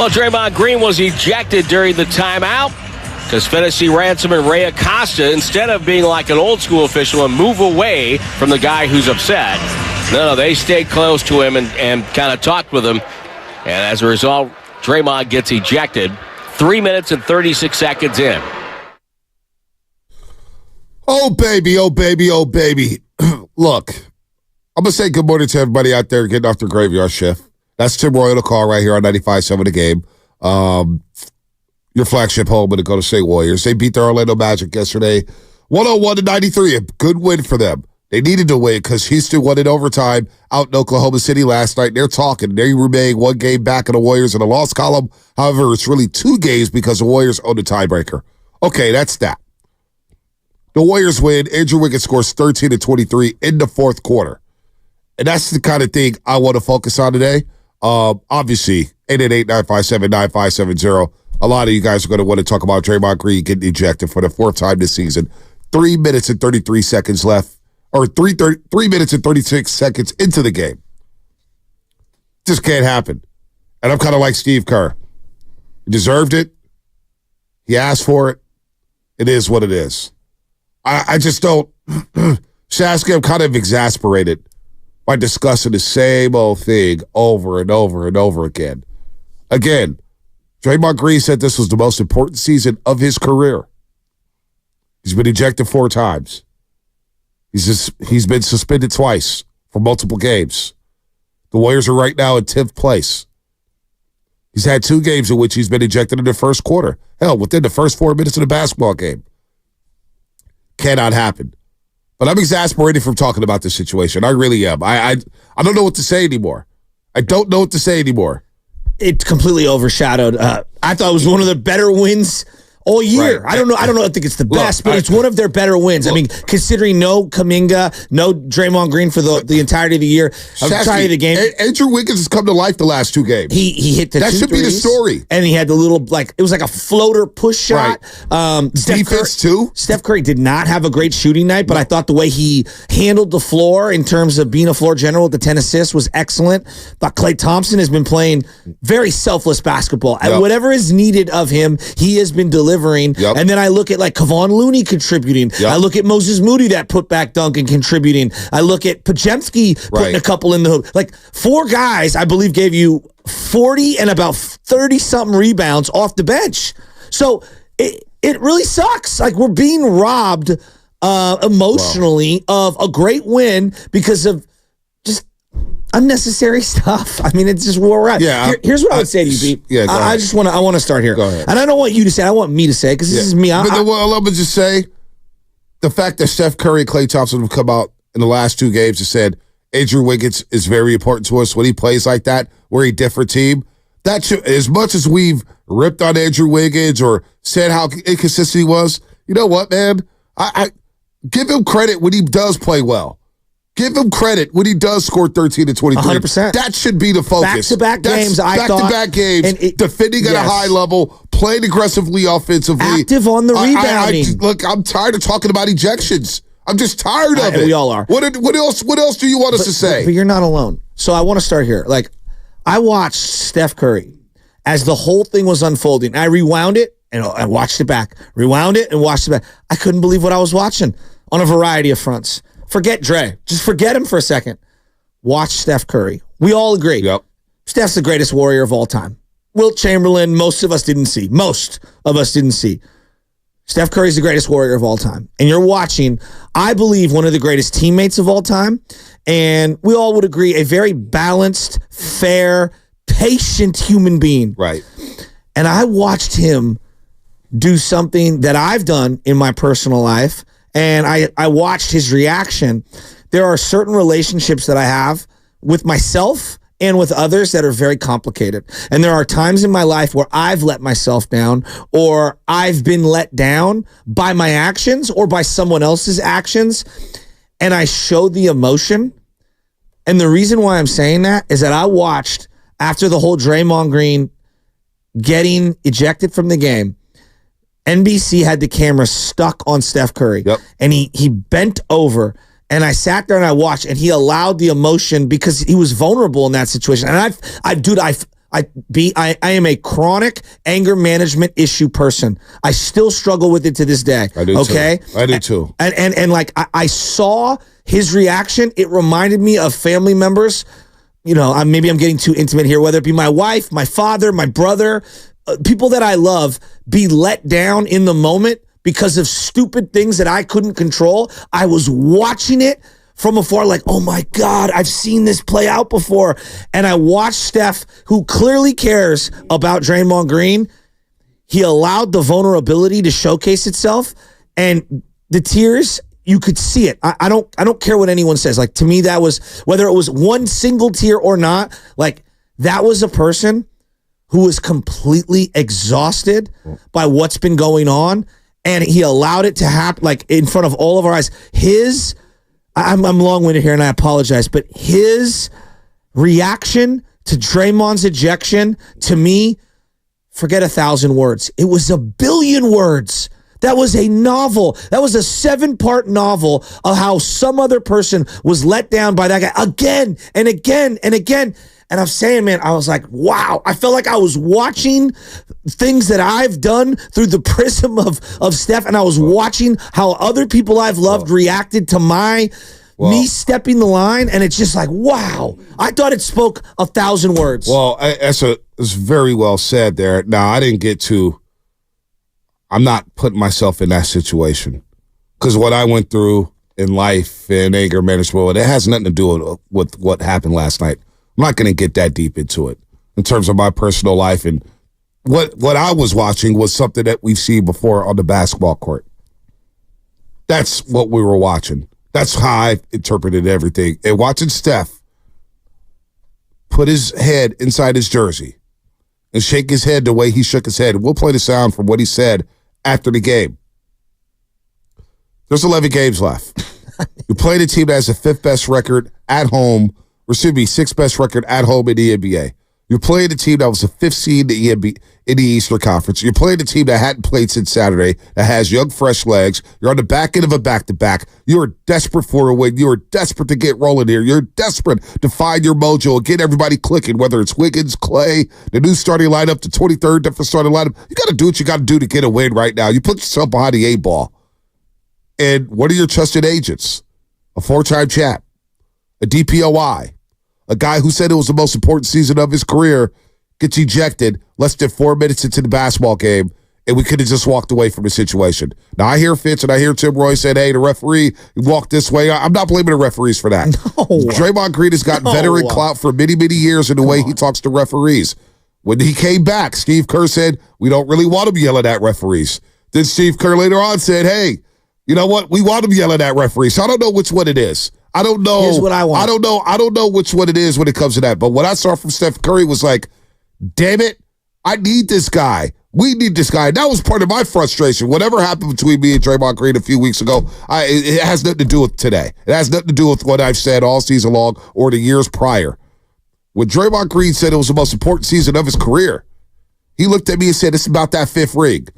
Well, Draymond Green was ejected during the timeout because fantasy ransom and Ray Acosta, instead of being like an old school official and move away from the guy who's upset, no, they stayed close to him and kind of talked with him. And as a result, Draymond gets ejected 3 minutes and 36 seconds in. Oh, baby, oh, baby, oh, baby. Look, I'm going to say good morning to everybody out there getting off their graveyard shift. That's Tim Roy on the call right here on 95.7 The Game. Your flagship home of the Golden State Warriors. They beat the Orlando Magic yesterday, 101-93. A good win for them. They needed to win because Houston won in overtime out in Oklahoma City last night. They're talking. They remain one game back of the Warriors in the loss column. However, it's really 2 games because the Warriors own the tiebreaker. Okay, that's that. The Warriors win. Andrew Wiggins scores 13 and 23 in the fourth quarter. And that's the kind of thing I want to focus on today. Obviously, 888-957-9570. A lot of you guys are going to want to talk about Draymond Green getting ejected for the 4th time this season. 3 minutes and 33 seconds left, or 3 minutes and 36 seconds into the game. Just can't happen. And I'm kind of like Steve Kerr. He deserved it. He asked for it. It is what it is. I just don't. Shasky, I'm kind of exasperated by discussing the same old thing over and over and over again. Again, Draymond Green said this was the most important season of his career. He's been ejected 4 times. He's been suspended twice for multiple games. The Warriors are right now in 10th place. He's had 2 games in which he's been ejected in the first quarter. Hell, within the first 4 minutes of the basketball game. Cannot happen. But I'm exasperated from talking about this situation. I really am. I don't know what to say anymore. I don't know what to say anymore. It completely overshadowed. I thought it was one of the better wins all year. Right. I don't know. I think it's the best, but it's one of their better wins. I mean, considering no Kuminga, no Draymond Green for the entirety of the year, entirety of the game. Andrew Wiggins has come to life the last 2 games. He hit the that 2 should threes, be the story. And he had the little it was like a floater push shot. Right. Defense too. Steph Curry did not have a great shooting night, but I thought the way he handled the floor in terms of being a floor general with the 10 assists was excellent. But Klay Thompson has been playing very selfless basketball. Yep. And whatever is needed of him, he has been delivering. Yep. And then I look at like Kevon Looney contributing. Yep. I look at Moses Moody, that putback dunk, and contributing. I look at Podziemski putting a couple in the hoop. Like 4 guys, I believe, gave you 40 and about 30-something rebounds off the bench. So it really sucks. Like we're being robbed emotionally of a great win because of just unnecessary stuff. I mean, it's just where we're at. Yeah, here's what I would say to you, Pete. Yeah, I want to start here. Go ahead. And I don't want you to say. I want me to say because this is me. But let me just say, the fact that Steph Curry and Klay Thompson have come out in the last 2 games and said Andrew Wiggins is very important to us when he plays like that. We're a different team. That should, as much as we've ripped on Andrew Wiggins or said how inconsistent he was, you know what, man? I give him credit when he does play well. Give him credit when he does score 13 and 23. 100%. That should be the focus. Back-to-back games, Back-to-back games, defending at a high level, playing aggressively offensively. Active on the rebounding. Look, I'm tired of talking about ejections. I'm just tired of it. We all are. What else do you want us to say? But you're not alone. So I want to start here. Like, I watched Steph Curry as the whole thing was unfolding. I rewound it and I watched it back. Rewound it and watched it back. I couldn't believe what I was watching on a variety of fronts. Forget Dre. Just forget him for a second. Watch Steph Curry. We all agree. Yep. Steph's the greatest warrior of all time. Wilt Chamberlain, most of us didn't see. Steph Curry's the greatest warrior of all time. And you're watching, I believe, one of the greatest teammates of all time. And we all would agree, a very balanced, fair, patient human being. Right. And I watched him do something that I've done in my personal life. And I watched his reaction. There are certain relationships that I have with myself and with others that are very complicated. And there are times in my life where I've let myself down or I've been let down by my actions or by someone else's actions. And I showed the emotion. And the reason why I'm saying that is that I watched after the whole Draymond Green getting ejected from the game, NBC had the camera stuck on Steph Curry. Yep. And he bent over, and I sat there and I watched, and he allowed the emotion because he was vulnerable in that situation. And I am a chronic anger management issue person. I still struggle with it to this day. I do okay? too. I do too. And like I saw his reaction. It reminded me of family members. You know, maybe I'm getting too intimate here, whether it be my wife, my father, my brother, people that I love be let down in the moment because of stupid things that I couldn't control. I was watching it from afar, like, oh my God, I've seen this play out before. And I watched Steph, who clearly cares about Draymond Green. He allowed the vulnerability to showcase itself, and the tears, you could see it. I don't care what anyone says. Like, to me, that was, whether it was one single tear or not, like, that was a person who was completely exhausted by what's been going on, and he allowed it to happen, like, in front of all of our eyes. I'm long-winded here, and I apologize, but his reaction to Draymond's ejection, to me, forget 1,000 words. It was 1 billion words. That was a novel. That was a 7-part novel of how some other person was let down by that guy again and again and again. And I'm saying, man, I was like, wow. I felt like I was watching things that I've done through the prism of Steph, and I was watching how other people I've loved reacted to me stepping the line, and it's just like, wow. I thought it spoke 1,000 words. Well, it's very well said there. Now, I'm not putting myself in that situation, because what I went through in life and anger management, it has nothing to do with what happened last night. I'm not going to get that deep into it in terms of my personal life. And what I was watching was something that we've seen before on the basketball court. That's what we were watching. That's how I interpreted everything. And watching Steph put his head inside his jersey and shake his head the way he shook his head. We'll play the sound from what he said after the game. There's 11 games left. You played a team that has the 5th best record at home, or should be 6th best record at home in the NBA. You're playing a team that was the 5th seed in the Eastern Conference. You're playing a team that hadn't played since Saturday, that has young, fresh legs. You're on the back end of a back-to-back. You're desperate for a win. You're desperate to get rolling here. You're desperate to find your mojo and get everybody clicking, whether it's Wiggins, Clay, the new starting lineup, the 23rd different starting lineup. You got to do what you got to do to get a win right now. You put yourself behind the 8-ball. And what are your trusted agents? A 4-time champ, a DPOI, a guy who said it was the most important season of his career, gets ejected less than 4 minutes into the basketball game, and we could have just walked away from the situation. Now, I hear Fitz and I hear Tim Roy said, hey, the referee walked this way. I'm not blaming the referees for that. No. Draymond Green has got veteran clout for many, many years in the way he talks to referees. When he came back, Steve Kerr said, we don't really want him yelling at referees. Then Steve Kerr later on said, hey, you know what? We want him yelling at referees. So I don't know which one it is. I don't know. Here's what I want. I don't know which one it is when it comes to that. But what I saw from Steph Curry was like, damn it, I need this guy. We need this guy. That was part of my frustration. Whatever happened between me and Draymond Green a few weeks ago, it has nothing to do with today. It has nothing to do with what I've said all season long or the years prior. When Draymond Green said it was the most important season of his career, he looked at me and said, it's about that 5th ring.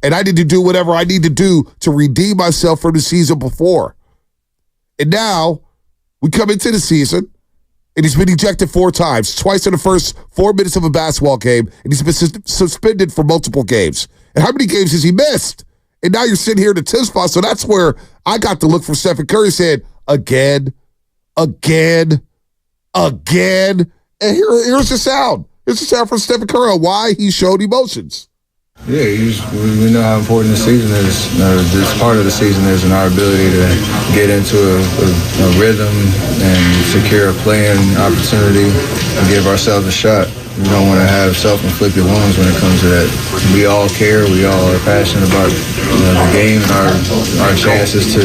And I need to do whatever I need to do to redeem myself from the season before. And now we come into the season, and he's been ejected 4 times, twice in the first 4 minutes of a basketball game, and he's been suspended for multiple games. And how many games has he missed? And now you're sitting here in the 10th spot. So that's where I got the look from Stephen Curry saying, again. And here's the sound. Here's the sound from Stephen Curry on why he showed emotions. Yeah, we know how important the season is. This part of the season is in our ability to get into a rhythm and secure a playing opportunity and give ourselves a shot. We don't want to have self-inflicted wounds when it comes to that. We all care. We all are passionate about the game and our chances to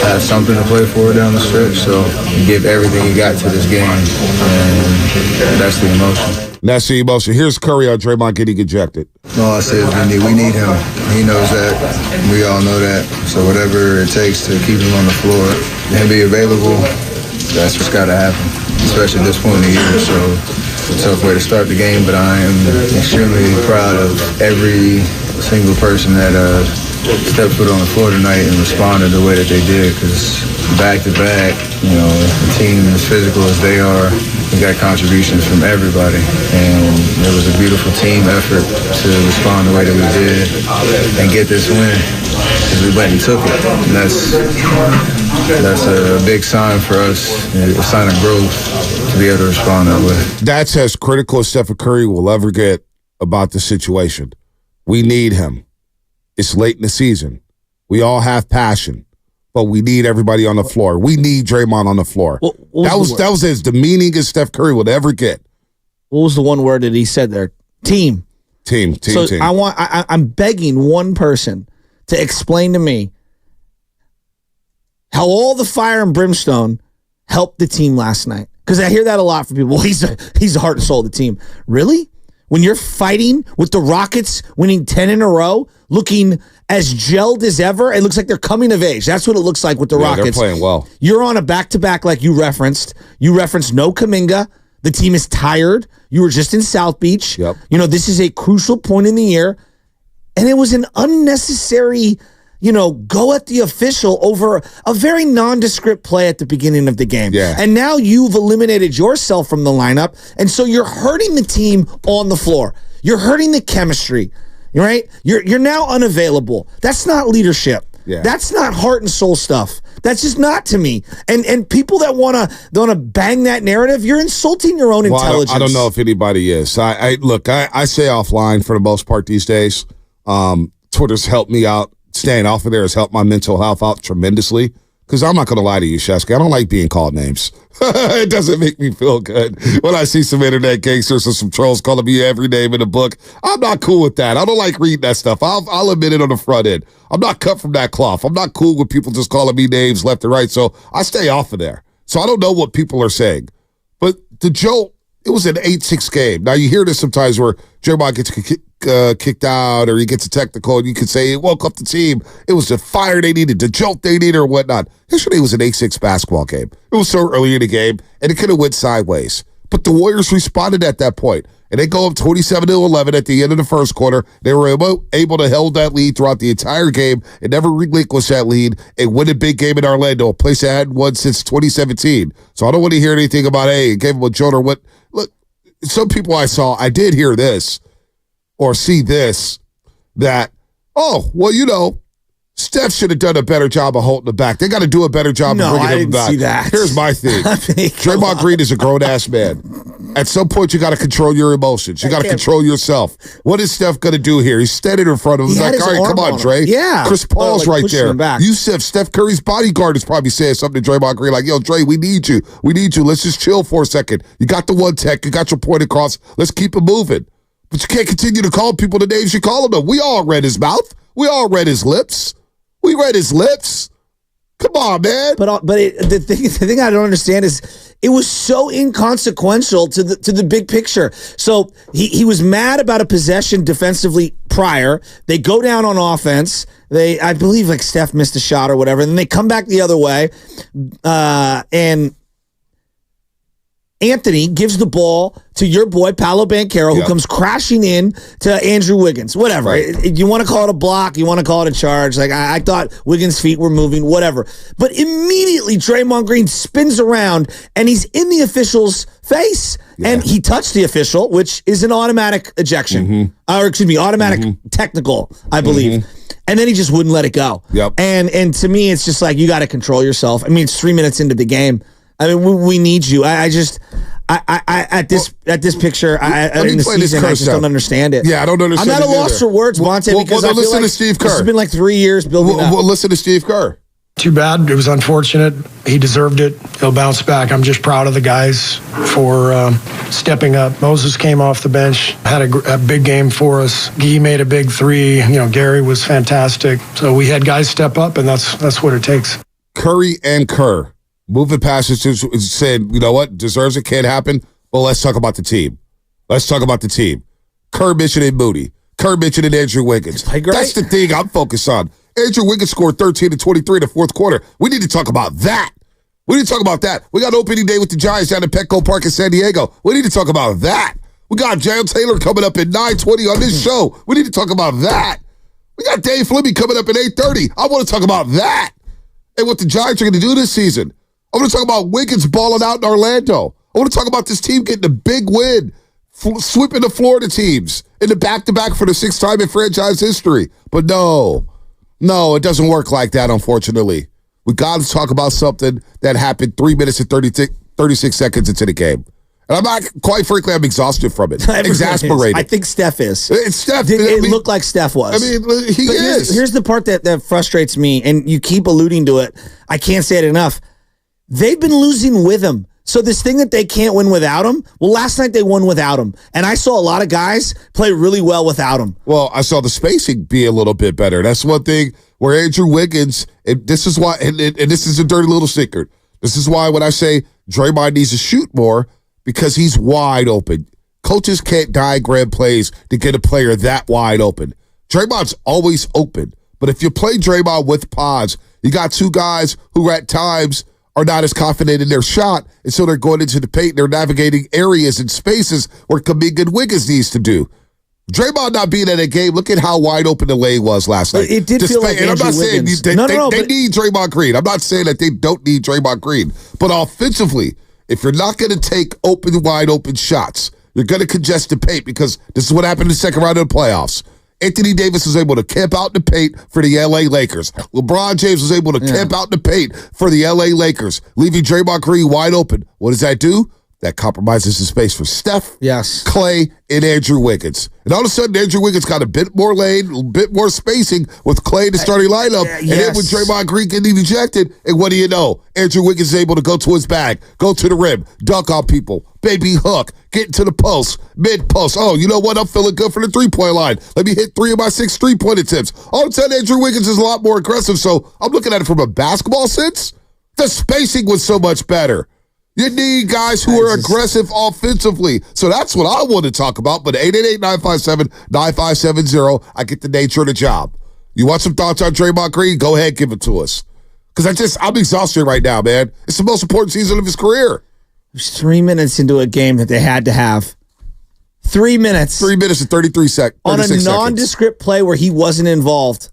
have something to play for down the stretch. So you give everything you got to this game, and that's the emotion. That's the emotion. Here's Curry on Draymond getting ejected. All I say is we need him. He knows that. We all know that. So whatever it takes to keep him on the floor and be available, that's what's got to happen, especially at this point in the year. So it's a tough way to start the game, but I am extremely proud of every single person that stepped foot on the floor tonight and responded the way that they did, because back-to-back, a team as physical as they are, we got contributions from everybody, and it was a beautiful team effort to respond the way that we did and get this win, because we went and took it. And that's a big sign for us, a sign of growth to be able to respond that way. That's as critical as Steph Curry will ever get about the situation. We need him. It's late in the season. We all have passion, but we need everybody on the floor. We need Draymond on the floor. That was as demeaning as Steph Curry would ever get. What was the one word that he said there? Team. Team. I'm begging one person to explain to me how all the fire and brimstone helped the team last night. Because I hear that a lot from people. Well, he's the heart and soul of the team. Really? When you're fighting with the Rockets winning 10 in a row, looking as gelled as ever, it looks like they're coming of age. That's what it looks like with the Rockets. They're playing well. You're on a back-to-back like you referenced. You referenced no Kuminga. The team is tired. You were just in South Beach. Yep. This is a crucial point in the year. And it was an unnecessary, go at the official over a very nondescript play at the beginning of the game. Yeah. And now you've eliminated yourself from the lineup. And so you're hurting the team on the floor. You're hurting the chemistry, right? You're now unavailable. That's not leadership. Yeah. That's not heart and soul stuff. That's just not to me. And people that wanna bang that narrative, you're insulting your own intelligence. I don't know if anybody is. I say offline for the most part these days. Twitter's helped me out. Staying off of there has helped my mental health out tremendously. Because I'm not going to lie to you, Shesky. I don't like being called names. It doesn't make me feel good when I see some internet gangsters or some trolls calling me every name in the book. I'm not cool with that. I don't like reading that stuff. I'll admit it on the front end. I'm not cut from that cloth. I'm not cool with people just calling me names left and right. So I stay off of there. So I don't know what people are saying. But the joke, it was an 8-6 game. Now, you hear this sometimes where Draymond gets kicked out or he gets a technical, and you could say it woke up the team. It was the fire they needed, the jolt they needed, or whatnot. Yesterday was an 8-6 basketball game. It was so early in the game, and it could have went sideways. But the Warriors responded at that point, and they go up 27-11 at the end of the first quarter. They were able to hold that lead throughout the entire game and never relinquish that lead and win a big game in Orlando, a place that hadn't won since 2017. So I don't want to hear anything about, hey, it gave them a jolt or what. Look, some people I did hear this or see this, that, Steph should have done a better job of holding it back. They got to do a better job of bringing him back. See that. Here's my thing. Draymond Green is a grown-ass man. At some point, you got to control your emotions. You got to control yourself. What is Steph going to do here? He's standing in front of him. He's like, all right, come on, Dre. Yeah. Chris Paul's right there. Steph Curry's bodyguard is probably saying something to Draymond Green like, yo, Dre, we need you. We need you. Let's just chill for a second. You got the one tech. You got your point across. Let's keep it moving. But you can't continue to call people the names you're calling them. We all read his mouth. We all read his lips. We read his lips. Come on, man. But the thing I don't understand is it was so inconsequential to the big picture. So he was mad about a possession defensively prior. They go down on offense. I believe like Steph missed a shot or whatever. And then they come back the other way. And Anthony gives the ball to your boy, Paolo Banchero, who comes crashing in to Andrew Wiggins. Whatever. Right. You want to call it a block. You want to call it a charge. Like I thought Wiggins' feet were moving, whatever. But immediately Draymond Green spins around and he's in the official's face. Yeah. And he touched the official, which is an automatic ejection. Or excuse me, automatic technical, I believe. And then he just wouldn't let it go. Yep. And to me, it's just like, you got to control yourself. I mean, it's 3 minutes into the game. I mean, we need you. At this picture, in the season, I just don't understand it. Yeah, I don't understand. I'm at a loss for words, Bonte, because I feel listen like to Steve Kerr. This has been like 3 years building up. Well, listen to Steve Kerr. Too bad. It was unfortunate. He deserved it. He'll bounce back. I'm just proud of the guys for stepping up. Moses came off the bench, had a big game for us. Guy made a big three. Gary was fantastic. So we had guys step up, and that's what it takes. Curry and Kerr. Moving passes to saying, you know what, deserves it, can't happen. Well, let's talk about the team. Kerr mentioned Moody. Kerr mentioned Andrew Wiggins. That's the thing I'm focused on. Andrew Wiggins scored 13 and 23 in the fourth quarter. We need to talk about that. We got opening day with the Giants down at Petco Park in San Diego. We need to talk about that. We got Jail Taylor coming up at 9:20 on this show. We need to talk about that. We got Dave Fleming coming up at 8:30. I want to talk about that and what the Giants are going to do this season. I want to talk about Wiggins balling out in Orlando. I want to talk about this team getting a big win, sweeping the Florida teams in the back-to-back for the 6th time in franchise history. But no, it doesn't work like that, unfortunately. We got to talk about something that happened 3 minutes and 36 seconds into the game. And I'm not, quite frankly, I'm exhausted from it. Exasperated. I think Steph is. It's Steph. It looked like Steph was. I mean, he is. Here's the part that frustrates me, and you keep alluding to it. I can't say it enough. They've been losing with him. So this thing that they can't win without him, well, last night they won without him. And I saw a lot of guys play really well without him. Well, I saw the spacing be a little bit better. That's one thing where Andrew Wiggins, and this is why, and this is a dirty little secret. This is why when I say Draymond needs to shoot more, because he's wide open. Coaches can't diagram plays to get a player that wide open. Draymond's always open. But if you play Draymond with pods, you got two guys who at times are not as confident in their shot, and so they're going into the paint and they're navigating areas and spaces where Kuminga and Wiggins needs to do. Draymond not being in a game, look at how wide open the lane was last night. It did feel like and I'm not saying they need Draymond Green. I'm not saying that they don't need Draymond Green. But offensively, if you're not going to take wide open shots, you're going to congest the paint, because this is what happened in the second round of the playoffs. Anthony Davis was able to camp out in the paint for the LA Lakers. LeBron James was able to camp out in the paint for the LA Lakers, leaving Draymond Green wide open. What does that do? That compromises the space for Steph, Clay, and Andrew Wiggins. And all of a sudden, Andrew Wiggins got a bit more lane, a bit more spacing with Clay in the starting lineup. And then when Draymond Green getting ejected, and what do you know? Andrew Wiggins is able to go to his bag, go to the rim, dunk on people, baby hook, get into the post, mid-post. Oh, you know what? I'm feeling good for the three-point line. Let me hit 3 of my 6 three-point attempts. All of a sudden, Andrew Wiggins is a lot more aggressive. So I'm looking at it from a basketball sense. The spacing was so much better. You need guys who are aggressive offensively. So that's what I want to talk about. But 888-957-9570, I get the nature of the job. You want some thoughts on Draymond Green? Go ahead, give it to us. Because I'm exhausted right now, man. It's the most important season of his career. It was 3 minutes into a game that they had to have. 3 minutes. 3 minutes and 33 seconds. On a nondescript play where he wasn't involved.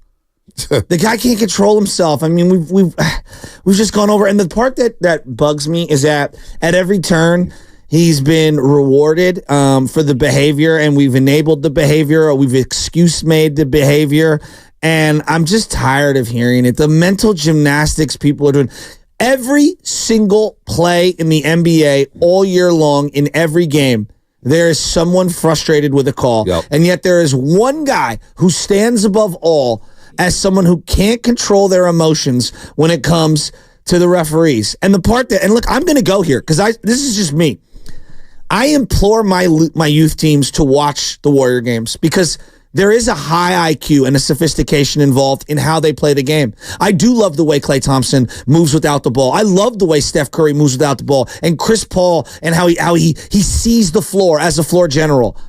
The guy can't control himself. I mean, we've just gone over. And the part that bugs me is that at every turn, he's been rewarded for the behavior, and we've enabled the behavior, or we've excuse-made the behavior. And I'm just tired of hearing it. The mental gymnastics people are doing. Every single play in the NBA all year long, in every game, there is someone frustrated with a call. Yep. And yet there is one guy who stands above all as someone who can't control their emotions when it comes to the referees. And the part that, and look, I'm going to go here because this is just me. I implore my youth teams to watch the Warrior games, because there is a high IQ and a sophistication involved in how they play the game. I do love the way Klay Thompson moves without the ball. I love the way Steph Curry moves without the ball, and Chris Paul, and how he sees the floor as a floor general.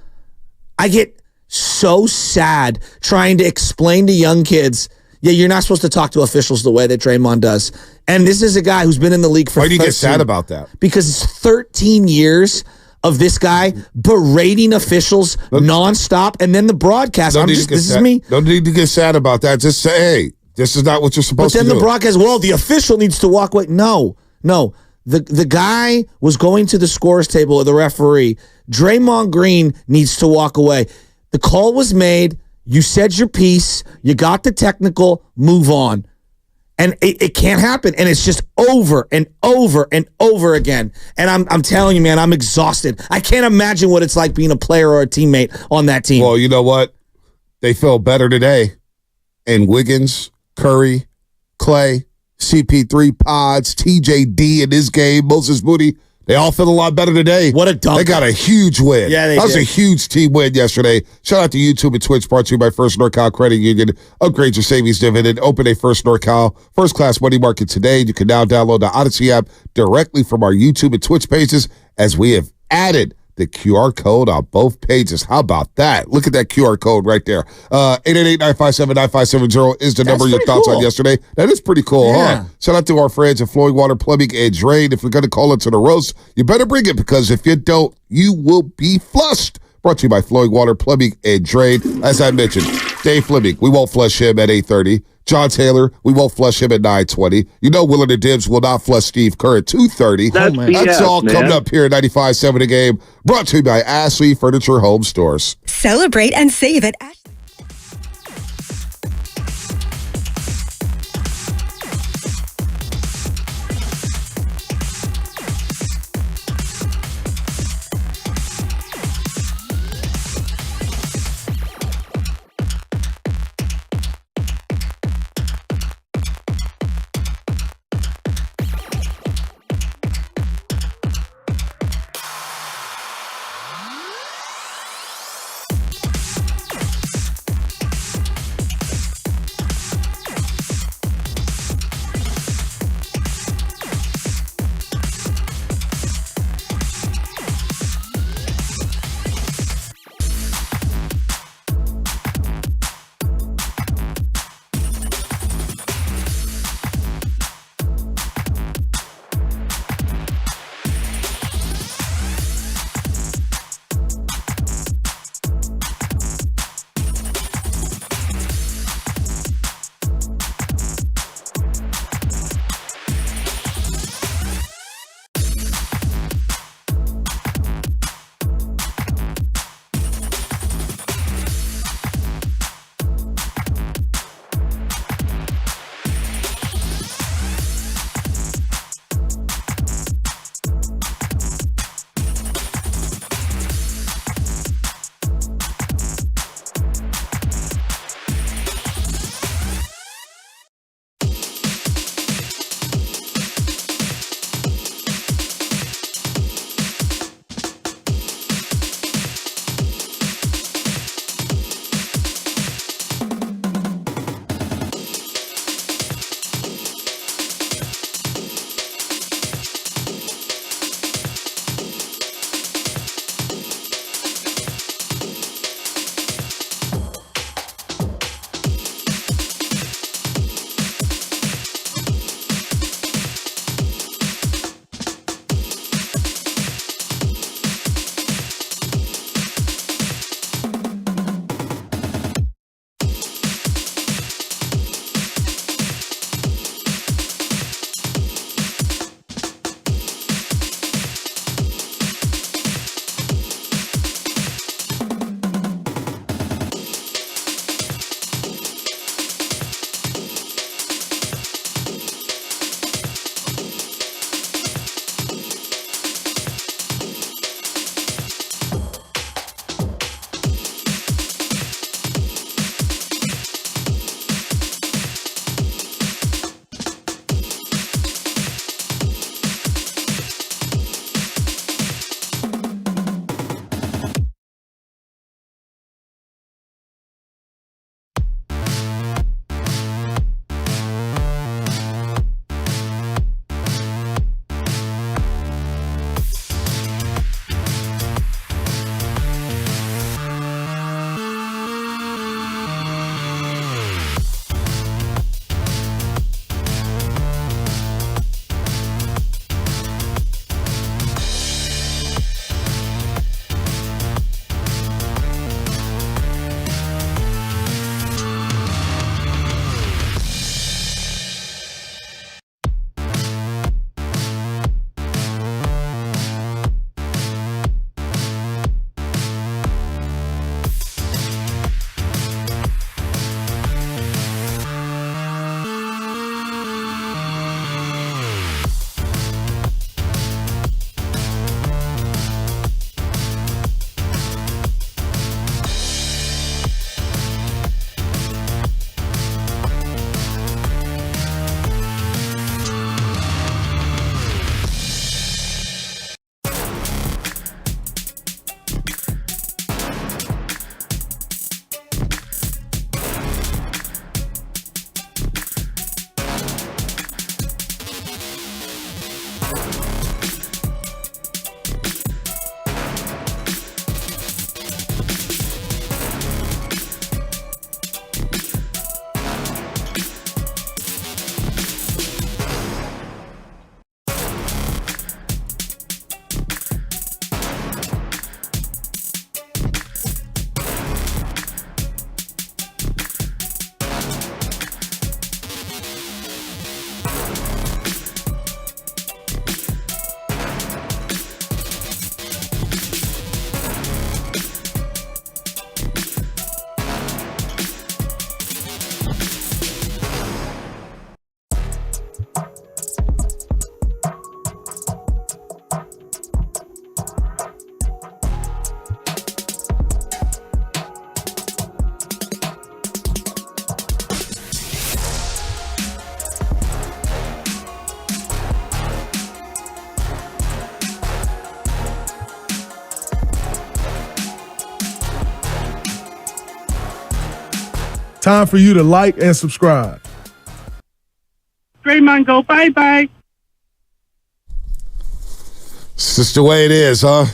I get so sad trying to explain to young kids, you're not supposed to talk to officials the way that Draymond does. And this is a guy who's been in the league for 13. Why do you get sad about that? Because it's 13 years of this guy berating officials nonstop, and then the broadcast. This is me. Don't need to get sad about that. Just say, hey, this is not what you're supposed to do. But then the broadcast, the official needs to walk away. No. The guy was going to the scores table with the referee. Draymond Green needs to walk away. The call was made. You said your piece. You got the technical. Move on. And it can't happen. And it's just over and over and over again. And I'm telling you, man, I'm exhausted. I can't imagine what it's like being a player or a teammate on that team. Well, you know what? They feel better today. And Wiggins, Curry, Clay, CP3, Pods, TJD in this game, Moses Moody, they all feel a lot better today. What a dunk. They got a huge win. Yeah, that was a huge team win yesterday. Shout out to YouTube and Twitch, brought to you by First NorCal Credit Union. Upgrade your savings dividend. Open a First NorCal first-class money market today. You can now download the Odyssey app directly from our YouTube and Twitch pages, as we have added the QR code on both pages. How about that? Look at that QR code right there. 888-957-9570 is the number. Your thoughts on yesterday. That is pretty cool, huh? Shout out to our friends at Flowing Water Plumbing and Drain. If you're going to call it to the roast, you better bring it, because if you don't, you will be flushed. Brought to you by Flowing Water Plumbing and Drain. As I mentioned, Dave Fleming, we won't flush him at 8:30. John Taylor, we won't flush him at 9:20. You know Willard and Dibs will not flush Steve Kerr at 2:30. That's That's BS, all man. coming up here at 95.7 The Game. Brought to you by Ashley Furniture Home Stores. Celebrate and save at Ashley. Time for you to like and subscribe. Draymond, go bye-bye. It's just the way it is, huh?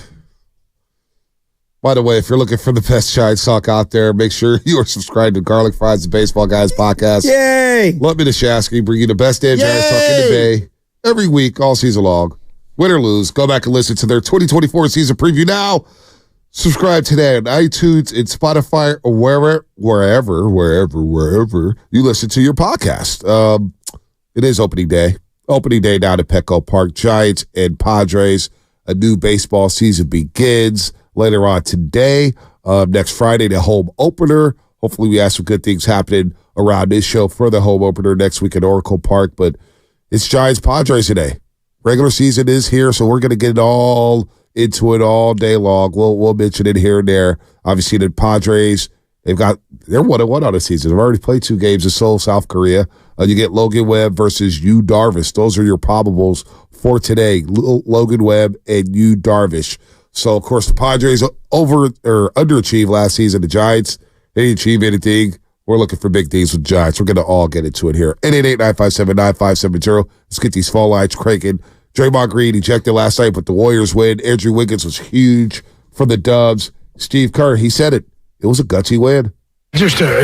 By the way, if you're looking for the best Giants talk out there, make sure you are subscribed to Garlic Fries, the Baseball Guys podcast. Yay! Let me to Shasky bring you the best damn Giants talk in the Bay every week, all season long. Win or lose, go back and listen to their 2024 season preview now. Subscribe today on iTunes and Spotify or wherever you listen to your podcast. It is opening day. Opening day down at Petco Park. Giants and Padres. A new baseball season begins later on today. Next Friday, the home opener. Hopefully we have some good things happening around this show for the home opener next week at Oracle Park. But it's Giants Padres today. Regular season is here, so we're going to get it all into it all day long. We'll mention it here and there. Obviously, the Padres, they're 1-1 on the season. They've already played 2 games in Seoul, South Korea. You get Logan Webb versus Yu Darvish. Those are your probables for today. Logan Webb and Yu Darvish. So, of course, the Padres underachieved last season. The Giants, they didn't achieve anything. We're looking for big things with the Giants. We're going to all get into it here. 888-957-9570. Let's get these phone lines cranking. Draymond Green ejected last night, but the Warriors win. Andrew Wiggins was huge for the Dubs. Steve Kerr, he said it. It was a gutsy win. It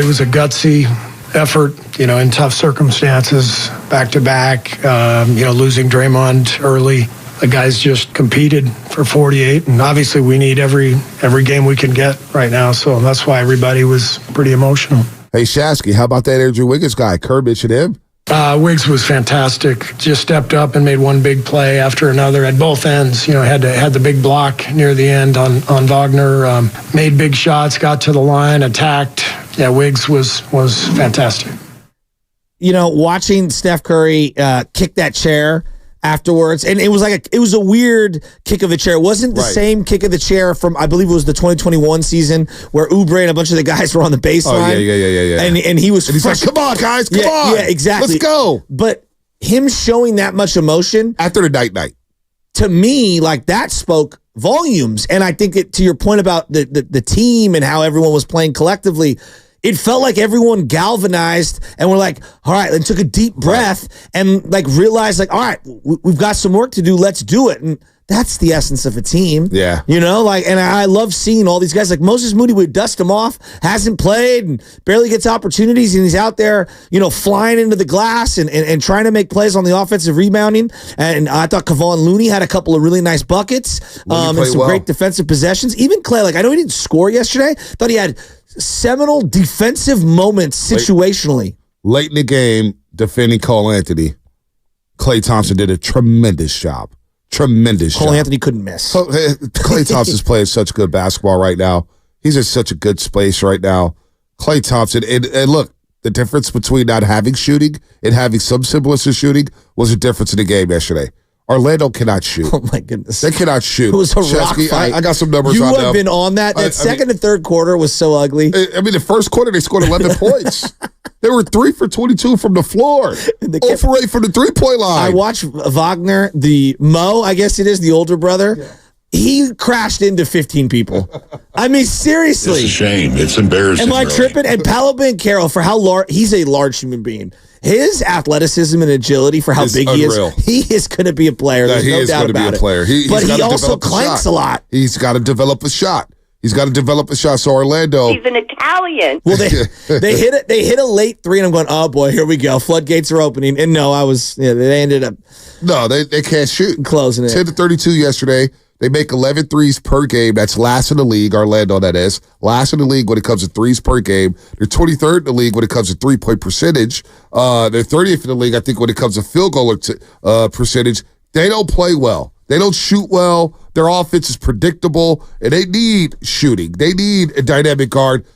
was a gutsy effort, in tough circumstances, back-to-back, losing Draymond early. The guys just competed for 48, and obviously we need every game we can get right now, so that's why everybody was pretty emotional. Hey, Shasky, how about that Andrew Wiggins guy? Kerr mentioned him. Wiggs was fantastic. Just stepped up and made one big play after another at both ends. Had the big block near the end on Wagner. Made big shots, got to the line, attacked. Yeah, Wiggs was fantastic. Watching Steph Curry kick that chair afterwards, and it was a weird kick of the chair. It wasn't the same kick of the chair from, I believe it was the 2021 season where Oubre and a bunch of the guys were on the baseline. Oh, yeah. And he was he's like, come on, guys, come on. Yeah, exactly. Let's go. But him showing that much emotion after the night, to me, that spoke volumes. And I think to your point about the team and how everyone was playing collectively, it felt like everyone galvanized and we're like, all right, and took a deep breath and realized all right, we've got some work to do. Let's do it. And that's the essence of a team. Yeah. And I love seeing all these guys like Moses Moody would dust him off, hasn't played and barely gets opportunities. And he's out there, flying into the glass and trying to make plays on the offensive rebounding. And I thought Kevon Looney had a couple of really nice buckets and some great defensive possessions. Even Clay, I know he didn't score yesterday. Thought he had seminal defensive moments situationally. Late in the game, defending Cole Anthony, Klay Thompson did a tremendous job. Cole Anthony couldn't miss. Klay Thompson's playing such good basketball right now. He's in such a good space right now. Klay Thompson, and look, the difference between not having shooting and having some semblance of shooting was a difference in the game yesterday. Orlando cannot shoot. Oh, my goodness. They cannot shoot. It was a rock fight. I got some numbers on them. You have been on that. That second and third quarter was so ugly. The first quarter, they scored 11 points. They were 3 for 22 from the floor. 0 for 8 from the three-point line. I watched Wagner, I guess it is, the older brother. Yeah. He crashed into 15 people. Seriously. It's a shame. It's embarrassing. Am I tripping? And Paolo Banchero, for how large, he's a large human being. His athleticism and agility for how big unreal. He is going to be a player. There's no doubt about it. But he also clanks a lot. He's got to develop a shot. So Orlando. He's an Italian. Well, they hit a late 3, and I'm going, oh boy, here we go. Floodgates are opening. And no, they ended up. No, they can't shoot. Closing it. 10-32 yesterday. They make 11 threes per game. That's last in the league, Orlando, that is. Last in the league when it comes to threes per game. They're 23rd in the league when it comes to three-point percentage. They're 30th in the league, I think, when it comes to field goal percentage. They don't play well. They don't shoot well. Their offense is predictable, and they need shooting. They need a dynamic guard.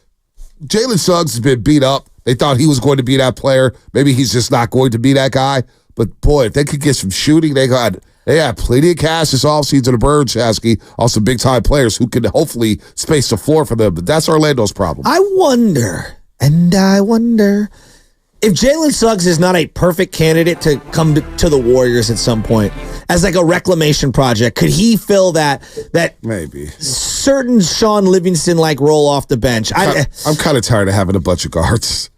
Jalen Suggs has been beat up. They thought he was going to be that player. Maybe he's just not going to be that guy. But, boy, if they could get some shooting, they have plenty of cash this offseason to burn, Chasky. Also big-time players who can hopefully space the floor for them. But that's Orlando's problem. I wonder if Jalen Suggs is not a perfect candidate to come to the Warriors at some point as a reclamation project. Could he fill that maybe certain Sean Livingston role off the bench? I'm kind of tired of having a bunch of guards.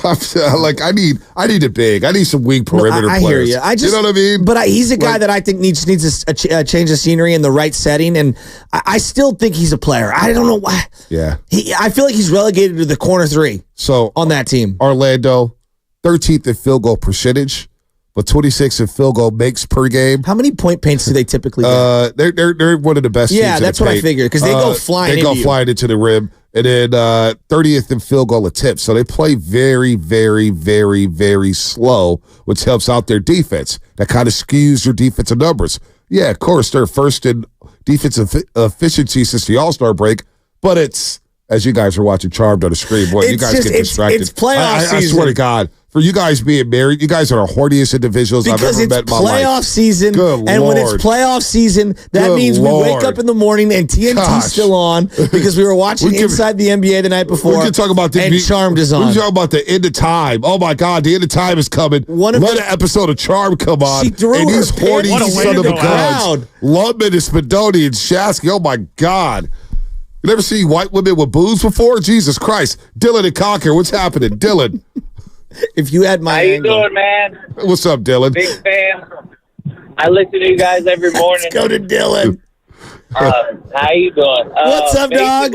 Like I need it big. I need some wing perimeter I players. hear you. You know what I mean? But he's a guy that I think needs a change of scenery in the right setting, and I still think he's a player. I don't know why. Yeah. I feel like he's relegated to the corner three. So on that team, Orlando, 13th in field goal percentage, but 26th in field goal makes per game. How many point paints do they typically get? They're one of the best teams. Yeah, that's what I figured, because they go flying. They go flying into the rim. And then 30th in field goal attempts. So they play very, very, very, very slow, which helps out their defense. That kind of skews your defensive numbers. Yeah, of course, they're first in defensive efficiency since the All-Star break, but it's, as you guys are watching Charmed on the screen, boy, you guys get distracted. It's playoff season. I swear to God. For you guys being married, you guys are the horniest individuals I've ever met in my life. Because it's playoff season, and when it's playoff season, that means we wake up in the morning and TNT's still on because we were watching Inside the NBA the night before. We can talk about the and Charmed is on. We can talk about the end of time. Oh my God, the end of time is coming. Let an episode of Charmed come on. She threw and her these horny son of a guns, Lubman and Spadoni and Shasky. Oh my God. You never seen white women with boobs before? Jesus Christ. Dylan and Conker, what's happening? Dylan. If you had my How you doing, man? What's up, Dylan? Big fan. I listen to you guys every morning. Let's go to Dylan. How you doing? What's up, dog?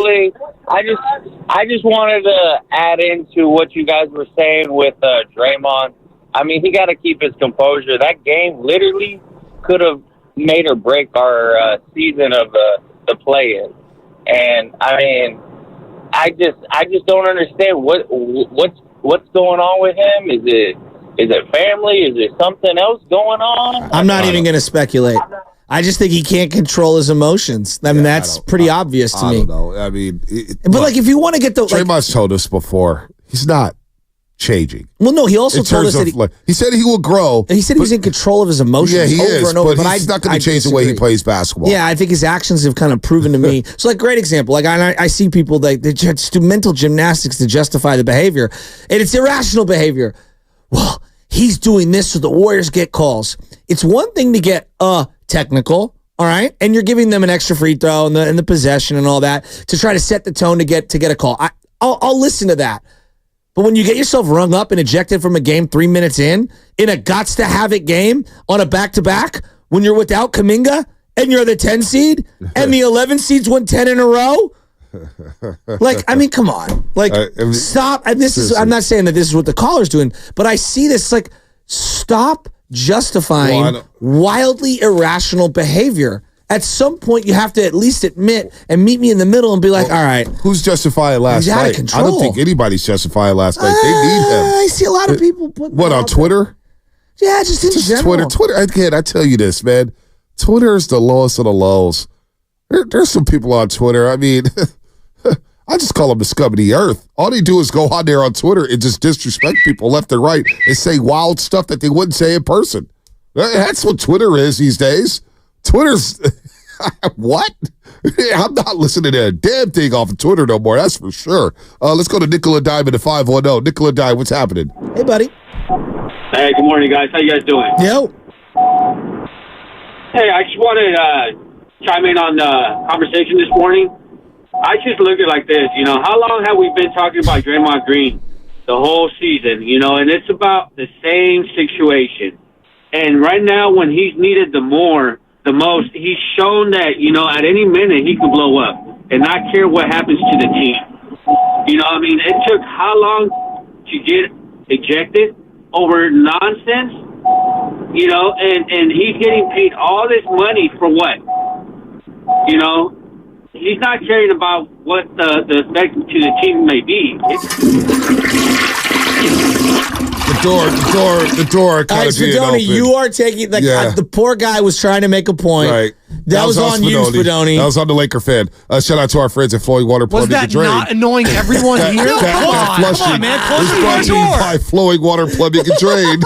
I just wanted to add into what you guys were saying with Draymond. I mean, he got to keep his composure. That game literally could have made or break our season of the play-in. And I mean, I just don't understand what's going on with him. Is it family? Is there something else going on? I'm not even going to speculate. I just think he can't control his emotions. I mean, that's pretty obvious to me. I don't know. I mean, but like, if you want to get the Draymond's told us before, he's not changing. Well, no, he also told us that he said he will grow. He said he was in control of his emotions. Yeah, he over is, and over. but he's not going to change the way he plays basketball. Yeah, I think his actions have kind of proven to me. So, like, great example. Like, I see people they just do mental gymnastics to justify the behavior, and it's irrational behavior. Well, he's doing this so the Warriors get calls. It's one thing to get technical, all right, and you're giving them an extra free throw and the possession and all that to try to set the tone to get a call. I'll listen to that. But when you get yourself rung up and ejected from a game 3 minutes in a guts-to-have-it game on a back-to-back, when you're without Kuminga and you're the 10 seed and the 11 seeds won 10 in a row, like, I mean, come on. Like, stop. And I'm not saying that this is what the caller's doing, but I see this, like, stop justifying wildly irrational behavior. At some point, you have to at least admit and meet me in the middle and be like, all right. Who's justifying last night? Out of control. I don't think anybody's justifying last night. They need him. I see a lot of people putting what, on Twitter? Yeah, just in general. Twitter. Again, I tell you this, man. Twitter is the lowest of the lows. There's some people on Twitter. I mean, I just call them the scum of the earth. All they do is go on there on Twitter and just disrespect people left and right and say wild stuff that they wouldn't say in person. That's what Twitter is these days. Twitter's what? I'm not listening to a damn thing off of Twitter no more. That's for sure. Let's go to Nicola Dime in the 510. Nicola Dime, what's happening? Hey, buddy. Hey, good morning, guys. How you guys doing? Yo. Hey, I just wanted to chime in on the conversation this morning. I just look at it like this. You know, how long have we been talking about Draymond Green? The whole season, you know, and it's about the same situation. And right now, when he's needed the most, he's shown that, you know, at any minute he can blow up and not care what happens to the team. You know, I mean, it took how long to get ejected over nonsense, you know, and he's getting paid all this money for what? You know, he's not caring about what the effect to the team may be. The door kind of being open. You are taking, like, the poor guy was trying to make a point. Right. That was on you, Spadoni. That was on the Laker fan. Shout out to our friends at Flowing Water Plumbing and Drain. Was that not annoying everyone here? Come on, man. Close the door. Flowing Water Plumbing and Drain.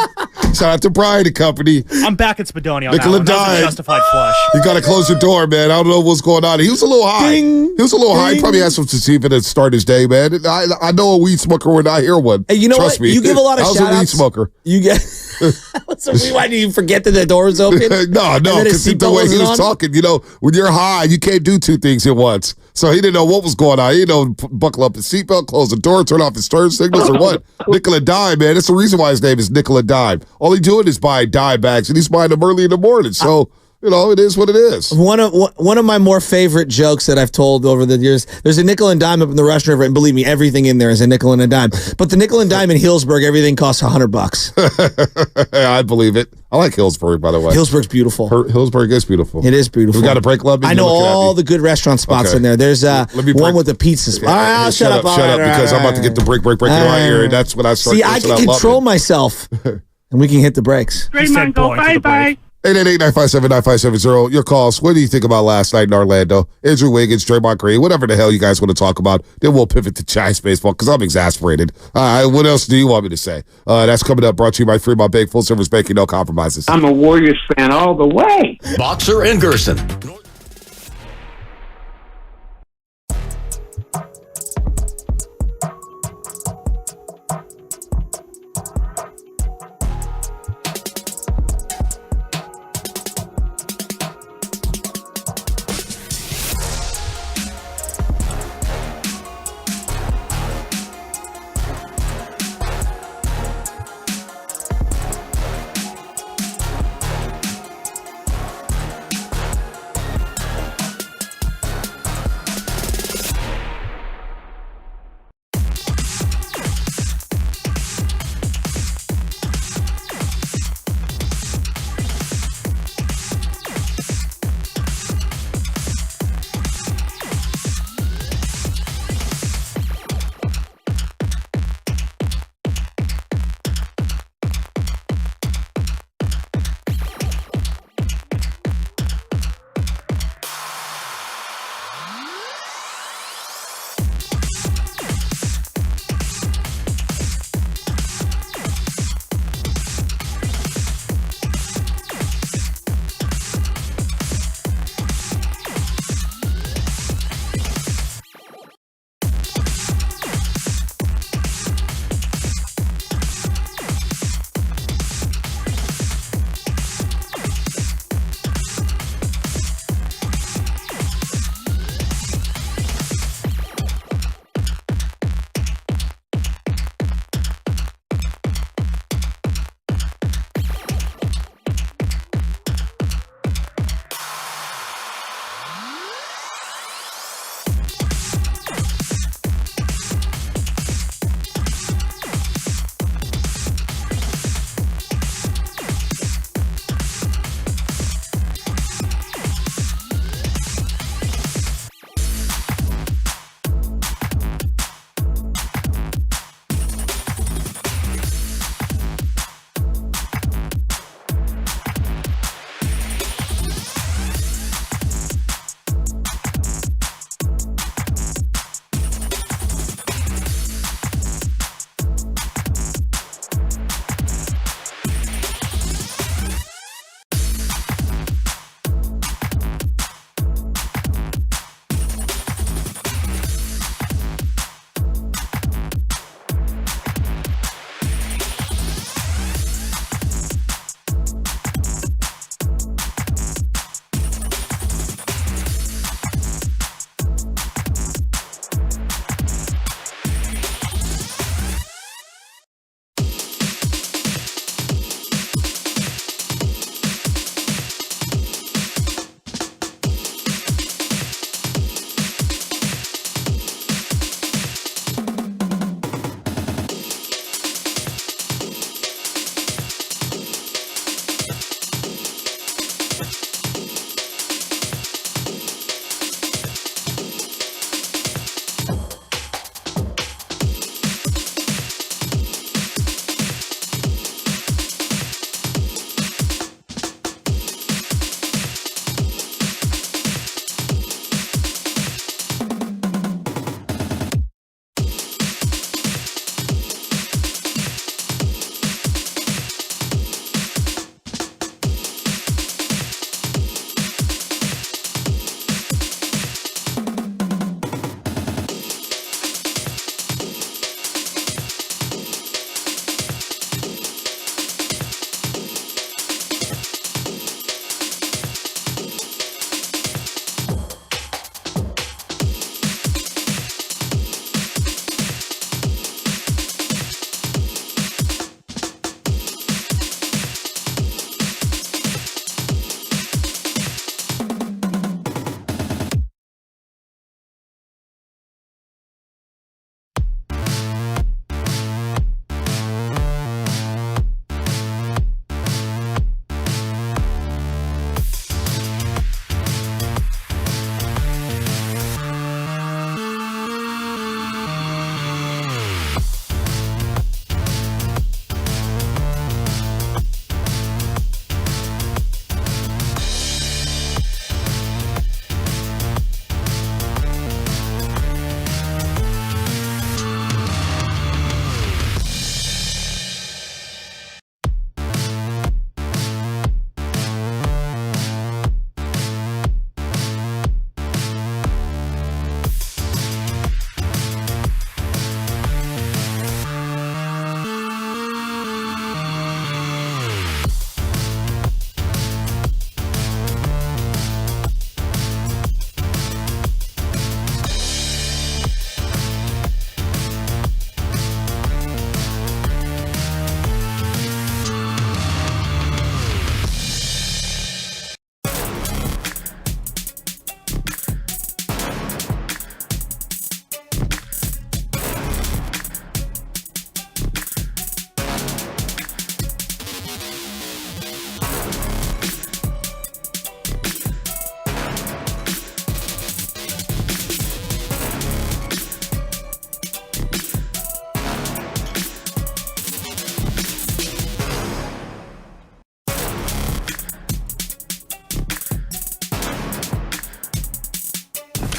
Shout out to Brian and company. I'm back at Spadoni on Nickel and that one. That was a dime. justified flush. You got to close your door, man. I don't know what's going on. He was a little high. Ding. He was a little high. He Ding. probably had some sativa to start his day, man. I know a weed smoker when I hear one. Hey, you know Trust what? me. You give a lot of I was shout a weed outs. smoker. You get. So why do you forget that the door is open? No, because the way he was talking, when you're high, you can't do two things at once. So he didn't know what was going on. He didn't know buckle up his seatbelt, close the door, turn off his turn signals, or what. Nickel and dime, man. That's the reason why his name is Nickel and Dime. All he's doing is buying dime bags, and he's buying them early in the morning. So, it is what it is. One of my more favorite jokes that I've told over the years, there's a nickel and dime up in the Russian River, and believe me, everything in there is a nickel and a dime. But the nickel and dime in Hillsburg, everything costs $100. I believe it. I like Hillsburg, by the way. Hillsburg's beautiful. Hillsburg is beautiful. It is beautiful. We got a break club. I know all the good restaurant spots in there. There's one with a pizza spot. All right, I'll shut up. Shut up, because I'm about to get the break in my ear, and that's when I start. See, I can control myself, and we can hit the brakes. Draymond, go bye-bye. 888-957-9570. Your calls. What do you think about last night in Orlando? Andrew Wiggins, Draymond Green, whatever the hell you guys want to talk about. Then we'll pivot to Giants baseball because I'm exasperated. What else do you want me to say? That's coming up. Brought to you by Fremont Bank, full service banking, no compromises. I'm a Warriors fan all the way. Boxer and Gerson.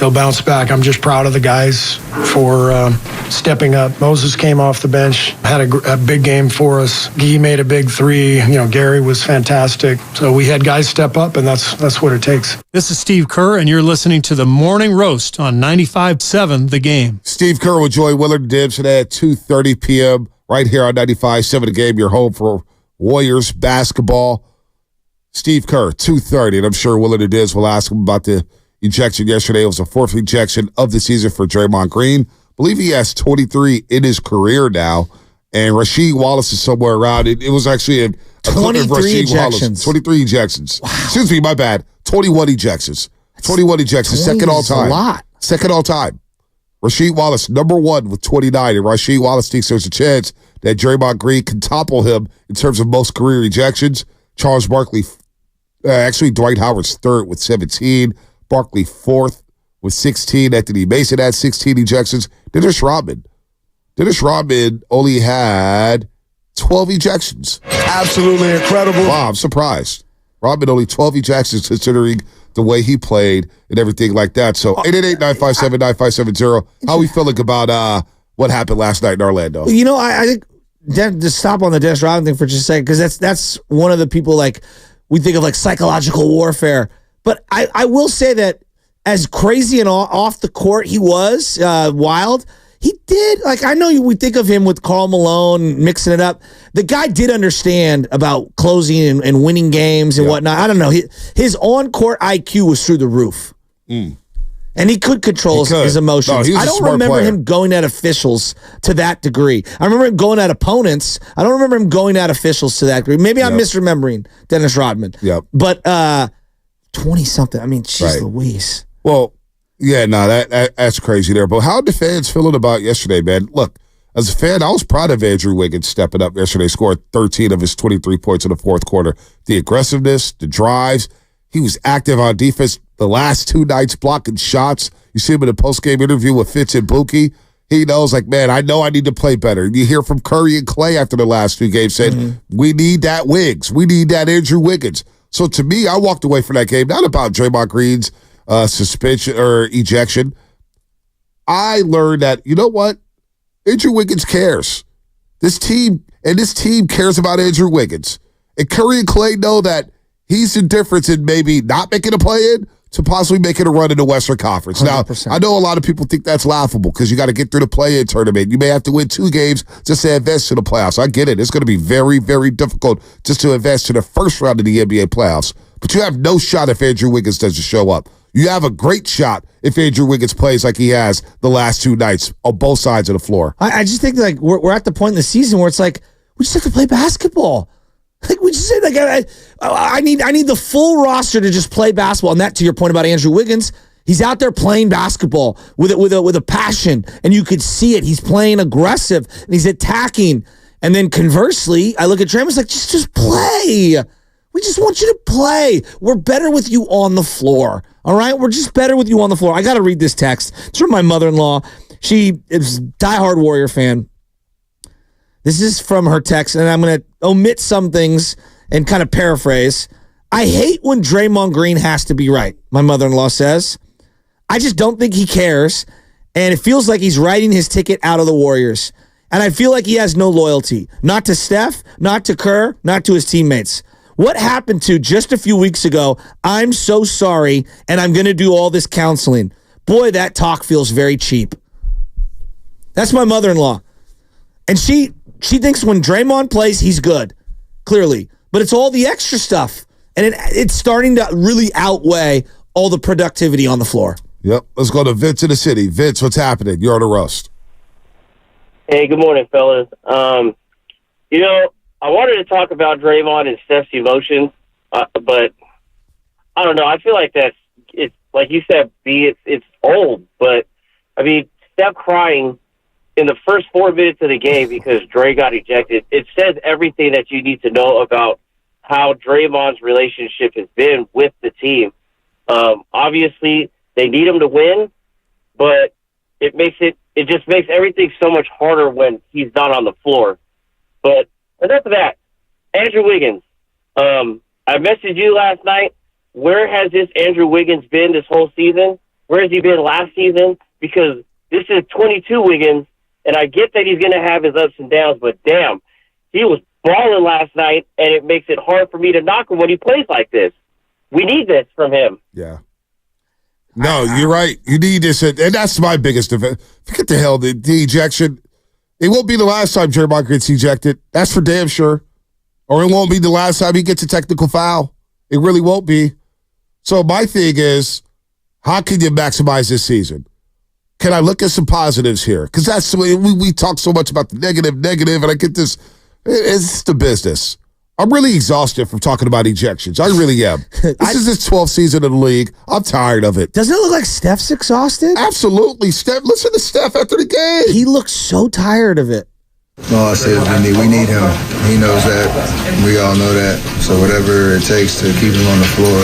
He'll bounce back. I'm just proud of the guys for stepping up. Moses came off the bench, had a big game for us. Guy made a big three. Gary was fantastic. So we had guys step up, and that's what it takes. This is Steve Kerr, and you're listening to the Morning Roast on 95.7 The Game. Steve Kerr will join Willard Dibbs today at 2:30 p.m. right here on 95.7 The Game, your home for Warriors basketball. Steve Kerr, 2:30, and I'm sure Willard Dibbs will ask him about the ejection yesterday. It was the fourth ejection of the season for Draymond Green. I believe he has 23 in his career now, and Rasheed Wallace is somewhere around it. It was actually a 23 Rasheed Wallace. ejections. 23 ejections. Wow. Excuse me, my bad. 21 ejections. 21 ejections. 20 Second all is a time. lot. Second all time. Rasheed Wallace, number one with 29, and Rasheed Wallace thinks there's a chance that Draymond Green can topple him in terms of most career ejections. Charles Barkley, actually Dwight Howard's third with 17. Barkley fourth with 16. Anthony Mason had 16 ejections. Dennis Rodman only had 12 ejections. Absolutely incredible. Wow, I'm surprised. Rodman only 12 ejections considering the way he played and everything like that. So 888-957-9570. How are we feeling about what happened last night in Orlando? I think to stop on the Dennis Rodman thing for just a second, because that's one of the people like we think of like psychological warfare. But I will say that as crazy and off the court he was, wild, he did, like, I know we think of him with Karl Malone mixing it up. The guy did understand about closing and winning games and whatnot. I don't know. His on-court IQ was through the roof. And he could control his emotions. No, I don't remember him going at officials to that degree. I remember him going at opponents. I don't remember him going at officials to that degree. Maybe I'm misremembering Dennis Rodman. Yep. But 20-something. I mean, jeez Louise. Well, yeah, no, that's crazy there. But how are the fans feeling about yesterday, man? Look, as a fan, I was proud of Andrew Wiggins stepping up yesterday, scored 13 of his 23 points in the fourth quarter. The aggressiveness, the drives, he was active on defense the last two nights, blocking shots. You see him in a post-game interview with Fitz and Buki. He knows, like, man, I know I need to play better. You hear from Curry and Clay after the last two games saying, we need that Wiggs. We need that Andrew Wiggins. So to me, I walked away from that game, not about Draymond Green's suspension or ejection. I learned that, you know what? Andrew Wiggins cares. This team cares about Andrew Wiggins. And Curry and Clay know that he's the difference in maybe not making a play-in to possibly making a run in the Western Conference. 100%. Now, I know a lot of people think that's laughable because you got to get through the play-in tournament. You may have to win 2 games just to advance to the playoffs. I get it. It's going to be very, very difficult just to advance to the first round of the NBA playoffs. But you have no shot if Andrew Wiggins doesn't show up. You have a great shot if Andrew Wiggins plays like he has the last 2 nights on both sides of the floor. I just think like we're at the point in the season where it's like we just have to play basketball. Like we just say, like I need the full roster to just play basketball. And that, to your point about Andrew Wiggins, he's out there playing basketball with a passion, and you could see it. He's playing aggressive and he's attacking. And then conversely, I look at Draymond, like just play. We just want you to play. We're better with you on the floor. All right? We're just better with you on the floor. I got to read this text. It's from my mother-in-law. She is a diehard Warrior fan. This is from her text, and I'm going to omit some things and kind of paraphrase. I hate when Draymond Green has to be right, my mother-in-law says. I just don't think he cares, and it feels like he's writing his ticket out of the Warriors. And I feel like he has no loyalty. Not to Steph, not to Kerr, not to his teammates. What happened to just a few weeks ago, I'm so sorry, and I'm going to do all this counseling. Boy, that talk feels very cheap. That's my mother-in-law. And she thinks when Draymond plays, he's good, clearly. But it's all the extra stuff. And it's starting to really outweigh all the productivity on the floor. Yep. Let's go to Vince in the city. Vince, what's happening? You're on the roast. Hey, good morning, fellas. I wanted to talk about Draymond and Steph's emotions, but I don't know. I feel like it's like you said, B, it's old. But, I mean, Steph crying in the first 4 minutes of the game because Dre got ejected, it says everything that you need to know about how Draymond's relationship has been with the team. Obviously, they need him to win, but it just makes everything so much harder when he's not on the floor. But enough of that. Andrew Wiggins. I messaged you last night. Where has this Andrew Wiggins been this whole season? where has he been last season? Because this is 22 Wiggins, and I get that he's going to have his ups and downs, but damn, he was balling last night, and it makes it hard for me to knock him when he plays like this. We need this from him. Yeah. No, you're right. You need this, and that's my biggest defense. Forget the hell the ejection. It won't be the last time Draymond gets ejected. That's for damn sure. Or it won't be the last time he gets a technical foul. It really won't be. So my thing is, how can you maximize this season? Can I look at some positives here? Because that's the way we talk so much about the negative, and I get this. It's the business. I'm really exhausted from talking about ejections. I really am. This is his 12th season in the league. I'm tired of it. Doesn't it look like Steph's exhausted? Absolutely. Steph, listen to Steph after the game. He looks so tired of it. All I said is we need him. He knows that. We all know that. So whatever it takes to keep him on the floor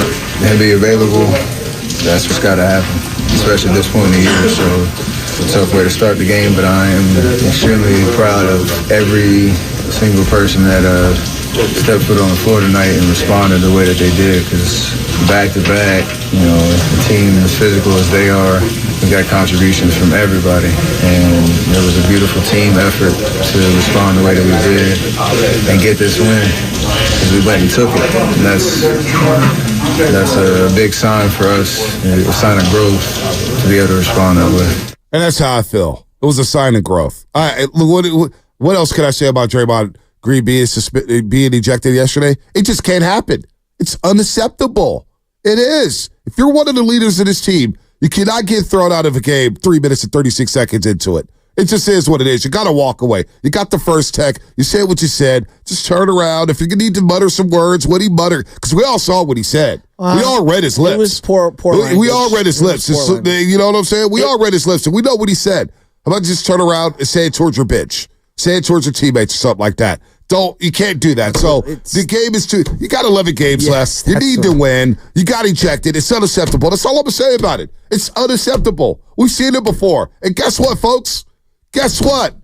and be available, that's what's got to happen, especially at this point in the year. So it's a tough way to start the game, but I am extremely proud of every single person that stepped foot on the floor tonight and responded the way that they did, because back-to-back, the team as physical as they are, we got contributions from everybody, and it was a beautiful team effort to respond the way that we did and get this win, because we went and took it. And that's a big sign for us, a sign of growth to be able to respond that way. And that's how I feel. It was a sign of growth. What else can I say about Draymond Green being ejected yesterday? It just can't happen. It's unacceptable. It is. If you're one of the leaders of this team, you cannot get thrown out of a game 3 minutes and 36 seconds into it. It just is what it is. You got to walk away. You got the first tech. You said what you said. Just turn around. If you need to mutter some words, what he muttered, because we all saw what he said. We all read his lips. It was poor We all read his lips. You know what I'm saying? We all read his lips, and we know what he said. How about just turn around and say it towards your bench? Say it towards your teammates or something like that. You can't do that. So the game is you got 11 games left. You need to win. You got ejected. It's unacceptable. That's all I'm going to say about it. It's unacceptable. We've seen it before. And guess what, folks? Guess what?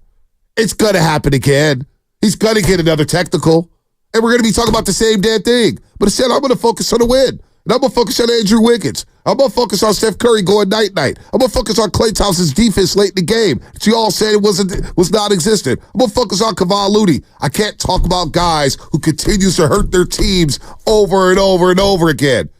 It's going to happen again. He's going to get another technical. And we're going to be talking about the same damn thing. But instead, I'm going to focus on the win. And I'm going to focus on Andrew Wiggins. I'm going to focus on Steph Curry going night-night. I'm going to focus on Klay Thompson's defense late in the game that you all said was non-existent. I'm going to focus on Kevon Looney. I can't talk about guys who continues to hurt their teams over and over and over again.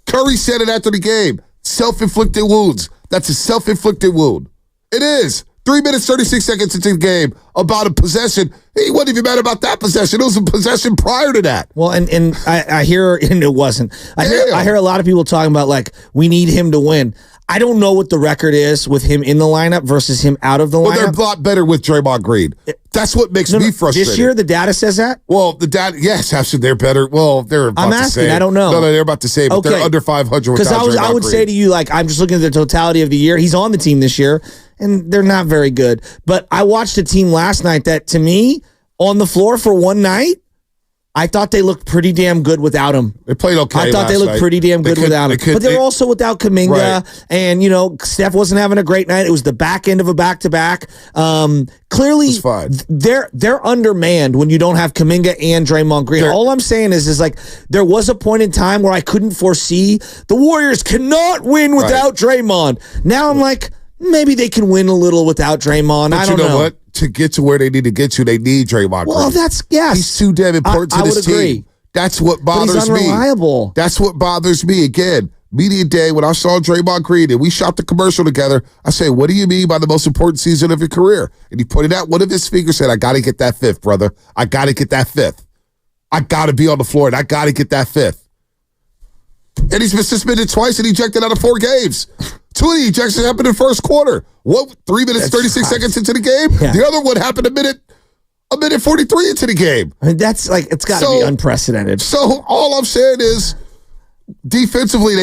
Curry said it after the game. Self-inflicted wounds. That's a self-inflicted wound. It is. 3 minutes, 36 seconds into the game about a possession. He wasn't even mad about that possession. It was a possession prior to that. Well, and I hear, and it wasn't. I hear a lot of people talking about, like, we need him to win. I don't know what the record is with him in the lineup versus him out of the lineup. Well, they're a lot better with Draymond Green. That's what makes me frustrated. This year, the data says that? Well, the data, yes, actually, they're better. Well, they're about I'm to asking, say. I don't know. No, they're about to say, but they're under 500 without Draymond Green. I would say to you, like, I'm just looking at the totality of the year. He's on the team this year, and they're not very good. But I watched a team last night that, to me, on the floor for one night, I thought they looked pretty damn good without him. They played okay. I thought they looked pretty damn good without him. But they're also without Kuminga. Right. And, Steph wasn't having a great night. It was the back end of a back-to-back. Clearly, they're undermanned when you don't have Kuminga and Draymond Green. All I'm saying is like, there was a point in time where I couldn't foresee the Warriors cannot win without Draymond. Now I'm like, maybe they can win a little without Draymond. But I don't know. You know what? To get to where they need to get to, they need Draymond Green. Well, He's too damn important to this team. That's what bothers me. But he's unreliable. That's what bothers me. Again, media day, when I saw Draymond Green and we shot the commercial together, I say, what do you mean by the most important season of your career? And he pointed out one of his fingers, said, I got to get that fifth, brother. I got to get that fifth. I got to be on the floor, and I got to get that fifth. And he's been suspended twice and ejected out of 4 games. 2 of the ejections happened in the first quarter. 3 minutes, 36 seconds into the game? Yeah. The other one happened a minute 43 into the game. I mean, that's like, it's got to be unprecedented. So all I'm saying is, defensively,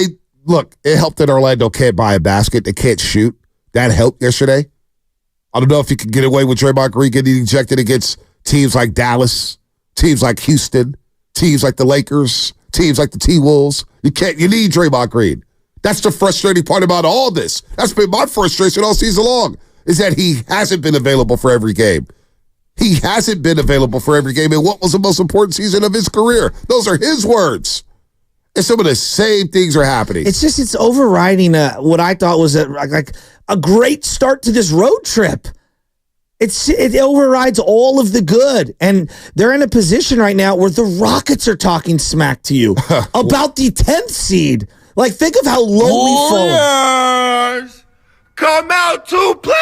it helped that Orlando can't buy a basket. They can't shoot. That helped yesterday. I don't know if you can get away with Draymond Green getting ejected against teams like Dallas, teams like Houston, teams like the Lakers, teams like the T-Wolves. You need Draymond Green. That's the frustrating part about all this. That's been my frustration all season long, is that he hasn't been available for every game. He hasn't been available for every game in what was the most important season of his career. Those are his words. And some of the same things are happening. It's overriding what I thought was a great start to this road trip. It overrides all of the good. And they're in a position right now where the Rockets are talking smack to you about the 10th seed. Like, think of how low we fall. Warriors, come out to play!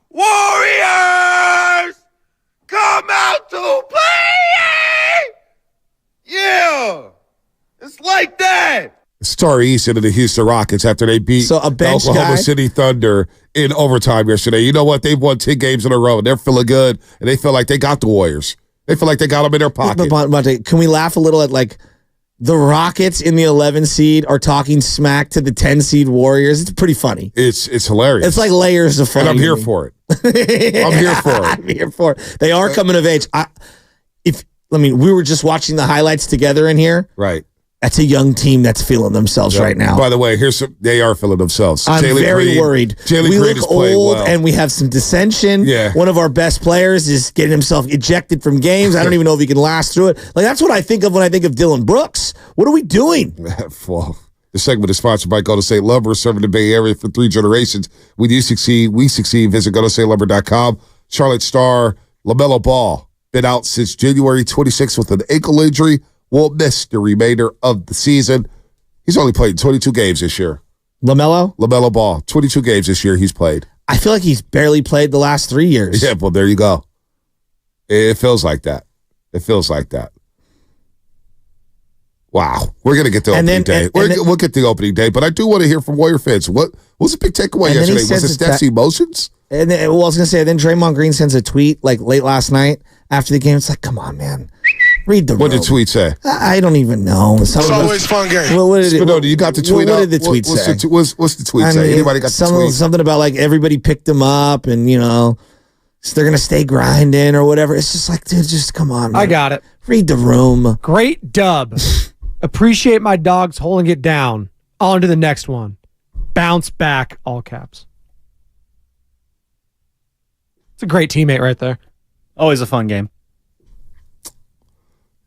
Warriors, come out to play! Yeah, it's like that. Star East into the Houston Rockets after they beat a bench the Oklahoma guy. City Thunder in overtime yesterday. You know what? They've won 10 games in a row, and they're feeling good, and they feel like they got the Warriors. They feel like they got them in their pocket. But can we laugh a little at, like, the Rockets in the 11 seed are talking smack to the 10 seed Warriors? It's pretty funny. It's hilarious. It's like layers of fun. And I'm here for it. I'm here for it. I'm here for it. They are coming of age. We were just watching the highlights together in here. Right. That's a young team that's feeling themselves right now. By the way, they are feeling themselves. I'm very worried. We look old and we have some dissension. Yeah. One of our best players is getting himself ejected from games. I don't even know if he can last through it. Like, that's what I think of when I think of Dylan Brooks. What are we doing? Well, the segment is sponsored by Golden State Lumber, serving the Bay Area for 3 generations. When you succeed, we succeed. Visit GoldenStateLumber.com. Charlotte star LaMelo Ball been out since January 26th with an ankle injury. Will miss the remainder of the season. He's only played 22 games this year. LaMelo Ball, 22 games this year he's played. I feel like he's barely played the last 3 years. Yeah, well, there you go. It feels like that. It feels like that. Wow. We're going to get the opening day. We'll get the opening day, but I do want to hear from Warrior fans. What was the big takeaway yesterday? Was it Steph's emotions? And then, I was going to say, then Draymond Green sends a tweet like late last night after the game. It's like, come on, man. Read the room. What did the tweet say? I don't even know. It's always fun game. You got the tweet What did the tweet say? What's the tweet say? Anybody got the tweet? Something about, like, everybody picked him up and, so they're going to stay grinding or whatever. It's just like, dude, just come on, man. I got it. Read the room. Great dub. Appreciate my dogs holding it down. On to the next one. Bounce back, all caps. It's a great teammate right there. Always a fun game.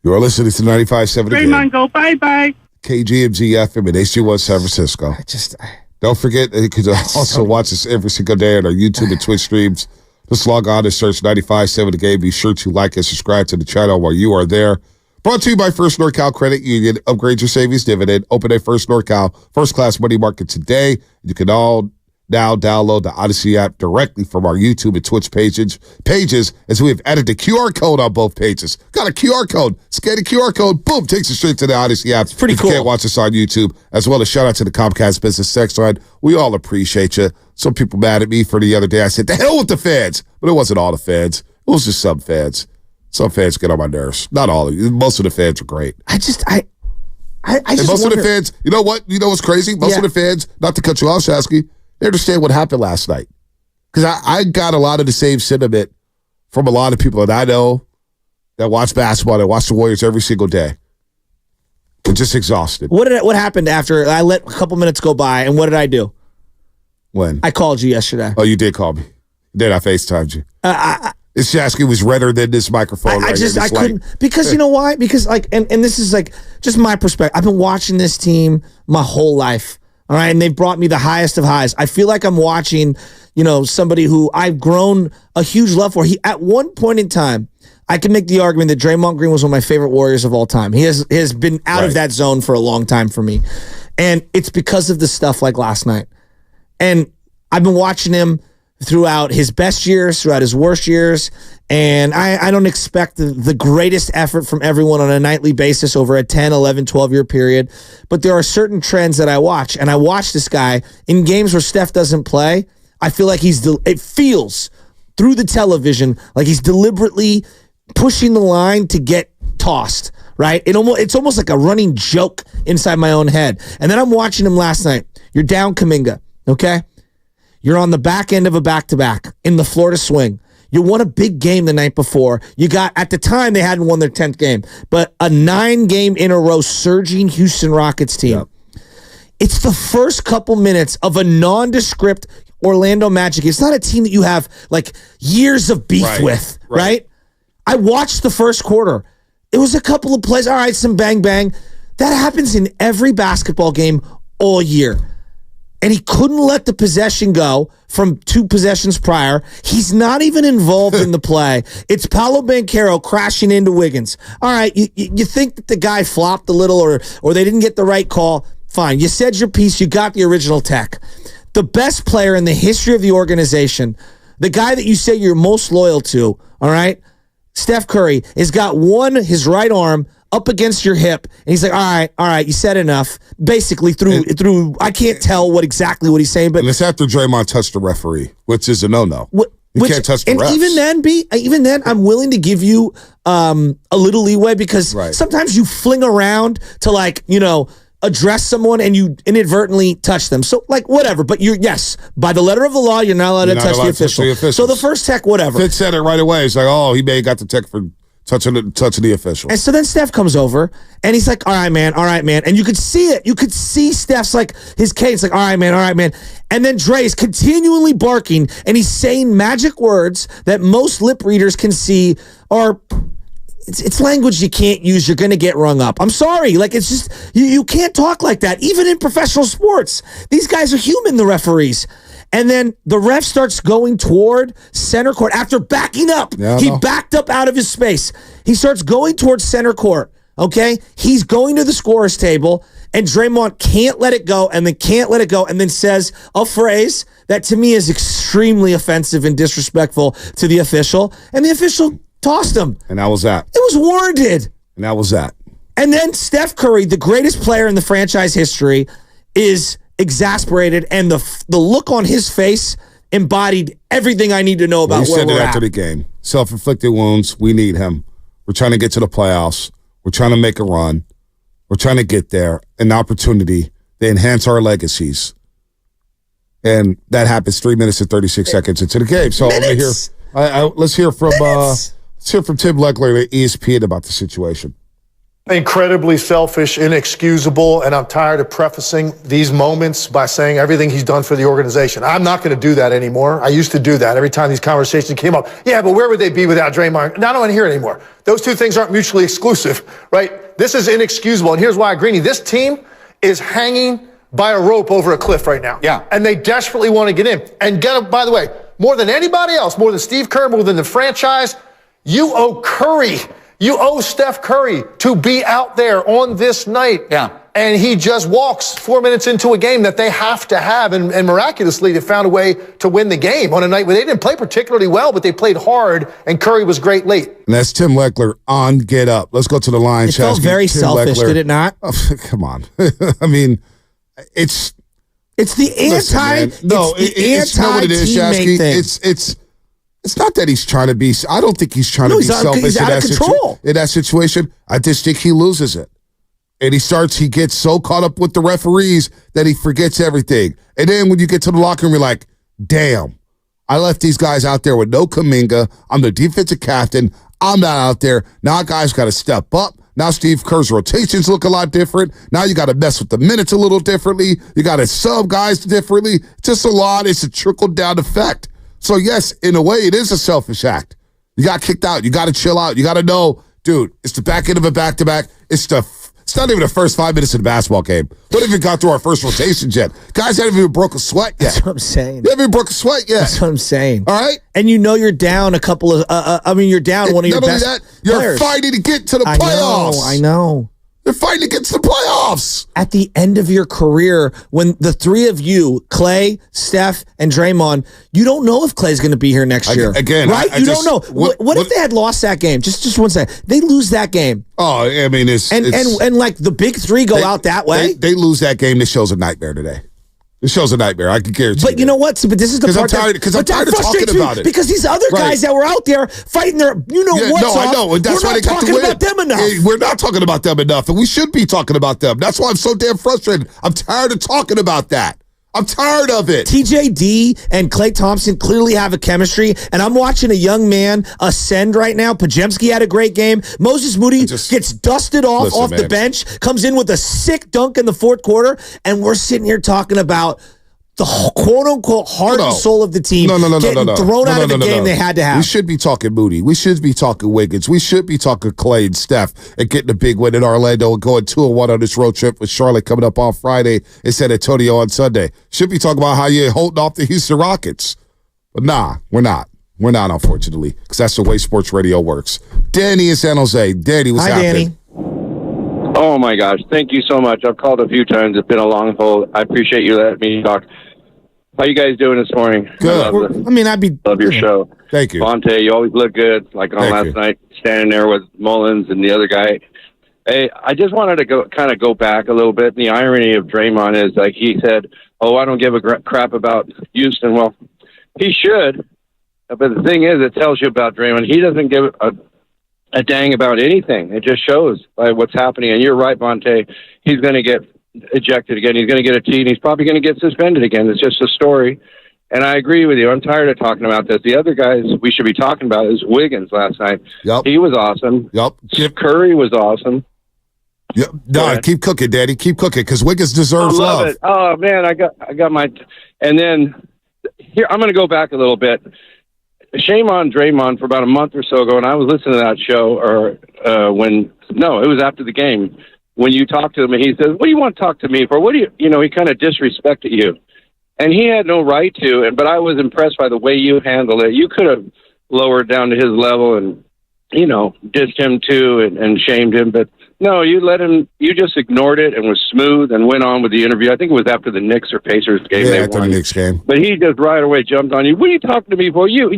You are listening to 95.7 Draymond, go bye-bye. KGMZ FM and HG1 San Francisco. Don't forget, you can also watch us every single day on our YouTube and Twitch streams. Just log on and search 95.7 The Game. Be sure to like and subscribe to the channel while you are there. Brought to you by First NorCal Credit Union. Upgrade your savings dividend. Open a First NorCal first-class money market today. You can all now download the Odyssey app directly from our YouTube and Twitch pages as we have added the QR code on both pages. Got a QR code. Scan the QR code. Boom. Takes you straight to the Odyssey app. It's pretty cool. You can't watch us on YouTube. As well as shout out to the Comcast Business Text line. We all appreciate you. Some people mad at me for the other day. I said, the hell with the fans. But it wasn't all the fans. It was just some fans. Some fans get on my nerves. Not all of you. Most of the fans are great. I just most of the fans, you know what? You know what's crazy? Most of the fans, not to cut you off, Shasky, they understand what happened last night. Because I got a lot of the same sentiment from a lot of people that I know that watch basketball, that watch the Warriors every single day. They're just exhausted. What happened after I let a couple minutes go by, and what did I do? When? I called you yesterday. Oh, you did call me. Then I FaceTimed you. This Shasky was redder than this microphone. I couldn't, because you know why? Because and this is like just my perspective. I've been watching this team my whole life. All right. And they've brought me the highest of highs. I feel like I'm watching, somebody who I've grown a huge love for. At one point in time, I can make the argument that Draymond Green was one of my favorite Warriors of all time. He has been out of that zone for a long time for me. And it's because of the stuff like last night. And I've been watching him throughout his best years, throughout his worst years, and I don't expect the greatest effort from everyone on a nightly basis over a 10, 11, 12-year period, but there are certain trends that I watch, and I watch this guy in games where Steph doesn't play. I feel like it feels through the television like he's deliberately pushing the line to get tossed, right? It's almost like a running joke inside my own head. And then I'm watching him last night. You're down Kuminga, okay? You're on the back end of a back-to-back in the Florida swing. You won a big game the night before. You got, at the time, they hadn't won their 10th game, but a 9-game in a row surging Houston Rockets team. Yep. It's the first couple minutes of a nondescript Orlando Magic. It's not a team that you have like years of beef with, right? I watched the first quarter. It was a couple of plays. All right, some bang, bang. That happens in every basketball game all year. And he couldn't let the possession go from 2 possessions prior. He's not even involved in the play. It's Paolo Banchero crashing into Wiggins. All right, you think that the guy flopped a little or they didn't get the right call. Fine. You said your piece. You got the original tech. The best player in the history of the organization, the guy that you say you're most loyal to, all right, Steph Curry, has got his right arm up against your hip, and he's like, all right, you said enough. Basically, through I can't tell exactly what he's saying, but and it's after Draymond touched the referee, which is a no-no. You can't touch the refs. And even then, I'm willing to give you a little leeway because sometimes you fling around to address someone and you inadvertently touch them. So whatever, but by the letter of the law, you're not allowed to touch the official. So the first tech, whatever. Fitz said it right away. He's like, oh, he may have got the tech for touching the official. And so then Steph comes over and he's like, all right, man. And you could see it. You could see Steph's his cadence, all right, man. And then Dre is continually barking and he's saying magic words that most lip readers can see are it's language you can't use. You're going to get rung up. I'm sorry. It's just, you can't talk like that. Even in professional sports, these guys are human, the referees. And then the ref starts going toward center court after backing up. He backed up out of his space. He starts going towards center court. Okay? He's going to the scorer's table, and Draymond can't let it go, and then says a phrase that to me is extremely offensive and disrespectful to the official, and the official tossed him. And that was that. It was warranted. And that was that. And then Steph Curry, the greatest player in the franchise history, is exasperated, and the look on his face embodied everything I need to know about where we're at. He said it after the game. Self-inflicted wounds. We need him. We're trying to get to the playoffs. We're trying to make a run. We're trying to get there. An opportunity to enhance our legacies. And that happens 3 minutes and 36 seconds into the game. So let's hear from Tim Legler at ESPN about the situation. Incredibly selfish, inexcusable, and I'm tired of prefacing these moments by saying everything he's done for the organization. I'm not going to do that anymore. I used to do that every time these conversations came up. Yeah, but where would they be without Draymond? Now I don't want to hear it anymore. Those two things aren't mutually exclusive, right? This is inexcusable, and here's why I agree. This team is hanging by a rope over a cliff right now. Yeah. And they desperately want to get in. And by the way, more than anybody else, more than Steve Kerr, more than the franchise, you owe Curry. You owe Steph Curry to be out there on this night. Yeah. And he just walks 4 minutes into a game that they have to have. And miraculously, they found a way to win the game on a night where they didn't play particularly well, but they played hard, and Curry was great late. And that's Tim Legler on Get Up. Let's go to the line. It felt very selfish, did it not? Oh, come on. I mean, it's the anti. No, it's not what it is, Shasky. It's not that he's trying to be. I don't think he's trying to be selfish in that situation. I just think he loses it, and he gets so caught up with the referees that he forgets everything. And then when you get to the locker room, you're like, "Damn, I left these guys out there with no Kuminga. I'm the defensive captain. I'm not out there. Now guys got to step up. Now Steve Kerr's rotations look a lot different. Now you got to mess with the minutes a little differently. You got to sub guys differently. Just a lot. It's a trickle down effect." So, yes, in a way, it is a selfish act. You got kicked out. You got to chill out. You got to know, dude, it's the back end of a back-to-back. It's not even the first 5 minutes of the basketball game. We haven't even got through our first rotations yet. Guys haven't even broke a sweat yet. That's what I'm saying. They haven't even broke a sweat yet. That's what I'm saying. All right? And you're down a couple of, you're down one of your best players. You're fighting to get to the playoffs. I know. They're fighting against the playoffs. At the end of your career, when the three of you, Clay, Steph, and Draymond, you don't know if Clay's going to be here next year. Again, right? You don't know. What if they had lost that game? Just 1 second. They lose that game. Oh, I mean, and like the big three go out that way. They lose that game. This show's a nightmare today. This show's a nightmare. I can guarantee. But you know what? But this is the part I'm tired of talking about it. Because these other guys that were out there fighting their, I know. And that's why they got to win. We're not talking about them enough. We're not talking about them enough, and we should be talking about them. That's why I'm so damn frustrated. I'm tired of talking about that. I'm tired of it. TJD and Klay Thompson clearly have a chemistry, and I'm watching a young man ascend right now. Podziemski had a great game. Moses Moody gets dusted off the bench, comes in with a sick dunk in the fourth quarter, and we're sitting here talking about the quote unquote heart and soul of the team getting thrown out of the game they had to have. We should be talking Moody. We should be talking Wiggins. We should be talking Clay and Steph and getting a big win in Orlando and going 2-1 on this road trip with Charlotte coming up on Friday and San Antonio on Sunday. Should be talking about how you're holding off the Houston Rockets. But nah, we're not. We're not, unfortunately, because that's the way sports radio works. Danny in San Jose. Danny, what's happening? Danny. Oh, my gosh. Thank you so much. I've called a few times. It's been a long hold. I appreciate you letting me talk. How you guys doing this morning? Good. Love your show. Thank you. Fonte, you always look good, like on last night, standing there with Mullins and the other guy. Hey, I just wanted to go back a little bit. And the irony of Draymond is, like he said, oh, I don't give a crap about Houston. Well, he should. But the thing is, it tells you about Draymond. He doesn't give a dang about anything. It just shows by what's happening. And you're right, Fonte. He's going to get ejected again. He's going to get a tee, and he's probably going to get suspended again. It's just a story. And I agree with you. I'm tired of talking about this. The other guys we should be talking about is Wiggins last night. Yep. He was awesome. Yep. Curry was awesome. Yep. No, keep cooking, Daddy. Keep cooking, because Wiggins deserves love. It. Oh man, I got my. And then here I'm going to go back a little bit. Shame on Draymond for about a month or so ago, and I was listening to that show, or it was after the game when you talked to him, and he says, "What do you want to talk to me for? What do you?" He kind of disrespected you, and he had no right to. But I was impressed by the way you handled it. You could have lowered down to his level and dissed him too and shamed him, but no, you let him. You just ignored it and was smooth and went on with the interview. I think it was after the Knicks or Pacers game. Yeah, after the Knicks game. But he just right away jumped on you. What are you talking to me for? You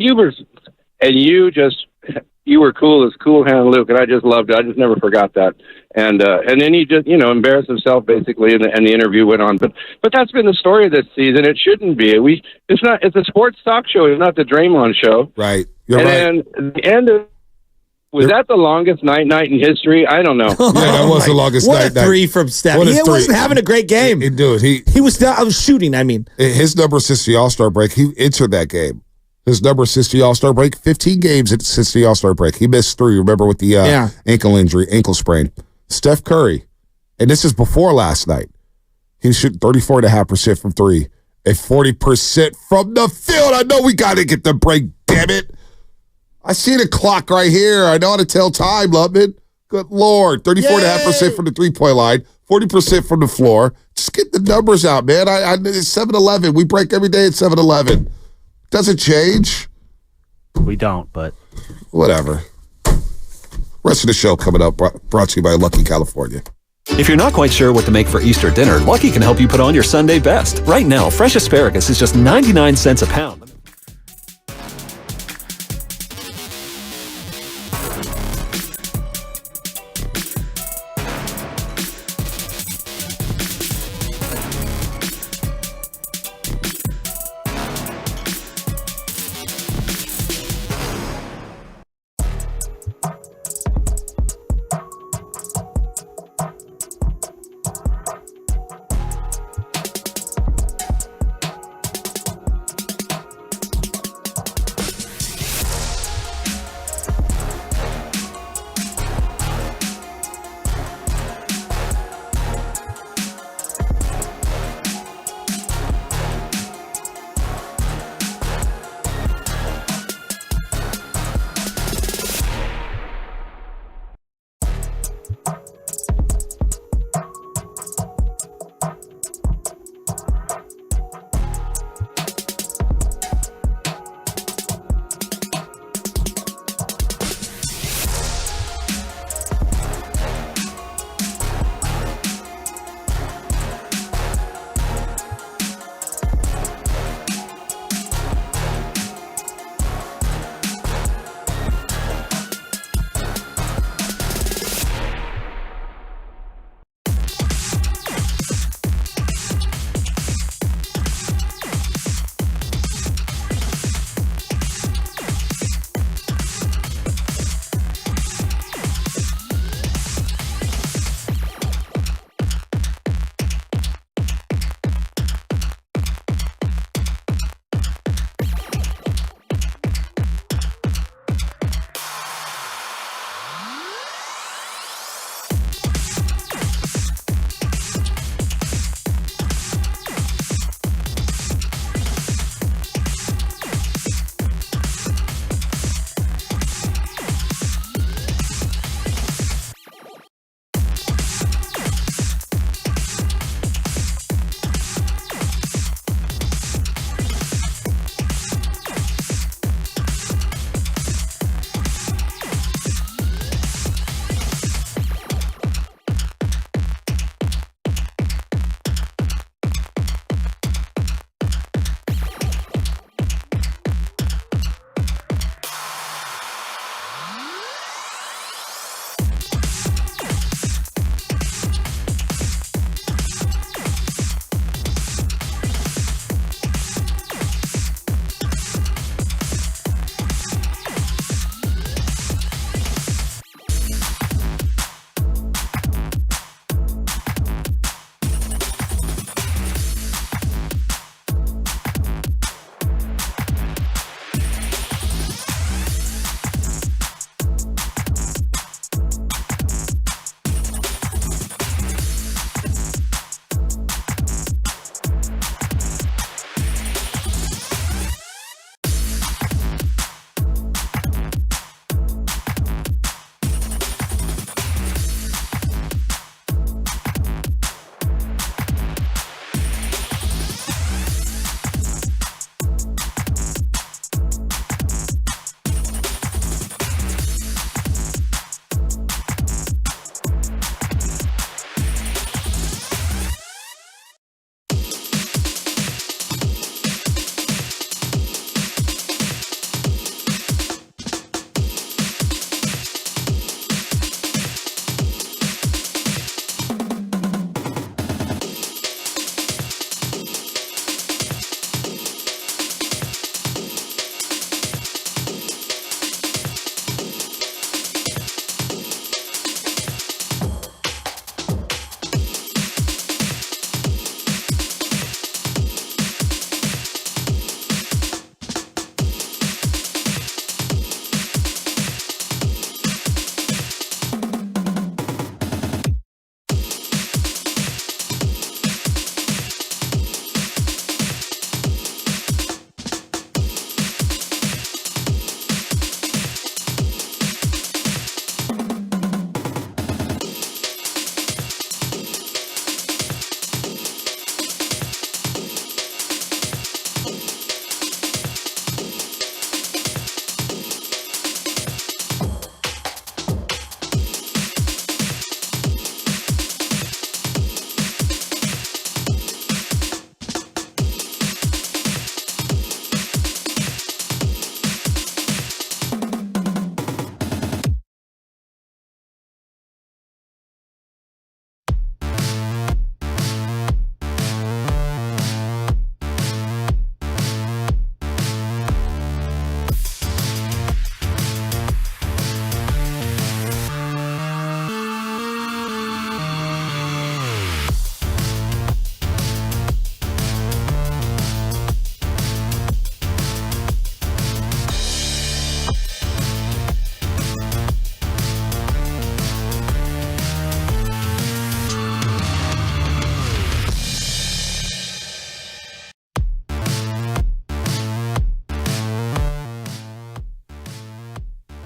were cool as Cool Hand Luke, and I just loved it. I just never forgot that. And then he just embarrassed himself basically, and the interview went on. But that's been the story of this season. It shouldn't be. It's a sports talk show. It's not the Draymond show. Right. You're right. And then the end of. Was that the longest night in history? I don't know. Yeah, that was the longest night. What a three from Steph. He wasn't having a great game. He was not. I was shooting. I mean, his number since the All-Star break, he entered that game. His number since the All-Star break, 15 games since the All-Star break. He missed 3. Remember with the ankle sprain. Steph Curry, and this is before last night. He was shooting 34.5% from 3 and 40% from the field. I know we got to get the break. Damn it. I see the clock right here. I know how to tell time, Lubman. Good Lord. 34.5% from the three-point line, 40% from the floor. Just get the numbers out, man. It's 7-Eleven. We break every day at 7-Eleven. Doesn't change. We don't, but. Whatever. Rest of the show coming up, brought to you by Lucky California. If you're not quite sure what to make for Easter dinner, Lucky can help you put on your Sunday best. Right now, fresh asparagus is just 99 cents a pound.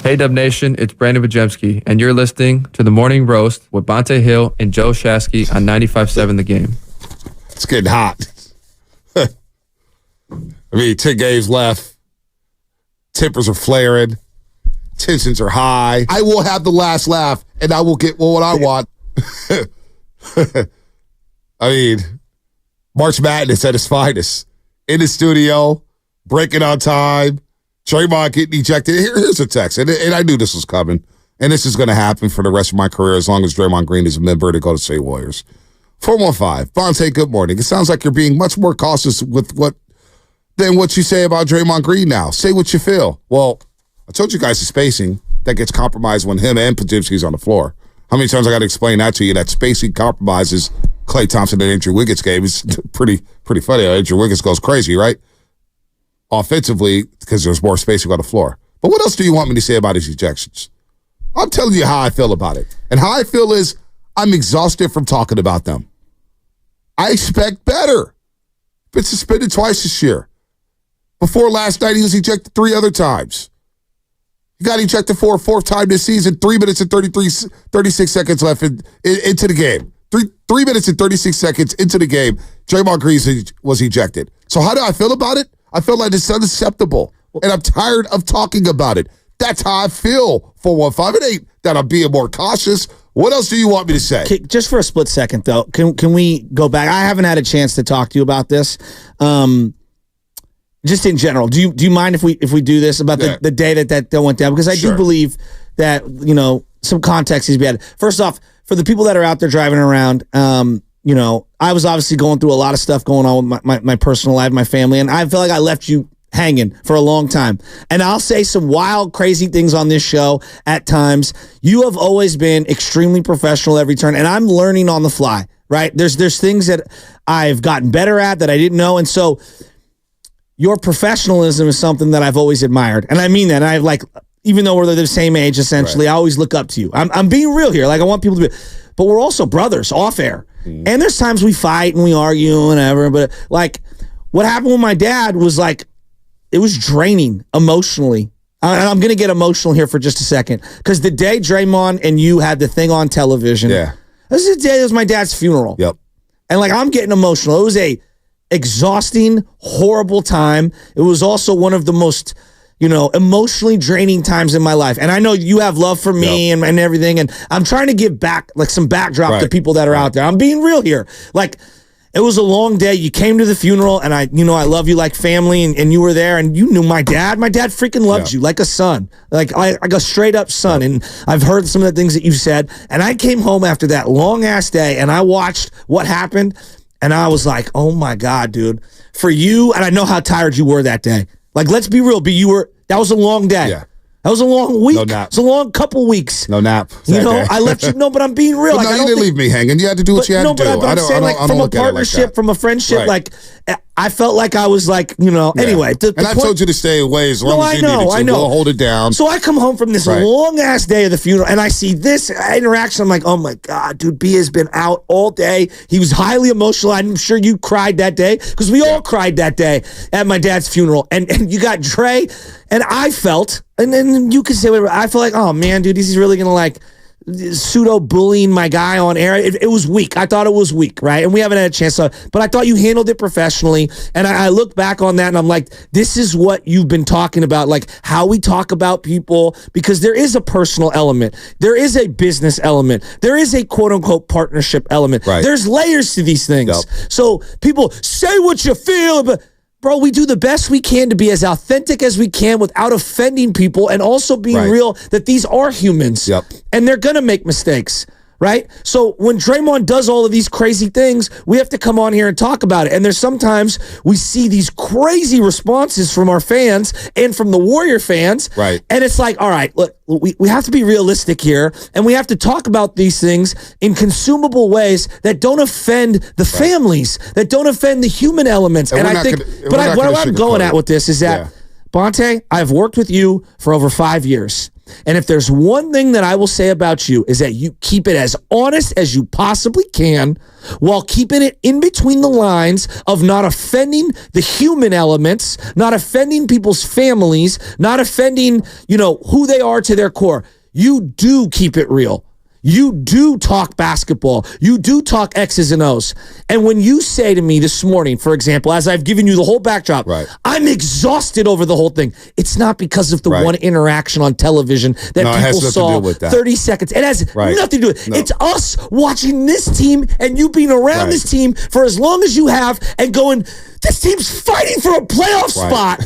Hey, Dub Nation, it's Brandon Bajemski, and you're listening to The Morning Roast with Bonte Hill and Joe Shasky on 95.7 The Game. It's getting hot. I mean, 10 games left. Tempers are flaring. Tensions are high. I will have the last laugh, and I will get what I want. I mean, March Madness at its finest. In the studio, breaking on time. Draymond getting ejected. Here's a text, and I knew this was coming, and this is going to happen for the rest of my career as long as Draymond Green is a member of the Golden State Warriors. 415, Bonte, good morning. It sounds like you're being much more cautious with than what you say about Draymond Green now. Say what you feel. Well, I told you guys the spacing that gets compromised when him and Podziemski's on the floor. How many times I got to explain that to you, that spacing compromises Klay Thompson and Andrew Wiggins game? It's pretty funny. Andrew Wiggins goes crazy, right? Offensively, because there's more spacing on the floor. But what else do you want me to say about his ejections? I'm telling you how I feel about it. And how I feel is I'm exhausted from talking about them. I expect better. Been suspended twice this year. Before last night, he was ejected 3 other times. He got ejected for a 4th time this season, 3 minutes and 36 seconds left into the game. 3 minutes and 36 seconds into the game, Draymond Green was ejected. So how do I feel about it? I feel like it's unacceptable, and I'm tired of talking about it. That's how I feel, 415. It ain't that I'm being more cautious. What else do you want me to say? Okay, just for a split second, though, can we go back? I haven't had a chance to talk to you about this. Just in general, do you mind if we do this about the day that went down? Because I do believe that, some context needs to be added. First off, for the people that are out there driving around, I was obviously going through a lot of stuff going on with my personal life, my family, and I feel like I left you hanging for a long time. And I'll say some wild, crazy things on this show at times. You have always been extremely professional every turn, and I'm learning on the fly, right? There's things that I've gotten better at that I didn't know, and so your professionalism is something that I've always admired. And I mean that. And even though we're the same age, essentially, I always look up to you. I'm being real here. Like, I want people to be, but we're also brothers off air. Mm. And there's times we fight and we argue and whatever. But what happened with my dad was it was draining emotionally. And I'm going to get emotional here for just a second. Because the day Draymond and you had the thing on television, this is the day it was my dad's funeral. Yep. And I'm getting emotional. It was a exhausting, horrible time. It was also one of the most, emotionally draining times in my life. And I know you have love for me and everything. And I'm trying to give back some backdrop to people that are out there. I'm being real here. It was a long day. You came to the funeral, and I love you like family, and you were there, and you knew my dad. My dad freaking loved you like a son, like a straight up son. And I've heard some of the things that you said. And I came home after that long ass day, and I watched what happened. And I was like, oh my God, dude, for you. And I know how tired you were that day. Let's be real, that was a long day. Yeah. That was a long week. No nap. It was a long couple weeks. No nap. I let you know, but I'm being real. You didn't leave me hanging. You had to do what you had to do. But I'm saying, from a partnership, from a friendship, I felt like I was anyway. And I told you to stay away as long as you needed to. I know. We'll hold it down. So I come home from this long-ass day of the funeral, and I see this interaction. I'm like, oh, my God, dude, B has been out all day. He was highly emotional. I'm sure you cried that day, because we all cried that day at my dad's funeral. And you got Dre, and I felt, and then you could say whatever, I felt like, oh, man, dude, he's really going to, pseudo-bullying my guy on air. It was weak. I thought it was weak, right? And we haven't had a chance to, but I thought you handled it professionally. And I look back on that and I'm like, this is what you've been talking about, how we talk about people, because there is a personal element. There is a business element. There is a quote-unquote partnership element. Right. There's layers to these things. Yep. So people say what you feel, but bro, we do the best we can to be as authentic as we can without offending people, and also being real that these are humans. Yep. And they're going to make mistakes, right? So when Draymond does all of these crazy things, we have to come on here and talk about it. And there's sometimes we see these crazy responses from our fans and from the Warrior fans. Right. And it's like, all right, look, we have to be realistic here, and we have to talk about these things in consumable ways that don't offend the families, that don't offend the human elements. And I think, what I'm going at with this is that, Bonte, I've worked with you for over 5 years. And if there's one thing that I will say about you is that you keep it as honest as you possibly can while keeping it in between the lines of not offending the human elements, not offending people's families, not offending, who they are to their core. You do keep it real. You do talk basketball. You do talk X's and O's. And when you say to me this morning, for example, as I've given you the whole backdrop, I'm exhausted over the whole thing. It's not because of the one interaction on television that people saw 30 seconds. It has nothing to do with it. It's us watching this team and you being around this team for as long as you have and going, this team's fighting for a playoff spot.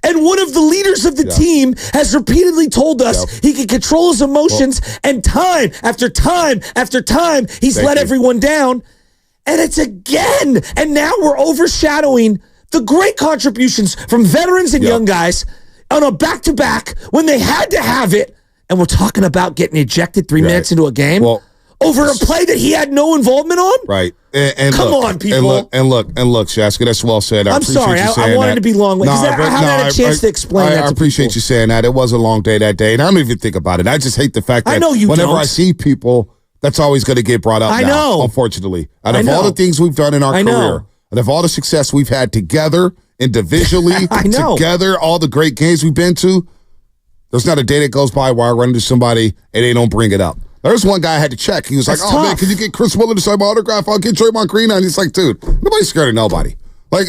And one of the leaders of the team has repeatedly told us he can control his emotions, and time after time after time, he's let everyone down. And it's again. And now we're overshadowing the great contributions from veterans and young guys on a back-to-back when they had to have it. And we're talking about getting ejected 3 minutes into a game over a play that he had no involvement on? Right. And come look, on, people. And look, Shasky, that's well said. I'm sorry. I wanted to be long because I haven't had a chance to explain that to I appreciate you saying that. It was a long day that day, and I don't even think about it. I just hate the fact that whenever I see people, that's always going to get brought up now, unfortunately. Out of all the things we've done in our career, out of all the success we've had together, individually, together, all the great games we've been to, there's not a day that goes by where I run into somebody and they don't bring it up. There's one guy I had to check. He was like, man, can you get Chris Willer to sign my autograph? I'll get Draymond Green. And he's like, dude, nobody's scared of nobody. Like,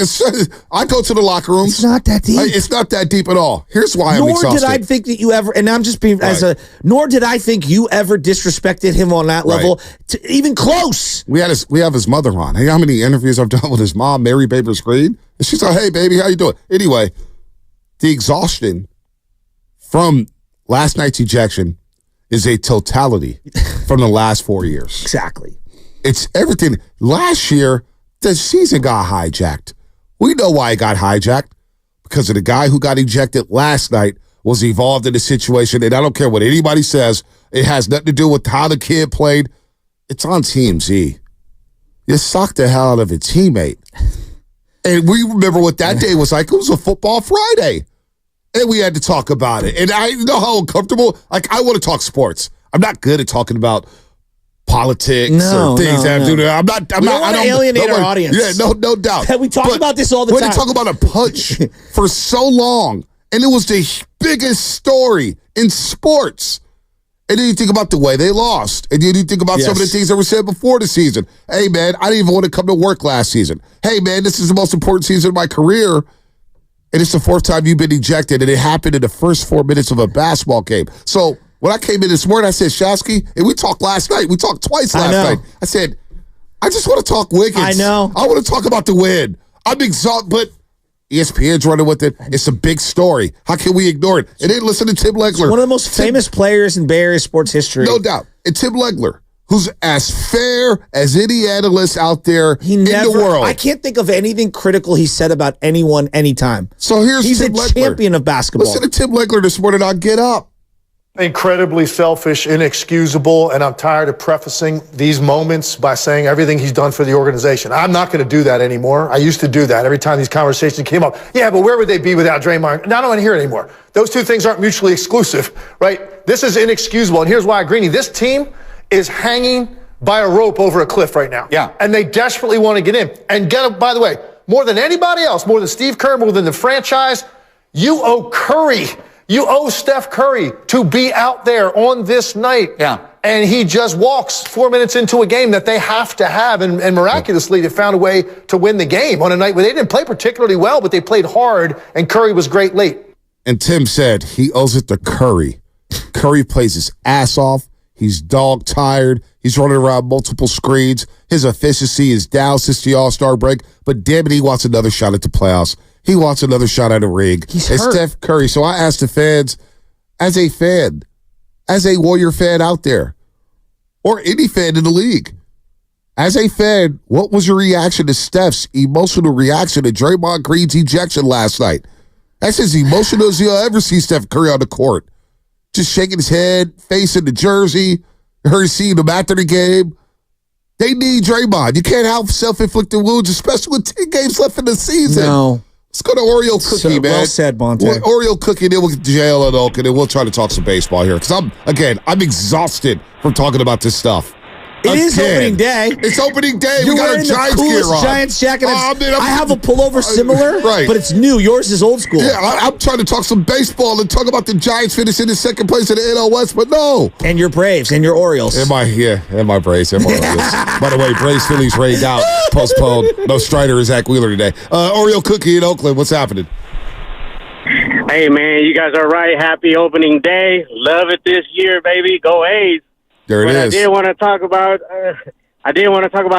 I go to the locker rooms. It's not that deep. It's not that deep at all. Here's why I'm exhausted. Nor did I think that you ever, and I'm just being, nor did I think you ever disrespected him on that level, to even close. We have his mother on. Hey, how many interviews I've done with his mom, Mary Babers Green? And she's like, hey, baby, how you doing? Anyway, the exhaustion from last night's ejection is a totality from the last 4 years. Exactly. It's everything. Last year, the season got hijacked. We know why it got hijacked. Because of the guy who got ejected last night was involved in the situation. And I don't care what anybody says. It has nothing to do with how the kid played. It's on Team Z. You sucked the hell out of a teammate. And we remember what that day was like. It was a football Friday. And we had to talk about it. And I know how uncomfortable. Like, I want to talk sports. I'm not good at talking about politics or things that I do. I'm not. I don't alienate our audience. Yeah, no doubt. We talk about this all the time. We talk about a punch for so long, and it was the biggest story in sports. And then you think about the way they lost. And then you think about some of the things that were said before the season. Hey, man, I didn't even want to come to work last season. Hey, man, this is the most important season of my career. And it's the fourth time you've been ejected, and it happened in the first 4 minutes of a basketball game. So when I came in this morning, I said, Shasky, and we talked last night. We talked twice last night. I said, I just want to talk Wiggins. I know. I want to talk about the win. I'm exhausted, but ESPN's running with it. It's a big story. How can we ignore it? And then listen to Tim Legler. One of the most famous players in Bay Area sports history. No doubt. And Tim Legler, who's as fair as any analyst out there in the world. I can't think of anything critical he said about anyone anytime. So he's Tim Legler. Champion of basketball. Listen to Tim Legler this morning on Get Up. Incredibly selfish, inexcusable, and I'm tired of prefacing these moments by saying everything he's done for the organization. I'm not going to do that anymore. I used to do that every time these conversations came up. Yeah, but where would they be without Draymond? Now I don't want to hear it anymore. Those two things aren't mutually exclusive, right? This is inexcusable, and here's why I agree. This team is hanging by a rope over a cliff right now. Yeah. And they desperately want to get in. And by the way, more than anybody else, more than Steve Kerr, more than the franchise, you owe Curry. You owe Steph Curry to be out there on this night. Yeah. And he just walks 4 minutes into a game that they have to have. And miraculously, they found a way to win the game on a night where they didn't play particularly well, but they played hard, and Curry was great late. And Tim said he owes it to Curry. Curry plays his ass off. He's dog tired. He's running around multiple screens. His efficiency is down since the All-Star break. But damn it, he wants another shot at the playoffs. He wants another shot at a rig. He's hurt. Steph Curry. So I asked the fans, as a fan, as a Warrior fan out there, or any fan in the league, as a fan, what was your reaction to Steph's emotional reaction to Draymond Green's ejection last night? That's as emotional as you'll ever see Steph Curry on the court. Just shaking his head, facing the jersey. Her seeing him after the game. They need Draymond. You can't have self-inflicted wounds, especially with 10 games left in the season. No. Let's go to Oreo Cookie, man. Well said, Monte. Oreo Cookie, then we'll get to Jalen Oak, and then we'll try to talk some baseball here. Because I'm exhausted from talking about this stuff. It is opening day. It's opening day. You're We got our wearing the Giants coolest gear on. Giants jacket. I have a pullover similar, right. but it's new. Yours is old school. Yeah, I'm trying to talk some baseball and talk about the Giants finishing in second place in the NL West, but no. And your Braves and your Orioles. And my Braves and my Orioles. By the way, Braves Phillies rained out, postponed. No Strider or Zach Wheeler today. Oreo Cookie in Oakland. What's happening? Hey, man, you guys are right. Happy opening day. Love it this year, baby. Go A's. There it is. I did want to talk about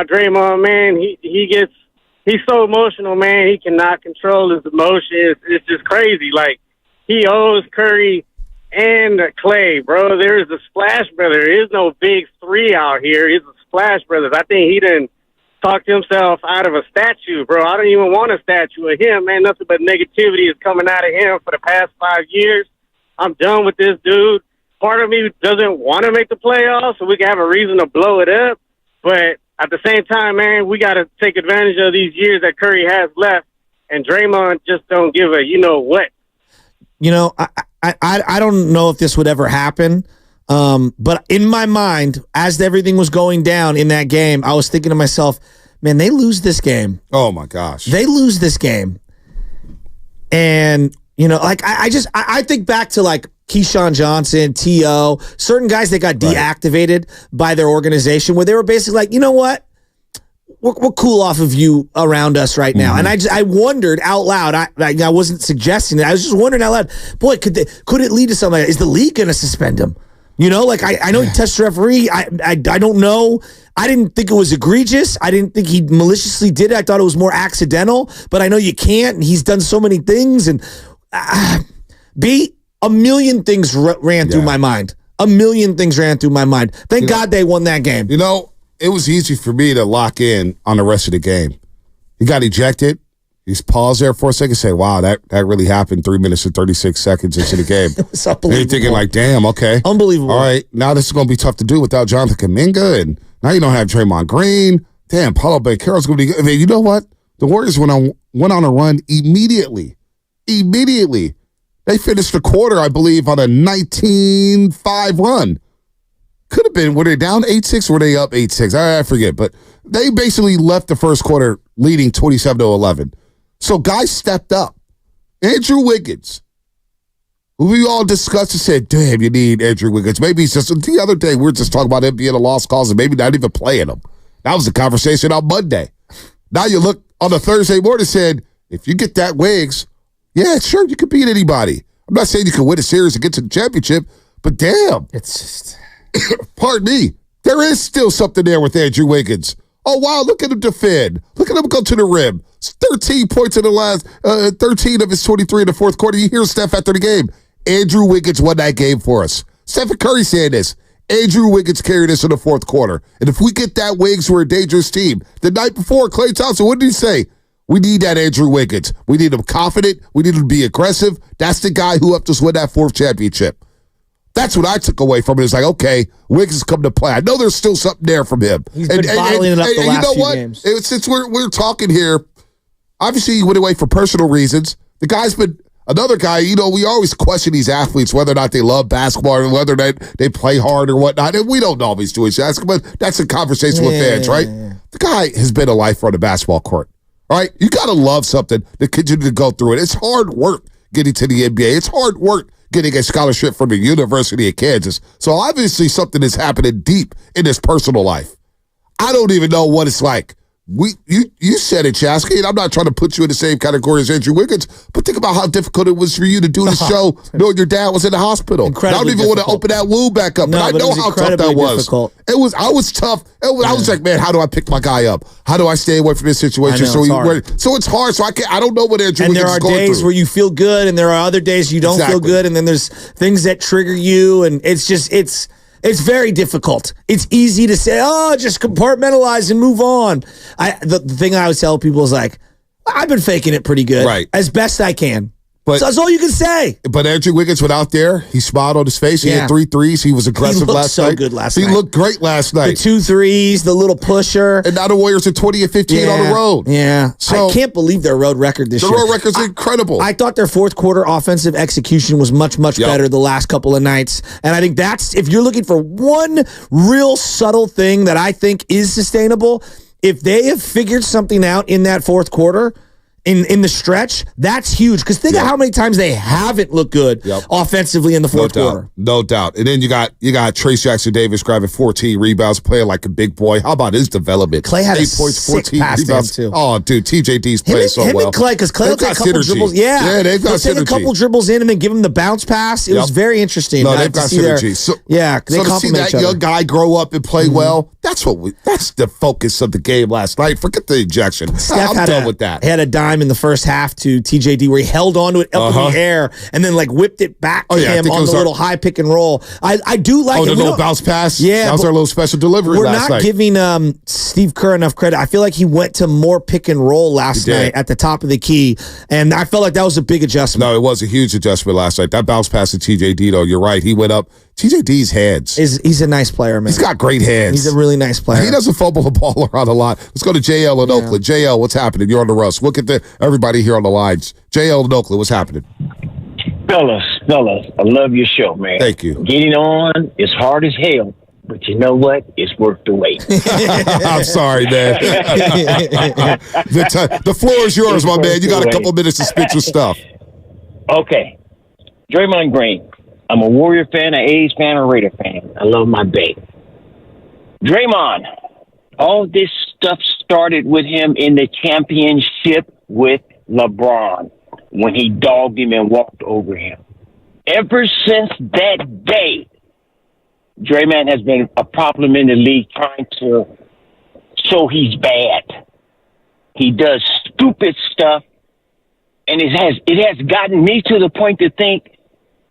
Draymond, man. He's so emotional, man. He cannot control his emotions. It's just crazy. Like, he owes Curry and Clay, bro. There's the Splash Brother. There is no big three out here. It's the Splash Brothers. I think he done talked himself out of a statue, bro. I don't even want a statue of him, man. Nothing but negativity is coming out of him for the past 5 years. I'm done with this dude. Part of me doesn't want to make the playoffs so we can have a reason to blow it up. But at the same time, man, we got to take advantage of these years that Curry has left. And Draymond just don't give a you-know-what. You know, I don't know if this would ever happen. But in my mind, as everything was going down in that game, I was thinking to myself, man, they lose this game. Oh, my gosh. They lose this game. And, you know, like, I think back to, like, Keyshawn Johnson, T.O., certain guys that got deactivated by their organization where they were basically like, you know what? We're cool off of you around us right now. And I wondered out loud, I wasn't suggesting it. I was just wondering out loud, boy, could it lead to something like that? Is the league going to suspend him? You know, like I know he touched the referee. I don't know. I didn't think it was egregious. I didn't think he maliciously did it. I thought it was more accidental, but I know you can't. And he's done so many things. And a million things ran through my mind. A million things ran through my mind. Thank God they won that game. You know, it was easy for me to lock in on the rest of the game. He got ejected. He's paused there for a second and say, wow, that really happened 3 minutes and 36 seconds into the game. It was unbelievable. And you're thinking like, damn, okay. Unbelievable. All right, now this is going to be tough to do without Jonathan Kuminga, and now you don't have Draymond Green. Damn, Paulo Banchero's going to be good. I mean, you know what? The Warriors went on a run immediately. Immediately. They finished the quarter, I believe, on a 19-5 run. Could have been, were they down 8-6 or were they up 8-6? I forget, but they basically left the first quarter leading 27-11. So guys stepped up. Andrew Wiggins, who we all discussed and said, damn, you need Andrew Wiggins. Maybe it's just, the other day we were just talking about him being a lost cause and maybe not even playing him. That was the conversation on Monday. Now you look on a Thursday morning and said, if you get that Wiggs, yeah, sure, you could beat anybody. I'm not saying you can win a series and get to the championship, but damn. It's just... Pardon me. There is still something there with Andrew Wiggins. Oh, wow, look at him defend. Look at him go to the rim. 13 points in the last, 13 of his 23 in the fourth quarter. You hear Steph after the game. Andrew Wiggins won that game for us. Stephen Curry said this. Andrew Wiggins carried us in the fourth quarter. And if we get that Wiggs, we're a dangerous team. The night before, Klay Thompson, what did he say? We need that Andrew Wiggins. We need him confident. We need him to be aggressive. That's the guy who helped us win that fourth championship. That's what I took away from it. It's like, okay, Wiggs has come to play. I know there's still something there from him. He's been bottling it up the last few games. Since we're talking here, obviously he went away for personal reasons. The guy's been another guy, you know, we always question these athletes, whether or not they love basketball or whether they play hard or whatnot. And we don't know if he's doing that, but that's a conversation with fans, right? The guy has been a lifer on the basketball court. All right? You got to love something to continue to go through it. It's hard work getting to the NBA. It's hard work getting a scholarship from the University of Kansas. So obviously something is happening deep in his personal life. I don't even know what it's like. You said it, Chasky, and I'm not trying to put you in the same category as Andrew Wiggins, but think about how difficult it was for you to do the show knowing your dad was in the hospital. I don't even want to open that wound back up, but I know how tough that was. I was tough. I was like, man, how do I pick my guy up? How do I stay away from this situation? So it's hard. So I don't know what Andrew Wiggins is going through. And there are days where you feel good, and there are other days you don't feel good, and then there's things that trigger you, and it's very difficult. It's easy to say, oh, just compartmentalize and move on. The thing I always tell people is like, I've been faking it pretty good. Right. As best I can. But so that's all you can say. But Andrew Wiggins went out there. He smiled on his face. He had 3 threes. He was aggressive last night. He looked so good last night. He looked great last night. The 2 threes, the little pusher. And now the Warriors are 20-15 on the road. Yeah. So I can't believe their road record this year. The road record's incredible. I thought their fourth quarter offensive execution was much better the last couple of nights. And I think that's, if you're looking for one real subtle thing that I think is sustainable, if they have figured something out in that fourth quarter, in the stretch, that's huge. Because think of how many times they haven't looked good offensively in the fourth quarter. No doubt. And then you got Trace Jackson-Davis grabbing 14 rebounds, playing like a big boy. How about his development? Clay had 8 points, 14 rebounds. Too. Oh, dude, TJD's playing so well. Him and Clay, because Clay will take a couple dribbles. Yeah, they've got take a couple dribbles in and then give him the bounce pass. It was very interesting. No, they've got synergy. They to see that young guy grow up and play well, that's the focus of the game last night. Forget the ejection. Steph I'm done with that. He had a dime in the first half to TJD where he held onto it up in the air and then like whipped it back to him on the little high pick and roll. I do like the little bounce pass. Yeah, that was our little special delivery last night. We're not giving Steve Kerr enough credit. I feel like he went to more pick and roll last night at the top of the key, and I felt like that was a big adjustment. No, it was a huge adjustment last night. That bounce pass to TJD, though, you're right. He went up. TJD's hands. He's a nice player, man. He's got great hands. He's a really nice player. He doesn't fumble the ball around a lot. Let's go to JL in Oakland. JL, what's happening? You're on the Russ. Look at everybody here on the lines. JL in Oakland, what's happening? Fellas, I love your show, man. Thank you. Getting on is hard as hell, but you know what? It's worth the wait. I'm sorry, man. The floor is yours, my man. You got a couple minutes to spit your stuff. Okay. Draymond Green. I'm a Warrior fan, an A's fan, a Raider fan. I love my Bay. Draymond, all this stuff started with him in the championship with LeBron when he dogged him and walked over him. Ever since that day, Draymond has been a problem in the league trying to show he's bad. He does stupid stuff, and it has gotten me to the point to think,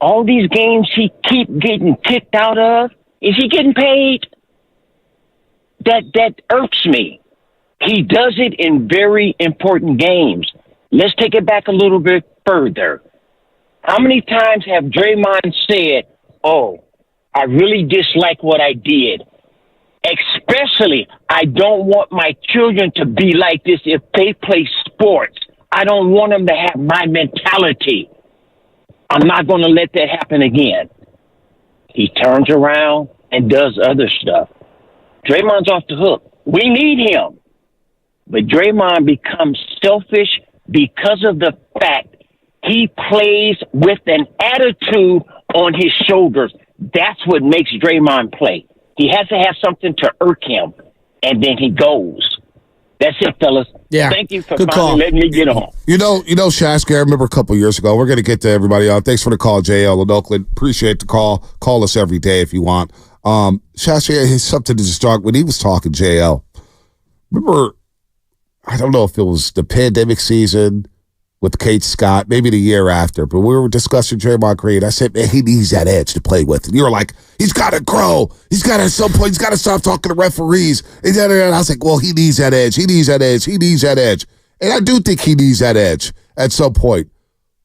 all these games he keep getting kicked out of, is he getting paid? That irks me. He does it in very important games. Let's take it back a little bit further. How many times have Draymond said, oh, I really dislike what I did? Especially, I don't want my children to be like this if they play sports. I don't want them to have my mentality. I'm not going to let that happen again. He turns around and does other stuff. Draymond's off the hook. We need him. But Draymond becomes selfish because of the fact he plays with an attitude on his shoulders. That's what makes Draymond play. He has to have something to irk him, and then he goes. That's it, fellas. Yeah. Thank you for finally letting me get on. You know, Shasky, I remember a couple years ago. We're going to get to everybody on. Thanks for the call, JL in Oakland. Appreciate the call. Call us every day if you want. Shasky has something to just talk. When he was talking, JL, remember, I don't know if it was the pandemic season with Kate Scott, maybe the year after, but we were discussing Draymond Green. I said, man, he needs that edge to play with. And you were like, he's got to grow. He's got to, at some point, he's got to stop talking to referees. And I was like, well, he needs that edge. He needs that edge. He needs that edge. And I do think he needs that edge at some point.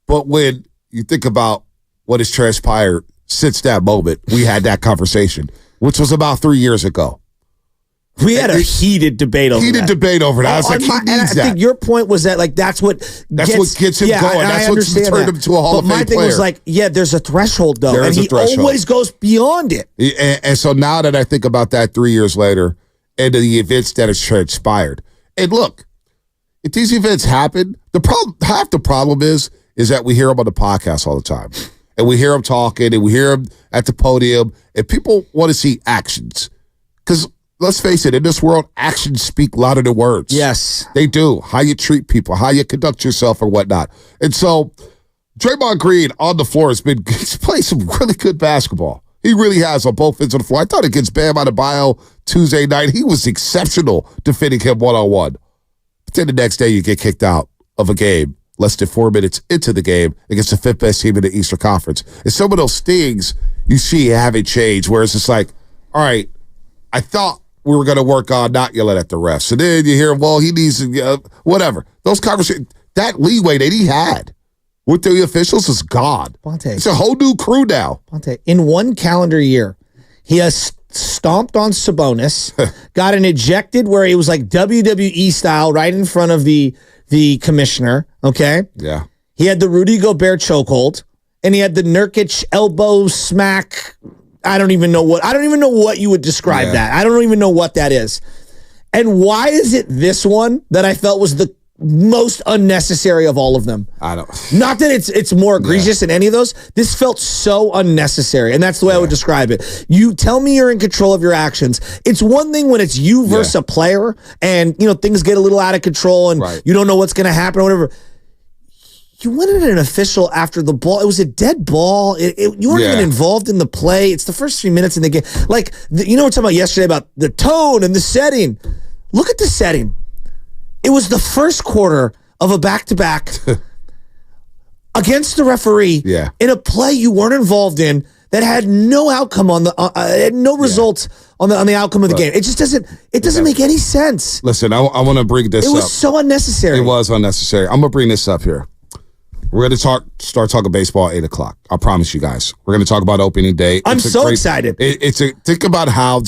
But when you think about what has transpired since that moment, we had that conversation, which was about 3 years ago. We had a heated debate over that. I was like, he needs I think your point was that, like, that's what gets him going. That's what turned him to a Hall of Fame player. My thing was like, there's a threshold, though. And he always goes beyond it. And so now that I think about that 3 years later and the events that have transpired, and look, if these events happen, half the problem is that we hear him on the podcast all the time. And we hear him talking, and we hear him at the podium, and people want to see actions. Because let's face it, in this world, actions speak louder than words. Yes. They do. How you treat people, how you conduct yourself or whatnot. And so Draymond Green on the floor he's played some really good basketball. He really has on both ends of the floor. I thought against Bam Adebayo Tuesday night, he was exceptional defending him one-on-one. But then the next day you get kicked out of a game less than 4 minutes into the game against the fifth best team in the Eastern Conference. And some of those things you see haven't changed, where it's just like, all right, I thought we were going to work on not yelling at the refs. And then you hear, well, he needs whatever. Those conversations, that leeway that he had with the officials is gone. Bonte. It's a whole new crew now. Bonte, in one calendar year, he has stomped on Sabonis, got an ejected where he was like WWE style right in front of the commissioner, okay? Yeah. He had the Rudy Gobert chokehold, and he had the Nurkic elbow smack. I don't even know what you would describe that. I don't even know what that is. And why is it this one that I felt was the most unnecessary of all of them? I don't. Not that it's more egregious than any of those. This felt so unnecessary, and that's the way I would describe it. You tell me you're in control of your actions. It's one thing when it's you versus a player, and things get a little out of control, and you don't know what's going to happen or whatever. You went at an official after the ball. It was a dead ball. You weren't even involved in the play. It's the first 3 minutes in the game. Like, we're talking about yesterday about the tone and the setting. Look at the setting. It was the first quarter of a back-to-back against the referee in a play you weren't involved in that had no outcome on the no results on the outcome of the game. It just doesn't make any sense. Listen, I want to bring this up. It was so unnecessary. It was unnecessary. I'm going to bring this up here. We're going to start talking baseball at 8 o'clock. I promise you guys. We're going to talk about opening day. I'm so excited. Think about how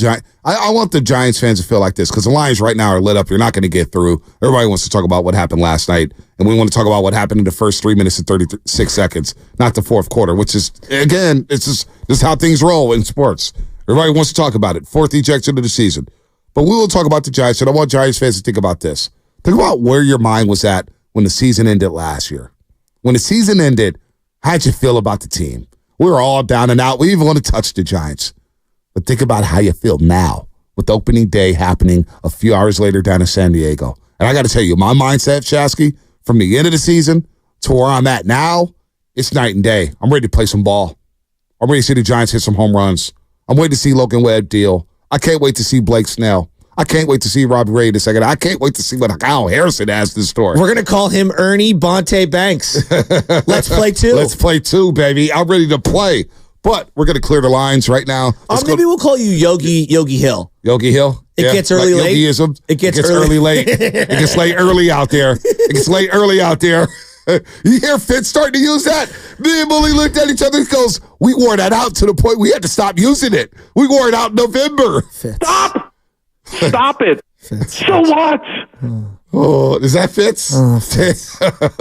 I want the Giants fans to feel like this, because the Lions right now are lit up. You're not going to get through. Everybody wants to talk about what happened last night, and we want to talk about what happened in the first 3 minutes and 36 seconds, not the fourth quarter, which is, again, it's just how things roll in sports. Everybody wants to talk about it. Fourth ejection of the season. But we will talk about the Giants, and I want Giants fans to think about this. Think about where your mind was at when the season ended last year. When the season ended, how'd you feel about the team? We were all down and out. We even want to touch the Giants. But think about how you feel now with opening day happening a few hours later down in San Diego. And I got to tell you, my mindset, Shasky, from the end of the season to where I'm at now, it's night and day. I'm ready to play some ball. I'm ready to see the Giants hit some home runs. I'm waiting to see Logan Webb deal. I can't wait to see Blake Snell. I can't wait to see Robbie Ray the second. I can't wait to see what Kyle Harrison has in store. We're going to call him Ernie Bonte Banks. Let's play two. Let's play two, baby. I'm ready to play. But we're going to clear the lines right now. Maybe we'll call you Yogi Hill. Yogi Hill? It gets early late. Yogiism. It gets early late. It gets late early out there. It gets late early out there. You hear Fitz starting to use that? Me and Bully looked at each other and goes, we wore that out to the point we had to stop using it. We wore it out in November. Fitz. Stop it. Fitz. So what? Oh, is that Fitz? Fitz.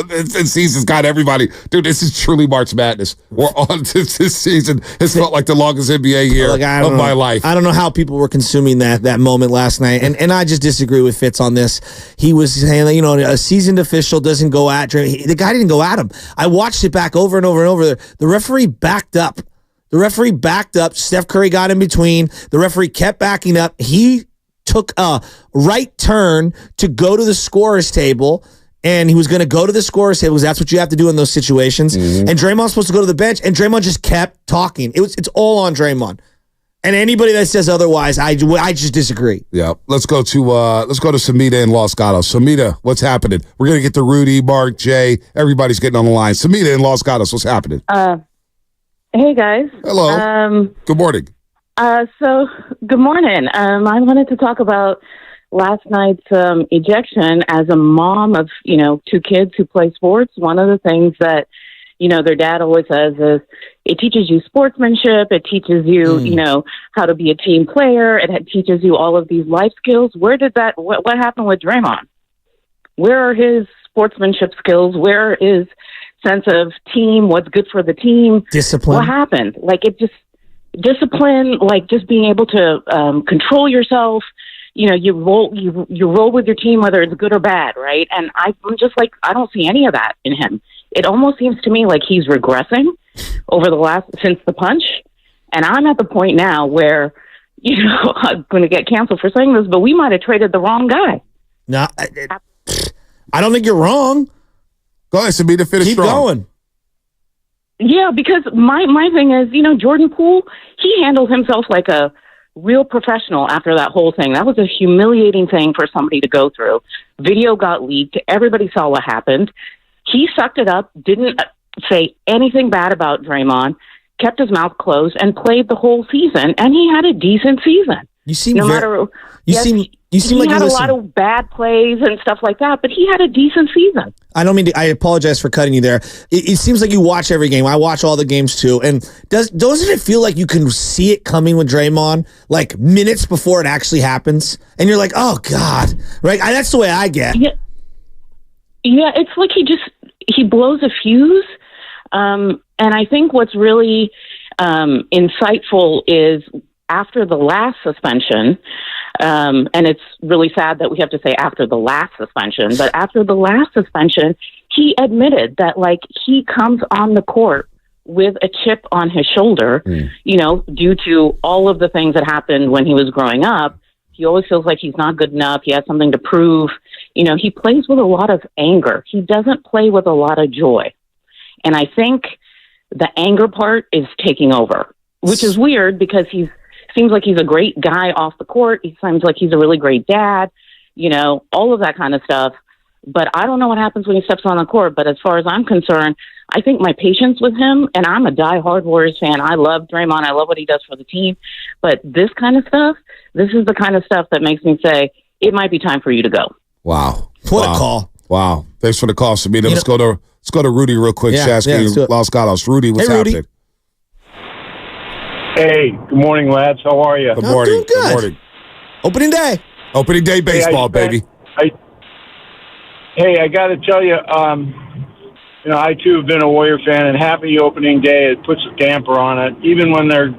This season's got everybody. Dude, this is truly March Madness. We're on this season. It's felt like the longest NBA year of my life. I don't know how people were consuming that moment last night. And I just disagree with Fitz on this. He was saying, a seasoned official doesn't go at Draymond. The guy didn't go at him. I watched it back over and over and over. The referee backed up. Steph Curry got in between. The referee kept backing up. He took a right turn to go to the scorer's table, and he was going to go to the scorer's table because that's what you have to do in those situations. Mm-hmm. And Draymond's supposed to go to the bench, and Draymond just kept talking. It's all on Draymond. And anybody that says otherwise, I just disagree. Yeah, let's go to Samita in Los Gatos. Samita, what's happening? We're gonna get to Rudy, Mark, Jay. Everybody's getting on the line. Samita in Los Gatos, what's happening? Hey guys. Hello. Good morning. So good morning. I wanted to talk about last night's ejection. As a mom of, 2 kids who play sports, one of the things that, their dad always says is it teaches you sportsmanship. It teaches you, how to be a team player. It teaches you all of these life skills. What happened with Draymond? Where are his sportsmanship skills? Where is sense of team? What's good for the team? Discipline. What happened? Discipline, just being able to control yourself. You roll with your team, whether it's good or bad, right? And I'm just I don't see any of that in him. It almost seems to me like he's regressing since the punch. And I'm at the point now where, I'm going to get canceled for saying this, but we might have traded the wrong guy. No, I don't think you're wrong. Go ahead, Sabina, finish Keep strong. going. Yeah, because my thing is, Jordan Poole, he handled himself like a real professional after that whole thing. That was a humiliating thing for somebody to go through. Video got leaked. Everybody saw what happened. He sucked it up, didn't say anything bad about Draymond, kept his mouth closed, and played the whole season, and he had a decent season. You seem no very, matter. You yes, seem he like had you a listen. lot of bad plays and stuff like that, but he had a decent season. I don't mean to, I apologize for cutting you there. It seems like you watch every game. I watch all the games too. And doesn't it feel like you can see it coming with Draymond like minutes before it actually happens? And you're like, oh God, right? That's the way I get. Yeah, it's like he blows a fuse. And I think what's really insightful is after the last suspension, and it's really sad that we have to say after the last suspension, but after the last suspension, he admitted that like he comes on the court with a chip on his shoulder, you know, due to all of the things that happened when he was growing up. He always feels like he's not good enough. He has something to prove. You know, he plays with a lot of anger. He doesn't play with a lot of joy. And I think the anger part is taking over, which is weird because seems like he's a great guy off the court. He seems like he's a really great dad, you know, all of that kind of stuff. But I don't know what happens when he steps on the court. But as far as I'm concerned, I think my patience with him, and I'm a diehard Warriors fan. I love Draymond. I love what he does for the team. But this kind of stuff, this is the kind of stuff that makes me say it might be time for you to go. Wow. What a call. Wow. Thanks for the call, Samita. Let's go to Rudy real quick. Shasky, Los Gatos. Rudy, what's happening? Hey, good morning, lads. How are you? Good morning. Good morning. Opening day. Opening day baseball, baby. I got to tell you, you know, I too have been a Warrior fan, and happy opening day. It puts a damper on it. Even when they're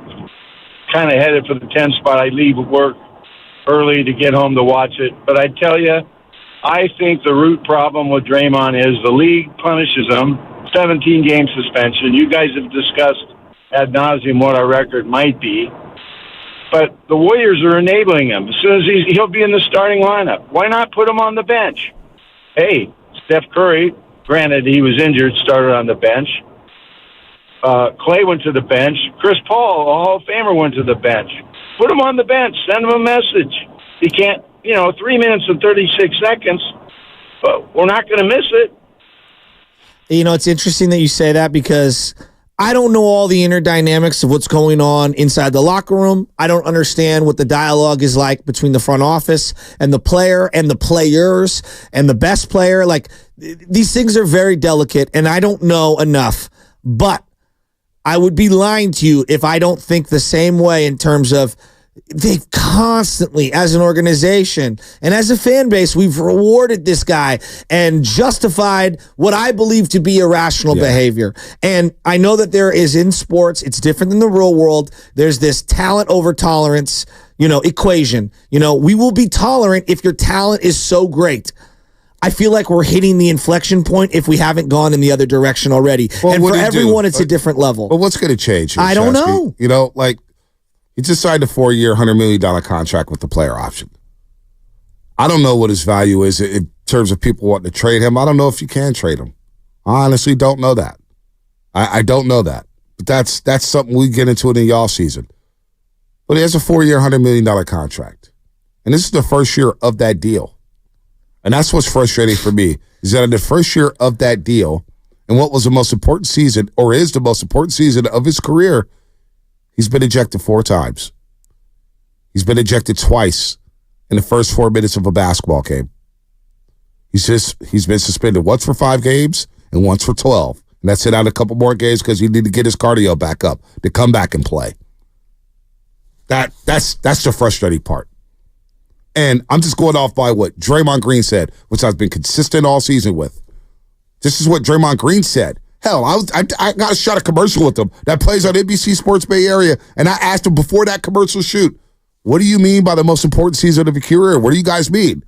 kind of headed for the 10 spot, I leave work early to get home to watch it. But I tell you, I think the root problem with Draymond is the league punishes him. 17-game suspension. You guys have discussed ad nauseum what our record might be. But the Warriors are enabling him. As soon as he'll be in the starting lineup. Why not put him on the bench? Hey, Steph Curry, granted he was injured, started on the bench. Clay went to the bench. Chris Paul, a Hall of Famer, went to the bench. Put him on the bench. Send him a message. He can't, 3 minutes and 36 seconds, but we're not going to miss it. You know, it's interesting that you say that because I don't know all the inner dynamics of what's going on inside the locker room. I don't understand what the dialogue is like between the front office and the player and the players and the best player. Like, these things are very delicate, and I don't know enough. But I would be lying to you if I don't think the same way in terms of they've constantly, as an organization and as a fan base, we've rewarded this guy and justified what I believe to be irrational behavior. And I know that there is in sports, it's different than the real world. There's this talent over tolerance, equation. We will be tolerant if your talent is so great. I feel like we're hitting the inflection point if we haven't gone in the other direction already. Well, and for everyone, it's a different level. But what's going to change here, I don't know. He just signed a 4-year, $100 million contract with the player option. I don't know what his value is in terms of people wanting to trade him. I don't know if you can trade him. I honestly don't know that. I don't know that. But that's something we get into in the offseason. But he has a 4-year, $100 million contract. And this is the first year of that deal. And that's what's frustrating for me, is that in the first year of that deal, and what was the most important season, or is the most important season of his career, he's been ejected 4 times. He's been ejected twice in the first 4 minutes of a basketball game. He's been suspended once for 5 games and once for 12. And that's it out a couple more games because he needed to get his cardio back up to come back and play. That's the frustrating part. And I'm just going off by what Draymond Green said, which I've been consistent all season with. This is what Draymond Green said. Hell, I got a shot at commercial with him that plays on NBC Sports Bay Area, and I asked him before that commercial shoot, what do you mean by the most important season of your career? What do you guys mean?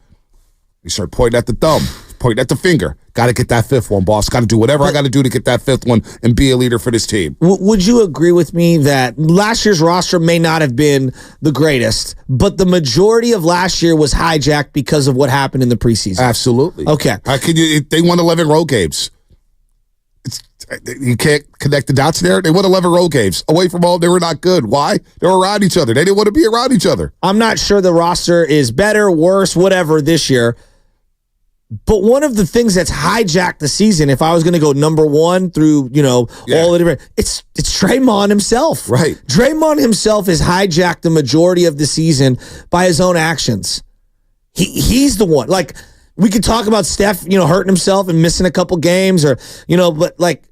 He started pointing at the thumb, pointing at the finger. Got to get that 5th one, boss. Got to do whatever I got to do to get that 5th one and be a leader for this team. Would you agree with me that last year's roster may not have been the greatest, but the majority of last year was hijacked because of what happened in the preseason? Absolutely. Okay. They won 11 road games. You can't connect the dots there. They won 11 road games. Away from home, they were not good. Why? They were around each other. They didn't want to be around each other. I'm not sure the roster is better, worse, whatever this year. But one of the things that's hijacked the season, if I was going to go number one through, all the different, it's Draymond himself. Right. Draymond himself has hijacked the majority of the season by his own actions. He's the one. Like, we could talk about Steph, hurting himself and missing a couple games but like,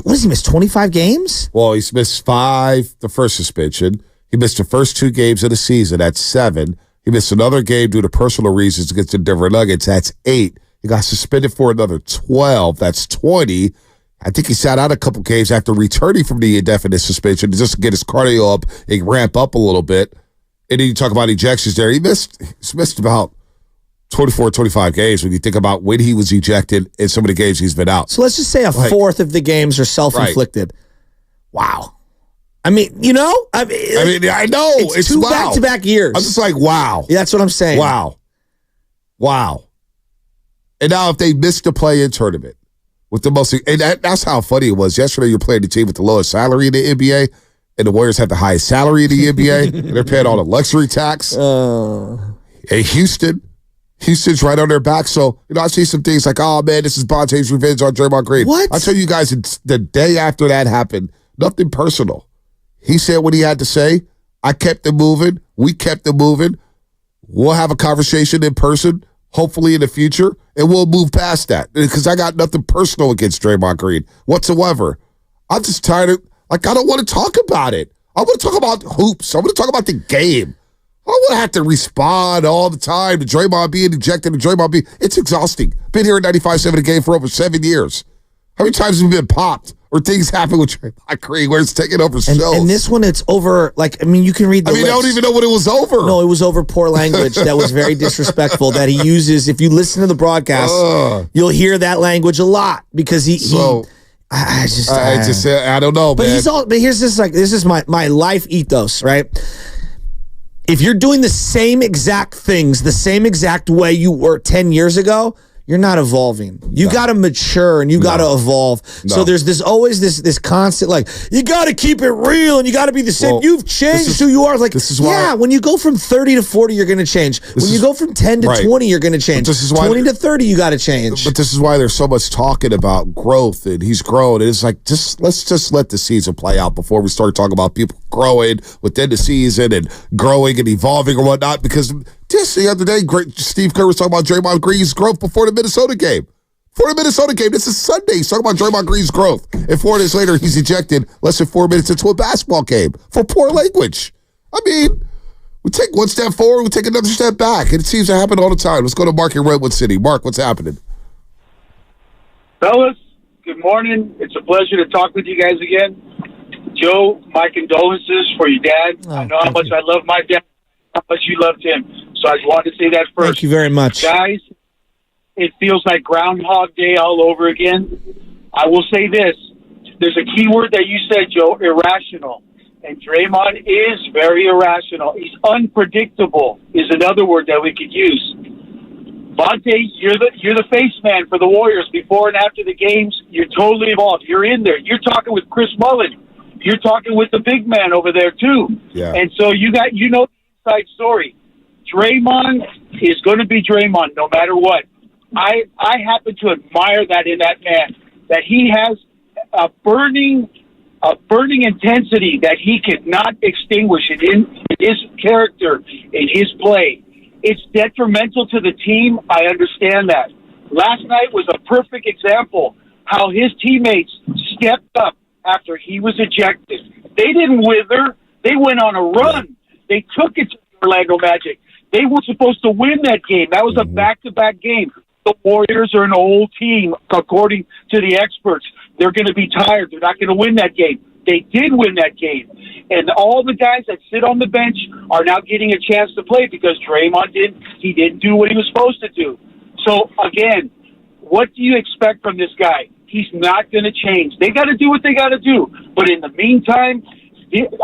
what does he miss, 25 games? Well, he's missed 5, the first suspension. He missed the first 2 games of the season. That's 7. He missed another game due to personal reasons against the Denver Nuggets. That's 8. He got suspended for another 12. That's 20. I think he sat out a couple games after returning from the indefinite suspension just to get his cardio up and ramp up a little bit. And then you talk about ejections there. He's missed about 24, 25 games when you think about when he was ejected in some of the games he's been out. So let's just say a fourth of the games are self-inflicted. Right. Wow. I mean, I know. It's 2 back-to-back years. I'm just like, wow. Yeah, that's what I'm saying. Wow. And now if they missed the play-in tournament with the most, and that's how funny it was. Yesterday you're playing the team with the lowest salary in the NBA, and the Warriors have the highest salary in the NBA, and they're paying all the luxury tax. And Houston's right on their back. So, I see some things like, oh, man, this is Bonte's revenge on Draymond Green. What? I'll tell you guys, the day after that happened, nothing personal. He said what he had to say. I kept it moving. We kept it moving. We'll have a conversation in person, hopefully in the future, and we'll move past that. Because I got nothing personal against Draymond Green whatsoever. I'm just tired of, I don't want to talk about it. I want to talk about hoops. I want to talk about the game. I don't want to have to respond all the time to Draymond being ejected and Draymond being, it's exhausting. Been here at 95.7 a game for over 7 years. How many times have we been popped or things happen with Draymond Green where it's taking over shows? And this one, it's over, you can read the I don't even know what it was over. No, it was over poor language that was very disrespectful that he uses. If you listen to the broadcast, you'll hear that language a lot because I don't know, but man. But here's this, this is my life ethos, right? If you're doing the same exact things, the same exact way you were 10 years ago, you're not evolving. You got to mature and you got to evolve. So there's always this constant, you got to keep it real and you got to be the same. You've changed who you are. This is why. Yeah, when you go from 30 to 40, you're going to change. When you go from 10 to 20, you're going to change. 20 to 30, you got to change. But this is why there's so much talking about growth and he's grown. And it's let's just let the season play out before we start talking about people growing within the season and growing and evolving or whatnot. Because just the other day, Steve Kerr was talking about Draymond Green's growth before the Minnesota game. This is Sunday. He's talking about Draymond Green's growth. And 4 days later, he's ejected less than 4 minutes into a basketball game for poor language. We take one step forward, we take another step back. And it seems to happen all the time. Let's go to Mark in Redwood City. Mark, what's happening? Fellas, good morning. It's a pleasure to talk with you guys again. Joe, my condolences for your dad. I know how much I love my dad, how much you loved him. So I just wanted to say that first. Thank you very much. Guys, it feels like Groundhog Day all over again. I will say this. There's a key word that you said, Joe, irrational. And Draymond is very irrational. He's unpredictable is another word that we could use. Vontae, you're the face man for the Warriors before and after the games. You're totally involved. You're in there. You're talking with Chris Mullin. You're talking with the big man over there, too. Yeah. And so you know the inside story. Draymond is going to be Draymond no matter what. I happen to admire that in that man, that he has a burning intensity that he cannot extinguish in his character, in his play. It's detrimental to the team. I understand that. Last night was a perfect example how his teammates stepped up after he was ejected. They didn't wither. They went on a run. They took it to Orlando Magic. They were supposed to win that game. That was a back-to-back game. The Warriors are an old team, according to the experts. They're going to be tired. They're not going to win that game. They did win that game. And all the guys that sit on the bench are now getting a chance to play because Draymond didn't do what he was supposed to do. So, again, what do you expect from this guy? He's not going to change. They got to do what they got to do. But in the meantime,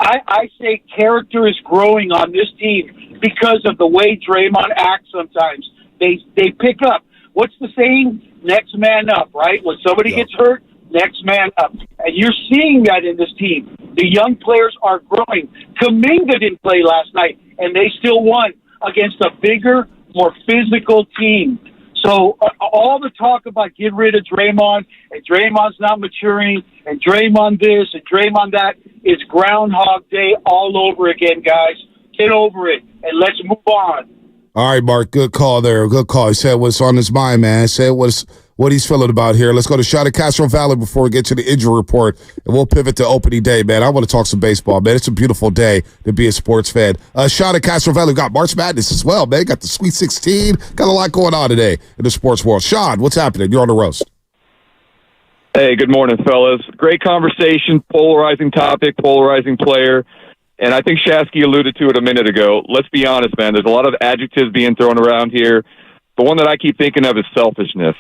I say character is growing on this team because of the way Draymond acts sometimes. They pick up. What's the saying? Next man up, right? When somebody gets hurt, next man up. And you're seeing that in this team. The young players are growing. Kuminga didn't play last night, and they still won against a bigger, more physical team. So all the talk about get rid of Draymond and Draymond's not maturing and Draymond this and Draymond that is Groundhog Day all over again, guys. Get over it and let's move on. All right, Mark, good call there. Good call. He said what's on his mind, man. He said what he's feeling about here. Let's go to Shot at Castro Valley before we get to the injury report, and we'll pivot to opening day, man. I want to talk some baseball, man. It's a beautiful day to be a sports fan. Shot at Castro Valley. We got March Madness as well, man. Got the Sweet 16. Got a lot going on today in the sports world. Sean, what's happening? You're on the roast. Hey, good morning, fellas. Great conversation, polarizing topic, polarizing player. And I think Shasky alluded to it a minute ago. Let's be honest, man. There's a lot of adjectives being thrown around here. The one that I keep thinking of is selfishness.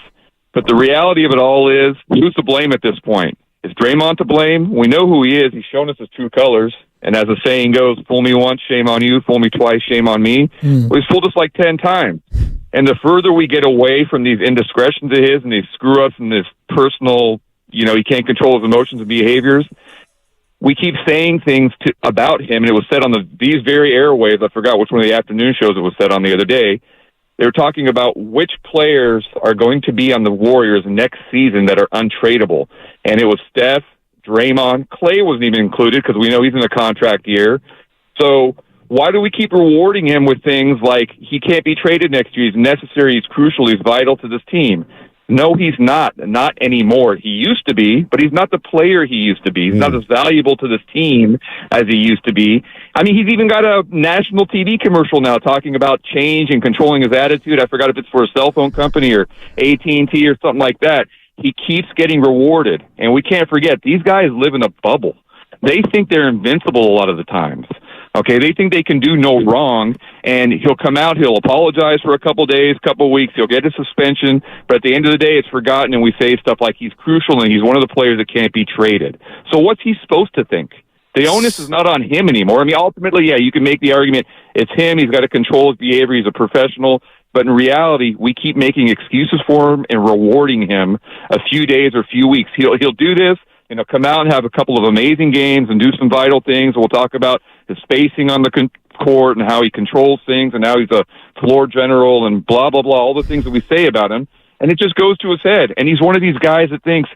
But the reality of it all is, who's to blame at this point? Is Draymond to blame? We know who he is. He's shown us his true colors. And as the saying goes, fool me once, shame on you. Fool me twice, shame on me. Well, he's fooled us like 10 times. And the further we get away from these indiscretions of his and these screw-ups and this personal, he can't control his emotions and behaviors, we keep saying things about him, and it was said on these very airwaves. I forgot which one of the afternoon shows it was said on the other day. They were talking about which players are going to be on the Warriors next season that are untradeable. And it was Steph, Draymond. Clay wasn't even included because we know he's in a contract year. So why do we keep rewarding him with things like he can't be traded next year? He's necessary, he's crucial, he's vital to this team. No, he's not anymore. He used to be, but he's not the player he used to be. He's not as valuable to this team as he used to be. I mean, he's even got a national TV commercial now talking about change and controlling his attitude. I forgot if it's for a cell phone company or AT&T or something like that. He keeps getting rewarded. And we can't forget, these guys live in a bubble. They think they're invincible a lot of the times. Okay, they think they can do no wrong, and he'll come out, he'll apologize for a couple days, couple weeks, he'll get a suspension, but at the end of the day, it's forgotten, and we say stuff like he's crucial and he's one of the players that can't be traded. So what's he supposed to think? The onus is not on him anymore. I mean, ultimately, yeah, you can make the argument it's him, he's got to control his behavior, he's a professional, but in reality, we keep making excuses for him and rewarding him a few days or a few weeks. He'll do this, come out and have a couple of amazing games and do some vital things. We'll talk about his spacing on the court and how he controls things and how he's a floor general and blah, blah, blah, all the things that we say about him. And it just goes to his head. And he's one of these guys that thinks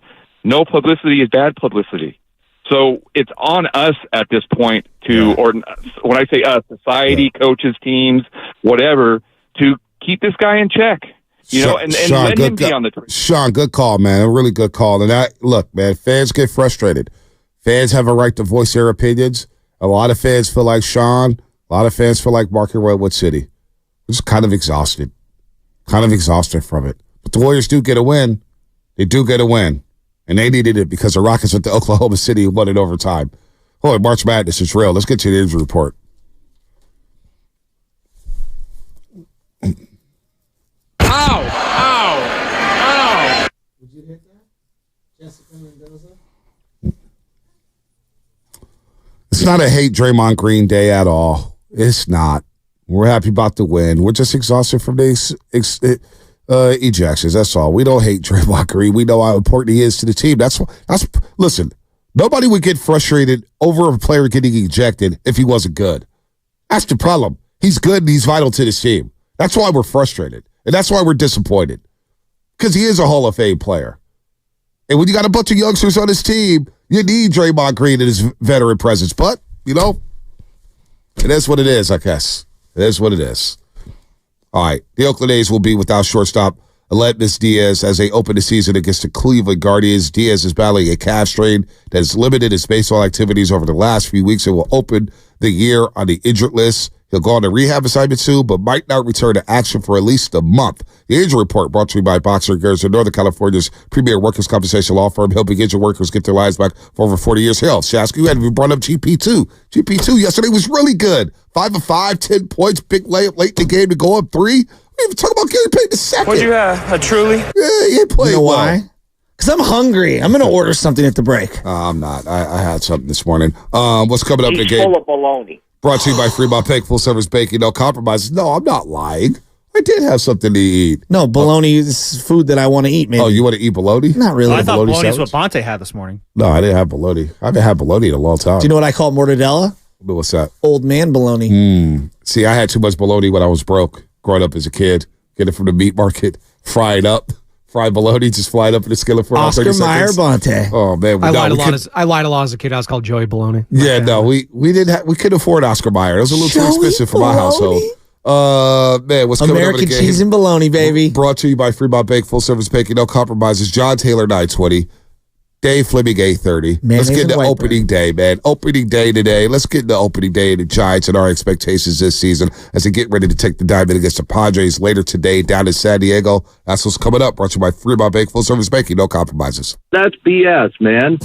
no publicity is bad publicity. So it's on us at this point or when I say us, society, coaches, teams, whatever, to keep this guy in check. And Sean, let him be on the team. Sean, good call, man. A really good call. And look, man, fans get frustrated. Fans have a right to voice their opinions. A lot of fans feel like Sean. A lot of fans feel like Mark in Redwood City. We're just kind of exhausted from it. But the Warriors do get a win. They do get a win. And they needed it because the Rockets went to Oklahoma City and won it overtime. Boy, March Madness is real. Let's get to the injury report. Ow! Did you hit that? Jessica Mendoza? It's not a hate Draymond Green day at all. It's not. We're happy about the win. We're just exhausted from these ejections. That's all. We don't hate Draymond Green. We know how important he is to the team. Listen, nobody would get frustrated over a player getting ejected if he wasn't good. That's the problem. He's good and he's vital to this team. That's why we're frustrated. And that's why we're disappointed. Because he is a Hall of Fame player. And when you got a bunch of youngsters on his team, you need Draymond Green and his veteran presence. But, it is what it is, I guess. It is what it is. All right. The Oakland A's will be without shortstop Aledmus Diaz as they open the season against the Cleveland Guardians. Diaz is battling a calf strain that has limited his baseball activities over the last few weeks and will open the year on the injured list. He'll go on a rehab assignment soon, but might not return to action for at least a month. The injury report brought to you by Boxer Gears, Northern California's premier workers' compensation law firm, helping injured workers get their lives back for over 40 years. Hell, Shasky, you hadn't even brought up GP2. GP2 yesterday was really good. 5 of 5, 10 points, big layup late in the game to go up 3. We didn't even talk about Gary Payton II. What'd you have? A Truly? Yeah, he ain't playing You know well. why? Because I'm hungry. I'm going to order something at the break. I'm not. I had something this morning. What's coming up in the game? Full of baloney. Brought to you by Fremont Bake, full service baking, no compromises. No, I'm not lying. I did have something to eat. No, bologna is food that I want to eat, maybe. Oh, you want to eat bologna? Not really. I thought bologna is sandwich? what Bonte had this morning. No, I didn't have bologna. I haven't had bologna in a long time. Do you know what I call mortadella? What's that? Old man bologna. See, I had too much bologna when I was broke growing up as a kid. Get it from the meat market, fry it up. Fried bologna, just fly it up in the skillet for about 30 Oscar Mayer seconds. Bonte. Oh, man. I lied a lot as a kid. I was called Joey Bologna. Yeah, no, we couldn't afford Oscar Mayer. It was a little too expensive for my household. Man, what's coming up in American the game? cheese and bologna, baby. Brought to you by Fremont Bank, full service banking, no compromises. John Taylor, 920. Dave Fleming, 830. Let's get into opening day, man. Opening day today. Let's get into opening day and the Giants and our expectations this season as they get ready to take the diamond against the Padres later today down in San Diego. That's what's coming up. Brought to you by Fremont Bank, full service banking, no compromises. That's BS, man.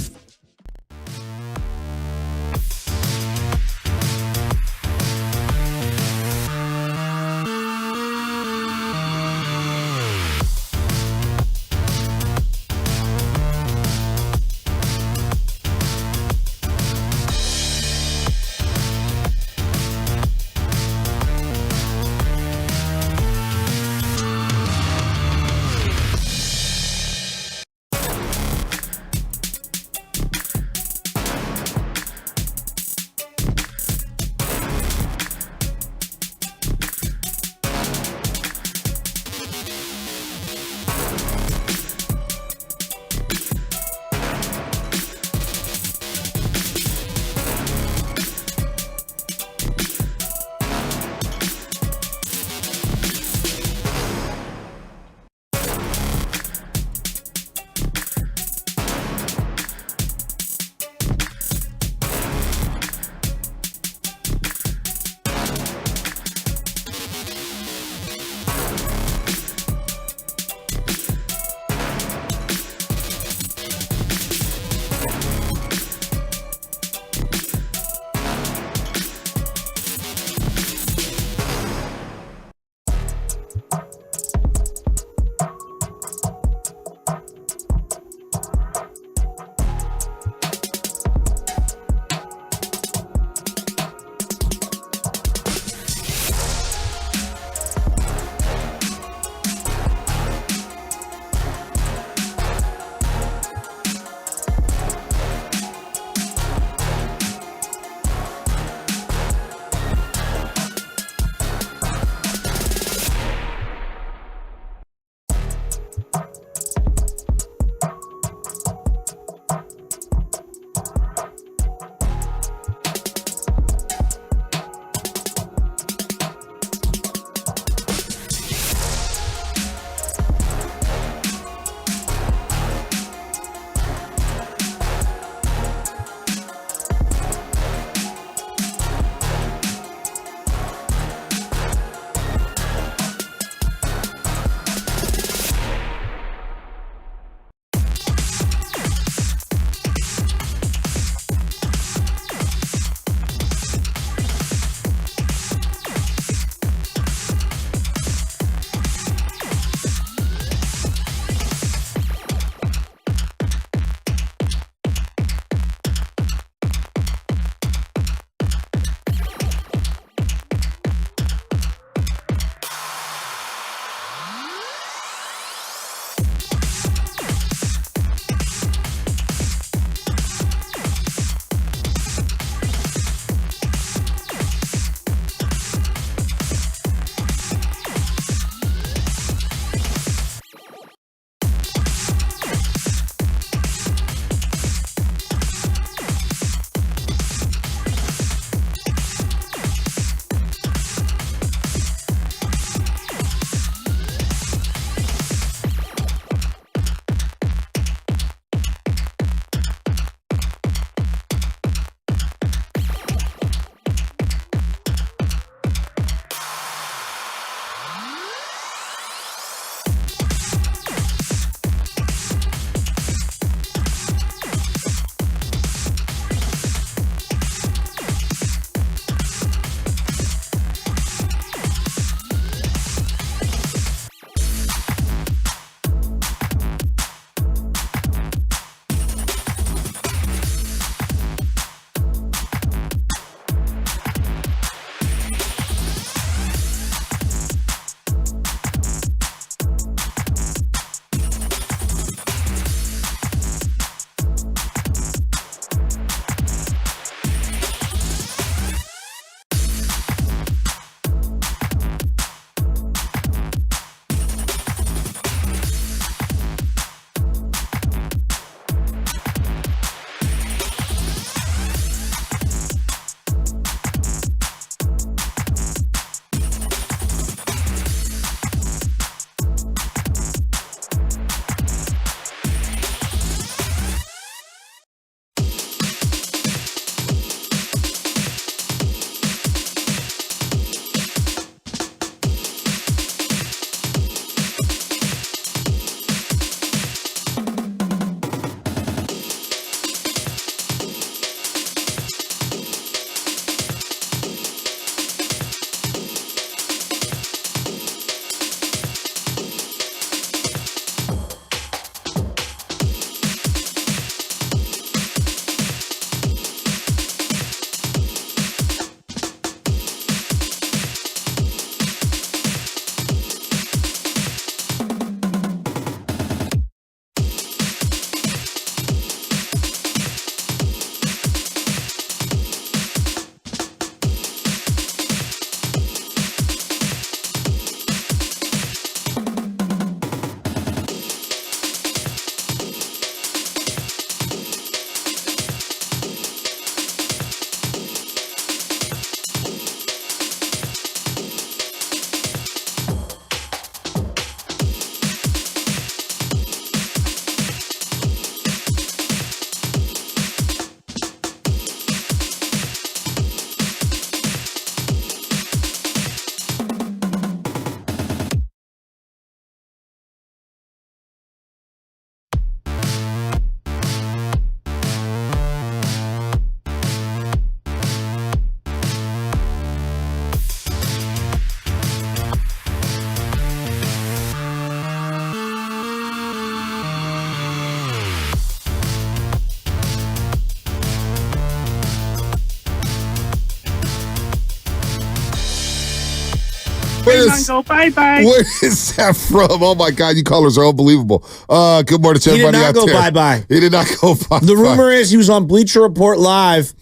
Draymond go bye-bye. Where is that from? Oh, my God. You callers are unbelievable. Good morning to everybody out there. He did not go bye-bye. He did not go bye-bye. The rumor is he was on Bleacher Report Live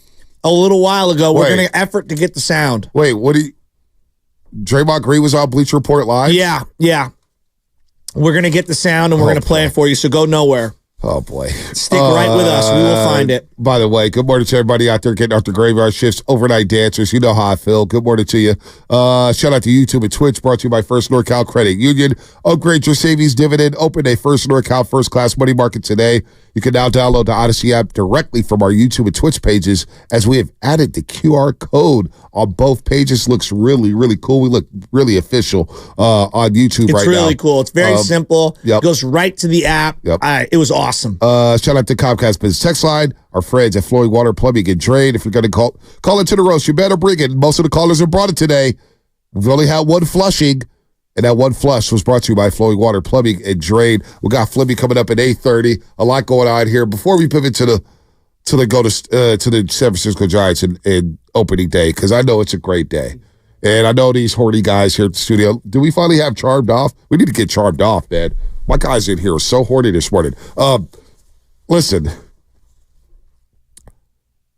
a little while ago. We're going to effort to get the sound. Wait, Draymond Green was on Bleacher Report Live? Yeah. We're going to get the sound, and we're going to play it for you, so go nowhere. Oh, boy. Stick right with us. We will find it. By the way, good morning to everybody out there getting off the graveyard shifts, overnight dancers. You know how I feel. Good morning to you. Shout out to YouTube and Twitch, brought to you by First NorCal Credit Union. Upgrade your savings dividend. Open a First NorCal First Class Money Market today. You can now download the Odyssey app directly from our YouTube and Twitch pages, as we have added the QR code on both pages. Looks really, really cool. We look really official on YouTube right now. It's really cool. It's very simple. Yep. Goes right to the app. Yep. It was awesome. Shout out to Comcast Business Text Line, our friends at Flowing Water Plumbing and Drain. If you're going to call into the roast, you better bring it. Most of the callers have brought it today. We've only had one flushing, and that one flush was brought to you by Flowing Water Plumbing and Drain. We got Flimmy coming up at 8:30. A lot going on here. Before we pivot to the San Francisco Giants in opening day, because I know it's a great day. And I know these horny guys here at the studio. Do we finally have Charmed Off? We need to get Charmed Off, man. My guys in here are so horny this morning. Listen,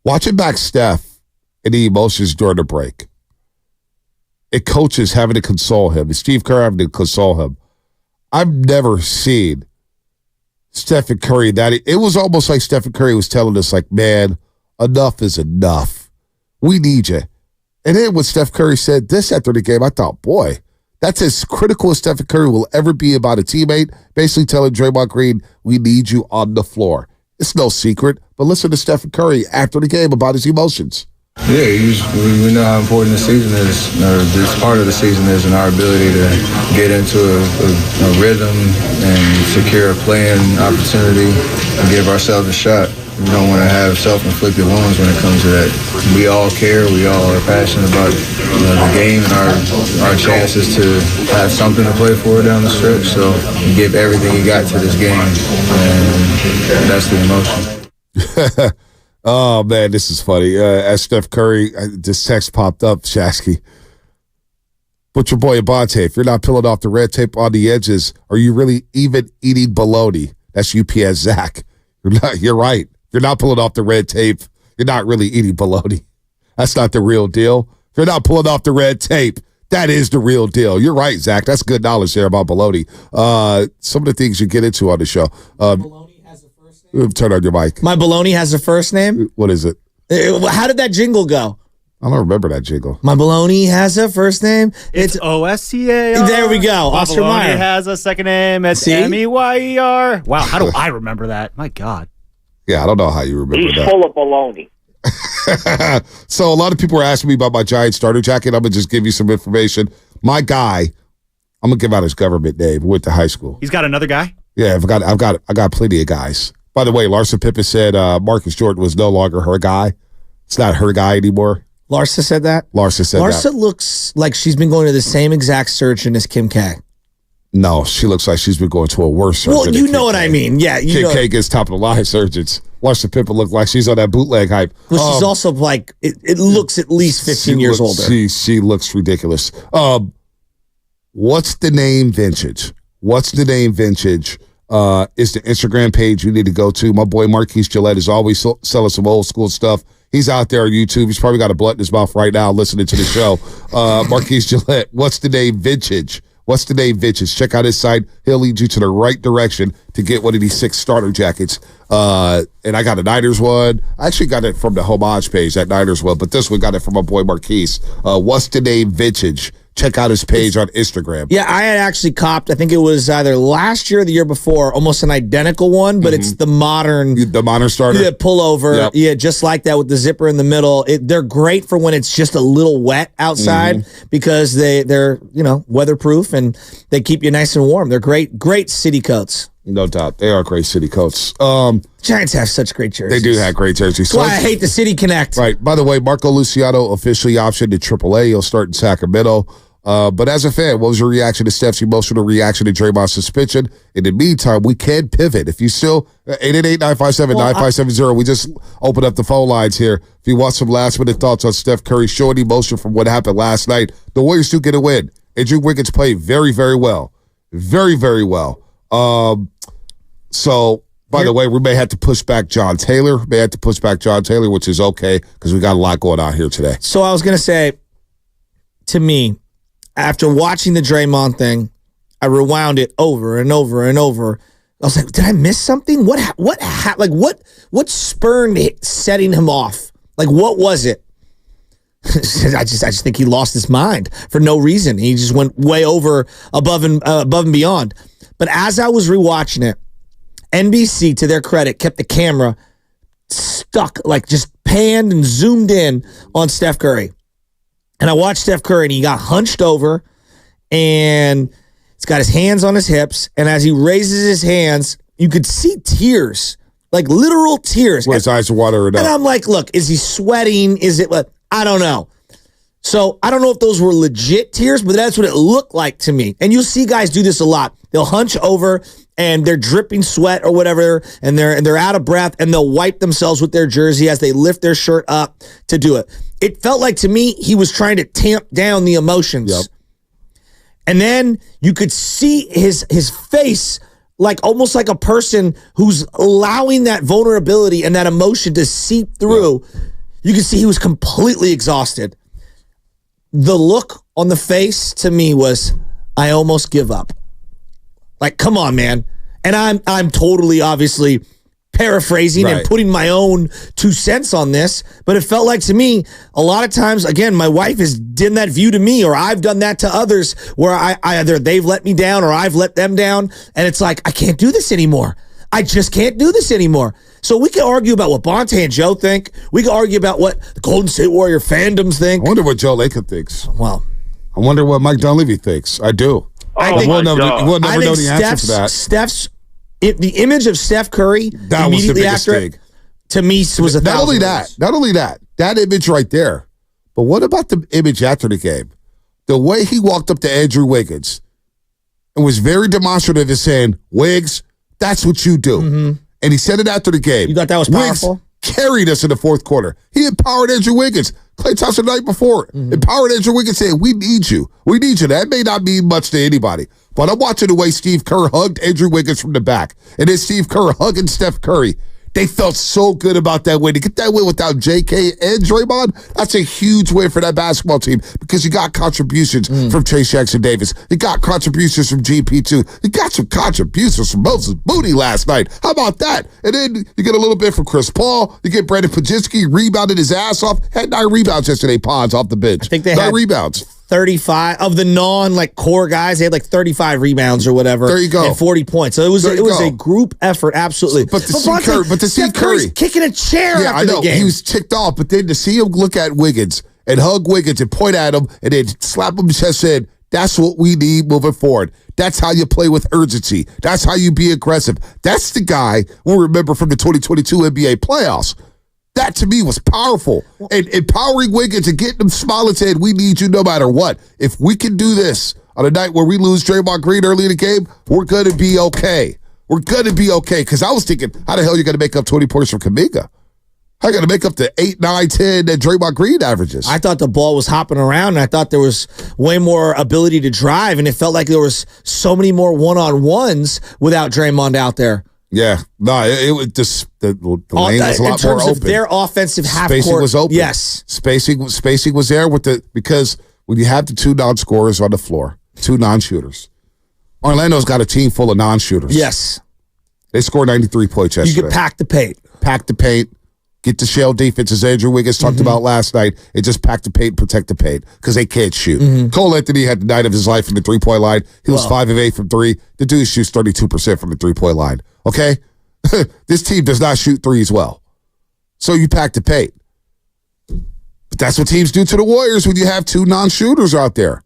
watching back Steph and the emotions during the break, and coaches having to console him, and Steve Kerr having to console him. I've never seen Stephen Curry that it was almost like Stephen Curry was telling us, like, man, enough is enough. We need you. And then when Steph Curry said this after the game, I thought, boy, that's as critical as Stephen Curry will ever be about a teammate, basically telling Draymond Green, we need you on the floor. It's no secret, but listen to Stephen Curry after the game about his emotions. Yeah, we know how important the season is, or this part of the season is, and our ability to get into a rhythm and secure a playing opportunity and give ourselves a shot. We don't want to have self-inflicted wounds when it comes to that. We all care. We all are passionate about the game and our chances to have something to play for down the stretch. So we give everything we got to this game, and that's the emotion. Oh, man, this is funny. As Steph Curry, this text popped up, Shasky. But your boy Abante, if you're not peeling off the red tape on the edges, are you really even eating bologna? That's UPS Zach. You're right. If you're not pulling off the red tape, you're not really eating bologna. That's not the real deal. If you're not pulling off the red tape, that is the real deal. You're right, Zach. That's good knowledge there about bologna. Some of the things you get into on the show. Bologna has a first name? Turn on your mic. My bologna has a first name? What is it? How did that jingle go? I don't remember that jingle. My bologna has a first name. It's OSCAR. There we go. My Oscar bologna Mayer has a second name. It's MEYER. Wow, how do I remember that? My God. Yeah, I don't know how you remember He's that. full of baloney. So a lot of people are asking me about my Giant starter jacket. I'm going to just give you some information. My guy, I'm going to give out his government name, went to high school. He's got another guy? Yeah, I got plenty of guys. By the way, Larsa Pippen said Marcus Jordan was no longer her guy. It's not her guy anymore. Larsa said that? Larsa said that. Larsa looks like she's been going to the same exact surgeon as Kim K. No, she looks like she's been going to a worse surgeon. Well, you know what I mean. Yeah, you Kim know. K gets top of the line surgeons. Larsa Pippen look like she's on that bootleg hype. Well, she's also like, it looks at least 15 years older. She looks ridiculous. What's the name Vintage? What's the name Vintage? Is the Instagram page you need to go to. My boy Marquise Gillette is always selling some old school stuff. He's out there on YouTube. He's probably got a blunt in his mouth right now listening to the show. Marquise Gillette, what's the name Vintage? What's the name Vintage? Check out his site. He'll lead you to the right direction to get one of these 6 starter jackets. And I got a Niners one. I actually got it from the homage page, that Niners one, but this one got it from my boy Marquise. What's the name Vintage? Check out his page on Instagram. Yeah, I had actually copped, I think it was either last year or the year before, almost an identical one, but it's the modern starter. Yeah, pullover. Yep. Yeah, just like that with the zipper in the middle. They're great for when it's just a little wet outside because they're weatherproof and they keep you nice and warm. They're great city coats. No doubt. They are great city coats. Giants have such great jerseys. They do have great jerseys. That's why I hate the City Connect. Right. By the way, Marco Luciano officially optioned to AAA. He'll start in Sacramento. But as a fan, what was your reaction to Steph's emotional reaction to Draymond's suspension? In the meantime, we can pivot. If you still, 888-957-9570, we just opened up the phone lines here. If you want some last-minute thoughts on Steph Curry showing emotion from what happened last night, the Warriors do get a win. Andrew Wiggins played very, very well. Very, very well. So, by the way, we may have to push back John Taylor. Which is okay because we got a lot going on here today. So I was going to say, to me, after watching the Draymond thing, I rewound it over and over and over. I was like, did I miss something? What spurned it, setting him off? Like, what was it? I just think he lost his mind for no reason. He just went way above and beyond. But as I was rewatching it, NBC, to their credit, kept the camera stuck, like just panned and zoomed in on Steph Curry. And I watched Steph Curry, and he got hunched over, and he's got his hands on his hips. And as he raises his hands, you could see tears, like literal tears. Where his eyes are watering up. And I'm like, look, is he sweating? Is it what? I don't know. So I don't know if those were legit tears, but that's what it looked like to me. And you'll see guys do this a lot. They'll hunch over and they're dripping sweat or whatever, and they're out of breath, and they'll wipe themselves with their jersey as they lift their shirt up to do it. It felt like to me he was trying to tamp down the emotions. Yep. And then you could see his face, like almost like a person who's allowing that vulnerability and that emotion to seep through. Yeah. You could see he was completely exhausted. The look on the face to me was, I almost give up. Like, come on, man. And I'm totally obviously paraphrasing and putting my own 2 cents on this, but it felt like to me, a lot of times, again, my wife has done that view to me, or I've done that to others where I either they've let me down or I've let them down, and it's like, I can't do this anymore. I just can't do this anymore. So we can argue about what Bonte and Joe think. We can argue about what the Golden State Warrior fandoms think. I wonder what Joe Lacob thinks. Well, I wonder what Mike Dunleavy thinks. I do. We'll never know the answer for that. The image of Steph Curry that immediately was the after it, to me, was a Not only that, that image right there. But what about the image after the game? The way he walked up to Andrew Wiggins and was very demonstrative in saying, Wiggs, that's what you do. Mm-hmm. And he said it after the game. You thought that was powerful? Wiggs carried us in the fourth quarter. He empowered Andrew Wiggins. Klay Thompson the night before. Empowered Andrew Wiggins, saying, we need you. We need you. That may not mean much to anybody. But I'm watching the way Steve Kerr hugged Andrew Wiggins from the back. And then Steve Kerr hugging Steph Curry. They felt so good about that win. To get that win without JK and Draymond, that's a huge win for that basketball team because you got contributions from Chase Jackson-Davis. You got contributions from GP2. You got some contributions from Moses Moody last night. How about that? And then you get a little bit from Chris Paul. You get Brandon Pajitsky, rebounded his ass off. Had 9 rebounds yesterday, Ponds off the bench. I think they 9 had rebounds. 35 of the core guys. They had like 35 rebounds or whatever. There you go. And 40 points. So it was a group effort, absolutely. But to see Curry kicking a chair after the game. He was ticked off, but then to see him look at Wiggins and hug Wiggins and point at him and then slap him in the chest and said, that's what we need moving forward. That's how you play with urgency. That's how you be aggressive. That's the guy we'll remember from the 2022 NBA playoffs. That, to me, was powerful. And empowering Wiggins and getting him smiling and saying, we need you no matter what. If we can do this on a night where we lose Draymond Green early in the game, we're going to be okay. We're going to be okay. Because I was thinking, how the hell are you going to make up 20 points from Kuminga? How are you going to make up the 8, 9, 10 that Draymond Green averages? I thought the ball was hopping around, and I thought there was way more ability to drive, and it felt like there was so many more one-on-ones without Draymond out there. Yeah, no, it was just the lane was a lot more open. In terms of their offensive half spacing court, was open. Yes, spacing was there because when you have the 2 non-scorers on the floor, 2 non-shooters, Orlando's got a team full of non-shooters. Yes, they scored 93 points yesterday. You can pack the paint, get the shell defense as Andrew Wiggins talked about last night, and just pack the paint, protect the paint because they can't shoot. Cole Anthony had the night of his life from the 3-point line. He was 5 of 8 from 3. The dude shoots 32% from the 3-point line. Okay? This team does not shoot threes well. So you pack the paint. But that's what teams do to the Warriors when you have 2 non-shooters out there,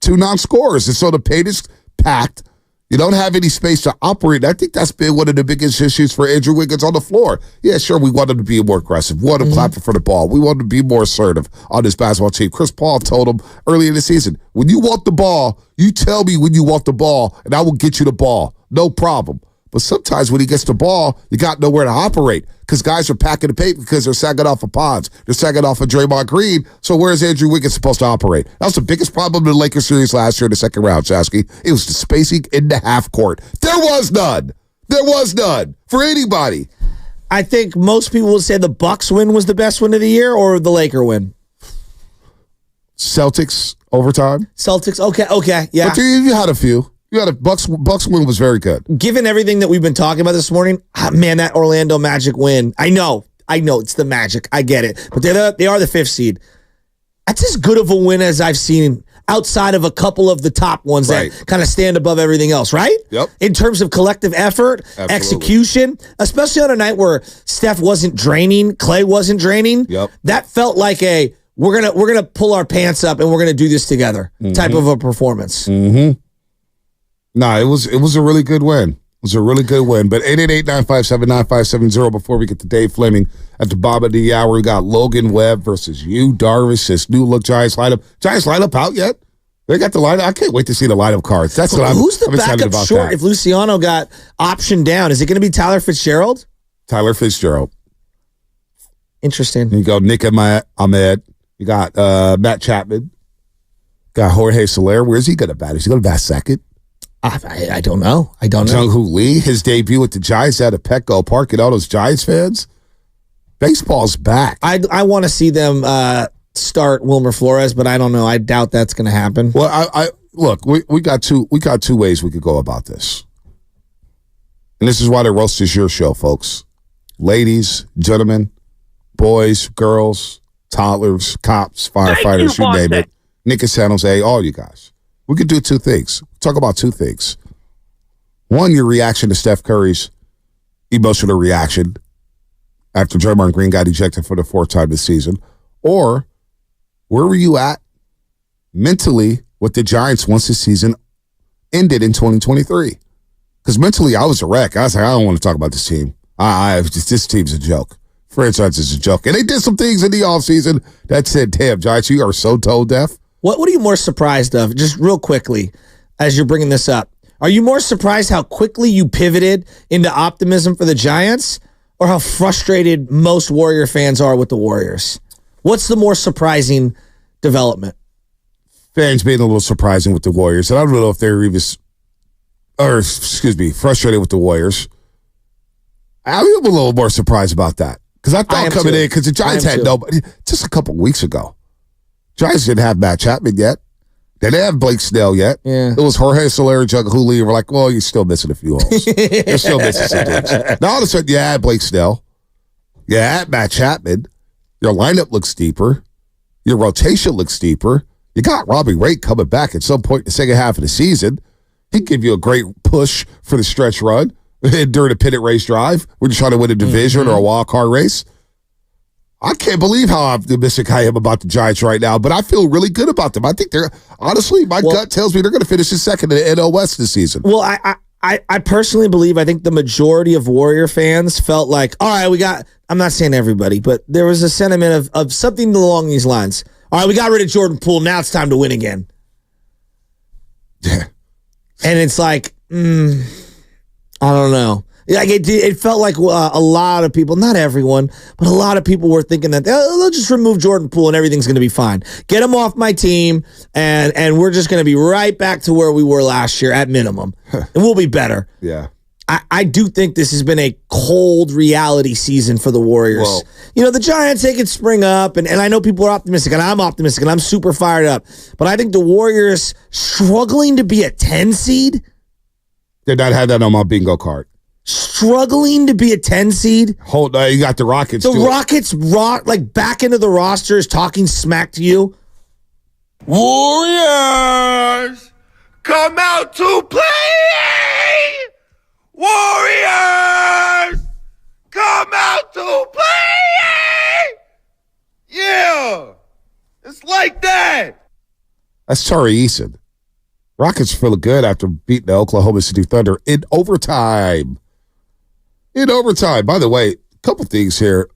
2 non-scorers. And so the paint is packed. You don't have any space to operate. I think that's been one of the biggest issues for Andrew Wiggins on the floor. Yeah, sure, we want him to be more aggressive. We want him clapping for the ball. We want him to be more assertive on this basketball team. Chris Paul told him early in the season, when you want the ball, you tell me when you want the ball, and I will get you the ball. No problem. But sometimes when he gets the ball, you got nowhere to operate because guys are packing the paint because they're sagging off of Ponds. They're sagging off of Draymond Green. So where's Andrew Wiggins supposed to operate? That was the biggest problem in the Lakers series last year in the second round, Shasky. It was the spacing in the half court. There was none. There was none for anybody. I think most people will say the Bucks win was the best win of the year or the Laker win. Celtics overtime. Celtics, okay, yeah. But you had a few. You had a Bucks win was very good. Given everything that we've been talking about this morning, man, that Orlando Magic win. I know it's the Magic. I get it, but they are the 5th seed. That's as good of a win as I've seen outside of a couple of the top ones that kind of stand above everything else, right? Yep. In terms of collective effort, execution, especially on a night where Steph wasn't draining, Clay wasn't draining. Yep. That felt like a we're gonna pull our pants up and we're gonna do this together type of a performance. Mm-hmm. Nah, it was a really good win. It was a really good win. But 888-957-9570 before we get to Dave Fleming at the bottom of the hour. We got Logan Webb versus Yu Darvish, this new look Giants lineup. Giants lineup out yet? They got the lineup. I can't wait to see the lineup cards. That's what Who's the I'm excited backup about. short if Luciano got optioned down? Is it going to be Tyler Fitzgerald? Tyler Fitzgerald. Interesting. You go Nick Ahmed. You got Matt Chapman. Got Jorge Soler. Where's he going to bat? Is he going to bat second? I don't know. I don't know. Jung-Hoo Lee, his debut with the Giants at a Petco Park, and all those Giants fans. Baseball's back. I want to see them start Wilmer Flores, but I don't know. I doubt that's going to happen. Well, I look. We got two ways we could go about this, and this is why the roast is your show, folks. Ladies, gentlemen, boys, girls, toddlers, cops, firefighters, you name it. Nick and San Jose, all you guys. We could do two things. Talk about two things. One, your reaction to Steph Curry's emotional reaction after Draymond Green got ejected for the 4th time this season. Or where were you at mentally with the Giants once the season ended in 2023? Because mentally, I was a wreck. I was like, I don't want to talk about this team. This team's a joke. Franchise is a joke. And they did some things in the offseason that said, damn, Giants, you are so tone deaf. What are you more surprised of? Just real quickly, as you're bringing this up. Are you more surprised how quickly you pivoted into optimism for the Giants or how frustrated most Warrior fans are with the Warriors? What's the more surprising development? Fans being a little surprising with the Warriors. And I don't know if they're even, frustrated with the Warriors. I'm a little more surprised about that. Because I thought coming in, because the Giants had nobody, just a couple weeks ago. Giants didn't have Matt Chapman yet. They didn't have Blake Snell yet. Yeah. It was Jorge Soler and Jung-Hoo Lee. We're like, well, you're still missing a few holes. You're still missing some things. Now all of a sudden, you add Blake Snell. You add Matt Chapman. Your lineup looks deeper. Your rotation looks deeper. You got Robbie Ray coming back at some point in the second half of the season. He'd give you a great push for the stretch run during the pennant race drive when you're trying to win a division or a wild card race. I can't believe how optimistic I am about the Giants right now, but I feel really good about them. I think they're, honestly, my gut tells me they're going to finish in second in the NL West this season. Well, I personally believe, I think the majority of Warrior fans felt like, all right, I'm not saying everybody, but there was a sentiment of something along these lines. All right, we got rid of Jordan Poole. Now it's time to win again. Yeah. And it's like, I don't know. Like it felt like a lot of people, not everyone, but a lot of people were thinking that they'll just remove Jordan Poole and everything's going to be fine. Get him off my team, and we're just going to be right back to where we were last year at minimum, and we'll be better. Yeah. I do think this has been a cold reality season for the Warriors. Whoa. The Giants, they can spring up, and I know people are optimistic, and I'm optimistic, and I'm super fired up. But I think the Warriors struggling to be a 10 seed. Did not have that on my bingo card. Struggling to be a 10 seed. You got the Rockets. The Rockets back into the roster is talking smack to you. Warriors, come out to play! Warriors, come out to play! Yeah, it's like that. That's Tari Eason. Rockets are feeling good after beating the Oklahoma City Thunder in overtime. By the way, a couple things here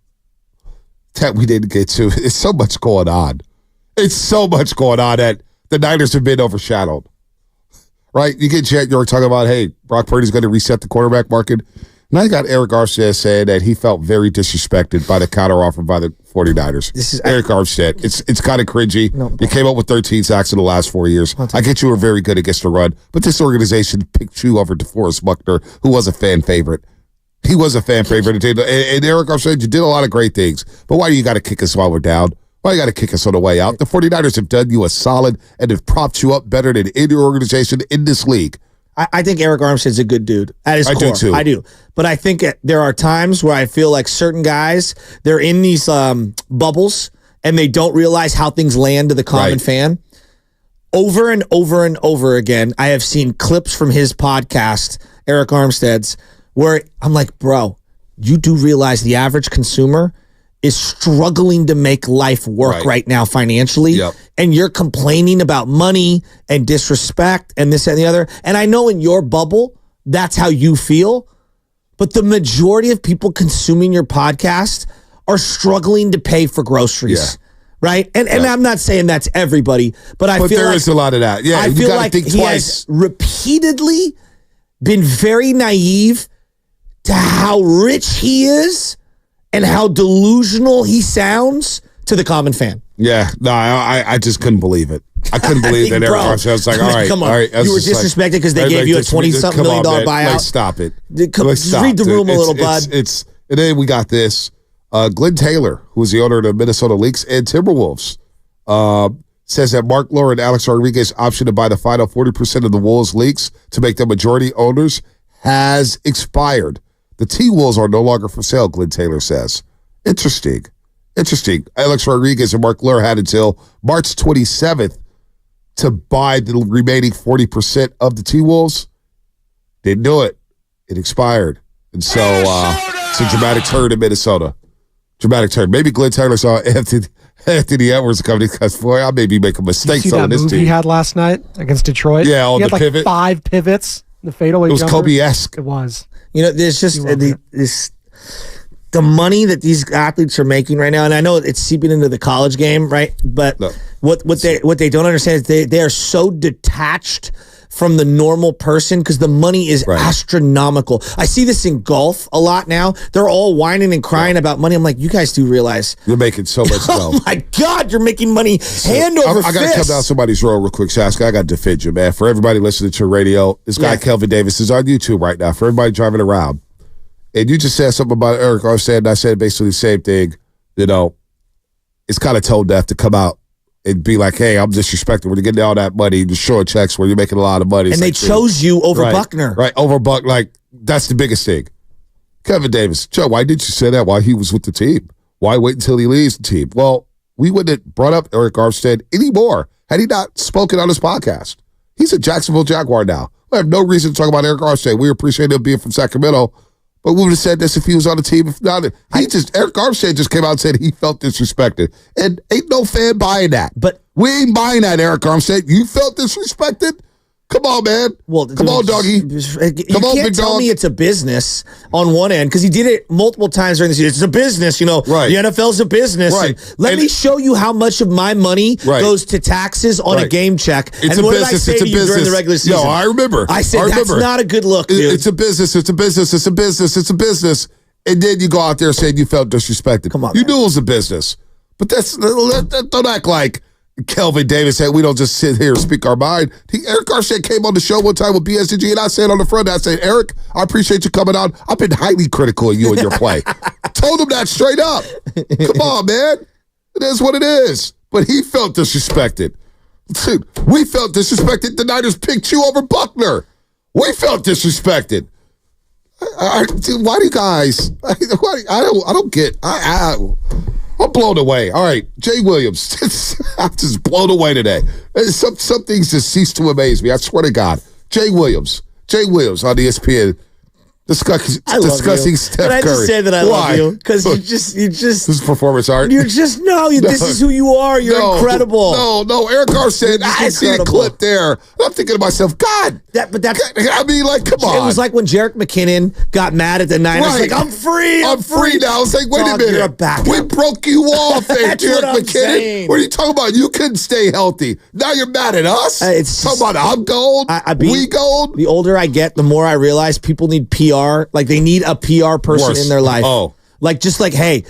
that we didn't get to. It's so much going on. That the Niners have been overshadowed. right? You get Jet York talking about, hey, Brock Purdy's going to reset the quarterback market. Now you got Eric Armstead saying that he felt very disrespected by the counteroffer by the 49ers. This is Eric Armstead. It's kind of cringy. No, you came up with 13 sacks in the last 4 years. I get you were very good against the run, but this organization picked you over DeForest Buckner, who was a fan favorite. He was a fan favorite. And Eric Armstead, you did a lot of great things, but why do you got to kick us while we're down? Why you got to kick us on the way out? The 49ers have done you a solid and have propped you up better than any organization in this league. I think Eric Armstead's a good dude at his core. I do too. I do. But I think there are times where I feel like certain guys, they're in these bubbles and they don't realize how things land to the common fan. Over and over and over again, I have seen clips from his podcast, Eric Armstead's, where I'm like, bro, you do realize the average consumer is struggling to make life work right now financially, and you're complaining about money and disrespect and this and the other. And I know in your bubble, that's how you feel, but the majority of people consuming your podcast are struggling to pay for groceries. Right? And I'm not saying that's everybody, but I feel there like is a lot of that. Yeah, I feel like he has repeatedly been very naive to how rich he is and how delusional he sounds to the common fan. Yeah, no, I just couldn't believe it. I couldn't believe that Eric Armstead was like, all right, come on. All right. You were disrespected because they gave you a $20-something million buyout. Like, stop it. Just read the room a little, bud. And then we got this. Glenn Taylor, who is the owner of the Minnesota Lynx and Timberwolves, says that Mark Lure and Alex Rodriguez's option to buy the final 40% of the Wolves Lynx to make them majority owners has expired. The T-Wolves are no longer for sale, Glenn Taylor says. Interesting. Alex Rodriguez and Mark Lure had until March 27th to buy the remaining 40% of the T-Wolves. Didn't do it. It expired. And so it's a dramatic turn in Minnesota. Dramatic turn. Maybe Glenn Taylor saw Anthony Edwards coming because, boy, I may be making mistakes on this team. He had last night against Detroit. Yeah, on he had the pivot. 5 pivots. The fadeaway jumper. It was jumper. Kobe-esque. It was. You know, there's just the money that these athletes are making right now, and I know it's seeping into the college game, right? But what they don't understand is they are so detached from the normal person because the money is astronomical. I see this in golf a lot now. They're all whining and crying about money. I'm like, you guys do realize you're making so much oh my God, you're making money hand over fist. I got to come down somebody's road real quick, Shaska. I got to defend you, man. For everybody listening to radio, this guy Kelvin Davis is on YouTube right now. For everybody driving around, and you just said something about Eric Armstead, and I said basically the same thing. You know, it's kind of tone deaf to come out and be like, hey, I'm disrespected when you're getting all that money, just short checks where you're making a lot of money. And they chose you over Buckner. Right, over Buckner. Like, that's the biggest thing. Kevin Davis, Joe, why didn't you say that while he was with the team? Why wait until he leaves the team? Well, we wouldn't have brought up Eric Armstead anymore had he not spoken on his podcast. He's a Jacksonville Jaguar now. We have no reason to talk about Eric Armstead. We appreciate him being from Sacramento, but we would have said this if he was on the team. If not, Eric Armstead just came out and said he felt disrespected. And ain't no fan buying that. But we ain't buying that, Eric Armstead. You felt disrespected? Come on, man. Well, come on, doggy. Come on, big tell me it's a business on one end because he did it multiple times during the season. It's a business, you know. Right. The NFL's a business. Right. Let me show you how much of my money goes to taxes on a game check. It's and a what business. did I say to you during the regular season? Yo, I remember. I said that's not a good look, dude. It's a business. It's a business. It's a business. It's a business. And then you go out there saying you felt disrespected. Come on, you knew it was a business. But don't act like Kelvin Davis said we don't just sit here and speak our mind. Eric Armstead came on the show one time with BSG, and I said on the front, I said, Eric, I appreciate you coming on. I've been highly critical of you and your play. Told him that straight up. Come on, man. It is what it is. But he felt disrespected. Dude, we felt disrespected. The Niners picked you over Buckner. We felt disrespected. Dude, why do you guys? I don't get. I'm blown away. All right, Jay Williams. I'm just blown away today. Some things just cease to amaze me. I swear to God. Jay Williams on ESPN discussing Steph Curry. Can I just say that I Why? love you? Because you just This is performance art. this is who you are. You're incredible. No. Eric Carr said, I see a clip there. I'm thinking to myself, God. I mean, like, come on. It was like when Jerick McKinnon got mad at the Niners. Right. Like, I'm free. I'm free now. It's like, wait a minute. You're a backup. We broke you off there, That's what Jerick I'm McKinnon. saying. What are you talking about? You couldn't stay healthy. Now you're mad at us? It's talking about I'm gold, we gold. The older I get, the more I realize people need PR. Like, they need a PR person Worse. in their life. Oh. Like, hey,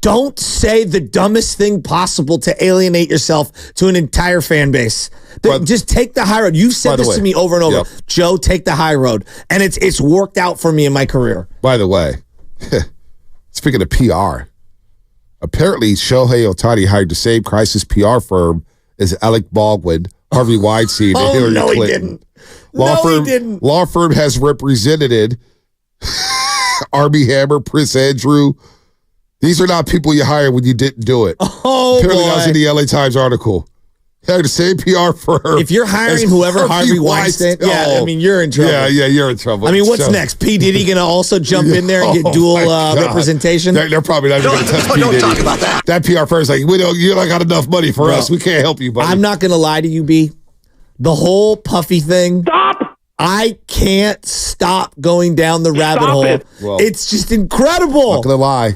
don't say the dumbest thing possible to alienate yourself to an entire fan base. Just take the high road. You've said this to me over and over. Yep. Joe, take the high road. And it's worked out for me in my career. By the way, speaking of PR, apparently Shohei Ohtani hired the same crisis PR firm as Alec Baldwin, Harvey Weinstein, and Hillary Clinton. He didn't. Law firm has represented Armie Hammer, Prince Andrew. These are not people you hired when you didn't do it. Oh, apparently boy. that was in the LA Times article. They're the same PR firm. If you're hiring whoever Harvey Weinstein, I mean, you're in trouble. Yeah, you're in trouble. I mean, what's next? P. Diddy going to also jump in there and get dual representation? They're probably not even going to touch P. Diddy. Talk about that. That PR firm's like, you don't got enough money for us. We can't help you, buddy. I'm not going to lie to you, B. The whole Puffy thing. Stop! I can't stop going down the rabbit hole. Well, it's just incredible. Not going to lie.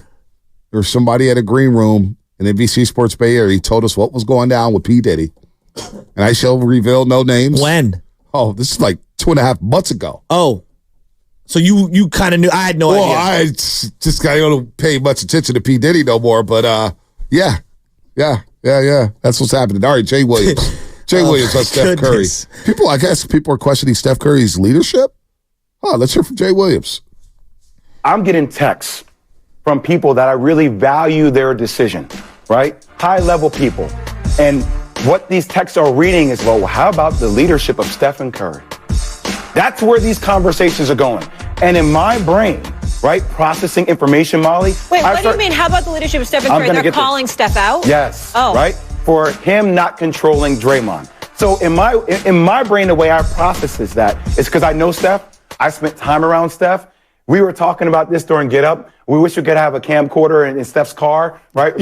There was somebody at a green room in NBC Sports Bay Area. He told us what was going down with P. Diddy. And I shall reveal no names. When? Oh, this is like 2.5 months ago. Oh. So you kind of knew. I had no idea. Well, I just I don't pay much attention to P. Diddy no more. But yeah. That's what's happening. All right, Jay Williams. Jay Williams on Steph Curry. I guess people are questioning Steph Curry's leadership. Oh, let's hear from Jay Williams. I'm getting texts from people that I really value their decision, right? High-level people. And what these texts are reading is, well, how about the leadership of Stephen Curry? That's where these conversations are going. And in my brain, right, processing information, Molly. Wait, what do you mean? How about the leadership of Stephen Curry? They're calling Steph out? Yes. Oh. Right? For him not controlling Draymond. So in my brain, the way I process that is because I know Steph. I spent time around Steph. We were talking about this during Get Up. We wish we could have a camcorder in Steph's car, right?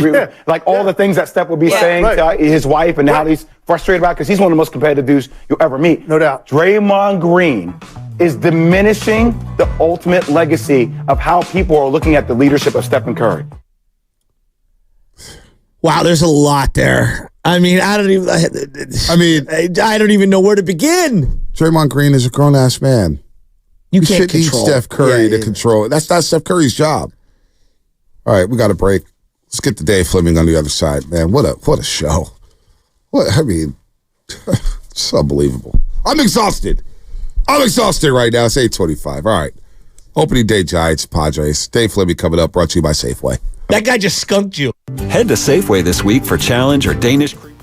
Like all the things that Steph would be saying to his wife and how he's frustrated about, because he's one of the most competitive dudes you'll ever meet. No doubt. Draymond Green is diminishing the ultimate legacy of how people are looking at the leadership of Stephen Curry. Wow, there's a lot there. I mean, I don't even know where to begin. Draymond Green is a grown-ass man. You can't control Steph Curry to control it. That's not Steph Curry's job. All right, we got a break. Let's get to Dave Fleming on the other side, man. What a show. It's unbelievable. I'm exhausted right now. It's 8:25. All right. Opening day Giants, Padres. Dave Fleming coming up, brought to you by Safeway. That guy just skunked you. Head to Safeway this week for Challenge or Danish Cream.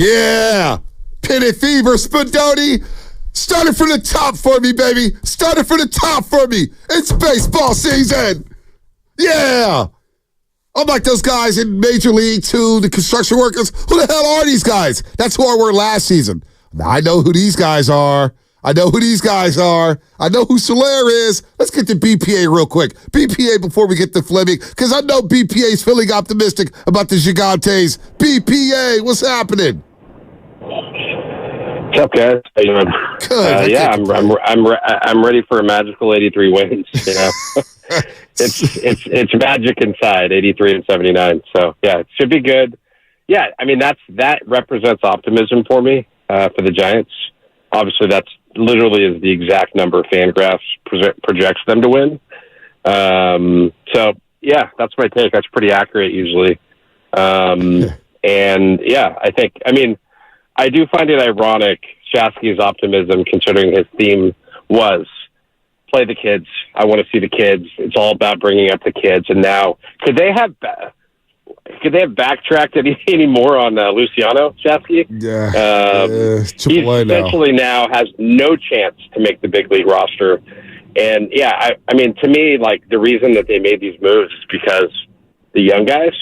Yeah. Penny Fever, Spadoni. Start it from the top for me, baby. Start it from the top for me. It's baseball season. Yeah. I'm like those guys in Major League 2, the construction workers. Who the hell are these guys? That's who I were last season. I know who these guys are. I know who Soler is. Let's get to BPA real quick. BPA before we get to Fleming, because I know BPA is feeling optimistic about the Gigantes. BPA, what's happening? What's up, guys? How you doing? Good. I'm ready for a magical 83 wins. You know, it's magic inside 83 and 79. So yeah, it should be good. Yeah, I mean that represents optimism for me for the Giants. Obviously, that's literally is the exact number FanGraphs projects them to win. So yeah, that's my take. That's pretty accurate usually. And yeah, I do find it ironic, Shasky's optimism, considering his theme was play the kids. I want to see the kids. It's all about bringing up the kids. And now, could they have backtracked any more on Luciano, Shasky? Yeah. He essentially now has no chance to make the big league roster. And yeah, I mean, to me, like the reason that they made these moves is because the young guys,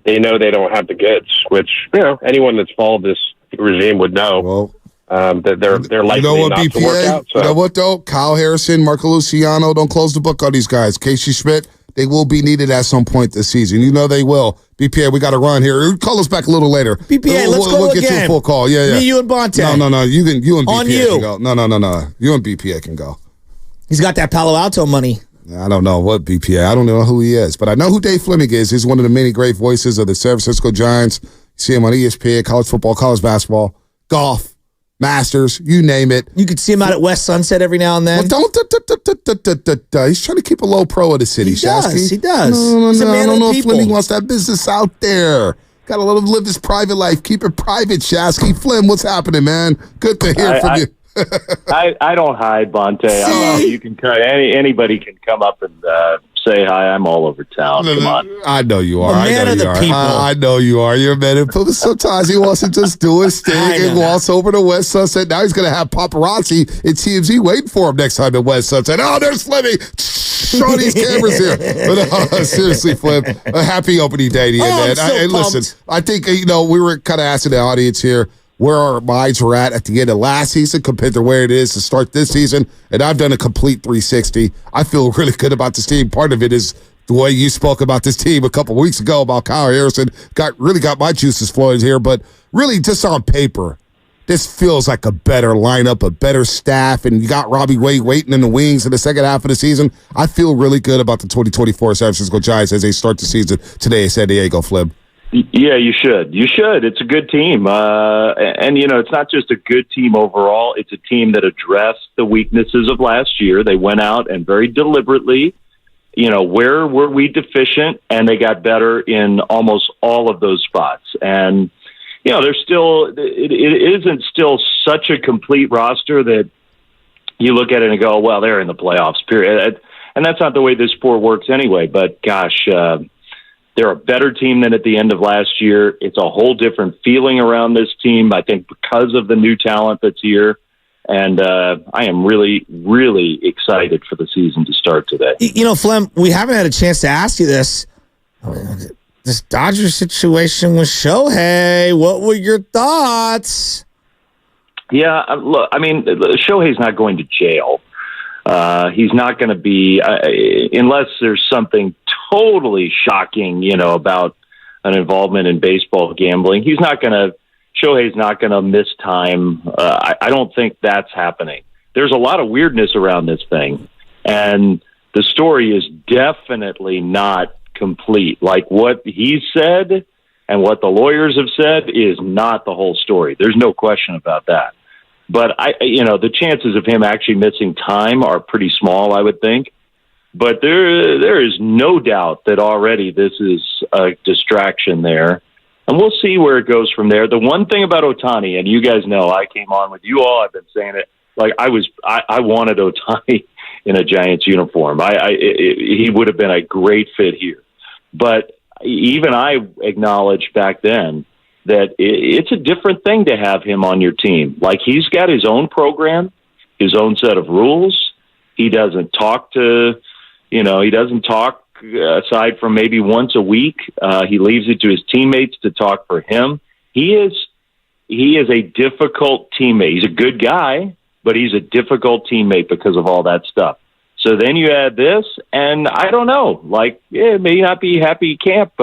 they know they don't have the goods, which, you know, anyone that's followed this regime would know. That they're likely not to work out. So. You know what, though? Kyle Harrison, Marco Luciano, don't close the book on these guys. Casey Schmidt, they will be needed at some point this season. You know they will. BPA, we got to run here. Call us back a little later. BPA, let's go we'll again. get you a full call. Yeah. Me, you, and Bonte. No. You and on BPA you. can go. No. You and BPA can go. He's got that Palo Alto money. I don't know what BPA. I don't know who he is, but I know who Dave Fleming is. He's one of the many great voices of the San Francisco Giants. You see him on ESPN, college football, college basketball, golf, Masters, you name it. You could see him out at West Sunset every now and then. Well, he's trying to keep a low pro of the city, Shasky. He does. No, He's a man I don't of know the if people. Fleming wants that business out there. Got to let him live his private life. Keep it private, Shasky. Flim, what's happening, man? Good to hear from you. I don't hide, Bonte. You can anybody can come up and say hi. I'm all over town. Come on. I know you are. A man of the people. I know you are. You're a man of the people. Sometimes he wants to just do his thing and waltz over to West Sunset. Now he's going to have paparazzi and TMZ waiting for him next time at West Sunset. Oh, there's Fleming. Show these cameras here. But seriously, Flim, a happy opening day to you, man. Listen, I think, we were kind of asking the audience here where our minds were at the end of last season compared to where it is to start this season. And I've done a complete 360. I feel really good about this team. Part of it is the way you spoke about this team a couple weeks ago about Kyle Harrison. Really got my juices flowing here. But really, just on paper, this feels like a better lineup, a better staff, and you got Robbie Wade waiting in the wings in the second half of the season. I feel really good about the 2024 San Francisco Giants as they start the season today in San Diego, Flim. Yeah, you should. It's a good team. And it's not just a good team overall. It's a team that addressed the weaknesses of last year. They went out and very deliberately, where were we deficient? And they got better in almost all of those spots. And, there's still, it isn't still such a complete roster that you look at it and go, well, they're in the playoffs, period. And that's not the way this sport works anyway. But gosh, they're a better team than at the end of last year. It's a whole different feeling around this team, I think, because of the new talent that's here. And I am really, really excited for the season to start today. Flem, we haven't had a chance to ask you this. This Dodgers situation with Shohei, what were your thoughts? Yeah, look, Shohei's not going to jail. He's not going to be, unless there's something totally shocking, about an involvement in baseball gambling. Shohei's not going to miss time. I don't think that's happening. There's a lot of weirdness around this thing, and the story is definitely not complete. Like what he said and what the lawyers have said is not the whole story. There's no question about that. But the chances of him actually missing time are pretty small, I would think. But there is no doubt that already this is a distraction there. And we'll see where it goes from there. The one thing about Ohtani, and you guys know, I came on with you all, I've been saying it, like I wanted Ohtani in a Giants uniform. He would have been a great fit here. But even I acknowledged back then, that it's a different thing to have him on your team. Like, he's got his own program, his own set of rules. He doesn't talk aside from maybe once a week. He leaves it to his teammates to talk for him. He is a difficult teammate. He's a good guy, but he's a difficult teammate because of all that stuff. So then you add this, and I don't know, it may not be happy camp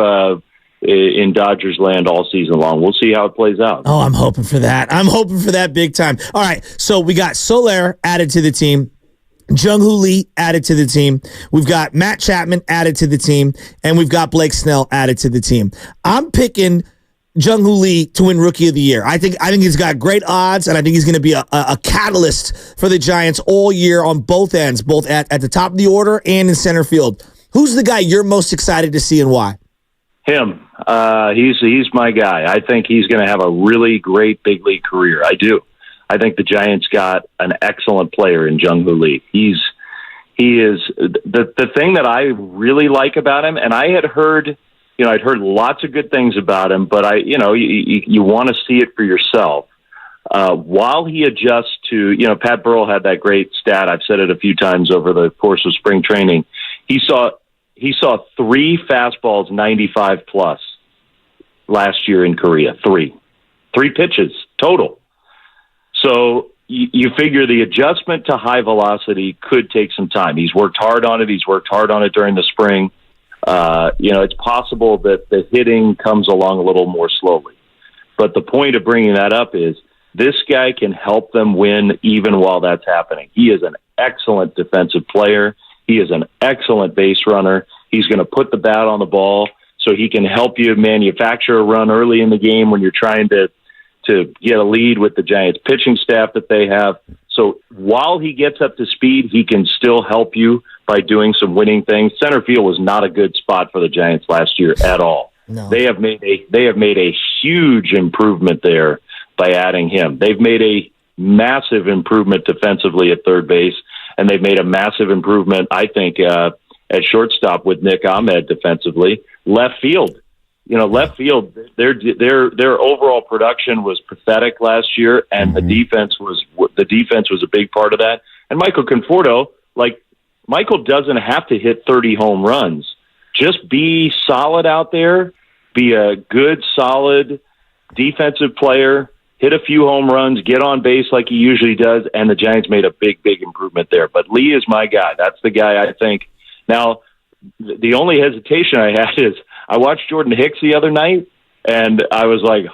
in Dodgers land all season long. We'll see how it plays out. Oh, I'm hoping for that. I'm hoping for that big time. All right, so we got Soler added to the team. Jung-Hoo Lee added to the team. We've got Matt Chapman added to the team, and we've got Blake Snell added to the team. I'm picking Jung-Hoo Lee to win Rookie of the Year. I think he's got great odds, and I think he's going to be a catalyst for the Giants all year on both ends, both at the top of the order and in center field. Who's the guy you're most excited to see and why? Him. He's my guy. I think he's going to have a really great big league career. I do. I think the Giants got an excellent player in Jung-Hoo Lee. He is the thing that I really like about him, and I had heard, I'd heard lots of good things about him, but you want to see it for yourself. While he adjusts to, Pat Burrell had that great stat. I've said it a few times over the course of spring training. He saw 3 fastballs 95 plus last year in Korea. 3 pitches total. So you figure the adjustment to high velocity could take some time. He's worked hard on it. He's worked hard on it during the spring. It's possible that the hitting comes along a little more slowly. But the point of bringing that up is this guy can help them win even while that's happening. He is an excellent defensive player. He is an excellent base runner. He's going to put the bat on the ball so he can help you manufacture a run early in the game when you're trying to get a lead with the Giants pitching staff that they have. So while he gets up to speed, he can still help you by doing some winning things. Center field was not a good spot for the Giants last year at all. No. They have made a huge improvement there by adding him. They've made a massive improvement defensively at third base, and they've made a massive improvement, I think, at shortstop with Nick Ahmed defensively. Left field. Left field, their overall production was pathetic last year, and the defense was a big part of that. And Michael Conforto, Michael doesn't have to hit 30 home runs. Just be solid out there, be a good, solid defensive player, hit a few home runs, get on base like he usually does, and the Giants made a big, big improvement there. But Lee is my guy. That's the guy I think. Now, the only hesitation I had is I watched Jordan Hicks the other night, and I was like,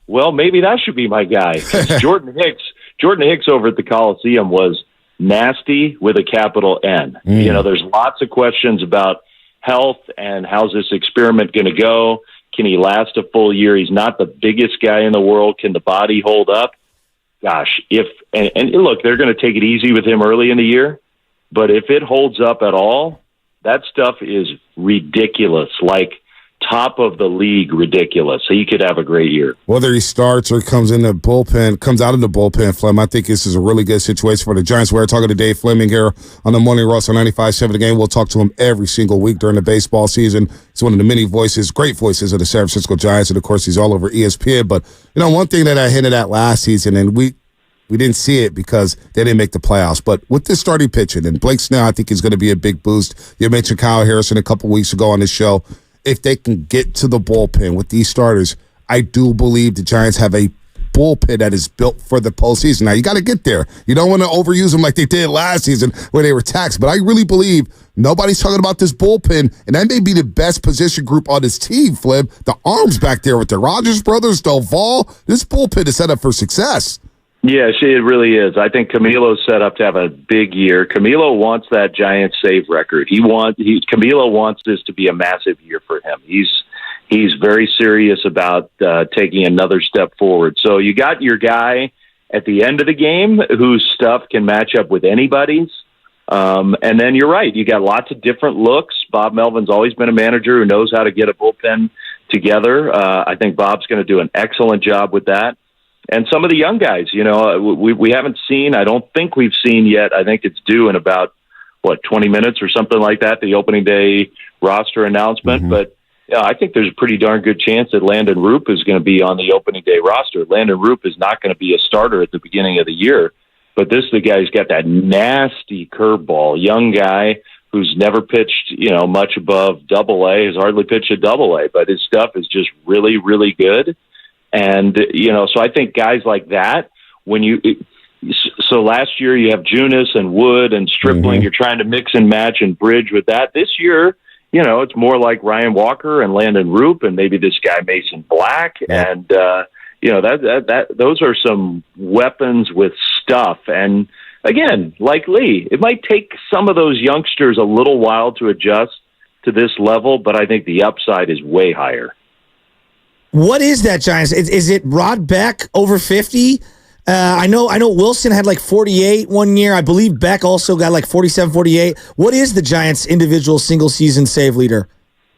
well, maybe that should be my guy. Jordan Hicks over at the Coliseum was nasty with a capital N. There's lots of questions about health and how's this experiment going to go. Can he last a full year? He's not the biggest guy in the world. Can the body hold up? Gosh, and look, they're going to take it easy with him early in the year, but if it holds up at all, that stuff is ridiculous, like top of the league ridiculous. So he could have a great year. Whether he starts or comes out of the bullpen, Flem, I think this is a really good situation for the Giants. We're talking to Dave Fleming here on the Morning Rush on 95.7 The Game. We'll talk to him every single week during the baseball season. He's one of the many great voices of the San Francisco Giants, and of course he's all over ESPN. But one thing that I hinted at last season, and we didn't see it because they didn't make the playoffs. But with this starting pitching, and Blake Snell, I think is going to be a big boost. You mentioned Kyle Harrison a couple weeks ago on the show. If they can get to the bullpen with these starters, I do believe the Giants have a bullpen that is built for the postseason. Now, you got to get there. You don't want to overuse them like they did last season where they were taxed. But I really believe nobody's talking about this bullpen, and that may be the best position group on this team, Flip. The arms back there with the Rogers brothers, Delval. This bullpen is set up for success. Yeah, it really is. I think Camilo's set up to have a big year. Camilo wants that Giants save record. Camilo wants this to be a massive year for him. He's very serious about taking another step forward. So you got your guy at the end of the game whose stuff can match up with anybody's. And then you're right. You got lots of different looks. Bob Melvin's always been a manager who knows how to get a bullpen together. I think Bob's going to do an excellent job with that. And some of the young guys, we haven't seen, I don't think we've seen yet. I think it's due in about, 20 minutes or something like that, the opening day roster announcement. Mm-hmm. But I think there's a pretty darn good chance that Landon Roop is going to be on the opening day roster. Landon Roop is not going to be a starter at the beginning of the year, but this is the guy who's got that nasty curveball, young guy who's never pitched, much above Double-A, has hardly pitched a Double-A, but his stuff is just really, really good. And, so I think guys like that, so last year you have Junis and Wood and Stripling, you're trying to mix and match and bridge with that. This year, it's more like Ryan Walker and Landon Roop and maybe this guy Mason Black. Yeah. And, those are some weapons with stuff. And again, like Lee, it might take some of those youngsters a little while to adjust to this level, but I think the upside is way higher. What is that, Giants? Is it Rod Beck over 50? I know Wilson had like 48 one year. I believe Beck also got like 47, 48. What is the Giants' individual single-season save leader?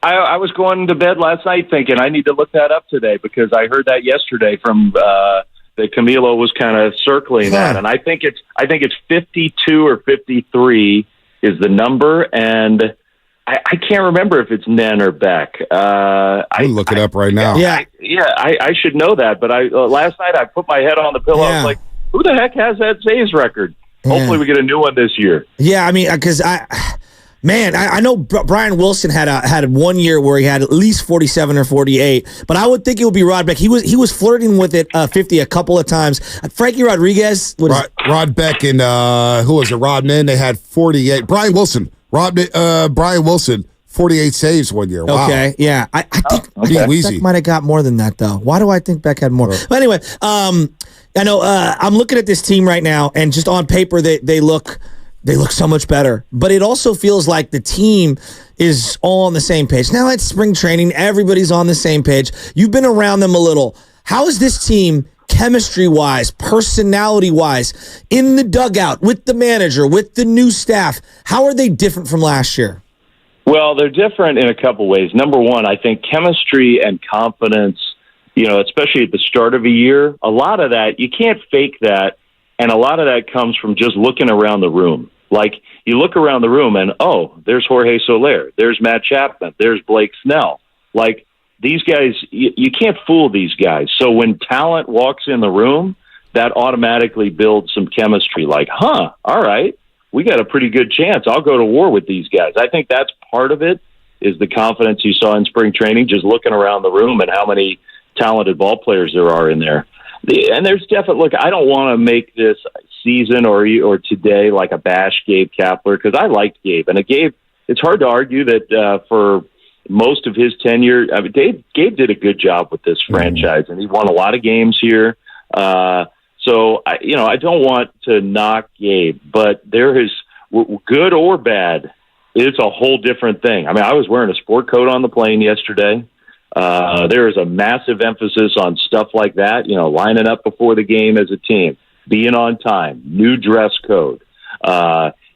I was going to bed last night thinking I need to look that up today because I heard that yesterday from that Camilo was kind of circling that, and I think it's 52 or 53 is the number, and I can't remember if it's Nen or Beck. I'm looking it up right now. I should know that, but last night I put my head on the pillow. I was like, who the heck has that saves record? Hopefully we get a new one this year. Yeah, I mean, because I know Brian Wilson had 1 year where he had at least 47 or 48, but I would think it would be Rod Beck. He was flirting with it 50 a couple of times. Frankie Rodriguez, Rod Beck and who was it? Rodman. They had 48. Brian Wilson, 48 saves 1 year. Wow. Okay, yeah, I think Beck might have got more than that though. Why do I think Beck had more? But anyway, I know I'm looking at this team right now, and just on paper they look so much better. But it also feels like the team is all on the same page. Now it's spring training. Everybody's on the same page. You've been around them a little. How is this team chemistry-wise, personality-wise, in the dugout, with the manager, with the new staff? How are they different from last year? Well, they're different in a couple ways. Number one, I think chemistry and confidence, especially at the start of a year, a lot of that, you can't fake that. And a lot of that comes from just looking around the room. Like, you look around the room and, there's Jorge Soler, there's Matt Chapman, there's Blake Snell. Like, these guys, you can't fool these guys. So when talent walks in the room, that automatically builds some chemistry. Like, all right, we got a pretty good chance. I'll go to war with these guys. I think that's part of it, is the confidence you saw in spring training, just looking around the room and how many talented ball players there are in there. And there's definitely, look, I don't want to make this season or today like a bash Gabe Kapler, because I liked Gabe. And Gabe, it's hard to argue that for most of his tenure, Gabe did a good job with this franchise, and he won a lot of games here. So I don't want to knock Gabe, but there is, good or bad, it's a whole different thing. I mean, I was wearing a sport coat on the plane yesterday. There is a massive emphasis on stuff like that, lining up before the game as a team, being on time, new dress code.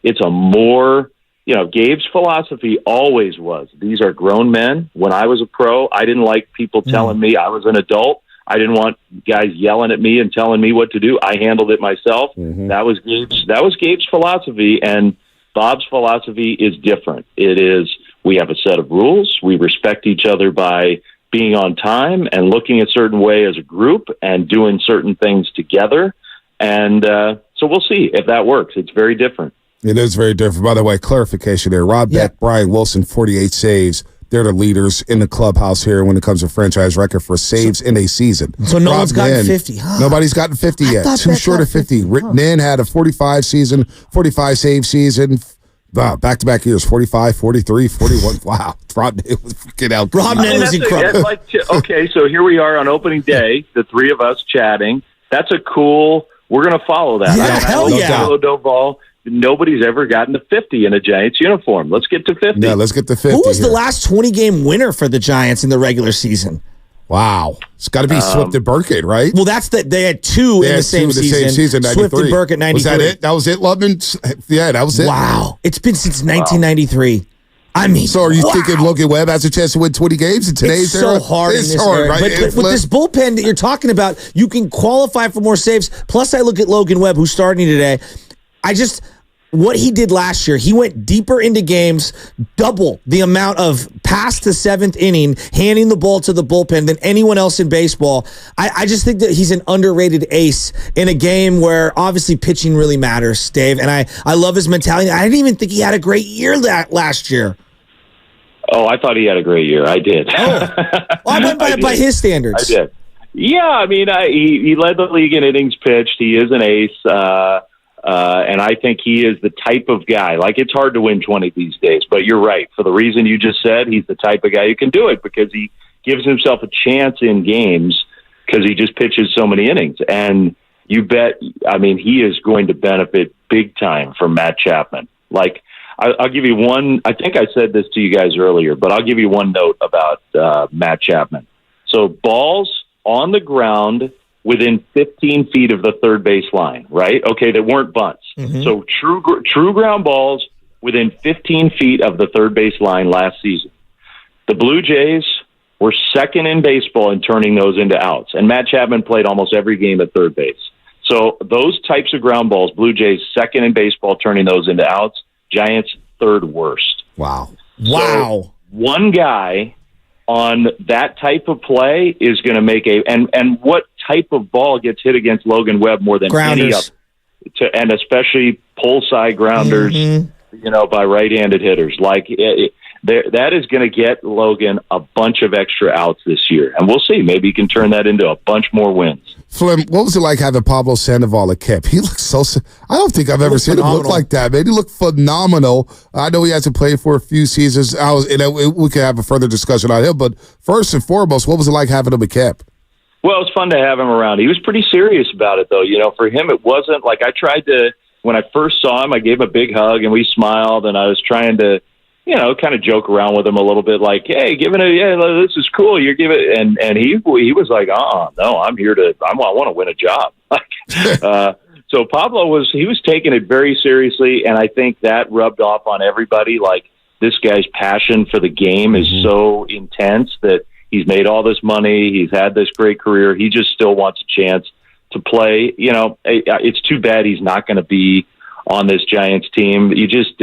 It's a more, Gabe's philosophy always was, these are grown men. When I was a pro, I didn't like people telling me I was an adult. I didn't want guys yelling at me and telling me what to do. I handled it myself. That was Gabe's philosophy, and Bob's philosophy is different. It is, we have a set of rules. We respect each other by being on time and looking a certain way as a group and doing certain things together. And so we'll see if that works. It's very different. It is very different. By the way, clarification there. Rod Beck, Brian Wilson, 48 saves. They're the leaders in the clubhouse here when it comes to franchise record for saves in a season. So no one's gotten 50, huh? Nobody's gotten 50 yet. Too short of 50. Nen had a 45 save season. Wow, back-to-back years, 45, 43, 41. Wow. Rob was freaking out. Rob Nen was incredible. Okay, so here we are on opening day, the three of us chatting. That's a cool, we're going to follow that. Yeah, hell yeah. Nobody's ever gotten to 50 in a Giants uniform. Let's get to 50. Yeah, let's get to 50. Who was the last 20-game winner for the Giants in the regular season? Wow. It's got to be Swift and Burkett, right? Well, they had two in the same season. 93. Swift and Burkett, 93. Was that it? That was it, Lubman? Yeah, that was it. Wow. It's been since 1993. I mean, so are you thinking Logan Webb has a chance to win 20 games in today's era? It's so hard in this era. Right? But with this bullpen that you're talking about, you can qualify for more saves. Plus, I look at Logan Webb, who's starting today. what he did last year, he went deeper into games, double the amount of past the seventh inning, handing the ball to the bullpen than anyone else in baseball. I just think that he's an underrated ace in a game where obviously pitching really matters, Dave. And I love his mentality. I didn't even think he had a great year last year. Oh, I thought he had a great year. I did. Oh. Well, I went by his standards. I did. Yeah, I mean, he led the league in innings pitched. He is an ace. And I think he is the type of guy, like it's hard to win 20 these days, but you're right. For the reason you just said, he's the type of guy who can do it because he gives himself a chance in games because he just pitches so many innings. And you bet, I mean, he is going to benefit big time from Matt Chapman. Like, I'll give you one, I think I said this to you guys earlier, but I'll give you one note about Matt Chapman. So balls on the ground within 15 feet of the third base line, right? Okay, that weren't bunts. Mm-hmm. So true ground balls within 15 feet of the third base line last season. The Blue Jays were second in baseball in turning those into outs, and Matt Chapman played almost every game at third base. So those types of ground balls, Blue Jays second in baseball turning those into outs, Giants third worst. Wow. So one guy on that type of play is going to make and what type of ball gets hit against Logan Webb more than any other, and especially pull side grounders, by right-handed hitters. Like that is going to get Logan a bunch of extra outs this year, and we'll see. Maybe he can turn that into a bunch more wins. Flynn, what was it like having Pablo Sandoval at camp? He looked so. I don't think I've ever seen him look like that, man. He looked phenomenal. I know he hasn't played for a few seasons. We could have a further discussion on him, but first and foremost, what was it like having him at camp? Well, it was fun to have him around. He was pretty serious about it, though. For him, it wasn't like I tried to. When I first saw him, I gave him a big hug and we smiled, and I was trying to, kind of joke around with him a little bit, like, hey, this is cool. You're giving, and he was like, no, I'm here I want to win a job. So Pablo was taking it very seriously, and I think that rubbed off on everybody. Like, this guy's passion for the game is so intense that he's made all this money. He's had this great career. He just still wants a chance to play. It's too bad he's not going to be on this Giants team. He just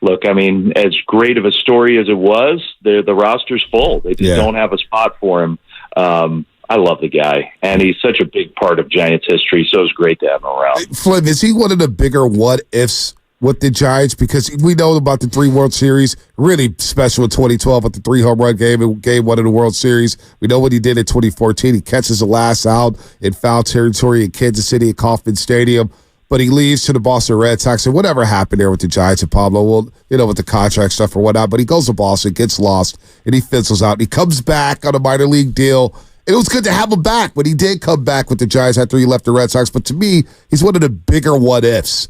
look, I mean, as great of a story as it was, the roster's full. They just don't have a spot for him. I love the guy, and he's such a big part of Giants history, so it's great to have him around. Flynn, is he one of the bigger what-ifs with the Giants? Because we know about the 3 World Series, really special in 2012 with the 3 home run game in Game 1 of the World Series. We know what he did in 2014. He catches the last out in foul territory in Kansas City at Kauffman Stadium. But he leaves to the Boston Red Sox, and whatever happened there with the Giants and Pablo, well, with the contract stuff or whatnot, but he goes to Boston, gets lost, and he fizzles out. He comes back on a minor league deal. It was good to have him back, but he did come back with the Giants after he left the Red Sox. But to me, he's one of the bigger what-ifs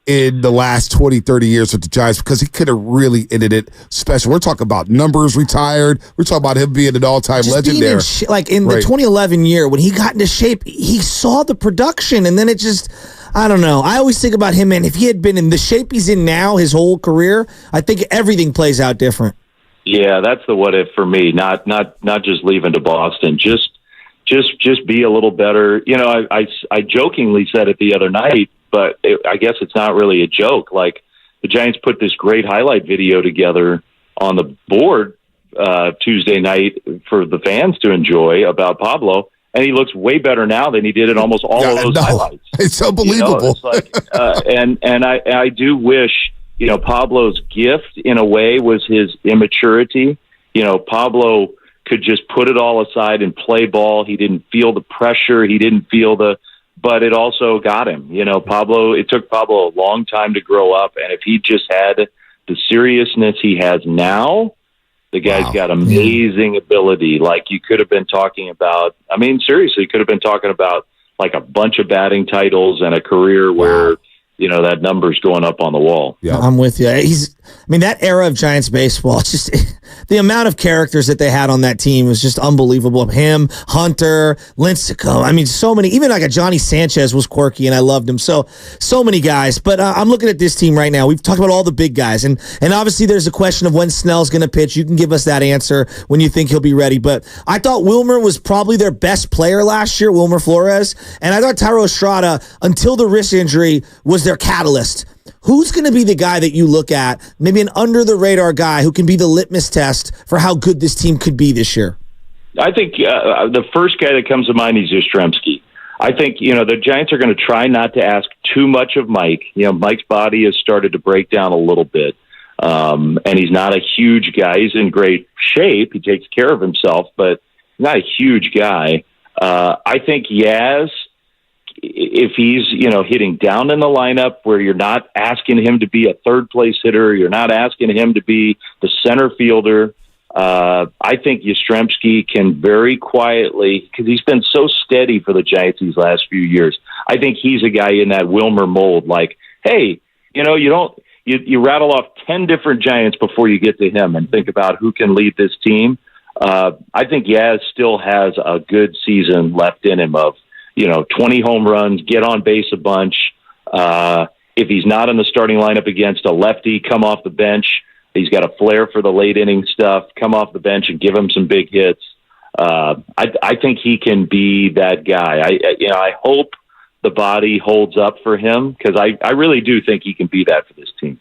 in the last 20, 30 years with the Giants because he could have really ended it special. We're talking about numbers retired. We're talking about him being an all-time legend there. In the 2011 year, when he got into shape, he saw the production, and then it just... I don't know. I always think about him, man. If he had been in the shape he's in now his whole career, I think everything plays out different. Yeah, that's the what if for me. Not just leaving to Boston. Just be a little better. I jokingly said it the other night, but I guess it's not really a joke. Like, the Giants put this great highlight video together on the board Tuesday night for the fans to enjoy about Pablo. And he looks way better now than he did in almost all of those highlights. It's unbelievable. It's like, and I do wish, Pablo's gift in a way was his immaturity. Pablo could just put it all aside and play ball. He didn't feel the pressure. He didn't feel but it also got him. It took Pablo a long time to grow up. And if he just had the seriousness he has now, the guy's got amazing ability. Like, you could have been talking about, seriously, could have been talking about like a bunch of batting titles and a career where, that number's going up on the wall. Yeah, I'm with you. That era of Giants baseball, the amount of characters that they had on that team was just unbelievable. Him, Hunter, Lincecum. I mean, so many. Even like a Johnny Sanchez was quirky, and I loved him. So many guys. But I'm looking at this team right now. We've talked about all the big guys, and obviously there's a question of when Snell's going to pitch. You can give us that answer when you think he'll be ready. But I thought Wilmer was probably their best player last year, Wilmer Flores, and I thought Thairo Estrada, until the wrist injury, was their catalyst. Who's going to be the guy that you look at, maybe an under-the-radar guy who can be the litmus test for how good this team could be this year? I think the first guy that comes to mind is Yastrzemski. I think, the Giants are going to try not to ask too much of Mike. Mike's body has started to break down a little bit, and he's not a huge guy. He's in great shape. He takes care of himself, but not a huge guy. I think Yaz, if he's, hitting down in the lineup where you're not asking him to be a third-place hitter, you're not asking him to be the center fielder, I think Yastrzemski can very quietly, because he's been so steady for the Giants these last few years, I think he's a guy in that Wilmer mold. Like, hey, you rattle off 10 different Giants before you get to him and think about who can lead this team. I think Yaz still has a good season left in him of, 20 home runs, get on base a bunch. If he's not in the starting lineup against a lefty, come off the bench. He's got a flair for the late inning stuff. Come off the bench and give him some big hits. I think he can be that guy. I hope the body holds up for him, because I really do think he can be that for this team.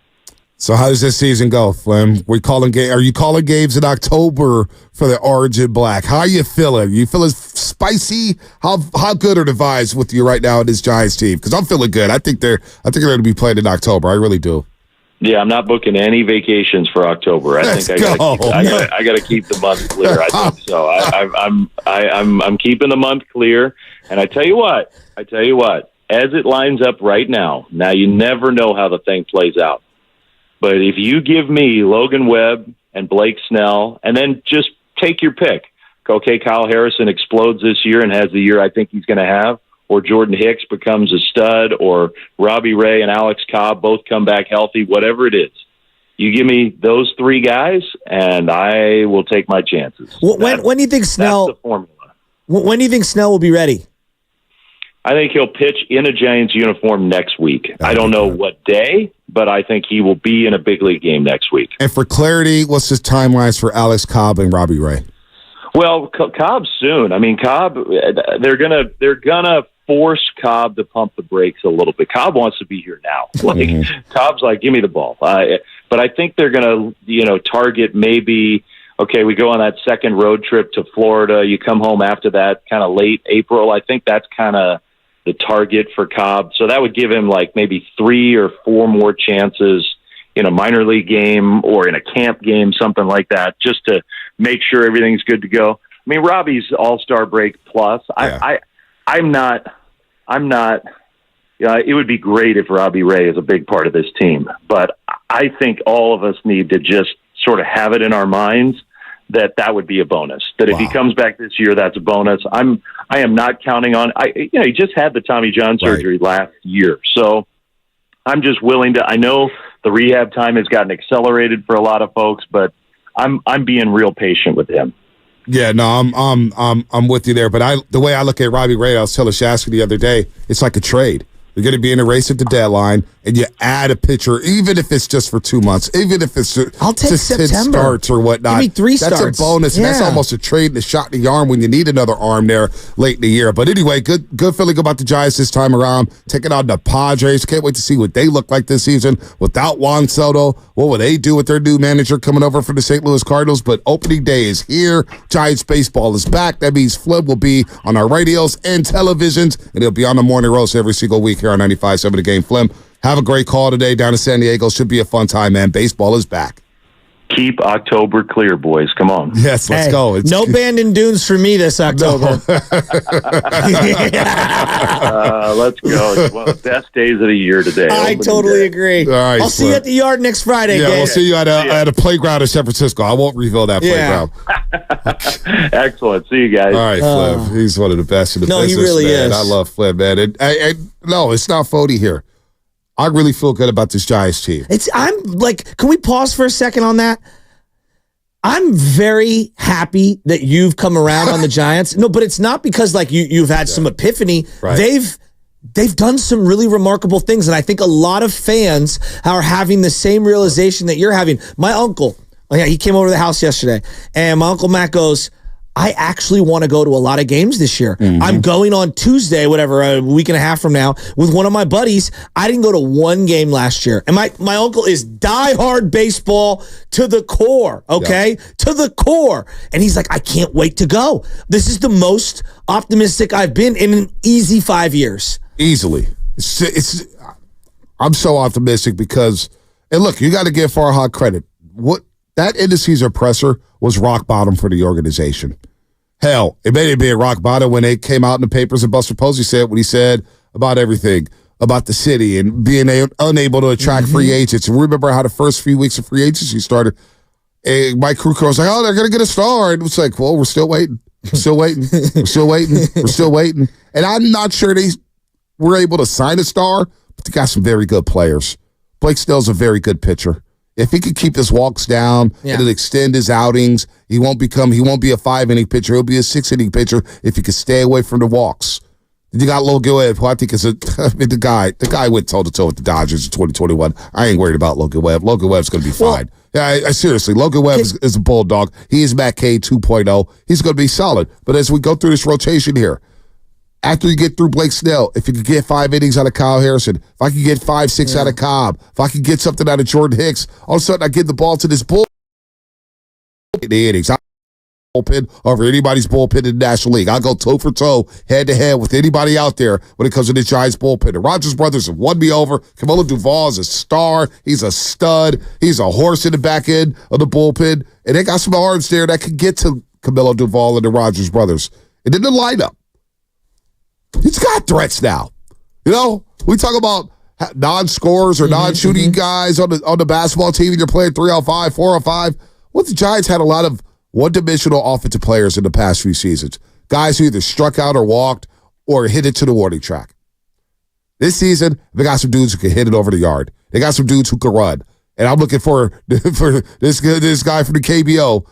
So how does this season go, Flynn? Are you calling games in October for the Orange and Black? How are you feeling? You feeling spicy? How good are the vibes with you right now in this Giants team? Because I'm feeling good. I think they're going to be playing in October. I really do. Yeah, I'm not booking any vacations for October. I think I got to keep the month clear. I think so. I'm keeping the month clear. And I tell you what, as it lines up right now you never know how the thing plays out. But if you give me Logan Webb and Blake Snell, and then just take your pick. Okay, Kyle Harrison explodes this year and has the year I think he's going to have, or Jordan Hicks becomes a stud, or Robbie Ray and Alex Cobb both come back healthy, whatever it is. You give me those three guys, and I will take my chances. When do you think Snell? That's the formula. When do you think Snell will be ready? I think he'll pitch in a Giants uniform next week. I don't know what day, but I think he will be in a big league game next week. And for clarity, what's his timelines for Alex Cobb and Robbie Ray? Well, Cobb soon. I mean, Cobb, they're gonna force Cobb to pump the brakes a little bit. Cobb wants to be here now. Cobb's like, give me the ball. But I think they're gonna, target maybe. Okay, we go on that second road trip to Florida. You come home after that, kind of late April. I think that's kind of the target for Cobb. So that would give him like maybe 3 or 4 more chances in a minor league game or in a camp game, something like that, just to make sure everything's good to go. I mean, Robbie's All-Star break plus. Yeah. I'm not. It would be great if Robbie Ray is a big part of this team, but I think all of us need to just sort of have it in our minds that would be a bonus. That if he comes back this year, that's a bonus. I am not counting on. He just had the Tommy John surgery last year, so I'm just willing to. I know the rehab time has gotten accelerated for a lot of folks, but I'm being real patient with him. Yeah, no, I'm with you there. But the way I look at Robbie Ray, I was telling Shasky the other day, it's like a trade. You're going to be in a race at the deadline, and you add a pitcher, even if it's just for 2 months, even if it's I'll take just September. 10 starts or whatnot. Give me 3 starts. That's a bonus, and that's almost a trade and a shot in the arm when you need another arm there late in the year. But anyway, good feeling about the Giants this time around. Taking on the Padres. Can't wait to see what they look like this season without Juan Soto. What will they do with their new manager coming over from the St. Louis Cardinals? But opening day is here. Giants baseball is back. That means Flip will be on our radios and televisions, and he'll be on the morning roast every single week here on 95.7 The Game. Flip, have a great call today down in San Diego. Should be a fun time, man. Baseball is back. Keep October clear, boys. Come on. Yes, let's go. No Bandon Dunes for me this October. Let's go. It's one of the best days of the year today. I totally agree. All right, I'll see you at the yard next Friday. Yeah, we'll see you at a playground in San Francisco. I won't reveal that playground. Excellent. See you guys. All right, Flip. He's one of the best in the business. He really is. I love Flip, man. No, it's not phony here. I really feel good about this Giants team. I'm like, can we pause for a second on that? I'm very happy that you've come around on the Giants. No, but it's not because like you've had some epiphany. Right. They've done some really remarkable things, and I think a lot of fans are having the same realization that you're having. My uncle, he came over to the house yesterday, and my Uncle Matt goes, I actually want to go to a lot of games this year. Mm-hmm. I'm going on Tuesday, whatever, a week and a half from now, with one of my buddies. I didn't go to one game last year. And my uncle is diehard baseball to the core, okay? Yeah. To the core. And he's like, I can't wait to go. This is the most optimistic I've been in an easy 5 years. Easily. I'm so optimistic because, and look, you got to give Farhad credit. That end-of-season presser was rock bottom for the organization. Hell, it made it be a rock bottom when it came out in the papers and Buster Posey said what he said about everything, about the city and being unable to attract free agents. And remember how the first few weeks of free agency started, and Mike Kruger was like, oh, they're going to get a star. And it was like, well, we're still waiting. We're still waiting. We're still waiting. We're still waiting. And I'm not sure they were able to sign a star, but they got some very good players. Blake Snell's a very good pitcher. If he could keep his walks down and extend his outings, he won't be a 5-inning pitcher. He'll be a 6-inning pitcher if he could stay away from the walks. You got Logan Webb, who I think is the guy went toe-to-toe with the Dodgers in 2021. I ain't worried about Logan Webb. Logan Webb's going to be fine. I seriously, Logan Webb is a bulldog. He is Matt Cain 2.0. He's going to be solid. But as we go through this rotation here, after you get through Blake Snell, if you could get 5 innings out of Kyle Harrison, if I could get 5-6 out of Cobb, if I could get something out of Jordan Hicks, all of a sudden I give the ball to this bull. The innings. Bullpen over anybody's bullpen in the National League. I'll go toe for toe, head to head with anybody out there when it comes to the Giants bullpen. The Rogers brothers have won me over. Camilo Duvall is a star. He's a stud. He's a horse in the back end of the bullpen. And they got some arms there that could get to Camilo Duvall and the Rogers brothers. And then the lineup. He's got threats now. You know, we talk about non-scorers or non-shooting guys on the basketball team, and you're playing 3-on-5, 4-on-5. Well, the Giants had a lot of one-dimensional offensive players in the past few seasons. Guys who either struck out or walked or hit it to the warning track. This season, they got some dudes who can hit it over the yard. They got some dudes who can run. And I'm looking for this guy from the KBO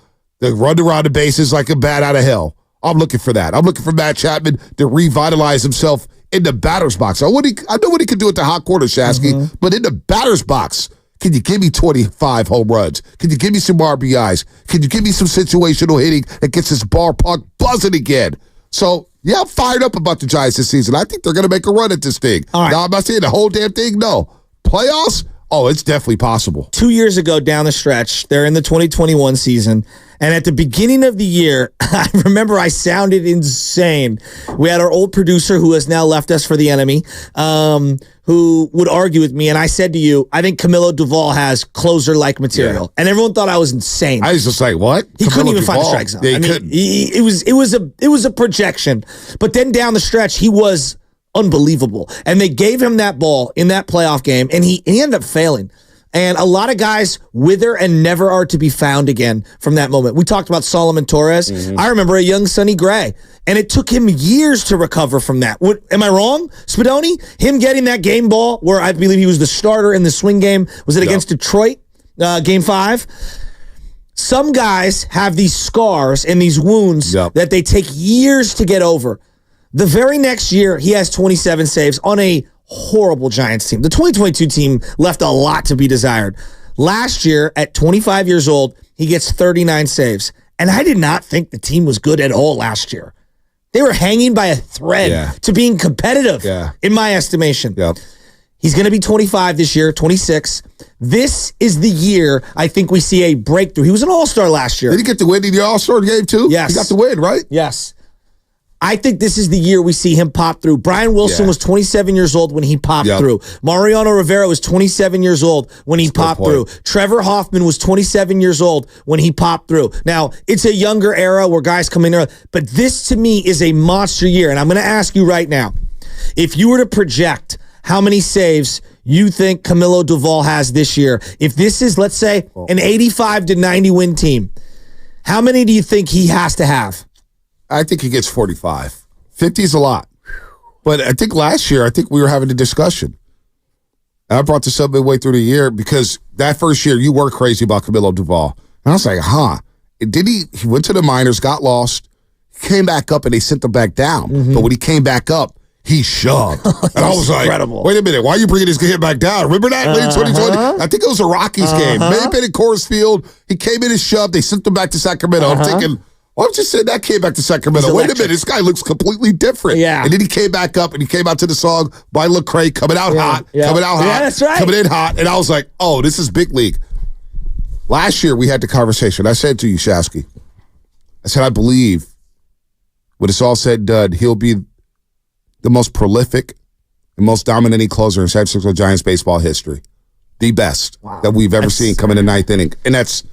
to run around the bases like a bat out of hell. I'm looking for that. I'm looking for Matt Chapman to revitalize himself in the batter's box. I know what he could do at the hot corner, Shasky, but in the batter's box, can you give me 25 home runs? Can you give me some RBIs? Can you give me some situational hitting that gets this ballpark buzzing again? So, yeah, I'm fired up about the Giants this season. I think they're going to make a run at this thing. All right. Now, I'm not saying the whole damn thing, no. Playoffs? Oh, it's definitely possible. 2 years ago down the stretch, they're in the 2021 season. And at the beginning of the year, I remember I sounded insane. We had our old producer who has now left us for the enemy, who would argue with me. And I said to you, I think Camilo Duvall has closer-like material. Yeah. And everyone thought I was insane. I was just like, what? He couldn't even find the strike zone. Yeah, it was a projection. But then down the stretch, he was unbelievable. And they gave him that ball in that playoff game, and he ended up failing. And a lot of guys wither and never are to be found again from that moment. We talked about Solomon Torres. I remember a young Sonny Gray, and it took him years to recover from that. Am I wrong, Spadoni? Him getting that game ball where I believe he was the starter in the swing game. Was it against Detroit, game 5? Some guys have these scars and these wounds that they take years to get over. The very next year, he has 27 saves on a horrible Giants team. The 2022 team left a lot to be desired. Last year, at 25 years old, he gets 39 saves. And I did not think the team was good at all last year. They were hanging by a thread to being competitive, in my estimation. He's going to be 25 this year, 26. This is the year I think we see a breakthrough. He was an all-star last year. Did he get the win in the all-star game, too? Yes. He got the win, right? Yes. I think this is the year we see him pop through. Brian Wilson was 27 years old when he popped through. Mariano Rivera was 27 years old when he popped through. Trevor Hoffman was 27 years old when he popped through. Now, it's a younger era where guys come in early, but this to me is a monster year. And I'm going to ask you right now, if you were to project how many saves you think Camilo Duvall has this year, if this is, let's say, an 85-90 win team, how many do you think he has to have? I think he gets 45. 50 is a lot. But I think last year, we were having a discussion. I brought this up midway through the year because that first year, you were crazy about Camilo Duvall. And I was like, he went to the minors, got lost, came back up, and they sent him back down. Mm-hmm. But when he came back up, he shoved. And I was like, incredible. wait a minute, why are you bringing this kid back down? Remember that late 2020? I think it was a Rockies game. May have been at Coors Field. He came in and shoved. They sent him back to Sacramento. I'm thinking, why don't you send that kid back to Sacramento? Wait a minute, this guy looks completely different. Yeah. And then he came back up and he came out to the song by Lecrae, coming out hot, coming out hot, that's right. coming in hot. And I was like, oh, this is big league. Last year, we had the conversation. I said to you, Shasky, I said, I believe when it's all said and done, he'll be the most prolific and most dominating closer in San Francisco Giants baseball history. The best that we've ever seen come in the ninth inning. And that's,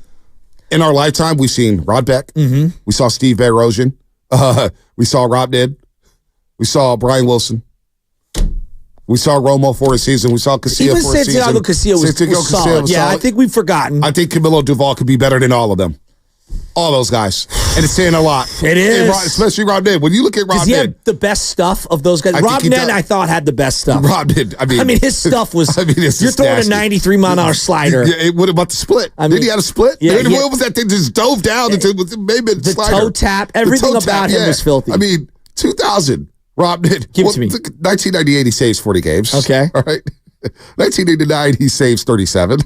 in our lifetime, we've seen Rod Beck. Mm-hmm. We saw Steve Barrosian. We saw Rob Nid. We saw Brian Wilson. We saw Romo for a season. We saw Casilla for a season. Santiago Casilla was solid. Yeah, I think we've forgotten. I think Camilo Duvall could be better than all of them. All those guys. And it's saying a lot. It is. Especially Rob Nid. When you look at Rob Nid. He had the best stuff of those guys. Rob Nid, I thought, had the best stuff. Rob Nid. I mean, his stuff was, you're throwing nasty. a 93-mile-an-hour slider. Yeah, what about the split? Did he have a split? Yeah, what was that thing? Just dove down into maybe the slider. toe tap. Everything about him was filthy. I mean, 2000, Rob Nid. Give it to me. 1998, he saves 40 games. Okay. All right. 1989, he saves 37.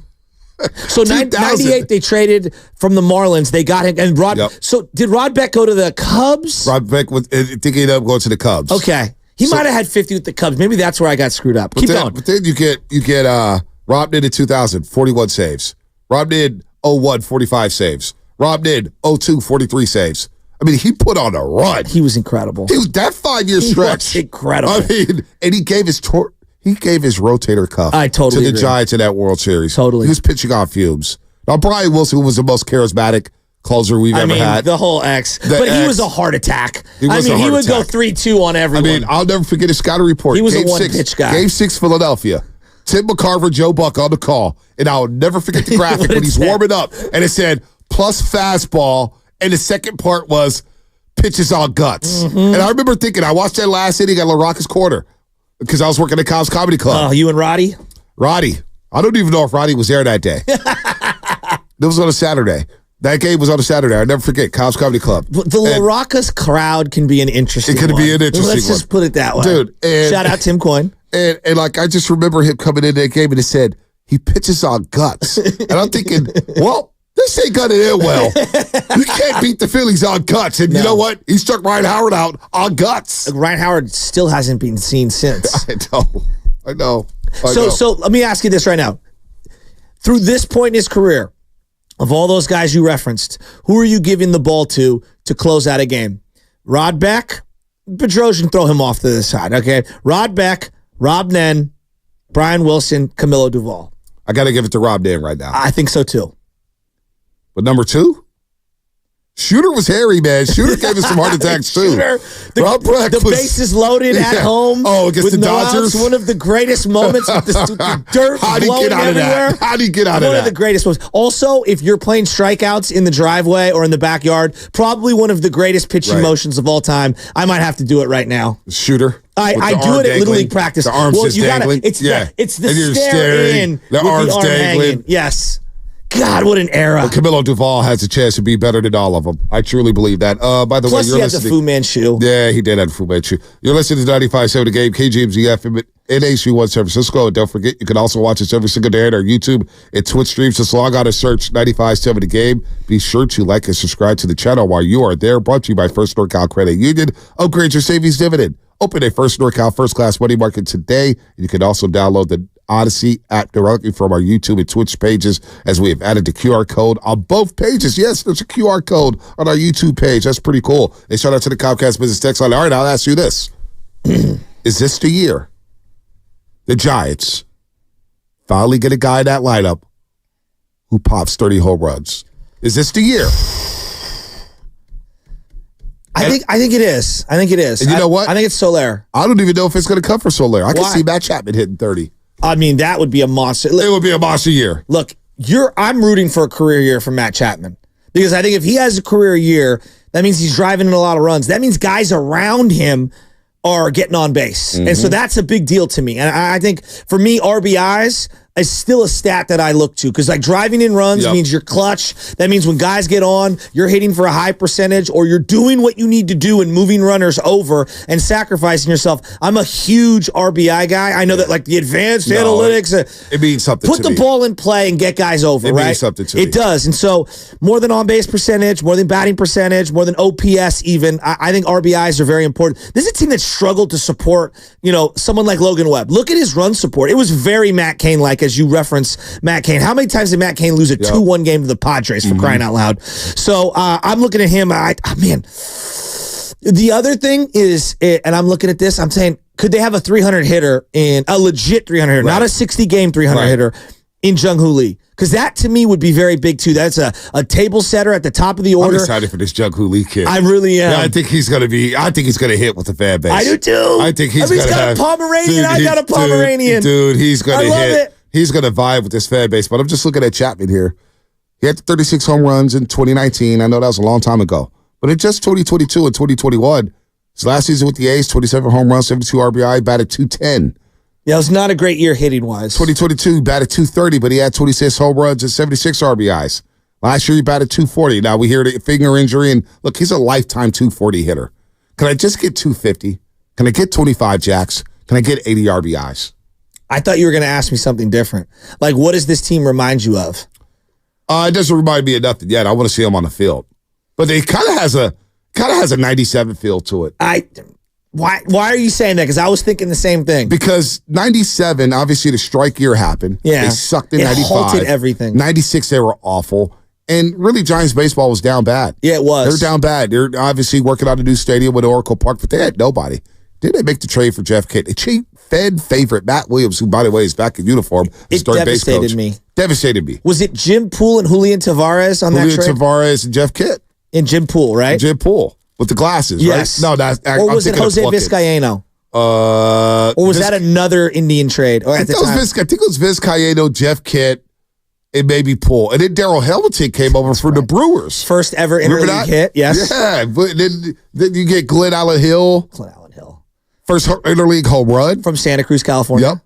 So 98, they traded from the Marlins. They got him. And Rod. Yep. So did Rod Beck go to the Cubs? Rod Beck was thinking of going to the Cubs. Okay. He might have had 50 with the Cubs. Maybe that's where I got screwed up. Keep going. But then you get Rob Nid in 2000, 41 saves. Rob Nid 01, 45 saves. Rob Nid 02, 43 saves. I mean, he put on a run. He was incredible. He was that 5-year stretch. He was incredible. I mean, and he gave his rotator cuff to the agree. Giants in that World Series. Totally. He was pitching on fumes. Now, Brian Wilson was the most charismatic closer we've ever had. The whole X. But he was a heart attack. He would go 3-2 on everyone. I mean, I'll never forget his scouting report. He was a one-pitch guy. Game 6, Philadelphia. Tim McCarver, Joe Buck on the call. And I'll never forget the graphic when he's warming up. And it said, plus fastball. And the second part was pitches on guts. Mm-hmm. And I remember thinking, I watched that last inning at La Rocca's Corner because I was working at Cobb's Comedy Club. Oh, you and Roddy? Roddy. I don't even know if Roddy was there that day. It was on a Saturday. That game was on a Saturday. I'll never forget. Cobb's Comedy Club. The La Rocca's crowd can be an interesting one. It could be an interesting one. Let's just put it that way. Dude. Shout out Tim Coyne. And like, I just remember him coming in that game and it said, he pitches on guts. And I'm thinking, well, this ain't gonna end well. You can't beat the Phillies on guts. And you know what? He struck Ryan Howard out on guts. Ryan Howard still hasn't been seen since. I know. So let me ask you this right now. Through this point in his career, of all those guys you referenced, who are you giving the ball to close out a game? Rod Beck? Bedrosian, throw him off to the side, okay? Rod Beck, Rob Nen, Brian Wilson, Camilo Duvall. I got to give it to Rob Nen right now. I think so, too. But number 2? Shooter was hairy, man. Shooter gave us some heart attacks, too. The bases loaded at home. Oh, against the Dodgers. One of the greatest moments with the dirt How do you get out everywhere. of that? How do you get out of that? One of the greatest moments. Also, if you're playing strikeouts in the driveway or in the backyard, probably one of the greatest pitching motions of all time. I might have to do it right now. Shooter. I do it at Little League practice. The arms just dangling. It's the and you're stare staring, in the with arms the arm dangling. hanging. Yes. God, what an era. But Camilo Duvall has a chance to be better than all of them. I truly believe that. By the Plus, way, you're he had the listening. Fu Manchu. Yeah, he did have the Fu Manchu. You're listening to 95.7 The Game, KGMZ FM at HC1 San Francisco. And don't forget, you can also watch us every single day at our YouTube and Twitch streams. Just log on and search 95.7 The Game. Be sure to like and subscribe to the channel while you are there. Brought to you by First NorCal Credit Union. Upgrade your savings dividend. Open a First NorCal First Class Money Market today. You can also download the Odyssey app directly from our YouTube and Twitch pages, as we have added the QR code on both pages. Yes, there's a QR code on our YouTube page. That's pretty cool. And shout out to the Comcast Business Text Line. All right, I'll ask you this. Is this the year the Giants finally get a guy in that lineup who pops 30 home runs? Is this the year? I think it is. I think it is. And you know what? I think it's Soler. I don't even know if it's going to come for Soler. I can see Matt Chapman hitting 30. I mean, that would be a monster. It would be a monster year. Look, I'm rooting for a career year for Matt Chapman, because I think if he has a career year, that means he's driving in a lot of runs. That means guys around him are getting on base. And so that's a big deal to me. And I think for me, RBIs, is still a stat that I look to because like driving in runs means you're clutch. That means when guys get on, you're hitting for a high percentage or you're doing what you need to do and moving runners over and sacrificing yourself. I'm a huge RBI guy. I know that like the advanced analytics. It means something Put to the ball in play and get guys over, right? It means something to me. It does. And so more than on-base percentage, more than batting percentage, more than OPS even, I think RBIs are very important. This is a team that struggled to support, someone like Logan Webb. Look at his run support. It was very Matt Cain-like, as you reference Matt Cain. How many times did Matt Cain lose a 2-1 game to the Padres for crying out loud? So I'm looking at him. Man, the other thing is, and I'm looking at this, I'm saying, could they have a 300 hitter in a legit 300 hitter, not a 60-game 300 hitter in Jung-Hoo Lee? Because that to me would be very big too. That's a table setter at the top of the order. I'm excited for this Jung-Hoo Lee kid. I really am. Yeah, I think he's gonna hit with the fan base. I do too. I think he's got a Pomeranian. I got a Pomeranian. Dude, he's gonna hit. It. He's gonna vibe with this fan base. But I'm just looking at Chapman here. He had 36 home runs in 2019. I know that was a long time ago. But in just 2022 and 2021, his last season with the A's, 27 home runs, 72 RBI, batted .210. Yeah, it was not a great year hitting-wise. 2022, batted .230, but he had 26 home runs and 76 RBIs. Last year, he batted .240. Now, we hear the finger injury, and look, he's a lifetime .240 hitter. Can I just get .250? Can I get 25 jacks? Can I get 80 RBIs? I thought you were going to ask me something different. Like, what does this team remind you of? It doesn't remind me of nothing yet. I want to see him on the field. But it kind of has a 97 feel to it. Why are you saying that? Because I was thinking the same thing. Because 97, obviously the strike year happened. Yeah. They sucked in 95. Halted everything. 96, they were awful. And really, Giants baseball was down bad. Yeah, it was. They're down bad. They're obviously working on a new stadium with Oracle Park, but they had nobody. Didn't they make the trade for Jeff Kidd? They Fed favorite Matt Williams, who, by the way, is back in uniform. It devastated me. Devastated me. Was it Jim Poole and Julian Tavares on that trade? Julian Tavares and Jeff Kidd. And Jim Poole, right? And Jim Poole. With the glasses, yes. Right? No, or was it Jose Vizcaino? Or was that another Indian trade? Or I think it was Vizcaino, Jeff Kidd, and maybe Poole. And then Darryl Hamilton came over from the Brewers. First ever interleague hit, yes. Yeah, but then you get Glenn Allen Hill. First interleague home run. From Santa Cruz, California. Yep.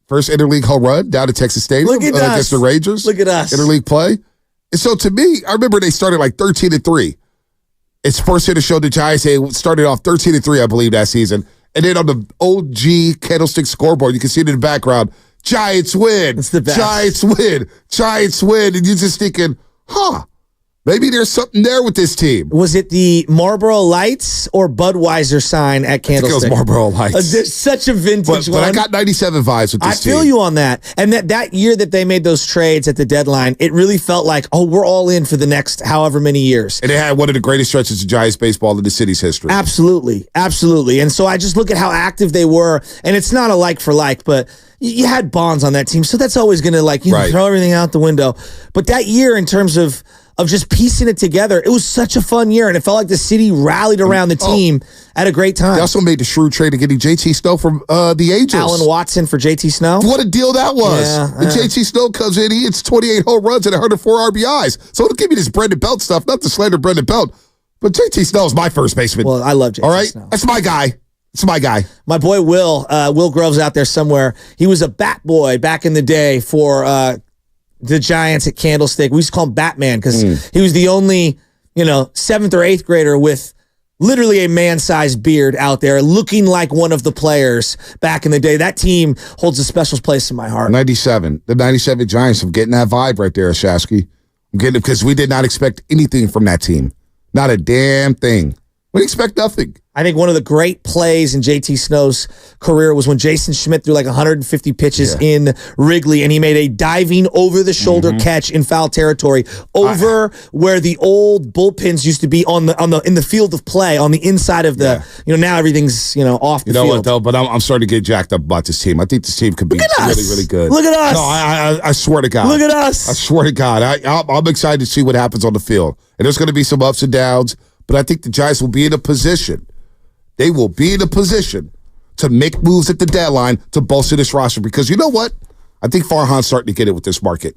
First interleague home run down to Texas Stadium. Look at us. Against the Rangers. Look at us. Interleague play. And so to me, I remember they started like 13-3. It's first hit to show the Giants. They started off 13-3, I believe, that season. And then on the OG Candlestick scoreboard, you can see it in the background, Giants win. It's the best. Giants win. Giants win. And you're just thinking, maybe there's something there with this team. Was it the Marlboro Lights or Budweiser sign at Candlestick? I think it was Marlboro Lights. There's such a vintage one. But I got 97 vibes with this team. I feel you on that. And that year that they made those trades at the deadline, it really felt like, we're all in for the next however many years. And they had one of the greatest stretches of Giants baseball in the city's history. Absolutely. Absolutely. And so I just look at how active they were. And it's not a like for like, but you had Bonds on that team. So that's always going to throw everything out the window. But that year in terms of just piecing it together, it was such a fun year, and it felt like the city rallied around the team at a great time. They also made the shrewd trade of getting JT Snow from the Angels. Alan Watson for JT Snow. What a deal that was. And JT Snow comes in, he hits 28 home runs and 104 RBIs. So it'll give me this Brendan Belt stuff, not to slander Brendan Belt, but JT Snow is my first baseman. Well, I love JT Snow. That's my guy. It's my guy. My boy Will Grove's out there somewhere. He was a bat boy back in the day for the Giants at Candlestick. We used to call him Batman because he was the only, 7th or 8th grader with literally a man-sized beard out there looking like one of the players back in the day. That team holds a special place in my heart. 97. The 97 Giants. I'm getting that vibe right there, Shasky. I'm getting it because we did not expect anything from that team. Not a damn thing. We expect nothing. I think one of the great plays in JT Snow's career was when Jason Schmidt threw like 150 pitches in Wrigley, and he made a diving over-the-shoulder catch in foul territory over where the old bullpens used to be in the field of play on the inside of the. Now everything's off the field. You know what though? But I'm starting to get jacked up about this team. I think this team could be really, really good. Look at us. No, I swear to God. Look at us. I swear to God. I'm excited to see what happens on the field, and there's going to be some ups and downs. But I think the Giants will be in a position. They will be in a position to make moves at the deadline to bolster this roster. Because you know what? I think Farhan's starting to get it with this market.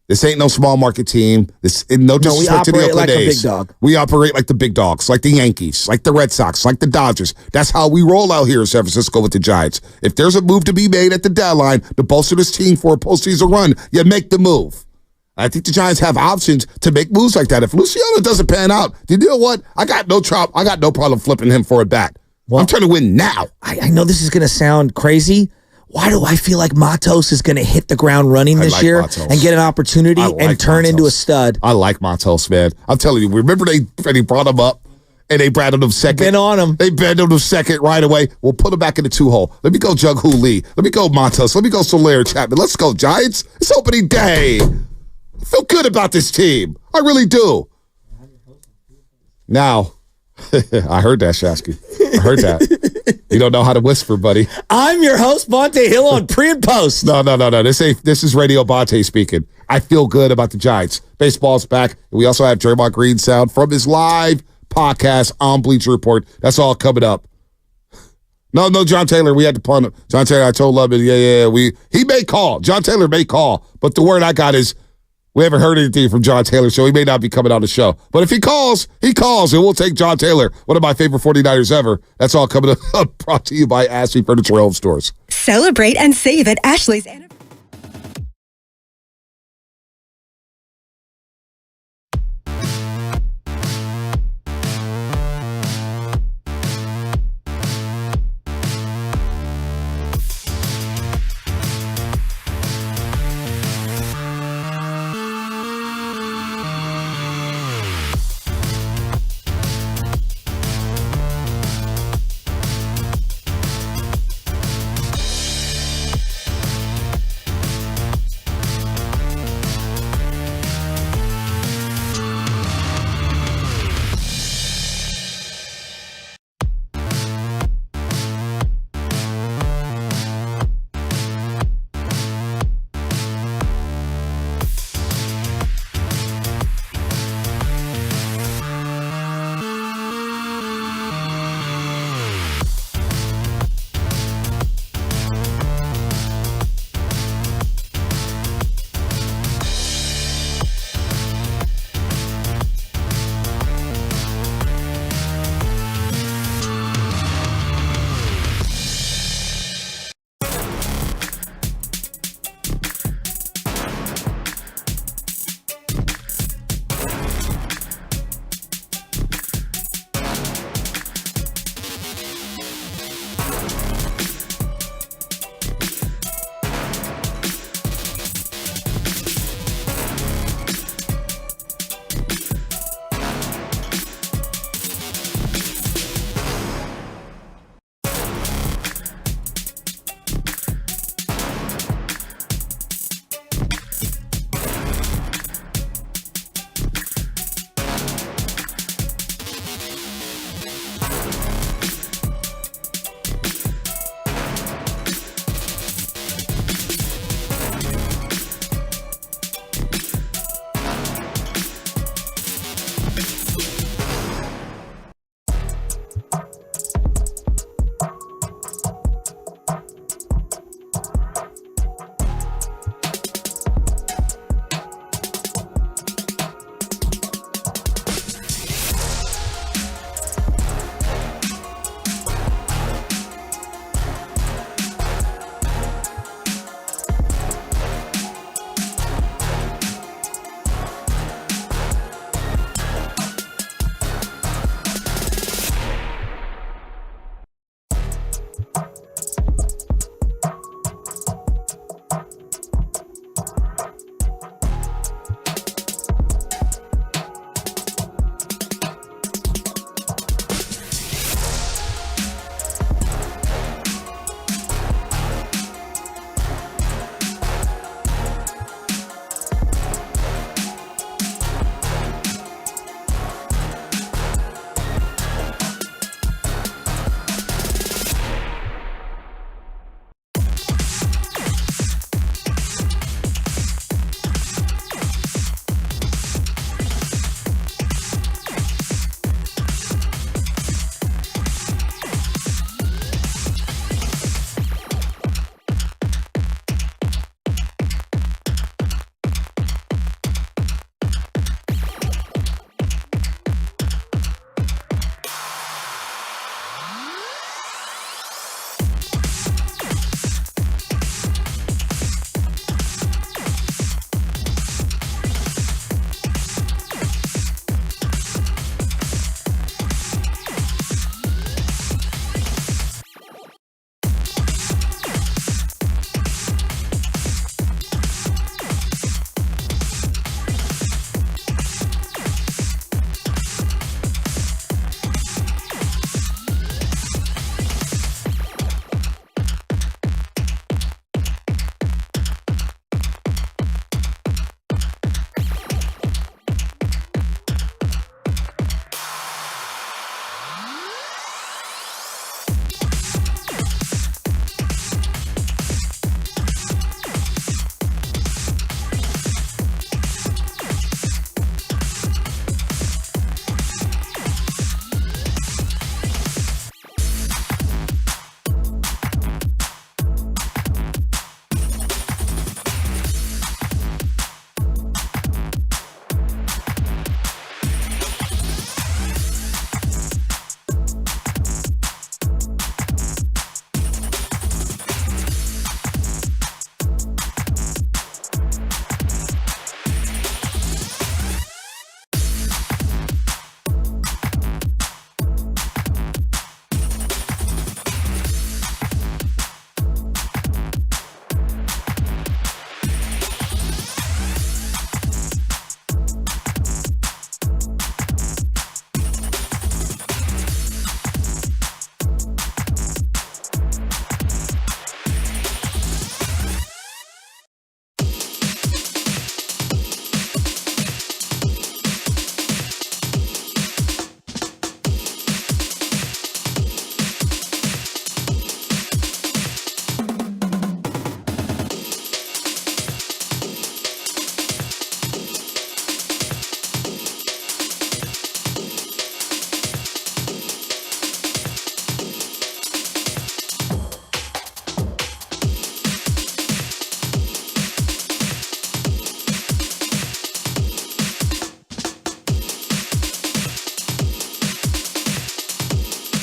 This ain't no small market team. This no disrespect to the Oakland A's. We operate like a big dog. We operate like the big dogs, like the Yankees, like the Red Sox, like the Dodgers. That's how we roll out here in San Francisco with the Giants. If there's a move to be made at the deadline to bolster this team for a postseason run, you make the move. I think the Giants have options to make moves like that. If Luciano doesn't pan out, you know what? I got no problem flipping him for a bat. Well, I'm trying to win now. I know this is going to sound crazy. Why do I feel like Matos is going to hit the ground running this year and get an opportunity and turn into a stud? I like Matos, man. I'm telling you. Remember they brought him up and they batted him second. Been on him. They batted him second right away. We'll put him back in the 2-hole. Let me go Jung-Hoo Lee. Let me go Matos. Let me go Soler Chapman. Let's go Giants. It's opening day. I feel good about this team. I really do. Now, I heard that, Shasky. I heard that. You don't know how to whisper, buddy. I'm your host, Bonte Hill, on pre and post. No. This is Radio Bonte speaking. I feel good about the Giants. Baseball's back. We also have Draymond Green sound from his live podcast on Bleacher Report. That's all coming up. No, John Taylor. We had to punt him. John Taylor, I told Lubin, he may call. John Taylor may call. But the word I got is we haven't heard anything from John Taylor, so he may not be coming on the show. But if he calls, and we'll take John Taylor, one of my favorite 49ers ever. That's all coming up, brought to you by Ashley Furniture Home Stores. Celebrate and save at Ashley's anniversary.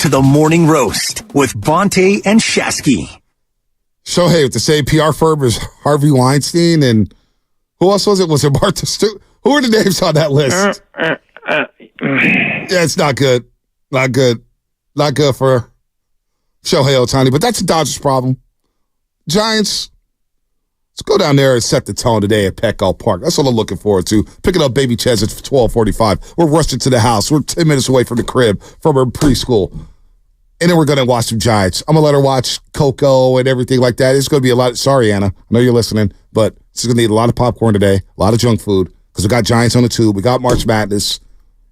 to the Morning Roast with Bonte and Shasky. Shohei with the same PR firm as Harvey Weinstein, and who else was it? Was it Martha Stewart? Who are the names on that list? Yeah, it's not good. Not good. Not good for Shohei Ohtani, but that's the Dodgers' problem. Giants, let's go down there and set the tone today at Petco Park. That's what I'm looking forward to. Picking up baby Ches at 12:45. We're rushing to the house. We're 10 minutes away from the crib, from her preschool. And then we're going to watch some Giants. I'm going to let her watch Coco and everything like that. It's going to be a lot. Sorry, Anna. I know you're listening, but it's going to need a lot of popcorn today, a lot of junk food, because we got Giants on the tube. We got March Madness.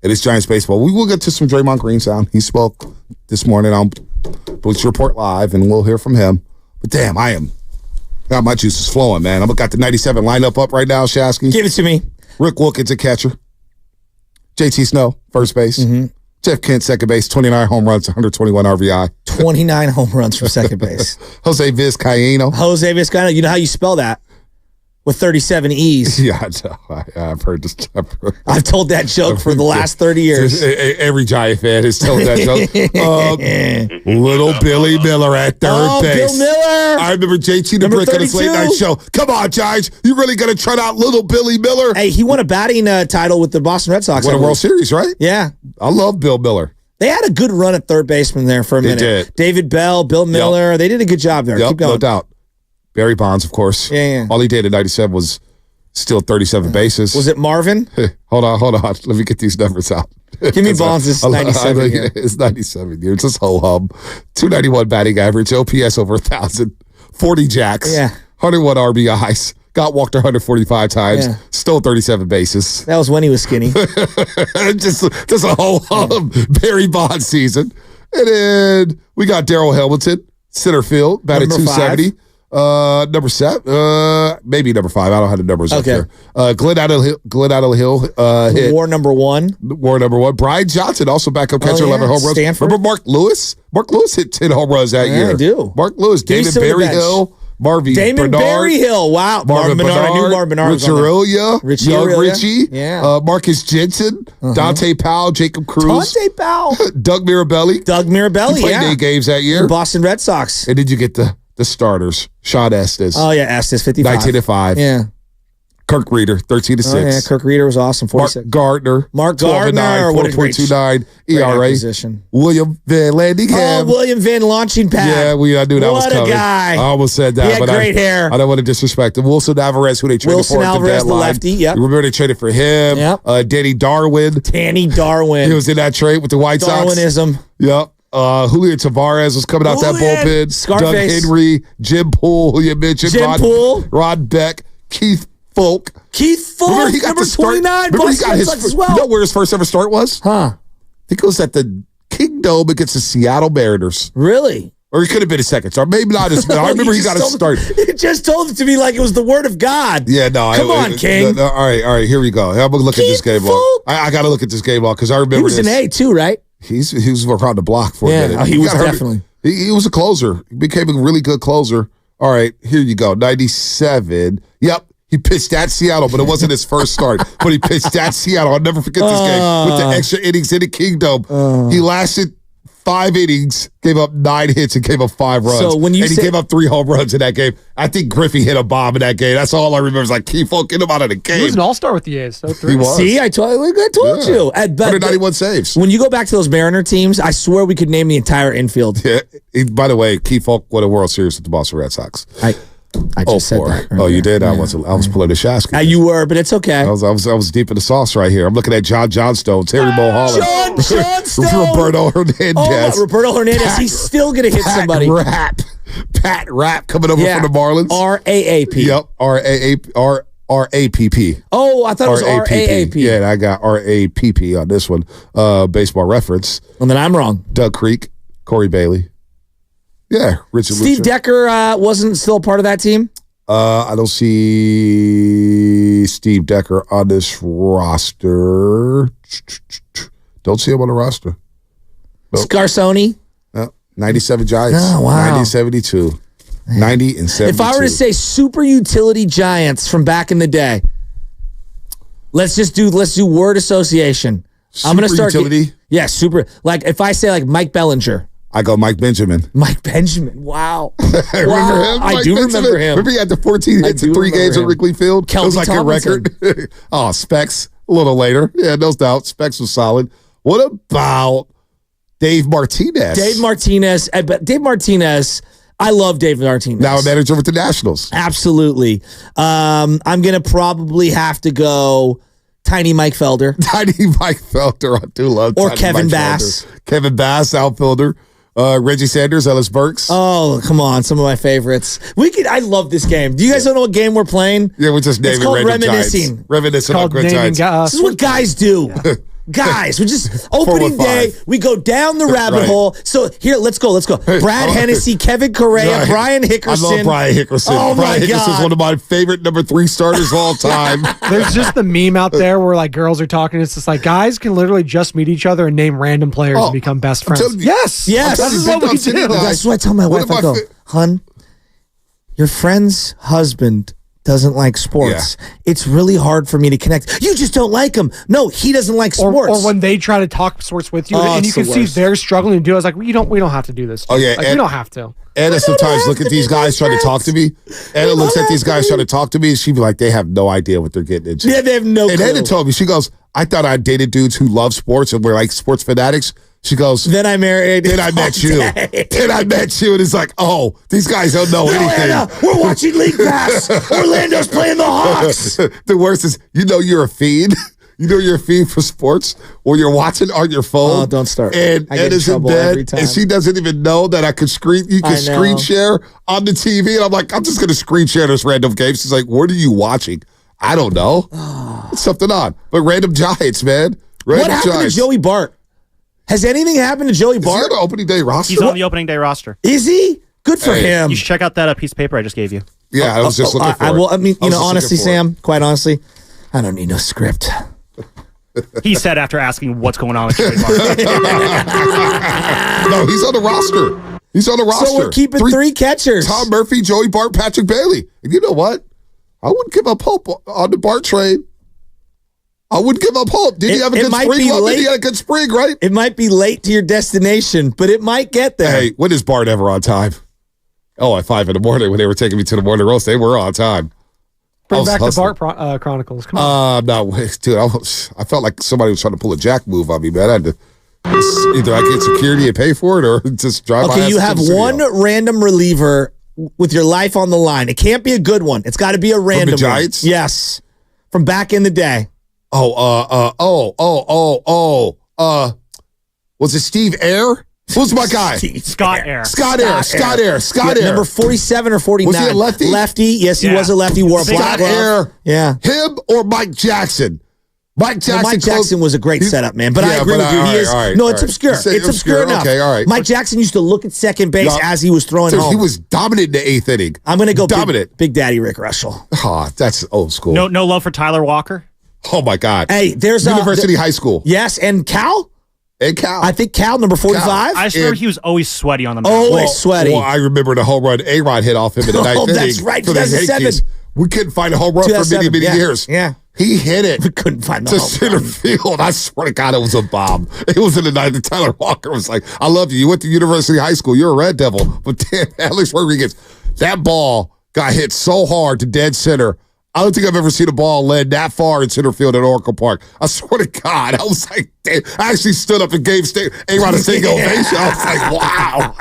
It is Giants baseball. We will get to some Draymond Green sound. He spoke this morning on Bleacher Report Live, and we'll hear from him. But damn, got my juices flowing, man. I've got the 97 lineup up right now, Shasky. Give it to me. Rick Wilkins at catcher. JT Snow, first base. Mm-hmm. Jeff Kent, second base, 29 home runs, 121 RBI. 29 home runs from second base. Jose Vizcaíno. Jose Vizcaíno. You know how you spell that? With 37 E's. Yeah, I know. I've heard this. I've told that joke for the last 30 years. Every Giant fan has told that joke. Little Billy Miller at third base. Bill Miller. I remember JT the Brick on his late night show. Come on, Giants. You really going to try out little Billy Miller? Hey, he won a batting title with the Boston Red Sox. Won a World Series, right? Yeah. I love Bill Miller. They had a good run at third baseman there for a minute. They did. David Bell, Bill Miller. Yep. They did a good job there. Yep, Keep going. No doubt. Barry Bonds, of course. Yeah. All he did in 97 was steal 37 bases. Was it Marvin? Hold on. Let me get these numbers out. Give me Bonds' 97 year. It's 97 years. It's ho-hum. 291 batting average, OPS over 1,000, 40 jacks, 101 RBIs, got walked 145 times, stole 37 bases. That was when he was skinny. just a ho-hum Barry Bonds season. And then we got Darryl Hamilton, center field, batted 270. Number 7, maybe number 5. I don't have the numbers up here. Glenn Adderhill hit. War number 1. Brian Johnson, also backup catcher, 11 home runs. Stanford. Remember Mark Lewis? Mark Lewis hit 10 home runs that year. I do. Mark Lewis, Damon Berryhill, Damon Berryhill. Wow. Marvin Bernard. I knew Marvin Bernard. Rich Aurelia, Young Richie, Marcus Jensen, Dante Powell, Jacob Cruz. Dante Powell. Doug Mirabelli. He played 8 games that year. The Boston Red Sox. And did you get the starters? Sean Estes. Oh, yeah, Estes, 55. 19-5. Yeah. Kirk Reeder, 13-6. Oh, yeah, Kirk Reeder was awesome, 46. Mark Gardner, 4.29 ERA. William Van Landingham. Oh, William Van Launching Pad. Yeah, I knew that was coming. What a guy. I almost said that. He had great hair. I don't want to disrespect him. Wilson Alvarez, who they traded for at the deadline. The lefty, yep. Remember they traded for him. Yep. Danny Darwin. He was in that trade with the White Sox. Darwinism. Yep. Julio Tavares was coming out that bullpen. Scarface. Doug Henry, Jim Poole, who you mentioned. Rod Beck, Keith Folk. Remember he got number 29. Remember he got his as well. You know where his first ever start was? Huh. I think it was at the Kingdom against the Seattle Mariners. Really? Or he could have been his second start. Maybe not his. I remember he got his start. You just told it to me like it was the word of God. Yeah, no. Come on, King. All right. Here we go. I'm gonna look at this game log. I got to look at this game log because I remember he was an A too, right? He was around the block for a minute. Oh, he was definitely. He was a closer. He became a really good closer. All right, here you go. 97. Yep. He pitched at Seattle, but it wasn't his first start. But he pitched at Seattle. I'll never forget this game with the extra innings in the Kingdom. He lasted 5 innings, gave up 9 hits, and gave up 5 runs. So when he gave up 3 home runs in that game. I think Griffey hit a bomb in that game. That's all I remember. Is like Keith Folk, get him out of the game. He was an all-star with the A's. So he was. See, I told you. 191 saves. When you go back to those Mariner teams, I swear we could name the entire infield. Yeah. By the way, Keith Folk won a World Series with the Boston Red Sox. I just said that. Oh, you did? Yeah. I was pulling the Shasky. You were, but it's okay. I was deep in the sauce right here. I'm looking at John Johnstone, Terry Mulholland. John Johnstone. Roberto Hernandez. Roberto Hernandez. He's still going to hit somebody. Pat Rapp coming over from the Marlins. RAAP. Yep. RAPP. Oh, I thought it was RAAP. Yeah, I got RAPP on this one. Baseball Reference. And then I'm wrong. Doug Creek, Corey Bailey. Yeah, Richard Steve Decker wasn't still a part of that team? I don't see Steve Decker on this roster. Don't see him on the roster. Nope. Scarsoni? 97 Giants. Oh, wow. 90 and 72. 90 and 72. If I were to say super utility Giants from back in the day, let's do word association. I'm going to start. Utility. Yeah, super. Like if I say like Mike Bellinger. I go Mike Benjamin. Mike Benjamin. Wow. Remember him? I do remember him. Remember he had the 14 hits in 3 games at Wrigley Field? Kelby it was like Tomlinson. a record. Oh, Specs a little later. Yeah, no doubt. Specs was solid. What about Dave Martinez? Dave Martinez. I love Dave Martinez. Now a manager with the Nationals. Absolutely. I'm going to probably have to go Tiny Mike Felder. Tiny Mike Felder. I do love Or Tiny Kevin Mike Bass. Felder. Kevin Bass, outfielder. Reggie Sanders, Ellis Burks. Oh, come on. Some of my favorites. I love this game. Do you guys know what game we're playing? Yeah, we're just naming random reminiscing. Giants. Reminiscing on great Giants. This is what guys do. Guys, we just opening day. We go down the rabbit hole. So here, let's go. Brad Hennessy, Kevin Correa, Brian Hickerson. I love Brian Hickerson. Oh Brian my Hickerson's God. one of my favorite number 3 starters of all time. There's just the meme out there where like girls are talking. It's just like guys can literally just meet each other and name random players and become best friends. Yes. This is what we do. That's what I tell my wife. I go, hun, your friend's husband doesn't like sports. Yeah. It's really hard for me to connect. You just don't like him. No, he doesn't like sports. Or when they try to talk sports with you, and you it's can the see worst. they're struggling to do it. I was like, we don't have to do this. Oh, yeah, Like, we and- don't have to. Anna sometimes look at these guys trying to talk to me. Anna looks at these guys trying to talk to me, and she'd be like, they have no idea what they're getting into. Yeah, they have no And clue. Anna told me, she goes, I thought I dated dudes who love sports and were like sports fanatics. She goes, Then I married. Then I met you. Then I met you. And it's like, oh, these guys don't know anything. Anna, we're watching League Pass. Orlando's playing the Hawks. The worst is, you're a fiend. You know you're a fiend for sports, or you're watching on your phone. Oh, don't start. And I get in Anna's in trouble every bed, time. and she doesn't even know that I can screen. You can I know. screen share on the TV, and I'm like, I'm just going to screen share this random game. She's like, what are you watching? I don't know. It's something on, but random Giants, man. Random What happened Giants. to Joey Bart? Has anything happened to Joey Is he Bart? on the opening day roster? He's on the opening day roster. Is he? Good for him. You should check out that piece of paper I just gave you. Yeah, I was just looking for it. I mean, I was just honestly, looking for it. Sam, quite honestly, I don't need no script. He said after asking what's going on with Joey Bart. No, he's on the roster. He's on the roster. So we're keeping 3 catchers. Tom Murphy, Joey Bart, Patrick Bailey. And you know what? I wouldn't give up hope on the Bart trade. I wouldn't give up hope. Did he have a good spring? He had a good spring, right? It might be late to your destination, but it might get there. Hey, when is Bart ever on time? Oh, at 5 in the morning when they were taking me to the morning roast, they were on time. Bring was back hustling. the Bart Chronicles. Come on. No, dude, I felt like somebody was trying to pull a jack move on me, man. I had to either I get security and pay for it or just drive my Okay, ass you to have the studio. one random reliever with your life on the line. It can't be a good one. It's got to be a random one. Giants? Yes. From back in the day. Was it Steve Ayer? Who's my guy? Scott Air. Scott Air. Number 47 or 49. Was he a lefty? Lefty. Yes, he Yeah. was a lefty. Wore a black Scott glove. Air. Yeah. Him or Mike Jackson? Mike Jackson. Mike Jackson was a great setup, man. But I agree with you. He is. It's obscure. It's obscure enough. Okay, all right. Mike Jackson used to look at second base as he was throwing Dude, home. he was dominant in the 8th inning. I'm going to go dominant. Big Daddy Rick Russell. Oh, that's old school. No love for Tyler Walker. Oh my God. Hey, there's University High School. Yes, and Cal. And Cal. I think Cal, number 45. I just remember he was always sweaty on the mound. Always sweaty. Well, I remember the home run A-Rod hit off him in the 9th inning. That's right, for the 2007. Yankees. We couldn't find a home run for many, many years. Yeah. He hit it. We couldn't find the to home center run. field. I swear to God, it was a bomb. It was in the 9th. And Tyler Walker was like, I love you. You went to University High School. You're a Red Devil. But damn, Alex Rodriguez, that ball got hit so hard to dead center. I don't think I've ever seen a ball land that far in center field at Oracle Park. I swear to God, I was like, damn. I actually stood up and gave A-Rod a single ovation. I was like, wow.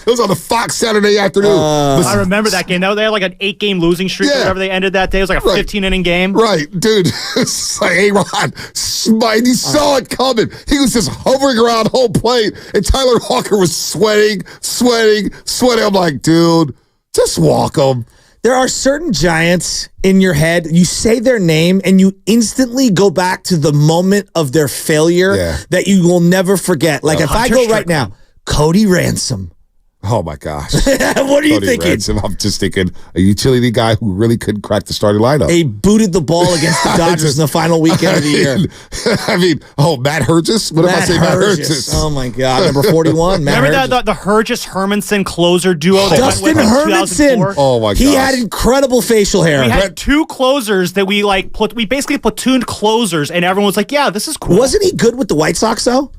It was on the Fox Saturday afternoon. I remember that game. They had like an 8-game losing streak. Yeah. Whatever they ended that day. It was like a 15-inning game. Right, dude. It's like A-Rod, he saw it coming. He was just hovering around home plate, and Tyler Walker was sweating. I'm like, dude, just walk him. There are certain Giants in your head. You say their name and you instantly go back to the moment of their failure that you will never forget. Like if I go right now, Cody Ransom. Oh, my gosh. What are you thinking? Ransom. I'm just thinking a utility guy who really couldn't crack the starting lineup. He booted the ball against the Dodgers in the final weekend of the year. Matt Hergis? What if I say Matt Hergis? Oh, my God. Number 41, Matt Remember Hergis. the Hergis-Hermanson closer duo? Dustin Hermanson. Oh, my God. He had incredible facial hair. We had two closers that we basically platooned closers, and everyone was like, yeah, this is cool. Wasn't he good with the White Sox, though?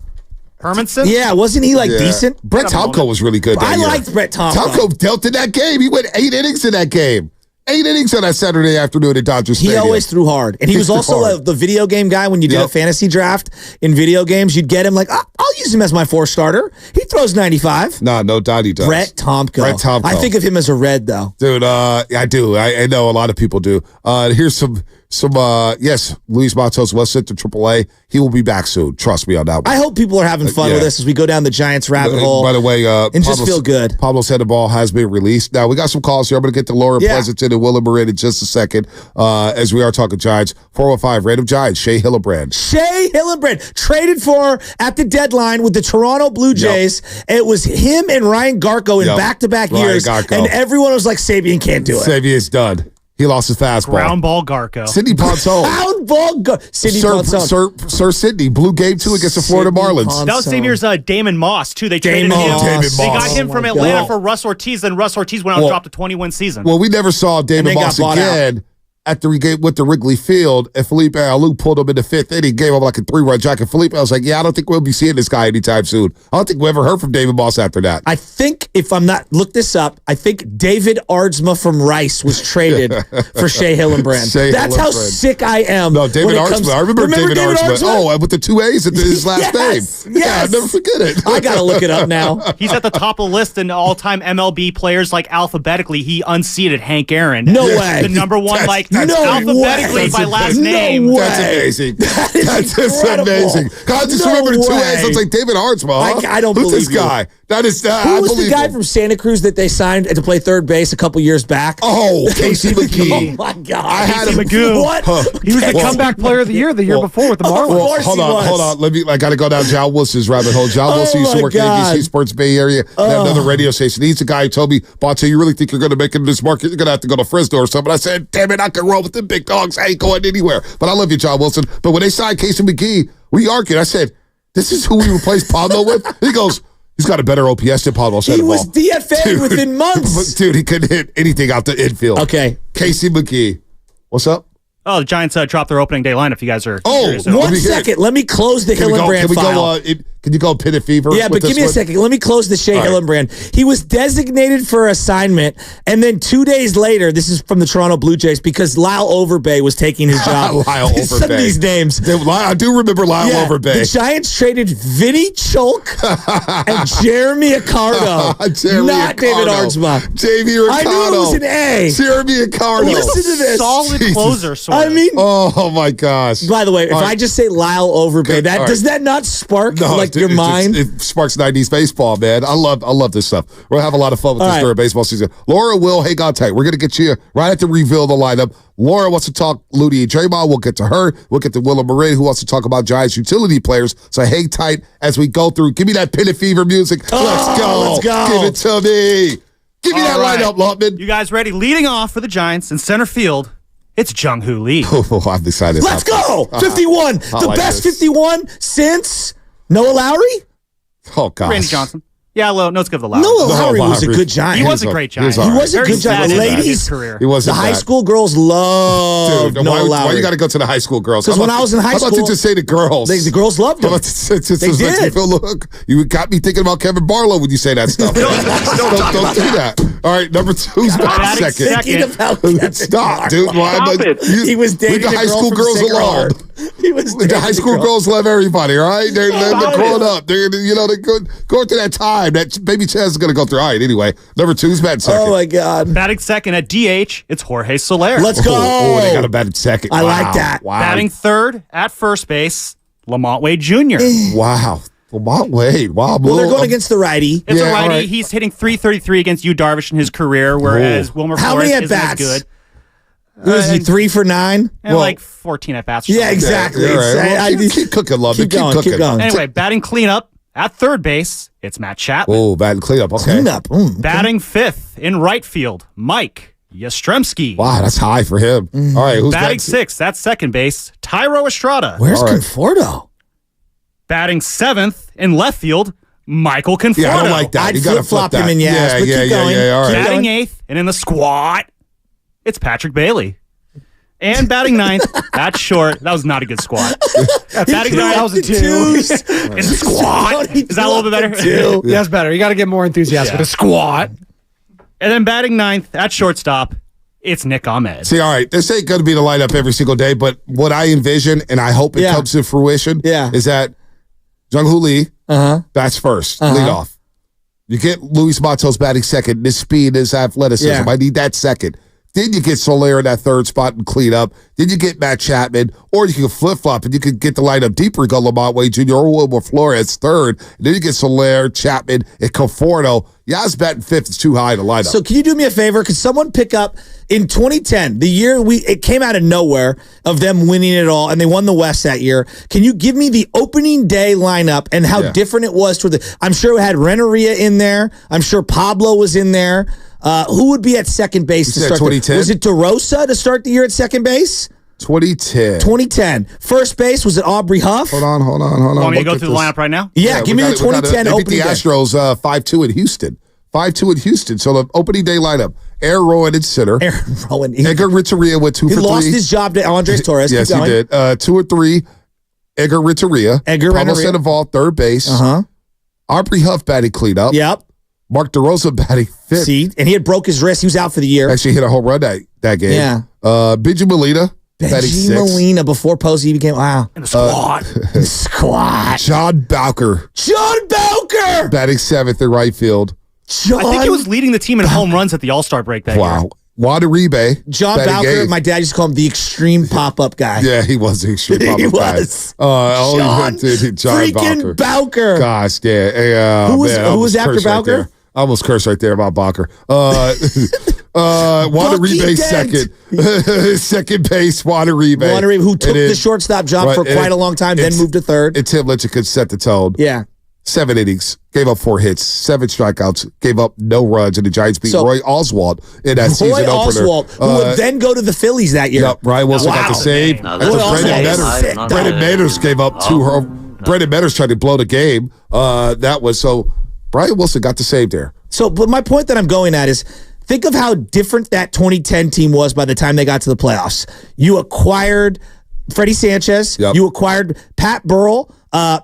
Hermanson? Yeah, wasn't he decent? Brett Tomko was really good that year. I liked Brett Tomko. Tomko dealt in that game. He went 8 innings in that game. 8 innings on that Saturday afternoon at Dodger Stadium. He always threw hard. And he was also the video game guy. When you did a fantasy draft in video games, you'd get him like, I'll use him as my 4 starter. He throws 95. No doubt he does. Brett Tomko. I think of him as a red, though. Dude, I do. I know a lot of people do. Here's some yes, Luis Matos was sent to AAA. He will be back soon. Trust me on that one. I hope people are having fun with this as we go down the Giants rabbit hole. By the way, and just feel good. Pablo Sandoval has been released. Now, we got some calls here. I'm going to get to Laura Pleasanton and Willa Marin in just a second as we are talking Giants. 415 Random Giants, Shea Hillenbrand. Shea Hillenbrand, traded for at the deadline with the Toronto Blue Jays. It was him and Ryan Garco in back-to-back years. Garco. And everyone was like, Sabian can't do it. Sabian's done. He lost his fastball. Ground ball Garco. Sidney Ponson. Ground ball Sidney Ponson. Sir Sidney, blue game 2 against the Florida Marlins. That was same year as Damon Moss, too. They traded him. They got him from Atlanta for Russ Ortiz, then Russ Ortiz went out and dropped a 20-win season. Well, we never saw Damon Moss again at the game with the Wrigley Field, and Felipe Alou pulled him in the 5th inning, gave him like a 3-run jacket. Felipe, I was like, I don't think we'll be seeing this guy anytime soon. I don't think we ever heard from David Moss after that. I think, if I'm not, look this up, I think David Ardsma from Rice was traded for Shea Hillenbrand. That's how sick I am. No, David Ardsma. I remember David Ardsma. Oh, with the 2 A's at his last name. Yes. Yeah, I'll never forget it. I got to look it up now. He's at the top of the list in all-time MLB players, like alphabetically. He unseated Hank Aaron. No way. The number one, alphabetically by last name. That's amazing. That's just amazing. God, just remember the 2 A's. I was like, David Ardsma, huh? I don't Who's believe this guy? That is Who was the guy from Santa Cruz that they signed to play third base a couple years back? Oh, Casey McGee. Oh, my God. I had him. What? He was the comeback player of the year before with the Marlins. Hold on. I got to go down John Wilson's rabbit hole. John Wilson used to work at ABC Sports Bay Area. They have another radio station. He's the guy who told me, Bonte, you really think you're going to make it in this market? You're going to have to go to Fresno or something. I said, damn it, I can roll with the big dogs. I ain't going anywhere. But I love you, John Wilson. But when they signed Casey McGee, we argued. I said, this is who we replaced Pablo with? He goes, he's got a better OPS than Pablo Sandoval. He was DFA within months. Dude, he couldn't hit anything out the infield. Okay. Casey McGee. What's up? Oh, the Giants dropped their opening day lineup, if you guys are curious. 1 second. Let me close the Hillenbrand file. Can you go Pit Fever? Yeah, but give me a second. Let me close the Shea Hillenbrand. He was designated for assignment, and then 2 days later, this is from the Toronto Blue Jays, because Lyle Overbay was taking his job. Lyle Overbay. Some of these names. I do remember Lyle Overbay. The Giants traded Vinny Cholk and Jeremy Accardo. Not David Ardsma. J.V. Ricardo. I knew it was an A. Jeremy Accardo. Listen to this. Solid closer, sort of. I mean, oh my gosh. By the way, if I just say Lyle Overbay, does that not spark your mind? It sparks 90s baseball, man. I love this stuff. We'll have a lot of fun with this during baseball season. Laura will hang on tight. We're going to get you right at the reveal of the lineup. Laura wants to talk Looney and Draymond. We'll get to her. We'll get to Willa Marin, who wants to talk about Giants utility players. So hang tight as we go through. Give me that Pit Fever music. Let's go. Give it to me. Give me that lineup, Lotman. You guys ready? Leading off for the Giants in center field, it's Jung-Hoo Lee. Oh, I'm excited. Let's go. 51. The best 51 since Noah Lowry? Oh, gosh. Randy Johnson. Yeah, no, let's give the Lowry. Noah Lowry was a good Giant. He was a great Giant. He was a good Giant. The ladies, he was the high school girls loved Noah Lowry. Why you got to go to the high school girls? Because when I was in high school, how about you just say the girls? The girls loved him. They did. Look, you got me thinking about Kevin Barlow when you say that stuff. don't do that. All right, number 2's back second. Stop, dude. He was dating the high school girls alone. The high school girls love everybody, all right? They're growing up. They're going through that time that baby Chaz is going to go through. All right, anyway, number 2's batting second. Oh, my God. Batting second at DH, it's Jorge Soler. Let's go. Oh, they got a batting second. I like that. Wow. Batting third at first base, Lamont Wade Jr. Wow. Lamont Wade. Wow. Well, they're going against the righty. It's a righty. Right. He's hitting .333 against Yu Darvish in his career, whereas Wilmer Flores isn't as good. Was he 3 for 9? And like 14 at bats. Yeah, exactly. Right. Keep cooking, love it. Keep cooking. Anyway, batting cleanup At third base, it's Matt Chapman. Oh, batting cleanup. Okay. Cleanup. Okay. Batting fifth in right field, Mike Yastrzemski. Wow, that's high for him. All right, who's batting sixth? That's second base, Tyro Estrada. Where's Conforto? Batting seventh in left field, Michael Conforto. Yeah, I don't like that. I'd you got to flip-flop flip him that. in yes, but keep going. All right. Batting eighth, and in the squat, it's Patrick Bailey. And batting ninth, that's short. That was not a good squat. Batting ninth, that was a two. In the squat. Is that a little bit better? Yeah, that's better. You got to get more enthusiastic with a squat. And then batting ninth, at shortstop, it's Nick Ahmed. See, all right, this ain't going to be the lineup every single day, but what I envision, and I hope it comes to fruition, is that Jung-Hoo Lee bats first, lead off. You get Luis Matos batting second. This speed, this athleticism. I need that second. Then you get Soler in that third spot and clean up. Then you get Matt Chapman, or you can flip-flop and you can get the lineup deeper. You go Lamont Wade Jr. or Wilmer Flores third. And then you get Soler, Chapman, and Conforto. Yaz batting fifth is too high to line up. So can you do me a favor? Could someone pick up in 2010, the year it came out of nowhere of them winning it all, and they won the West that year. Can you give me the opening day lineup and how different it was? I'm sure it had Renneria in there. I'm sure Pablo was in there. Who would be at second base to start? 2010? Was it DeRosa to start the year at second base? 2010. 2010. First base, was it Aubrey Huff? Hold on. Want me to go through the lineup right now? Yeah, give me the 2010 They beat opening the day. Astros 5-2 in Houston. 5-2 in Houston. So the opening day lineup: Aaron Rowan in center. Aaron Rowan. Edgar Renteria went 2 for 3. He lost his job to Andres Torres. Yes, he did. 2 or 3. Edgar Renteria. Pablo Sandoval, third base. Aubrey Huff batting cleanup. Yep. Mark DeRosa batting fifth. See, and he had broke his wrist. He was out for the year. Actually hit a home run that game. Yeah. Benji Molina batting Benji sixth. Molina before Posey became, wow. In the squad. Squad. John Bowker. John Bowker! Batting seventh in right field. I think he was leading the team in home runs at the All-Star break that year. Wow. Wanda Rebe. John Bowker, my dad used to call him the extreme pop-up guy. Yeah, he was the extreme pop-up He guy. was. John freaking Bowker. Gosh, yeah. Who was after Bowker? Right, I almost cursed right there about Bowker. Wanda Rebe second. Second base, Wanda Rebe. Who took the shortstop job for quite a long time, then moved to third. And Tim Litchfield could set the tone. Yeah. 7 innings, gave up 4 hits, 7 strikeouts, gave up no runs, and the Giants beat Roy Oswalt in that season opener. Roy Oswalt, who would then go to the Phillies that year. Yep, Brian Wilson got the save. Brendan Meadows gave up 2. Brendan Meadows tried to blow the game. Brian Wilson got the save there. So, but my point that I'm going at is, think of how different that 2010 team was by the time they got to the playoffs. You acquired Freddie Sanchez. Yep. You acquired Pat Burrell.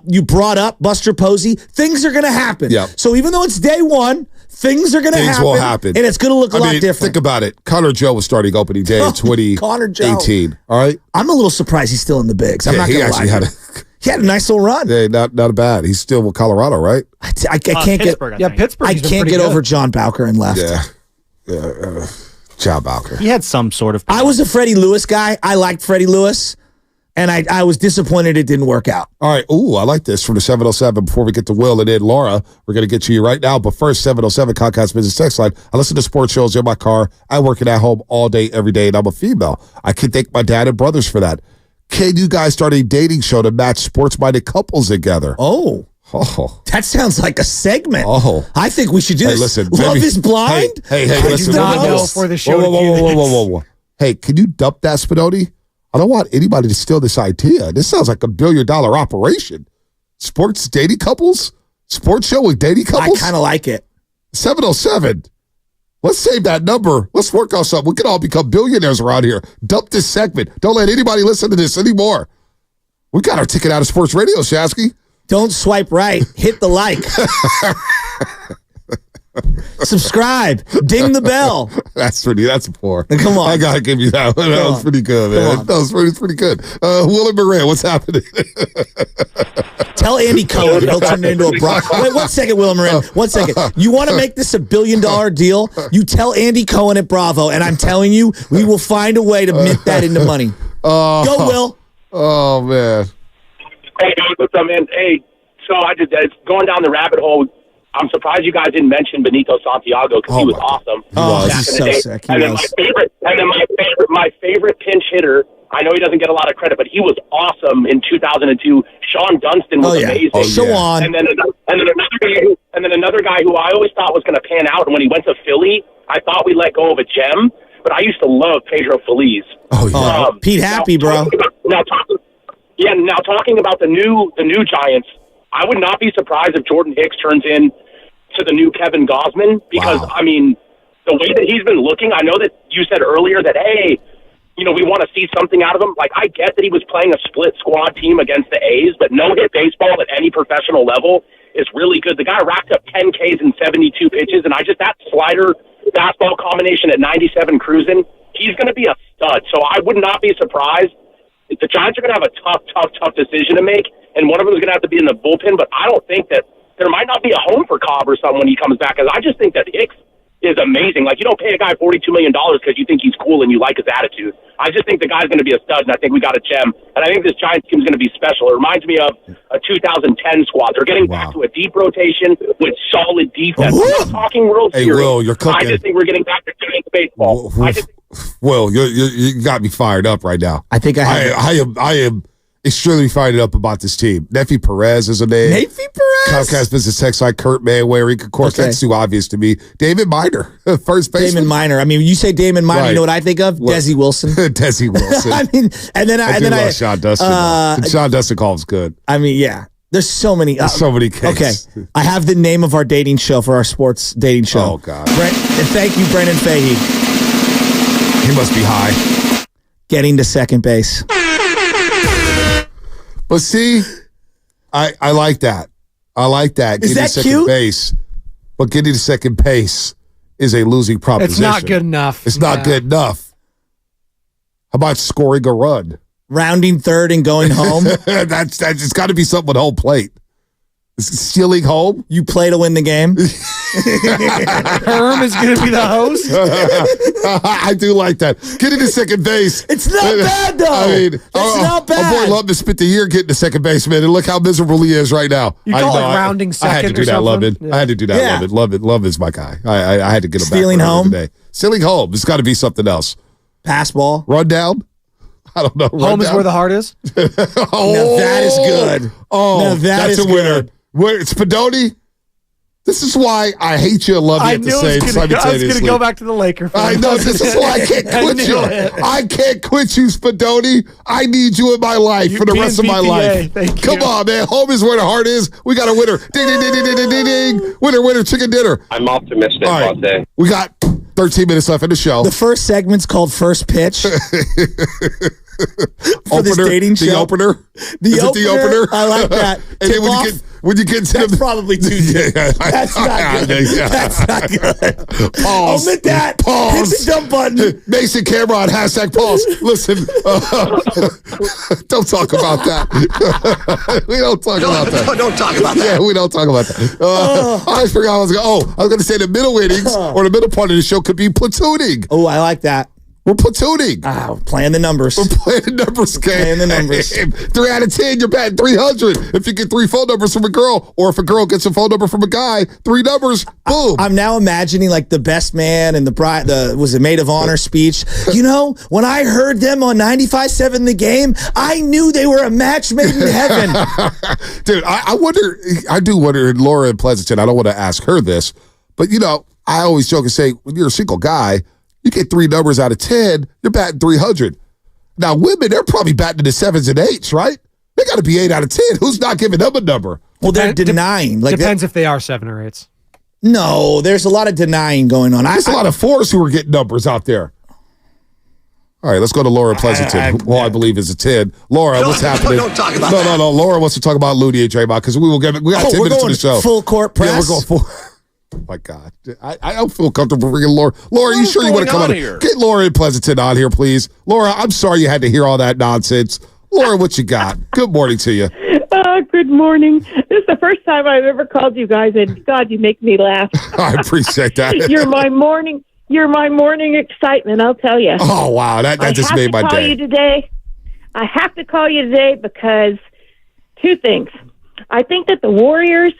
You brought up Buster Posey. Things are going to happen. Yep. So even though it's day one, things are going to happen. Things will happen. And it's going to look a lot different. Think about it. Connor Joe was starting opening day in 2018. All right? I'm a little surprised he's still in the bigs. I'm not going to lie. He had a nice little run. Yeah, not bad. He's still with Colorado, right? I can't Pittsburgh, get. Pittsburgh. I can't get over John Bowker and left. Yeah. John Bowker. He had some sort of. I was a Freddie Lewis guy. I liked Freddie Lewis, and I was disappointed it didn't work out. All right. Ooh, I like this from the 707. Before we get to Will and then Laura, we're going to get to you right now. But first, 707 Comcast Business Text Line. I listen to sports shows in my car. I work at home all day, every day, and I'm a female. I can thank my dad and brothers for that. Can you guys start a dating show to match sports-minded couples together? Oh. That sounds like a segment. I think we should do this. Listen, Love is Blind? Hey, listen. For the show. Whoa. Hey, can you dump that, Spinoni? I don't want anybody to steal this idea. This sounds like $1 billion operation. Sports dating couples? Sports show with dating couples? I kind of like it. 707. Let's save that number. Let's work on something. We can all become billionaires around here. Dump this segment. Don't let anybody listen to this anymore. We got our ticket out of sports radio, Shasky. Don't swipe right. Hit the like. Subscribe. Ding the bell. That's poor. Come on. I got to give you that one. That was pretty good, man. That was pretty good. Will and Moran, what's happening? Tell Andy Cohen. He'll turn it into a bro. Wait, 1 second, Will and Moran. 1 second. You want to make this $1 billion deal? You tell Andy Cohen at Bravo, and I'm telling you, we will find a way to mint that into money. Go, Will. Oh, man. Hey, guys, what's up, man? Hey, so it's going down the rabbit hole. I'm surprised you guys didn't mention Benito Santiago because he was awesome. He's so sick. And then my favorite pinch hitter. I know he doesn't get a lot of credit, but he was awesome in 2002. Sean Dunston was amazing. Go on. And then another guy who I always thought was going to pan out, and when he went to Philly, I thought we let go of a gem. But I used to love Pedro Feliz. Pete Happy, bro. Now talking about the new Giants, I would not be surprised if Jordan Hicks turns in to the new Kevin Gosman because I mean the way that he's been looking. I know that you said earlier that hey, we want to see something out of him. Like I get that he was playing a split squad team against the A's, but no hit baseball at any professional level is really good. The guy racked up 10 Ks in 72 pitches, and that slider fastball combination at 97 cruising, he's going to be a stud. So I would not be surprised. The Giants are going to have a tough decision to make, and one of them is going to have to be in the bullpen, but I don't think that there might not be a home for Cobb or something when he comes back, because I just think that Hicks is amazing. Like, you don't pay a guy $42 million because you think he's cool and you like his attitude. I just think the guy's going to be a stud, and I think we got a gem. And I think this Giants team is going to be special. It reminds me of a 2010 squad. They're getting back to a deep rotation with solid defense. We're not talking World Series. Will, you're cooking. I just think we're getting back to Giants baseball. Will, you got me fired up right now. I think I am extremely fired up about this team. Nefi Perez is a name. Nefi Perez? Comcast Business Text line, Kurt Manwaring. Of course, that's too obvious to me. Damon Minor, first baseman. Damon Minor. I mean, you say Damon Minor, you know what I think of? Desi Wilson. Desi Wilson. I mean, I love Sean Dustin. Sean Dustin calls good. I mean, yeah. There's so many. So many cases. Okay. I have the name of our dating show for our sports dating show. Oh, God. And thank you, Brendan Fahey. He must be high. Getting to second base. But see, I like that. I like that. Is getting that to second cute? base. But getting to second base is a losing proposition. It's not good enough. It's not good enough. How about scoring a run? Rounding third and going home? That's it's got to be something with home plate. Stealing home? You play to win the game? Herm is going to be the host? I do like that. Getting to second base. It's not bad, though. I mean, it's not bad. My boy Lubman spent the year getting to second base, man, and look how miserable he is right now. You call it rounding second. I had to do that, Lubman. Yeah. I had to do that, Lubman. Lubman is my guy. I had to get him Stealing back home? today. Stealing home. It's got to be something else. Pass ball? Run down? I don't know. Home is where the heart is? Now that is good. Oh, that's a winner. It's Spadoni. This is why I hate you and love you at the same simultaneously. I was going to go back to the Laker. I know. This is why I can't quit you. I can't quit you, Spadoni. I need you in my life for the rest of my life. Come on, man. Home is where the heart is. We got a winner. Ding, ding, ding, ding, ding, ding, ding. Winner, chicken dinner. I'm optimistic about that. We got 13 minutes left in the show. The first segment's called First Pitch. For this dating show. The opener? The opener? I like that. And then when you get to that's probably too deep. That's not good. That's not good. Pause. Omit that. Pause. Hit the dump button. Mason Cameron, #pause. Listen, don't talk about that. We don't talk about that. Don't talk about that. Yeah, we don't talk about that. I forgot I was going to say the middle innings or the middle part of the show could be platooning. Oh, I like that. We're platooning. Playing the numbers. We're playing the numbers game. Playing the numbers. 3 out of 10, you're batting 300. If you get 3 phone numbers from a girl, or if a girl gets a phone number from a guy, 3 numbers, boom. I'm now imagining like the best man and the maid of honor speech. You know, when I heard them on 95.7 The Game, I knew they were a match made in heaven. Dude, I do wonder, Laura in Pleasanton, I don't want to ask her this, but I always joke and say, when you're a single guy, you get 3 numbers out of 10, you're batting 300. Now, women, they're probably batting in the 7s and 8s, right? They got to be 8 out of 10. Who's not giving them a number? Well, they're denying. Depends if they are 7 or 8s. No, there's a lot of denying going on. There's a lot of 4s who are getting numbers out there. All right, let's go to Laura Pleasanton, who I believe is a 10. Laura, what's happening? Don't talk about that. No. Laura wants to talk about Looney and Draymond because we got 10 minutes of the show. Full court press? Yeah, we're going full. Oh my God, I don't feel comfortable bringing Laura. Laura, you sure you want to come on here? Get Laura in Pleasanton on here, please. Laura, I'm sorry you had to hear all that nonsense. Laura, what you got? Good morning to you. Good morning. This is the first time I've ever called you guys, and God, you make me laugh. I appreciate that. You're my morning excitement, I'll tell you. Oh wow, that just made my day. I have to call you today because 2 things. I think that the Warriors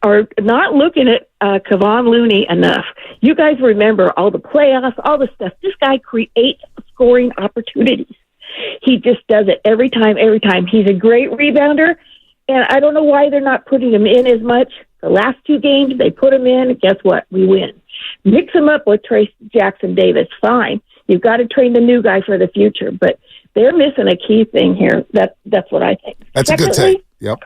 are not looking at Kevon Looney enough. You guys remember all the playoffs, all the stuff. This guy creates scoring opportunities. He just does it every time. He's a great rebounder. And I don't know why they're not putting him in as much. The last 2 games, they put him in, and guess what? We win. Mix him up with Trace Jackson Davis, fine. You've got to train the new guy for the future, but they're missing a key thing here. That's what I think. That's Secondly, a good take. Yep.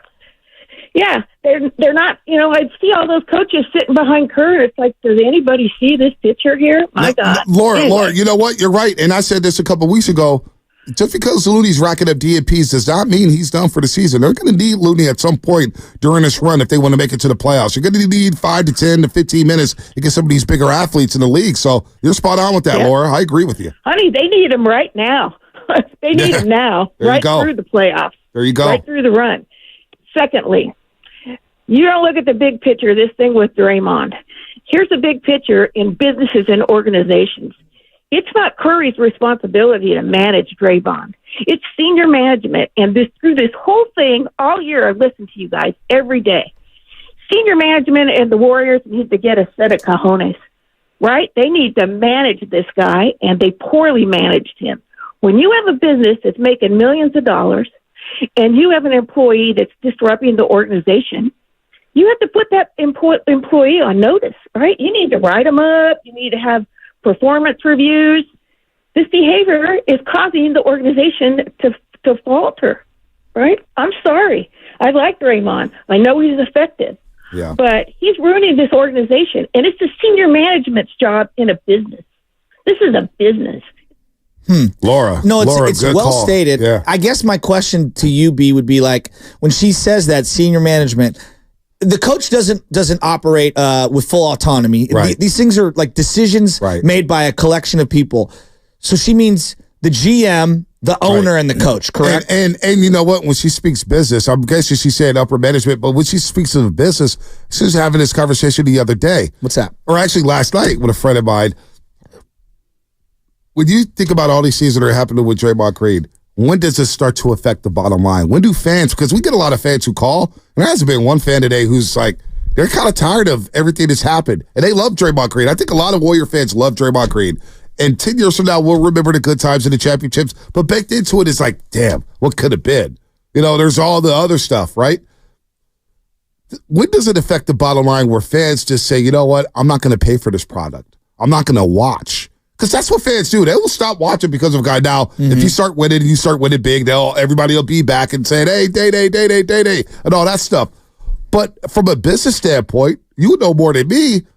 Yeah, they're not. I see all those coaches sitting behind Kerr. It's like, does anybody see this picture here? My God, Laura, you know what? You're right, and I said this a couple weeks ago. Just because Looney's racking up DNPs does not mean he's done for the season. They're going to need Looney at some point during this run if they want to make it to the playoffs. You're going to need 5 to 10 to 15 minutes to get some of these bigger athletes in the league. So you're spot on with that, Laura. I agree with you. Honey, they need him right now. They need him now, right through the playoffs. There you go. Right through the run. Secondly, you don't look at the big picture, this thing with Draymond. Here's the big picture in businesses and organizations. It's not Curry's responsibility to manage Draymond. It's senior management. And through this whole thing, all year, I've listened to you guys every day. Senior management and the Warriors need to get a set of cojones, right? They need to manage this guy, and they poorly managed him. When you have a business that's making millions of dollars and you have an employee that's disrupting the organization, you have to put that employee on notice, right? You need to write them up. You need to have performance reviews. This behavior is causing the organization to falter, right? I'm sorry. I like Draymond. I know he's effective. Yeah. But he's ruining this organization, and it's the senior management's job in a business. This is a business. Laura. No, Laura, it's good well call. stated. Yeah. I guess my question to you, B, would be like, when she says that senior management, the coach doesn't operate with full autonomy. Right. These things are like decisions made by a collection of people. So she means the GM, the owner, and the coach, correct? And you know what? When she speaks business, I'm guessing she said upper management, but when she speaks of business, she was having this conversation the other day. What's that? Or actually last night with a friend of mine. When you think about all these things that are happening with Draymond Green, when does this start to affect the bottom line? When do fans, because we get a lot of fans who call, and there hasn't been one fan today who's like, they're kind of tired of everything that's happened. And they love Draymond Green. I think a lot of Warrior fans love Draymond Green. And 10 years from now, we'll remember the good times and the championships. But baked into it is like, damn, what could have been? There's all the other stuff, right? When does it affect the bottom line where fans just say, you know what, I'm not going to pay for this product. I'm not going to watch. Because that's what fans do. They will stop watching because of a guy. Now, if you start winning and you start winning big, everybody will be back and saying, hey, day, and all that stuff. But from a business standpoint, you know more than me,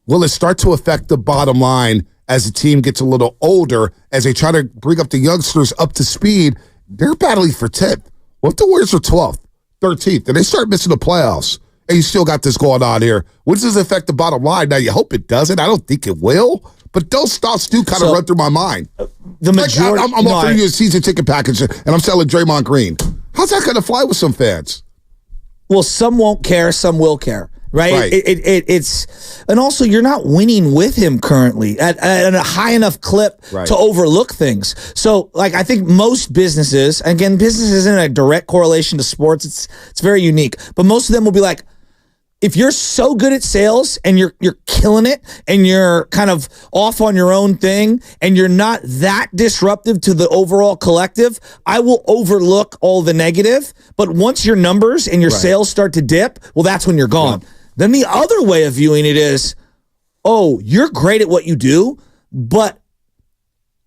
will it start to affect the bottom line as the team gets a little older, as they try to bring up the youngsters up to speed? They're battling for 10th. What if the Warriors are 12th, 13th, and they start missing the playoffs, and you still got this going on here? What does this affect the bottom line? Now, you hope it doesn't. I don't think it will. But those thoughts do kind of run through my mind. The majority, I'm offering you a season ticket package, and I'm selling Draymond Green. How's that going to fly with some fans? Well, some won't care, some will care, right? It's and also you're not winning with him currently at a high enough clip to overlook things. So, like, I think most businesses, again, business isn't a direct correlation to sports. It's very unique, but most of them will be like, if you're so good at sales and you're killing it and you're kind of off on your own thing and you're not that disruptive to the overall collective, I will overlook all the negative. But once your numbers and your sales start to dip, well, that's when you're gone. Then the other way of viewing it is, oh, you're great at what you do, but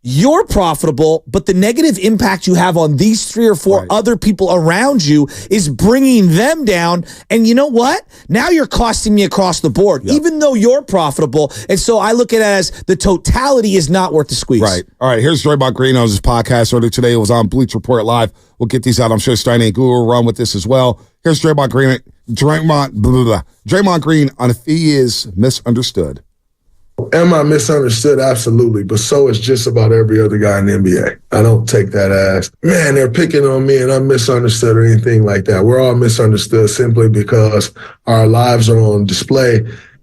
you're profitable, but the negative impact you have on these 3 or 4 other people around you is bringing them down. And you know what? Now you're costing me across the board, even though you're profitable. And so I look at it as the totality is not worth the squeeze. Right. All right, here's Draymond Green on his podcast earlier today. It was on Bleach Report Live. We'll get these out. I'm sure Steiny and Guru will run with this as well. Here's Draymond Green. Draymond Green on if he is misunderstood. Am I misunderstood? Absolutely. But so is just about every other guy in the NBA. I don't take that as, man, they're picking on me and I'm misunderstood or anything like that. We're all misunderstood simply because our lives are on display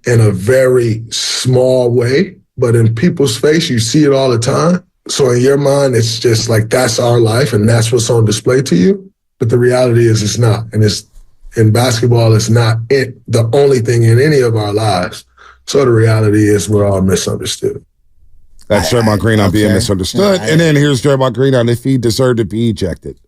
in a very small way. But in people's face, you see it all the time. So in your mind, it's just like that's our life and that's what's on display to you. But the reality is it's not. And in basketball, it's not the only thing in any of our lives. So the reality is we're all misunderstood. That's Draymond Green on being misunderstood. And then here's Draymond Green on if he deserved to be ejected.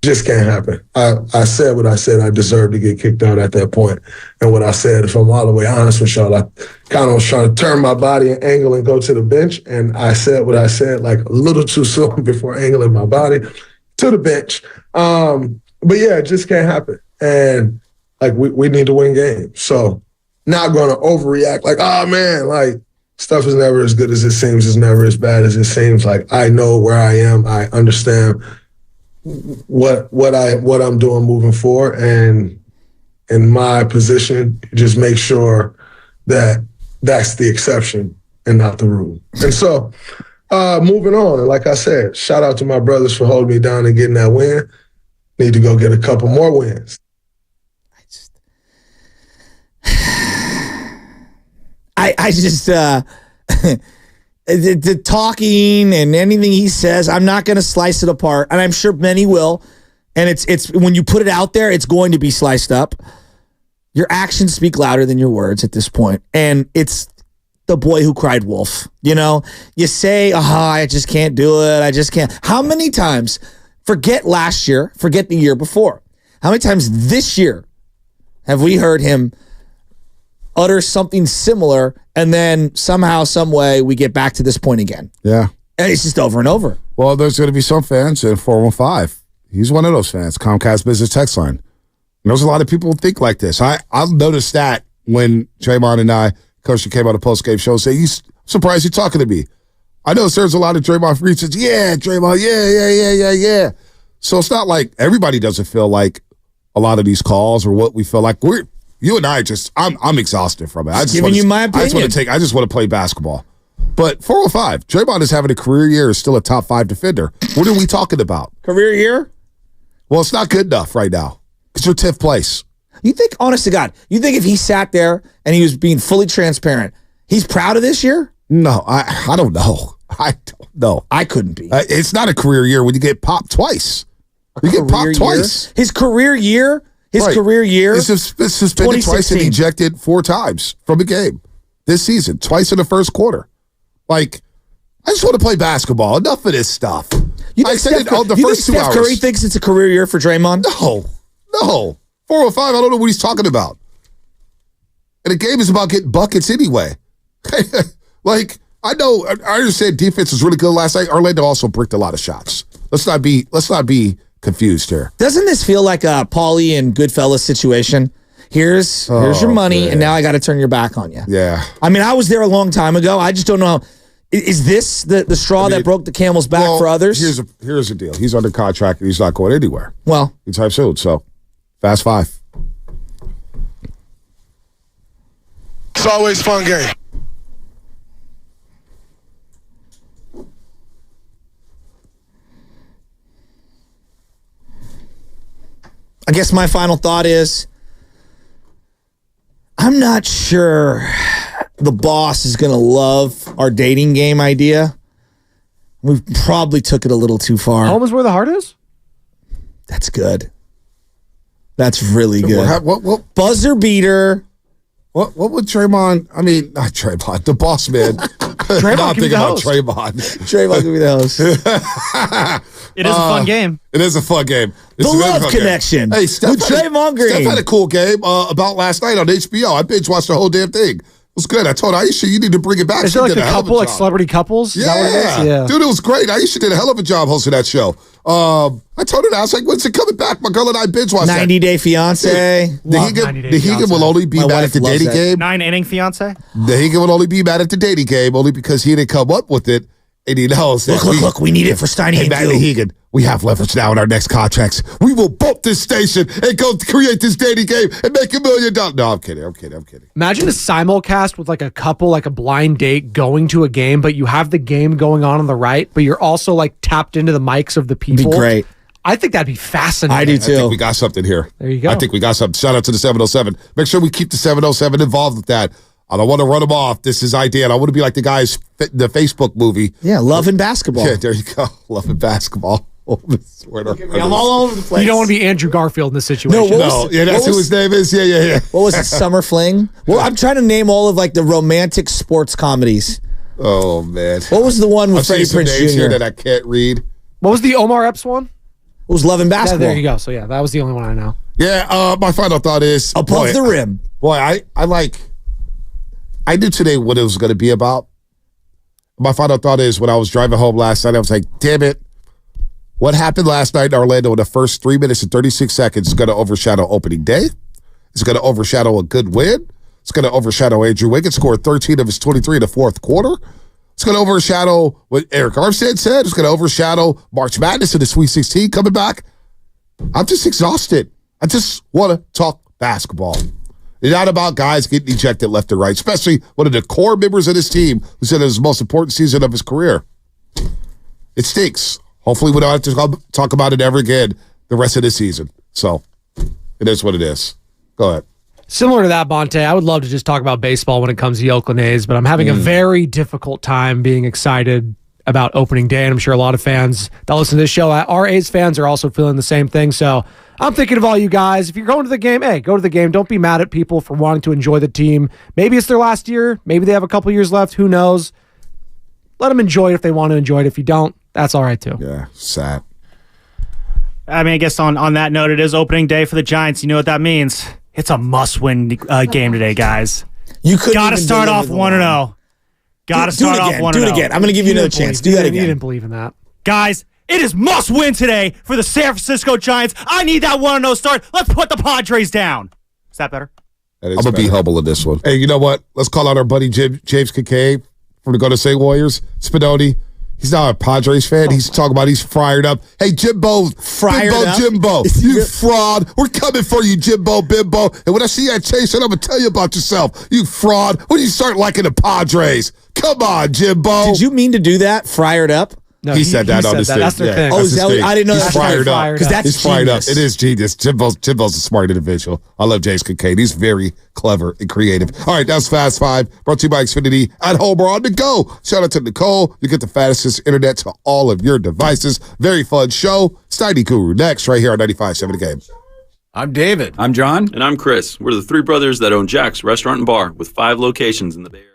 Just can't happen. I said what I said. I deserved to get kicked out at that point. And what I said, if I'm all the way honest with y'all, I kind of was trying to turn my body and angle and go to the bench. And I said what I said, like a little too soon before angling my body to the bench. But yeah, it just can't happen. And like, we need to win games. So not going to overreact like, oh man, like stuff is never as good as it seems. It's never as bad as it seems. Like I know where I am. I understand what I'm doing moving forward, and in my position, just make sure that that's the exception and not the rule. And so, moving on, and like I said, shout out to my brothers for holding me down and getting that win. Need to go get a couple more wins. I just the talking and anything he says, I'm not going to slice it apart, and I'm sure many will. And it's when you put it out there, it's going to be sliced up. Your actions speak louder than your words at this point, and it's the boy who cried wolf. You know, you say, I just can't do it. I just can't. How many times? Forget last year. Forget the year before. How many times this year have we heard him utter something similar, and then somehow, some way, we get back to this point again? Yeah. And it's just over and over. Well, there's going to be some fans in 415. He's one of those fans. Comcast Business Text Line. And there's a lot of people who think like this. I've noticed that when Draymond and Coach came on the post-game show and say, he's surprised you're talking to me. I know there's a lot of Draymond freaks. Yeah, Draymond, yeah. So it's not like everybody doesn't feel like a lot of these calls or what we feel like. You and I I'm exhausted from it. I just giving you my opinion. I just want to play basketball. But 405, Draymond is having a career year, is still a top 5 defender. What are we talking about? Career year? Well, it's not good enough right now because you're 10th place. You think, honest to God, you think if he sat there and he was being fully transparent, he's proud of this year? No, I don't know. I don't know. I couldn't be. It's not a career year when you get popped twice. You get popped twice. His career year? Career year? He's suspended twice and ejected 4 times from a game this season, twice in the first quarter. Like, I just want to play basketball. Enough of this stuff. I said it on the first 2 hours. Steph Curry thinks it's a career year for Draymond? No. 405, I don't know what he's talking about. And the game is about getting buckets anyway. Like, I understand defense was really good last night. Orlando also bricked a lot of shots. Let's not be confused here. Doesn't this feel like a Paulie and Goodfellas situation? Here's your money, man. And now I got to turn your back on you. Yeah. I mean, I was there a long time ago. I just don't know. Is this the straw that broke the camel's back for others? Here's the deal. He's under contract and he's not going anywhere. Well, anytime soon. So, fast 5. It's always a fun game. I guess my final thought is I'm not sure the boss is going to love our dating game idea. We probably took it a little too far. Home is where the heart is? That's good. That's really good. What buzzer beater. What would Draymond, I mean, not Draymond, the boss man. Draymond can be the host. Draymond. Draymond can be the host. It is a fun game. It is a fun game. The Love Connection. Hey, Steph with Draymond Green. Steph had a cool game about last night on HBO. I binge watched the whole damn thing. It was good. I told Aisha, you need to bring it back. Is there like a couple, like celebrity couples? Yeah. Is that what it is? Yeah. Dude, it was great. Aisha did a hell of a job hosting that show. I told her that. I was like, when's it coming back? My girl and I binge watched 90 Day Fiance. The Hegan will only be mad at the dating game. 9-inning fiance. The Hegan will only be mad at the dating game only because he didn't come up with it. And he knows that look, we need it for Steiny and Hegan. We have leverage now in our next contracts. We will bump this station and go create this dating game and make $1 million. No, I'm kidding. Imagine a simulcast with like a couple, like a blind date going to a game, but you have the game going on the right, but you're also like tapped into the mics of the people. Be great. I think that'd be fascinating. I do too. I think we got something here. There you go. I think we got something. Shout out to the 707. Make sure we keep the 707 involved with that. I don't want to run them off. This is idea. I want to be like the guys, the Facebook movie. Yeah, Love and Basketball. Yeah, there you go. Love and Basketball. I'm all over the place. You don't want to be Andrew Garfield in this situation. That's who his name is. Yeah. What was it? Summer Fling? Well, I'm trying to name all of like the romantic sports comedies. Oh man. What was the one with Freddie Prinze Jr.? Here that I can't read. What was the Omar Epps one? was Love and Basketball. Yeah, there you go. So, that was the only one I know. Yeah, my final thought is... Above the rim. I knew today what it was going to be about. My final thought is when I was driving home last night, I was like, damn it. What happened last night in Orlando in the first 3 minutes and 36 seconds is going to overshadow opening day. It's going to overshadow a good win. It's going to overshadow Andrew Wiggins scored 13 of his 23 in the fourth quarter. It's going to overshadow what Eric Armstead said. It's going to overshadow March Madness in the Sweet 16 coming back. I'm just exhausted. I just want to talk basketball. It's not about guys getting ejected left and right, especially one of the core members of this team who said it was the most important season of his career. It stinks. Hopefully we don't have to talk about it ever again the rest of the season. So it is what it is. Go ahead. Similar to that, Bonte, I would love to just talk about baseball when it comes to the Oakland A's, but I'm having a very difficult time being excited about opening day, and I'm sure a lot of fans that listen to this show, our A's fans, are also feeling the same thing. So I'm thinking of all you guys. If you're going to the game, hey, go to the game. Don't be mad at people for wanting to enjoy the team. Maybe it's their last year. Maybe they have a couple years left. Who knows? Let them enjoy it if they want to enjoy it. If you don't, that's all right too. Yeah, sad. I mean, I guess on that note, it is opening day for the Giants. You know what that means. It's a must-win game today, guys. You could got to start off 1-0. Got to start off 1-0. Do it again. I'm going to give you another chance. Do that again. You didn't believe in that. Guys, it is must-win today for the San Francisco Giants. I need that 1-0 start. Let's put the Padres down. Is that better? I'm going to be humble in this one. Hey, you know what? Let's call out our buddy James Kincaid from the Golden State Warriors. Spinoni. He's not a Padres fan. He's talking about he's fired up. Hey, Jimbo, Jimbo, you fraud. We're coming for you, Jimbo, Bimbo. And when I see you at Chase, I'm going to tell you about yourself. You fraud. When you start liking the Padres? Come on, Jimbo. Did you mean to do that? Fired up? No, he said that on his thing. That's their thing. Oh, is that I didn't know he's that's fired up. Because that's he's fired up. It is genius. Jimbo's a smart individual. I love James Kincaid. He's very clever and creative. All right, that's Fast Five, brought to you by Xfinity at home or on the go. Shout out to Nicole. You get the fastest internet to all of your devices. Very fun show. Steiny Guru next, right here on 95.7 The Game. I'm David. I'm John. And I'm Chris. We're the three brothers that own Jack's Restaurant and Bar with 5 locations in the Bay Area.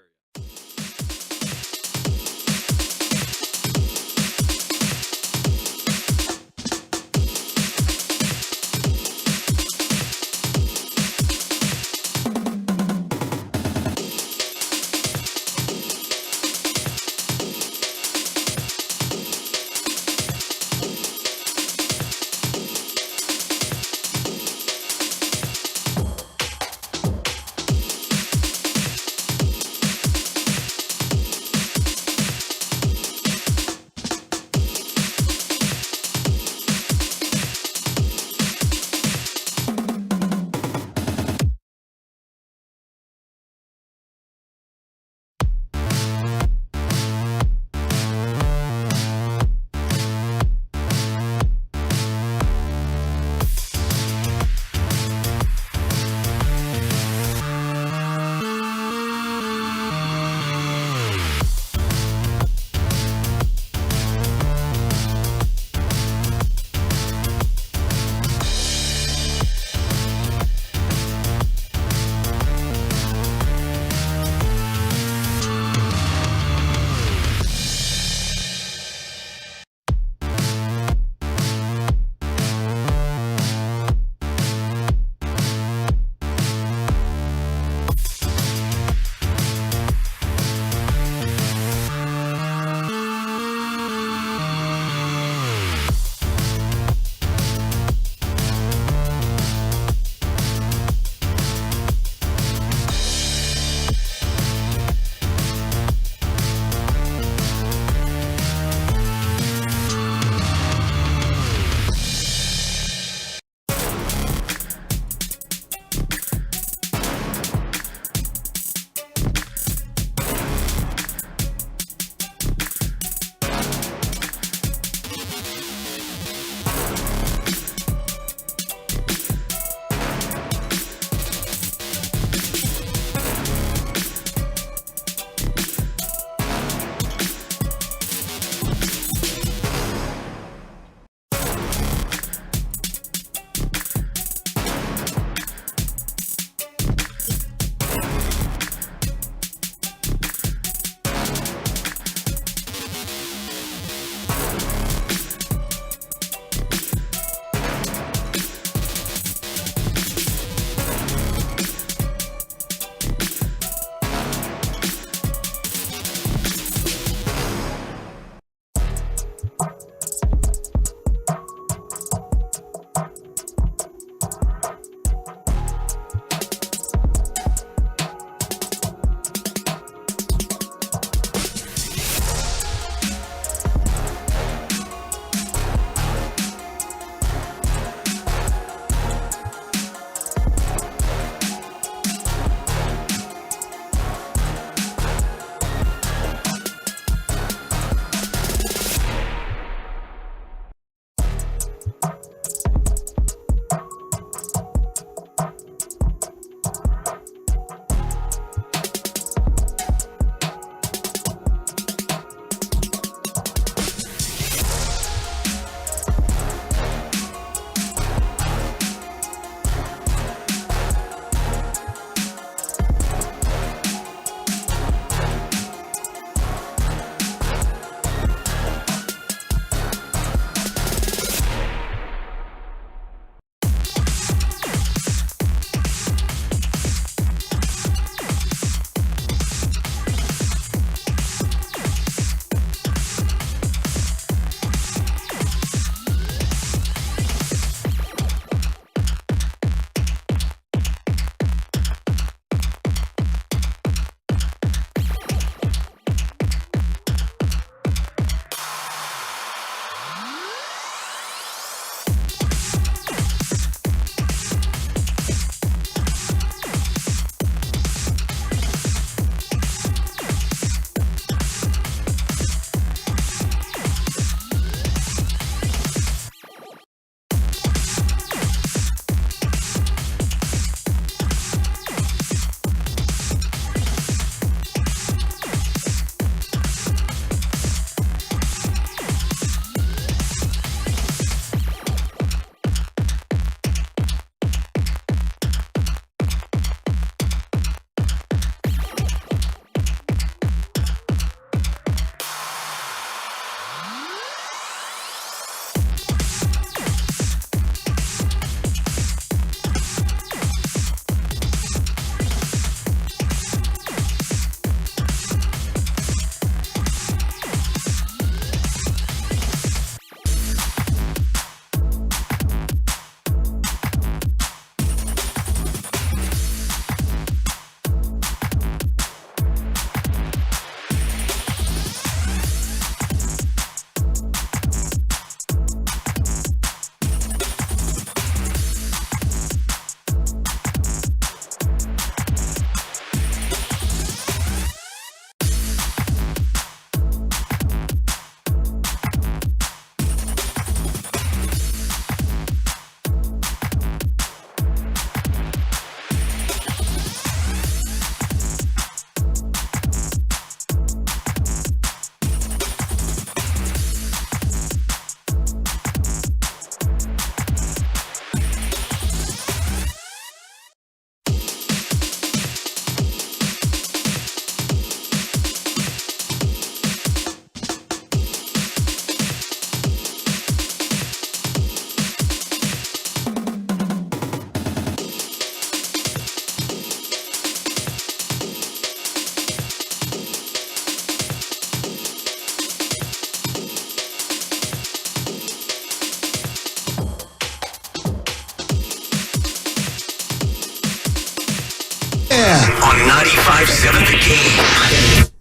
On 95.7 The Game.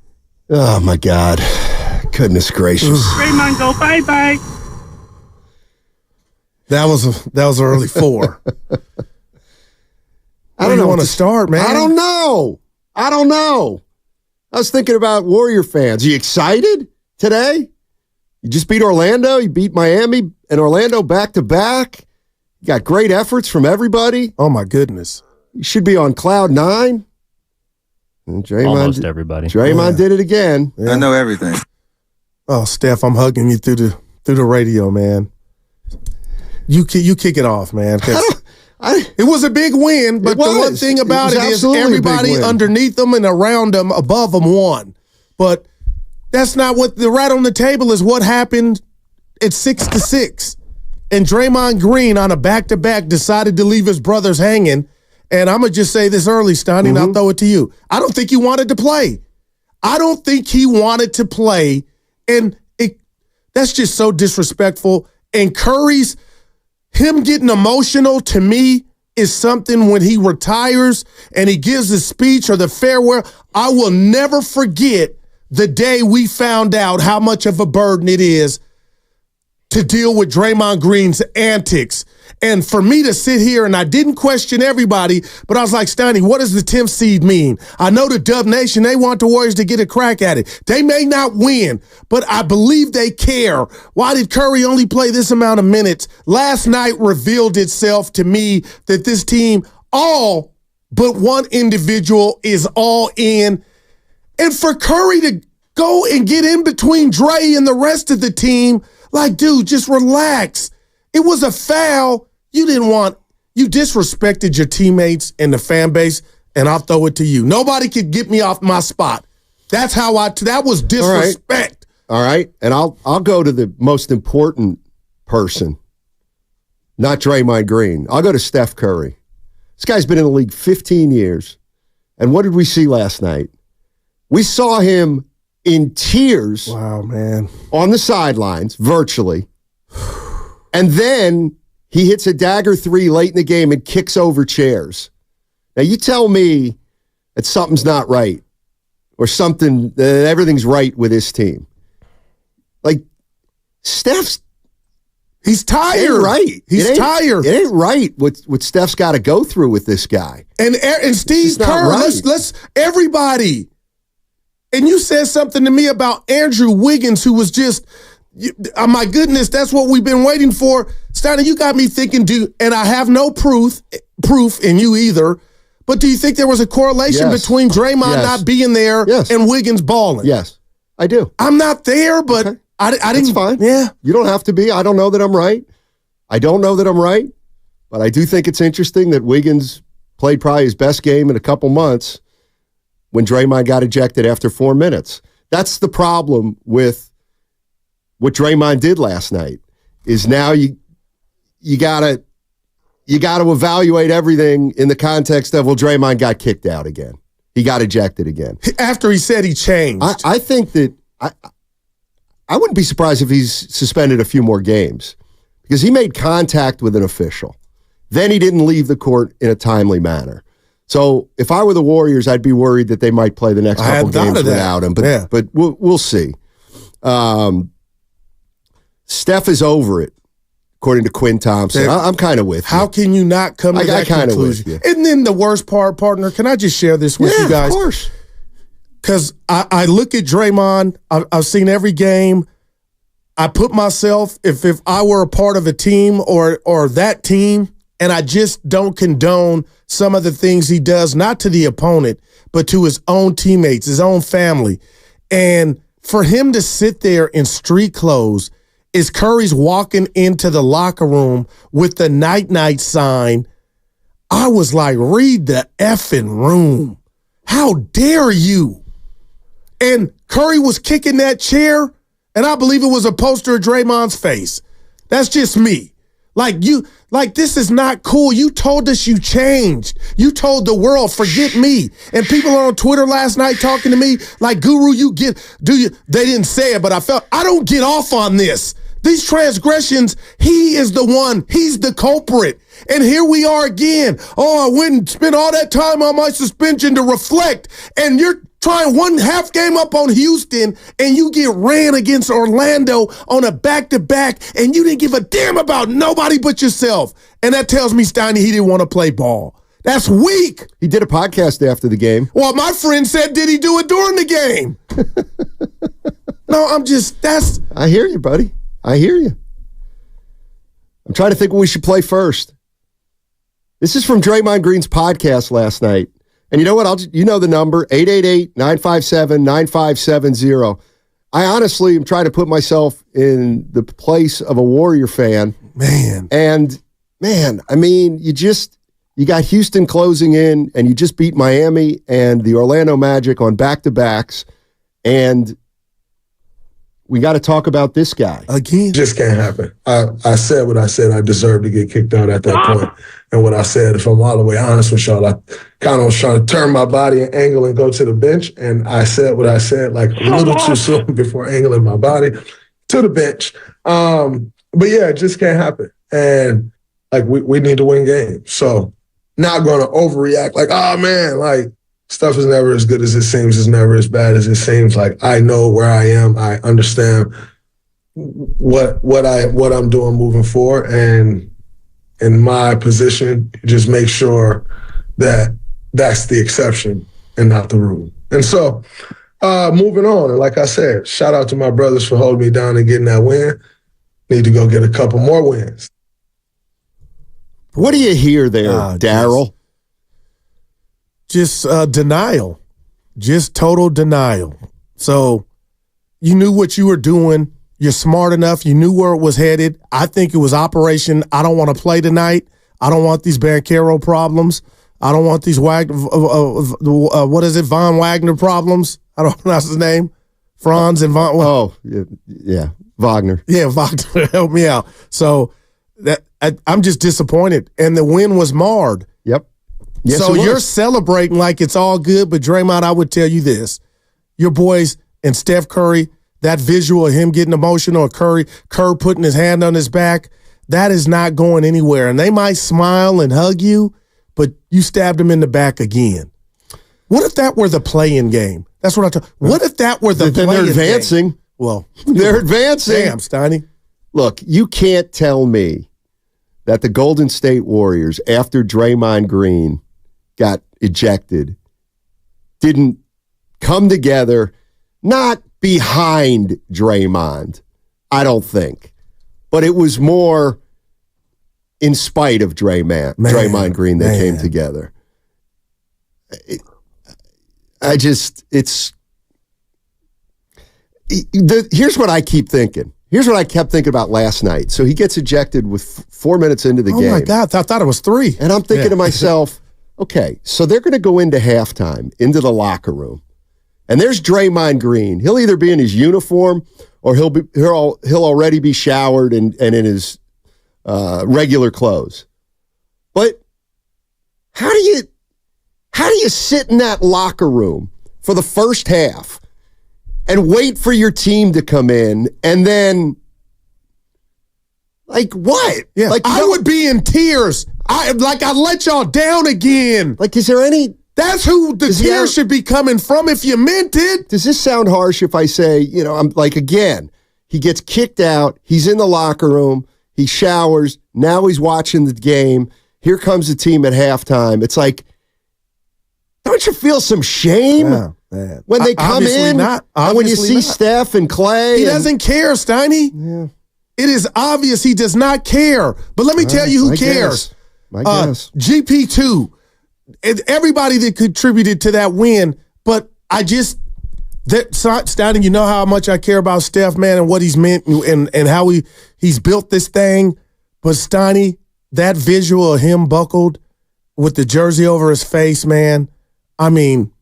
Oh, my God. Goodness gracious. Draymond, go bye-bye. That was an early 4. I don't know want to start, man. I don't know. I was thinking about Warrior fans. Are you excited today? You just beat Orlando. You beat Miami and Orlando back-to-back. You got great efforts from everybody. Oh, my goodness. You should be on cloud 9. And Draymond, almost everybody. Draymond did it again. Yeah. I know everything. Oh, Steph, I'm hugging you through the radio, man. You kick it off, man. It was a big win, but the one thing about it is everybody underneath them and around them, above them won. But that's not what the right on the table is what happened at 6-6. And Draymond Green on a back-to-back decided to leave his brothers hanging. And I'm going to just say this early, Stoney, and I'll throw it to you. I don't think he wanted to play. And that's just so disrespectful. And Curry's, him getting emotional to me is something when he retires and he gives his speech or the farewell. I will never forget the day we found out how much of a burden it is to deal with Draymond Green's antics. And for me to sit here, and I didn't question everybody, but I was like, Stoney, what does the 10th seed mean? I know the Dub Nation, they want the Warriors to get a crack at it. They may not win, but I believe they care. Why did Curry only play this amount of minutes? Last night revealed itself to me that this team, all but one individual, is all in. And for Curry to go and get in between Dre and the rest of the team, like, dude, just relax. It was a foul. You disrespected your teammates and the fan base, and I'll throw it to you. Nobody could get me off my spot. That's how that was disrespect. All right. And I'll go to the most important person, not Draymond Green. I'll go to Steph Curry. This guy's been in the league 15 years. And what did we see last night? We saw him in tears. Wow, man. On the sidelines, virtually. And then he hits a dagger 3 late in the game and kicks over chairs. Now, you tell me that something's not right or that everything's right with his team. Like, he's tired. Right. He's tired. It ain't right what Steph's got to go through with this guy. And Steve Kerr, right. let's everybody. And you said something to me about Andrew Wiggins, who was just, oh my goodness, that's what we've been waiting for. Steiner, you got me thinking, and I have no proof in you either, but do you think there was a correlation between Draymond not being there and Wiggins balling? Yes, I do. I'm not there, but okay. I didn't. It's fine. Yeah. You don't have to be. I don't know that I'm right. But I do think it's interesting that Wiggins played probably his best game in a couple months when Draymond got ejected after 4 minutes. That's the problem with what Draymond did last night, is now you gotta evaluate everything in the context of, well, Draymond got kicked out again. He got ejected again. After he said he changed. I think that I wouldn't be surprised if he's suspended a few more games because he made contact with an official. Then he didn't leave the court in a timely manner. So if I were the Warriors, I'd be worried that they might play the next couple games without him. But we'll see. Steph is over it, according to Quinn Thompson. I'm kind of with you. How can you not come to that conclusion? And then the worst part, partner, can I just share this with you guys? Of course. Because I look at Draymond. I've seen every game. I put myself, if I were a part of a team or that team, and I just don't condone some of the things he does, not to the opponent, but to his own teammates, his own family. And for him to sit there in street clothes, is Curry's walking into the locker room with the night-night sign. I was like, read the effing room. How dare you? And Curry was kicking that chair, and I believe it was a poster of Draymond's face. That's just me. This is not cool. You told us you changed. You told the world, forget me. And people on Twitter last night talking to me like, Guru, they didn't say it, but I don't get off on this. These transgressions, he is the one. He's the culprit. And here we are again. Oh, I went and spent all that time on my suspension to reflect. And you're trying one half game up on Houston, and you get ran against Orlando on a back-to-back, and you didn't give a damn about nobody but yourself. And that tells me, Steiny, he didn't want to play ball. That's weak. He did a podcast after the game. Well, my friend said, did he do it during the game? No, I hear you, buddy. I hear you. I'm trying to think what we should play first. This is from Draymond Green's podcast last night. And you know what? You know the number, 888-957-9570. I honestly am trying to put myself in the place of a Warrior fan. Man. And, man, I mean, you got Houston closing in, and you just beat Miami and the Orlando Magic on back-to-backs. And we got to talk about this guy. Again. Just can't happen. I said what I said. I deserved to get kicked out at that point. And what I said, if I'm all the way honest with y'all, I kind of was trying to turn my body and angle and go to the bench. And I said what I said, like a little too soon before angling my body to the bench. But yeah, it just can't happen. And like we need to win games. So not going to overreact like, oh man, like stuff is never as good as it seems. It's never as bad as it seems. Like I know where I am. I understand what I'm doing moving forward. And in my position, just make sure that that's the exception and not the rule. And so moving on. And like I said, shout out to my brothers for holding me down and getting that win. Need to go get a couple more wins. What do you hear there, Daryl? Just denial. Just total denial. So you knew what you were doing. You're smart enough. You knew where it was headed. I think it was Operation, I don't want to play tonight. I don't want these Banchero problems. I don't want these Von Wagner problems. I don't pronounce his name. Franz and Von. Oh, yeah. Wagner. Yeah, Wagner. Help me out. So I'm just disappointed. And the win was marred. Yep. Yes, so you're celebrating like it's all good, but Draymond, I would tell you this. Your boys and Steph Curry, that visual of him getting emotional, or Kerr putting his hand on his back, that is not going anywhere. And they might smile and hug you, but you stabbed him in the back again. What if that were the play-in game? That's what what if that were the play-in game? They're advancing. Game? Well, they're advancing. Damn, Steiny. Look, you can't tell me that the Golden State Warriors, after Draymond Green got ejected, didn't come together, not behind Draymond, I don't think. But it was more in spite of Draymond Green that came together. Here's what I keep thinking. Here's what I kept thinking about last night. So he gets ejected with 4 minutes into the game. Oh, my God. I thought it was 3. And I'm thinking to myself, okay, so they're going to go into halftime, into the locker room. And there's Draymond Green. He'll either be in his uniform or he'll already be showered and in his regular clothes. But how do you sit in that locker room for the first half and wait for your team to come in and then like what? Yeah, like I would be in tears. I let y'all down again. Like, is there any? That's who the tears should be coming from if you meant it. Does this sound harsh if I say, I'm like, again, he gets kicked out. He's in the locker room. He showers. Now he's watching the game. Here comes the team at halftime. It's like, don't you feel some shame when they come in? And when you see Steph and Clay. He doesn't care, Steiny. Yeah. It is obvious he does not care. But let me tell you who cares. My guess. GP2. Everybody that contributed to that win, but Steiny, you know how much I care about Steph, man, and what he's meant and how he's built this thing. But Steiny, that visual of him buckled with the jersey over his face, man, I mean,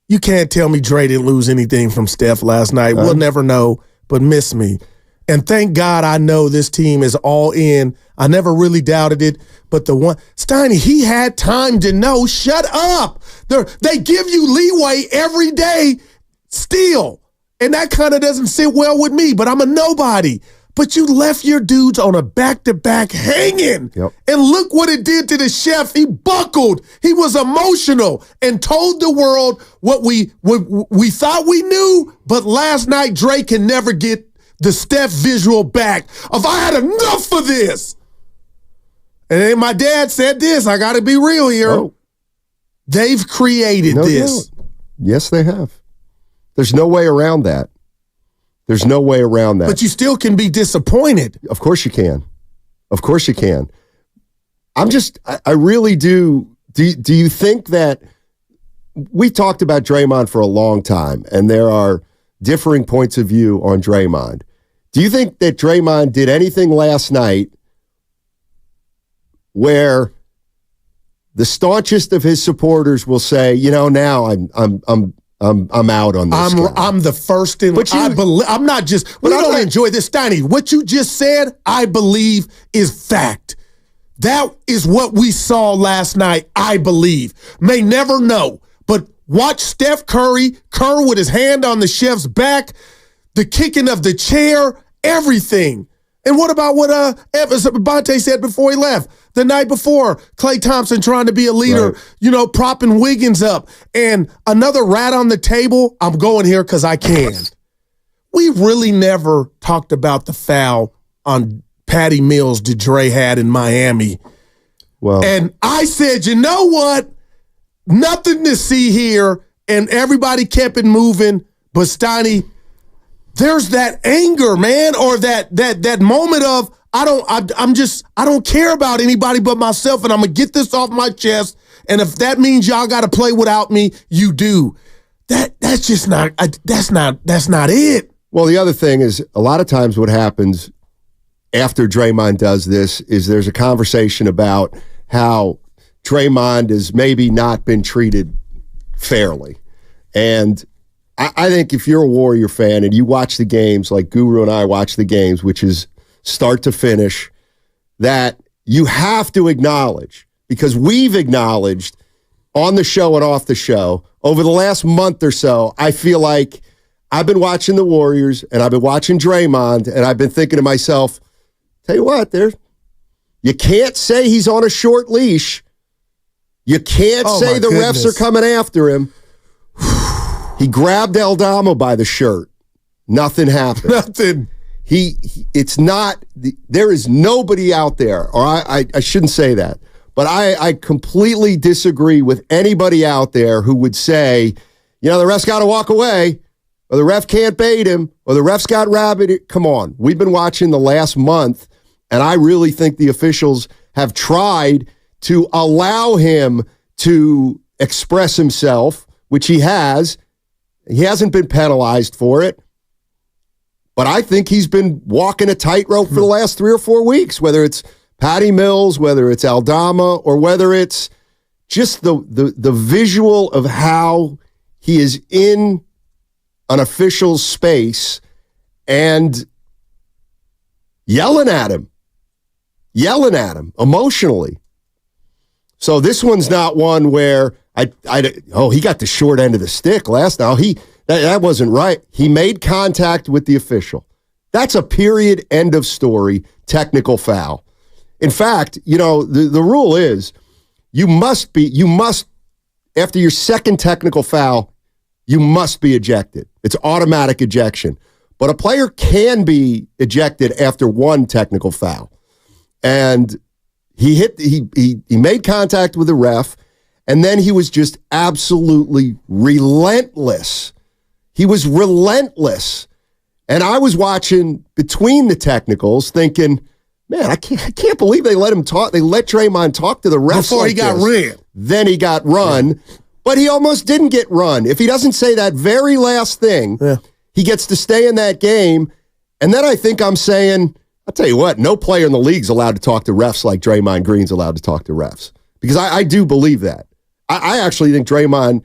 you can't tell me Dre didn't lose anything from Steph last night. We'll never know, but miss me. And thank God I know this team is all in. I never really doubted it. But Steiny, he had time to know. Shut up. They give you leeway every day still. And that kind of doesn't sit well with me, but I'm a nobody. but you left your dudes on a back-to-back hanging. Yep. And look what it did to the chef. He buckled. He was emotional and told the world what we thought we knew, but last night Dre can never get the Steph visual back of I had enough of this. And then my dad said this, I got to be real here. Oh. They've created this. Doubt. Yes, they have. There's no way around that. There's no way around that. But you still can be disappointed. Of course you can. Of course you can. I really do. Do you think that we talked about Draymond for a long time, and there are differing points of view on Draymond? Do you think that Draymond did anything last night where the staunchest of his supporters will say, now I'm out on this. I'm the first in. But I'm not just. But I don't enjoy this, Steiny. What you just said, I believe, is fact. That is what we saw last night. I believe. May never know, but watch Steph Curry, Kerr with his hand on the chef's back, the kicking of the chair, everything. And what about what Bonte said before he left? The night before, Klay Thompson trying to be a leader, propping Wiggins up. And another rat on the table, I'm going here because I can. We really never talked about the foul on Patty Mills that Dre had in Miami. Well, and I said, you know what? Nothing to see here. And everybody kept it moving. But Steiny, there's that anger, man, or that moment of I don't care about anybody but myself, and I'm gonna get this off my chest. And if that means y'all got to play without me, you do. That's just not. That's not it. Well, the other thing is a lot of times what happens after Draymond does this is there's a conversation about how Draymond has maybe not been treated fairly, and I think if you're a Warrior fan and you watch the games like Guru and I watch the games, which is start to finish, that you have to acknowledge, because we've acknowledged on the show and off the show over the last month or so, I feel like I've been watching the Warriors and I've been watching Draymond and I've been thinking to myself, tell you what, you can't say he's on a short leash. You can't say the refs are coming after him. He grabbed Aldama by the shirt. Nothing happened. Nothing. It's not, there is nobody out there, or I shouldn't say that, but I completely disagree with anybody out there who would say, the ref's got to walk away, or the ref can't bait him, or the ref's got rabid. Come on. We've been watching the last month, and I really think the officials have tried to allow him to express himself, which he has. He hasn't been penalized for it. But I think he's been walking a tightrope for the last 3 or 4 weeks, whether it's Patty Mills, whether it's Aldama, or whether it's just the visual of how he is in an official's space and yelling at him emotionally. So this one's not one where he got the short end of the stick last night. That wasn't right. He made contact with the official. That's a period, end of story, technical foul. In fact, the rule is you must, after your second technical foul, you must be ejected. It's automatic ejection. But a player can be ejected after one technical foul. And he made contact with the ref, and then he was just absolutely relentless. He was relentless. And I was watching between the technicals thinking, man, I can't believe they let him talk. They let Draymond talk to the refs before he got run. Then he got run, but he almost didn't get run. If he doesn't say that very last thing, he gets to stay in that game. And then I think I'm saying, I'll tell you what, no player in the league's allowed to talk to refs like Draymond Green's allowed to talk to refs. Because I do believe that. I actually think Draymond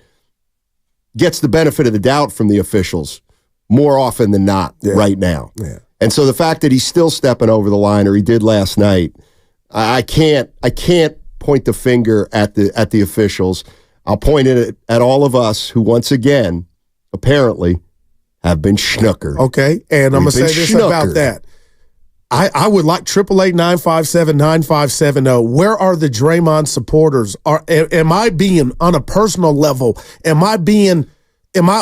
gets the benefit of the doubt from the officials more often than not right now. Yeah. And so the fact that he's still stepping over the line, or he did last night, I can't point the finger at the officials. I'll point it at all of us who, once again, apparently have been schnookered. Okay, and I'm going to say this about that. I would like 888-957-9570. Where are the Draymond supporters? Am I being, on a personal level, am I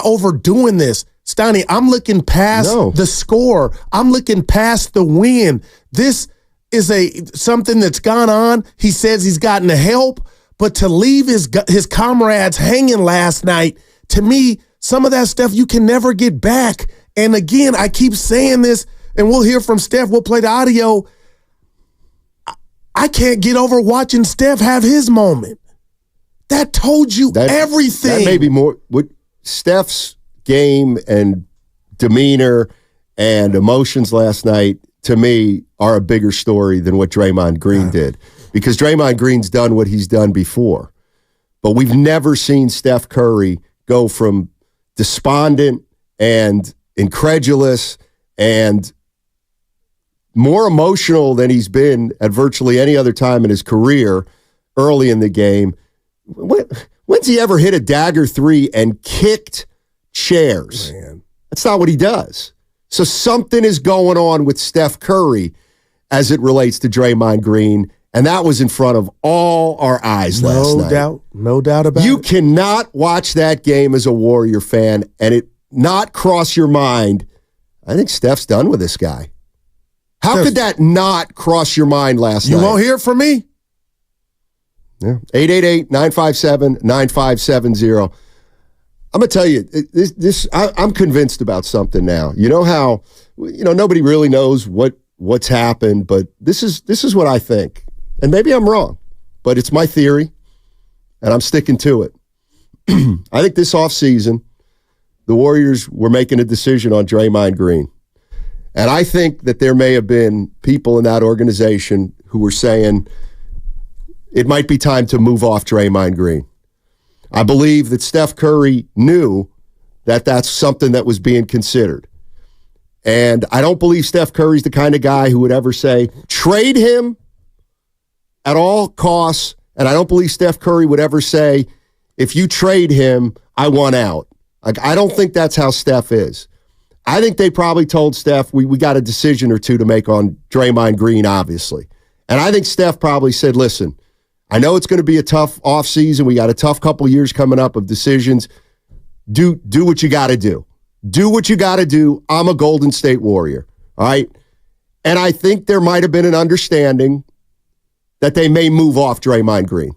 overdoing this? Steiny, I'm looking past the score. I'm looking past the win. This is something that's gone on. He says he's gotten the help, but to leave his comrades hanging last night, to me, some of that stuff you can never get back. And again, I keep saying this, and we'll hear from Steph. We'll play the audio. I can't get over watching Steph have his moment. That told you everything. That may be more what Steph's game and demeanor and emotions last night, to me, are a bigger story than what Draymond Green did. Because Draymond Green's done what he's done before. But we've never seen Steph Curry go from despondent and incredulous and more emotional than he's been at virtually any other time in his career early in the game. When's he ever hit a dagger three and kicked chairs? Man. That's not what he does. So something is going on with Steph Curry as it relates to Draymond Green, and that was in front of all our eyes last night. No doubt about it. You cannot watch that game as a Warrior fan and it not cross your mind, I think Steph's done with this guy. How could that not cross your mind last night? You won't hear from me? Yeah. 888-957-9570. I'm going to tell you, I'm convinced about something now. You know how, nobody really knows what's happened, but this is what I think. And maybe I'm wrong, but it's my theory, and I'm sticking to it. I think this offseason, the Warriors were making a decision on Draymond Green. And I think that there may have been people in that organization who were saying it might be time to move off Draymond Green. I believe that Steph Curry knew that that's something that was being considered. And I don't believe Steph Curry's the kind of guy who would ever say, trade him at all costs. And I don't believe Steph Curry would ever say, if you trade him, I want out. I don't think that's how Steph is. I think they probably told Steph, we got a decision or two to make on Draymond Green, obviously. And I think Steph probably said, listen, I know it's going to be a tough offseason. We got a tough couple years coming up of decisions. Do what you got to do. Do what you got to do. I'm a Golden State Warrior, all right? And I think there might have been an understanding that they may move off Draymond Green.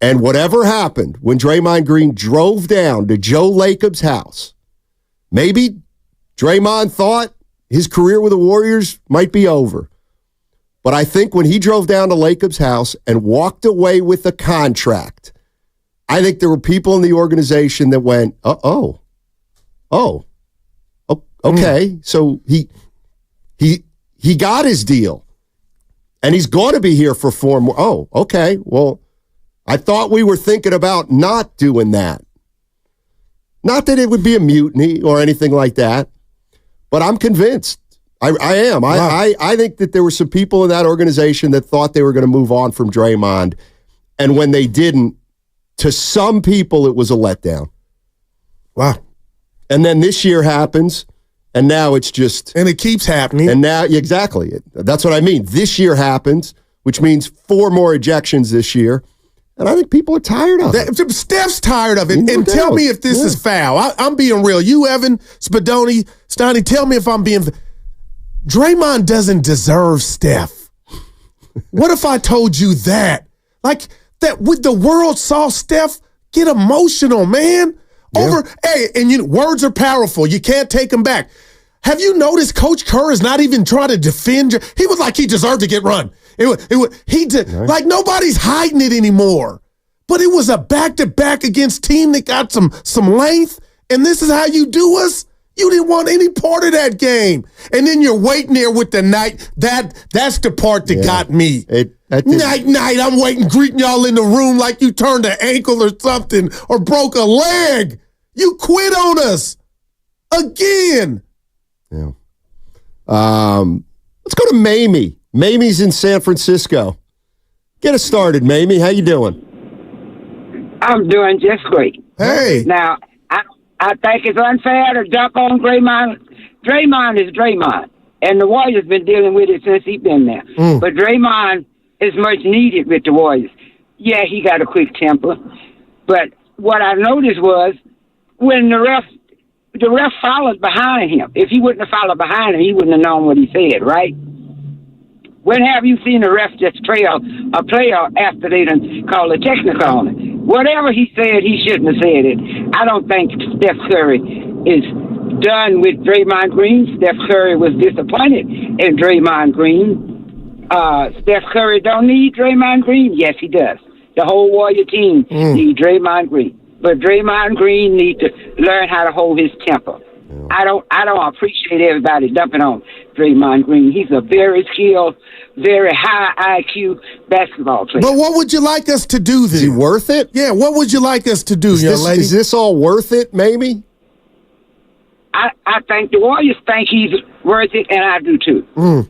And whatever happened when Draymond Green drove down to Joe Lacob's house, maybe Draymond thought his career with the Warriors might be over. But I think when he drove down to Lacob's house and walked away with a contract, I think there were people in the organization that went, okay. So he got his deal. And he's going to be here for 4 more. Oh, okay. Well, I thought we were thinking about not doing that. Not that it would be a mutiny or anything like that, but I'm convinced. I am. Wow. I think that there were some people in that organization that thought they were going to move on from Draymond, and when they didn't, to some people, it was a letdown. Wow. And then this year happens, and now it's just... And it keeps happening. And now, exactly. That's what I mean. This year happens, which means 4 more ejections this year. And I think people are tired of it. Steph's tired of it. And tell me if this is foul. I'm being real. You, Evan, Spadoni, Steiny, tell me if I'm being... Draymond doesn't deserve Steph. What if I told you that? Like, that with the world saw Steph get emotional, man. Words are powerful. You can't take them back. Have you noticed Coach Kerr is not even trying to defend? He was like he deserved to get run. Like nobody's hiding it anymore. But it was a back-to-back against team that got some length, and this is how you do us? You didn't want any part of that game. And then you're waiting there with the night. That's the part that got me. Night, I'm waiting, greeting y'all in the room like you turned an ankle or something or broke a leg. You quit on us. Again. Yeah. Let's go to Mamie. Mamie's in San Francisco. Get us started, Mamie. How you doing? I'm doing just great. Hey. Now, I think it's unfair to dump on Draymond. Draymond is Draymond. And the Warriors been dealing with it since he been there. But Draymond is much needed with the Warriors. Yeah, he got a quick temper. But what I noticed was when the ref followed behind him. If he wouldn't have followed behind him, he wouldn't have known what he said, right? When have you seen a ref just trail a player after they done call a technical on it? Whatever he said, he shouldn't have said it. I don't think Steph Curry is done with Draymond Green. Steph Curry was disappointed in Draymond Green. Steph Curry don't need Draymond Green. Yes, he does. The whole Warrior team need Draymond Green. But Draymond Green needs to learn how to hold his temper. I don't appreciate everybody dumping on Draymond Green. He's a very skilled, very high IQ basketball player. But what would you like us to do then? Is he worth it? Yeah, what would you like us to do, young lady? Is this all worth it, maybe? I think the Warriors think he's worth it, and I do too. All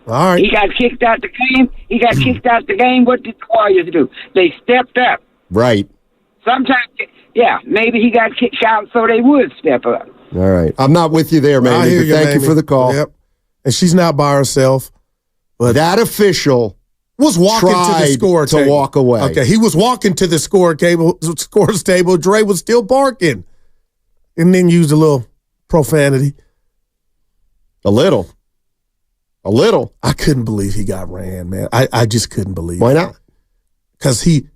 right. He got kicked out the game. What did the Warriors do? They stepped up. Right. Sometimes, yeah, maybe he got kicked out so they would step up. All right. I'm not with you there, man. Thank you for the call. Yep. And she's not by herself. But that official was walking to the score table. To walk away. Okay, he was walking to the scores table. Dre was still barking. And then used a little profanity. A little. I couldn't believe he got ran, man. I just couldn't believe Why not? Because he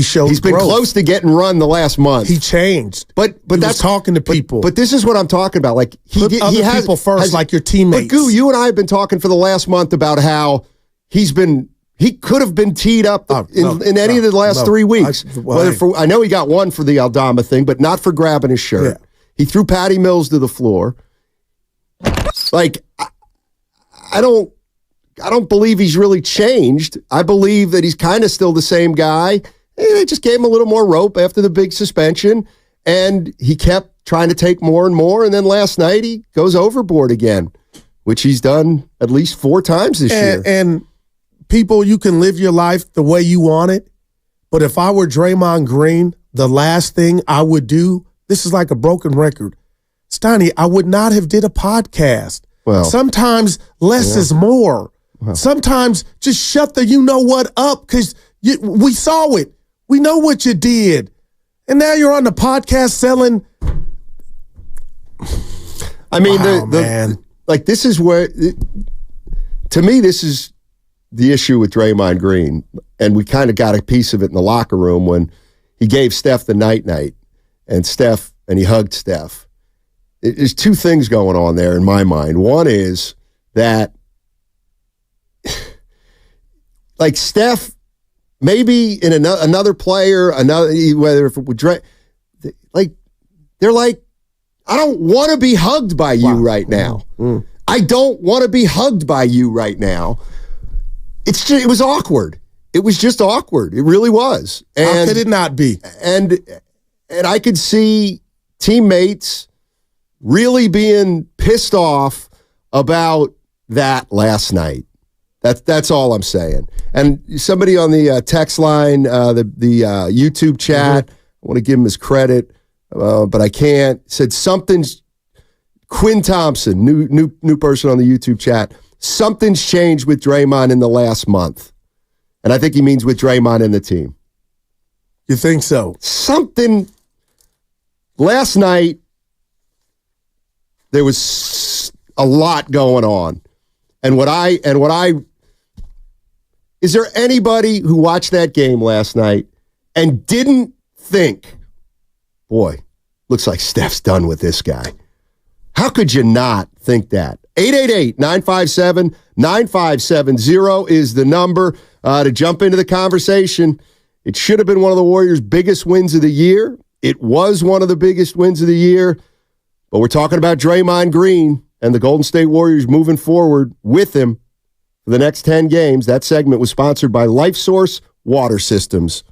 showed He's been growth. close to getting run the last month. He changed. But he that's was talking to people. But this is what I'm talking about. Like Put other people first, like your teammates. But Goo, you and I have been talking for the last month about how he could have been teed up in any of the last 3 weeks. I know he got one for the Aldama thing, but not for grabbing his shirt. Yeah. He threw Patty Mills to the floor. Like, I don't believe he's really changed. I believe that he's kind of still the same guy. They just gave him a little more rope after the big suspension, and he kept trying to take more and more, and then last night he goes overboard again, which he's done at least 4 times this year. And people, you can live your life the way you want it, but if I were Draymond Green, the last thing I would do, this is like a broken record, Steiny, I would not have did a podcast. Well, sometimes less is more. Well, sometimes just shut the you-know-what up because we saw it. We know what you did. And now you're on the podcast selling. I mean, like this is where, to me, this is the issue with Draymond Green. And we kind of got a piece of it in the locker room when he gave Steph the night-night and he hugged Steph. There's 2 things going on there in my mind. One is that, like Steph, maybe in another player, whether if it would Dre, like they're like, I don't want to be hugged by you right now. I don't want to be hugged by you right now. It was awkward. It was just awkward. It really was. And, how could it not be? And I could see teammates really being pissed off about that last night. That's all I'm saying. And somebody on the text line, the YouTube chat, I want to give him his credit, but I can't. Said something's Quinn Thompson, new person on the YouTube chat. Something's changed with Draymond in the last month, and I think he means with Draymond and the team. You think so? Something. Last night, there was a lot going on. And what I is there anybody who watched that game last night and didn't think, boy, looks like Steph's done with this guy? How could you not think that? 888-957-9570 is the number to jump into the conversation. It should have been one of the Warriors' biggest wins of the year. It was one of the biggest wins of the year. But we're talking about Draymond Green and the Golden State Warriors moving forward with him for the next 10 games. That segment was sponsored by LifeSource Water Systems.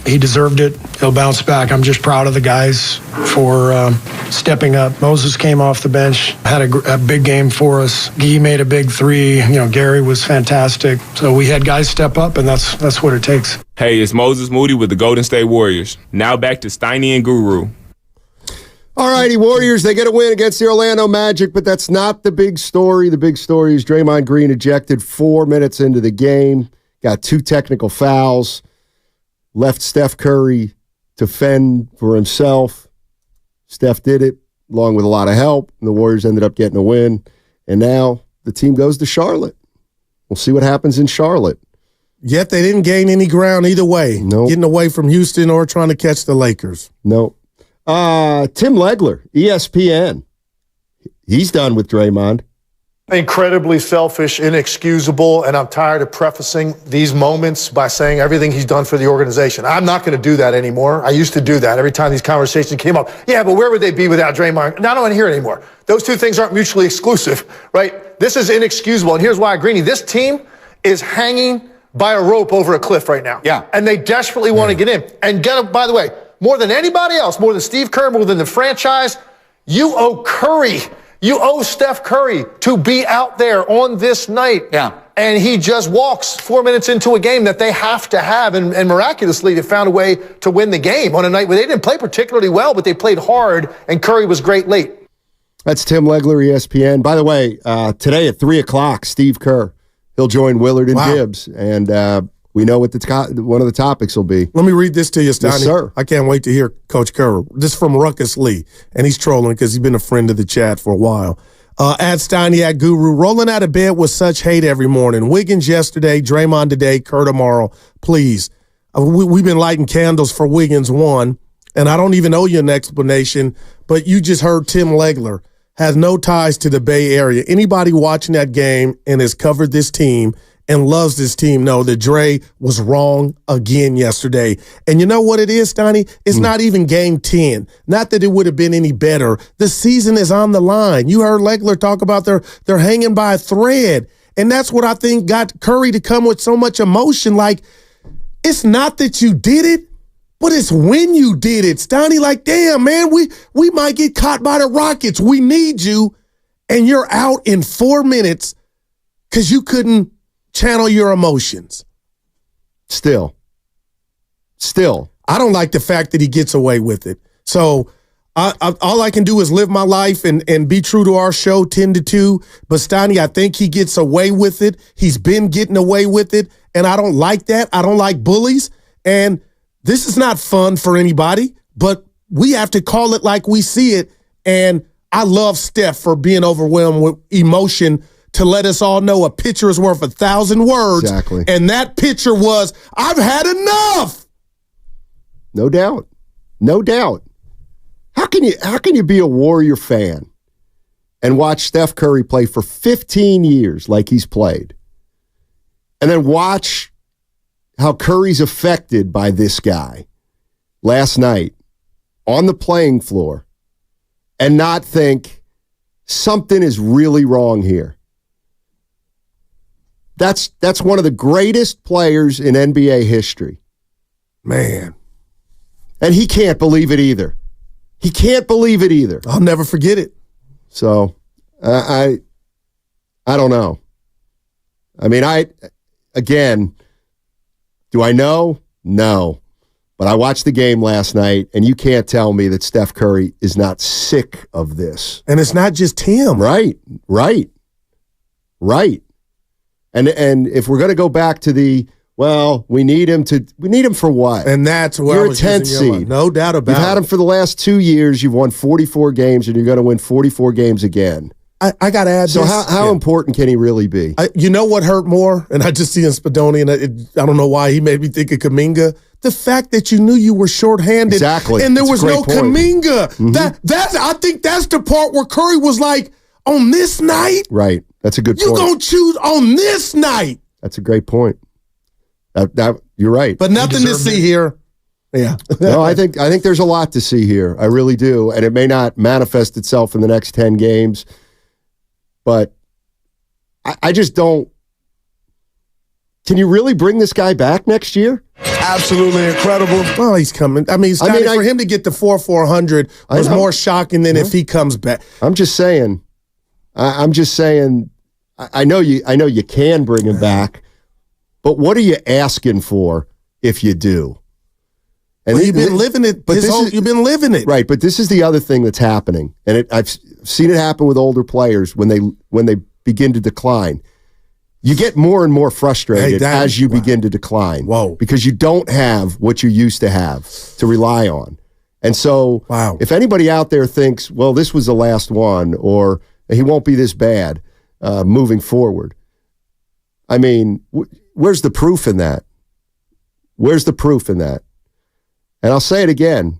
He deserved it. He'll bounce back. I'm just proud of the guys for stepping up. Moses came off the bench, had a big game for us. Guy made a big three. Gary was fantastic. So we had guys step up, and that's what it takes. Hey, it's Moses Moody with the Golden State Warriors. Now back to Steiny and Guru. All righty, Warriors, they get a win against the Orlando Magic, but that's not the big story. The big story is Draymond Green ejected 4 minutes into the game, got 2 technical fouls, left Steph Curry to fend for himself. Steph did it, along with a lot of help, and the Warriors ended up getting a win. And now the team goes to Charlotte. We'll see what happens in Charlotte. Yet they didn't gain any ground either way, getting away from Houston or trying to catch the Lakers. Nope. Tim Legler, ESPN. He's done with Draymond. Incredibly selfish, inexcusable, and I'm tired of prefacing these moments by saying everything he's done for the organization. I'm not going to do that anymore. I used to do that every time these conversations came up. Yeah, but where would they be without Draymond? Now I don't want to hear it anymore. Those two things aren't mutually exclusive, right? This is inexcusable, and here's why, Greeny. This team is hanging by a rope over a cliff right now. Yeah. And they desperately want to get in. And by the way, more than anybody else, more than Steve Kerr, more than the franchise, you owe Curry. You owe Steph Curry to be out there on this night. Yeah. And he just walks 4 minutes into a game that they have to have. And miraculously, they found a way to win the game on a night where they didn't play particularly well, but they played hard, and Curry was great late. That's Tim Legler, ESPN. By the way, today at 3 o'clock, Steve Kerr. He'll join Willard and Gibbs. And we know what one of the topics will be. Let me read this to you, Steiny. Yes, sir. I can't wait to hear Coach Kerr. This is from Ruckus Lee, and he's trolling because he's been a friend of the chat for a while. At Steiny, at Guru, rolling out of bed with such hate every morning. Wiggins yesterday, Draymond today, Kerr tomorrow. Please. We've been lighting candles for Wiggins 1, and I don't even owe you an explanation, but you just heard Tim Legler has no ties to the Bay Area. Anybody watching that game and has covered this team and loves this team know that Dre was wrong again yesterday. And you know what it is, Steiny? It's not even game 10. Not that it would have been any better. The season is on the line. You heard Legler talk about they're hanging by a thread. And that's what I think got Curry to come with so much emotion. Like, it's not that you did it, but it's when you did it. Steiny, like, damn, man, we might get caught by the Rockets. We need you. And you're out in 4 minutes because you couldn't channel your emotions. Still. I don't like the fact that he gets away with it. So all I can do is live my life and be true to our show 10-2. But Steiny, I think he gets away with it. He's been getting away with it. And I don't like that. I don't like bullies. And this is not fun for anybody, but we have to call it like we see it. And I love Steph for being overwhelmed with emotion to let us all know a picture is worth 1,000 words. Exactly. And that picture was, I've had enough. No doubt. How can you be a Warrior fan and watch Steph Curry play for 15 years like he's played, and then watch how Curry's affected by this guy last night on the playing floor and not think something is really wrong here? That's one of the greatest players in NBA history. Man. And he can't believe it either. I'll never forget it. So, I don't know. I mean, do I know? No. But I watched the game last night, and you can't tell me that Steph Curry is not sick of this. And it's not just him. Right. And if we're going to go back to we need him for what? And that's where you're a 10th seed. No doubt about it. You've had him for the last 2 years. You've won 44 games, and you're going to win 44 games again. I got to add so this. So how important can he really be? You know what hurt more? And I just see in Spadoni, and I don't know why he made me think of Kuminga. The fact that you knew you were shorthanded. Exactly. And there was no Kuminga. Mm-hmm. I think that's the part where Curry was like, on this night? Right. That's a good point. You're going to choose on this night. That's a great point. That you're right. But nothing to see here. Yeah. No, I think there's a lot to see here. I really do. And it may not manifest itself in the next 10 games. But I just don't. Can you really bring this guy back next year? absolutely incredible. Well, he's coming. I mean, Scotty, for him to get the 400 was more shocking than if he comes back. I'm just saying. I know you can bring him back, but what are you asking for if you do? And you've been living it. You've been living it, right? But this is the other thing that's happening, and I've seen it happen with older players when they begin to decline. You get more and more frustrated as you begin to decline. Whoa! Because you don't have what you used to have to rely on, and so if anybody out there thinks, well, this was the last one, or he won't be this bad moving forward. I mean, where's the proof in that? Where's the proof in that? And I'll say it again,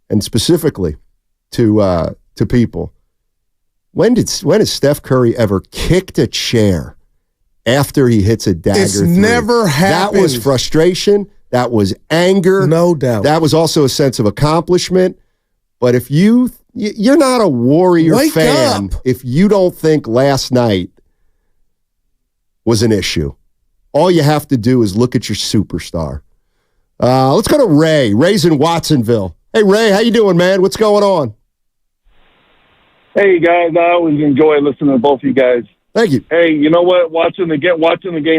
and specifically to people. When has Steph Curry ever kicked a chair after he hits a dagger? It's never happened. That was frustration. That was anger. No doubt. That was also a sense of accomplishment. But if you're not a Warrior fan if you don't think last night was an issue. All you have to do is look at your superstar. Let's go to Ray. Ray's in Watsonville. Hey, Ray, how you doing, man? What's going on? Hey, guys. I always enjoy listening to both of you guys. Thank you. Hey, you know what? Watching the game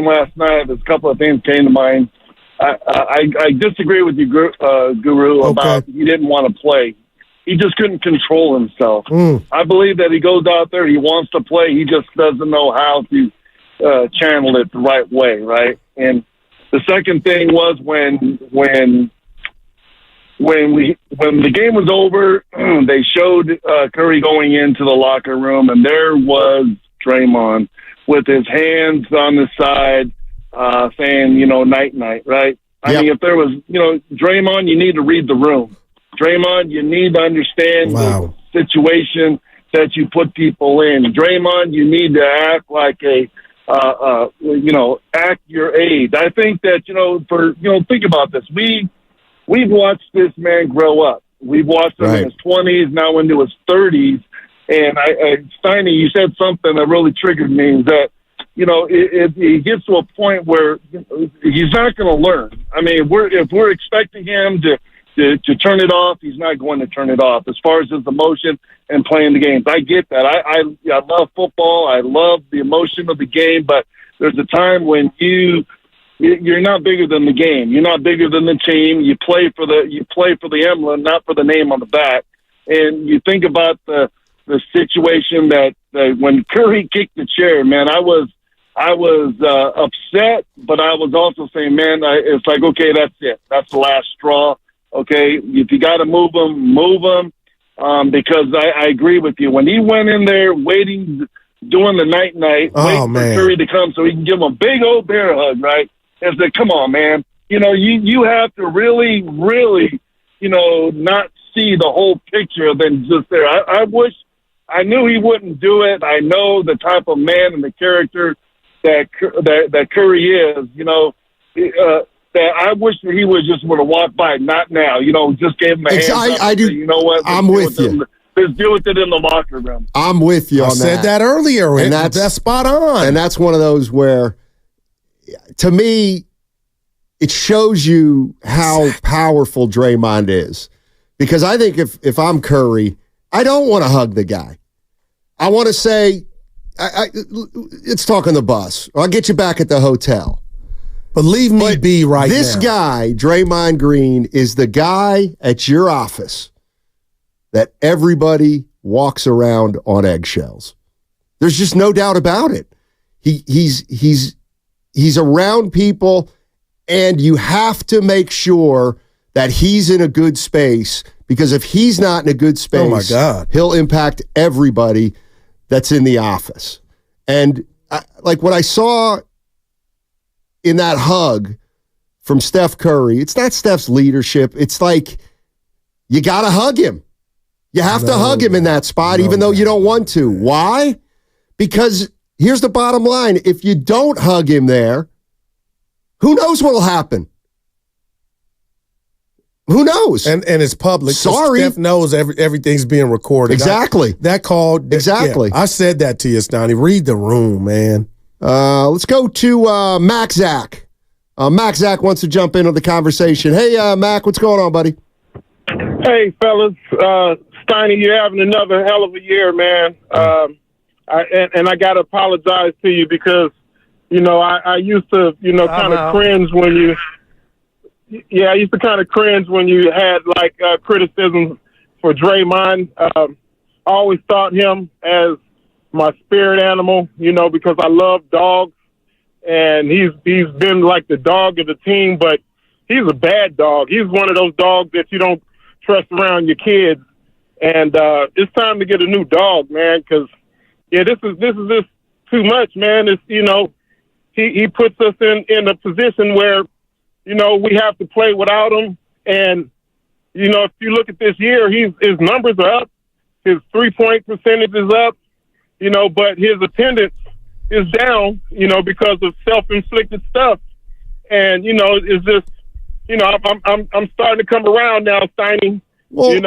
last night, there's a couple of things came to mind. I disagree with you, Guru, about he didn't want to play. He just couldn't control himself. I believe that he goes out there, he wants to play, he just doesn't know how to channel it the right way, right? And the second thing was when the game was over, they showed Curry going into the locker room, and there was Draymond with his hands on the side, saying, night night, right? I mean, if there was, Draymond, you need to read the room. Draymond, you need to understand the situation that you put people in. Draymond, you need to act like act your age. I think that, think about this. We've watched this man grow up. We've watched him in his 20s, now into his 30s. And Steiny, you said something that really triggered me, is that, if he gets to a point where he's not going to learn. I mean, if we're expecting him to turn it off, he's not going to turn it off. As far as his emotion and playing the games, I get that. I love football. I love the emotion of the game, but there's a time when you're not bigger than the game. You're not bigger than the team. You play for the emblem, not for the name on the back. And you think about the situation that when Curry kicked the chair, man, I was upset, but I was also saying, man, it's like, okay, that's it. That's the last straw. Okay, if you got to move them, because I agree with you. When he went in there waiting, doing the night, waiting for Curry to come so he can give him a big old bear hug, right? It's like, come on, man. You have to really, really, not see the whole picture than just there. I wish I knew he wouldn't do it. I know the type of man and the character that Curry is, that I wish that he would just would have walked by, not now, just gave him a hand. I do. You know what? I'm with you. Let's deal with it in the locker room. I'm with you on that. I said that earlier, and that's spot on. And that's one of those where, to me, it shows you how powerful Draymond is. Because I think if I'm Curry, I don't want to hug the guy. I want to say, let's talk on the bus. Or I'll get you back at the hotel. But leave me be right now. This guy, Draymond Green, is the guy at your office that everybody walks around on eggshells. There's just no doubt about it. He's around people, and you have to make sure that he's in a good space, because if he's not in a good space, oh my God, he'll impact everybody that's in the office. And like what I saw in that hug from Steph Curry, it's not Steph's leadership. It's like, you got to hug him. You have to hug him in that spot, even though you don't want to. Why? Because here's the bottom line. If you don't hug him there, who knows what will happen? Who knows? And it's public. Sorry. Steph knows everything's being recorded. Exactly. That call. Exactly. Yeah, I said that to you, Stoney. Read the room, man. Let's go to Mac Zach. Mac Zach wants to jump into the conversation. Hey, Mac, what's going on, buddy? Hey, fellas. Steiny, you're having another hell of a year, man. I got to apologize to you because, I used to, kind of cringe when you... Yeah, I used to kind of cringe when you had, criticism for Draymond. I always thought him as my spirit animal, because I love dogs. And he's been like the dog of the team, but he's a bad dog. He's one of those dogs that you don't trust around your kids. And it's time to get a new dog, man, because, this is just too much, man. It's, he puts us in a position where, we have to play without him. And, if you look at this year, his numbers are up. His 3-point percentage is up, but his attendance is down, because of self-inflicted stuff. And, it's just, I'm starting to come around now, Steiny, and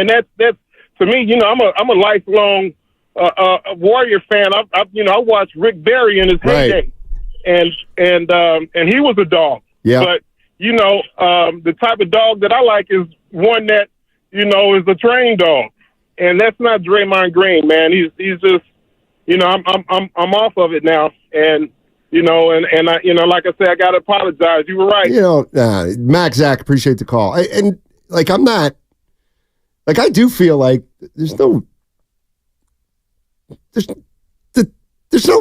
that's to me, I'm a lifelong Warrior fan. I watched Rick Barry in his heyday, and he was a dog. Yeah. But the type of dog that I like is one that is a trained dog, and that's not Draymond Green, man. He's just I'm off of it now, and and I like I said, I gotta apologize. You were right. Mac Zach, appreciate the call. I'm not. I do feel like there's no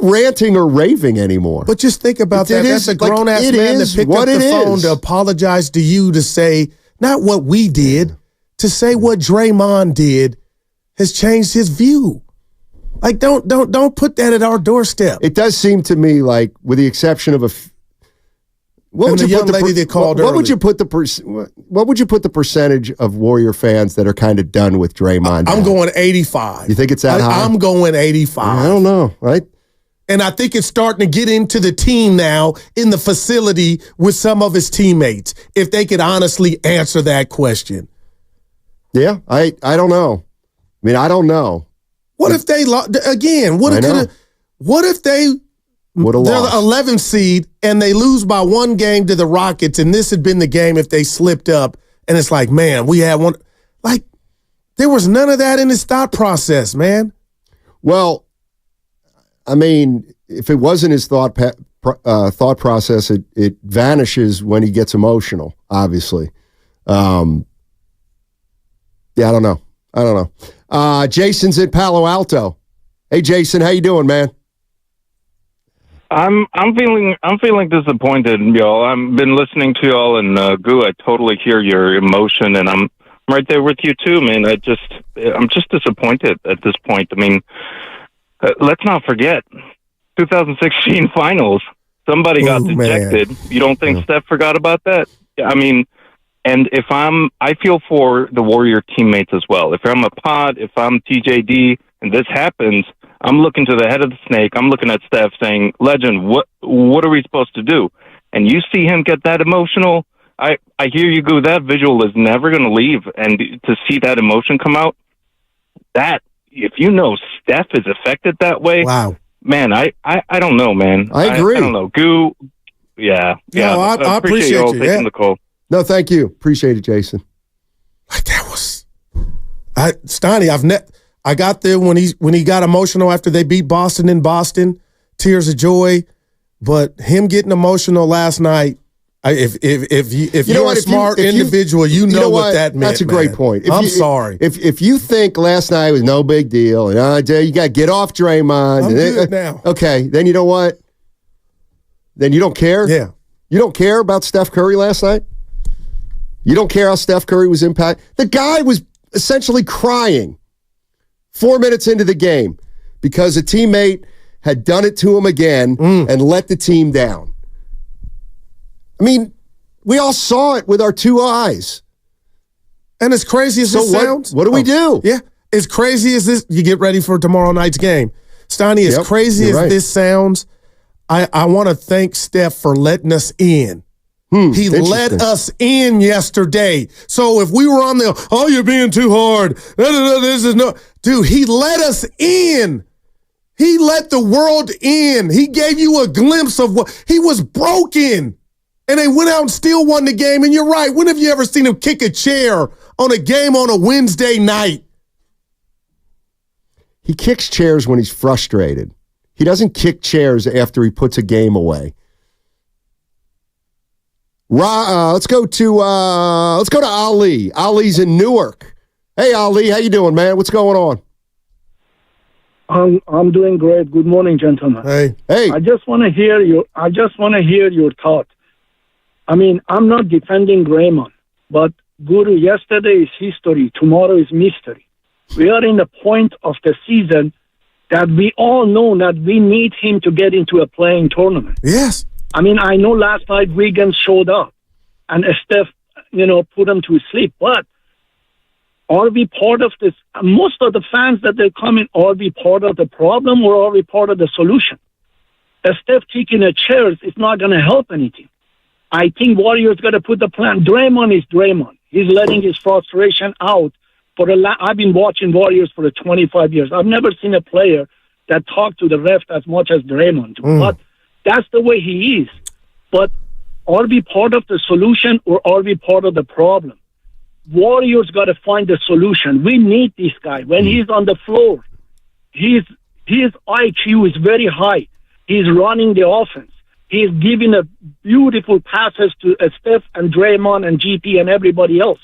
ranting or raving anymore. But just think about that. That's a grown-ass man that picked up the phone to apologize to you, to say, not what we did, to say what Draymond did has changed his view. Don't put that at our doorstep. It does seem to me like, with the exception of what would you put the percentage of Warrior fans that are kind of done with Draymond? I'm going 85. You think it's that high? I'm going 85. I don't know, right? And I think it's starting to get into the team now, in the facility with some of his teammates, if they could honestly answer that question. Yeah, I don't know. I don't know. What if they again? What if they're the 11th seed and they lose by one game to the Rockets, and this had been the game if they slipped up, and it's like, man, we had one. There was none of that in his thought process, man. Well, if it wasn't his thought process, it vanishes when he gets emotional, obviously. Yeah, I don't know. Jason's in Palo Alto. Hey, Jason, how you doing, man? I'm feeling disappointed, y'all. I've been listening to y'all, and Goo, I totally hear your emotion, and I'm right there with you too, man. I'm just disappointed at this point. Let's not forget 2016 finals. Somebody got ejected. Man. You don't think Steph forgot about that? And I feel for the Warrior teammates as well. If I'm a pod, if I'm TJD, and this happens, I'm looking to the head of the snake. I'm looking at Steph saying, "Legend, what are we supposed to do?" And you see him get that emotional. I hear you, Goo. That visual is never going to leave. And to see that emotion come out, that, if Steph is affected that way, wow, man, I don't know, man. I agree. I don't know, Goo. Yeah. No, I appreciate you all the taking call. No, thank you. Appreciate it, Jason. That was Steiny. I got there when he got emotional after they beat Boston in Boston, tears of joy. But him getting emotional last night, if you're a smart individual, you know what that meant. That's a great point. I'm sorry. If you think last night was no big deal, and you got to get off Draymond. I'm good now. Okay, then you know what? Then you don't care? Yeah. You don't care about Steph Curry last night? You don't care how Steph Curry was impacted? The guy was essentially crying 4 minutes into the game because a teammate had done it to him again and let the team down. We all saw it with our two eyes. And as crazy as this sounds. What do we do? Yeah. As crazy as this, you get ready for tomorrow night's game. Steiny, as crazy as this sounds, I want to thank Steph for letting us in. He let us in yesterday. So if we were on you're being too hard. This is no. Dude, he let us in. He let the world in. He gave you a glimpse of what he was broken. And they went out and still won the game. And you're right. When have you ever seen him kick a chair on a game on a Wednesday night? He kicks chairs when he's frustrated. He doesn't kick chairs after he puts a game away. Let's go to Ali. Ali's in Newark. Hey, Ali, how you doing, man? What's going on? I'm doing great. Good morning, gentlemen. Hey. I just want to hear your thought. I mean, I'm not defending Draymond, but Guru, yesterday is history. Tomorrow is mystery. We are in the point of the season that we all know that we need him to get into a playing tournament. Yes. I mean, I know last night Wiggins showed up and Steph, put him to sleep. But are we part of this? Most of the fans that they're coming, are we part of the problem or are we part of the solution? Steph kicking a chairs is not going to help anything. I think Warriors got to put the plan. Draymond is Draymond. He's letting his frustration out. I've been watching Warriors for 25 years. I've never seen a player that talked to the ref as much as Draymond. But that's the way he is. But are we part of the solution or are we part of the problem? Warriors got to find the solution. We need this guy. When he's on the floor, his IQ is very high. He's running the offense. He's giving a beautiful passes to Steph and Draymond and GP and everybody else.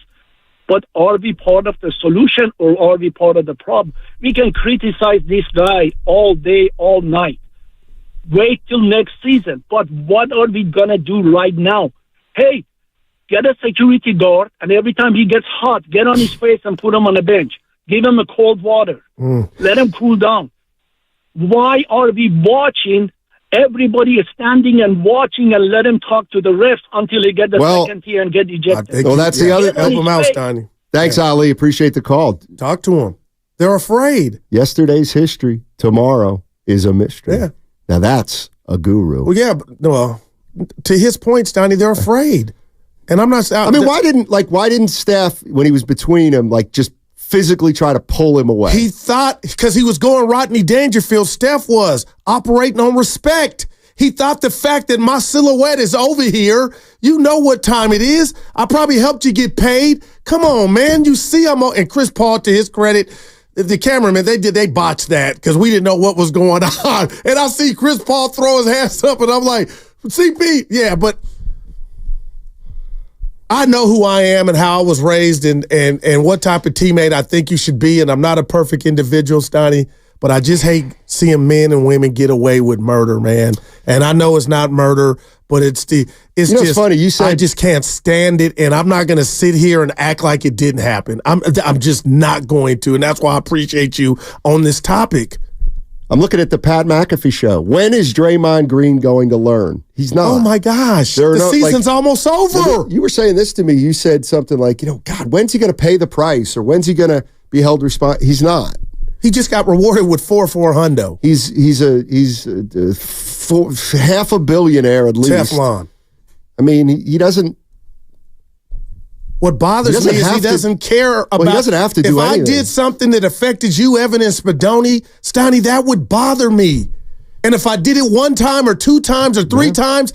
But are we part of the solution or are we part of the problem? We can criticize this guy all day, all night. Wait till next season. But what are we going to do right now? Hey, get a security guard, and every time he gets hot, get on his face and put him on a bench. Give him a cold water. Let him cool down. Why are we watching? Everybody is standing and watching and let him talk to the refs until he get the second tier and get ejected. Well, that's the other. Help him out, Steiny. Thanks, Ali. Appreciate the call. Talk to him. They're afraid. Yesterday's history, tomorrow is a mystery. Yeah. Now that's a guru. Well, yeah, but, to his point, Steiny, they're afraid. And I'm not. I mean, why didn't Steph, when he was between them, just physically try to pull him away? He thought, because he was going Rodney Dangerfield, Steph was operating on respect. He thought the fact that my silhouette is over here, you know what time it is. I probably helped you get paid. Come on, man. You see I'm on. And Chris Paul, to his credit, the cameraman, they botched that because we didn't know what was going on. And I see Chris Paul throw his hands up, and I'm like, CP, yeah, but I know who I am and how I was raised and what type of teammate I think you should be. And I'm not a perfect individual, Steiny, but I just hate seeing men and women get away with murder, man. And I know it's not murder, but it's just funny. You said, I just can't stand it, and I'm not going to sit here and act like it didn't happen. I'm just not going to, and that's why I appreciate you on this topic. I'm looking at the Pat McAfee show. When is Draymond Green going to learn? He's not. Oh, my gosh. The season's almost over. You were saying this to me. You said something like, God, when's he going to pay the price? Or when's he going to be held responsible? He's not. He just got rewarded with $400. He's half a billionaire at least. Teflon. I mean, he doesn't. What bothers me is he doesn't care about. Well, he doesn't have to do anything. If I did something that affected you, Evan and Spadoni, Steiny, that would bother me. And if I did it one time or two times or three times,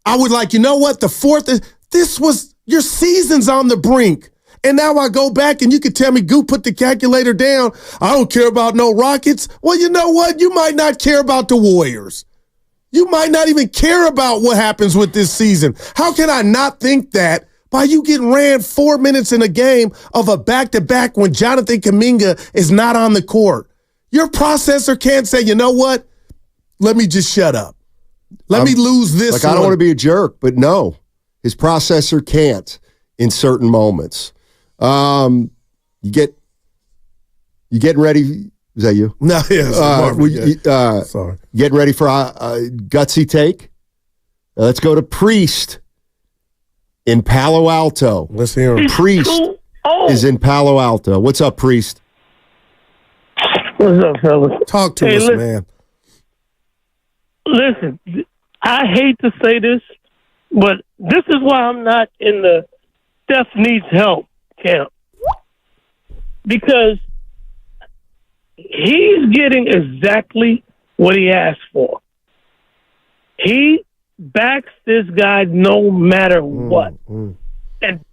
I would you know what? The fourth, this was, your season's on the brink. And now I go back and you could tell me, Goo, put the calculator down. I don't care about no Rockets. Well, you know what? You might not care about the Warriors. You might not even care about what happens with this season. How can I not think that by you getting ran 4 minutes in a game of a back-to-back when Jonathan Kuminga is not on the court? Your processor can't say, you know what? Let me just shut up. Let me lose this I don't want to be a jerk, but no. His processor can't in certain moments. You getting ready? Is that you? No, yes. Sorry. Getting ready for a gutsy take? Let's go to Priest in Palo Alto. Let's hear him. Priest is in Palo Alto. What's up, Priest? What's up, fellas? Talk to us, man. Listen, I hate to say this, but this is why I'm not in the Steph needs help camp. Because he's getting exactly what he asked for. He backs this guy no matter what. And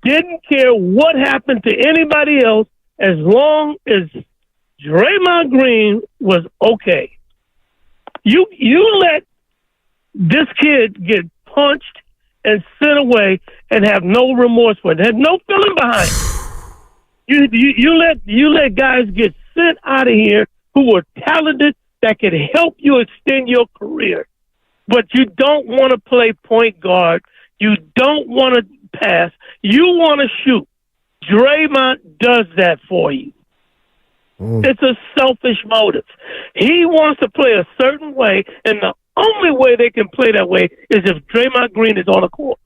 didn't care what happened to anybody else as long as Draymond Green was okay. You let this kid get punched and sent away and have no remorse for it. Had no feeling behind it. You let guys get sent out of here who were talented that could help you extend your career. But you don't want to play point guard. You don't want to pass. You want to shoot. Draymond does that for you. It's a selfish motive. He wants to play a certain way, and the only way they can play that way is if Draymond Green is on the court.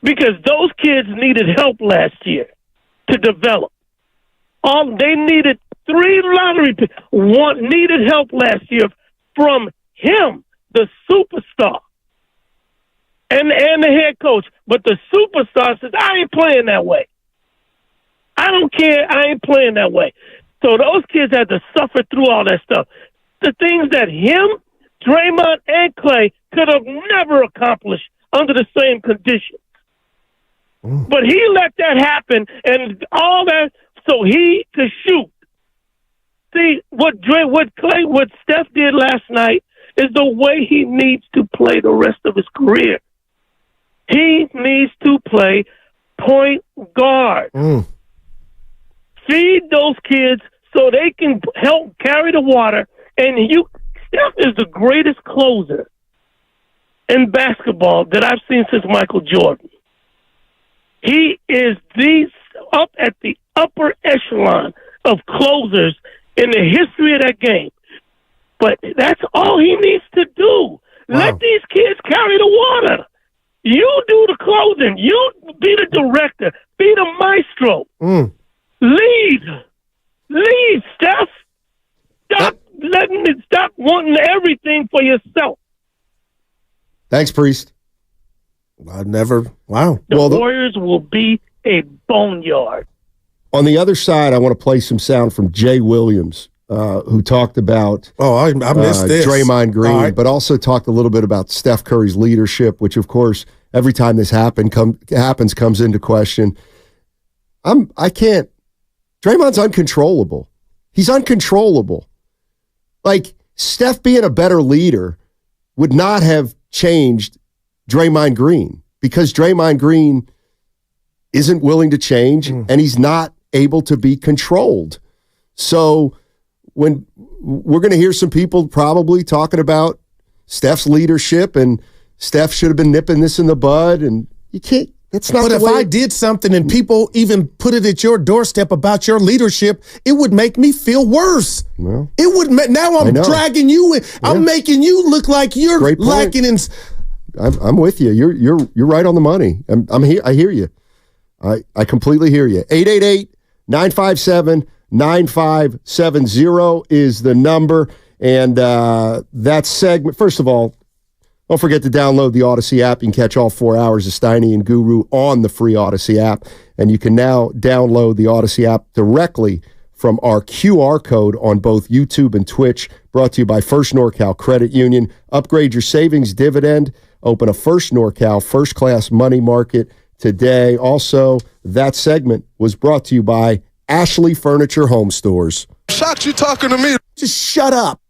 Because those kids needed help last year to develop. They needed 3 lottery picks. One needed help last year from him, the superstar, and the head coach. But the superstar says, I ain't playing that way. I don't care. I ain't playing that way. So those kids had to suffer through all that stuff. The things that him, Draymond, and Clay could have never accomplished under the same conditions. But he let that happen and all that so he could shoot. See, what Steph did last night is the way he needs to play the rest of his career. He needs to play point guard. Feed those kids so they can help carry the water. And Steph is the greatest closer in basketball that I've seen since Michael Jordan. He is up at the upper echelon of closers in the history of that game. But that's all he needs to do. Wow. Let these kids carry the water. You do the closing. You be the director. Be the maestro. Lead, Steph. Stop wanting everything for yourself. Thanks, Priest. Wow. The Warriors will be a boneyard. On the other side, I want to play some sound from Jay Williams, who talked about I missed this. Draymond Green, right, but also talked a little bit about Steph Curry's leadership, which, of course, every time this comes into question. Draymond's uncontrollable. He's uncontrollable. Like, Steph being a better leader would not have changed Draymond Green because Draymond Green isn't willing to change and he's not able to be controlled. So when we're going to hear some people probably talking about Steph's leadership and Steph should have been nipping this in the bud, and you can't. That's not. But if I did something and people even put it at your doorstep about your leadership, it would make me feel worse. Well, it would. Now I'm dragging you in. Yeah. I'm making you look like you're lacking in. I'm with you. You're right on the money. I'm here. I hear you. I completely hear you. 888-957-9570 is the number, and that segment. First of all, don't forget to download the Odyssey app. You can catch all 4 hours of Steiny and Guru on the free Odyssey app. And you can now download the Odyssey app directly from our QR code on both YouTube and Twitch. Brought to you by First NorCal Credit Union. Upgrade your savings dividend. Open a First NorCal first-class money market today. Also, that segment was brought to you by Ashley Furniture Home Stores. Shocked you talking to me. Just shut up.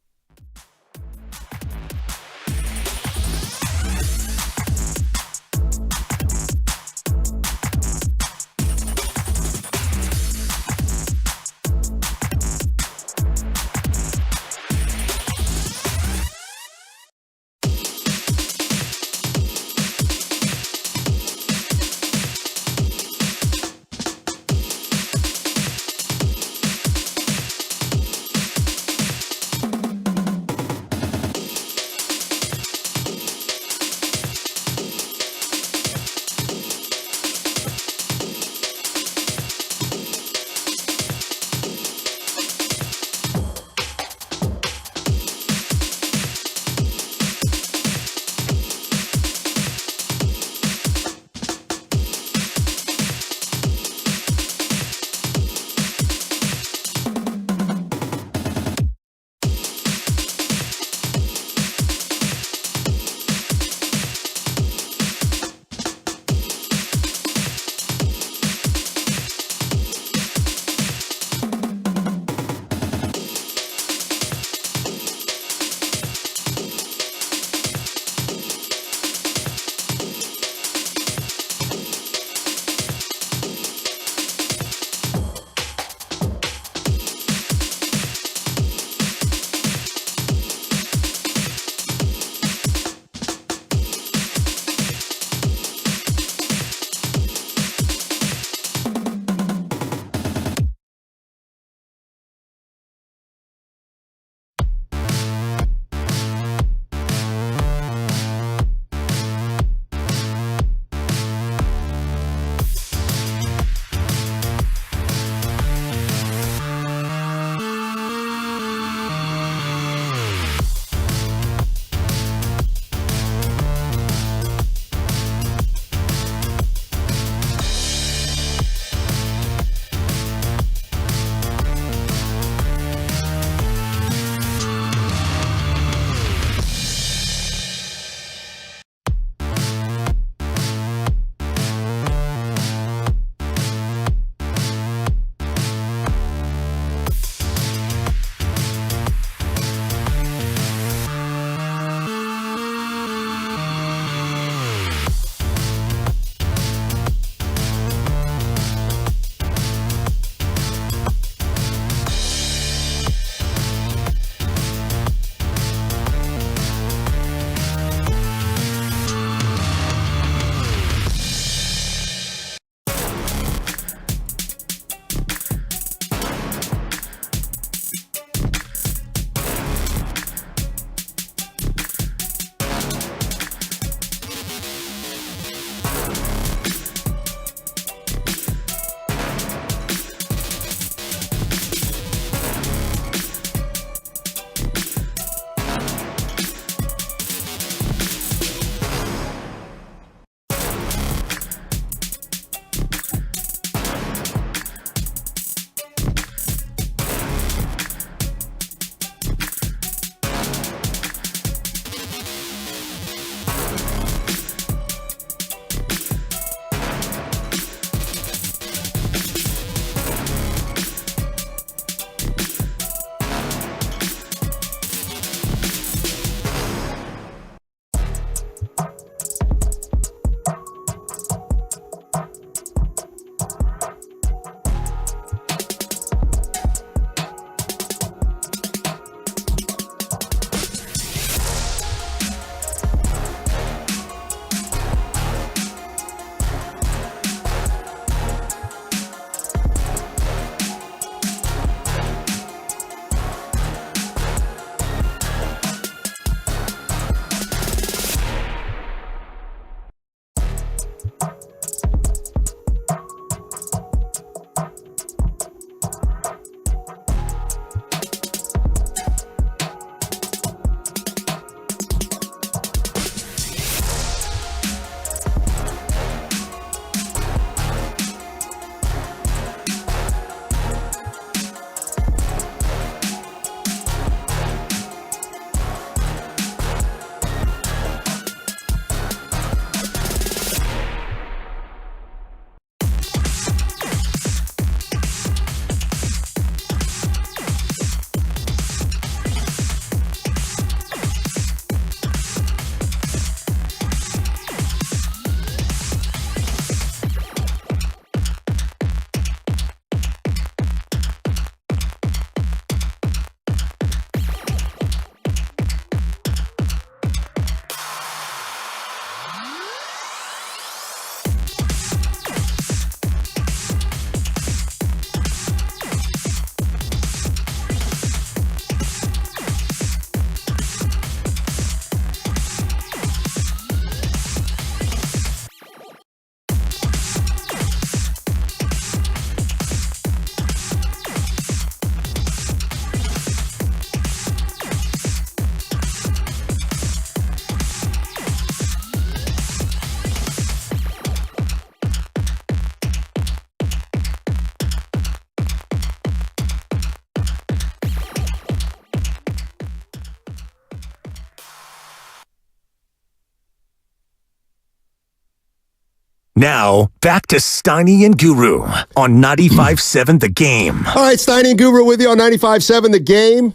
Now, back to Steiny and Guru on 95.7 The Game. All right, Steiny and Guru with you on 95.7 The Game.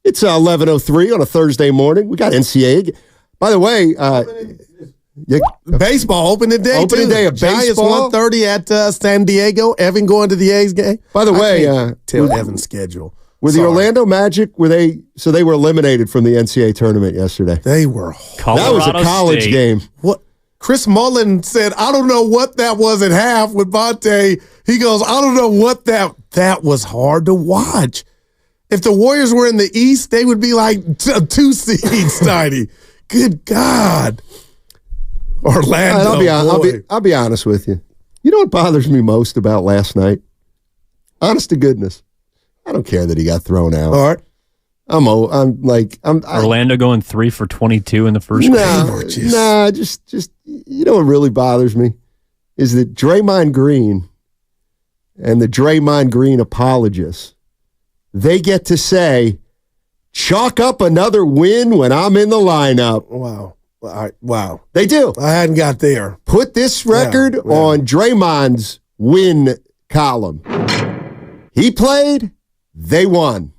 It's 11:03 on a Thursday morning. We got NCAA. By the way, baseball opening day. Opening day of Giants baseball. 1:30 at San Diego. Evan going to the A's game. By the way, tell Evan's schedule. Were the Orlando Magic, were they eliminated from the NCAA tournament yesterday? They were. That was a college game. What? Chris Mullen said, I don't know what that was at half with Bonte. He goes, I don't know what that was hard to watch. If the Warriors were in the East, they would be like a 2 seed, Steiny. Good God. Orlando. I'll be honest with you. You know what bothers me most about last night? Honest to goodness. I don't care that he got thrown out. All right. Orlando going 3 for 22 in the first game. Just you know what really bothers me is that Draymond Green and the Draymond Green apologists, they get to say, chalk up another win when I'm in the lineup. Wow. All right. Wow. They do. I hadn't got there. Put this record on Draymond's win column. He played, they won.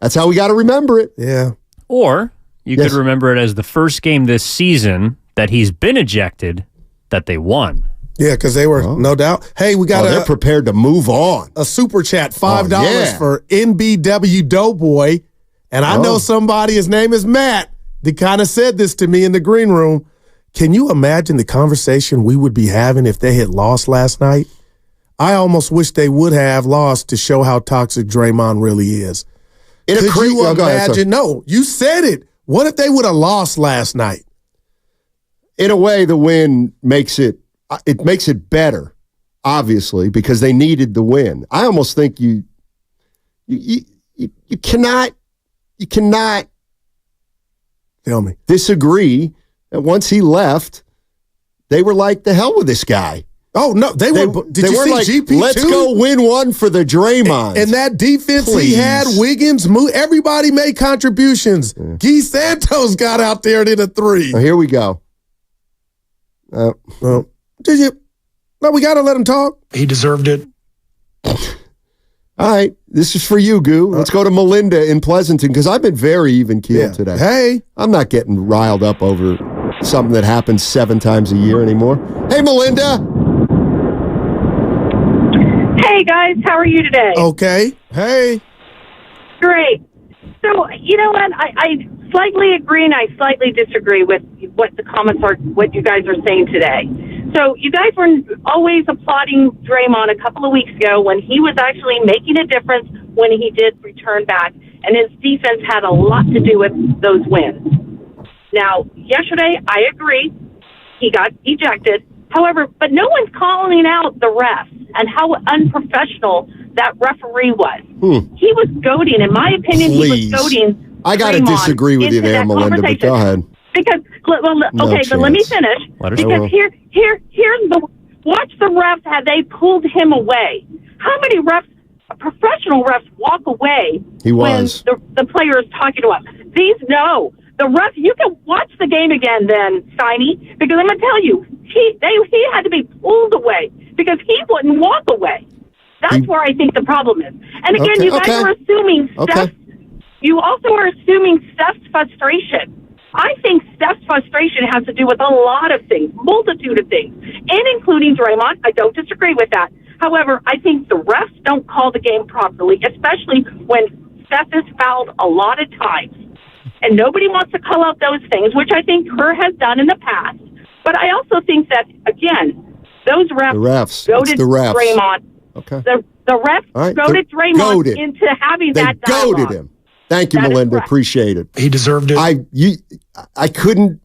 That's how we got to remember it. Yeah. Or you could remember it as the first game this season that he's been ejected that they won. Yeah, because they were, no doubt. Hey, we got they're prepared to move on. A super chat, $5 for NBW Doughboy. And I know somebody, his name is Matt, that kind of said this to me in the green room. Can you imagine the conversation we would be having if they had lost last night? I almost wish they would have lost to show how toxic Draymond really is. Could you imagine? No, you said it. What if they would have lost last night? In a way, the win makes it better, obviously, because they needed the win. I almost think you cannot tell me disagree that once he left, they were like, the hell with this guy. Oh, no, they were. Did you see like, GP2? Let's go win one for the Draymond. And that defense he had, Wiggins, everybody made contributions. Yeah. Guy Santos got out there and hit a 3. Here we go. Did you? No, we got to let him talk. He deserved it. All right, this is for you, Goo. Let's go to Melinda in Pleasanton, because I've been very even-keeled today. Hey. I'm not getting riled up over something that happens 7 times a year anymore. Hey, Melinda. Hey, guys. How are you today? Okay. Hey. Great. So, you know what? I slightly agree and I slightly disagree with what the comments are, what you guys are saying today. So you guys were always applauding Draymond a couple of weeks ago when he was actually making a difference when he did return back, and his defense had a lot to do with those wins. Now, yesterday, I agree, he got ejected. However, but no one's calling out the refs and how unprofessional that referee was. He was goading, in my opinion, he was goading. I got to disagree with you there, Melinda, but go ahead. Because, but let me finish. Because here's the, watch the refs, how they pulled him away. How many refs, professional refs, walk away when the player is talking to him? The ref, you can watch the game again then, Steiny, because I'm going to tell you, he had to be pulled away because he wouldn't walk away. That's where I think the problem is. And again, you guys are assuming Steph. You also are assuming Steph's frustration. I think Steph's frustration has to do with a lot of things, multitude of things, and including Draymond. I don't disagree with that. However, I think the refs don't call the game properly, especially when Steph is fouled a lot of times. And nobody wants to call out those things, which I think Kerr has done in the past. But I also think that, again, those refs goaded Draymond. Okay. The refs goaded Draymond into having that dialogue. Goaded him. Thank you, Melinda. Appreciate it. He deserved it. I couldn't.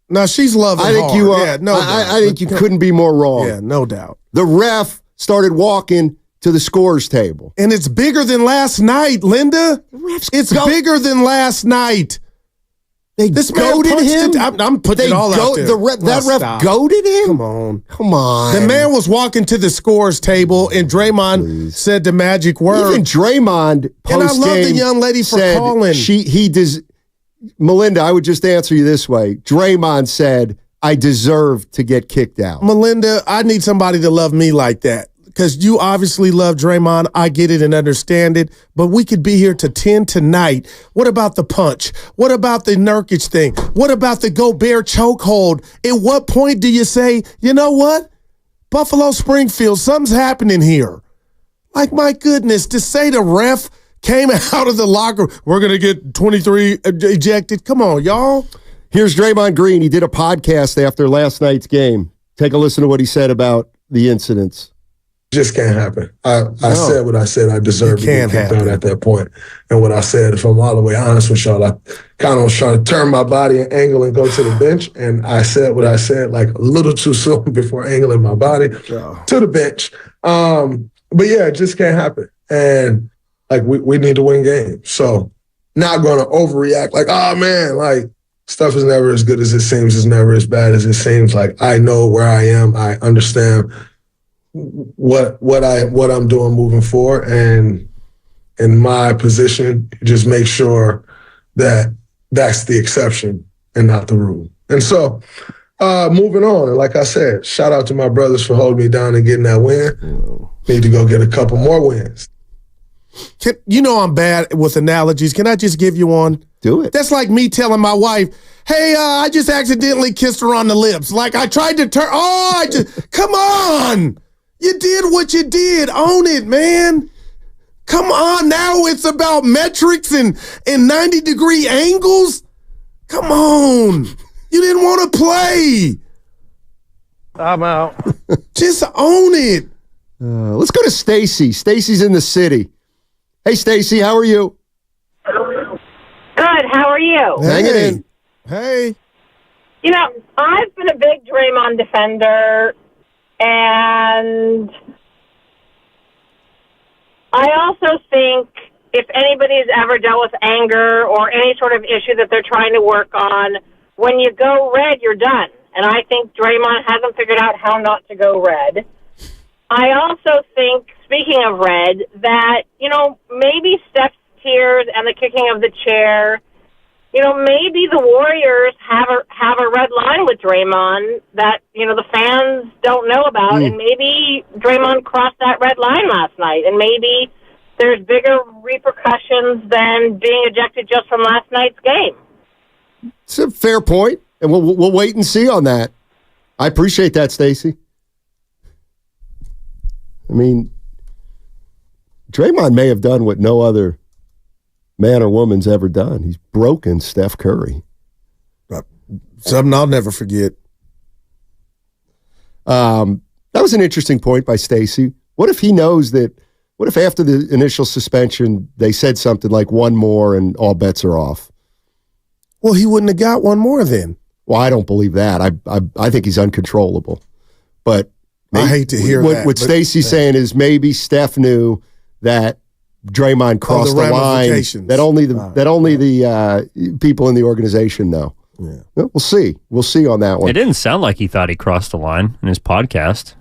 No, she's loving I think hard. you are. Yeah, no doubt. I think you couldn't be more wrong. Yeah, no doubt. The ref started walking to the scores table. And it's bigger than last night, Linda. It's bigger than last night. They goaded him. I'm putting it all out there. That ref goaded him? Come on. The man was walking to the scores table, and Draymond said the magic word. Even Draymond post-game and I love the young lady for calling. Melinda, I would just answer you this way. Draymond said, I deserve to get kicked out. Melinda, I need somebody to love me like that. Because you obviously love Draymond. I get it and understand it. But we could be here to 10 tonight. What about the punch? What about the Nurkic thing? What about the Gobert chokehold? At what point do you say, you know what? Buffalo Springfield, something's happening here. Like, my goodness, to say the ref came out of the locker, we're going to get 23 ejected. Come on, y'all. Here's Draymond Green. He did a podcast after last night's game. Take a listen to what he said about the incidents. Just can't happen. I said what I said. I deserve to get kicked out at that point. And what I said, if I'm all the way honest with y'all, I kind of was trying to turn my body and angle and go to the bench. And I said what I said, like a little too soon before angling my body to the bench. But yeah, it just can't happen. And like we need to win games. So not going to overreact like, oh man, like stuff is never as good as it seems. It's never as bad as it seems. Like I know where I am. I understand what I'm doing moving forward, and in my position, just make sure that that's the exception and not the rule. And so, moving on, and like I said, shout out to my brothers for holding me down and getting that win. Need to go get a couple more wins. You know I'm bad with analogies. Can I just give you one? Do it. That's like me telling my wife, hey, I just accidentally kissed her on the lips. Like I tried to turn, come on. You did what you did. Own it, man. Come on. Now it's about metrics and 90-degree angles. Come on. You didn't want to play. I'm out. Just own it. Let's go to Stacy. Stacy's in the city. Hey, Stacy, how are you? Good. How are you? Hanging in. Hey. You know, I've been a big Draymond defender, and I also think if anybody's ever dealt with anger or any sort of issue that they're trying to work on, when you go red, you're done. And I think Draymond hasn't figured out how not to go red. I also think, speaking of red, that, you know, maybe Steph's tears and the kicking of the chair, you know, maybe the Warriors have a red line with Draymond that, you know, the fans don't know about, and maybe Draymond crossed that red line last night, and maybe there's bigger repercussions than being ejected just from last night's game. It's a fair point, and we'll wait and see on that. I appreciate that, Stacey. I mean, Draymond may have done what no other man or woman's ever done. He's broken Steph Curry. Something I'll never forget. That was an interesting point by Stacey. What if he knows that, what if after the initial suspension, they said something like one more and all bets are off? Well, he wouldn't have got one more then. Well, I don't believe that. I think he's uncontrollable. But maybe, I hate to hear that. What Stacey's saying is maybe Steph knew that Draymond crossed the line that only the people in the organization know. Yeah. Well, we'll see. We'll see on that one. It didn't sound like he thought he crossed the line in his podcast.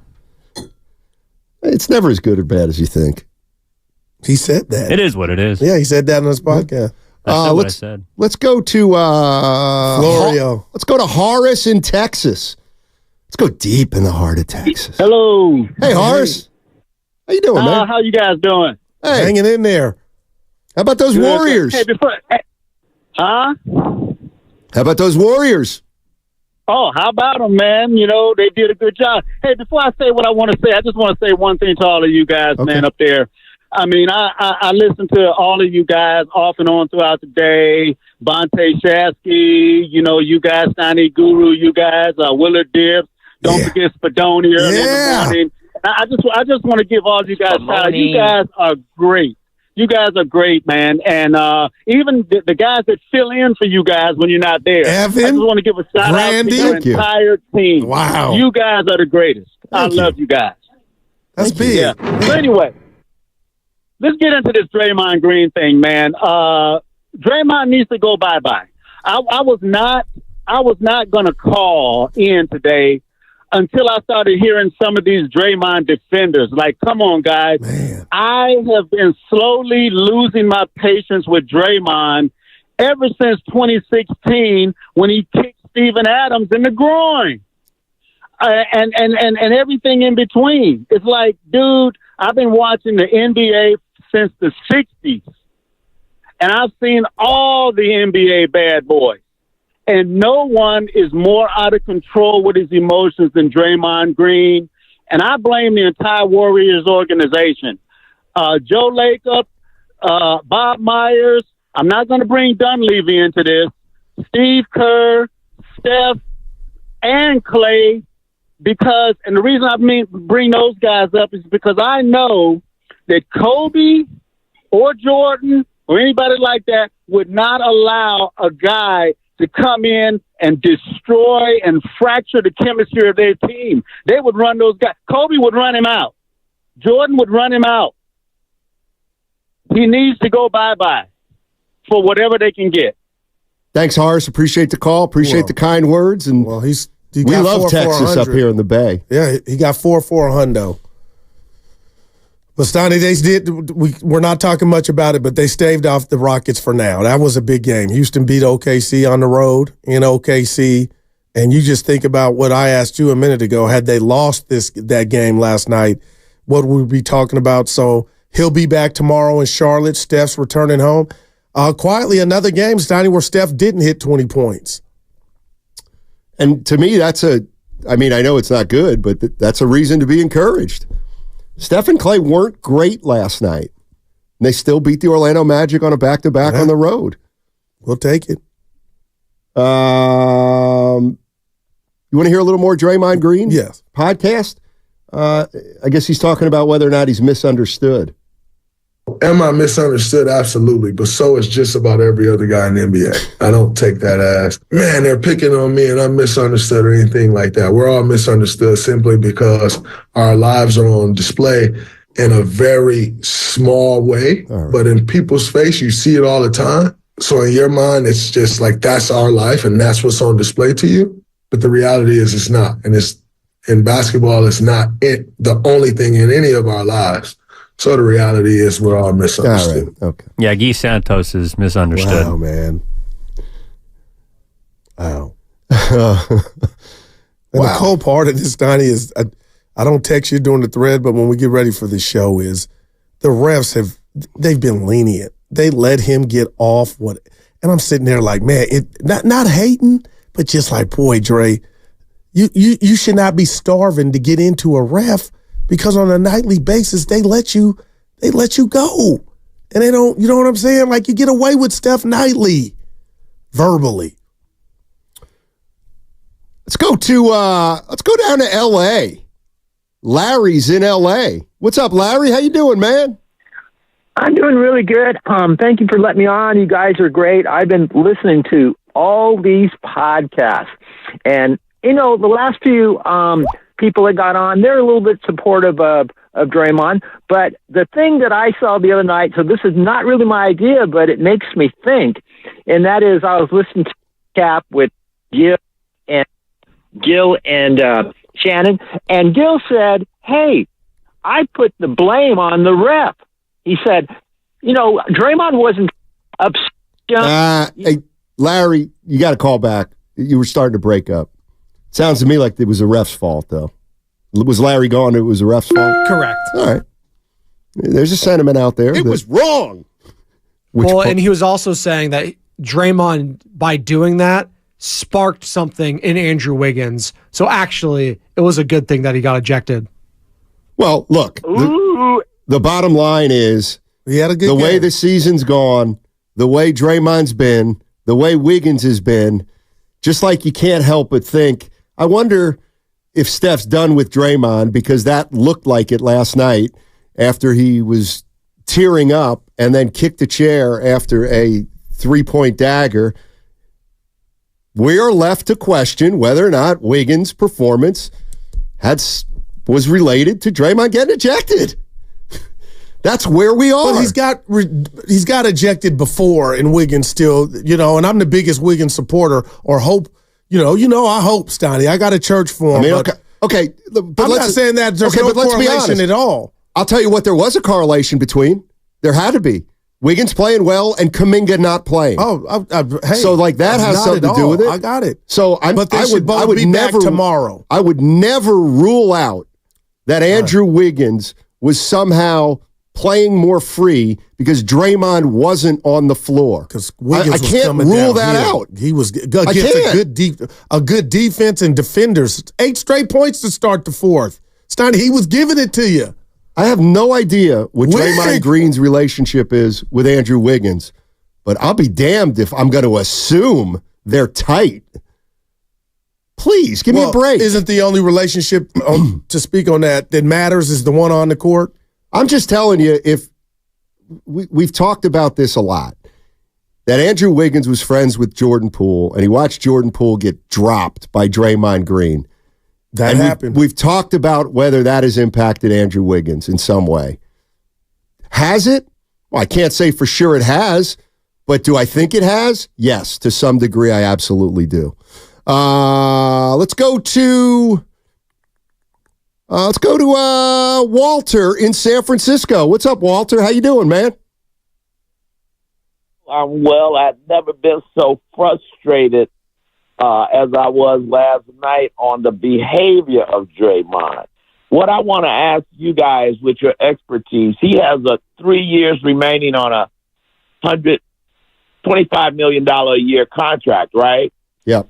It's never as good or bad as you think. He said that. It is what it is. Yeah, he said that on his podcast. That's what I said. Let's go to Florio. Let's go to Horace in Texas. Let's go deep in the heart of Texas. Hello. Hey, Horace. How you doing, man? How you guys doing? Hey. Hanging in there. How about those Warriors? Hey, How about those Warriors? Oh, how about them, man? You know, they did a good job. Hey, before I say what I want to say, I just want to say one thing to all of you guys, man, up there. I mean, I listen to all of you guys off and on throughout the day. Vontae Shasky, you know, you guys, Steiny Guru, you guys, Willard Dibbs. Don't forget Spadoni early in the morning. I just want to give all of you guys shout out. You guys are great. You guys are great, man. And even the guys that fill in for you guys when you're not there. Evan, I just want to give a shout out to your entire team. Wow. You guys are the greatest. I love you guys. That's big. Yeah. So anyway, let's get into this Draymond Green thing, man. Draymond needs to go bye-bye. I was not going to call in today until I started hearing some of these Draymond defenders. Like, come on, guys. Man. I have been slowly losing my patience with Draymond ever since 2016 when he kicked Steven Adams in the groin. And everything in between. It's like, dude, I've been watching the NBA since the 60s. And I've seen all the NBA bad boys. And no one is more out of control with his emotions than Draymond Green. And I blame the entire Warriors organization. Joe Lacob, Bob Myers. I'm not going to bring Dunleavy into this. Steve Kerr, Steph, and Clay. Because, and the reason I bring those guys up is because I know that Kobe or Jordan or anybody like that would not allow a guy to come in and destroy and fracture the chemistry of their team. They would run those guys. Kobe would run him out. Jordan would run him out. He needs to go bye-bye for whatever they can get. Thanks, Horace. Appreciate the call. Appreciate the kind words. And we love Texas up here in the Bay. Yeah, he got 4 for a hundo. But Stoney, we're not talking much about it, but they staved off the Rockets for now. That was a big game. Houston beat OKC on the road in OKC. And you just think about what I asked you a minute ago. Had they lost that game last night, what would we be talking about? So he'll be back tomorrow in Charlotte. Steph's returning home. Quietly, another game, Stoney, where Steph didn't hit 20 points. And to me, I know it's not good, but that's a reason to be encouraged. Steph and Clay weren't great last night. And they still beat the Orlando Magic on a back-to-back on the road. We'll take it. You want to hear a little more Draymond Green? Yes. Podcast? I guess he's talking about whether or not he's misunderstood. Am I misunderstood? Absolutely. But so is just about every other guy in the NBA. I don't take that as, man, they're picking on me and I'm misunderstood or anything like that. We're all misunderstood simply because our lives are on display in a very small way. Right. But in people's face, you see it all the time. So in your mind, it's just like that's our life and that's what's on display to you. But the reality is it's not. And in basketball, it's not the only thing in any of our lives. So the reality is we're all misunderstood. All right. Okay. Yeah, Guy Santos is misunderstood. Wow, man. Wow. The cool part of this, Donnie, is I don't text you during the thread, but when we get ready for the show is the refs they've been lenient. They let him get off and I'm sitting there like, man, not hating, but just like, boy, Dre, you should not be starving to get into a ref. Because on a nightly basis, they let you go. And they don't, you know what I'm saying? Like you get away with Steph nightly, verbally. Let's go down to L.A. Larry's in L.A. What's up, Larry? How you doing, man? I'm doing really good. Thank you for letting me on. You guys are great. I've been listening to all these podcasts. And, the last few people that got on, they're a little bit supportive of Draymond. But the thing that I saw the other night, so this is not really my idea, but it makes me think, and that is I was listening to Cap with Gil and Shannon, and Gil said, hey, I put the blame on the ref. He said, Draymond wasn't upset. Hey, Larry, you got to call back. You were starting to break up. Sounds to me like it was a ref's fault, though. Was Larry gone? It was a ref's fault? Correct. All right. There's a sentiment out there. It was wrong. And he was also saying that Draymond, by doing that, sparked something in Andrew Wiggins. So actually, it was a good thing that he got ejected. Well, look, the bottom line is the way the season's gone, the way Draymond's been, the way Wiggins has been, just like you can't help but think, I wonder if Steph's done with Draymond, because that looked like it last night after he was tearing up and then kicked a chair after a 3-point dagger. We are left to question whether or not Wiggins' performance was related to Draymond getting ejected. That's where we are. But he's got ejected before, and Wiggins still, and I'm the biggest Wiggins supporter or hope. I hope, Stoney. I got a church for him. Okay. But I'm not saying that there's no correlation at all. I'll tell you what there was a correlation between. There had to be. Wiggins playing well and Kuminga not playing. Hey, so like that has something to do with it. I got it. So I would be never back tomorrow. I would never rule out that Andrew Wiggins was somehow playing more free because Draymond wasn't on the floor. Because Wiggins I can't rule that out. He was against a good defense and defenders. 8 straight points to start the fourth. Steiny, he was giving it to you. I have no idea what Draymond Green's relationship is with Andrew Wiggins, but I'll be damned if I'm going to assume they're tight. Please, give me a break. Isn't the only relationship to speak on that matters is the one on the court? I'm just telling you, if we've talked about this a lot, that Andrew Wiggins was friends with Jordan Poole, and he watched Jordan Poole get dropped by Draymond Green. That happened. We've talked about whether that has impacted Andrew Wiggins in some way. Has it? Well, I can't say for sure it has, but do I think it has? Yes, to some degree, I absolutely do. Let's go to Walter in San Francisco. What's up, Walter? How you doing, man? I'm well. I've never been so frustrated as I was last night on the behavior of Draymond. What I want to ask you guys with your expertise, he has 3 years remaining on a $125 million a year contract, right? Yep.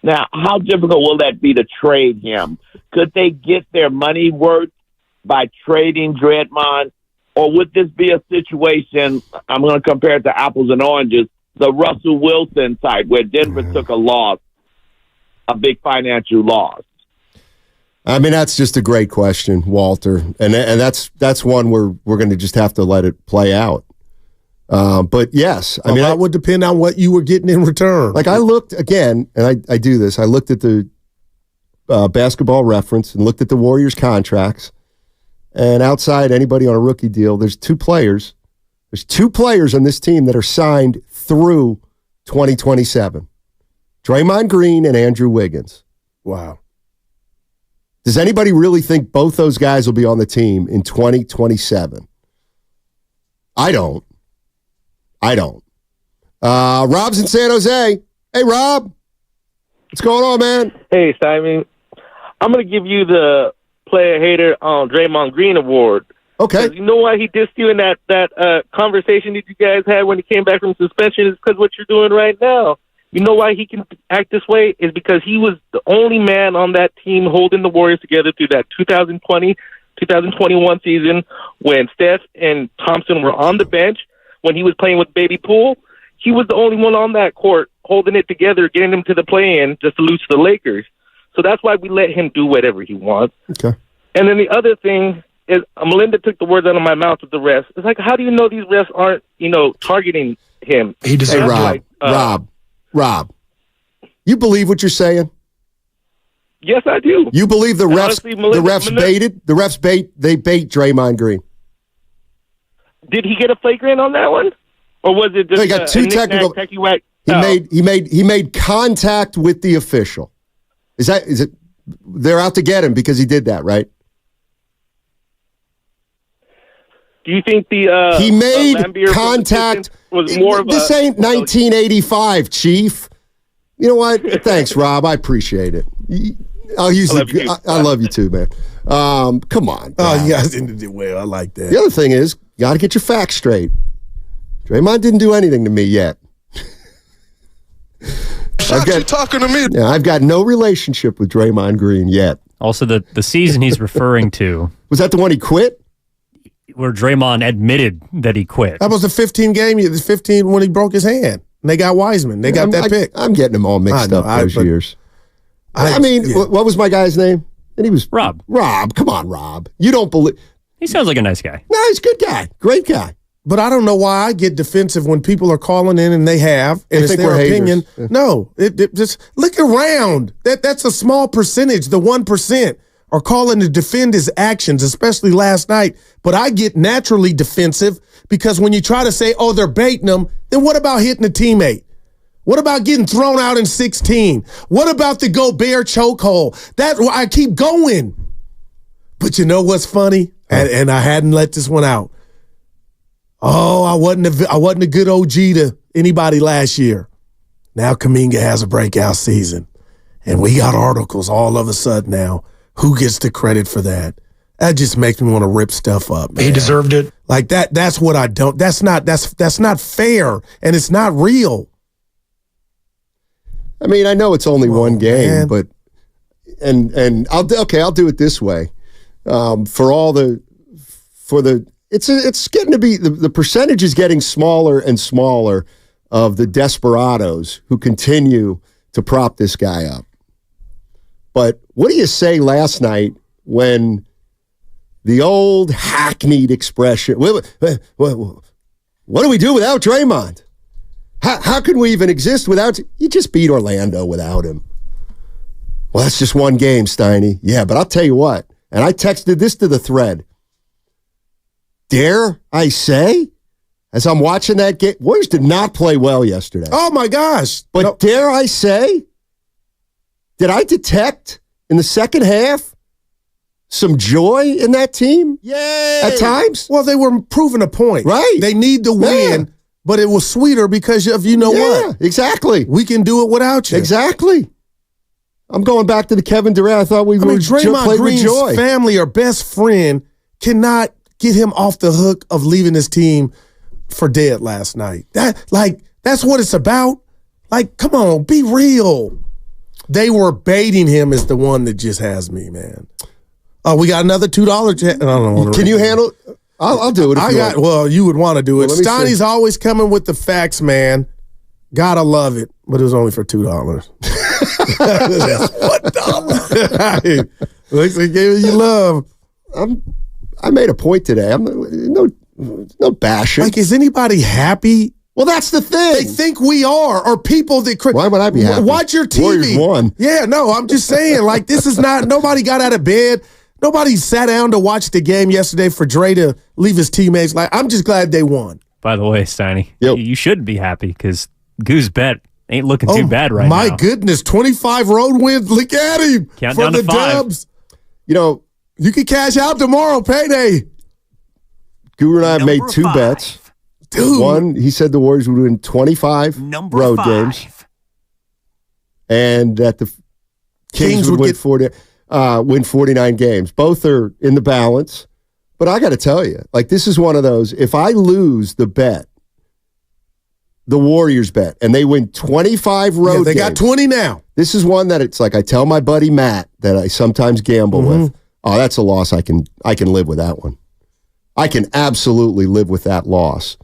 Now, how difficult will that be to trade him? Could they get their money worth by trading Draymond? Or would this be a situation, I'm going to compare it to apples and oranges, the Russell Wilson type, where Denver took a loss, a big financial loss? I mean, that's just a great question, Walter. And that's one where we're going to just have to let it play out. But yes, I mean, that would depend on what you were getting in return. Like I looked again, and I do this. I looked at the Basketball Reference and looked at the Warriors contracts. And outside anybody on a rookie deal, there's 2 players. There's 2 players on this team that are signed through 2027. Draymond Green and Andrew Wiggins. Wow. Does anybody really think both those guys will be on the team in 2027? I don't. Rob's in San Jose. Hey, Rob. What's going on, man? Hey, Simon. I'm going to give you the player hater on Draymond Green award. Okay. You know why he dissed you in that conversation that you guys had when he came back from suspension is because what you're doing right now. You know why he can act this way is because he was the only man on that team holding the Warriors together through that 2020-2021 season when Steph and Thompson were on the bench, when he was playing with Baby Poole. He was the only one on that court holding it together, getting them to the play-in just to lose to the Lakers. So that's why we let him do whatever he wants. Okay. And then the other thing is, Melinda took the words out of my mouth with the refs. It's like, how do you know these refs aren't, targeting him? Hey, Rob, you believe what you're saying? Yes, I do. You believe the refs? They bait Draymond Green. Did he get a flagrant on that one, or was it just they got 2 technical? He made contact with the official. Is it? They're out to get him because he did that, right? Do you think the he made contact? Was more of this ain't 1985, Chief. You know what? Thanks, Rob. I appreciate it. I love you too, man. Come on. Oh, you guys didn't do well. I like that. The other thing is, you got to get your facts straight. Draymond didn't do anything to me yet. You talking to me? Yeah, I've got no relationship with Draymond Green yet. Also, the season he's referring to. Was that the one he quit? Where Draymond admitted that he quit. That was the 15 game. The 15 when he broke his hand. And they got Wiseman. They got that pick. I'm getting them all mixed up those years. What was my guy's name? And he was Rob. Rob, come on, Rob. You don't believe. He sounds like a nice guy. No, he's a good guy. Great guy. But I don't know why I get defensive when people are calling in and they have, and it's their opinion. Yeah. No, it just look around. That's a small percentage. The 1% are calling to defend his actions, especially last night. But I get naturally defensive because when you try to say, "Oh, they're baiting him," then what about hitting a teammate? What about getting thrown out in 16? What about the Gobert chokehold? I keep going. But you know what's funny? And I hadn't let this one out. Oh, I wasn't a good OG to anybody last year. Now Kuminga has a breakout season. And we got articles all of a sudden now. Who gets the credit for that? That just makes me want to rip stuff up, man. He deserved it. Like that's what I don't. That's not fair, and it's not real. I mean, I know it's only one game, man. But I'll do it this way. It's getting to be the percentage is getting smaller and smaller of the desperados who continue to prop this guy up. But what do you say last night when the old hackneyed expression, what do we do without Draymond? How can we even exist without you? Just beat Orlando without him. Well, that's just one game, Steiny. Yeah, but I'll tell you what, and I texted this to the thread. Dare I say, as I'm watching that game, Warriors did not play well yesterday. Oh, my gosh. But dare I say, did I detect in the second half some joy in that team? Yay! At times? Well, they were proving a point. Right. They need to win, but it was sweeter because of what? Exactly. We can do it without you. Exactly. I'm going back to the Kevin Durant. I thought we were Draymond Green's family or best friend cannot get him off the hook of leaving his team for dead last night. That's what it's about. Like, come on, be real. They were baiting him is the one that just has me, man. Oh, we got another $2 check. I don't want to. Can you handle? I'll do it. Well, you would want to do it. Steiny's always coming with the facts, man. Gotta love it, but it was only for $2. $1. Looks like gave you love. I made a point today. I'm no bashing. Like, is anybody happy? Well, that's the thing. They think we are, or people that... Why would I be happy? Watch your TV. Warriors won. Yeah, no, I'm just saying, like, this is not... Nobody got out of bed. Nobody sat down to watch the game yesterday for Dre to leave his teammates. Like, I'm just glad they won. By the way, Steiny, you shouldn't be happy because Goose Bet ain't looking too bad right now. My goodness, 25 road wins. Look at him. Count down to 5. Dubs. You can cash out tomorrow, payday. Guru and I have made 2 bets. Dude. One, he said the Warriors would win 25 road games. And that the Kings would win 49 games. Both are in the balance. But I got to tell you, like, this is one of those, if I lose the bet, the Warriors bet, and they win 25 road games. They got 20 now. This is one that it's like I tell my buddy Matt that I sometimes gamble with. Oh, that's a loss. I can live with that one. I can absolutely live with that loss.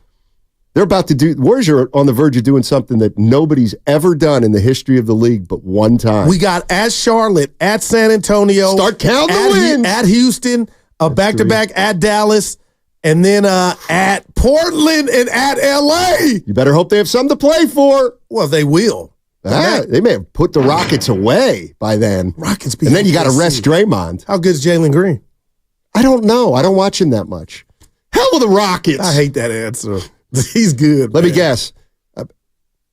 They're about to do, Warriors are on the verge of doing something that nobody's ever done in the history of the league but one time. We got at Charlotte, at San Antonio. Start counting the wins. At Houston, a back-to-back at Dallas, and then at Portland and at L.A. You better hope they have something to play for. Well, they will. They may have put the Rockets away by then. Rockets and then you got to rest Draymond. How good is Jalen Green? I don't know. I don't watch him that much. Hell with the Rockets. I hate that answer. He's good. Let me guess.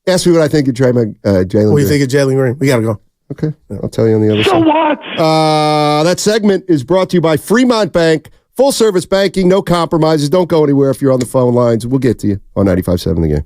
Ask me what I think of Jalen Green. What do you think of Jalen Green? We got to go. Okay. I'll tell you on the other side. So what? That segment is brought to you by Fremont Bank. Full service banking, no compromises. Don't go anywhere if you're on the phone lines. We'll get to you on 95.7 The Game.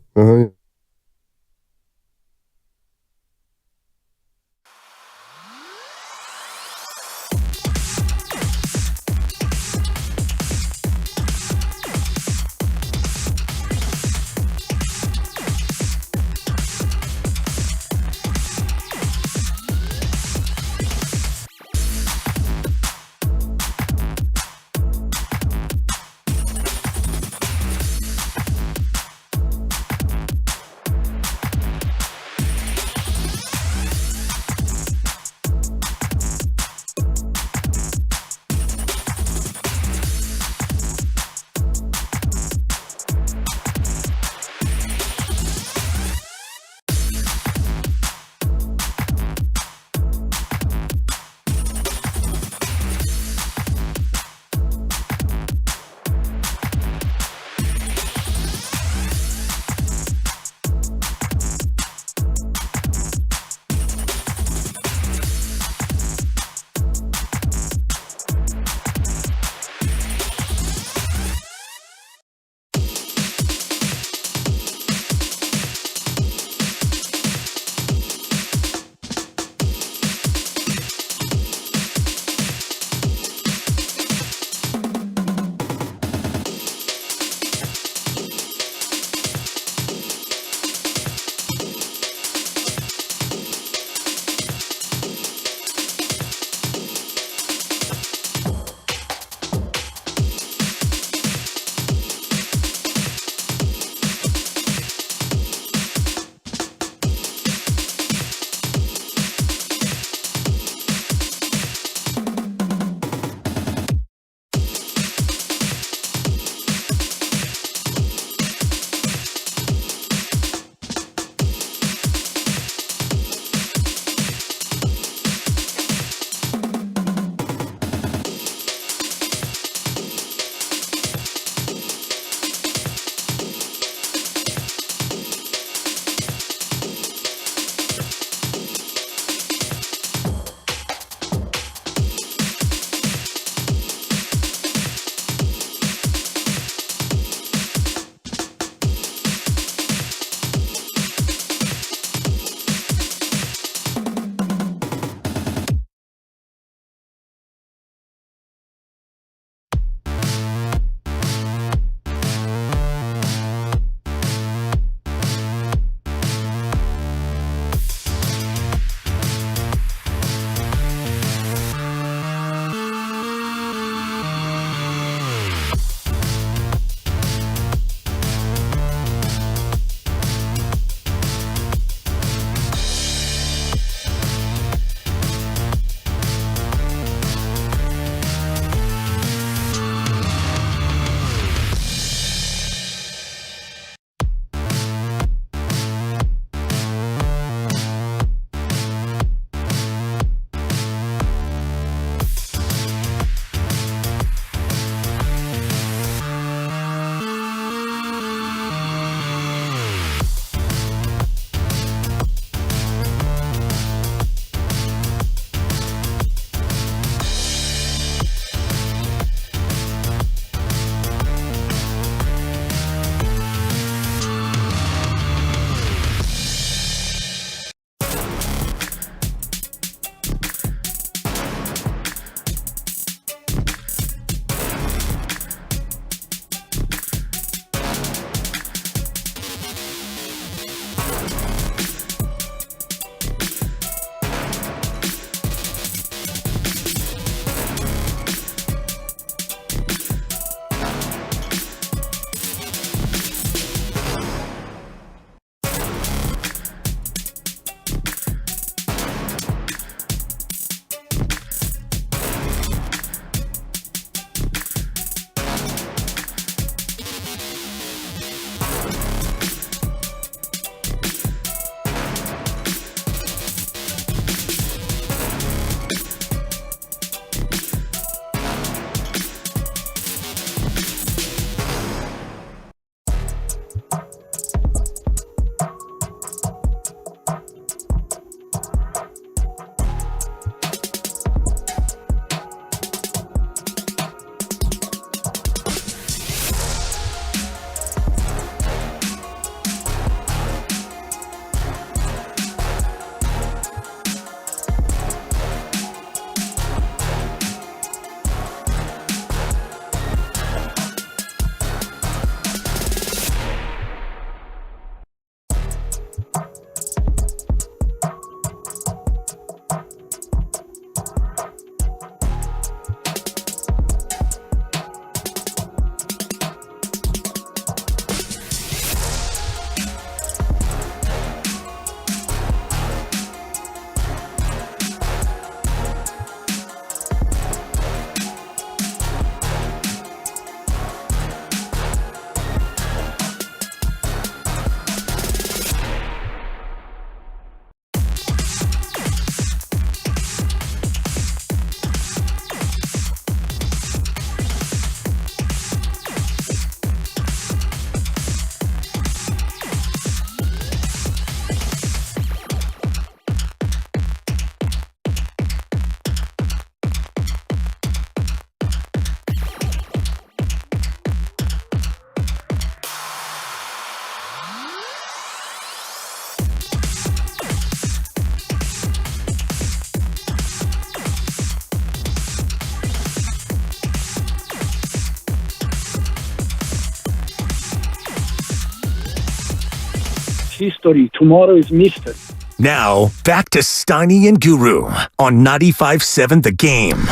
history. Tomorrow is mystery. Now, back to Steiny and Guru on 95.7 The Game.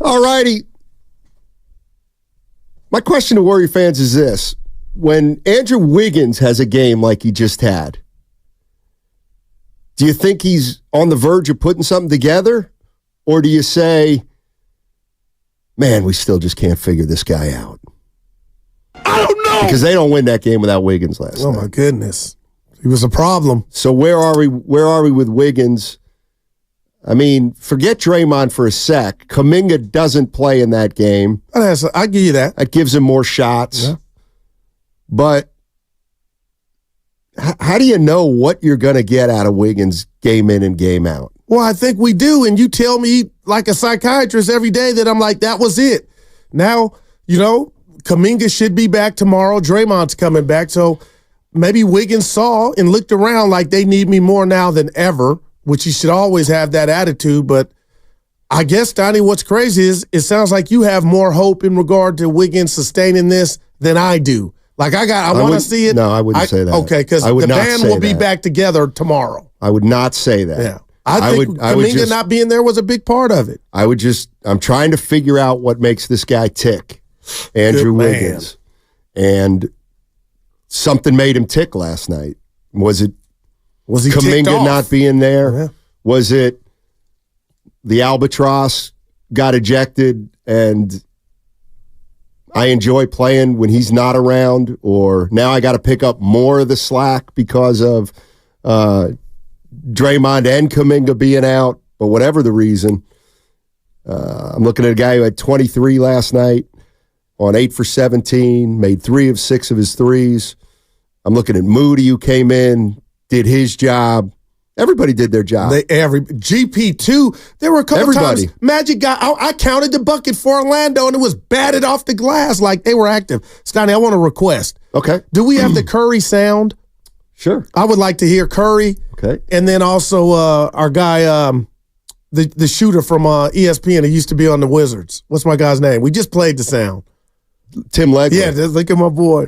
All righty. My question to Warrior fans is this. When Andrew Wiggins has a game like he just had, do you think he's on the verge of putting something together? Or do you say, man, we still just can't figure this guy out? I don't know. Because they don't win that game without Wiggins last night. Oh, my goodness. He was a problem. So where are we with Wiggins? I mean, forget Draymond for a sec. Kuminga doesn't play in that game. I give you that. That gives him more shots. Yeah. But how do you know what you're going to get out of Wiggins game in and game out? Well, I think we do, and you tell me like a psychiatrist every day that I'm like, that was it. Now, Kuminga should be back tomorrow. Draymond's coming back, so maybe Wiggins saw and looked around like they need me more now than ever, which he should always have that attitude. But I guess, Donnie, what's crazy is it sounds like you have more hope in regard to Wiggins sustaining this than I do. Like I want to see it. No, I wouldn't say that. Okay, because the band will be back together tomorrow. I would not say that. Yeah. I think Kuminga not being there was a big part of it. I'm trying to figure out what makes this guy tick, Andrew Wiggins. And something made him tick last night. Was he Kuminga not being there? Yeah. Was it the albatross got ejected and I enjoy playing when he's not around, or now I got to pick up more of the slack because of Draymond and Kuminga being out? But whatever the reason, I'm looking at a guy who had 23 last night on 8 for 17, made 3 of 6 of his threes. I'm looking at Moody, who came in, did his job. Everybody did their job. GP2, there were a couple times Magic got, I counted the bucket for Orlando and it was batted off the glass like they were active. Steiny, I want to request. Okay. Do we have the Curry sound? Sure. I would like to hear Curry. Okay. And then also our guy, the shooter from ESPN who used to be on the Wizards. What's my guy's name? We just played the sound. Tim Legler. Yeah, look at my boy.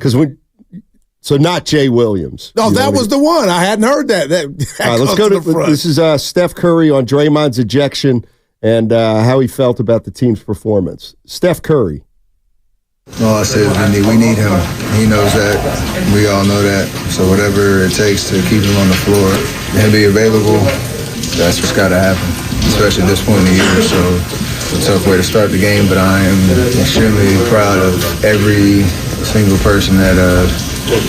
So not Jay Williams. No, that was the one. I hadn't heard that. All right, let's go to the front. This is Steph Curry on Draymond's ejection and how he felt about the team's performance. Steph Curry. All I said is we need him. He knows that. We all know that. So whatever it takes to keep him on the floor and be available, that's what's got to happen, especially at this point in the year. So it's a tough way to start the game, but I am extremely proud of every single person that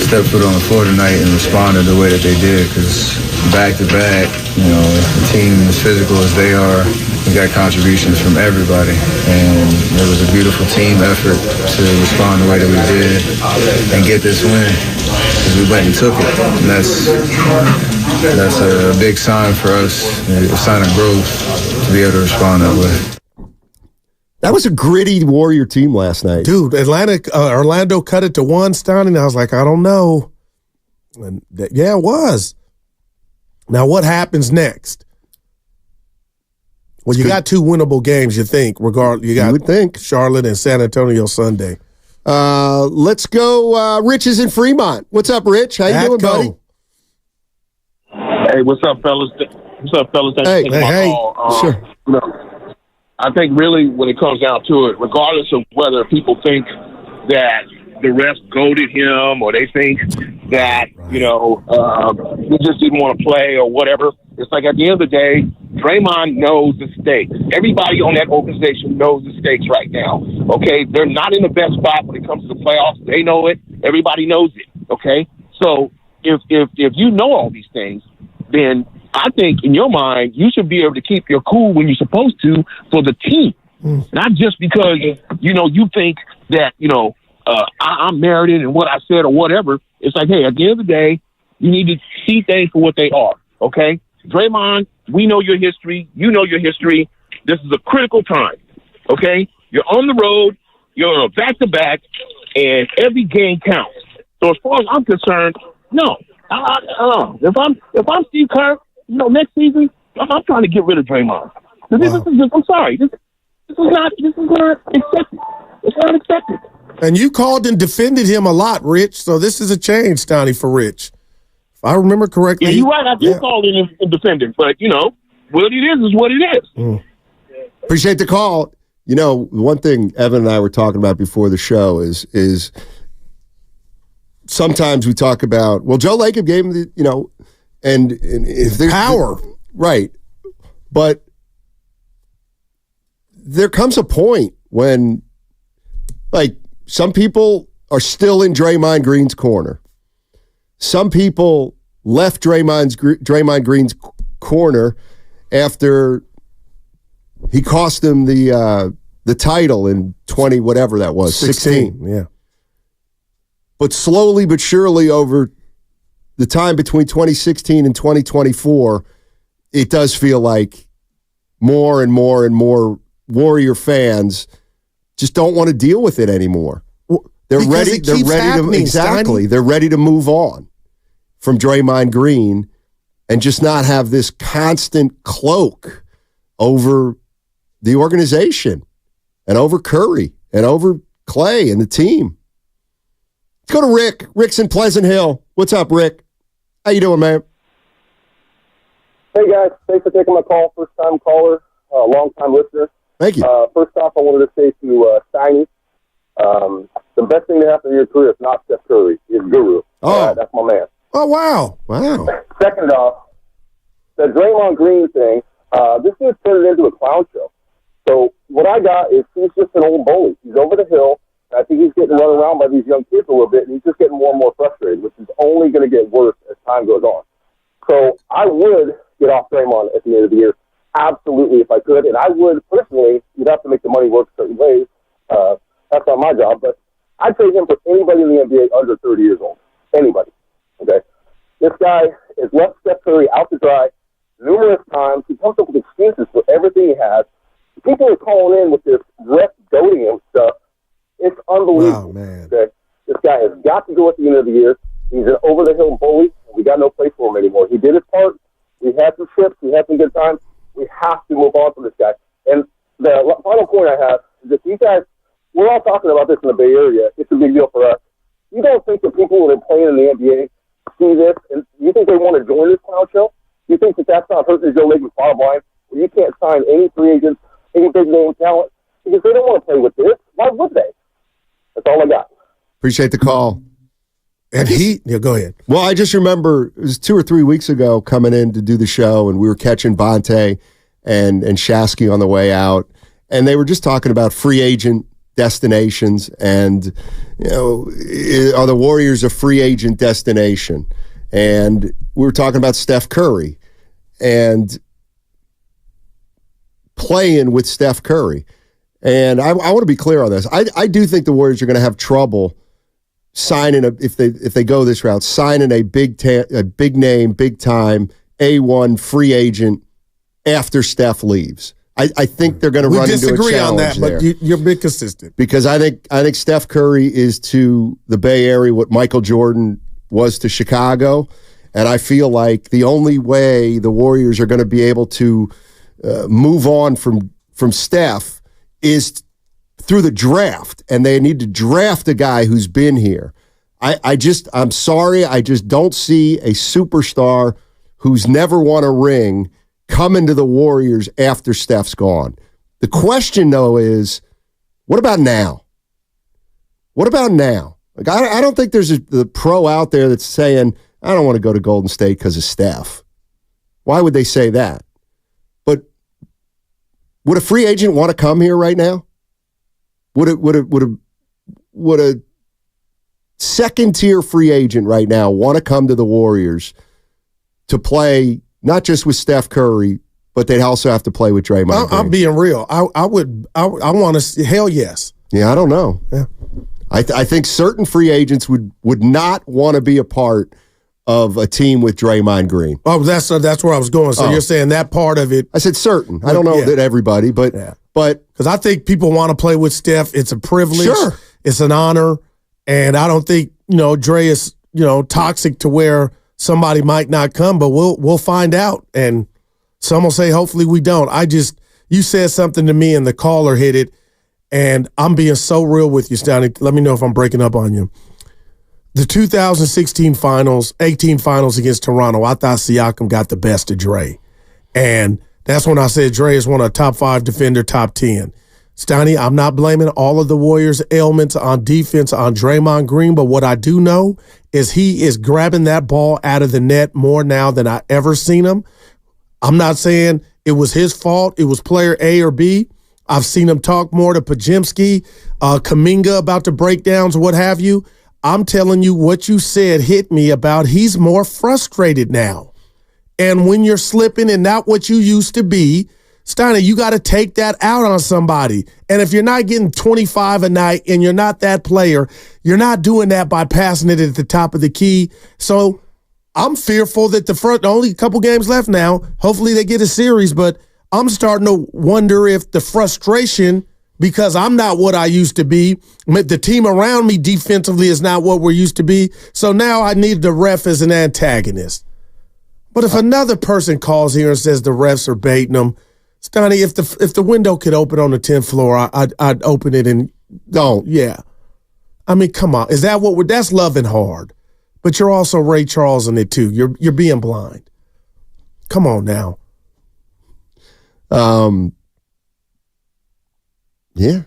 stepped foot on the floor tonight and responded the way that they did, because back-to-back, the team as physical as they are, we got contributions from everybody, and it was a beautiful team effort to respond the way that we did and get this win, because we went and took it, and that's a big sign for us, a sign of growth to be able to respond that way. That was a gritty Warrior team last night. Dude, Orlando cut it to 1, Stein, and I was like, I don't know. And it was. Now, what happens next? Well, you got 2 winnable games, you think. You would think. Charlotte and San Antonio Sunday. Let's go. Rich is in Fremont. What's up, Rich? How you doing, buddy? Hey, what's up, fellas? Thanks for taking my call. Sure. I think really when it comes down to it, regardless of whether people think that the refs goaded him or they think that, he just didn't want to play or whatever, it's like at the end of the day, Draymond knows the stakes. Everybody on that organization knows the stakes right now, okay? They're not in the best spot when it comes to the playoffs. They know it. Everybody knows it, okay? So if you know all these things, then I think in your mind, you should be able to keep your cool when you're supposed to for the team. Not just because, you think that, I'm merited in what I said or whatever. It's like, hey, at the end of the day, you need to see things for what they are, okay? Draymond, we know your history. You know your history. This is a critical time, okay? You're on the road. You're on a back-to-back, and every game counts. So as far as I'm concerned, no. If I'm Steve Kerr, next season, I'm trying to get rid of Draymond. I'm sorry. This is not accepted. It's not accepted. And you called and defended him a lot, Rich. So this is a change, Donnie, for Rich. If I remember correctly. Yeah, you're right. I do call in and defend him, but what it is what it is. Appreciate the call. One thing Evan and I were talking about before the show is sometimes we talk about, well, Joe Lacob gave him the, and if there's power, right, but there comes a point when, like, some people are still in Draymond Green's corner. Some people left Draymond Green's corner after he cost them the title in 20, whatever that was, 16. Yeah. But slowly but surely over the time between 2016 and 2024, it does feel like more and more and more Warrior fans just don't want to deal with it anymore. They're ready to exactly. They're ready to move on from Draymond Green and just not have this constant cloak over the organization and over Curry and over Clay and the team. Let's go to Rick. Rick's in Pleasant Hill. What's up, Rick? How you doing, man? Hey, guys. Thanks for taking my call. First-time caller, long-time listener. Thank you. First off, I wanted to say to Steiny, the best thing to happen in your career is not Steph Curry. It's Guru. That's my man. Oh, wow. Second off, the Draymond Green thing, this dude turned it into a clown show. So what I got is he's just an old bully. He's over the hill. I think he's getting run around by these young kids a little bit, and he's just getting more and more frustrated, which is only going to get worse as time goes on. So I would get off Draymond at the end of the year, absolutely, if I could. And I would, personally, you'd have to make the money work certain ways. That's not my job, but I'd trade him for anybody in the NBA under 30 years old. Anybody. Okay? This guy has left Steph Curry out to dry numerous times. He comes up with excuses for everything he has. People are calling in with this ref goading him stuff. It's unbelievable. Wow, man. Okay? This guy has got to go at the end of the year. He's an over-the-hill bully. We got no place for him anymore. He did his part. We had some trips. We had some good times. We have to move on from this guy. And the final point I have is that these guys, we're all talking about this in the Bay Area. It's a big deal for us. You don't think that people who are playing in the NBA see this, and you think they want to join this clown show? You think that that's not hurting Joe Lacob bottom line? Well, you can't sign any free agents, any big-name talent, because they don't want to play with this. Why would they? That's all I got. Appreciate the call. And go ahead. Well, I just remember it was 2 or 3 weeks ago coming in to do the show, and we were catching Bonte and Shasky on the way out, and they were just talking about free agent destinations and, are the Warriors a free agent destination? And we were talking about Steph Curry and playing with Steph Curry. And I want to be clear on this. I do think the Warriors are going to have trouble signing if they go this route, signing a big name, big time A1 free agent after Steph leaves. I think they're going to run into a challenge there. We disagree on that, but you're being consistent. Because I think Steph Curry is to the Bay Area what Michael Jordan was to Chicago, and I feel like the only way the Warriors are going to be able to move on from Steph is through the draft, and they need to draft a guy who's been here. I'm sorry, I just don't see a superstar who's never won a ring coming to the Warriors after Steph's gone. The question, though, is what about now? What about now? Like, I don't think there's the pro out there that's saying, I don't want to go to Golden State because of Steph. Why would they say that? But would a free agent want to come here right now? Would a second-tier free agent right now want to come to the Warriors to play not just with Steph Curry, but they'd also have to play with Draymond Green? I'm being real. I want to, hell yes. Yeah, I don't know. Yeah. I think certain free agents would not want to be a part of a team with Draymond Green. Oh, that's where I was going. So you're saying that part of it. I said certain. I don't know that everybody, but because I think people want to play with Steph. It's a privilege. Sure. It's an honor. And I don't think, Dre is, toxic to where somebody might not come, but we'll find out. And some will say, hopefully we don't. You said something to me and the caller hit it, and I'm being so real with you, Stoney. Let me know if I'm breaking up on you. the 2016 finals, 18 finals against Toronto, I thought Siakam got the best of Dre. And that's when I said Dre is one of the top 5 defender, top 10. Steiny, I'm not blaming all of the Warriors' ailments on defense on Draymond Green, but what I do know is he is grabbing that ball out of the net more now than I ever seen him. I'm not saying it was his fault. It was player A or B. I've seen him talk more to Pajimski, Kuminga about the breakdowns, what have you. I'm telling you what you said hit me about he's more frustrated now. And when you're slipping and not what you used to be, Steiner, you got to take that out on somebody. And if you're not getting 25 a night and you're not that player, you're not doing that by passing it at the top of the key. So I'm fearful that only a couple games left now. Hopefully they get a series, but I'm starting to wonder if the frustration, because I'm not what I used to be, the team around me defensively is not what we're used to be. So now I need the ref as an antagonist. But if another person calls here and says the refs are baiting them, Stoney, if the window could open on the 10th floor, I'd open it and don't. Yeah. I mean, come on. Is that what that's loving hard? But you're also Ray Charles in it too. You're being blind. Come on now. Yeah,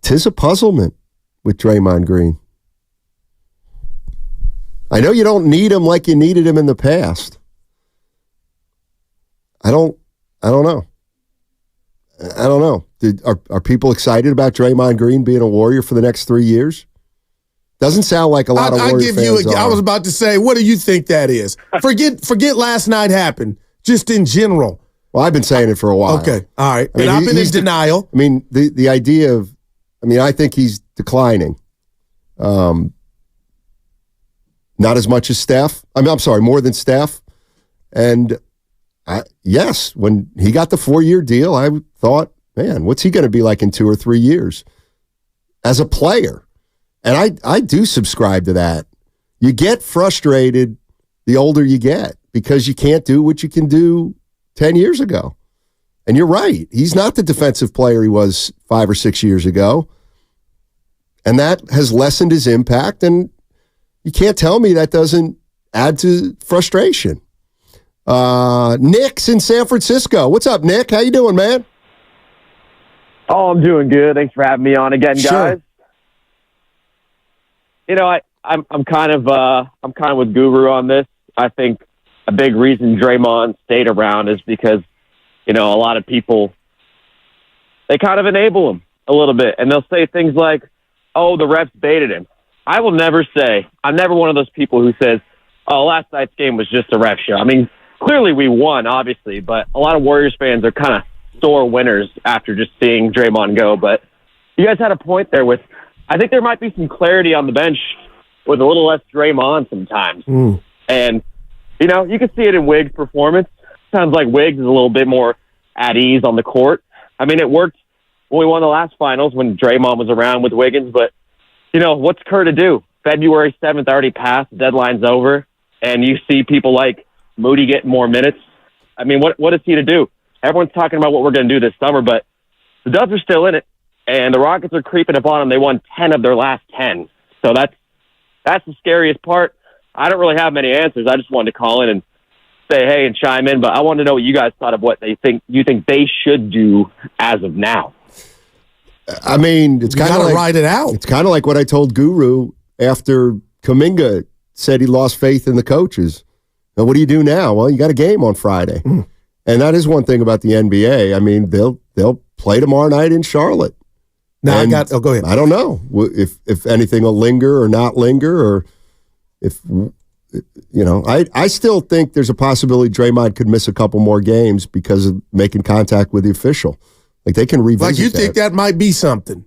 tis a puzzlement with Draymond Green. I know you don't need him like you needed him in the past. I don't know. Are people excited about Draymond Green being a Warrior for the next 3 years? Doesn't sound like a lot of Warrior fans are. I was about to say, what do you think that is? Forget last night happened, just in general. Well, I've been saying it for a while. Okay, all right. I mean, I've been in denial. The idea of, I think he's declining. Not as much as Steph. I'm sorry, more than Steph. And yes, when he got the 4-year deal, I thought, man, what's he going to be like in 2 or 3 years as a player? And I do subscribe to that. You get frustrated the older you get because you can't do what you can do 10 years ago. And you're right. He's not the defensive player he was 5 or 6 years ago. And that has lessened his impact. And you can't tell me that doesn't add to frustration. Nick's in San Francisco. What's up, Nick? How you doing, man? Oh, I'm doing good. Thanks for having me on again, guys. You know, I'm kind of with Guru on this. I think a big reason Draymond stayed around is because, a lot of people, they kind of enable him a little bit, and they'll say things like, "Oh, the refs baited him." I will never say, I'm never one of those people who says, "Oh, last night's game was just a ref show." I mean, clearly we won, obviously, but a lot of Warriors fans are kind of sore winners after just seeing Draymond go. But you guys had a point there with, I think there might be some clarity on the bench with a little less Draymond sometimes. And, you can see it in Wiggs' performance. Sounds like Wiggs is a little bit more at ease on the court. I mean, it worked when we won the last finals when Draymond was around with Wiggins, but, what's Kerr to do? February 7th already passed, the deadline's over, and you see people like Moody getting more minutes. I mean, what is he to do? Everyone's talking about what we're going to do this summer, but the Dubs are still in it, and the Rockets are creeping up on them. They won 10 of their last 10. So that's the scariest part. I don't really have many answers. I just wanted to call in and say hey and chime in, but I wanted to know what you guys thought of what you think they should do as of now. I mean, it's kind of like, ride it out. It's kind of like what I told Guru after Kuminga said he lost faith in the coaches. Now, what do you do now? Well, you got a game on Friday. And that is one thing about the NBA. I mean, they'll play tomorrow night in Charlotte. Now go ahead. I don't know if anything will linger or not linger, or if I still think there's a possibility Draymond could miss a couple more games because of making contact with the official. Like they can revisit. Like you think that might be something?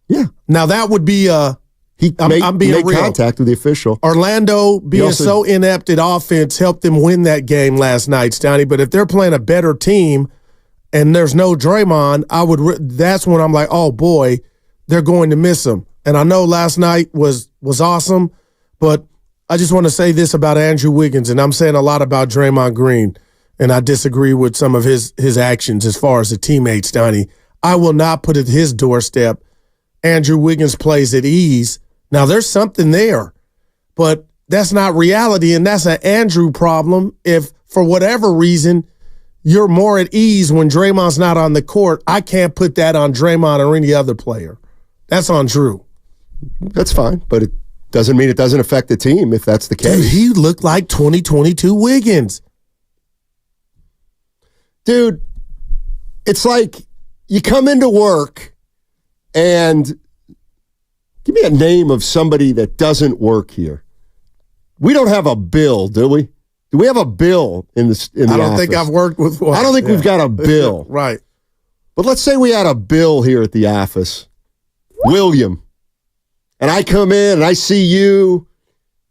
Yeah. Now that would be I'm being made real. Contact with the official. Orlando being so inept at offense helped them win that game last night, Stoney. But if they're playing a better team and there's no Draymond, that's when I'm like, oh boy, they're going to miss him. And I know last night was awesome, but I just want to say this about Andrew Wiggins, and I'm saying a lot about Draymond Green, and I disagree with some of his actions as far as the teammates, Stoney. I will not put at his doorstep Andrew Wiggins plays at ease Now, there's something there, but that's not reality, and that's an Andrew problem. If, for whatever reason, you're more at ease when Draymond's not on the court, I can't put that on Draymond or any other player. That's on Drew. That's fine, but it doesn't mean it doesn't affect the team if that's the case. Dude, he looked like 2022 Wiggins. Dude, it's like you come into work and give me a name of somebody that doesn't work here. We don't have a Bill, do we? Do we have a Bill in the I don't office? think I've worked with one. I don't think we've got a Bill. Right. But let's say we had a Bill here at the office. William. And I come in and I see you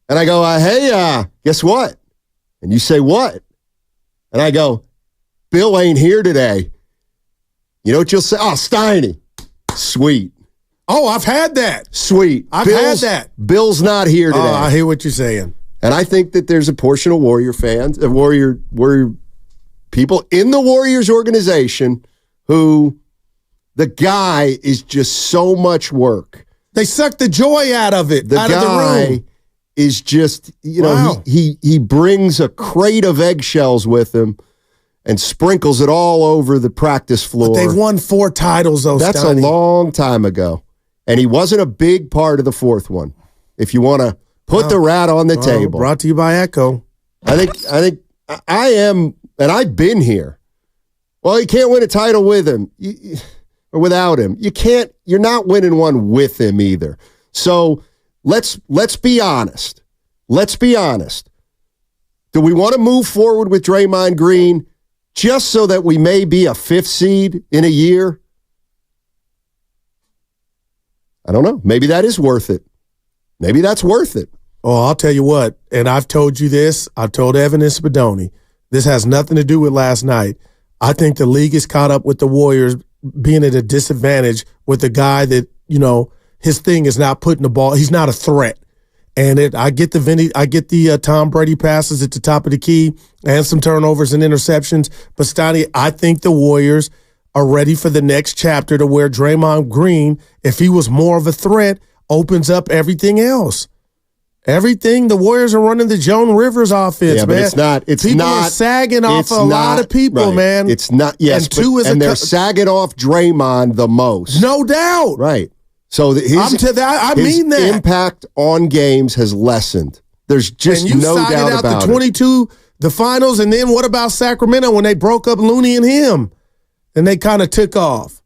and I go, hey, guess what? And you say, what? And I go, Bill ain't here today. You know what you'll say? Oh, Steiny. Sweet. Oh, I've had that. Sweet. I've had that. Bill's not here today. Oh, I hear what you're saying. And I think that there's a portion of Warrior fans, Warrior people in the Warriors organization who the guy is just so much work. They suck the joy out of it. The guy is just, Wow. he brings a crate of eggshells with him and sprinkles it all over the practice floor. But they've won 4 titles, though. That's Steiny. a long time ago. And he wasn't a big part of the 4th one. If you want to put the rat on the table. Brought to you by Echo. I think I am, and I've been here. Well, you can't win a title with him or without him. You're not winning one with him either. So let's be honest. Let's be honest. Do we want to move forward with Draymond Green just so that we may be a 5th seed in a year? I don't know. Maybe that is worth it. Maybe that's worth it. Oh, I'll tell you what, and I've told you this. I've told Evan and Spadoni. This has nothing to do with last night. I think the league is caught up with the Warriors being at a disadvantage with the guy that, his thing is not putting the ball. He's not a threat. And I get the Tom Brady passes at the top of the key and some turnovers and interceptions. But Steiny, I think the Warriors are ready for the next chapter to where Draymond Green, if he was more of a threat, opens up everything else. Everything. The Warriors are running the Joan Rivers offense, but man. People are sagging off a lot of people, right. man. It's not, yes, and they're sagging off Draymond the most. No doubt. Right. So his impact on games has lessened. There's just no doubt about it. And you cited out the 22, the finals, and then what about Sacramento when they broke up Looney and him? And they kind of took off.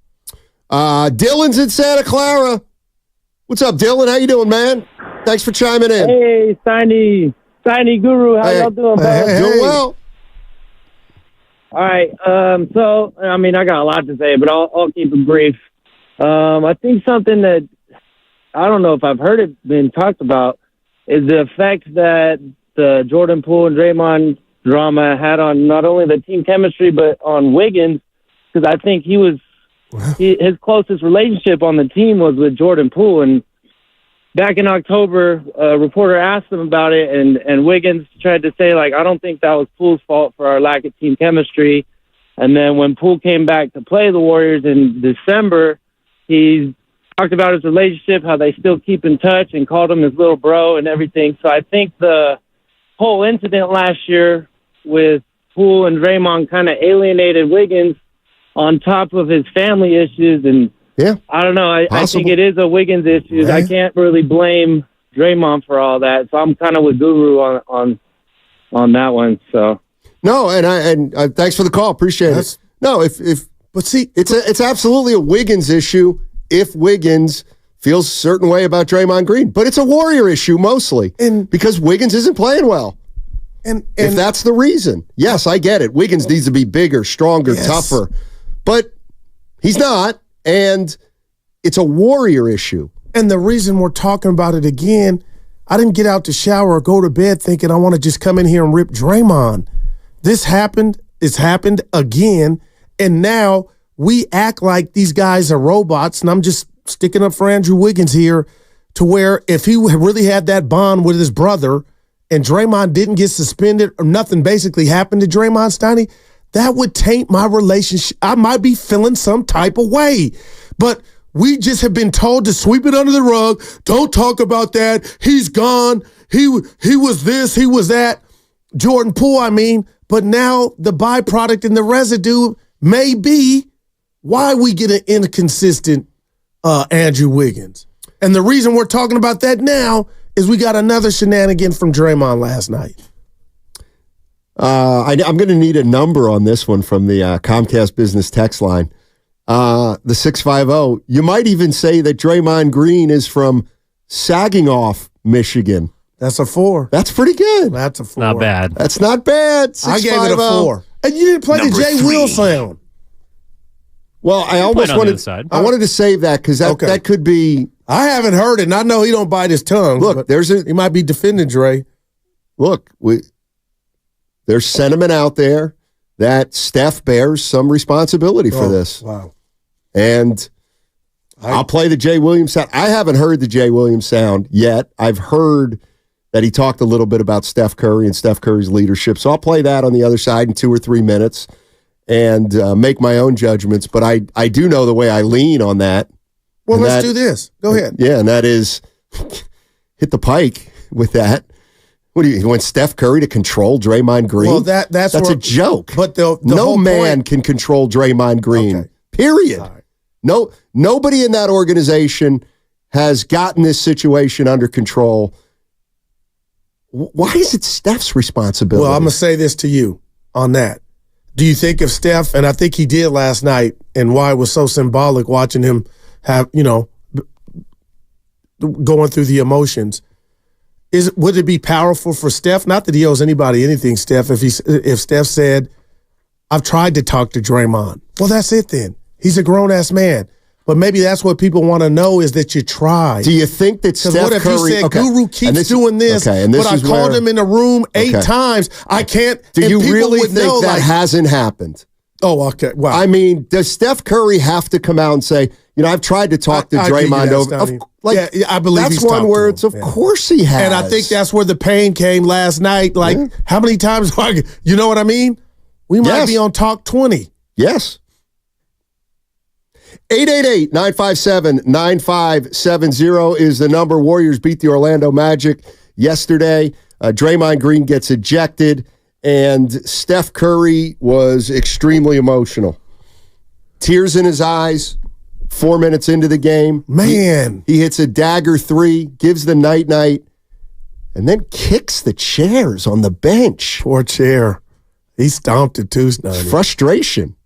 Dylan's in Santa Clara. What's up, Dylan? How you doing, man? Thanks for chiming in. Hey, Steiny Guru, how y'all doing, bro? Doing well. All right. So, I got a lot to say, but I'll keep it brief. I think something that I don't know if I've heard it been talked about is the effect that the Jordan Poole and Draymond drama had on not only the team chemistry but on Wiggins, because I think his closest relationship on the team was with Jordan Poole, and back in October, a reporter asked him about it, and Wiggins tried to say, I don't think that was Poole's fault for our lack of team chemistry. And then when Poole came back to play the Warriors in December, he talked about his relationship, how they still keep in touch, and called him his little bro and everything. So I think the whole incident last year with Poole and Draymond kind of alienated Wiggins on top of his family issues. And yeah, I don't know. I think it is a Wiggins issue. Yeah. I can't really blame Draymond for all that. So I'm kind of with Guru on that one. So no, and thanks for the call. Appreciate it. No, but see, it's absolutely a Wiggins issue if Wiggins feels a certain way about Draymond Green, but it's a Warrior issue mostly, and because Wiggins isn't playing well. And if that's the reason, yes, I get it. Wiggins needs to be bigger, stronger, tougher, but he's not. And it's a Warrior issue. And the reason we're talking about it again, I didn't get out to shower or go to bed thinking I want to just come in here and rip Draymond. This happened. It's happened again. And now we act like these guys are robots. And I'm just sticking up for Andrew Wiggins here to where if he really had that bond with his brother and Draymond didn't get suspended or nothing basically happened to Draymond Steiny, that would taint my relationship. I might be feeling some type of way. But We just have been told to sweep it under the rug. Don't talk about that. He's gone. He was this, he was that. Jordan Poole, I mean. But now the byproduct and the residue may be why we get an inconsistent Andrew Wiggins. And the reason we're talking about that now is we got another shenanigan from Draymond last night. I'm going to need a number on this one from the Comcast Business text line. The 650. You might even say that Draymond Green is from Saginaw, Michigan. That's a 4. That's pretty good. That's a 4. Not bad. That's not bad. I gave it a 4. And you didn't play Number the Jay 3. Will sound. Well, I almost wanted to save that because that could be. I haven't heard it, and I know he don't bite his tongue. Look, he might be defending Dre. Look, there's sentiment out there that Steph bears some responsibility for this. Wow. And I'll play the Jay Williams sound. I haven't heard the Jay Williams sound yet. I've heard that he talked a little bit about Steph Curry and Steph Curry's leadership. So I'll play that on the other side in 2 or 3 minutes and make my own judgments. But I do know the way I lean on that. Well, let's do this. Go ahead. Yeah, and that is hit the pike with that. What do you want Steph Curry to control Draymond Green? Well, that's a joke. But the no whole man point, can control Draymond Green. Okay. Period. Right. No, nobody in that organization has gotten this situation under control. Why is it Steph's responsibility? Well, I'm going to say this to you on that. Do you think if Steph, and I think he did last night, and why it was so symbolic watching him have, going through the emotions, would it be powerful for Steph? Not that he owes anybody anything, Steph. If Steph said, "I've tried to talk to Draymond," well, that's it then. He's a grown-ass man. But maybe that's what people want to know is that you tried. Do you think that Steph Curry... What if he said, Guru keeps doing this, but I called him in a room 8 times. I can't... Do you really think that hasn't happened? Oh, okay. Wow. I mean, does Steph Curry have to come out and say, I've tried to talk to Draymond over... Yeah, I believe that's he's one where it's, of course he has. And I think that's where the pain came last night. How many times... You know what I mean? We might be on Talk 20. Yes. 888-957-9570 is the number. Warriors beat the Orlando Magic yesterday. Draymond Green gets ejected, and Steph Curry was extremely emotional. Tears in his eyes, 4 minutes into the game. Man. He hits a dagger 3, gives the night-night, and then kicks the chairs on the bench. Poor chair. He stomped it too, Snotty. Frustration.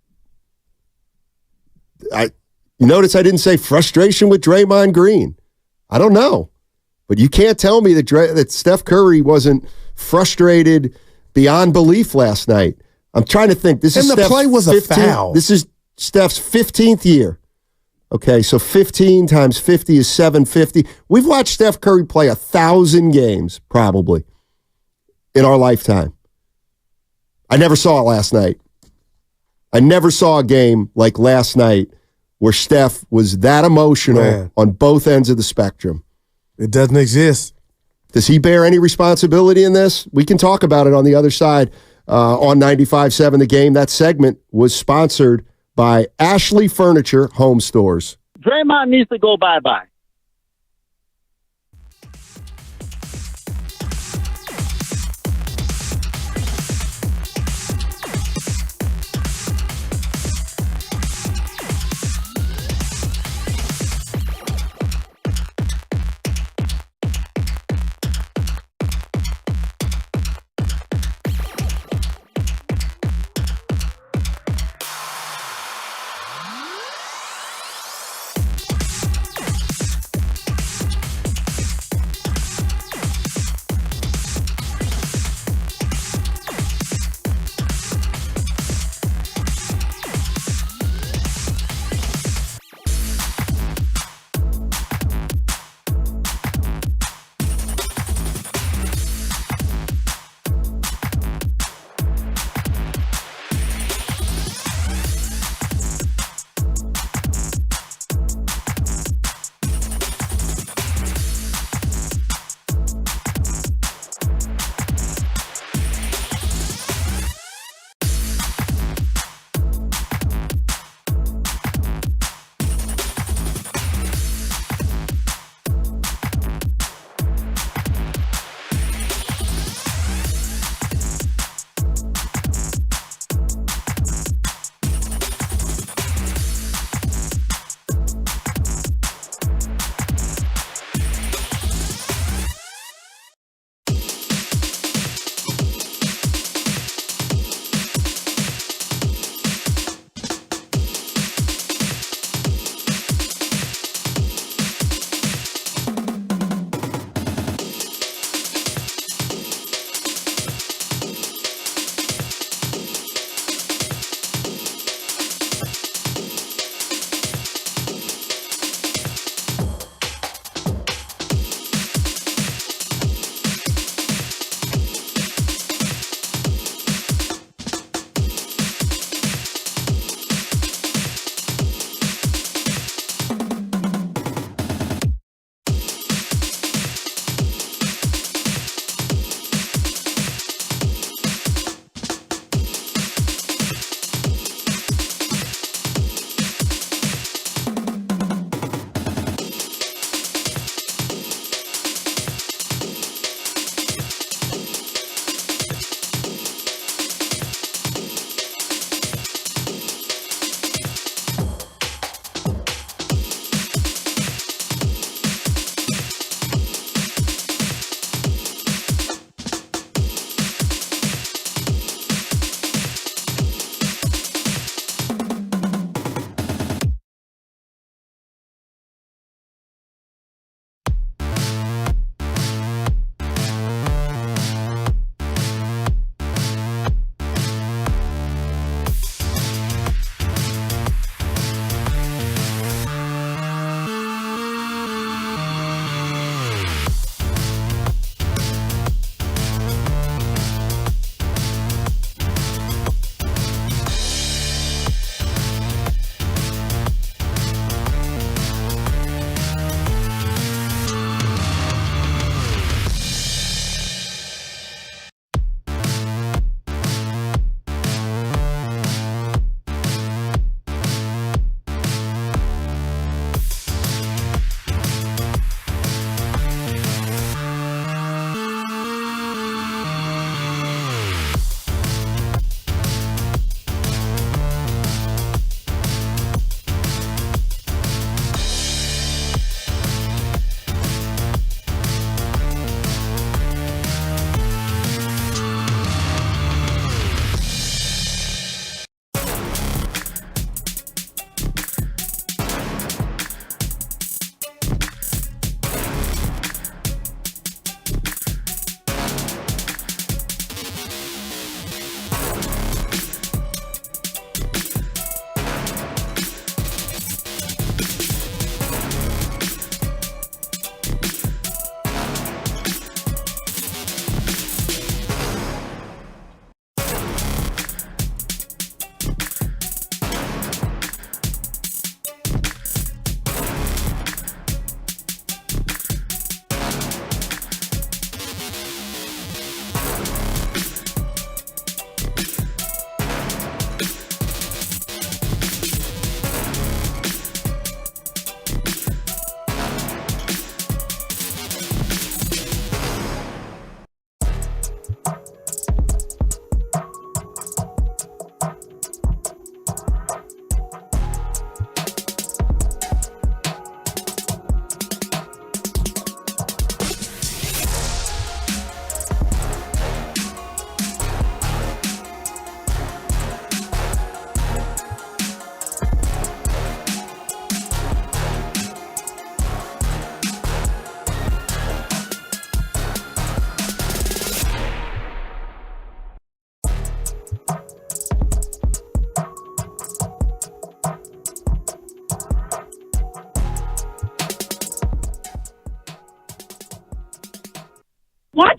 You notice I didn't say frustration with Draymond Green. I don't know. But you can't tell me that Steph Curry wasn't frustrated beyond belief last night. I'm trying to think. The play was a foul. This is Steph's 15th year. Okay, so 15 times 50 is 750. We've watched Steph Curry play 1,000 games, probably, in our lifetime. I never saw it last night. I never saw a game like last night where Steph was that emotional on both ends of the spectrum. It doesn't exist. Does he bear any responsibility in this? We can talk about it on the other side on 95.7 The Game. That segment was sponsored by Ashley Furniture Home Stores. Draymond needs to go bye-bye.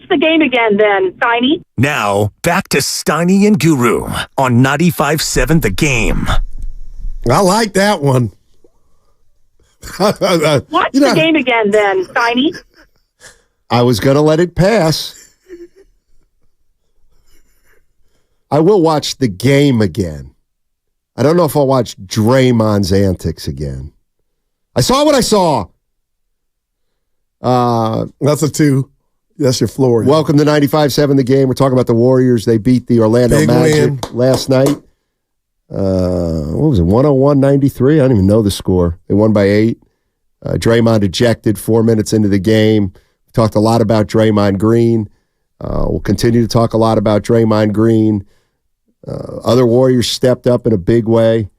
the game again then, Steiny. Now, back to Steiny and Guru on 95.7 The Game. I like that one. Watch the game again then, Steiny. I was going to let it pass. I will watch the game again. I don't know if I'll watch Draymond's antics again. I saw what I saw. That's a 2. That's your floor. Welcome to 95.7 The Game. We're talking about the Warriors. They beat the Orlando Magic last night. What was it, 101-93? I don't even know the score. They won by 8. Draymond ejected 4 minutes into the game. We talked a lot about Draymond Green. We'll continue to talk a lot about Draymond Green. Other Warriors stepped up in a big way.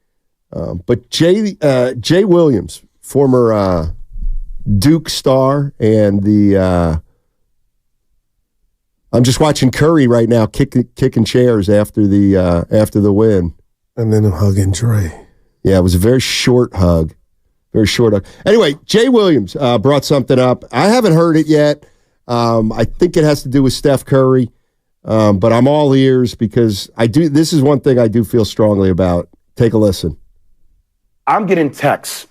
But Jay Williams, former Duke star, and the I'm just watching Curry right now kicking chairs after the win. And then I'm hugging Dre. Yeah, it was a very short hug. Very short hug. Anyway, Jay Williams brought something up. I haven't heard it yet. I think it has to do with Steph Curry. But I'm all ears because this is one thing I do feel strongly about. Take a listen. I'm getting texts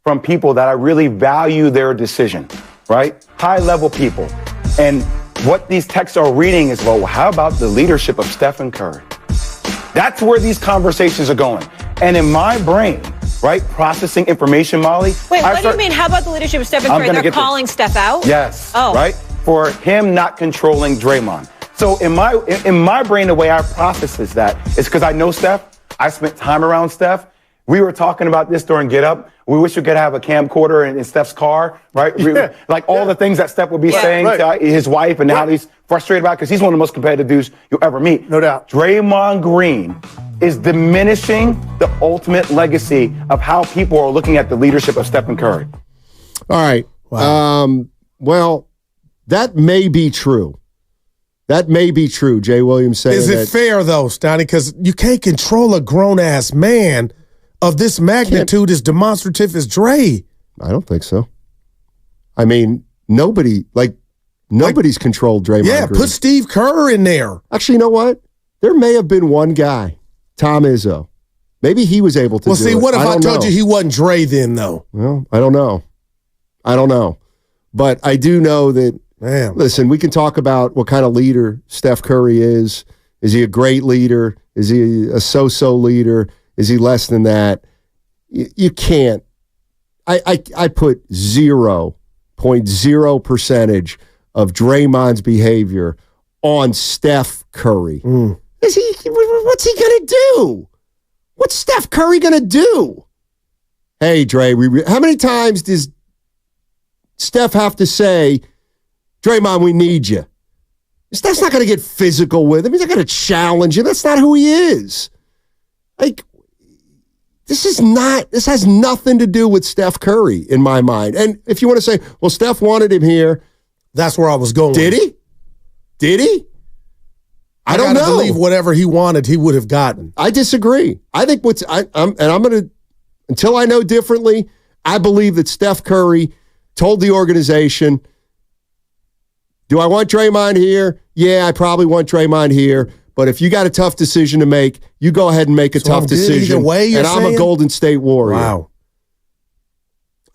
from people that I really value their decision, right? High-level people. And what these texts are reading is, well, how about the leadership of Steph and Kerr? That's where these conversations are going. And in my brain, right, processing information, Molly. Wait, what do you mean? How about the leadership of Steph and Kerr? They're calling Steph out? Yes. Oh. Right? For him not controlling Draymond. So in my brain, the way I process that is because I know Steph. I spent time around Steph. We were talking about this during Get Up. We wish we could have a camcorder in Steph's car, right? Like all the things that Steph would be saying to his wife and how he's frustrated about it because he's one of the most competitive dudes you'll ever meet. No doubt. Draymond Green is diminishing the ultimate legacy of how people are looking at the leadership of Stephen Curry. All right. Wow. Well, that may be true. That may be true, Jay Williams saying that. Is it fair, though, Stoney? Because you can't control a grown-ass man of this magnitude as demonstrative as Dre. I don't think so. I mean, nobody's controlled Draymond Green. Yeah, put Steve Kerr in there. Actually, you know what? There may have been one guy, Tom Izzo. Maybe he was able to do it. Well, see, what if I told you he wasn't Dre then, though? Well, I don't know. But I do know that, listen, we can talk about what kind of leader Steph Curry is. Is he a great leader? Is he a so-so leader? Is he less than that? You can't. I put 0.0% of Draymond's behavior on Steph Curry. What's he going to do? What's Steph Curry going to do? Hey, Dre, how many times does Steph have to say, Draymond, we need you? Steph's not going to get physical with him. He's not going to challenge him. That's not who he is. Like, this has nothing to do with Steph Curry in my mind. And if you want to say, well, Steph wanted him here. That's where I was going. Did he? I don't know. Believe whatever he wanted, he would have gotten. I disagree. I think until I know differently, I believe that Steph Curry told the organization, do I want Draymond here? Yeah, I probably want Draymond here. But if you got a tough decision to make, you go ahead and make a tough decision. Either way, and I'm a Golden State Warrior. Wow.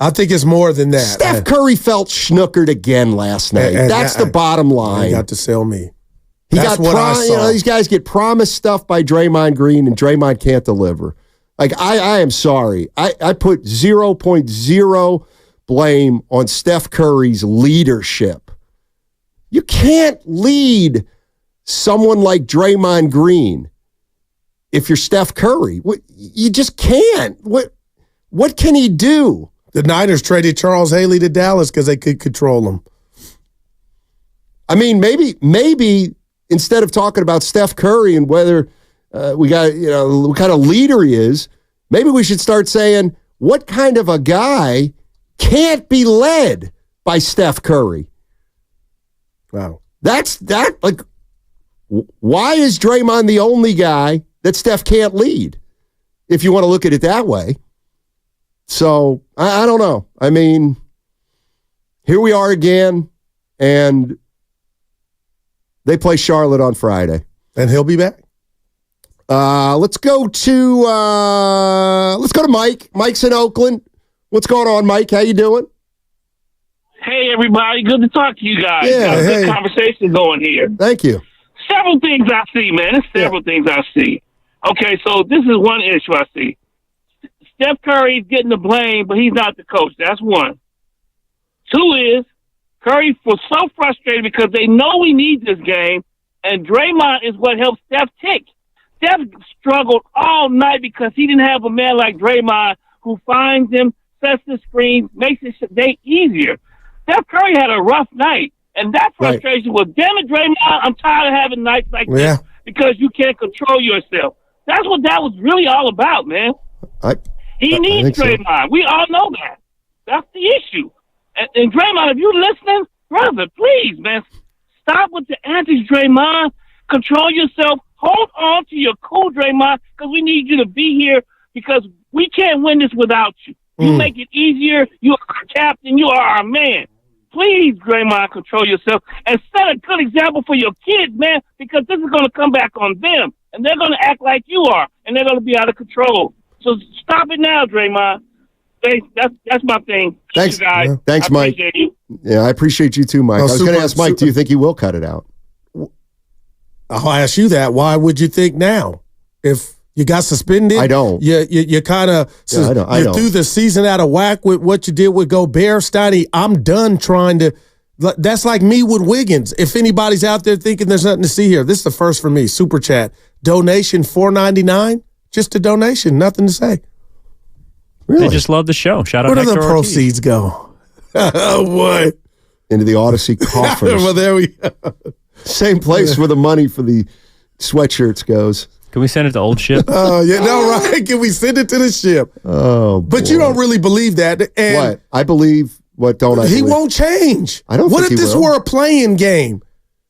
I think it's more than that. Steph Curry felt snookered again last night. That's the bottom line. You got to sell me. These guys get promised stuff by Draymond Green, and Draymond can't deliver. Like, I am sorry. I put 0.0 blame on Steph Curry's leadership. You can't lead someone like Draymond Green if you're Steph Curry. You just can't. What can he do? The Niners traded Charles Haley to Dallas because they could control him. I mean, maybe instead of talking about Steph Curry and whether we got, what kind of leader he is, maybe we should start saying, what kind of a guy can't be led by Steph Curry? Wow. Why is Draymond the only guy that Steph can't lead? If you want to look at it that way. So, I don't know. I mean, here we are again, and They play Charlotte on Friday. And he'll be back. Let's go to Mike. Mike's in Oakland. What's going on, Mike? How you doing? Hey, everybody. Good to talk to you guys. Yeah, Good conversation going here. Thank you. Several things I see, man. There's several things I see. Okay, so this is one issue I see. Steph Curry's getting the blame, but he's not the coach. That's one. Two is Curry was so frustrated because they know we need this game, and Draymond is what helps Steph tick. Steph struggled all night because he didn't have a man like Draymond who finds him, sets the screens, makes his day easier. Steph Curry had a rough night, and that frustration was, damn it, Draymond, I'm tired of having nights like this because you can't control yourself. That's what that was really all about, man. He needs Draymond. So. We all know that. That's the issue. And Draymond, if you're listening, brother, please, man, stop with the antics, Draymond. Control yourself. Hold on to your cool, Draymond, because we need you to be here because we can't win this without you. You make it easier. You are our captain. You are our man. Please, Draymond, control yourself and set a good example for your kids, man, because this is going to come back on them, and they're going to act like you are, and they're going to be out of control. So stop it now, Draymond. That's my thing. Thanks, guys. Thanks, Mike. You. Yeah, I appreciate you too, Mike. I was going to ask Mike, do you think he will cut it out? I'll ask you that. Why would you think now? If you got suspended, I don't. You kind of you threw the season out of whack with what you did with Gobert, Steiny. I'm done trying to. That's like me with Wiggins. If anybody's out there thinking there's nothing to see here, this is the first for me. Super chat donation $4.99. Just a donation, nothing to say. Really? They just love the show. Shout out. Where do Hector the proceeds go? Oh boy, into the Odyssey coffers. Well, there we go. Same place where the money for the sweatshirts goes. Can we send it to Old Ship? Oh, yeah, no, right. Can we send it to the ship? Oh, but boy. You don't really believe that. And what? I believe. What don't I believe? He won't change. I don't What think if this were a playing game?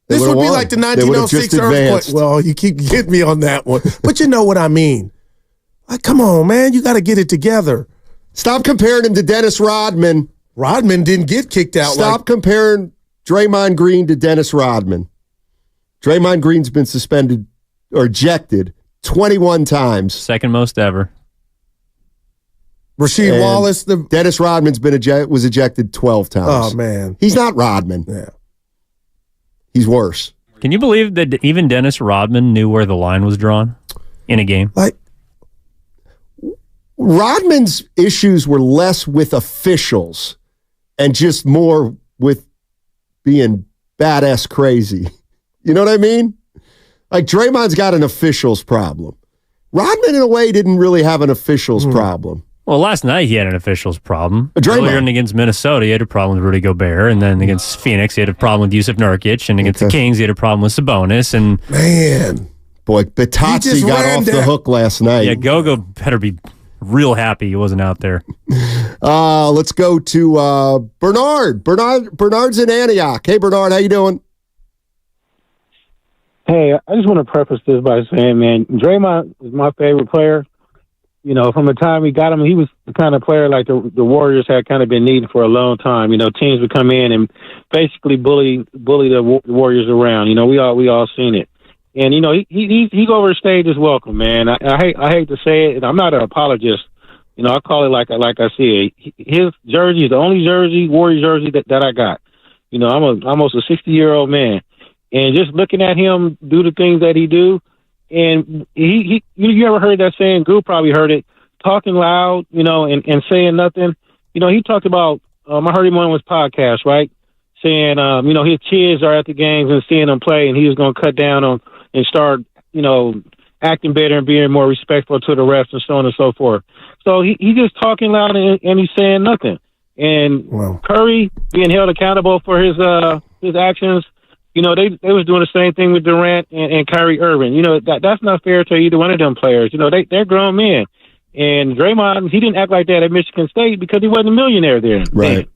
This would be like the 1906 earthquake. Well, you keep getting me on that one. But you know what I mean. Like, come on, man. You got to get it together. Stop comparing him to Dennis Rodman. Rodman didn't get kicked out. Stop comparing Draymond Green to Dennis Rodman. Draymond Green's been suspended or ejected 21 times. Second most ever. Rasheed Wallace. Dennis Rodman's was ejected 12 times. Oh, man. He's not Rodman. Yeah. He's worse. Can you believe that even Dennis Rodman knew where the line was drawn in a game? Like, Rodman's issues were less with officials and just more with being badass crazy. You know what I mean? Like, Draymond's got an officials problem. Rodman, in a way, didn't really have an officials problem. Well, last night he had an officials problem. Draymond. Earlier against Minnesota, he had a problem with Rudy Gobert, and then against Phoenix, he had a problem with Yusuf Nurkic, and against the Kings, he had a problem with Sabonis. And man, boy, Batazzi got off the hook last night. Yeah, Gogo better be real happy he wasn't out there. Let's go to Bernard. Bernard's in Antioch. Hey, Bernard, how you doing? Hey, I just want to preface this by saying, man, Draymond is my favorite player. You know, from the time we got him, he was the kind of player like the Warriors had kind of been needing for a long time. You know, teams would come in and basically bully the Warriors around. You know, we all seen it. And, you know, he go over the stage is welcome, man. I hate to say it, and I'm not an apologist. You know, I call it like I see it. His jersey is the only Warriors jersey that I got. You know, I'm almost a 60-year-old man. And just looking at him do the things that he do, and you ever heard that saying? Goo probably heard it. Talking loud, you know, and saying nothing. You know, he talked about. I heard him on his podcast, right? Saying, you know, his kids are at the games and seeing them play, and he was going to cut down on and start, you know, acting better and being more respectful to the refs and so on and so forth. So he just talking loud and he's saying nothing. And Curry being held accountable for his actions. You know, they was doing the same thing with Durant and Kyrie Irving. You know, that's not fair to either one of them players. You know, they're grown men. And Draymond, he didn't act like that at Michigan State because he wasn't a millionaire there. Right.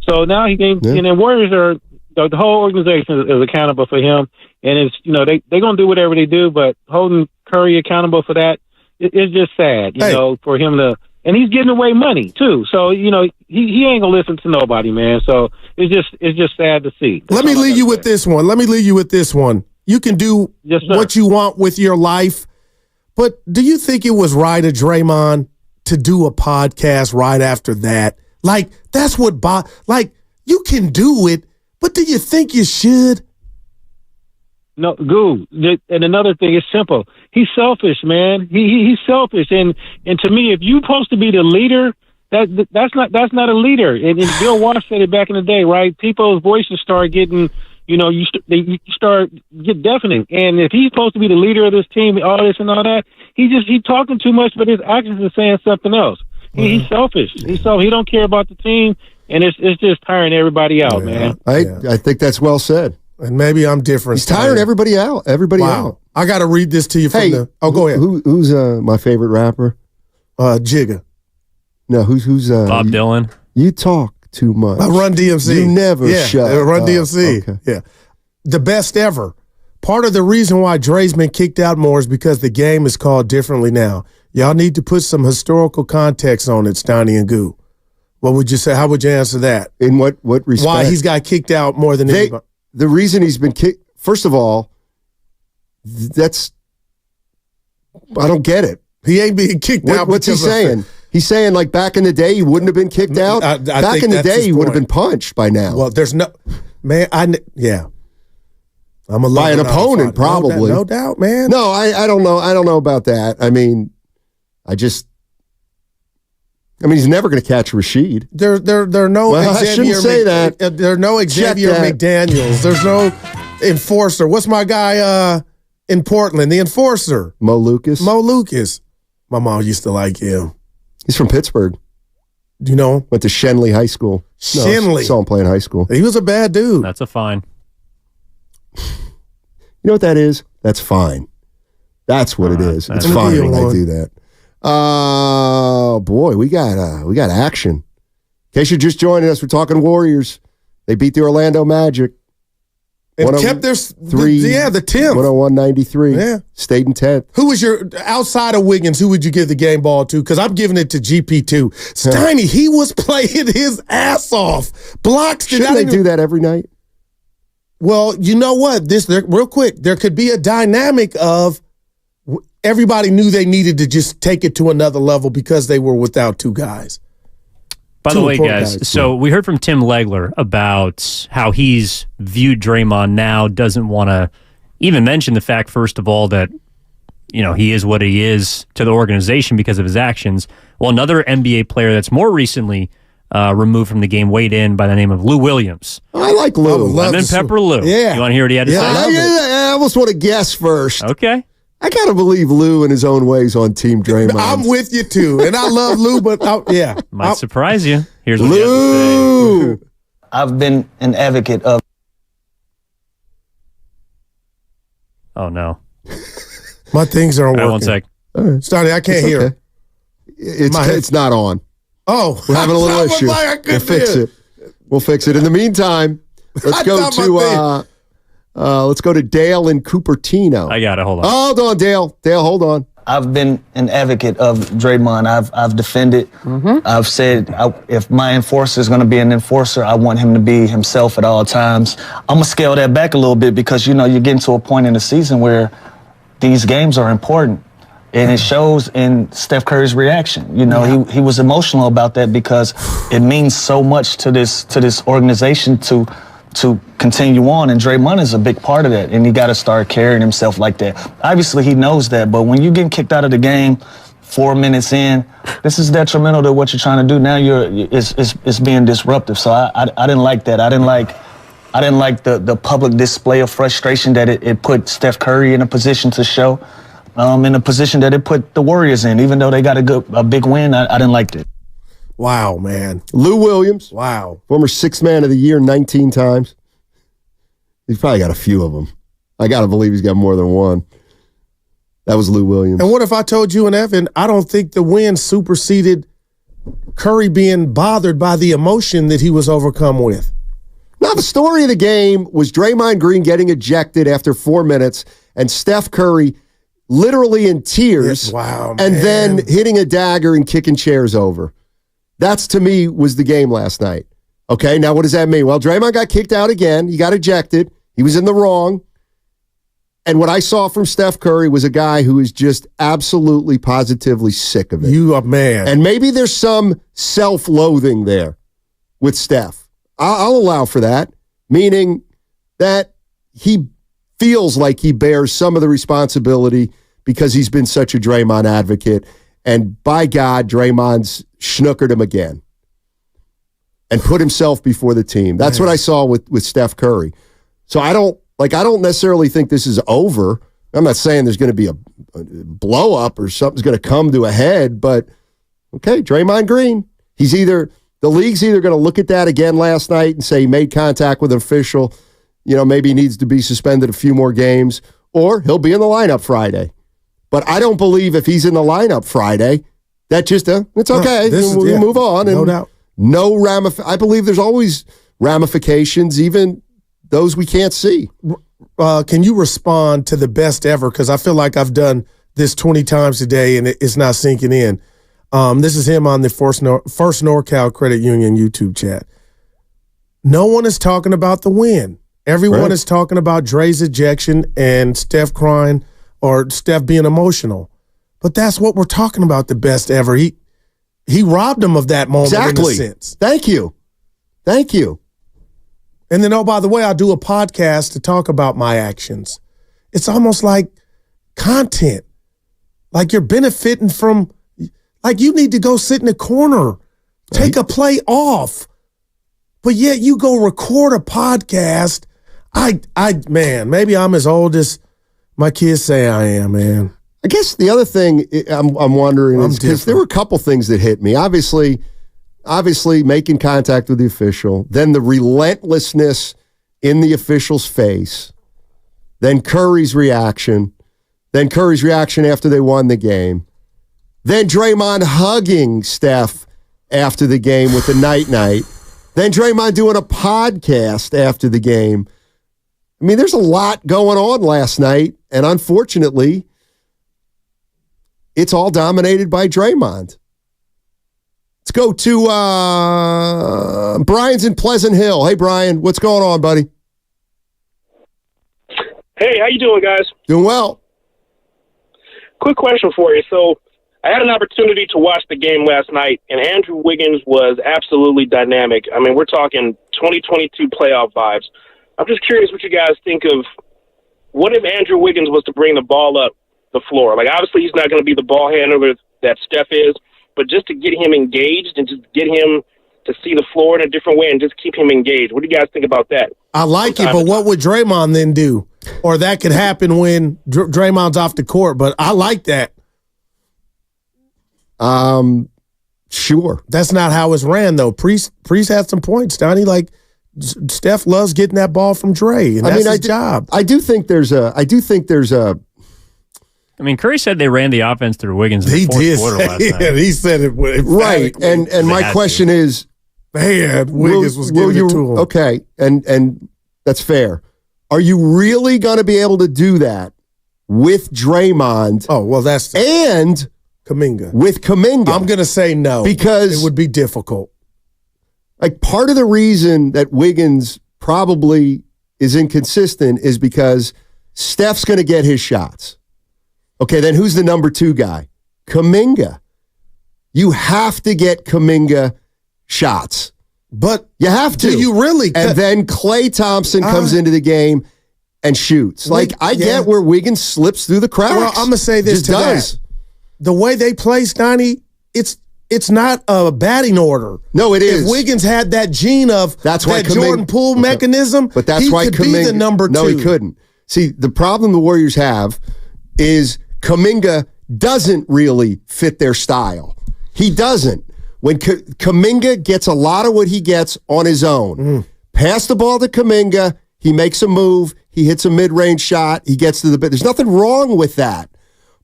So now he can, and then Warriors are, the whole organization is accountable for him. And it's, you know, they're going to do whatever they do, but holding Curry accountable for that, it's just sad, you know, for him to and he's getting away money too. So he ain't gonna listen to nobody, man. So it's just sad to see. Let me leave you with this one. You can do what you want with your life, but do you think it was right of Draymond to do a podcast right after that? Like, that's what you can do it, but do you think you should? No, Goo. And another thing is simple. He's selfish, man. He's selfish, and to me, if you're supposed to be the leader, that's not a leader. And Bill Walsh said it back in the day, right? People's voices start getting, you start get deafening. And if he's supposed to be the leader of this team, all this and all that, he's talking too much, but his actions are saying something else. He's selfish. He don't care about the team, and it's just tiring everybody out, man. I think that's well said. And maybe I'm different. He's tiring everybody out. Out. I got to read this to you from go ahead. Who's my favorite rapper? Jigga. No, who's Bob Dylan? You talk too much. Run DMC. You never shut up. Run DMC. Okay. Yeah. The best ever. Part of the reason why Dre's been kicked out more is because the game is called differently now. Y'all need to put some historical context on it, Stoney and Goo. What would you say? How would you answer that? In what respect? Why he's got kicked out more than anybody? The reason he's been kicked, first of all, I don't get it. He ain't being kicked out. What's he saying? He's saying, like, back in the day, he wouldn't have been kicked out? Back in the day, he would have been punched by now. Well, there's no... Man, I'm by an opponent, probably. No doubt, man. No, I don't know. I don't know about that. I mean, he's never going to catch Rashid. There are no. Well, I shouldn't say that. There are no Xavier McDaniels. There's no enforcer. What's my guy in Portland? The enforcer. Mo Lucas. My mom used to like him. He's from Pittsburgh. Do you know him? Went to Shenley High School. Shenley. Saw him play in high school. He was a bad dude. That's a fine. You know what that is? That's fine. That's what it is. It's fine when I do that. Oh boy, we got action. In case you're just joining us, we're talking Warriors. They beat the Orlando Magic. And kept the 10th. 101-93. Yeah. Stayed in 10th. Who was outside of Wiggins, who would you give the game ball to? Because I'm giving it to GP2. Steiny, he was playing his ass off. Blocks. Shouldn't they do that every night? Well, you know what? Real quick, there could be a dynamic of everybody knew they needed to just take it to another level because they were without two guys. By the way, guys, so we heard from Tim Legler about how he's viewed Draymond now, doesn't want to even mention the fact, first of all, that he is what he is to the organization because of his actions. Well, another NBA player that's more recently removed from the game weighed in by the name of Lou Williams. I like Lou. Lemon Pepper Lou. Yeah. You want to hear what he had to say? I almost want to guess first. Okay. I got to believe Lou in his own ways on Team Draymond. I'm with you, too. And I love Lou, but Might surprise you. Here's what Lou. he has to say. I've been an advocate of... Oh, no. My things aren't working. 1 sec. Stoney, I can't hear. It's not on. Oh. We're having a little issue. We'll fix it. We'll fix it. In the meantime, let's go to Dale in Cupertino. I got it. Hold on. Hold on, Dale. Dale, hold on. I've been an advocate of Draymond. I've defended. I've said if my enforcer is going to be an enforcer, I want him to be himself at all times. I'm going to scale that back a little bit because, you're getting to a point in the season where these games are important. And it shows in Steph Curry's reaction. He was emotional about that because it means so much to this organization to continue on, and Draymond is a big part of that, and he got to start carrying himself like that. Obviously, he knows that, but when you're getting kicked out of the game 4 minutes in, this is detrimental to what you're trying to do. Now it's being disruptive. So I didn't like that. I didn't like the public display of frustration that it put Steph Curry in a position to show, in a position that it put the Warriors in. Even though they got a big win, I didn't like it. Wow, man. Lou Williams. Wow. Former Sixth Man of the Year 19 times. He's probably got a few of them. I got to believe he's got more than one. That was Lou Williams. And what if I told you and Evan, I don't think the win superseded Curry being bothered by the emotion that he was overcome with? Now, the story of the game was Draymond Green getting ejected after 4 minutes and Steph Curry literally in tears. Wow, and man. then hitting a dagger and kicking chairs over. That's, to me, was the game last night. Okay, now what does that mean? Well, Draymond got kicked out again. He got ejected. He was in the wrong. And what I saw from Steph Curry was a guy who is just absolutely, positively sick of it. You are man. And maybe there's some self-loathing there with Steph. I'll allow for that, meaning that he feels like he bears some of the responsibility because he's been such a Draymond advocate. And by God, Draymond's snookered him again and put himself before the team. That's what I saw with Steph Curry. So I don't necessarily think this is over. I'm not saying there's going to be a blow up or something's going to come to a head, but okay, Draymond Green. The league's either going to look at that again last night and say he made contact with an official, maybe he needs to be suspended a few more games, or he'll be in the lineup Friday. But I don't believe if he's in the lineup Friday, that just, it's okay. We'll move on. No doubt. I believe there's always ramifications, even those we can't see. Can you respond to the best ever? Because I feel like I've done this 20 times today and it's not sinking in. This is him on the First NorCal Credit Union YouTube chat. No one is talking about the win. Everyone is talking about Dre's ejection and Steph crying or Steph being emotional. But that's what we're talking about, the best ever. He robbed him of that moment in a sense. Thank you. And then, oh, by the way, I do a podcast to talk about my actions. It's almost like content. Like you're benefiting from, like you need to go sit in the corner, take a play off. But yet you go record a podcast. Man, maybe I'm as old as my kids say I am, man. I guess the other thing I'm wondering is because there were a couple things that hit me. Obviously making contact with the official, then the relentlessness in the official's face, then Curry's reaction after they won the game, then Draymond hugging Steph after the game with the night-night, then Draymond doing a podcast after the game. I mean, there's a lot going on last night, and unfortunately, it's all dominated by Draymond. Let's go to Brian's in Pleasant Hill. Hey, Brian, what's going on, buddy? Hey, how you doing, guys? Doing well. Quick question for you. So I had an opportunity to watch the game last night, and Andrew Wiggins was absolutely dynamic. I mean, we're talking 2022 playoff vibes. I'm just curious what you guys think of what if Andrew Wiggins was to bring the ball up the floor? Like, obviously, he's not going to be the ball handler that Steph is, but just to get him engaged and just get him to see the floor in a different way and just keep him engaged. What do you guys think about that? I like it, but what would Draymond then do? Or that could happen when Draymond's off the court, but I like that. Sure. That's not how it's ran, though. Priest had some points, Donnie. Like, Steph loves getting that ball from Dre, and that's his job. I do think there's a I mean, Curry said they ran the offense through Wiggins in the fourth quarter last night. He said it right. And my question is, man, Wiggins was giving it to him. Okay, and that's fair. Are you really going to be able to do that with Draymond? Oh, well, and Kuminga. With Kuminga. I'm going to say no. Because it would be difficult. Like, part of the reason that Wiggins probably is inconsistent is because Steph's going to get his shots. Okay, then who's the number 2 guy? Kuminga. You have to get Kuminga shots. But you have to. Do you really? And then Klay Thompson comes into the game and shoots. Like, I get where Wiggins slips through the cracks. Well, I'm going to say this to that. The way they play, Stoney, it's not a batting order. No, it is. If Wiggins had that gene of that's why Jordan Poole mechanism, but that's he why could be the number 2. No, he couldn't. See, the problem the Warriors have is Kuminga doesn't really fit their style. He doesn't. When Kuminga gets a lot of what he gets on his own. Pass the ball to Kuminga, he makes a move, he hits a mid-range shot, he gets to the bit. There's nothing wrong with that.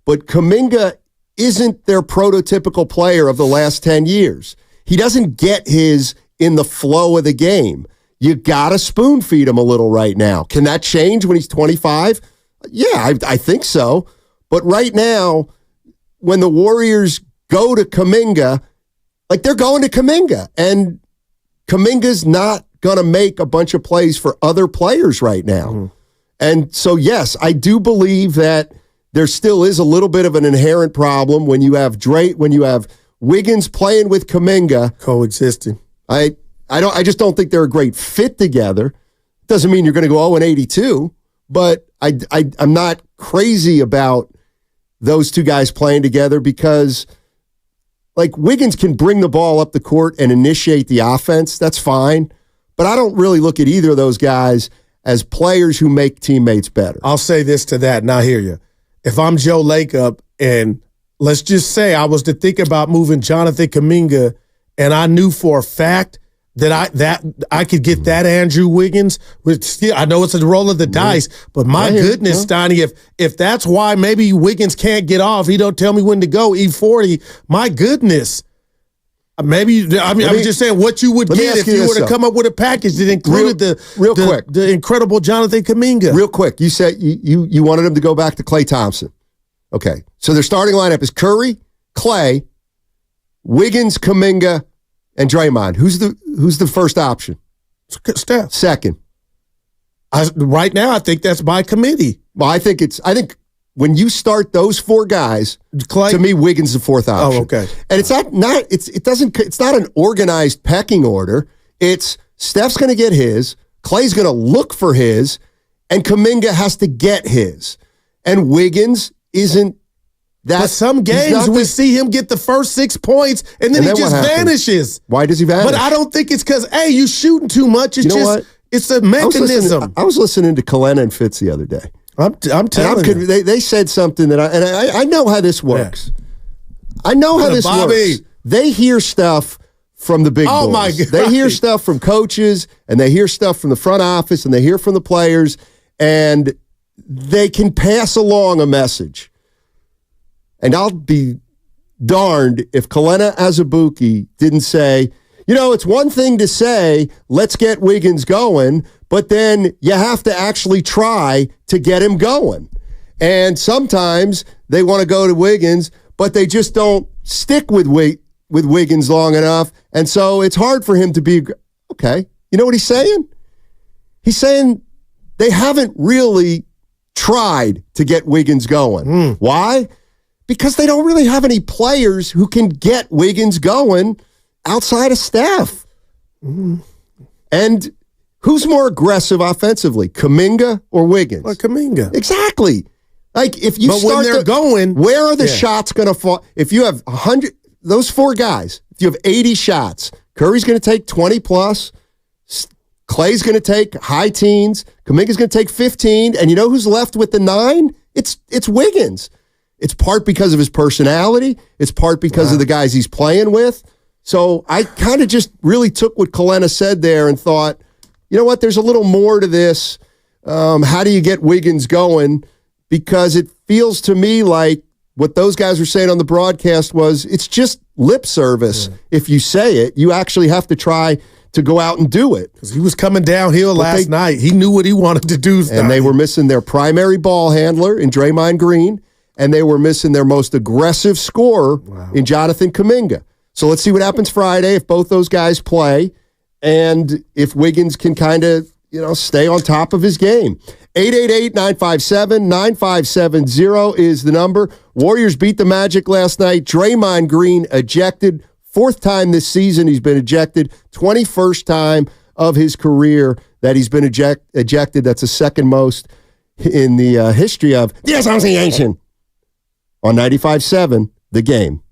But Kuminga isn't their prototypical player of the last 10 years. He doesn't get his in the flow of the game. You got to spoon feed him a little right now. Can that change when he's 25? Yeah, I think so. But right now, when the Warriors go to Kuminga, like they're going to Kuminga, and Kuminga's not going to make a bunch of plays for other players right now. Mm-hmm. And so, yes, I do believe that there still is a little bit of an inherent problem when you have Wiggins playing with Kuminga coexisting. I just don't think they're a great fit together. Doesn't mean you're going to go 0-82, but I'm not crazy about those two guys playing together because, like, Wiggins can bring the ball up the court and initiate the offense. That's fine. But I don't really look at either of those guys as players who make teammates better. I'll say this to that, and I hear you. If I'm Joe Lacob, and let's just say I was to think about moving Jonathan Kuminga, and I knew for a fact that I could get that Andrew Wiggins. I know it's a roll of the dice, but my goodness, Steiny, if that's why maybe Wiggins can't get off, he don't tell me when to go, E40, my goodness. Maybe, I'm just saying what you would get if you were to come up with a package that included the incredible Jonathan Kuminga. Real quick, you said you wanted him to go back to Klay Thompson. Okay, so their starting lineup is Curry, Klay, Wiggins, Kuminga, and Draymond. Who's the first option? Steph. Second. Right now, I think that's by committee. Well, I think when you start those four guys, Klay, to me, Wiggins is the fourth option. Oh, okay. And it's not an organized pecking order. It's Steph's going to get his, Klay's going to look for his, and Kuminga has to get his. And Wiggins isn't that. But some games we see him get the first 6 points, and then he just vanishes. Why does he vanish? But I don't think it's because, hey, you shooting too much. It's it's a mechanism. I was listening to Kalena and Fitz the other day. I'm telling you. They said something that I know how this works. Yeah. I know how this works. They hear stuff from the big boys. My God. They hear stuff from coaches, and they hear stuff from the front office, and they hear from the players, and they can pass along a message. And I'll be darned if Kalena Azubuike didn't say, it's one thing to say, let's get Wiggins going, but then you have to actually try to get him going. And sometimes they want to go to Wiggins, but they just don't stick with Wiggins long enough. And so it's hard for him to be, okay. You know what he's saying? He's saying they haven't really tried to get Wiggins going. Why? Because they don't really have any players who can get Wiggins going outside of Steph. And who's more aggressive offensively, Kuminga or Wiggins? Well, Kuminga. Exactly. Like if you when they're going, where are the shots going to fall? If you have 100, those four guys, if you have 80 shots, Curry's going to take 20 plus, Klay's going to take high teens, Kuminga's going to take 15, and you know who's left with the 9? It's Wiggins. It's part because of his personality. It's part because of the guys he's playing with. So I kind of just really took what Kalena said there and thought, you know what, there's a little more to this. How do you get Wiggins going? Because it feels to me like what those guys were saying on the broadcast was it's just lip service. Yeah. If you say it, you actually have to try to go out and do it. Because he was coming downhill last night. He knew what he wanted to do. And they were missing their primary ball handler in Draymond Green, and they were missing their most aggressive scorer in Jonathan Kuminga. So let's see what happens Friday if both those guys play and if Wiggins can kind of, stay on top of his game. 888-957-9570 is the number. Warriors beat the Magic last night. Draymond Green ejected. 4th time this season he's been ejected. 21st time of his career that he's been ejected. That's the second most in the history of the association. On 95.7, The Game.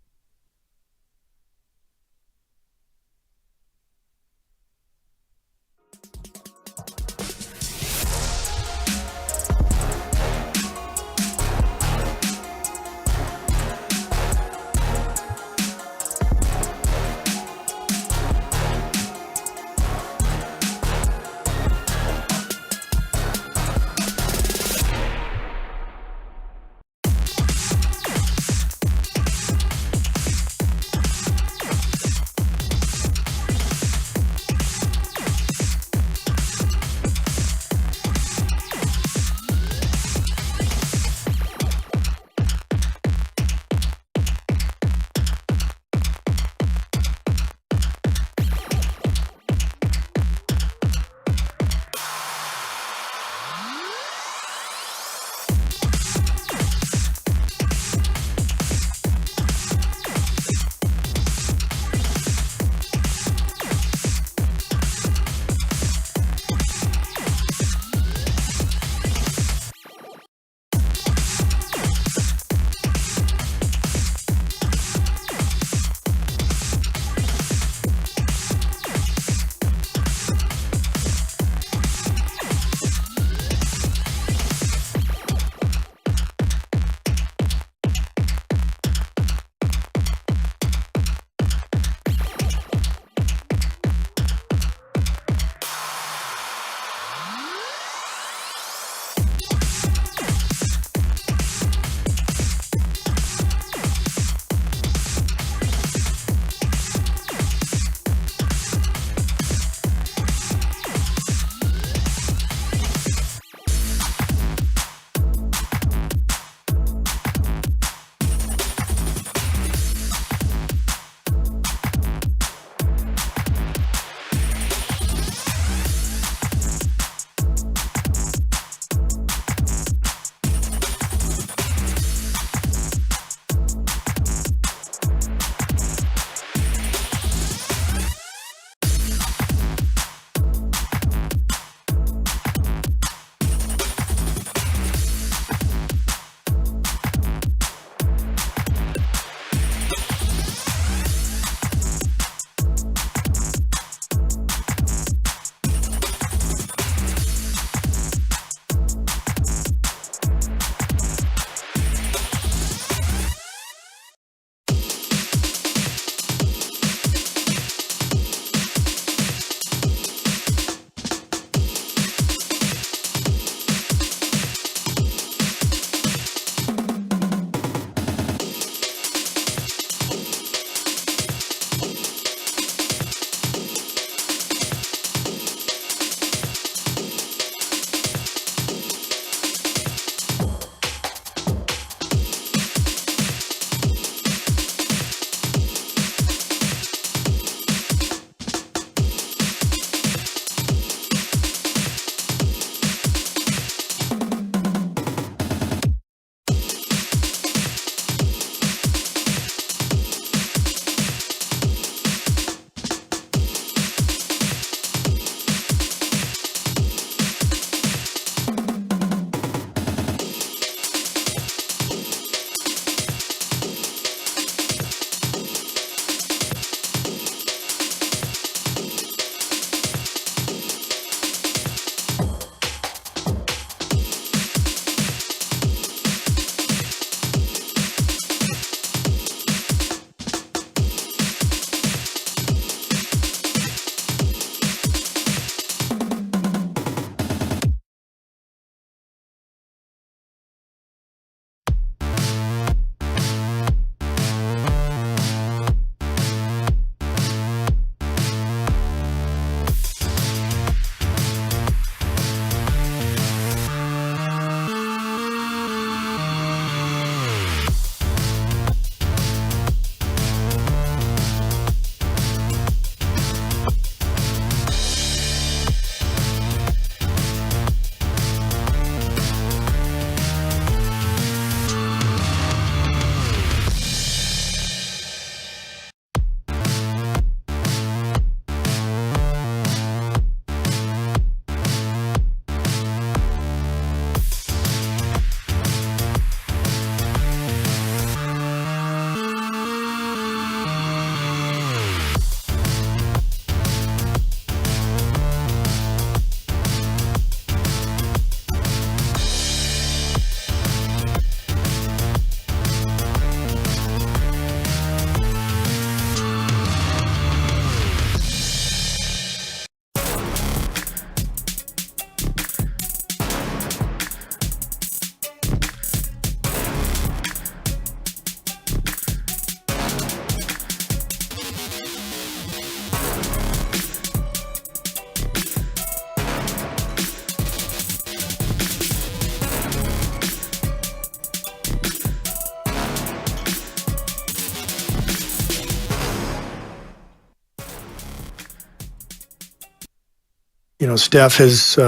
Steph is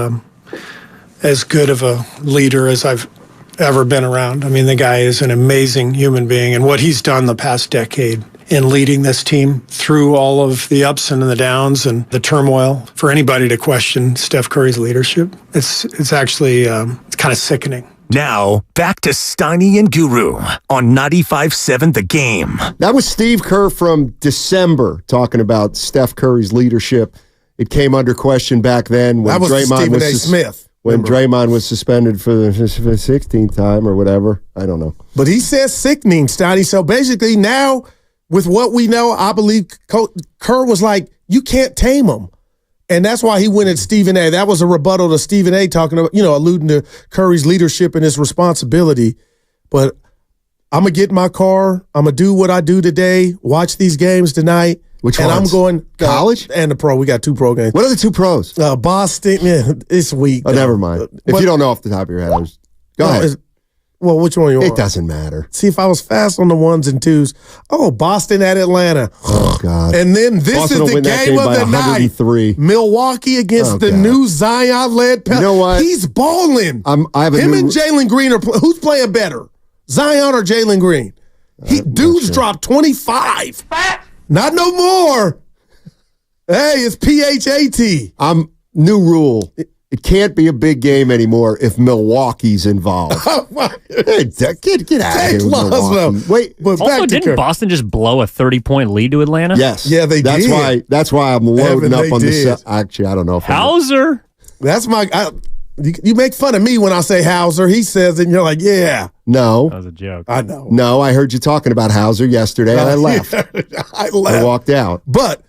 as good of a leader as I've ever been around. I mean, the guy is an amazing human being, and what he's done the past decade in leading this team through all of the ups and the downs and the turmoil. For anybody to question Steph Curry's leadership, it's actually it's kind of sickening. Now, back to Steiny and Guru on 95.7 The Game. That was Steve Kerr from December talking about Steph Curry's leadership. It came under question back then when that was Draymond Stephen A. Smith. When Draymond was suspended for the 16th time or whatever. I don't know. But he says sickening, Steiny. So basically now, with what we know, I believe Kerr was like, you can't tame him. And that's why he went at Stephen A. That was a rebuttal to Stephen A. talking about, alluding to Curry's leadership and his responsibility. But I'm going to get in my car. I'm going to do what I do today, watch these games tonight. Which and ones? I'm going college and the pro. We got 2 pro games. What are the 2 pros? Boston. Yeah, it's weak. Oh, never mind. If you don't know off the top of your head, go ahead. Well, which one you want? It doesn't matter. See, if I was fast on the 1s and 2s. Oh, Boston at Atlanta. Oh, God. And then this Boston is the game of the night. Milwaukee against the new Zion-led. You know what? He's balling. I have Him and Jalen Green are who's playing better, Zion or Jalen Green? Dudes dropped 25. Not no more. Hey, it's PHAT. New rule. It can't be a big game anymore if Milwaukee's involved. Get out of here, Milwaukee. Wait, but also, didn't Boston just blow a 30-point lead to Atlanta? Yes. Yeah, they did. That's why I'm loading up on the. Actually, I don't know if Hauser. That's my. You make fun of me when I say Hauser. He says it, and you're like, yeah. No. That was a joke. I know. No, I heard you talking about Hauser yesterday, and I left. I left. I walked out. But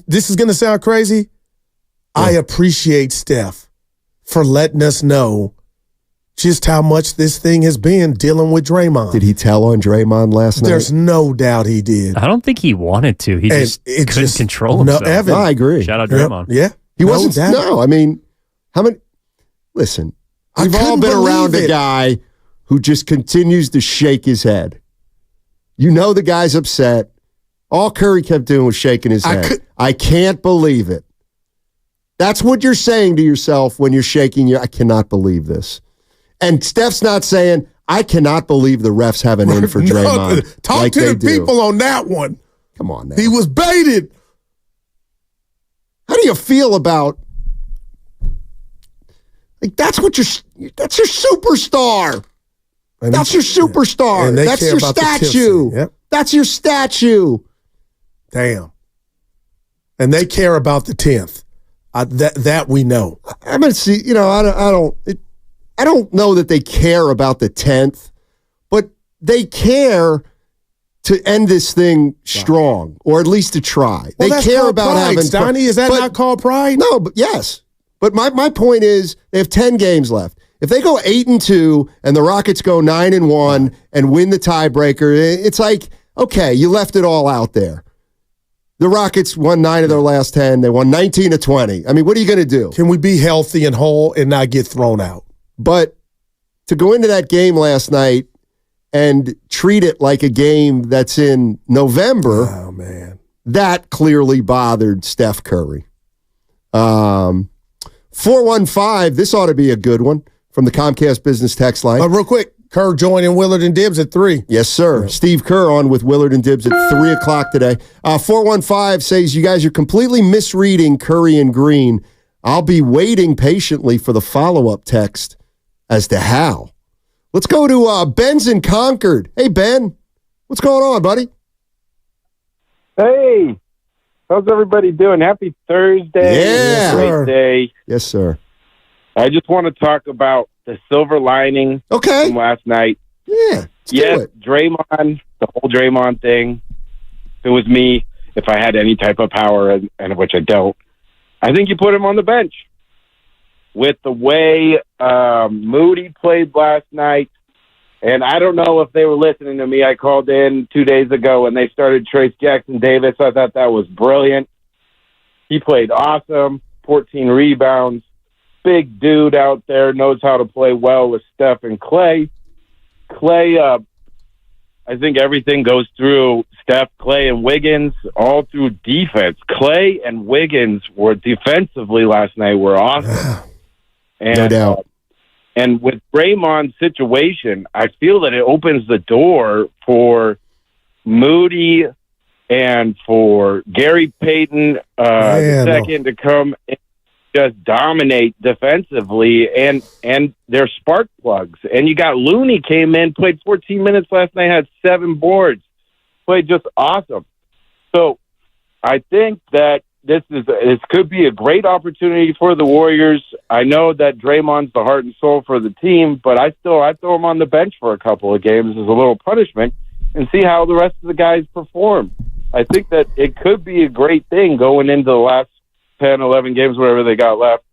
this is going to sound crazy. I appreciate Steph for letting us know just how much this thing has been dealing with Draymond. Did he tell on Draymond last night? There's no doubt he did. I don't think he wanted to. He just couldn't control himself. Evan, I agree. Shout out Draymond. Yeah. He wasn't. No, I mean, how many? Listen, we've all been around a guy who just continues to shake his head. You know the guy's upset. All Curry kept doing was shaking his head. I can't believe it. That's what you're saying to yourself when you're shaking your, I cannot believe this. And Steph's not saying, I cannot believe the refs have an in for Draymond. Talk to the people on that one. Come on now. He was baited. How do you feel about, like, that's your superstar. That's your superstar. That's your statue. Yep. That's your statue. Damn. And they care about the 10th. That we know. I'm gonna see. I don't know that they care about the 10th, but they care to end this thing strong, or at least to try. Well, they care about pride, having. Steiny, is that not called pride? No, but yes. But my point is, they have 10 games left. If they go 8-2 and the Rockets go 9-1 and win the tiebreaker, it's like, okay, you left it all out there. The Rockets won 9 of their last 10. They won 19-20. I mean, what are you going to do? Can we be healthy and whole and not get thrown out? But to go into that game last night and treat it like a game that's in November, oh man, that clearly bothered Steph Curry. 415, this ought to be a good one from the Comcast Business text line. Real quick, Kerr joining Willard and Dibbs at 3. Yes, sir. Yeah. Steve Kerr on with Willard and Dibbs at 3 o'clock today. 415 says, you guys are completely misreading Curry and Green. I'll be waiting patiently for the follow-up text as to how. Let's go to Ben's in Concord. Hey, Ben. What's going on, buddy? Hey. How's everybody doing? Happy Thursday. Yeah. Great day. Yes, sir. I just want to talk about the silver lining from last night. Yeah. Yes, Draymond, the whole Draymond thing. If it was me, if I had any type of power, and which I don't, I think you put him on the bench. With the way Moody played last night, and I don't know if they were listening to me. I called in 2 days ago when they started Trace Jackson-Davis. I thought that was brilliant. He played awesome, 14 rebounds. Big dude out there, knows how to play well with Steph and Clay. Clay I think everything goes through Steph, Clay, and Wiggins, all through defense. Clay and Wiggins were defensively last night were awesome. And, no doubt. And with Draymond's situation, I feel that it opens the door for Moody and for Gary Payton second to come and just dominate defensively, and they're spark plugs. And you got Looney came in, played 14 minutes last night, had 7 boards, played just awesome. So I think that this could be a great opportunity for the Warriors. I know that Draymond's the heart and soul for the team, but I throw him on the bench for a couple of games as a little punishment and see how the rest of the guys perform. I think that it could be a great thing going into the last 10, 11 games, whatever they got left.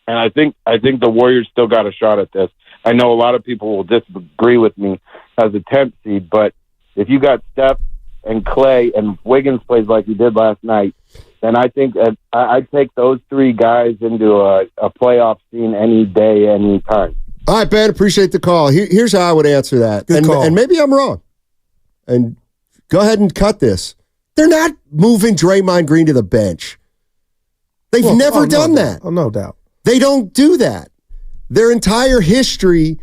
And I think the Warriors still got a shot at this. I know a lot of people will disagree with me as a 10th seed, but if you got Steph and Clay and Wiggins plays like he did last night, then I think I'd take those 3 guys into a playoff scene any day, any time. All right, Ben, appreciate the call. Here's how I would answer that. And maybe I'm wrong. And go ahead and cut this. They're not moving Draymond Green to the bench. They've never done that. Oh, no doubt. They don't do that. Their entire history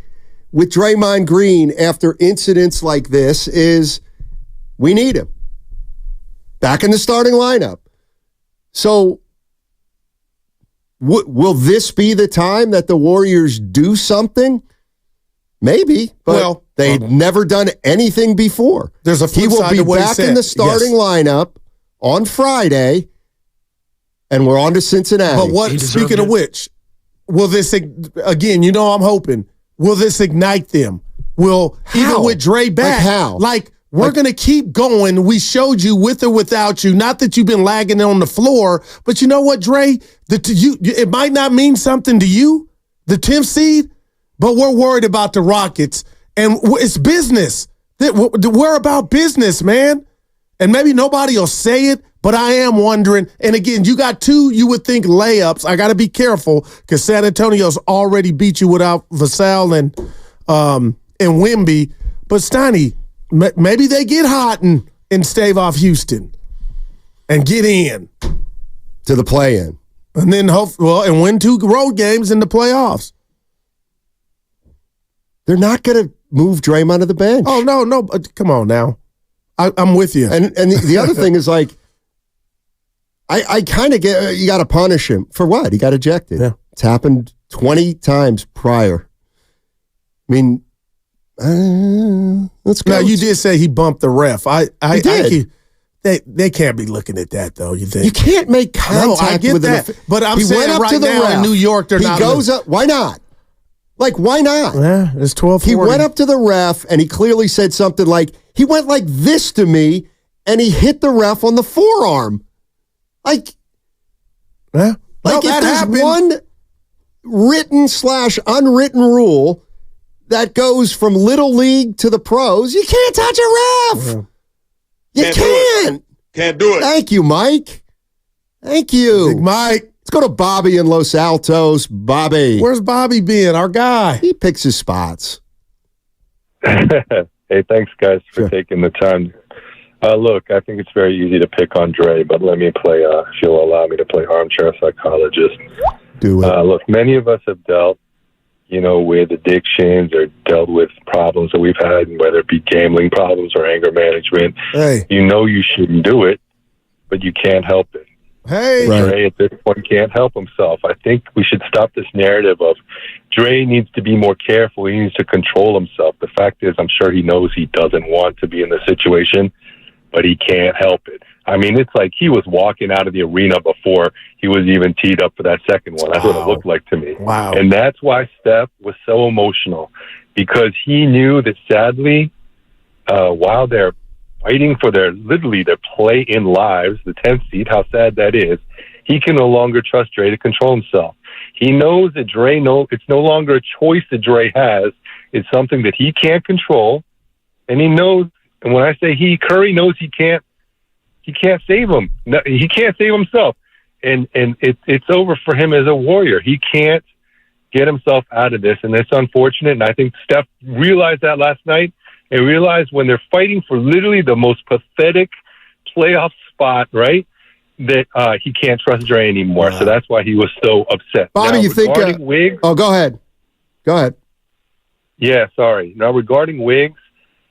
with Draymond Green after incidents like this is we need him back in the starting lineup. So will this be the time that the Warriors do something? Maybe, but they've never done anything before. There's a flip side to what he said. He will be back in the starting lineup on Friday, and we're on to Cincinnati. But speaking of which, will this, again, I'm hoping, will this ignite them? Even with Dre back, we're going to keep going. We showed you with or without you. Not that you've been lagging on the floor, but you know what, Dre? It might not mean something to you, the 10th seed, but we're worried about the Rockets. And it's business. We're about business, man. And maybe nobody will say it, but I am wondering. And again, you got 2, you would think, layups. I got to be careful because San Antonio's already beat you without Vassell and Wemby. But Steiny, maybe they get hot and stave off Houston and get in to the play-in, and then and win 2 road games in the playoffs. They're not going to move Draymond to the bench. Oh no! Come on now, I'm with you. And the other thing is I kind of get you got to punish him for what? He got ejected. Yeah. It's happened 20 times prior. I mean. Let's go. Now, you did say he bumped the ref. He did. They can't be looking at that, though, you think? You can't make contact with that. But I'm saying went up right to the now ref. in New York, they're not. He goes up. Why not? Why not? Yeah, it's 12:40. He went up to the ref, and he clearly said something like, he went like this to me, and he hit the ref on the forearm. If there's one written/unwritten rule that goes from little league to the pros, you can't touch a ref. You can't. Can't do it. Thank you, Mike. Thank you. Big Mike. Let's go to Bobby in Los Altos. Bobby. Where's Bobby been, our guy? He picks his spots. Hey, thanks, guys, for taking the time. Look, I think it's very easy to pick on Dre, but let me play, if you'll allow me to play armchair psychologist. Do it. Look, many of us have dealt with addictions or dealt with problems that we've had, whether it be gambling problems or anger management. Hey. You shouldn't do it, but you can't help it. Hey. Dre, at this point, can't help himself. I think we should stop this narrative of Dre needs to be more careful. He needs to control himself. The fact is, I'm sure he knows he doesn't want to be in the situation, but he can't help it. I mean, it's like he was walking out of the arena before he was even teed up for that second one. That's what it looked like to me. Wow. And that's why Steph was so emotional, because he knew that sadly, while they're fighting for their play-in lives, the 10th seed, how sad that is, he can no longer trust Dre to control himself. He knows that it's no longer a choice that Dre has. It's something that he can't control, and he knows. And when I say Curry knows he can't save him. No, he can't save himself. And it's over for him as a Warrior. He can't get himself out of this, and it's unfortunate. And I think Steph realized that last night, and realized when they're fighting for literally the most pathetic playoff spot, right, that he can't trust Dre anymore. So that's why he was so upset. Bobby, now, you think... Wiggs, go ahead. Go ahead. Yeah, sorry. Now, regarding Wiggs,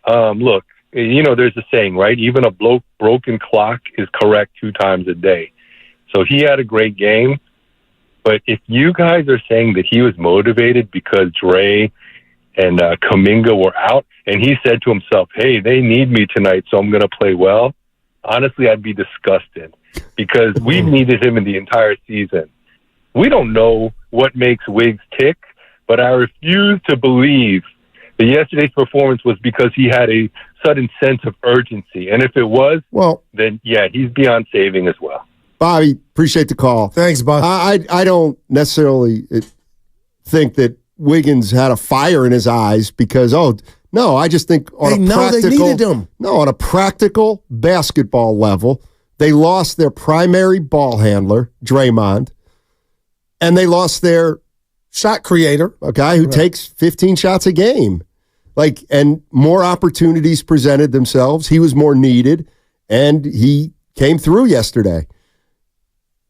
look, there's a saying, right? Even a broken clock is correct 2 times a day. So he had a great game. But if you guys are saying that he was motivated because Dre and Kuminga were out, and he said to himself, hey, they need me tonight, so I'm going to play well, honestly, I'd be disgusted because we've needed him in the entire season. We don't know what makes Wiggs tick, but I refuse to believe that yesterday's performance was because he had a sudden sense of urgency. And if it was, then, yeah, he's beyond saving as well. Bobby, appreciate the call. Thanks, Bob. I don't necessarily think that Wiggins had a fire in his eyes because, no, I just think they needed him. No, on a practical basketball level, they lost their primary ball handler, Draymond, and they lost their shot creator, a guy who takes 15 shots a game. And more opportunities presented themselves. He was more needed, and he came through yesterday.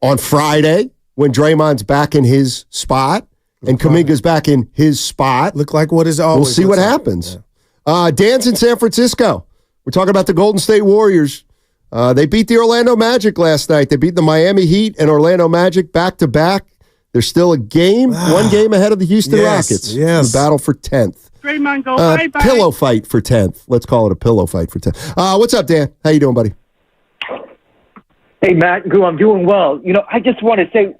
On Friday, when Draymond's back in his spot and Kuminga's back in his spot, look like what is always. We'll see what happens. Yeah. Dan's in San Francisco. We're talking about the Golden State Warriors. They beat the Orlando Magic last night. They beat the Miami Heat and Orlando Magic back-to-back. There's still a game, one game ahead of the Houston Rockets. Yes. The battle for 10th. Draymond, go bye-bye. Pillow fight for 10th. Let's call it a pillow fight for 10th. What's up, Dan? How you doing, buddy? Hey, Matt, I'm doing well. I just want to say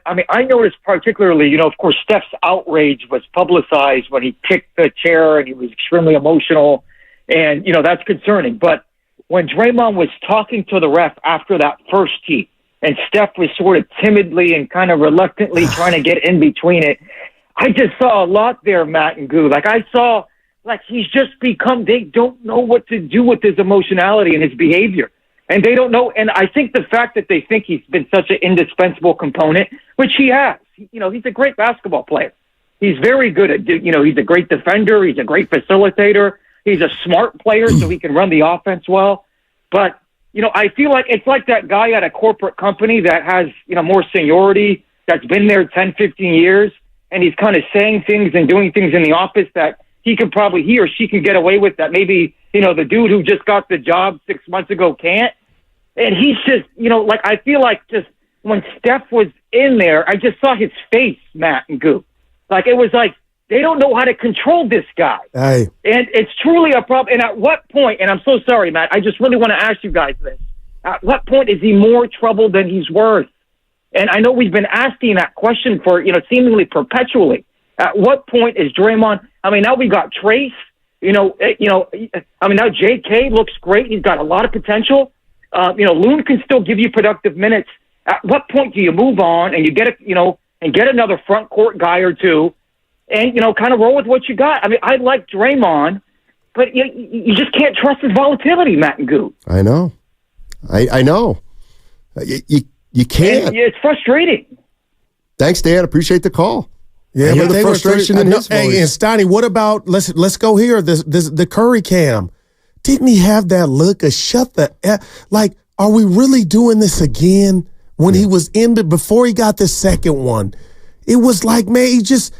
I noticed particularly, of course, Steph's outrage was publicized when he kicked the chair and he was extremely emotional. And, that's concerning. But when Draymond was talking to the ref after that first heat and Steph was sort of timidly and kind of reluctantly trying to get in between it, I just saw a lot there, Matt and Goo. I saw, he's just become, they don't know what to do with his emotionality and his behavior. And they don't know. And I think the fact that they think he's been such an indispensable component, which he has, he's a great basketball player. He's very good at, he's a great defender. He's a great facilitator. He's a smart player, so he can run the offense well. But, I feel like it's like that guy at a corporate company that has, more seniority, that's been there 10, 15 years. And he's kind of saying things and doing things in the office that he or she can get away with that maybe, the dude who just got the job 6 months ago can't. And he's just, I feel like just when Steph was in there, I just saw his face, Matt and Goo. It was like, they don't know how to control this guy. Hey. And it's truly a problem. And at what point, and I'm so sorry, Matt, I just really want to ask you guys this. At what point is he more trouble than he's worth? And I know we've been asking that question for, seemingly perpetually. At what point is Draymond? Now we got Trace. Now JK looks great. He's got a lot of potential. Loon can still give you productive minutes. At what point do you move on and you get get another front court guy or two, and kind of roll with what you got? I like Draymond, but you just can't trust his volatility, Matt and Goo. I know, I know. You can't. And it's frustrating. Thanks, Dan. Appreciate the call. Yeah, but the frustration in his voice. Hey, and Steiny, what about let's go here? The Curry cam. Didn't he have that look of shut the are we really doing this again? When he was before he got the second one, it was like, man, he just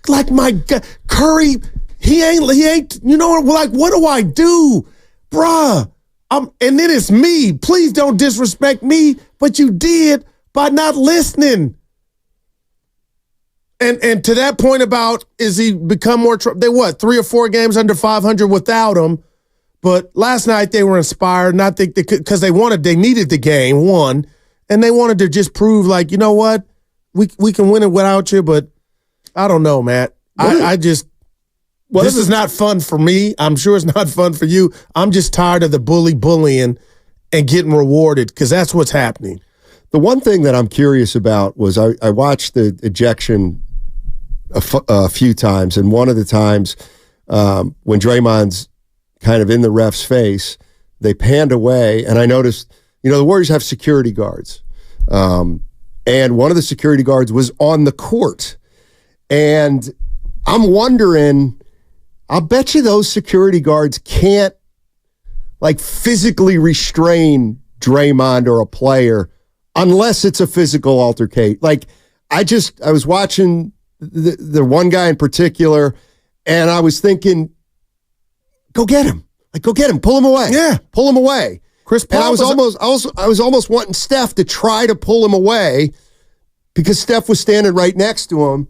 my God, Curry. He ain't. What do I do, bruh? And then it's me. Please don't disrespect me, but you did by not listening. And to that point about, is he become more they 3 or 4 games under 500 without him? But last night they were inspired, not because they needed the game, won, and they wanted to just prove, what, we can win it without you. But I don't know, Matt. This is not fun for me. I'm sure it's not fun for you. I'm just tired of the bullying and getting rewarded because that's what's happening. The one thing that I'm curious about was I watched the ejection a few times, and one of the times when Draymond's kind of in the ref's face, they panned away, and I noticed, the Warriors have security guards, and one of the security guards was on the court, and I'm wondering I'll bet you those security guards can't like physically restrain Draymond or a player unless it's a physical altercation. Like I was watching the one guy in particular, and I was thinking, go get him. Like, go get him. Pull him away. Yeah. Pull him away. Chris Paul and I was almost wanting Steph to try to pull him away because Steph was standing right next to him.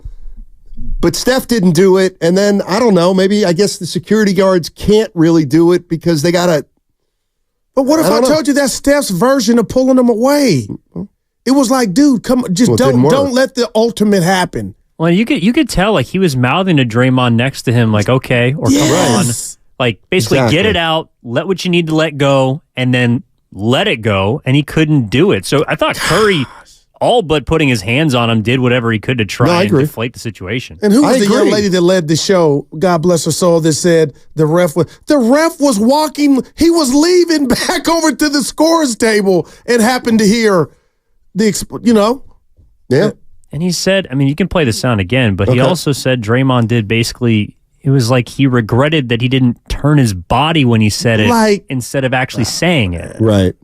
But Steph didn't do it. And then, I don't know, maybe I guess the security guards can't really do it because they got to. But what if I told you that's Steph's version of pulling him away? It was like, dude, come, just don't let the ultimate happen. Well, you could tell like he was mouthing to Draymond next to him, like, okay, or come on. Like, basically get it out, let what you need to let go, and then let it go, and he couldn't do it. So I thought Curry, all but putting his hands on him, did whatever he could to try and deflate the situation. And who was the young lady that led the show, God bless her soul, that said the ref was walking, he was leaving back over to the scores table and happened to hear Yeah. And he said, I mean, you can play the sound again, but he also said Draymond did basically, it was like he regretted that he didn't turn his body when he said it instead of actually saying it. Right.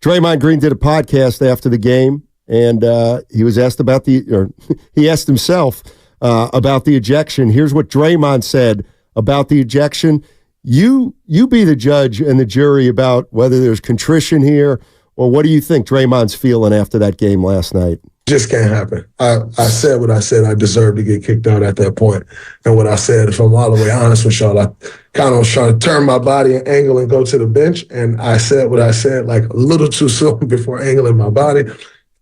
Draymond Green did a podcast after the game, and he was asked about he asked himself about the ejection. Here's what Draymond said about the ejection. You be the judge and the jury about whether there's contrition here, or what do you think Draymond's feeling after that game last night? Just can't happen. I said what I said. I deserved to get kicked out at that point. And what I said, if I'm all the way honest with y'all, I kind of was trying to turn my body and angle and go to the bench. And I said what I said, like a little too soon before angling my body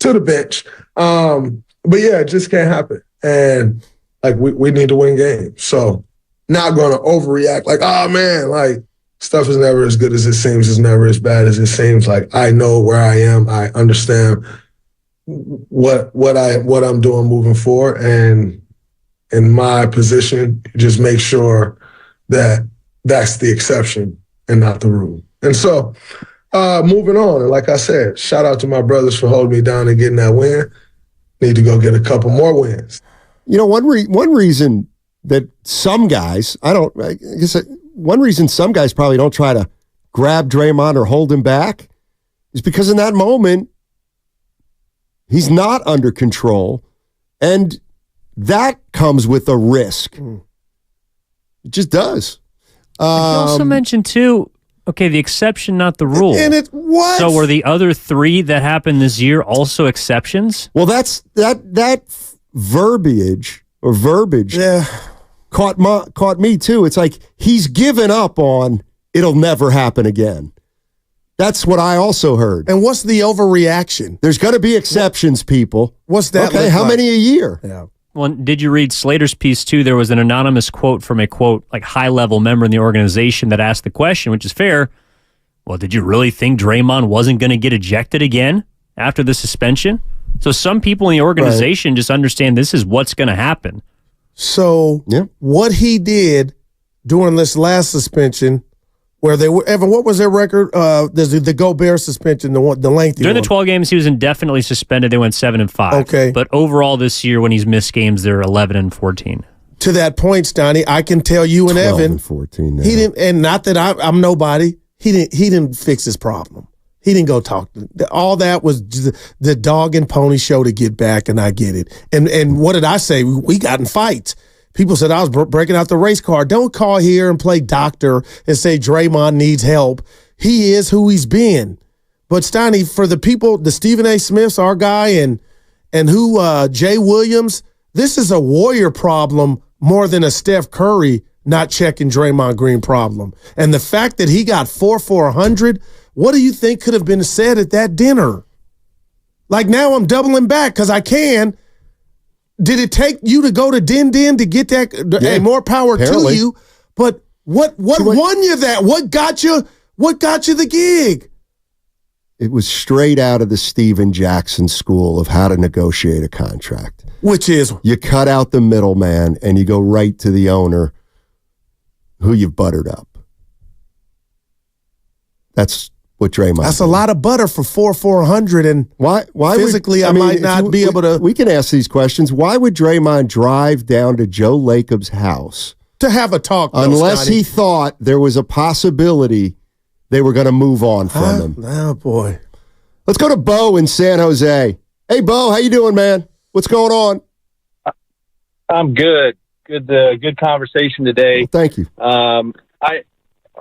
to the bench. But yeah, it just can't happen. And like we need to win games. So not going to overreact like, oh man, like stuff is never as good as it seems. It's never as bad as it seems. Like I know where I am. I understand what I'm doing moving forward, and in my position, just make sure that that's the exception and not the rule. And so, moving on, and like I said, shout out to my brothers for holding me down and getting that win. Need to go get a couple more wins. You know, one reason that some guys, one reason some guys probably don't try to grab Draymond or hold him back is because in that moment, he's not under control, and that comes with a risk. It just does. He also mentioned, too, the exception, not the rule. And what? So were the other three that happened this year also exceptions? Well, that verbiage caught me, too. It's like he's given up on it'll never happen again. That's what I also heard. And what's the overreaction? There's going to be exceptions, people. What's that? Okay, how many a year? Yeah. Well, did you read Slater's piece, too? There was an anonymous quote from a, quote, like high-level member in the organization that asked the question, which is fair. Well, did you really think Draymond wasn't going to get ejected again after the suspension? So some people in the organization just understand this is what's going to happen. So what he did during this last suspension, where they were, Evan, what was their record? The Gobert suspension, the lengthy During one. the 12 games, he was indefinitely suspended. They went 7-5. Okay. But overall this year, when he's missed games, they're 11-14. To that point, Stoney, I can tell you and 12 Evan, and 14 now. he didn't, and not that I'm nobody. He didn't fix his problem. He didn't go talk. All that was the dog and pony show to get back, and I get it. And what did I say? We got in fights. People said I was breaking out the race car. Don't call here and play doctor and say Draymond needs help. He is who he's been. But Steiny, for the people, the Stephen A. Smiths, our guy, and Jay Williams, this is a Warrior problem more than a Steph Curry not checking Draymond Green problem. And the fact that he got 4 for 100, what do you think could have been said at that dinner? Like now I'm doubling back because I can. Did it take you to go to Din to get that? Yeah, more power to you. But what won you that? What got you the gig? It was straight out of the Steven Jackson school of how to negotiate a contract. Which is? You cut out the middleman and you go right to the owner who you've buttered up. That's what Draymond That's did. a lot of butter for 400, and why physically I might not be able to. We can ask these questions. Why would Draymond drive down to Joe Lacob's house to have a talk? Unless he thought there was a possibility they were going to move on from him. Oh, boy. Let's go to Bo in San Jose. Hey, Bo, how you doing, man? What's going on? I'm good. Good conversation today. Well, thank you.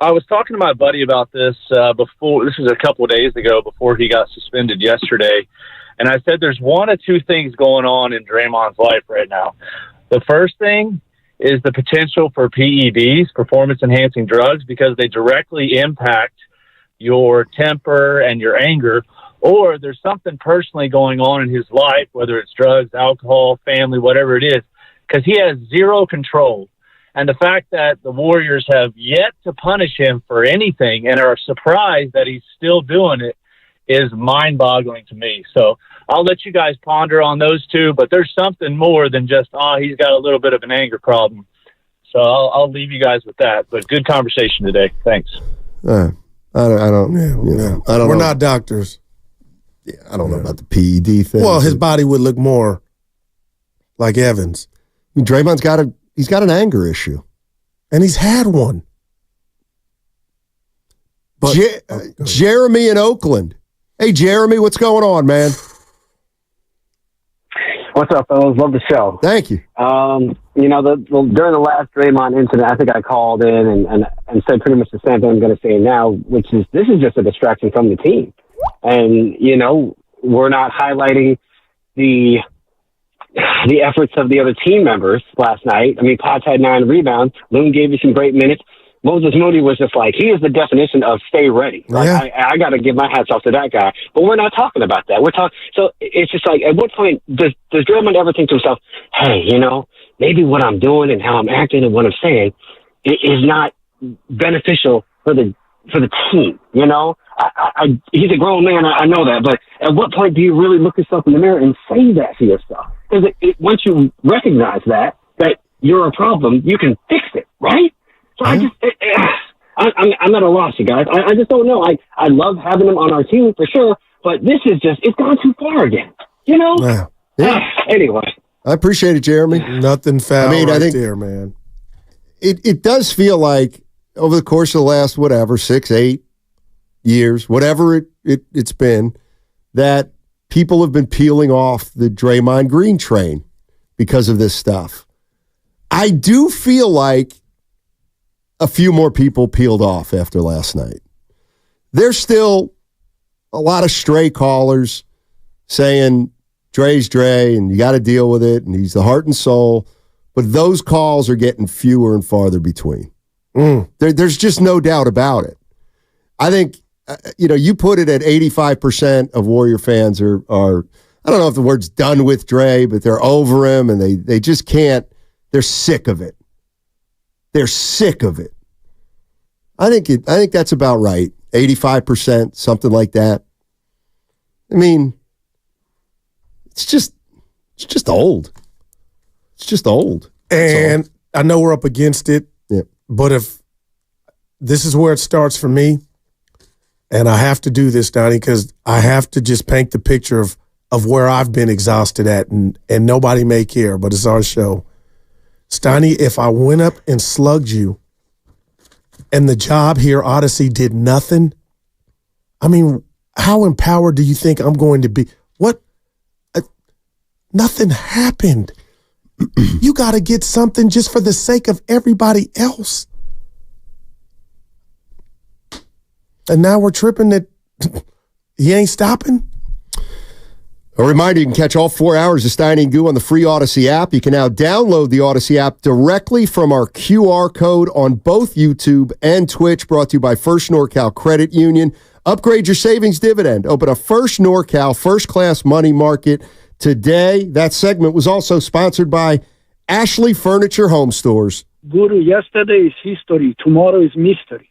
I was talking to my buddy about this before. This was a couple of days ago before he got suspended yesterday. And I said there's one of two things going on in Draymond's life right now. The first thing is the potential for PEDs, performance-enhancing drugs, because they directly impact your temper and your anger. Or there's something personally going on in his life, whether it's drugs, alcohol, family, whatever it is, because he has zero control. And the fact that the Warriors have yet to punish him for anything and are surprised that he's still doing it is mind-boggling to me. So I'll let you guys ponder on those two, but there's something more than just, he's got a little bit of an anger problem. So I'll leave you guys with that. But good conversation today. Thanks. I don't know. We're not doctors. Yeah, I don't know about the PED thing. Well, his body would look more like Evans. I mean, Draymond's got an anger issue. And he's had one. But Jeremy in Oakland. Hey, Jeremy, what's going on, man? What's up, fellas? Love the show. Thank you. During the last Draymond incident, I think I called in and said pretty much the same thing I'm going to say now, which is this is just a distraction from the team. And, we're not highlighting the efforts of the other team members last night. I mean, Potts had 9 rebounds. Loon gave you some great minutes. Moses Moody was just like, he is the definition of stay ready. Like, I got to give my hats off to that guy. But we're not talking about that. So it's just like, at what point does Draymond ever think to himself, hey, maybe what I'm doing and how I'm acting and what I'm saying is not beneficial for the team, he's a grown man, I know that, but at what point do you really look yourself in the mirror and say that to yourself? Because once you recognize that you're a problem, you can fix it, right? So I'm at a loss, you guys. I just don't know. I love having him on our team for sure, but this is it's gone too far again, Yeah. Anyway. I appreciate it, Jeremy. Nothing foul I think there, man. It does feel like over the course of the last, 6, 8 years, whatever it's been, that people have been peeling off the Draymond Green train because of this stuff. I do feel like a few more people peeled off after last night. There's still a lot of stray callers saying Dre's Dre and you got to deal with it and he's the heart and soul, but those calls are getting fewer and farther between. There's just no doubt about it. I think, you put it at 85% of Warrior fans are I don't know if the word's done with Dre, but they're over him and they just can't, they're sick of it. They're sick of it. I think that's about right. 85%, something like that. I mean, it's just old. It's just old. And I know we're up against it. Yeah. But if this is where it starts for me, and I have to do this, Donnie, because I have to just paint the picture of where I've been exhausted at, and nobody may care, but it's our show. Steiny, if I went up and slugged you and the job here, Odyssey, did nothing, I mean, how empowered do you think I'm going to be? What? Nothing happened. You got to get something just for the sake of everybody else. And now we're tripping that he ain't stopping. A reminder, you can catch all 4 hours of Steiny and Goo on the free Odyssey app. You can now download the Odyssey app directly from our QR code on both YouTube and Twitch, brought to you by First NorCal Credit Union. Upgrade your savings dividend. Open a First NorCal first-class money market today. That segment was also sponsored by Ashley Furniture Home Stores. Guru, yesterday is history. Tomorrow is mystery.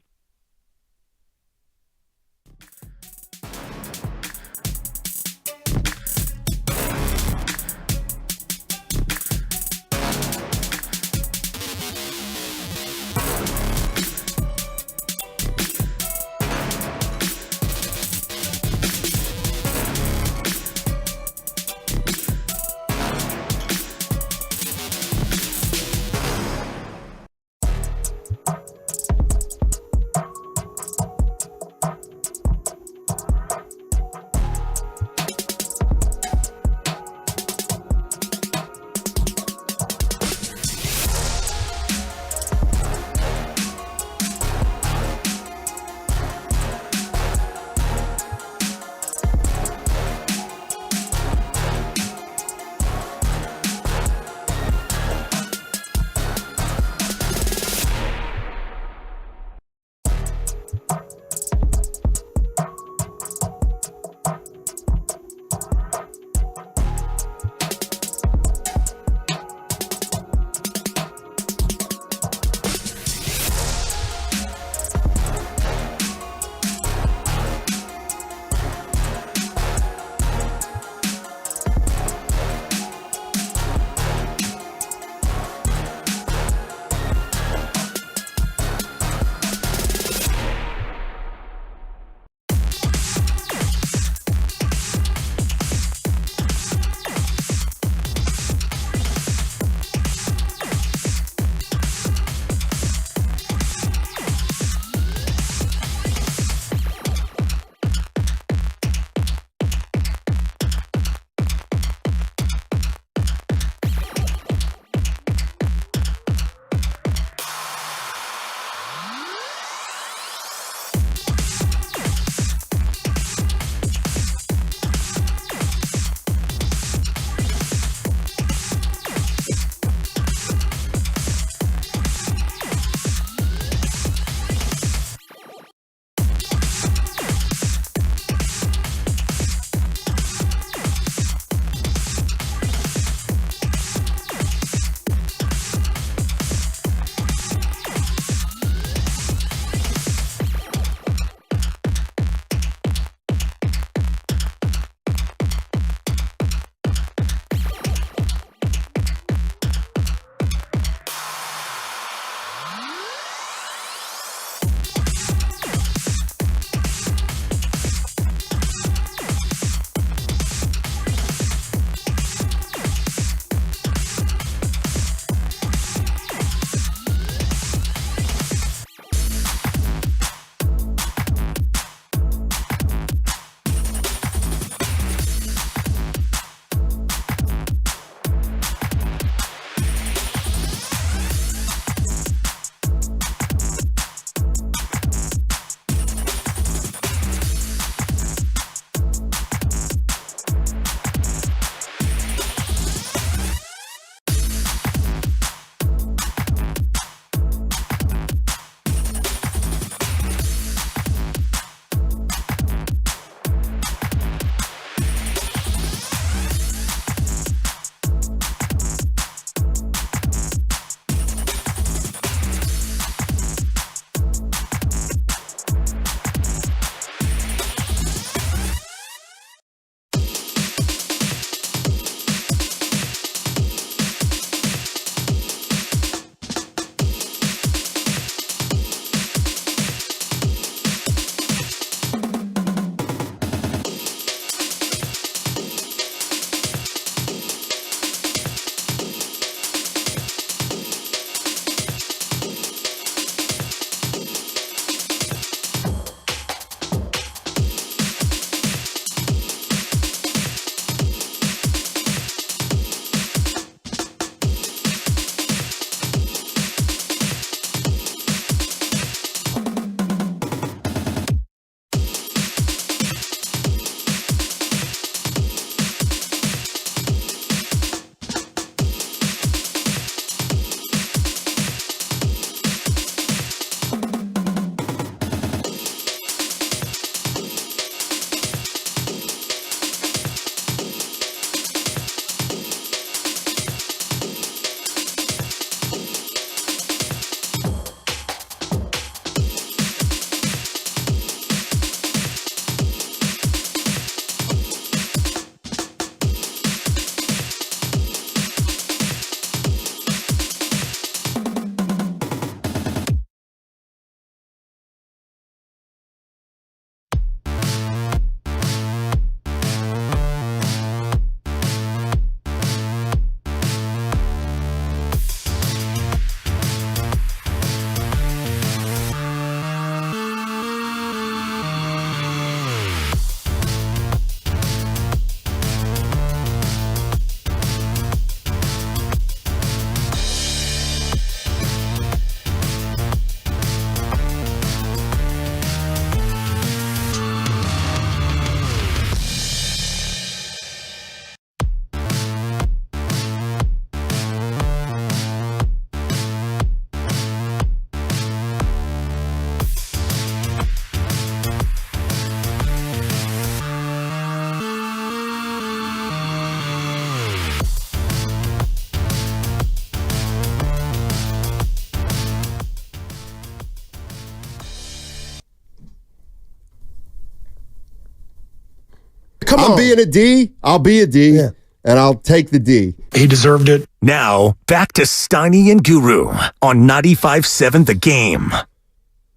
Come on. I'm being a D. I'll be a D, and I'll take the D. He deserved it. Now, back to Steiny and Guru on 95.7 The Game. All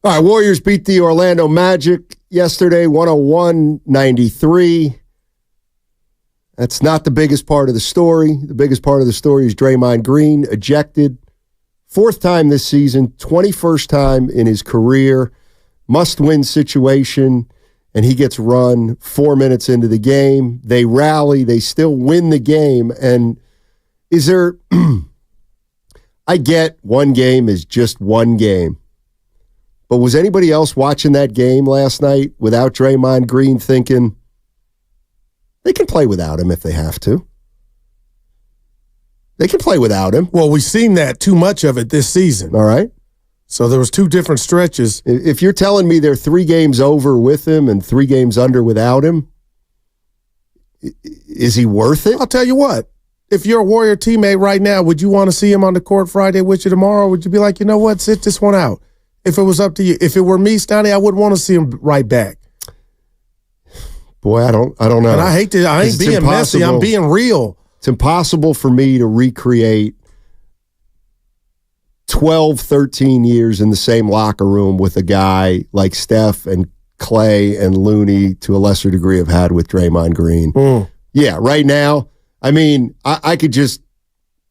right, Warriors beat the Orlando Magic yesterday, 101-93. That's not the biggest part of the story. The biggest part of the story is Draymond Green ejected. 4th time this season, 21st time in his career. Must-win situation, and he gets run 4 minutes into the game. They rally. They still win the game. And is there... I get one game is just one game. But was anybody else watching that game last night without Draymond Green thinking they can play without him if they have to? They can play without him. Well, we've seen that too much of it this season. All right. So there was 2 different stretches. If you're telling me they're 3 games over with him and 3 games under without him, is he worth it? I'll tell you what. If you're a Warrior teammate right now, would you want to see him on the court Friday with you tomorrow? Or would you be like, you know what, sit this one out? If it was up to you. If it were me, Stoney, I wouldn't want to see him right back. Boy, I don't know. And I hate to, I ain't being messy. I'm being real. It's impossible for me to recreate 12, 13 years in the same locker room with a guy like Steph and Clay and Looney, to a lesser degree, have had with Draymond Green. Yeah, right now, I mean, I could just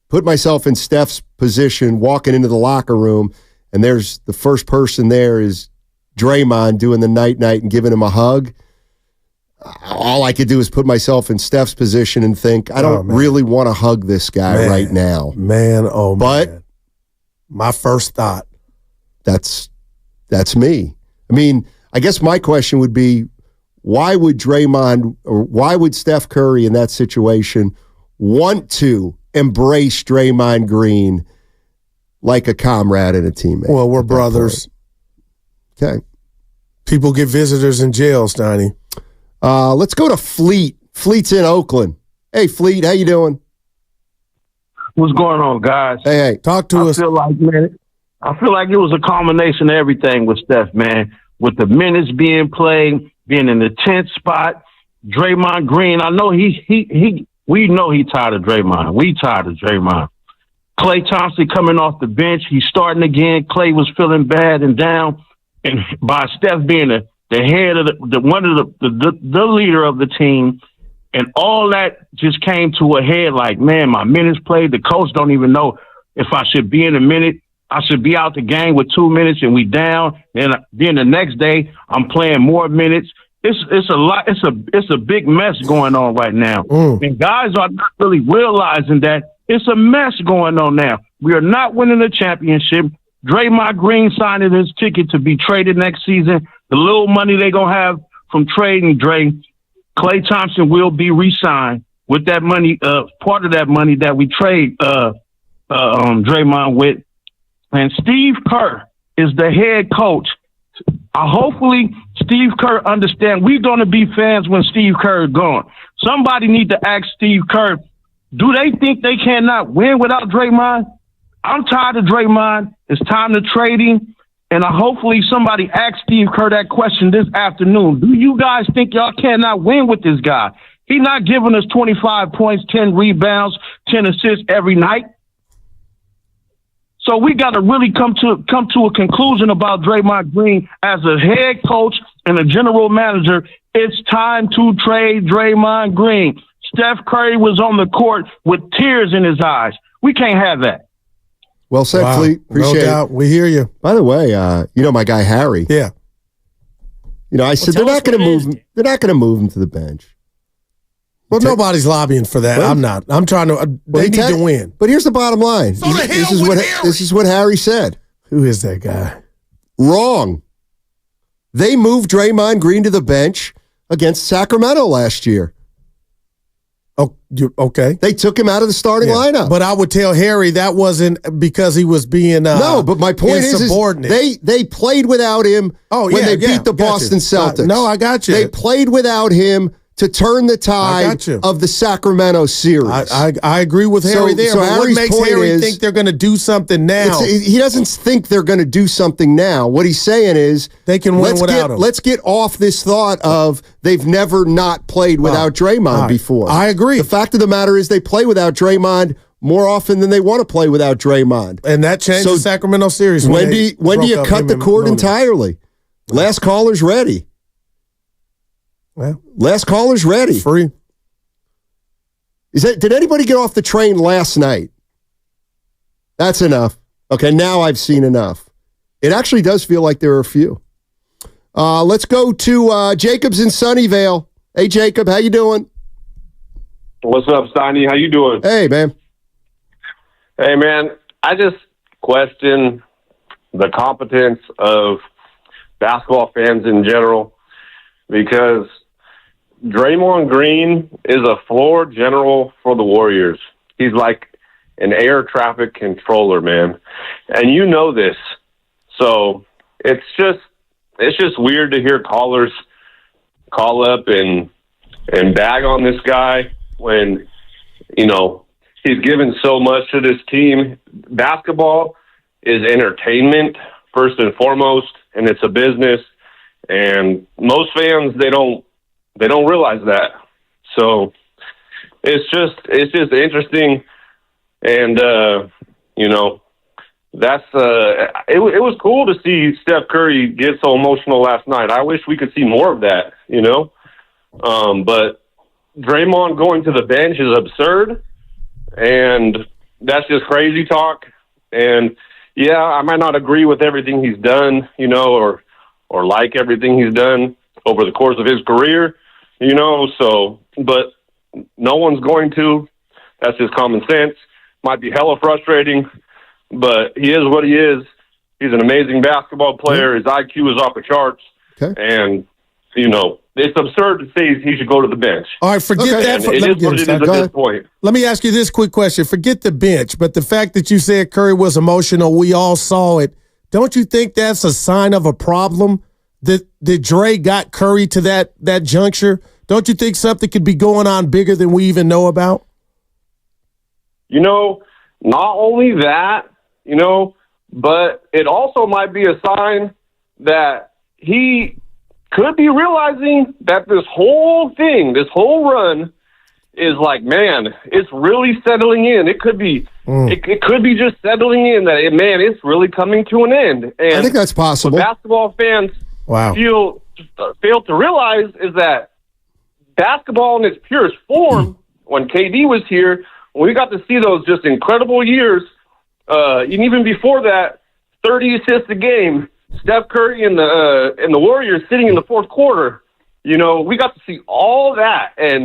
put myself in Steph's position, walking into the locker room, and there's the first person there is Draymond doing the night-night and giving him a hug. All I could do is put myself in Steph's position and think, I don't really want to hug this guy right now. But my first thought. That's me. I mean, I guess my question would be, why would Draymond or why would Steph Curry in that situation want to embrace Draymond Green like a comrade and a teammate? Well, we're brothers. Okay. People get visitors in jail, Steiny. Let's go to Fleet. Fleet's in Oakland. Hey, Fleet, how you doing? What's going on, guys? Hey. Talk to us. I feel like it was a combination of everything with Steph, man. With the minutes being played, being in the 10th spot, Draymond Green. I know we know he's tired of Draymond. We tired of Draymond. Klay Thompson coming off the bench. He's starting again. Klay was feeling bad and down. And by Steph being the head of the leader of the team, and all that just came to a head like, man, my minutes played. The coach don't even know if I should be in a minute. I should be out the game with 2 minutes and we down. And then the next day I'm playing more minutes. It's a lot. It's a big mess going on right now. And guys are not really realizing that it's a mess going on now. We are not winning the championship. Draymond Green signing his ticket to be traded next season. The little money they're going to have from trading Dre, Klay Thompson will be re-signed with that money, part of that money that we trade Draymond with. And Steve Kerr is the head coach. Hopefully Steve Kerr understands we're going to be fans when Steve Kerr is gone. Somebody need to ask Steve Kerr, do they think they cannot win without Draymond? I'm tired of Draymond. It's time to trade him. And hopefully somebody asks Steve Kerr that question this afternoon. Do you guys think y'all cannot win with this guy? He's not giving us 25 points, 10 rebounds, 10 assists every night. So we got to really come to a conclusion about Draymond Green as a head coach and a general manager. It's time to trade Draymond Green. Steph Curry was on the court with tears in his eyes. We can't have that. Well said, Fleet. Appreciate it. We hear you. By the way, you know my guy Harry. Yeah. You know, I said they're not going to move him. They're not going to move him to the bench. Well, nobody's lobbying for that. I'm not. I'm trying to. They need to win. But here's the bottom line. This is what Harry said. Who is that guy? Wrong. They moved Draymond Green to the bench against Sacramento last year. Oh, okay. They took him out of the starting lineup. But I would tell Harry that wasn't because he was being no. But my point is they played without him when they beat the Boston Celtics. No, I got you. They played without him to turn the tide of the Sacramento series. I agree with Harry there. So but Harry's what makes point Harry is, think they're going to do something now? He doesn't think they're going to do something now. What he's saying is they can win without him. Let's get off this thought of they've never not played without Draymond before. I agree. The fact of the matter is they play without Draymond more often than they want to play without Draymond. And that changed the Sacramento series. When do you cut the cord entirely? Last caller's ready. Well, last caller's ready. Free. Did anybody get off the train last night? That's enough. Okay, now I've seen enough. It actually does feel like there are a few. Let's go to Jacob's in Sunnyvale. Hey, Jacob, how you doing? What's up, Steiny? How you doing? Hey, man. Hey, man. I just question the competence of basketball fans in general because Draymond Green is a floor general for the Warriors. He's like an air traffic controller, man. And you know this. So it's just weird to hear callers call up and bag on this guy when, you know, he's given so much to this team. Basketball is entertainment first and foremost, and it's a business. And most fans, they don't realize that. So it's just interesting. And, you know, that's, it was cool to see Steph Curry get so emotional last night. I wish we could see more of that, you know? But Draymond going to the bench is absurd. And that's just crazy talk. And yeah, I might not agree with everything he's done, you know, or like everything he's done over the course of his career, you know, so, but no one's going to. That's just common sense. Might be hella frustrating, but he is what he is. He's an amazing basketball player. His IQ is off the charts. Okay. And, you know, it's absurd to say he should go to the bench. All right, forget that. It is what it is at this point. Let me ask you this quick question. Forget the bench, but the fact that you said Curry was emotional, we all saw it. Don't you think that's a sign of a problem that Dre got Curry to that juncture? Don't you think something could be going on bigger than we even know about? You know, not only that, you know, but it also might be a sign that he could be realizing that this whole thing, this whole run is like, man, it's really settling in. It could be, it could be just settling in that, man, it's really coming to an end. And I think that's possible. What basketball fans fail to realize is that basketball in its purest form, when KD was here, we got to see those just incredible years, and even before that, 30 assists a game, Steph Curry and the Warriors sitting in the fourth quarter. You know, we got to see all that, and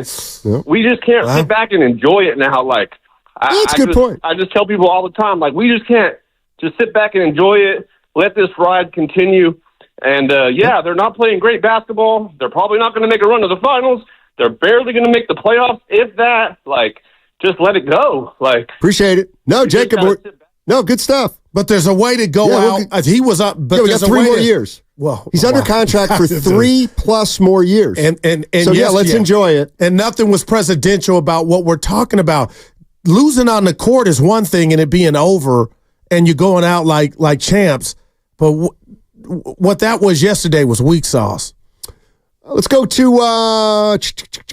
we just can't sit back and enjoy it now. Like, that's a good point. I just tell people all the time, like, we just can't just sit back and enjoy it, let this ride continue. And, yeah, they're not playing great basketball. They're probably not going to make a run to the finals. They're barely going to make the playoffs, if that. Like, just let it go. Like, appreciate it. No, Jacob, no, good stuff. But there's a way to go out. He was up, but we got 3 more years. Well, he's under contract for 3+ more years. And so let's enjoy it. And nothing was presidential about what we're talking about. Losing on the court is one thing, and it being over, and you're going out like champs. But what that was yesterday was weak sauce. Let's go to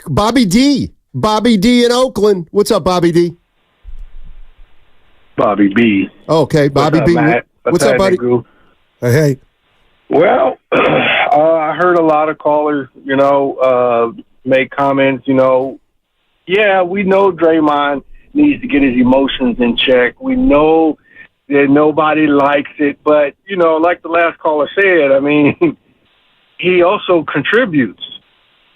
Bobby D. Bobby D in Oakland. What's up, Bobby D? Bobby B. Okay, Bobby B. What's up, buddy? Hey. Well, I heard a lot of callers, you know, make comments, you know. Yeah, we know Draymond needs to get his emotions in check. We know that nobody likes it. But, you know, like the last caller said, I mean, he also contributes.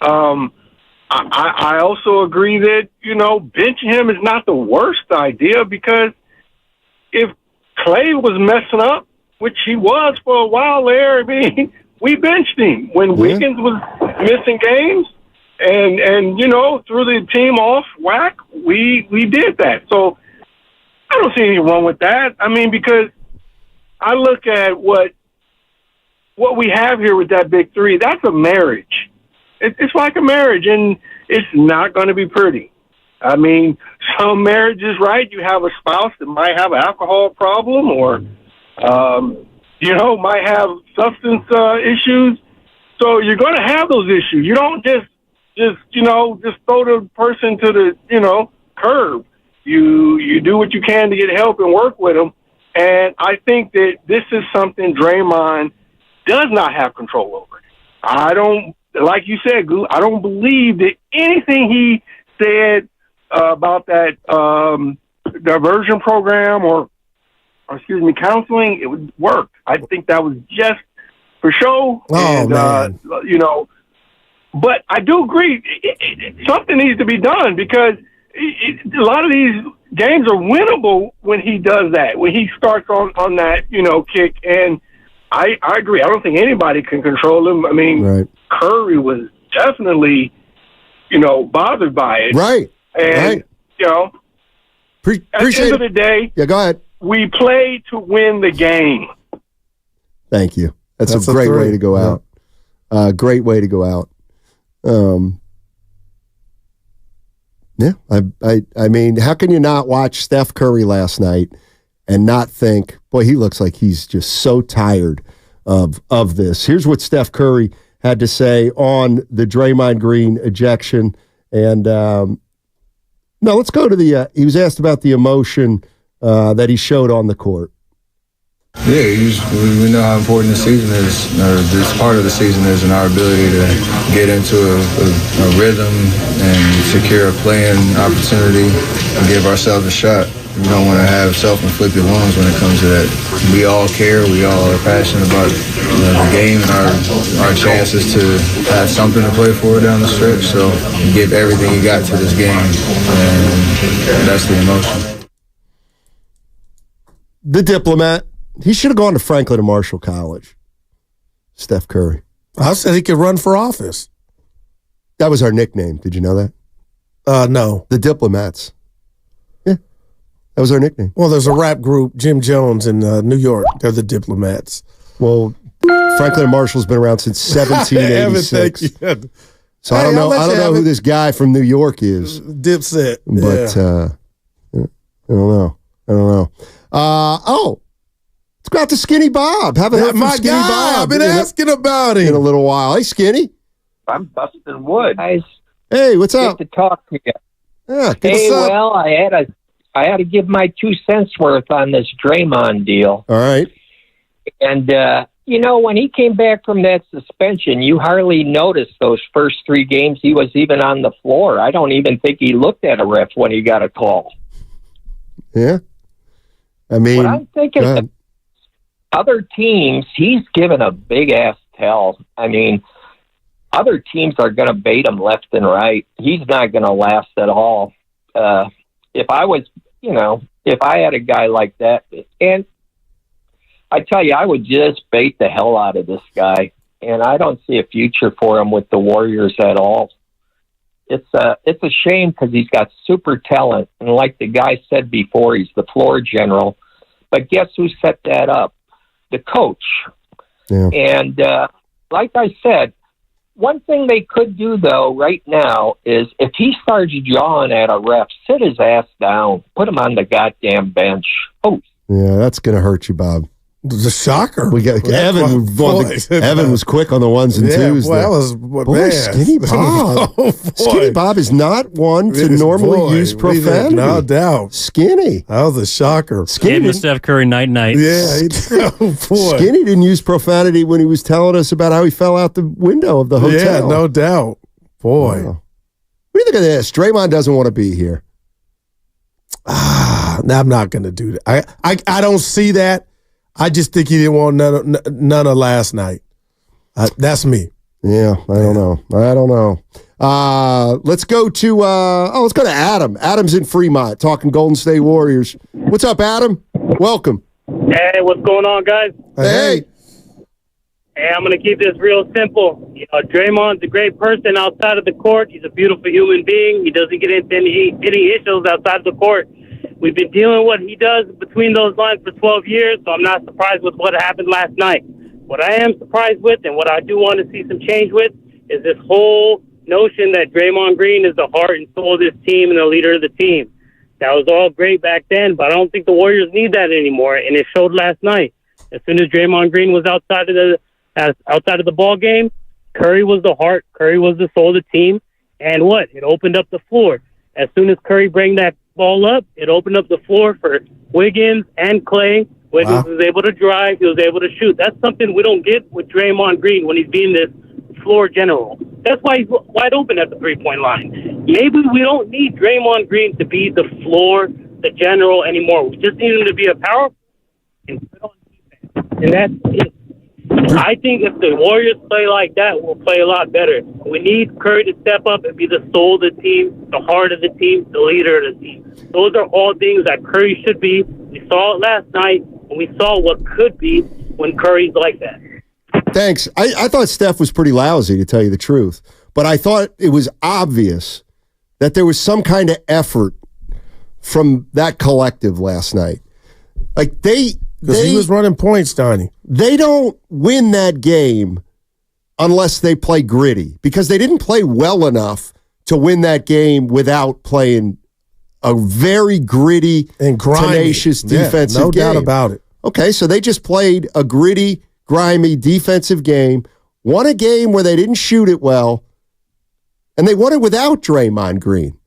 I also agree that, you know, benching him is not the worst idea because if Clay was messing up, which he was for a while there, I mean, we benched him. When Wiggins was missing games and you know, threw the team off whack, we did that. So I don't see anything wrong with that. I mean, because I look at what we have here with that big three, that's a marriage. It's like a marriage. And it's not going to be pretty. I mean, some marriages, right? You have a spouse that might have an alcohol problem or, might have substance issues. So you're going to have those issues. You don't just throw the person to the, curb. You do what you can to get help and work with them. And I think that this is something Draymond does not have control over. I don't, like you said, Goo, I don't believe that anything he said about that diversion program or counseling, it would work. I think that was just for show. Oh, man. But I do agree, something needs to be done because a lot of these games are winnable when he does that, when he starts on that, kick. And I agree. I don't think anybody can control him. I mean, right. Curry was definitely, bothered by it. Right. And, right. At the end of the day, yeah, go ahead. We play to win the game. Thank you. That's a great way to go out. Great way to go out. Yeah, I mean, how can you not watch Steph Curry last night and not think, boy, he looks like he's just so tired of this. Here's what Steph Curry had to say on the Draymond Green ejection. And let's go to he was asked about the emotion that he showed on the court. Yeah, we know how important the season is, or this part of the season is, and our ability to get into a rhythm and secure a playing opportunity and give ourselves a shot. We don't want to have self-inflicted wounds when it comes to that. We all care. We all are passionate about the game and our chances to have something to play for down the stretch. So you give everything you got to this game, and that's the emotion. The diplomat. He should have gone to Franklin and Marshall College. Steph Curry. I said he could run for office. That was our nickname. Did you know that? No. The Diplomats. Yeah. That was our nickname. Well, there's a rap group, Jim Jones in New York. They're the Diplomats. Well, Franklin and Marshall's been around since 1786. So I don't know who this guy from New York is. Dipset. But I don't know. Let's go out to Skinny Bob. Have a help from Skinny Bob. I've been asking about him in a little while. Hey, Skinny. I'm busting wood. Guys, hey, what's up? Good to talk to you. Yeah, hey, well, I had to give my 2 cents worth on this Draymond deal. All right. And when he came back from that suspension, you hardly noticed those first 3 games he was even on the floor. I don't even think he looked at a ref when he got a call. Yeah. I mean, what I'm thinking, other teams, he's given a big-ass tell. I mean, other teams are going to bait him left and right. He's not going to last at all. If I had a guy like that, and I tell you, I would just bait the hell out of this guy, and I don't see a future for him with the Warriors at all. It's a shame because he's got super talent, and like the guy said before, he's the floor general. But guess who set that up? The coach. Yeah. And like I said, one thing they could do, though, right now is if he starts jawing at a ref, sit his ass down, put him on the goddamn bench. Oh, yeah, that's going to hurt you, Bob. The shocker. We got Evan. Evan was quick on the ones and twos. Boy, that was Skinny Bob. Skinny Bob is not one to normally use profanity. No doubt. Skinny. That was a shocker. Gave him Steph Curry night. Yeah. Boy. Skinny didn't use profanity when he was telling us about how he fell out the window of the hotel. Yeah, no doubt. Boy. Wow. What do you think of this? Draymond doesn't want to be here. No, I'm not going to do that. I don't see that. I just think he didn't want none of last night. That's me. Yeah, I don't know. Let's go to Adam. Adam's in Fremont talking Golden State Warriors. What's up, Adam? Welcome. Hey, what's going on, guys? Hey, I'm going to keep this real simple. Draymond's a great person outside of the court. He's a beautiful human being. He doesn't get into any issues outside of the court. We've been dealing with what he does between those lines for 12 years, so I'm not surprised with what happened last night. What I am surprised with and what I do want to see some change with is this whole notion that Draymond Green is the heart and soul of this team and the leader of the team. That was all great back then, but I don't think the Warriors need that anymore, and it showed last night. As soon as Draymond Green was outside of the ball game, Curry was the heart, Curry was the soul of the team, and what? It opened up the floor. As soon as Curry bring that ball up, it opened up the floor for Wiggins and Clay. Wiggins was able to drive, he was able to shoot. That's something we don't get with Draymond Green when he's being this floor general. That's why he's wide open at the three-point line. Maybe we don't need Draymond Green to be the floor, the general anymore. We just need him to be a power and put on defense. And that's it. I think if the Warriors play like that, we'll play a lot better. We need Curry to step up and be the soul of the team, the heart of the team, the leader of the team. Those are all things that Curry should be. We saw it last night, and we saw what could be when Curry's like that. Thanks. I thought Steph was pretty lousy, to tell you the truth. But I thought it was obvious that there was some kind of effort from that collective last night. Like he was running points, Donnie. They don't win that game unless they play gritty, because they didn't play well enough to win that game without playing a very gritty and tenacious defensive game. No doubt about it. Okay, so they just played a gritty, grimy defensive game, won a game where they didn't shoot it well, and they won it without Draymond Green.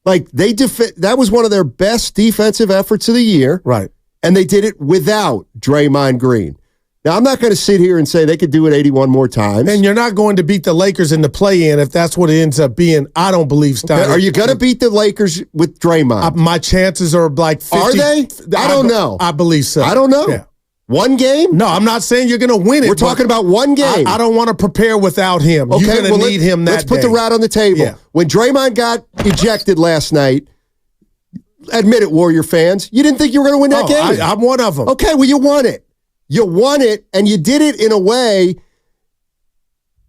Like, that was one of their best defensive efforts of the year. Right. And they did it without Draymond Green. Now, I'm not going to sit here and say they could do it 81 more times. And you're not going to beat the Lakers in the play-in if that's what it ends up being. I don't believe Stein. Okay. Are you going to beat the Lakers with Draymond? My chances are like 50. Are they? I don't know. I believe so. I don't know. Yeah. One game? No, I'm not saying you're going to win it. We're talking about one game. I don't want to prepare without him. Okay, you're going to need him that Let's put day. the rat on the table. Yeah. When Draymond got ejected last night, admit it, Warrior fans, you didn't think you were going to win that game. I'm one of them. Okay, well, you won it. You won it, and you did it in a way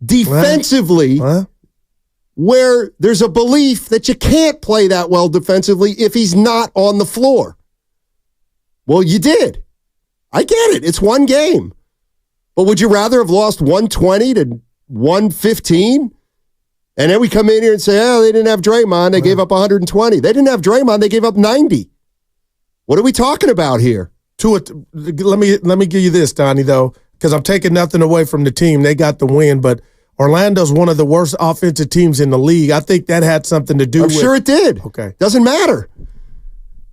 defensively where there's a belief that you can't play that well defensively if he's not on the floor. Well, you did. I get it. It's one game. But would you rather have lost 120 to 115? And then we come in here and say, oh, they didn't have Draymond. They gave up 120. They didn't have Draymond. They gave up 90. What are we talking about here? Let me give you this, Donnie, though, because I'm taking nothing away from the team. They got the win, but Orlando's one of the worst offensive teams in the league. I think that had something to do with it. I'm sure it did. Okay. Doesn't matter.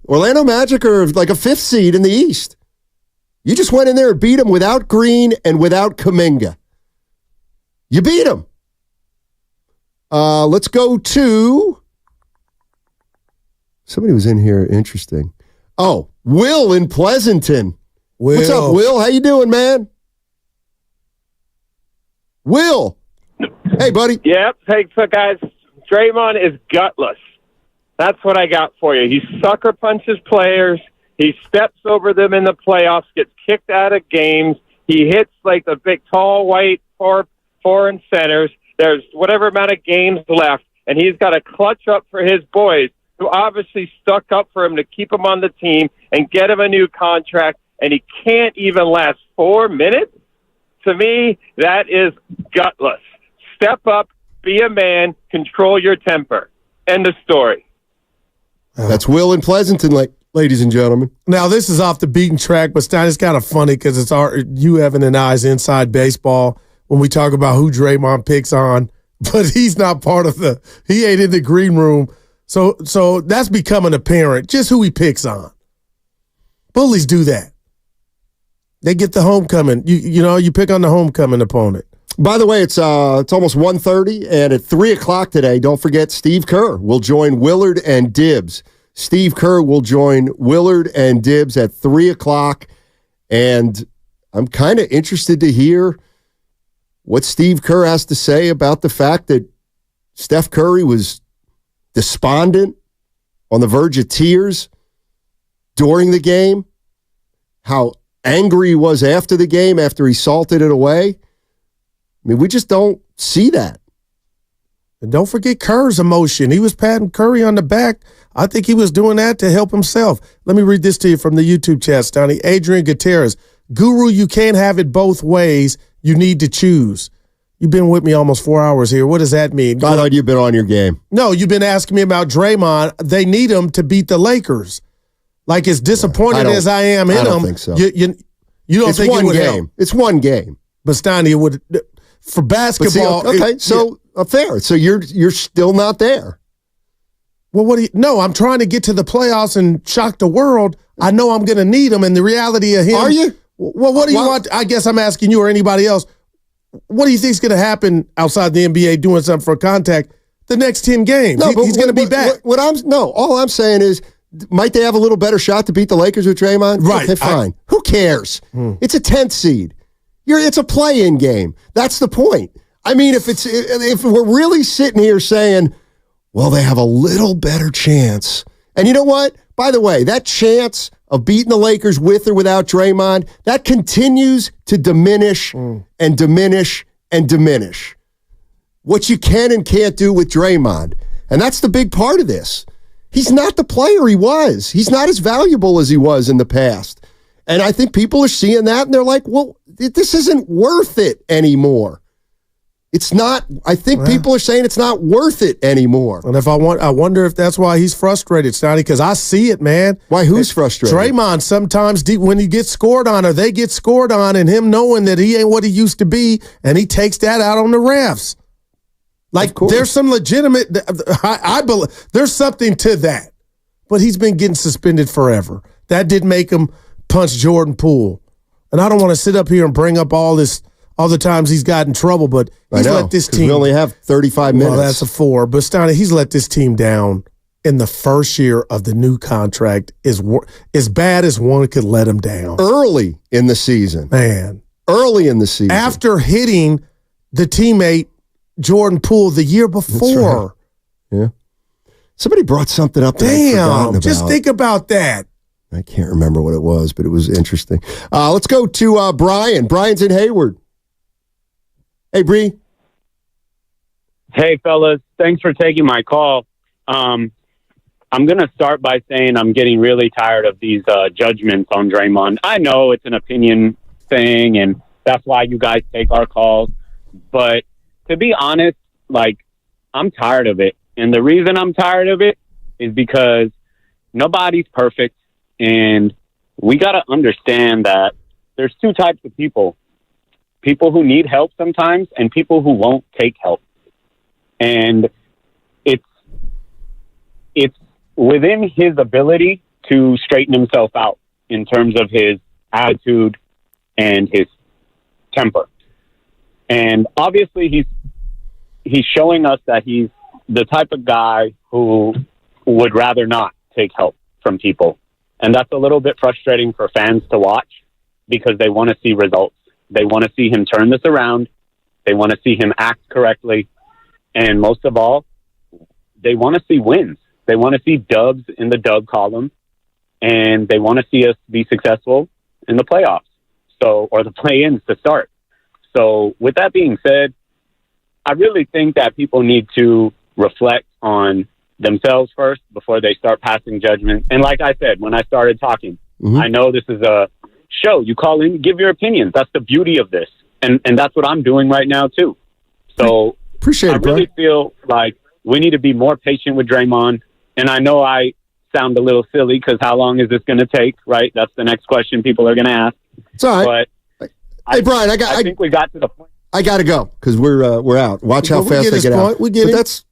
Orlando Magic are like a 5th seed in the East. You just went in there and beat them without Green and without Kuminga. You beat them. Let's go to... Somebody was in here interesting. Oh, Will in Pleasanton. Will. What's up, Will? How you doing, man? Will. Hey, buddy. Yep. Hey, so guys, Draymond is gutless. That's what I got for you. He sucker punches players. He steps over them in the playoffs, gets kicked out of games. He hits like the big, tall, white foreign centers. There's whatever amount of games left, and he's got to clutch up for his boys, who obviously stuck up for him to keep him on the team and get him a new contract, and he can't even last 4 minutes? To me, that is gutless. Step up, be a man, control your temper. End of story. That's Will in Pleasanton, ladies and gentlemen. Now, this is off the beaten track, but Stein, it's kind of funny because it's you, Evan, and I's inside baseball when we talk about who Draymond picks on, but he's not part of he ain't in the green room. So that's becoming apparent, just who he picks on. Bullies do that. They get the homecoming. You pick on the homecoming opponent. By the way, it's almost 1:30, and at 3 o'clock today, don't forget Steve Kerr will join Willard and Dibbs. Steve Kerr will join Willard and Dibbs at 3 o'clock, and I'm kind of interested to hear what Steve Kerr has to say about the fact that Steph Curry was despondent, on the verge of tears during the game, how angry he was after the game, after he salted it away. I mean, we just don't see that. And don't forget Kerr's emotion. He was patting Curry on the back. I think he was doing that to help himself. Let me read this to you from the YouTube chat, Stoney. Adrian Gutierrez. Guru, you can't have it both ways. You need to choose. You've been with me almost 4 hours here. What does that mean? I thought you've been on your game. No, you've been asking me about Draymond. They need him to beat the Lakers. Like, as disappointed as I am in him. I don't think so. You don't think it would help? It's one game. But Steiny, it would, for basketball. Fair. So you're still not there. Well, no, I'm trying to get to the playoffs and shock the world. I know I'm going to need him, and the reality of him. Are you? Well, what do you want? I guess I'm asking you or anybody else. What do you think is going to happen outside the NBA doing something for contact the next 10 games? No, he's going to be back. All I'm saying is, might they have a little better shot to beat the Lakers with Draymond? Right. Okay, fine. Who cares? It's a 10th seed. It's a play-in game. That's the point. I mean, if we're really sitting here saying, well, they have a little better chance. And you know what? By the way, that chance of beating the Lakers with or without Draymond, that continues to diminish and diminish and diminish. What you can and can't do with Draymond. And that's the big part of this. He's not the player he was. He's not as valuable as he was in the past. And I think people are seeing that, and they're like, well, this isn't worth it anymore. It's not. I think people are saying it's not worth it anymore. And I wonder if that's why he's frustrated, Stoney, because I see it, man. Why? Who's frustrated? Draymond sometimes when he gets scored on or they get scored on, and him knowing that he ain't what he used to be, and he takes that out on the refs. Like, there's some legitimate. I believe there's something to that, but he's been getting suspended forever. That did make him punch Jordan Poole, and I don't want to sit up here and bring up all the times he's got in trouble, but he's let this team. We only have 35 minutes. Well, that's a 4. But Steiner, he's let this team down in the first year of the new contract is as bad as one could let him down. Early in the season. Man. Early in the season. After hitting the teammate Jordan Poole the year before. Right. Yeah. Somebody brought something up that I'd forgotten about. Just think about that. I can't remember what it was, but it was interesting. Let's go to Brian. Brian's in Hayward. Hey, Bree. Hey, fellas. Thanks for taking my call. I'm going to start by saying I'm getting really tired of these judgments on Draymond. I know it's an opinion thing, and that's why you guys take our calls. But to be honest, I'm tired of it. And the reason I'm tired of it is because nobody's perfect. And we got to understand that there's two types of people. People who need help sometimes and people who won't take help. And it's within his ability to straighten himself out in terms of his attitude and his temper. And obviously he's showing us that he's the type of guy who would rather not take help from people. And that's a little bit frustrating for fans to watch because they want to see results. They want to see him turn this around. They want to see him act correctly. And most of all, they want to see wins. They want to see dubs in the dub column. And they want to see us be successful in the playoffs. Or the play-ins to start. So with that being said, I really think that people need to reflect on themselves first before they start passing judgment. And like I said, when I started talking, I know this is a show. You call in, give your opinions. That's the beauty of this. And that's what I'm doing right now too. So I really feel like we need to be more patient with Draymond. And I know I sound a little silly because how long is this going to take, right? That's the next question people are going to ask. It's all right. But hey, Brian, I think we got to the point. I got to go because we're out. Watch how fast they get out. We get it.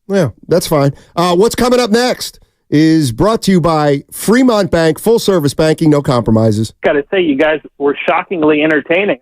That's fine. What's coming up next is brought to you by Fremont Bank, full service banking, no compromises. Got to say, you guys were shockingly entertaining.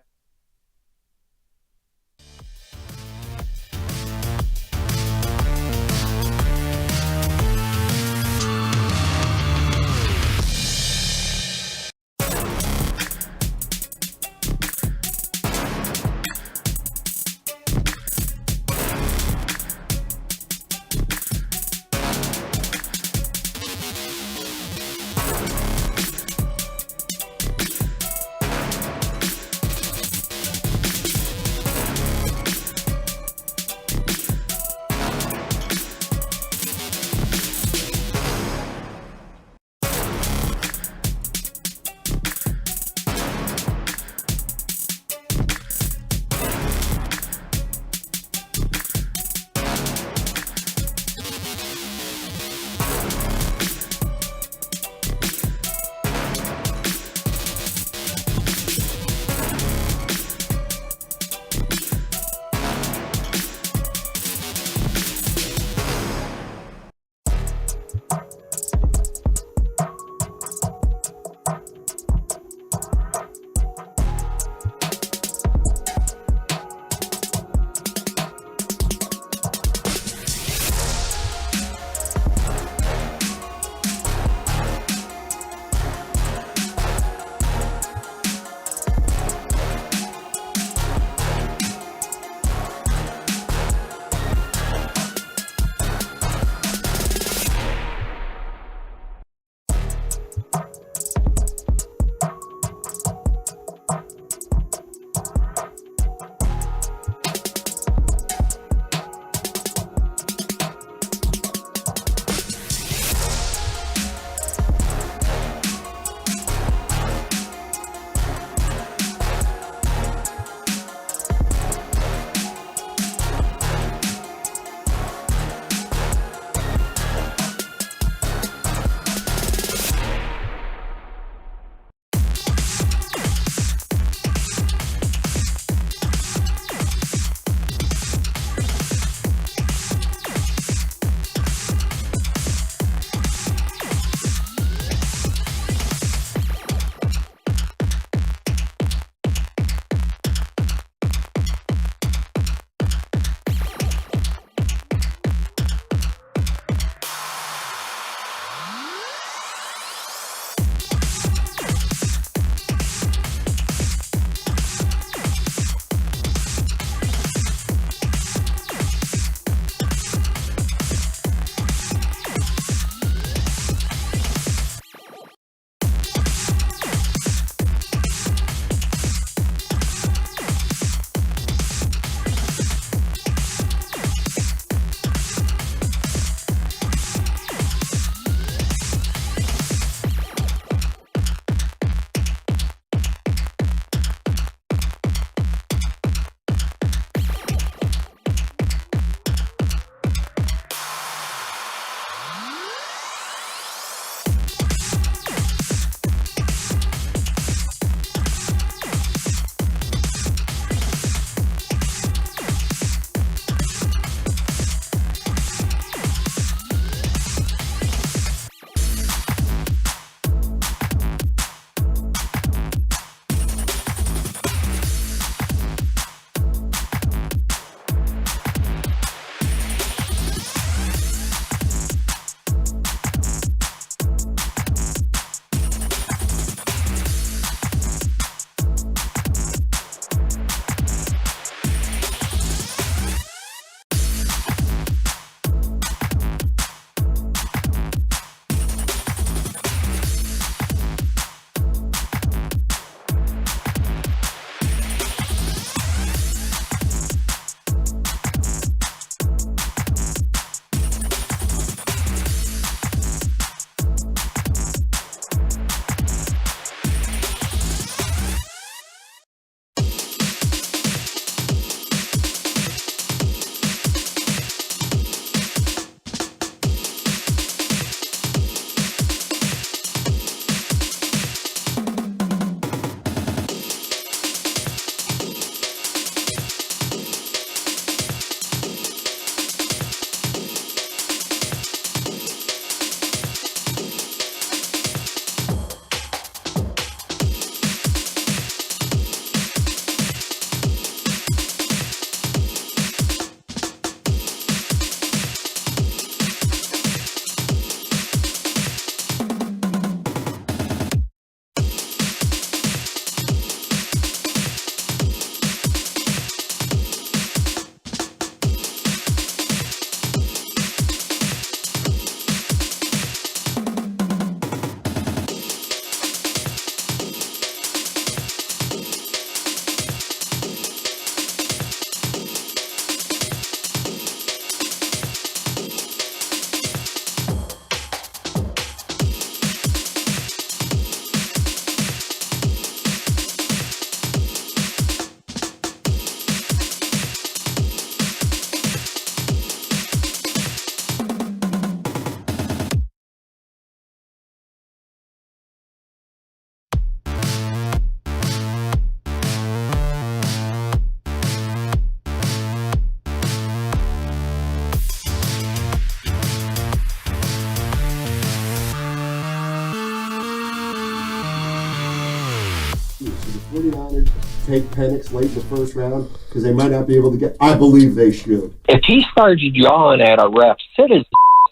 49ers take Penix late in the first round because they might not be able to get? I believe they should. If he starts yawning at a ref, sit his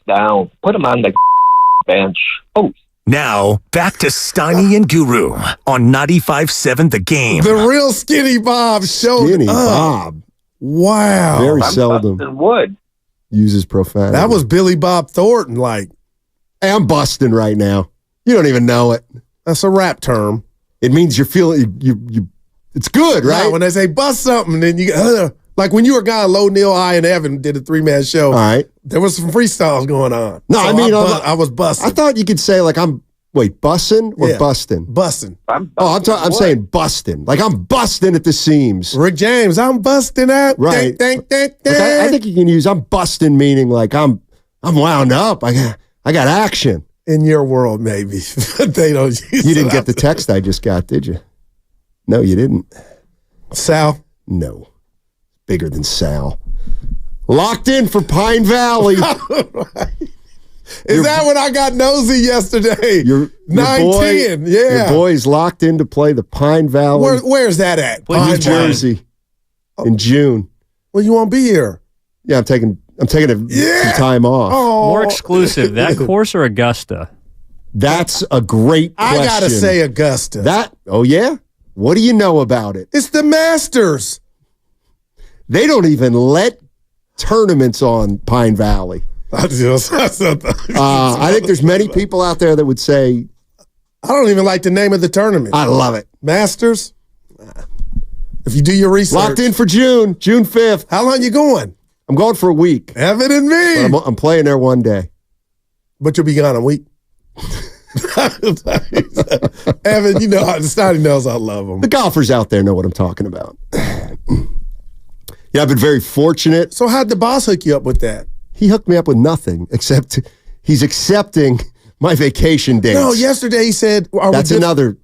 down. Put him on the bench. Oh. Now, back to Steiny and Guru on 95.7 The Game. The real Skinny Bob showed Skinny up. Bob. Wow. Very seldom uses profanity. That was Billy Bob Thornton. Like, hey, I'm busting right now. You don't even know it. That's a rap term. It means you're feeling you. It's good, right? No, when they say bust something, then you like when you were gone, Low, Neil, I, and Evan did a 3-man show. All right. There was some freestyles going on. No, so I mean, I was busting. I thought you could say like I'm busting or busting? Busting. I'm saying busting. Like I'm busting at the seams. Rick James, I'm busting out. Right. Ding, ding, ding, I think you can use I'm busting meaning like I'm wound up. I got action. In your world, maybe. They don't use You didn't get the text I just got, did you? No, you didn't. Sal? No. Bigger than Sal. Locked in for Pine Valley. Is that when I got nosy yesterday? 9-10, yeah. Your boy's locked in to play the Pine Valley. Where's that at? New Jersey in June. Well, you won't be here. Yeah, I'm taking some time off. Oh. More exclusive, that course or Augusta? That's a great question. I got to say Augusta. Oh, yeah? What do you know about it? It's the Masters. They don't even let tournaments on Pine Valley. I think there's many people out there that would say, I don't even like the name of the tournament. I love it. Masters? If you do your research. Locked in for June 5th. How long you going? I'm going for a week. Evan and me. I'm playing there one day. But you'll be gone a week. Evan, you know, Steiny knows I love him. The golfers out there know what I'm talking about. Yeah, I've been very fortunate. So how'd the boss hook you up with that? He hooked me up with nothing, except he's accepting my vacation dates. No, yesterday he said... That's another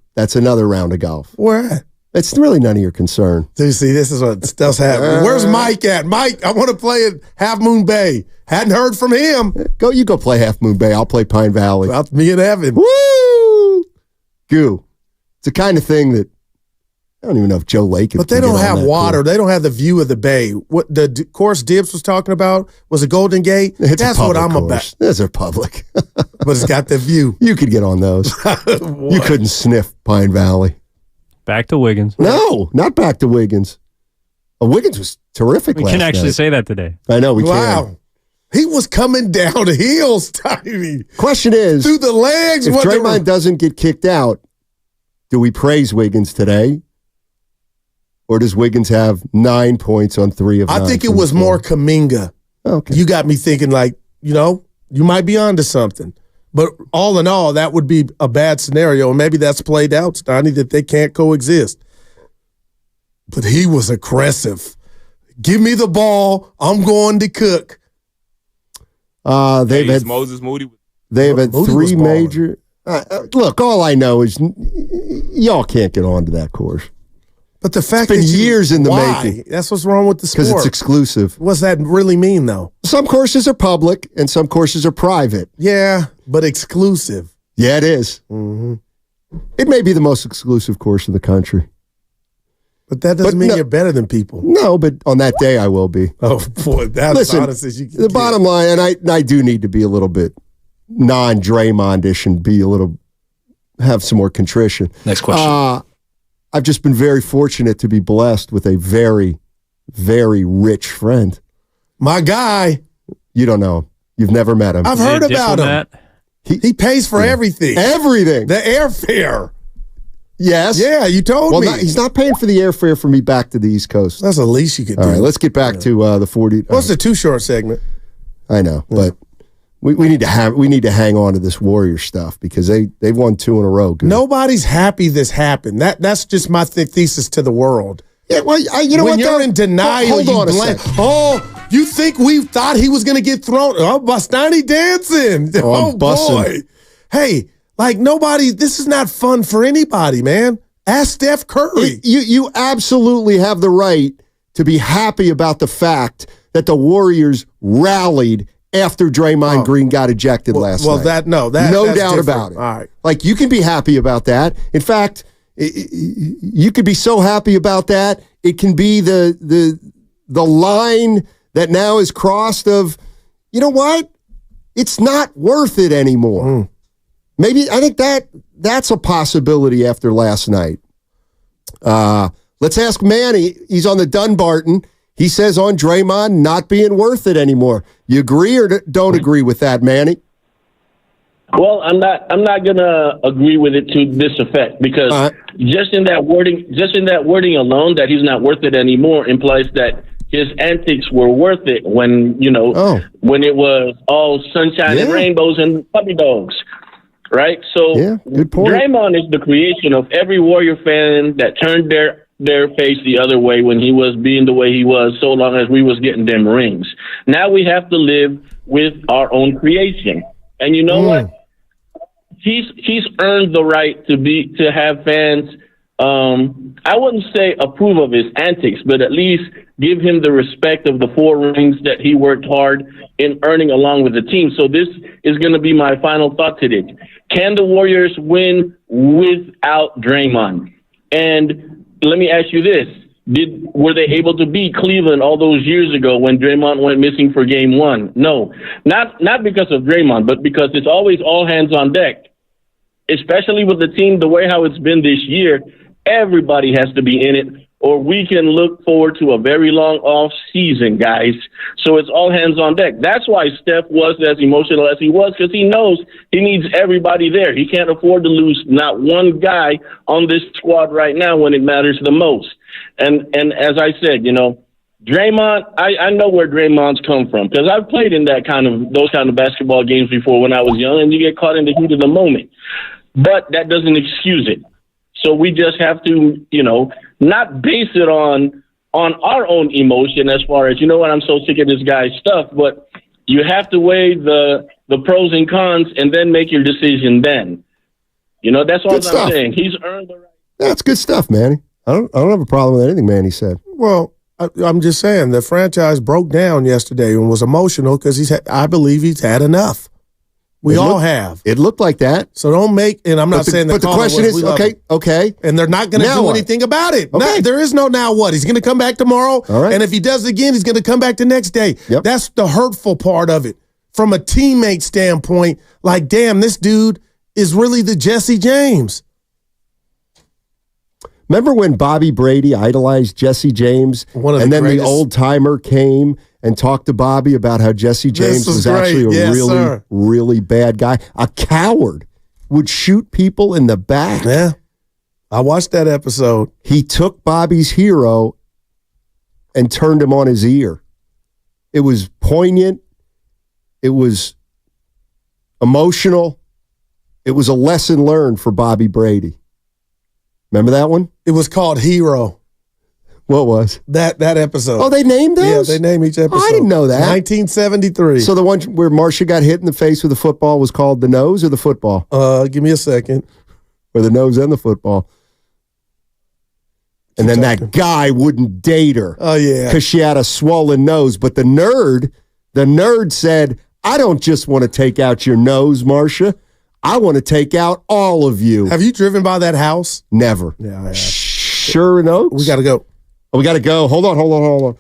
round of golf. Where at? It's really none of your concern. So you see, this is what stuff's happening. Where's Mike at? Mike, I want to play at Half Moon Bay. Hadn't heard from him. You go play Half Moon Bay. I'll play Pine Valley. Well, me and Evan. Woo! Goo. It's the kind of thing that I don't even know if Joe Lake. But they don't have water. They don't have the view of the bay. What the course Dibbs was talking about was a Golden Gate. That's what I'm about. Those are public. But it's got the view. You could get on those. You couldn't sniff Pine Valley. Back to Wiggins. No, not back to Wiggins. Wiggins was terrific last night. We can actually say that today. I know, we can. He was coming down the hills, Tiny. Question is, through the legs. If Draymond doesn't get kicked out, do we praise Wiggins today? Or does Wiggins have 9 points on 3 of 9? I think it was more Kuminga. Okay. You got me thinking like, you might be onto something. But all in all, that would be a bad scenario. And maybe that's played out, Steiny, that they can't coexist. But he was aggressive. Give me the ball. I'm going to cook. They've had Moses Moody. They've had 3 major. Look, all I know is y'all can't get onto that course. But the fact it's been years in the making. That's what's wrong with the sport. Because it's exclusive. What's that really mean, though? Some courses are public and some courses are private. Yeah, but exclusive. Yeah, it is. Mm-hmm. It may be the most exclusive course in the country. But that doesn't mean you're better than people. No, but on that day I will be. Oh, boy, that's honest as you can the bottom line, and I do need to be a little bit non-Draymond-ish and have some more contrition. Next question. I've just been very fortunate to be blessed with a very, very rich friend. My guy. You don't know him. You've never met him. I've heard about him. He pays for everything. Everything. The airfare. Yes. Yeah, you told me. He's not paying for the airfare for me back to the East Coast. That's the least you could do. All right, let's get back to the 40. What's the too short segment? I know, but we need to hang on to this Warrior stuff because they won 2 in a row. Good. Nobody's happy this happened. That's just my thesis to the world. Yeah, well, you know when you're in denial, hold on you blame. Oh, you think we thought he was going to get thrown? Oh, Bastani dancing. Oh boy. Hey, like nobody. This is not fun for anybody, man. Ask Steph Curry. You absolutely have the right to be happy about the fact that the Warriors rallied after Draymond Green got ejected last night. Well, no doubt different. about it. All right. Like, you can be happy about that. In fact, You could be so happy about that. It can be the line that now is crossed of, you know what? It's not worth it anymore. Maybe I think that's a possibility after last night. Let's ask Manny. He's on the Dunbarton. He says on Draymond not being worth it anymore. You agree or don't agree with that, Manny? Well, I'm not gonna agree with it to this effect because just in that wording alone, that he's not worth it anymore implies that his antics were worth it when when it was all sunshine and rainbows and puppy dogs, right? So good point. Draymond is the creation of every Warrior fan that turned their face the other way when he was being the way he was, so long as we was getting them rings. Now we have to live with our own creation. And you know what? He's earned the right to have fans, I wouldn't say approve of his antics, but at least give him the respect of the 4 rings that he worked hard in earning along with the team. So this is going to be my final thought today. Can the Warriors win without Draymond? And let me ask you this. Were they able to beat Cleveland all those years ago when Draymond went missing for game 1? No, not because of Draymond, but because it's always all hands on deck, especially with the team, the way how it's been this year. Everybody has to be in it or we can look forward to a very long off season, guys. So it's all hands on deck. That's why Steph was as emotional as he was, because he knows he needs everybody there. He can't afford to lose not one guy on this squad right now when it matters the most. And as I said, you know, Draymond, I know where Draymond's come from, because I've played in those kind of basketball games before when I was young, and you get caught in the heat of the moment. But that doesn't excuse it. So we just have to, you know, not base it on our own emotion as far as, you know what, I'm so sick of this guy's stuff, but you have to weigh the pros and cons and then make your decision then. You know, that's all I'm saying. He's earned the right. That's good stuff, Manny. I don't have a problem with anything Manny said. Well, I'm just saying the franchise broke down yesterday and was emotional because I believe he's had enough. We all have. It looked like that. So don't make, and I'm not saying that. But the question is, okay. And they're not going to do anything about it. Okay. There is no now what. He's going to come back tomorrow. All right. And if he does it again, he's going to come back the next day. Yep. That's the hurtful part of it. From a teammate standpoint, like, damn, this dude is really the Jesse James. Remember when Bobby Brady idolized Jesse James? And then the old-timer came and talked to Bobby about how Jesse James was actually a really bad guy. A coward would shoot people in the back. Yeah. I watched that episode. He took Bobby's hero and turned him on his ear. It was poignant. It was emotional. It was a lesson learned for Bobby Brady. Remember that one? It was called Hero. What was? That episode. Oh, they named those? Yeah, they named each episode. Oh, I didn't know that. 1973. So the one where Marcia got hit in the face with a football was called The Nose or The Football? Give me a second. Or The Nose and the Football. And then that guy wouldn't date her. Oh, yeah. Because she had a swollen nose. But the nerd said, I don't just want to take out your nose, Marcia. I want to take out all of you. Have you driven by that house? Never. Yeah, I have. Sure enough. We got to go. Oh, we got to go. Hold on.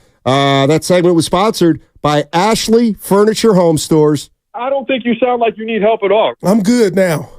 That segment was sponsored by Ashley Furniture Home Stores. I don't think you sound like you need help at all. I'm good now.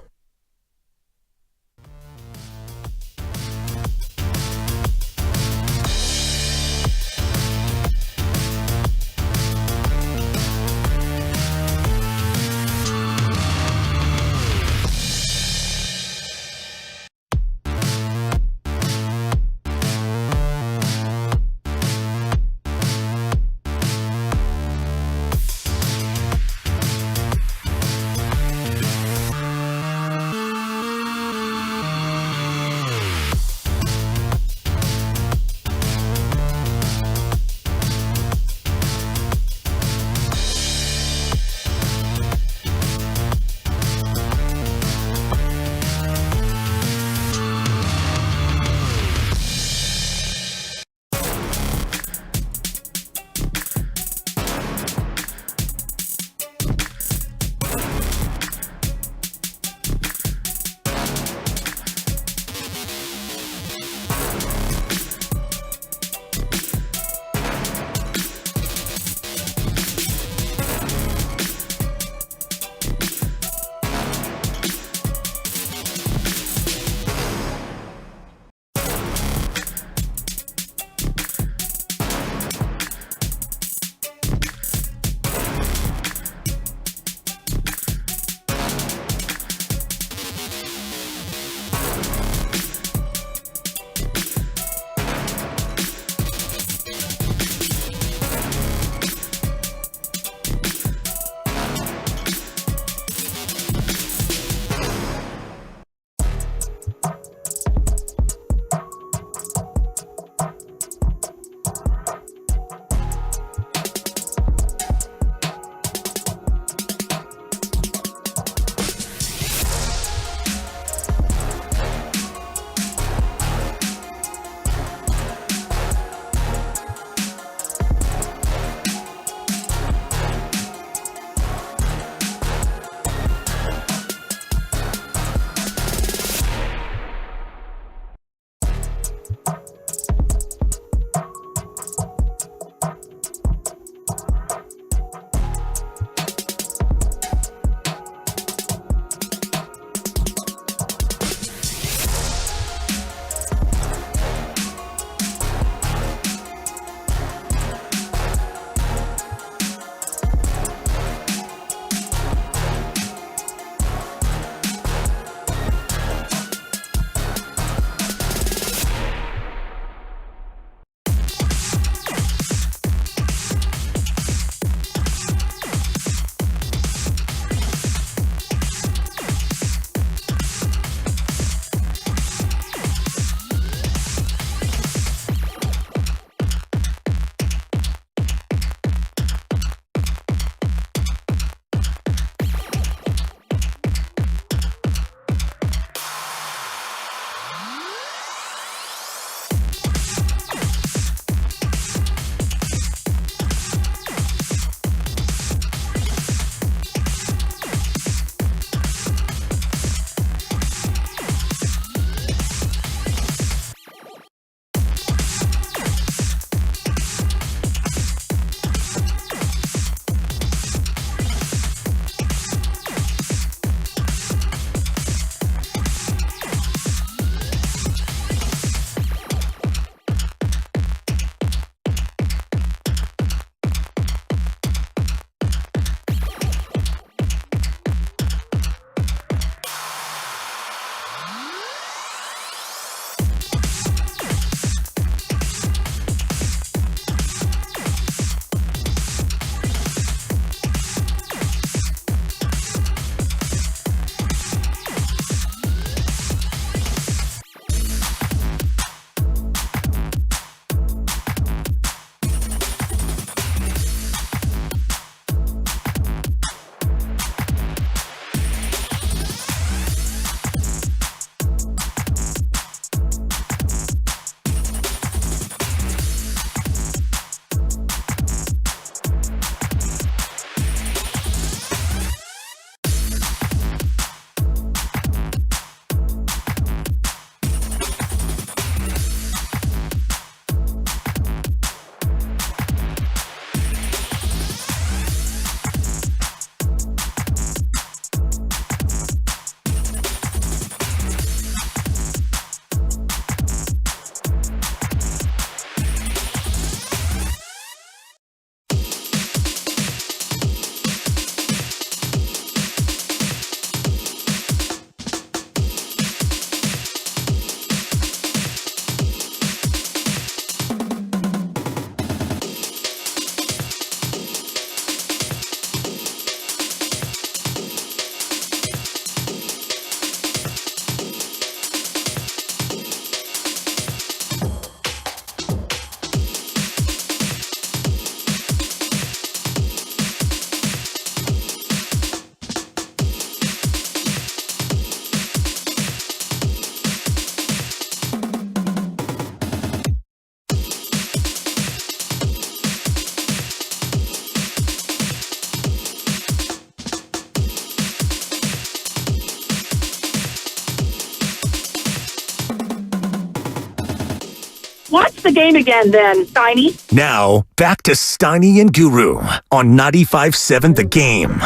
Watch the game again then, Steiny. Now, back to Steiny and Guru on 95.7 The Game.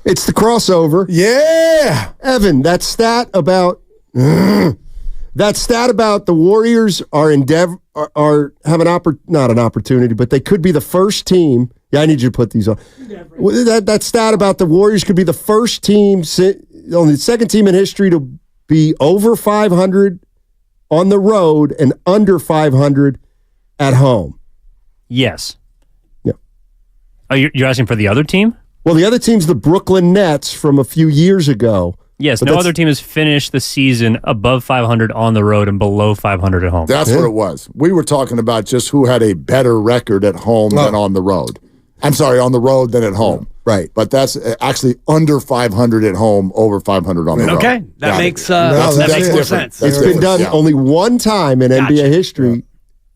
It's the crossover. Yeah. Evan, that stat about the Warriors not an opportunity, but they could be the first team. Yeah, I need you to put these on. That stat about the Warriors could be the first team, only the second team in history to be over 500 on the road and under 500 at home. Yes. Yeah. Oh, you're asking for the other team? Well, the other team's the Brooklyn Nets from a few years ago. Yes, no other team has finished the season above 500 on the road and below 500 at home. That's what it was. We were talking about just who had a better record at home than on the road. I'm sorry, on the road than at home. Right. But that's actually under 500 at home, over 500 on the road. Okay, that makes more sense. It's been done only one time in NBA history, and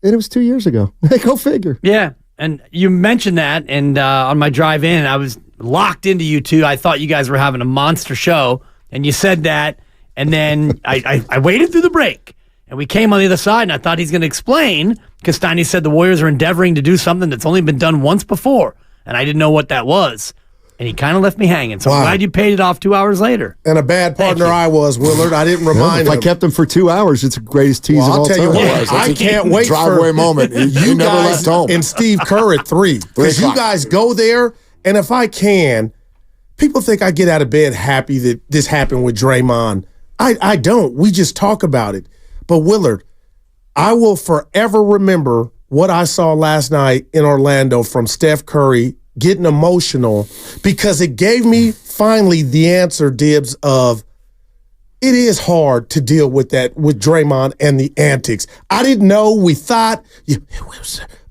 it was 2 years ago. Go figure. Yeah, and you mentioned that, and on my drive in, I was locked into you two. I thought you guys were having a monster show, and you said that, and then I waited through the break, and we came on the other side, and I thought he's going to explain, because Steiny said the Warriors are endeavoring to do something that's only been done once before, and I didn't know what that was, and he kind of left me hanging, so I'm glad you paid it off 2 hours later. And a bad partner I was, Willard. I didn't remind him. If I kept him for 2 hours, it's the greatest tease of all time. I'll tell you what, I can't wait driveway moment. You never guys left home. And Steve Kerr at 3. Because you guys go there, and if I can, people think I get out of bed happy that this happened with Draymond. I don't. We just talk about it. But Willard, I will forever remember what I saw last night in Orlando from Steph Curry getting emotional, because it gave me finally the answer, Dibs, of it is hard to deal with that with Draymond and the antics. I didn't know. We thought,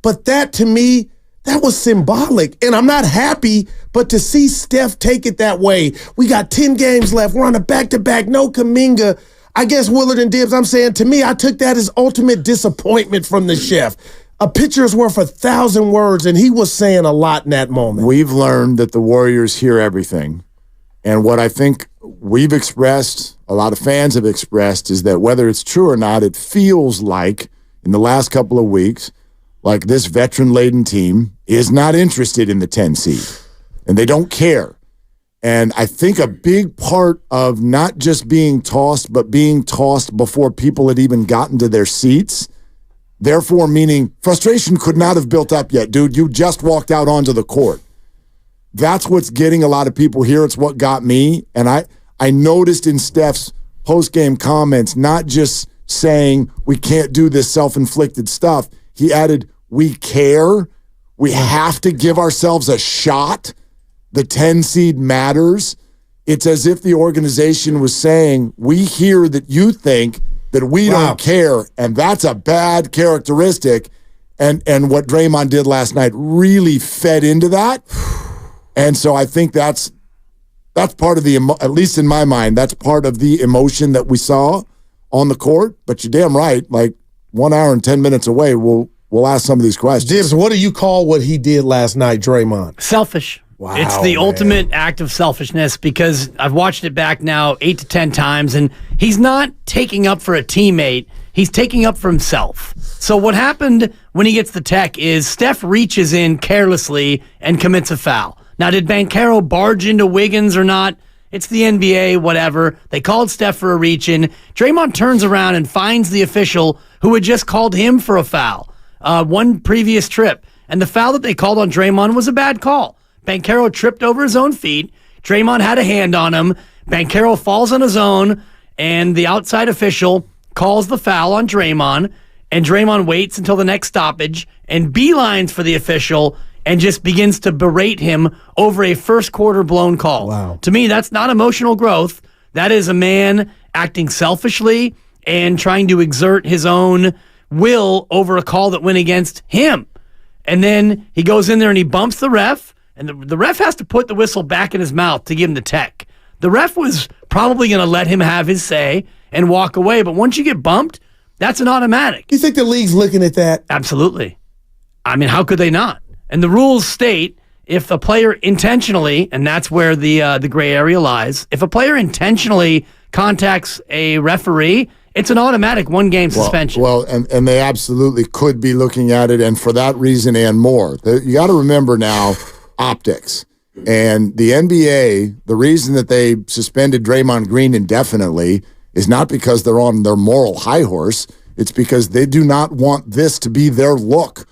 but that to me, that was symbolic. And I'm not happy, but to see Steph take it that way, we got 10 games left. We're on a back-to-back, no Kuminga. I guess Willard and Dibs, I'm saying, to me, I took that as ultimate disappointment from the chef. A picture is worth 1,000 words, and he was saying a lot in that moment. We've learned that the Warriors hear everything. And what I think we've expressed, a lot of fans have expressed, is that whether it's true or not, it feels like in the last couple of weeks, like this veteran-laden team is not interested in the 10 seed. And they don't care. And I think a big part of not just being tossed, but being tossed before people had even gotten to their seats, therefore meaning frustration could not have built up yet, dude. You just walked out onto the court. That's what's getting a lot of people here. It's what got me. And I noticed in Steph's post-game comments, not just saying we can't do this self-inflicted stuff. He added, we care. We have to give ourselves a shot. The 10 seed matters. It's as if the organization was saying, we hear that you think that we don't care, and that's a bad characteristic. And what Draymond did last night really fed into that. And so I think that's part of the, at least in my mind, that's part of the emotion that we saw on the court. But you're damn right, like 1 hour and 10 minutes away, we'll ask some of these questions. Dibs, what do you call what he did last night, Draymond? Selfish. Wow, it's the ultimate act of selfishness, because I've watched it back now 8 to 10 times, and he's not taking up for a teammate. He's taking up for himself. So what happened when he gets the tech is Steph reaches in carelessly and commits a foul. Now, did Banchero barge into Wiggins or not? It's the NBA, whatever. They called Steph for a reach-in. Draymond turns around and finds the official who had just called him for a foul one previous trip. And the foul that they called on Draymond was a bad call. Banchero tripped over his own feet. Draymond had a hand on him. Banchero falls on his own, and the outside official calls the foul on Draymond, and Draymond waits until the next stoppage and beelines for the official and just begins to berate him over a first quarter blown call. Wow. To me, that's not emotional growth. That is a man acting selfishly and trying to exert his own will over a call that went against him. And then he goes in there and he bumps the ref, and the ref has to put the whistle back in his mouth to give him the tech. The ref was probably going to let him have his say and walk away, but once you get bumped, that's an automatic. You think the league's looking at that? Absolutely. I mean, how could they not? And the rules state if a player intentionally, and that's where the gray area lies, if a player intentionally contacts a referee, it's an automatic 1-game suspension. Well, and they absolutely could be looking at it, and for that reason and more. You got to remember now, optics. And the NBA, the reason that they suspended Draymond Green indefinitely is not because they're on their moral high horse. It's because they do not want this to be their look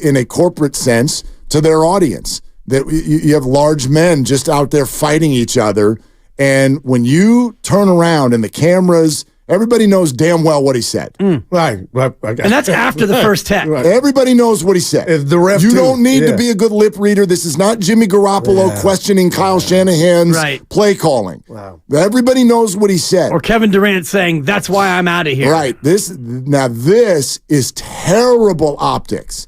in a corporate sense to their audience. That you have large men just out there fighting each other. And when you turn around and the cameras, everybody knows damn well what he said. Right. And that's after the first tech. Right. Everybody knows what he said. The ref you don't need to be a good lip reader. This is not Jimmy Garoppolo questioning Kyle Shanahan's play calling. Wow. Everybody knows what he said. Or Kevin Durant saying, that's why I'm out of here. Right. This is terrible optics.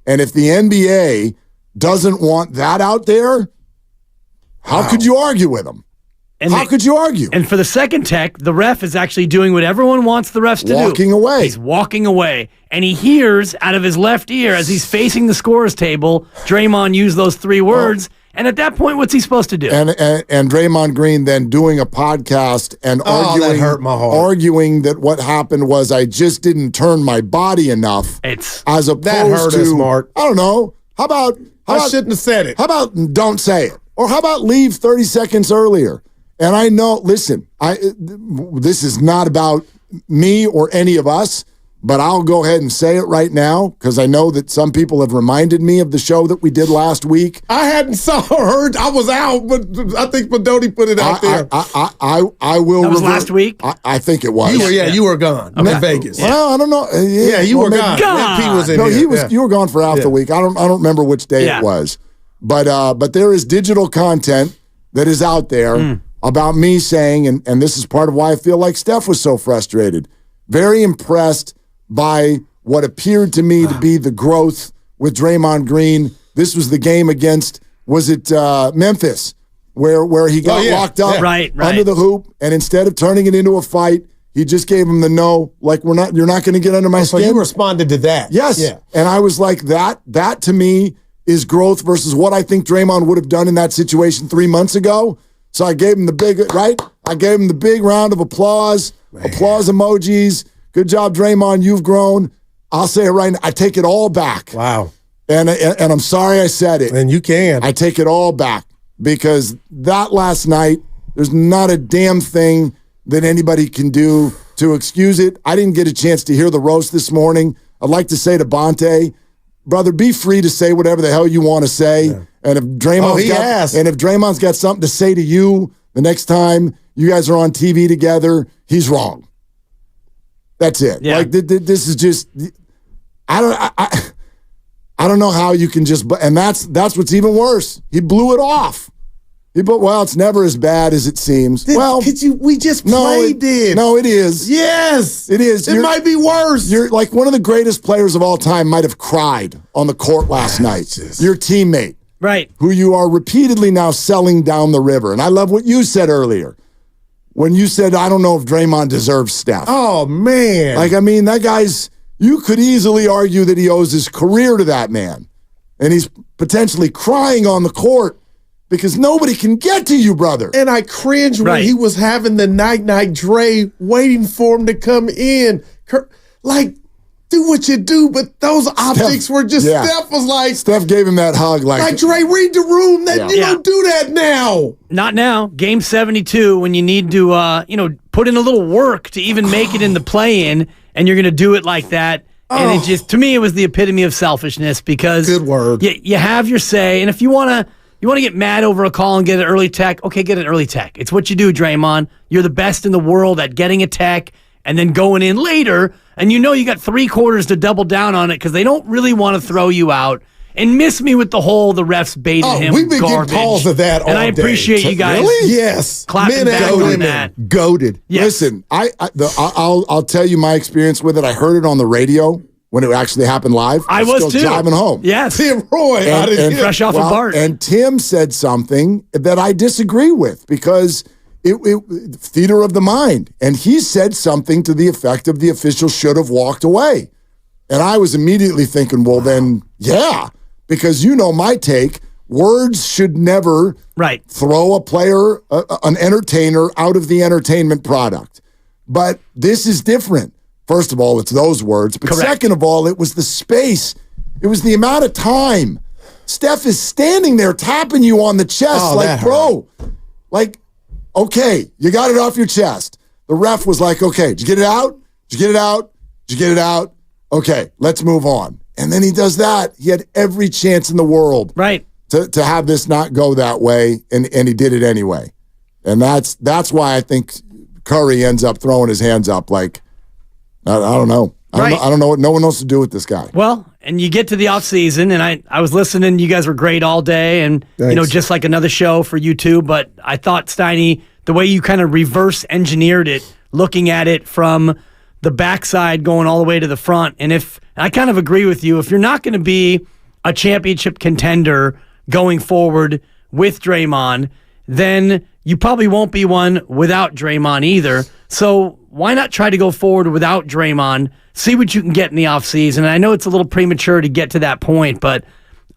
And if the NBA doesn't want that out there, how could you argue with them? How could you argue? And for the second tech, the ref is actually doing what everyone wants the refs to do. Walking away. He's walking away. And he hears out of his left ear as he's facing the scorer's table, Draymond used those 3 words. And at that point, what's he supposed to do? And Draymond Green then doing a podcast and that hurt my heart. arguing that what happened was I just didn't turn my body enough. As opposed that hurt to, us, Mark. I don't know. How about I shouldn't have said it. How about don't say it? Or how about leave 30 seconds earlier? And I know, listen, this is not about me or any of us, but I'll go ahead and say it right now because I know that some people have reminded me of the show that we did last week. I hadn't heard. I was out, but I think Badoni put it out there. I will. That was last week? I think it was. You were gone in Vegas. Well, I don't know. You were gone. P was in here. You were gone for half the week. I don't remember which day it was, but there is digital content that is out there. About me saying, and this is part of why I feel like Steph was so frustrated, very impressed by what appeared to me to be the growth with Draymond Green. This was the game against, was it Memphis, where he got locked up under the hoop, and instead of turning it into a fight, he just gave him the no, like you're not going to get under my skin. So you responded to that. Yes. Yeah. And I was like, that to me is growth versus what I think Draymond would have done in that situation 3 months ago. So I gave him the big round of applause, applause emojis. Good job, Draymond. You've grown. I'll say it right now. I take it all back. Wow. And I'm sorry I said it. And you can. I take it all back because that last night, there's not a damn thing that anybody can do to excuse it. I didn't get a chance to hear the roast this morning. I'd like to say to Bonte, brother, be free to say whatever the hell you want to say. Yeah. And if Draymond's got something to say to you the next time you guys are on TV together, he's wrong. That's it. Yeah. Like this is just I don't know how you can just, and that's what's even worse. He blew it off. Well, it's never as bad as it seems. We just played it. No, it is. Yes. It is. It might be worse. You're like one of the greatest players of all time might have cried on the court last night. Your teammate. Right. Who you are repeatedly now selling down the river. And I love what you said earlier. When you said, I don't know if Draymond deserves Steph. Oh, man. Like, I mean, that guy's, you could easily argue that he owes his career to that man. And he's potentially crying on the court because nobody can get to you, brother. And I cringed when he was having the night Dre waiting for him to come in. Like, do what you do, but those optics were just, Steph was like. Steph gave him that hug like Dre, read the room. You don't do that now. Not now. Game 72, when you need to, put in a little work to even make it in the play-in, and you're going to do it like that. And it just, to me, it was the epitome of selfishness because. Good word. You have your say, and if you want to get mad over a call and get an early tech, okay, get an early tech. It's what you do, Draymond. You're the best in the world at getting a tech and then going in later, and you got 3 quarters to double down on it because they don't really want to throw you out and miss me with the refs baited him. We've been garbage. getting calls of that all day. And I appreciate you guys. Really? Yes. Clapping back on that. Goated. Yes. Listen, I'll tell you my experience with it. I heard it on the radio when it actually happened live. I was still too. Driving home. Yes. Tim Roy. And fresh off of Bart. And Tim said something that I disagree with because it theater of the mind. And he said something to the effect of the official should have walked away. And I was immediately thinking, well, then, yeah, because my take, words should never throw a player, an entertainer, out of the entertainment product. But this is different. First of all, it's those words. But second of all, it was the space. It was the amount of time. Steph is standing there tapping you on the chest like, bro, like, okay, you got it off your chest. The ref was like, okay, did you get it out? Did you get it out? Did you get it out? Okay, let's move on. And then he does that. He had every chance in the world to have this not go that way, and he did it anyway. And that's why I think Curry ends up throwing his hands up like, I don't know. I don't know what no one knows to do with this guy. Well, and you get to the offseason, and I was listening. You guys were great all day, and just like another show for you too. But I thought, Steiny, the way you kind of reverse engineered it, looking at it from the backside going all the way to the front. And I kind of agree with you, if you're not going to be a championship contender going forward with Draymond, then you probably won't be one without Draymond either. So why not try to go forward without Draymond, see what you can get in the offseason? And I know it's a little premature to get to that point, but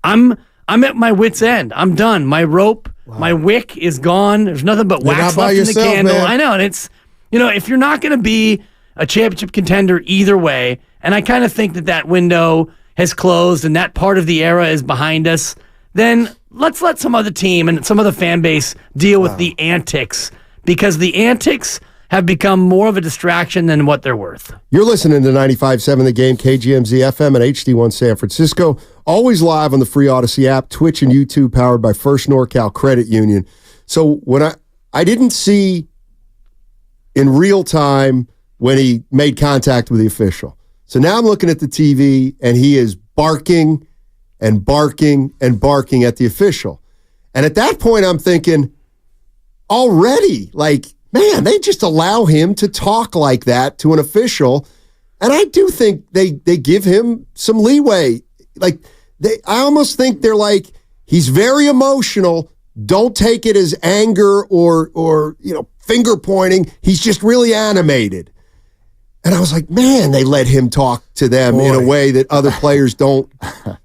I'm at my wit's end. I'm done. My rope, my wick is gone. There's nothing but wax left in the candle. Man. I know, and it's, if you're not going to be a championship contender either way, and I kind of think that window has closed and that part of the era is behind us, then let's let some other team and some other fan base deal with the antics, because the antics have become more of a distraction than what they're worth. You're listening to 95.7 The Game, KGMZ FM and HD1 San Francisco. Always live on the free Odyssey app, Twitch and YouTube, powered by First NorCal Credit Union. So when I didn't see in real time when he made contact with the official. So now I'm looking at the TV, and he is barking and barking and barking at the official. And at that point, I'm thinking, already, like, man, they just allow him to talk like that to an official. And I do think they give him some leeway. Like, I almost think they're like, he's very emotional. Don't take it as anger or finger pointing. He's just really animated. And I was like, man, they let him talk to them in a way that other players don't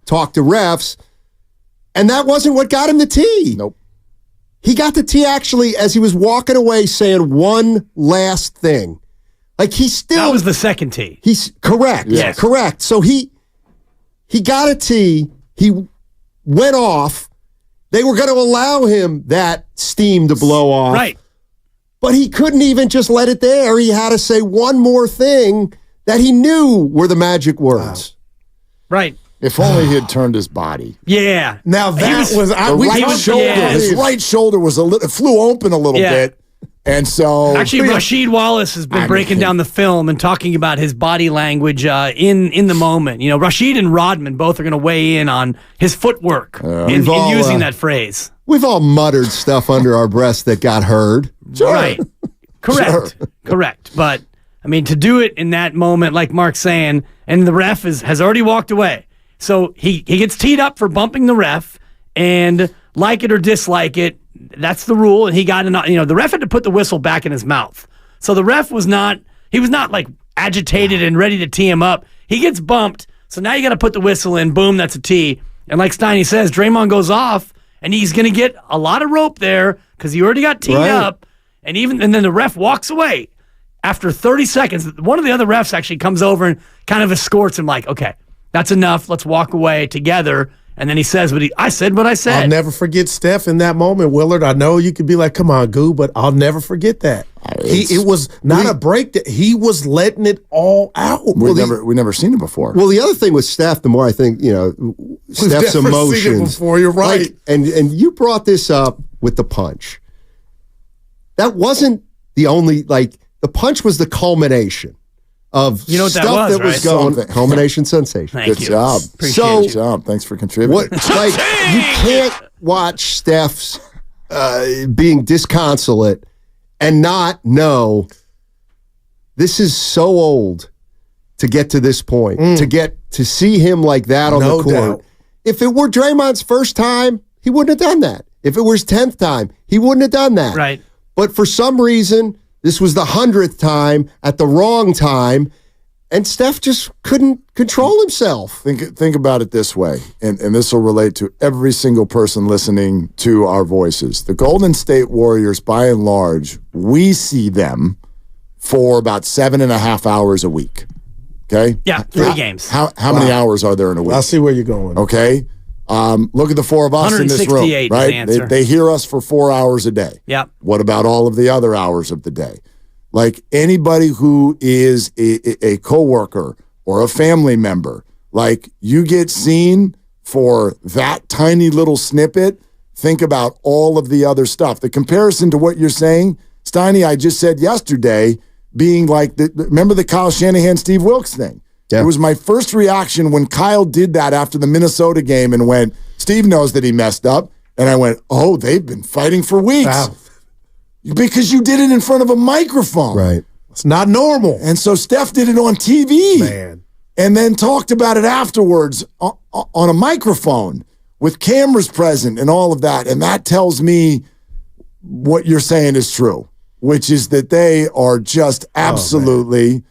talk to refs. And that wasn't what got him the tee. Nope. He got the tee actually as he was walking away saying one last thing. Like that was the second tee. He's correct. Yes. Correct. So he got a tee. He went off. They were going to allow him that steam to blow off. Right. But he couldn't even just let it there. He had to say one more thing that he knew were the magic words. Wow. Right. If only he had turned his body. Yeah. Now that was right shoulder. Yeah. His right shoulder was flew open a little bit. And so actually, Rasheed Wallace has been breaking down the film and talking about his body language in the moment. Rasheed and Rodman both are going to weigh in on his footwork in using that phrase. We've all muttered stuff under our breath that got heard. Sure. Right. Correct. Sure. Correct. But, to do it in that moment, like Mark's saying, and the ref has already walked away. So he gets teed up for bumping the ref, and like it or dislike it, that's the rule. And he got the ref had to put the whistle back in his mouth. So the ref was not like agitated and ready to tee him up. He gets bumped. So now you got to put the whistle in. Boom, that's a tee. And like Steiny says, Draymond goes off, and he's going to get a lot of rope there because he already got teed up. And then the ref walks away after 30 seconds. One of the other refs actually comes over and kind of escorts him like, okay, that's enough. Let's walk away together. And then he says I said what I said. I'll never forget Steph in that moment, Willard. I know you could be like, come on, Goo, but I'll never forget that. It was not a break. That he was letting it all out. We never seen it before. Well, the other thing with Steph, the more I think, Steph's emotions. Seen it before, you're right. Like, and you brought this up with the punch. That wasn't the only, the punch was the culmination of stuff that was going. Culmination sensation. Good job. Good job. Thanks for contributing. You can't watch Steph's being disconsolate and not know this is so old to get to this point, to see him like that on the court. Doubt. If it were Draymond's first time, he wouldn't have done that. If it were his 10th time, he wouldn't have done that. Right. But for some reason, this was the 100th time at the wrong time, and Steph just couldn't control himself. Think about it this way, and this will relate to every single person listening to our voices. The Golden State Warriors, by and large, we see them for about 7.5 hours a week. Okay? Yeah, 3 games. How many hours are there in a week? I see where you're going. Okay? Look at the 4 of us in this room, 168 right? is the answer. They hear us for 4 hours a day. Yep. What about all of the other hours of the day? Like anybody who is a coworker or a family member, like you get seen for that tiny little snippet, think about all of the other stuff. The comparison to what you're saying, Steiny, I just said yesterday, being like, remember the Kyle Shanahan, Steve Wilkes thing? Yeah. It was my first reaction when Kyle did that after the Minnesota game and went, Steve knows that he messed up. And I went, oh, they've been fighting for weeks. Wow. Because you did it in front of a microphone. Right. It's not normal. And so Steph did it on TV. Man. And then talked about it afterwards on a microphone with cameras present and all of that. And that tells me what you're saying is true, which is that they are just absolutely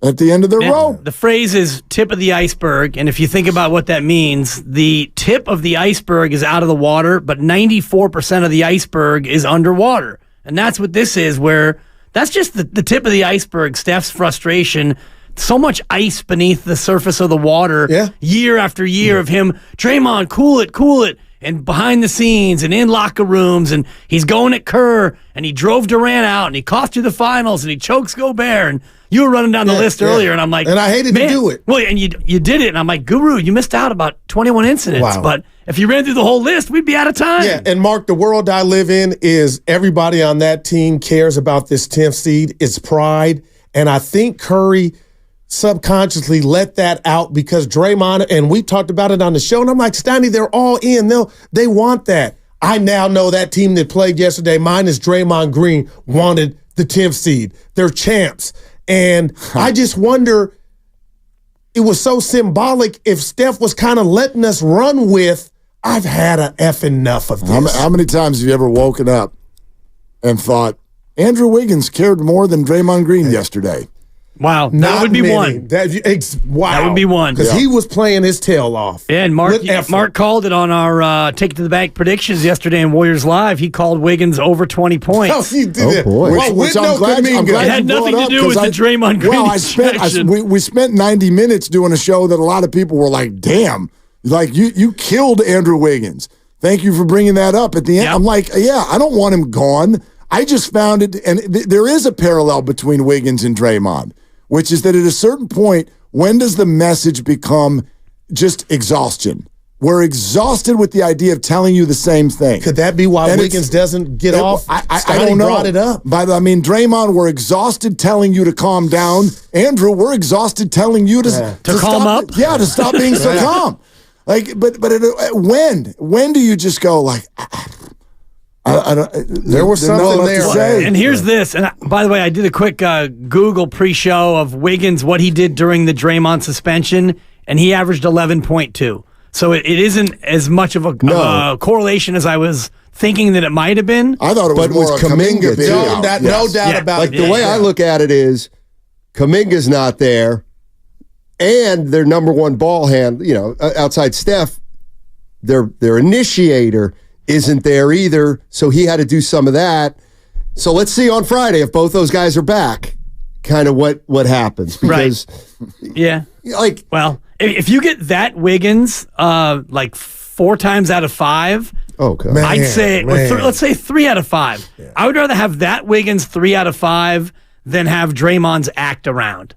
at the end of their rope. The phrase is tip of the iceberg. And if you think about what that means, the tip of the iceberg is out of the water, but 94% of the iceberg is underwater. And that's what this is, where that's just the tip of the iceberg, Steph's frustration. So much ice beneath the surface of the water year after year of him, Draymond, cool it. And behind the scenes and in locker rooms, and he's going at Kerr, and he drove Durant out, and he cost you the finals, and he chokes Gobert, and you were running down the list earlier, and I'm like, and I hated to do it. Well, and you did it, and I'm like, Guru, you missed out about 21 incidents, but if you ran through the whole list, we'd be out of time. Yeah, and Mark, the world I live in is everybody on that team cares about this 10th seed. It's pride, and I think Curry subconsciously let that out because Draymond, and we talked about it on the show, and I'm like, Steiny, they're all in. They want that. I now know that team that played yesterday, minus Draymond Green, wanted the 10th seed. They're champs. And I just wonder, it was so symbolic if Steph was kind of letting us run with, I've had a effing enough of this. How many times have you ever woken up and thought, Andrew Wiggins cared more than Draymond Green yesterday? Wow, that would be many. one. Wow. That would be one. Because he was playing his tail off. Yeah, and Mark called it on our Take It to the Bank predictions yesterday in Warriors Live. He called Wiggins over 20 points. Oh, he did. Boy. Which I'm glad it had nothing to do with the Draymond Green we spent 90 minutes doing a show that a lot of people were like, damn, like you killed Andrew Wiggins. Thank you for bringing that up at the end. Yep. I'm like, yeah, I don't want him gone. I just found it, and there is a parallel between Wiggins and Draymond, which is that at a certain point, when does the message become just exhaustion? We're exhausted with the idea of telling you the same thing. Could that be why Wiggins doesn't get off? I don't know. Brought it up. But I mean, Draymond, we're exhausted telling you to calm down. Andrew, we're exhaused telling you to calm stop, up. Yeah, to stop being so calm. Like, but when do you just go like? There was something there. And here's this. And by the way, I did a quick Google pre-show of Wiggins, what he did during the Draymond suspension, and he averaged 11.2. So it isn't as much of a correlation as I was thinking that it might have been. I thought it was more Kuminga. No doubt about it. Like the way I look at it is, Kuminga's not there, and their number one ball hand, outside Steph, their initiator isn't there either, so he had to do some of that. So let's see on Friday if both those guys are back, kind of what happens. Because, yeah. Well, if you get that Wiggins, 4 times out of 5, okay, I'd say, let's say 3 out of 5. Yeah. I would rather have that Wiggins 3 out of 5 than have Draymond's act around.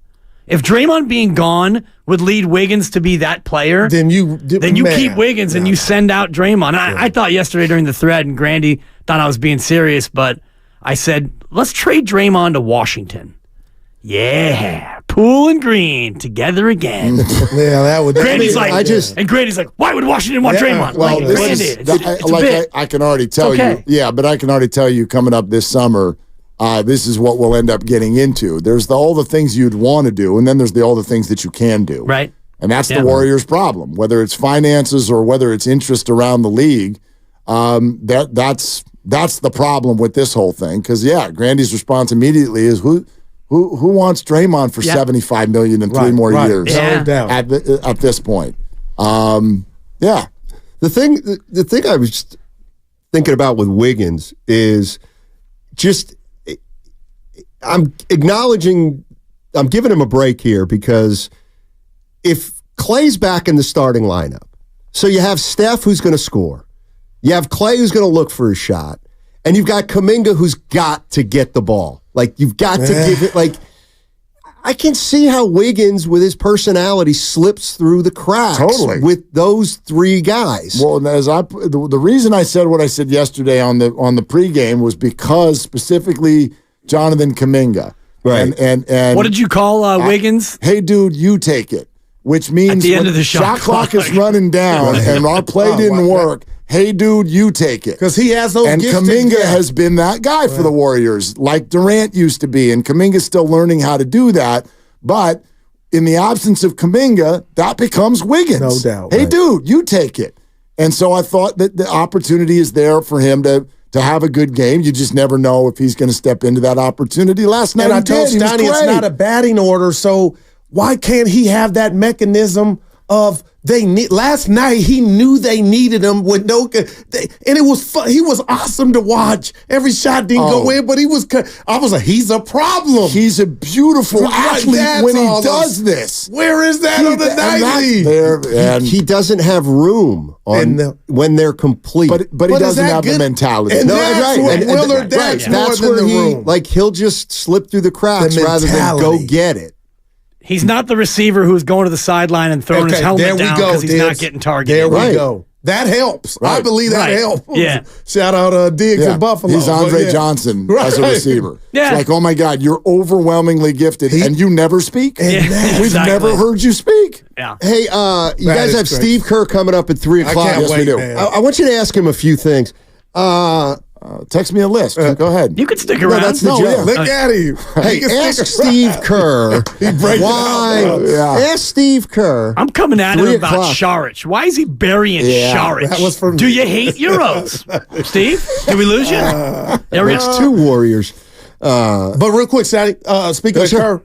If Draymond being gone would lead Wiggins to be that player, then you keep Wiggins and you send out Draymond. I thought yesterday during the thread, and Grandy thought I was being serious, but I said, let's trade Draymond to Washington. Yeah, Poole and Green together again. Yeah, that would. Grandy's Grandy's like, why would Washington want Draymond? Well, I can already tell you. Yeah, but I can already tell you coming up this summer. This is what we'll end up getting into. There's all the things you'd want to do, and then there's all the things that you can do. Right. And that's the Warriors' problem. Whether it's finances or whether it's interest around the league, that's the problem with this whole thing. Because, Grandy's response immediately is, who wants Draymond for $75 million in 3 more years? No doubt. At this point. The thing I was thinking about with Wiggins is just I'm giving him a break here because if Clay's back in the starting lineup, so you have Steph who's going to score, you have Clay who's going to look for a shot, and you've got Kuminga who's got to get the ball. Like, you've got to give it, like, I can see how Wiggins, with his personality, slips through the cracks with those three guys. Well, the reason I said what I said yesterday on the pregame was because specifically Jonathan Kuminga. Right. And what did you call Wiggins? Hey, dude, you take it. Which means at the end of the shot clock is running down and our play didn't work. Hey, dude, you take it. Because he has those And Kuminga has been that guy for the Warriors, like Durant used to be. And Kuminga's still learning how to do that. But in the absence of Kuminga, that becomes Wiggins. No doubt. Hey, dude, you take it. And so I thought that the opportunity is there for him to have a good game. You just never know if he's going to step into that opportunity. Last night, and I told Stoney it's not a batting order, so why can't he have that mechanism of last night he knew they needed him with no and it was fun. He was awesome to watch. Every shot didn't go in, but I was like, he's a problem. He's a beautiful athlete when he does this. Where is that on the night league? He doesn't have room when they're complete. But he doesn't have the mentality. And that's what Willard does more than the room. Like, he'll just slip through the cracks rather than go get it. He's not the receiver who's going to the sideline and throwing his helmet down because he's not getting targeted. There we go. That helps. Right. I believe that helps. Yeah. Shout out Diggs in Buffalo. He's Andre Johnson as a receiver. Yeah. It's like, oh my God, you're overwhelmingly gifted and you never speak? We've never heard you speak. Yeah. Hey, you guys have Steve Kerr coming up at 3 o'clock. Yes, we do. I want you to ask him a few things. Text me a list. Go ahead. You can stick around. That's the joke. Look at him. Hey, ask Steve Kerr ask Steve Kerr. I'm coming at him about Saric. Why is he burying Saric? That was for me. Do you hate Euros? Steve, did we lose you? It's 2 Warriors. But real quick, Sally, speaking of Kerr,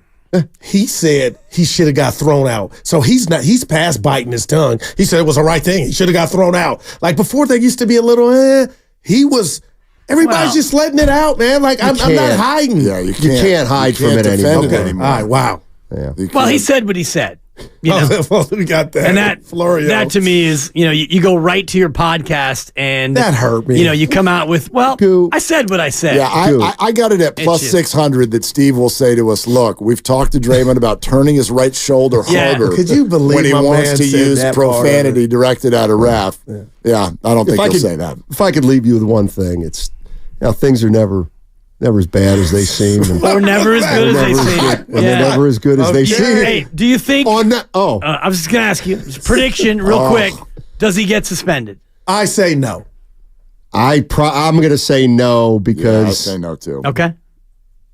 he said he should have got thrown out. So he's past biting his tongue. He said it was the right thing. He should have got thrown out. Like before, they used to be a little, he was. Everybody's just letting it out, man. Like, I'm not hiding. Yeah, you can't hide from it anymore. Okay. All right, wow. Yeah. Well, he said what he said. You know? Well, we got that. And that to me is, you go right to your podcast and that hurt me. You come out with, I said what I said. Yeah, I got it at plus 600 that Steve will say to us, look, we've talked to Draymond about turning his right shoulder harder. Could you believe when he wants to use profanity directed at a ref? Yeah, I don't think he'll say that. If I could leave you with one thing, it's things are never as bad as they seem. Or never as good as they seem. And they're never as good as they seem. Hey, do you think... I was just going to ask you, prediction real quick, does he get suspended? I say no. I'm going to say no because... I say no too. Okay.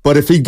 But if he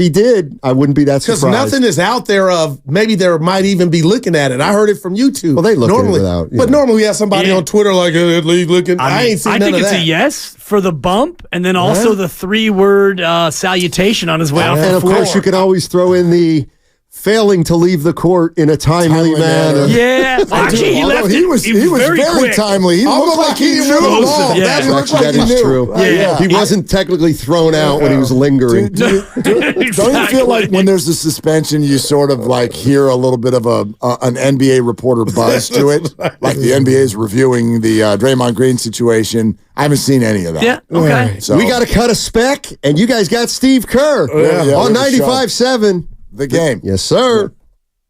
did, I wouldn't be that surprised. Because nothing is out there of maybe there might even be looking at it. I heard it from YouTube. Well, they look at it without. But normally we have somebody on Twitter like looking. I ain't seen none of that. I think it's a yes for the bump, and then also the 3-word salutation on his way out. And of course, you can always throw in the failing to leave the court in a timely manner. Yeah, actually, he left. He was very timely. He looked like he knew the ball. That is true. Yeah. He wasn't technically thrown out when he was lingering. Don't you feel like when there's a suspension, you sort of like hear a little bit of an NBA reporter buzz to it? Like the NBA is reviewing the Draymond Green situation. I haven't seen any of that. Yeah, okay. So we got to cut a spec, and you guys got Steve Kerr on 95.7. The game. Yes, sir.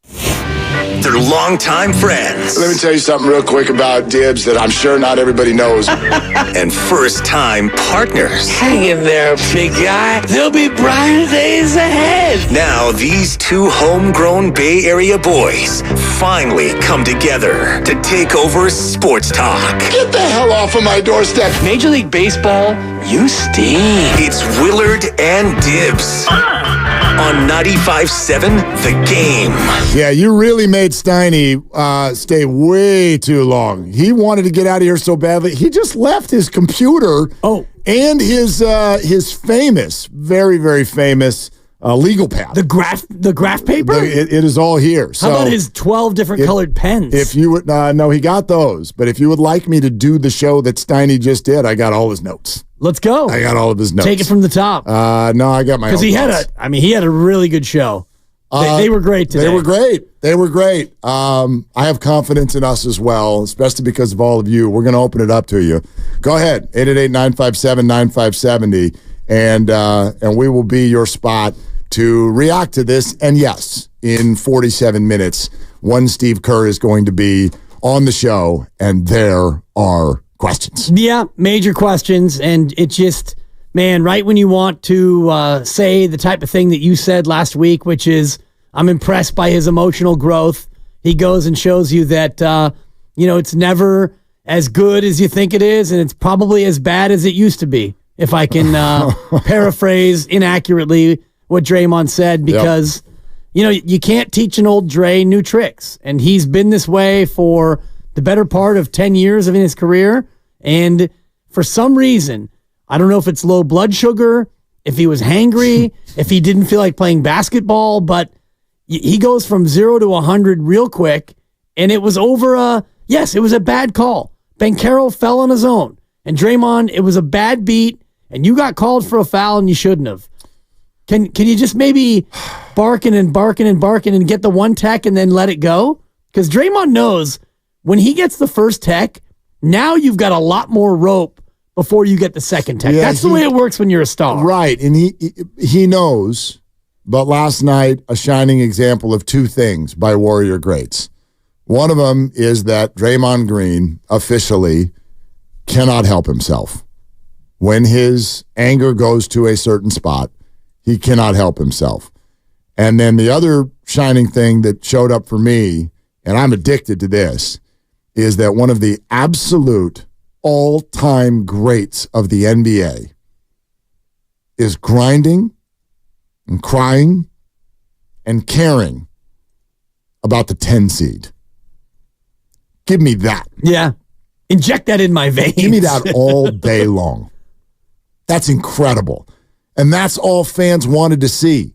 They're longtime friends. Let me tell you something real quick about Dibs that I'm sure not everybody knows. And first-time partners. Hang in there, big guy. There'll be brighter days ahead. Now, these 2 homegrown Bay Area boys finally come together to take over sports talk. Get the hell off of my doorstep. Major League Baseball, you stink. It's Willard and Dibs on 95.7 The Game. Yeah, you really made Steiny stay way too long. He wanted to get out of here so badly. He just left his computer and his famous, very, very famous legal pad. The graph paper? It is all here. How about his 12 different colored pens? If you would, no, he got those. But if you would like me to do the show that Steiny just did, I got all his notes. Let's go. I got all of his notes. Take it from the top. No, I got my own. Because he had a really good show. They were great today. They were great. They were great. I have confidence in us as well, especially because of all of you. We're going to open it up to you. Go ahead, 888-957-9570, and we will be your spot to react to this. And yes, in 47 minutes, one Steve Kerr is going to be on the show, and there are questions. Yeah, major questions, and it just... Man, right when you want to say the type of thing that you said last week, which is, I'm impressed by his emotional growth, he goes and shows you that, it's never as good as you think it is, and it's probably as bad as it used to be, if I can paraphrase inaccurately what Draymond said, because, you can't teach an old Dre new tricks, and he's been this way for the better part of 10 years of his career, and for some reason... I don't know if it's low blood sugar, if he was hangry, if he didn't feel like playing basketball, but he goes from 0 to 100 real quick, and it was over it was a bad call. Banchero fell on his own, and Draymond, it was a bad beat, and you got called for a foul, and you shouldn't have. Can you just maybe barking and get the one tech and then let it go? Because Draymond knows when he gets the first tech, now you've got a lot more rope before you get the second tech. Yeah, that's the way it works when you're a star. Right, and he knows, but last night, a shining example of two things by Warrior greats. One of them is that Draymond Green officially cannot help himself. When his anger goes to a certain spot, he cannot help himself. And then the other shining thing that showed up for me, and I'm addicted to this, is that one of the absolute all-time greats of the NBA is grinding and crying and caring about the 10 seed. Give me that. Yeah. Inject that in my veins. Give me that all day long. That's incredible. And that's all fans wanted to see.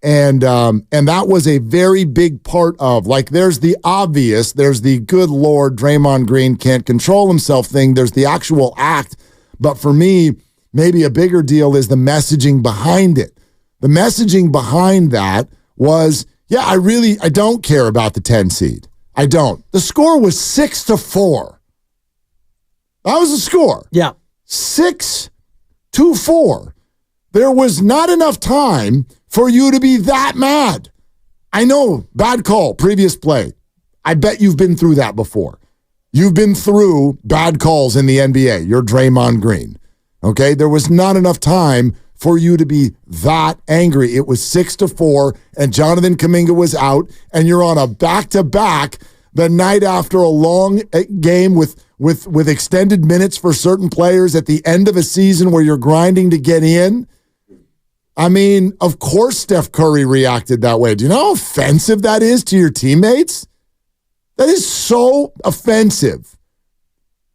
And that was a very big part of, like, there's the obvious, there's the good Lord, Draymond Green can't control himself thing. There's the actual act. But for me, maybe a bigger deal is the messaging behind it. The messaging behind that was, I don't care about the 10 seed. I don't. The score was 6-4. That was the score. Yeah. 6-4. There was not enough time for you to be that mad. I know, bad call, previous play. I bet you've been through that before. You've been through bad calls in the NBA. You're Draymond Green. Okay? There was not enough time for you to be that angry. It was 6-4, and Jonathan Kuminga was out, and you're on a back-to-back the night after a long game with extended minutes for certain players at the end of a season where you're grinding to get in. I mean, of course Steph Curry reacted that way. Do you know how offensive that is to your teammates? That is so offensive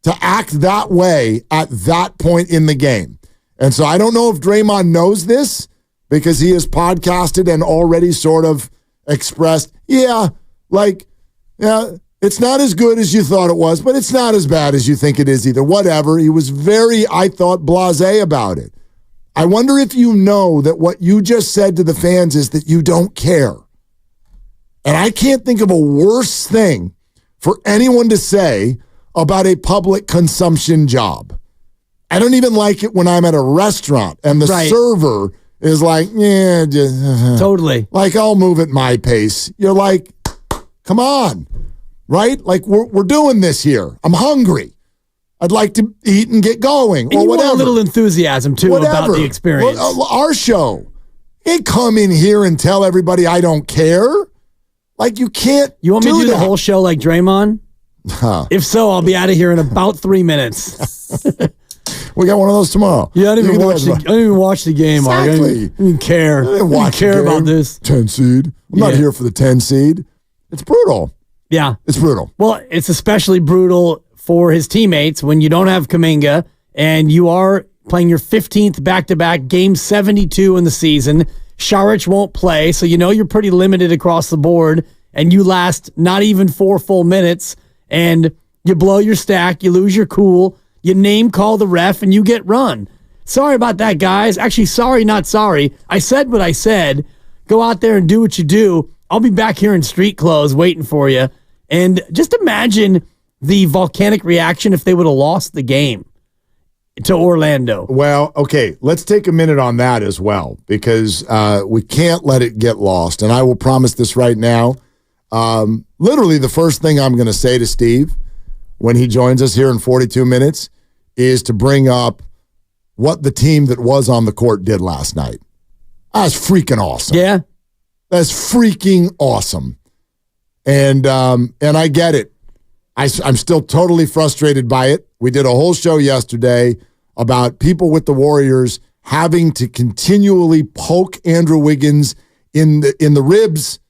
to act that way at that point in the game. And so I don't know if Draymond knows this because he has podcasted and already sort of expressed, it's not as good as you thought it was, but it's not as bad as you think it is either. Whatever. He was very, I thought, blasé about it. I wonder if you know that what you just said to the fans is that you don't care. And I can't think of a worse thing for anyone to say about a public consumption job. I don't even like it when I'm at a restaurant and the server is like, totally. Like, I'll move at my pace. You're like, come on, right? Like, we're doing this here. I'm hungry. I'd like to eat and get going, and or whatever. Want a little enthusiasm, too, about the experience. Well, our show. You come in here and tell everybody I don't care. Like, you can't. You want me to do the whole show like Draymond? Huh. If so, I'll be out of here in about 3 minutes. We got one of those tomorrow. Yeah, I didn't even watch the game, exactly. Mark. I didn't care. I didn't care about this. 10 seed. I'm not here for the 10 seed. It's brutal. Yeah. It's brutal. Well, it's especially brutal for his teammates when you don't have Kuminga and you are playing your 15th back-to-back, game 72 in the season. Saric won't play, so you know you're pretty limited across the board, and you last not even 4 full minutes, and you blow your stack, you lose your cool, you name call the ref, and you get run. sorry about that, guys. Actually, sorry, not sorry. I said what I said. Go out there and do what you do. I'll be back here in street clothes waiting for you. And just imagine the volcanic reaction if they would have lost the game to Orlando. Well, okay, let's take a minute on that as well, because we can't let it get lost. And I will promise this right now. Literally the first thing I'm going to say to Steve when he joins us here in 42 minutes is to bring up what the team that was on the court did last night. That's freaking awesome. Yeah. That's freaking awesome. And I get it. I'm still totally frustrated by it. We did a whole show yesterday about people with the Warriors having to continually poke Andrew Wiggins in the ribs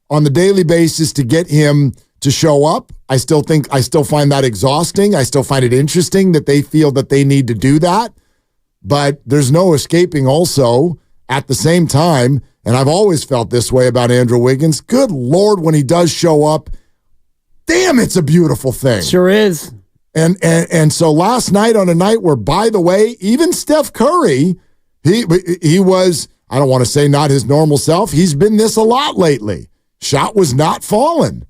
on the daily basis to get him to show up. I still find that exhausting. I still find it interesting that they feel that they need to do that. But there's no escaping also at the same time, and I've always felt this way about Andrew Wiggins. Good Lord, when he does show up, damn, it's a beautiful thing. Sure is. And so last night, on a night where, by the way, even Steph Curry, he was, I don't want to say not his normal self. He's been this a lot lately. Shot was not falling,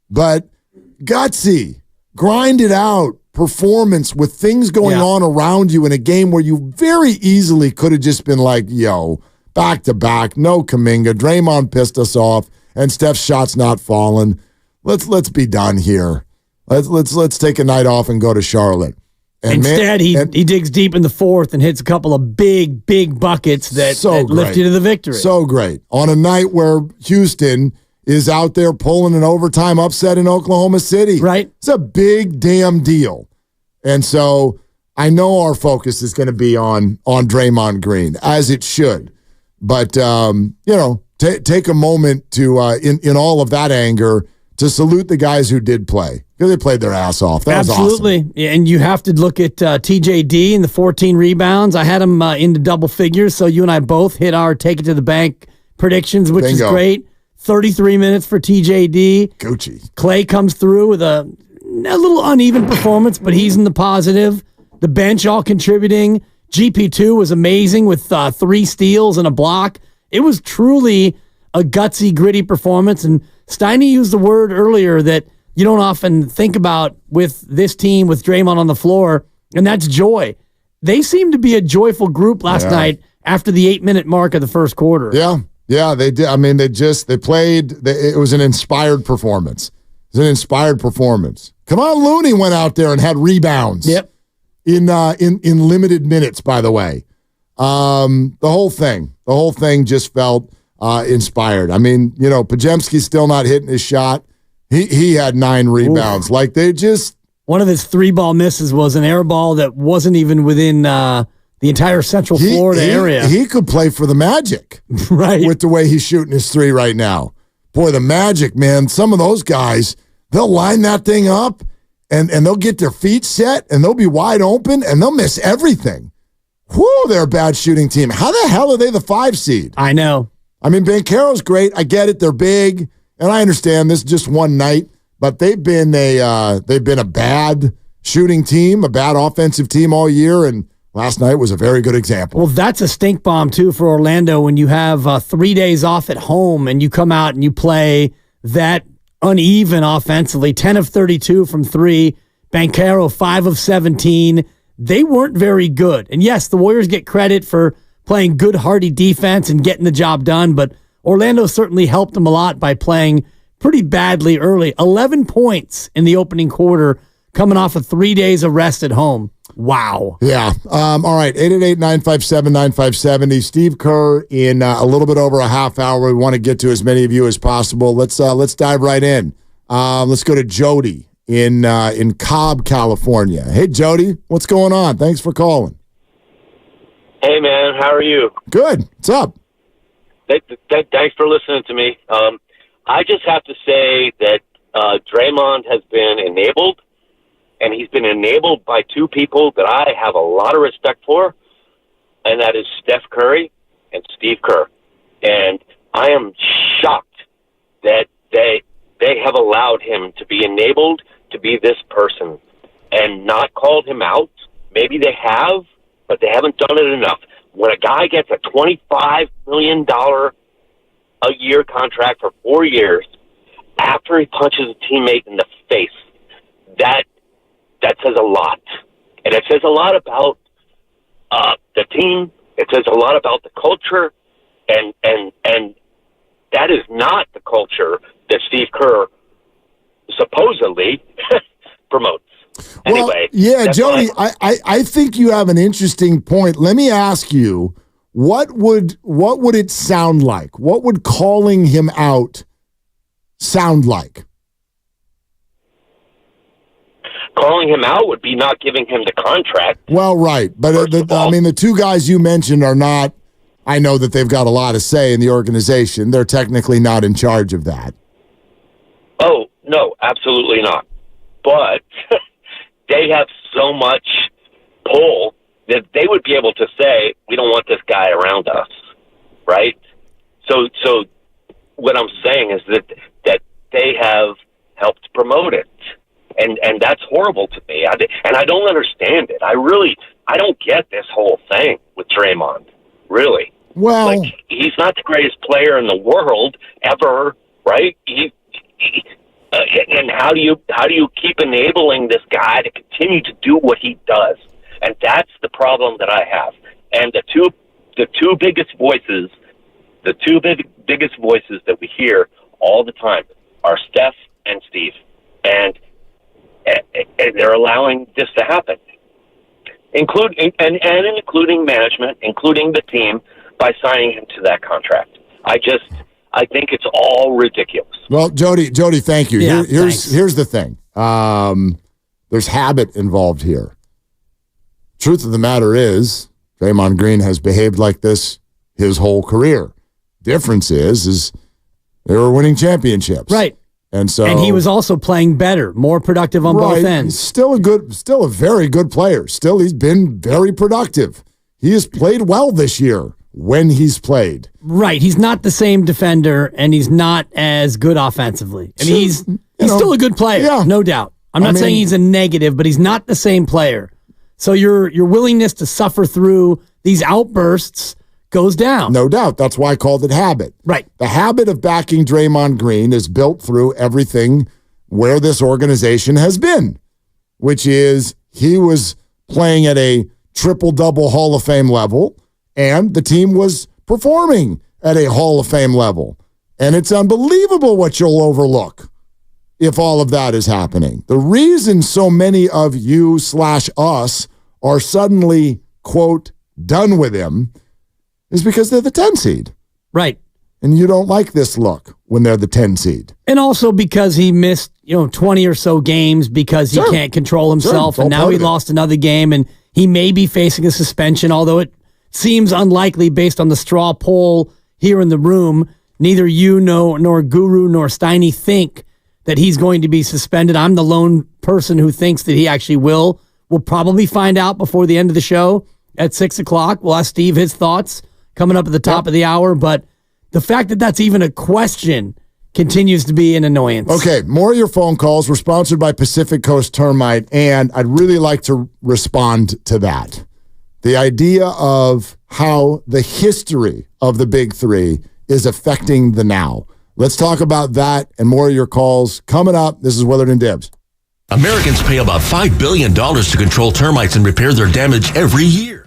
but gutsy, grind it out performance with things going on around you in a game where you very easily could have just been like, yo, back to back, no Kuminga. Draymond pissed us off, and Steph's shot's not falling. Let's be done here. Let's take a night off and go to Charlotte. And instead, he digs deep in the fourth and hits a couple of big buckets that lift you to the victory. So great. On a night where Houston is out there pulling an overtime upset in Oklahoma City. Right. It's a big damn deal. And so I know our focus is going to be on Draymond Green, as it should. But, take a moment to, in all of that anger, to salute the guys who did play. Because they played their ass off. That was absolutely. awesome. And you have to look at TJD and the 14 rebounds. I had him into double figures, so you and I both hit our take it to the bank predictions, which is great. 33 minutes for TJD. Gucci. Clay comes through with a little uneven performance, but he's in the positive. The bench all contributing. GP2 was amazing with 3 steals and a block. It was truly a gutsy, gritty performance. And Steiny used the word earlier that you don't often think about with this team, with Draymond on the floor, and that's joy. They seemed to be a joyful group last night after the 8-minute mark of the first quarter. Yeah, they did. I mean, they played. It was an inspired performance. It was an inspired performance. Come on, Looney went out there and had rebounds. Yep. In limited minutes, by the way. The whole thing just felt inspired. I mean, Pajemski's still not hitting his shot. He had 9 rebounds. Ooh. Like they just. One of his 3-ball misses was an air ball that wasn't even within the entire Central Florida area. He could play for the Magic. Right. With the way he's shooting his 3 right now. Boy, the Magic, man, some of those guys, they'll line that thing up and they'll get their feet set and they'll be wide open and they'll miss everything. Whew, they're a bad shooting team. How the hell are they the 5 seed? I know. I mean, Banchero's great. I get it. They're big. And I understand this is just one night, but they've been a bad shooting team, a bad offensive team all year, and last night was a very good example. Well, that's a stink bomb, too, for Orlando when you have 3 days off at home and you come out and you play that uneven offensively, 10 of 32 from 3, Banchero 5 of 17. They weren't very good. And yes, the Warriors get credit for playing good, hardy defense and getting the job done, but Orlando certainly helped them a lot by playing pretty badly early. 11 points in the opening quarter coming off of 3 days of rest at home. Wow. Yeah. All right. 888-957-9570. Steve Kerr in a little bit over a half hour. We want to get to as many of you as possible. Let's dive right in. Let's go to Jody in Cobb, California. Hey, Jody. What's going on? Thanks for calling. Hey, man. How are you? Good. What's up? Thanks for listening to me. I just have to say that Draymond has been enabled, and he's been enabled by 2 people that I have a lot of respect for, and that is Steph Curry and Steve Kerr. And I am shocked that they have allowed him to be enabled to be this person and not called him out. Maybe they have, but they haven't done it enough. When a guy gets a $25 million a year contract for 4 years after he punches a teammate in the face, that says a lot. And it says a lot about the team. It says a lot about the culture. And that is not the culture that Steve Kerr supposedly promotes. Anyway, well, yeah, Jody, I think you have an interesting point. Let me ask you, what would it sound like? What would calling him out sound like? Calling him out would be not giving him the contract. Well, right. But the two guys you mentioned are not, I know that they've got a lot of say in the organization. They're technically not in charge of that. Oh, no, absolutely not. But they have so much pull that they would be able to say, we don't want this guy around us, right? So what I'm saying is that they have helped promote it. And that's horrible to me. And I don't understand it. I don't get this whole thing with Draymond, really. Well, he's not the greatest player in the world ever, right? And how do you keep enabling this guy to continue to do what he does? And that's the problem that I have. And the two biggest voices that we hear all the time are Steph and Steve, and they're allowing this to happen, including management, including the team, by signing him to that contract. I think it's all ridiculous. Well, Jody, thank you. Yeah, here's the thing. There's habit involved here. Truth of the matter is, Draymond Green has behaved like this his whole career. Difference is they were winning championships. Right. And he was also playing better, more productive on both ends. He's still a very good player. Still, he's been very productive. He has played well this year when he's played. Right. He's not the same defender, and he's not as good offensively. I mean, he's still a good player, no doubt. I'm not saying he's a negative, but he's not the same player. So your willingness to suffer through these outbursts goes down. No doubt. That's why I called it habit. Right. The habit of backing Draymond Green is built through everything where this organization has been, which is he was playing at a triple-double Hall of Fame level, and the team was performing at a Hall of Fame level. And it's unbelievable what you'll overlook if all of that is happening. The reason so many of you/us are suddenly, quote, done with him is because they're the 10 seed. Right. And you don't like this look when they're the 10 seed. And also because he missed, 20 or so games because he can't control himself. And now he lost another game, and he may be facing a suspension, although it seems unlikely based on the straw poll here in the room. Neither you nor Guru nor Steiny think that he's going to be suspended. I'm the lone person who thinks that he actually will. We'll probably find out before the end of the show at 6 o'clock. We'll ask Steve his thoughts coming up at the top of the hour. But the fact that that's even a question continues to be an annoyance. Okay, more of your phone calls. We're sponsored by Pacific Coast Termite, and I'd really like to respond to that. The idea of how the history of the Big Three is affecting the now. Let's talk about that and more of your calls coming up. This is Willard and Dibs. Americans pay about $5 billion to control termites and repair their damage every year.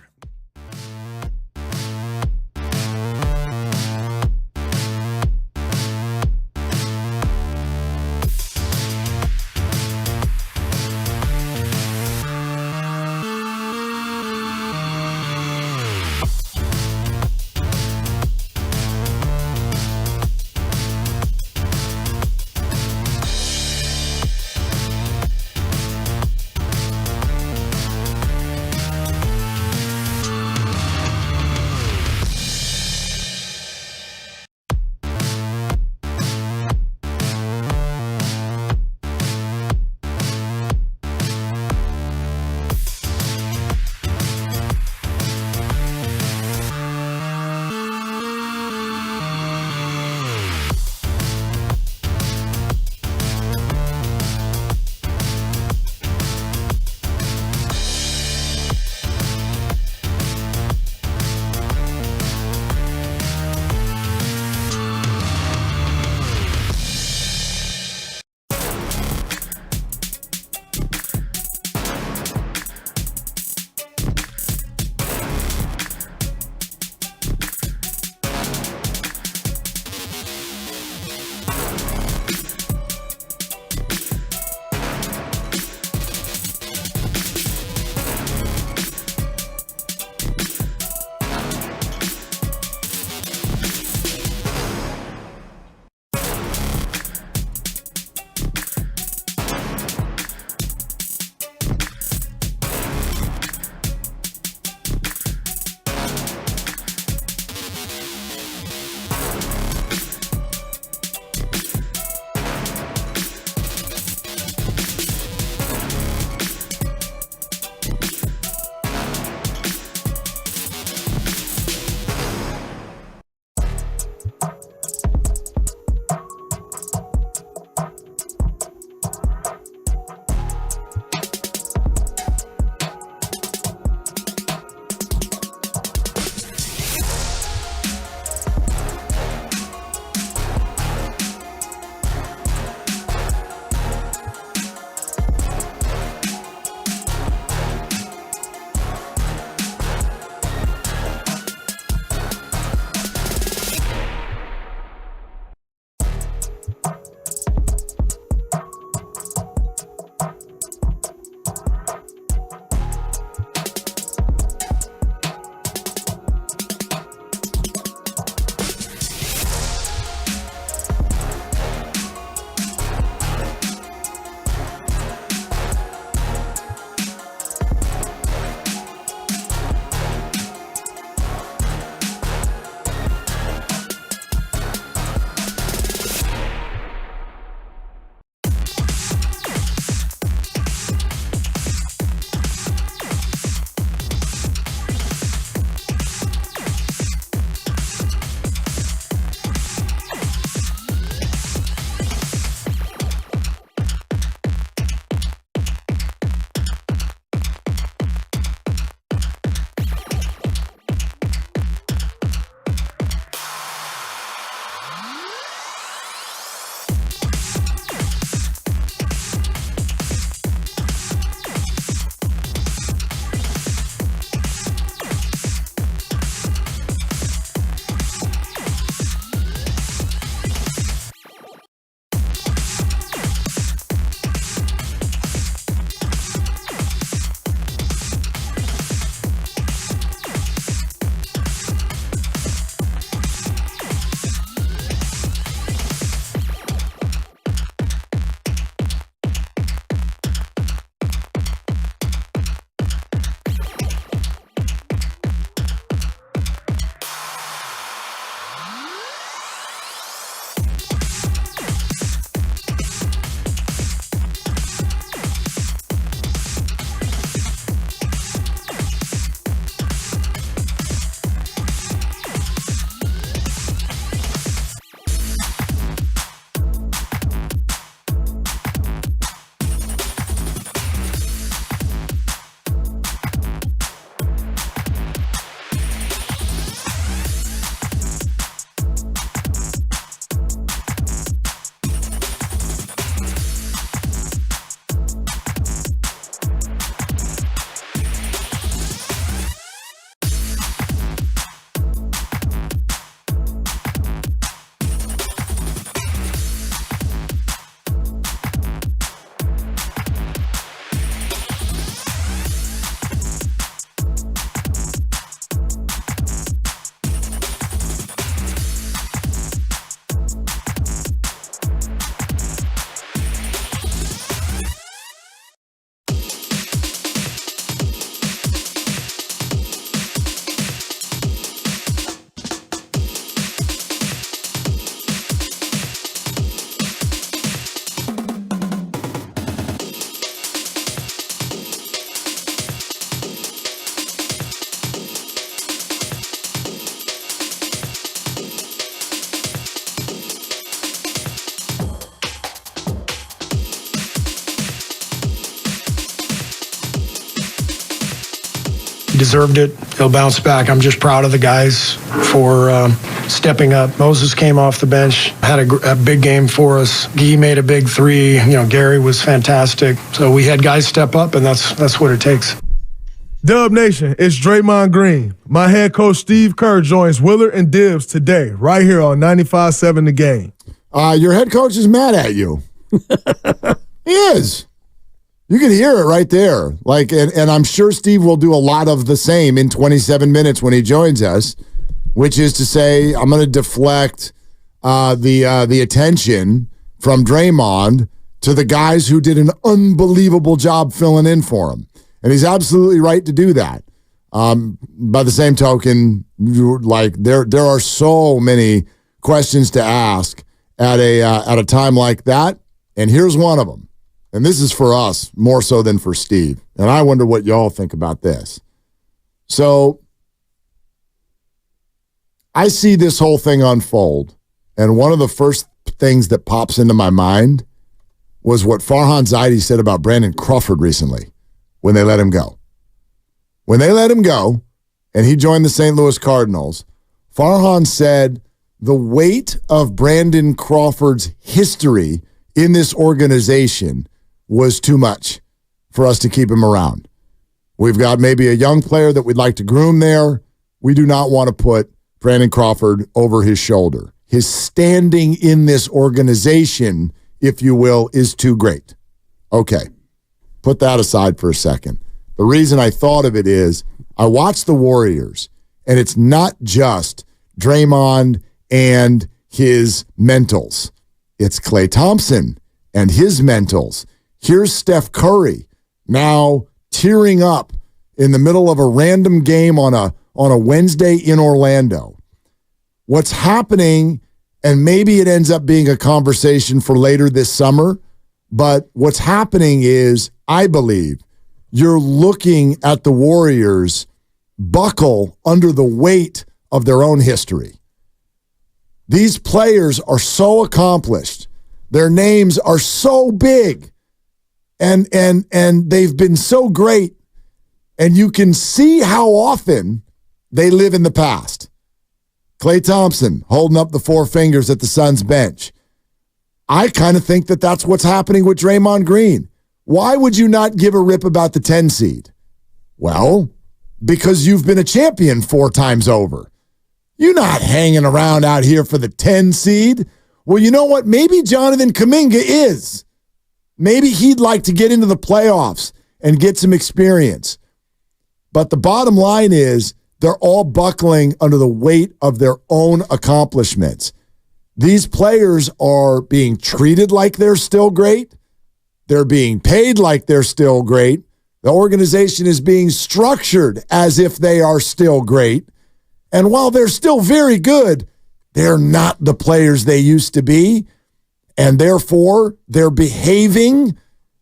He deserved it. He'll bounce back. I'm just proud of the guys for stepping up. Moses came off the bench, had a big game for us. Guy made a big three. Gary was fantastic. So we had guys step up, and that's what it takes. Dub Nation, it's Draymond Green. My head coach Steve Kerr joins Willard and Dibbs today, right here on 95.7 The Game. Your head coach is mad at you. He is. You can hear it right there. And I'm sure Steve will do a lot of the same in 27 minutes when he joins us, which is to say, I'm going to deflect the attention from Draymond to the guys who did an unbelievable job filling in for him. And he's absolutely right to do that. By the same token, there are so many questions to ask at a time like that, and here's one of them. And this is for us more so than for Steve. And I wonder what y'all think about this. So I see this whole thing unfold, and one of the first things that pops into my mind was what Farhan Zaidi said about Brandon Crawford recently when they let him go. When they let him go and he joined the St. Louis Cardinals, Farhan said the weight of Brandon Crawford's history in this organization was too much for us to keep him around. We've got maybe a young player that we'd like to groom there. We do not want to put Brandon Crawford over his shoulder. His standing in this organization, if you will, is too great. Okay. Put that aside for a second. The reason I thought of it is I watched the Warriors, and it's not just Draymond and his mentals. It's Klay Thompson and his mentals. Here's Steph Curry now tearing up in the middle of a random game on a Wednesday in Orlando. What's happening, and maybe it ends up being a conversation for later this summer, but what's happening is, I believe, you're looking at the Warriors buckle under the weight of their own history. These players are so accomplished. Their names are so big. And they've been so great. And you can see how often they live in the past. Klay Thompson holding up the four fingers at the Suns bench. I kind of think that that's what's happening with Draymond Green. Why would you not give a rip about the 10 seed? Well, because you've been a champion 4 times over. You're not hanging around out here for the 10 seed. Well, you know what? Maybe Jonathan Kuminga is. Maybe he'd like to get into the playoffs and get some experience. But the bottom line is they're all buckling under the weight of their own accomplishments. These players are being treated like they're still great. They're being paid like they're still great. The organization is being structured as if they are still great. And while they're still very good, they're not the players they used to be. And therefore, they're behaving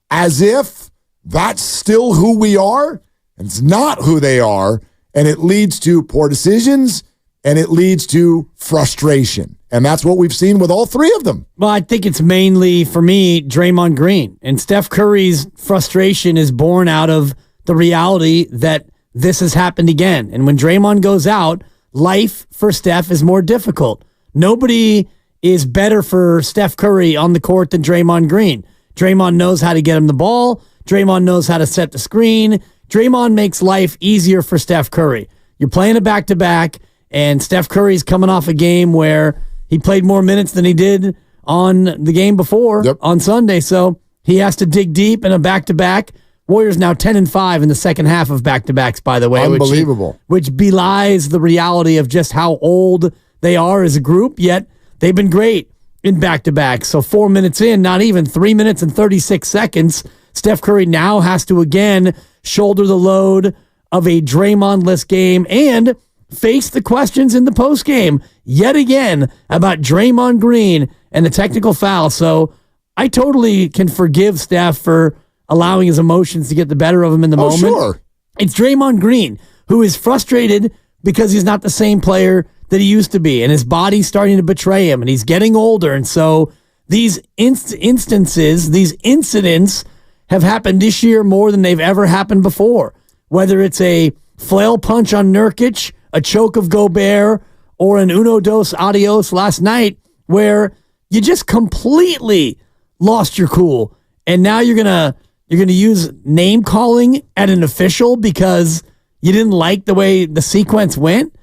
as if that's still who we are. And it's not who they are. And it leads to poor decisions, and it leads to frustration. And that's what we've seen with all three of them. Well, I think it's mainly, for me, Draymond Green. And Steph Curry's frustration is born out of the reality that this has happened again. And when Draymond goes out, life for Steph is more difficult. Nobody is better for Steph Curry on the court than Draymond Green. Draymond knows how to get him the ball. Draymond knows how to set the screen. Draymond makes life easier for Steph Curry. You're playing a back-to-back, and Steph Curry's coming off a game where he played more minutes than he did on the game before on Sunday. So he has to dig deep in a back-to-back. Warriors now 10-5 in the second half of back-to-backs, by the way. Unbelievable. Which belies the reality of just how old they are as a group, yet they've been great in back-to-back. So 4 minutes in, not even 3 minutes and 36 seconds, Steph Curry now has to again shoulder the load of a Draymond-less game and face the questions in the postgame yet again about Draymond Green and the technical foul. So I totally can forgive Steph for allowing his emotions to get the better of him in the moment. Sure. It's Draymond Green who is frustrated because he's not the same player that he used to be, and his body's starting to betray him, and he's getting older. And so these instances, these incidents have happened this year more than they've ever happened before. Whether it's a flail punch on Nurkic, a choke of Gobert, or an uno dos adios last night where you just completely lost your cool. And now you're gonna use name calling at an official because you didn't like the way the sequence went.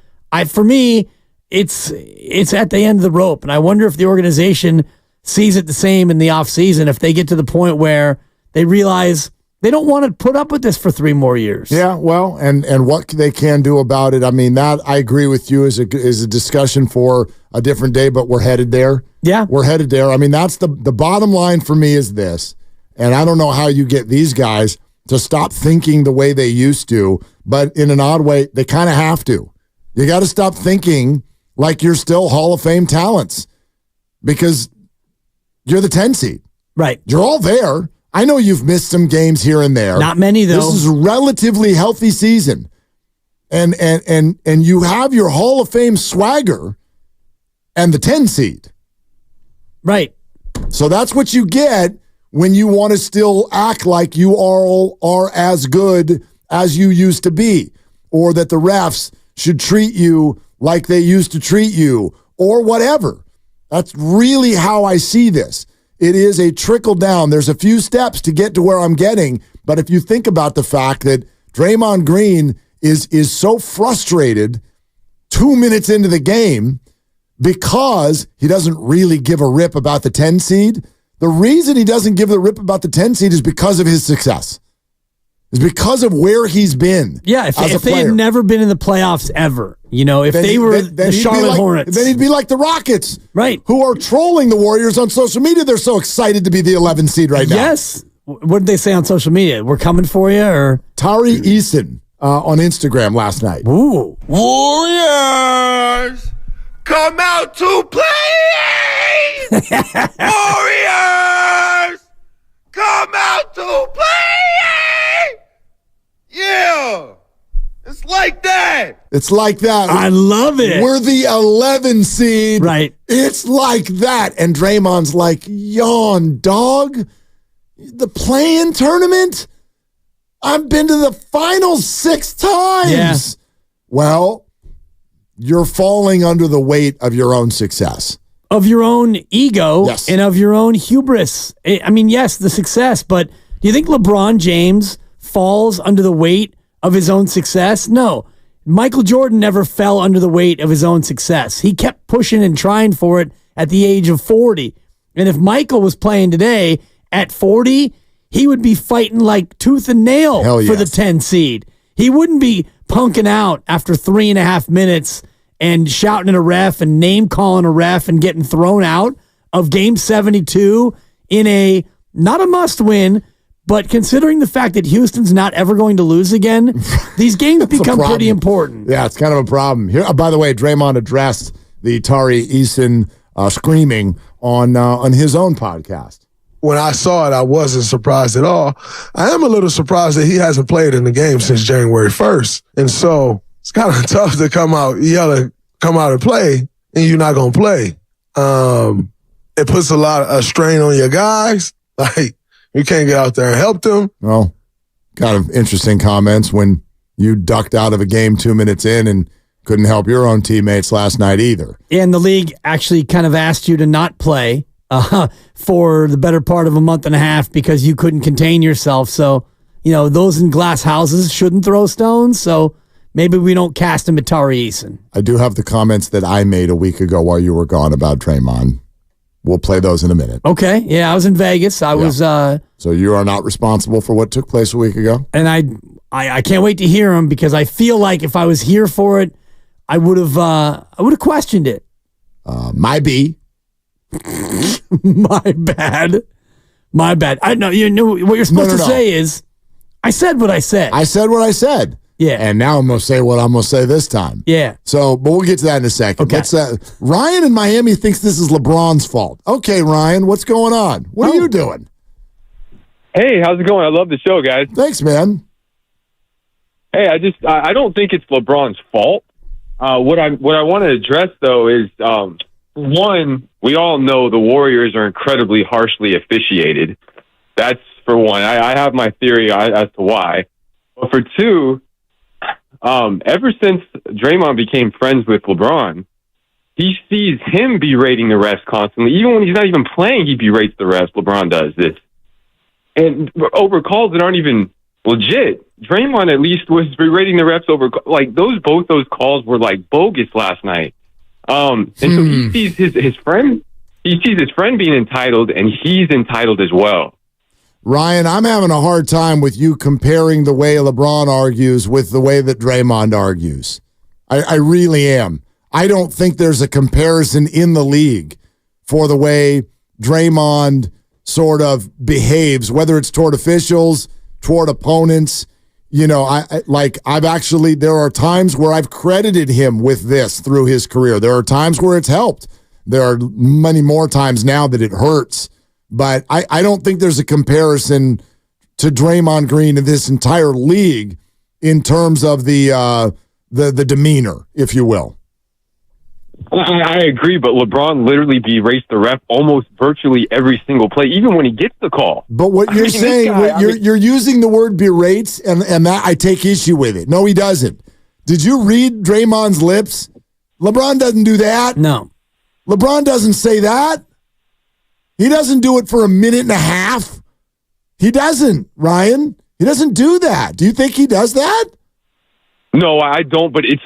For me, it's at the end of the rope, and I wonder if the organization sees it the same in the offseason if they get to the point where they realize they don't want to put up with this for 3 more years. Yeah, well, and what they can do about it, I mean, that I agree with you is a discussion for a different day, but we're headed there. Yeah. We're headed there. I mean, that's the bottom line for me is this, and I don't know how you get these guys to stop thinking the way they used to, but in an odd way, they kind of have to. You got to stop thinking like you're still Hall of Fame talents because you're the 10 seed. Right. You're all there. I know you've missed some games here and there. Not many, though. This is a relatively healthy season. And you have your Hall of Fame swagger and the 10 seed. Right. So that's what you get when you want to still act like you are as good as you used to be, or that the refs should treat you like they used to treat you, or whatever. That's really how I see this. It is a trickle down. There's a few steps to get to where I'm getting, but if you think about the fact that Draymond Green is so frustrated 2 minutes into the game because he doesn't really give a rip about the 10 seed, the reason he doesn't give a rip about the 10 seed is because of his success. It's because of where he's been. Yeah, if they had never been in the playoffs ever, if they were the Charlotte Hornets. Then he'd be like the Rockets. Right. Who are trolling the Warriors on social media. They're so excited to be the 11th seed right now. Yes. What did they say on social media? We're coming for you? Or Tari Eason on Instagram last night. Ooh. Warriors, come out to play! Warriors, come out to play! Yeah! It's like that. It's like that. I love it. We're the 11 seed. Right. It's like that. And Draymond's like, yawn, dog. The play-in tournament? I've been to the finals 6 times. Yeah. Well, you're falling under the weight of your own success. Of your own ego Yes. and of your own hubris. I mean, yes, the success, but do you think LeBron James falls under the weight of his own success? No. Michael Jordan never fell under the weight of his own success. He kept pushing and trying for it at the age of 40. And if Michael was playing today at 40, he would be fighting like tooth and nail for the 10 seed. He wouldn't be punking out after 3.5 minutes and shouting at a ref and name calling a ref and getting thrown out of game 72 in a, not a must win, but considering the fact that Houston's not ever going to lose again, these games become pretty important. Yeah, it's kind of a problem. Here, by the way, Draymond addressed the Tari Eason screaming on his own podcast. When I saw it, I wasn't surprised at all. I am a little surprised that he hasn't played in the game since January 1st. And so it's kind of tough to come out and play, and you're not going to play. It puts a lot of strain on your guys. Like, you can't get out there and help them. Well, kind of interesting comments when you ducked out of a game 2 minutes in and couldn't help your own teammates last night either. And the league actually kind of asked you to not play for the better part of a month and a half because you couldn't contain yourself. So, those in glass houses shouldn't throw stones. So maybe we don't cast him at Tari Eason. I do have the comments that I made a week ago while you were gone about Draymond. We'll play those in a minute. Okay. Yeah, I was in Vegas. I was. So you are not responsible for what took place a week ago? And I can't wait to hear them because I feel like if I was here for it, I would have questioned it. My B. My bad. I know you know what you're supposed to say is I said what I said. I said what I said. Yeah. And now I'm going to say what I'm going to say this time. Yeah. So, but we'll get to that in a second. Okay. Ryan in Miami thinks this is LeBron's fault. Okay, Ryan, what's going on? What are you doing? Hey, how's it going? I love the show, guys. Thanks, man. Hey, I don't think it's LeBron's fault. What I want to address though is one, we all know the Warriors are incredibly harshly officiated. That's for one. I have my theory as to why. But for two, ever since Draymond became friends with LeBron, he sees him berating the refs constantly. Even when he's not even playing, he berates the refs. LeBron does this. And over calls that aren't even legit. Draymond at least was berating the refs over, like, both those calls were, like, bogus last night. And so he sees his friend being entitled, and he's entitled as well. Ryan, I'm having a hard time with you comparing the way LeBron argues with the way that Draymond argues. I really am. I don't think there's a comparison in the league for the way Draymond sort of behaves, whether it's toward officials, toward opponents. You know, there are times where I've credited him with this through his career. There are times where it's helped. There are many more times now that it hurts. But I don't think there's a comparison to Draymond Green in this entire league in terms of the demeanor, if you will. I agree, but LeBron literally berates the ref almost virtually every single play, even when he gets the call. But what you're saying, you're using the word berates, and that I take issue with it. No, he doesn't. Did you read Draymond's lips? LeBron doesn't do that. No. LeBron doesn't say that. He doesn't do it for a minute and a half. He doesn't, Ryan. He doesn't do that. Do you think he does that? No, I don't, but it's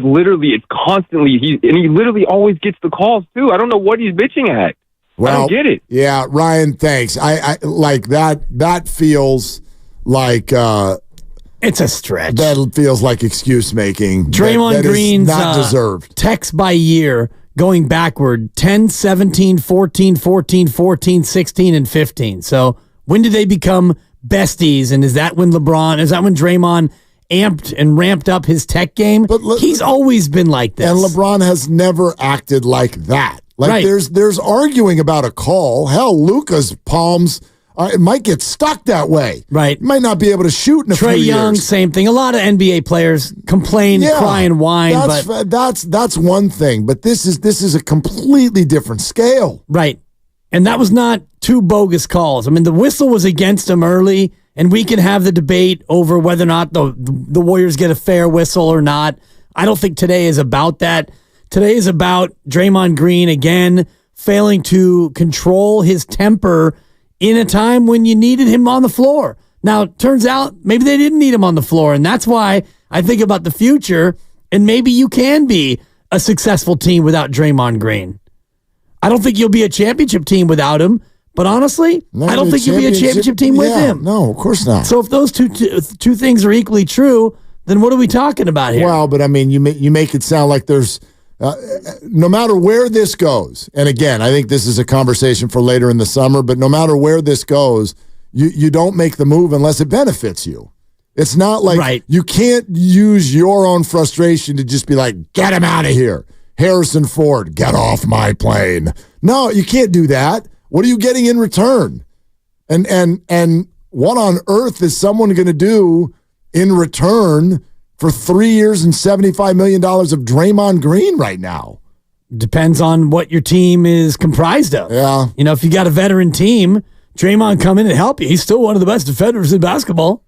constantly, he literally always gets the calls, too. I don't know what he's bitching at. Well, I don't get it. Yeah, Ryan, thanks. I like that feels like it's a stretch. That feels like excuse making. Draymond Green's not deserved. Text by year going backward 10, 17, 14, 14, 14, 16, and 15. So when did they become besties? And is that when Draymond amped and ramped up his tech game? But he's always been like this. And LeBron has never acted like that. Like right. There's arguing about a call. Hell, Luka's palms it might get stuck that way. Right. He might not be able to shoot in a few years. Trae Young, same thing. A lot of NBA players complain, cry, and whine. That's one thing. But this is a completely different scale. Right. And that was not two bogus calls. I mean, the whistle was against him early, and we can have the debate over whether or not the Warriors get a fair whistle or not. I don't think today is about that. Today is about Draymond Green, again, failing to control his temper in a time when you needed him on the floor. Now, it turns out maybe they didn't need him on the floor, and that's why I think about the future, and maybe you can be a successful team without Draymond Green. I don't think you'll be a championship team without him, but honestly, I don't think you'll be a championship team with him. No, of course not. So if those two things are equally true, then what are we talking about here? Well, but I mean, you make it sound like there's no matter where this goes, and again, I think this is a conversation for later in the summer, but no matter where this goes, you don't make the move unless it benefits you. It's not like you can't use your own frustration to just be like, get him out of here. Harrison Ford, get off my plane. No, you can't do that. What are you getting in return? And what on earth is someone going to do in return for 3 years and $75 million of Draymond Green right now? Depends on what your team is comprised of. Yeah. You know, if you got a veteran team, Draymond come in and help you. He's still one of the best defenders in basketball.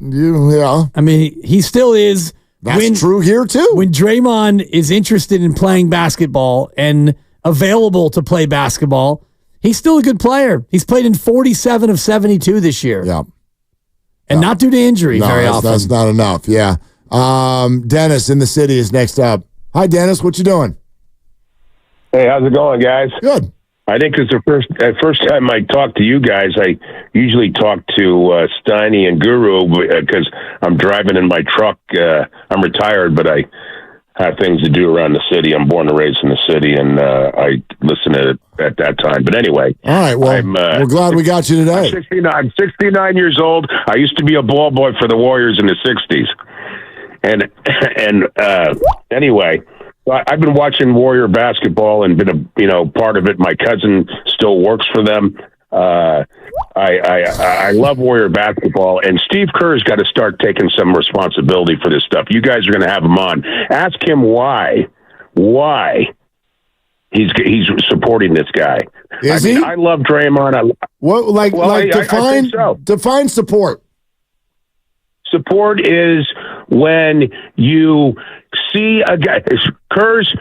Yeah. I mean, he still is. That's true here, too. When Draymond is interested in playing basketball and available to play basketball, he's still a good player. He's played in 47 of 72 this year. Yeah. And not due to injury very often. That's not enough, yeah. Dennis in the city is next up. Hi, Dennis. What you doing? Hey, how's it going, guys? Good. I think it's the first time I talk to you guys. I usually talk to Steiny and Guru because I'm driving in my truck. I'm retired, but I have things to do around the city. I'm born and raised in the city, and I listen to it at that time. But anyway. All right, well, we're glad we got you today. I'm 69 years old. I used to be a ball boy for the Warriors in the 60s. And anyway, I've been watching Warrior basketball and been a part of it. My cousin still works for them. I love Warrior basketball, and Steve Kerr's got to start taking some responsibility for this stuff. You guys are going to have him on. Ask him why he's supporting this guy. Is he? I love Draymond. Define support. Support is when you see a guy, Kerr's,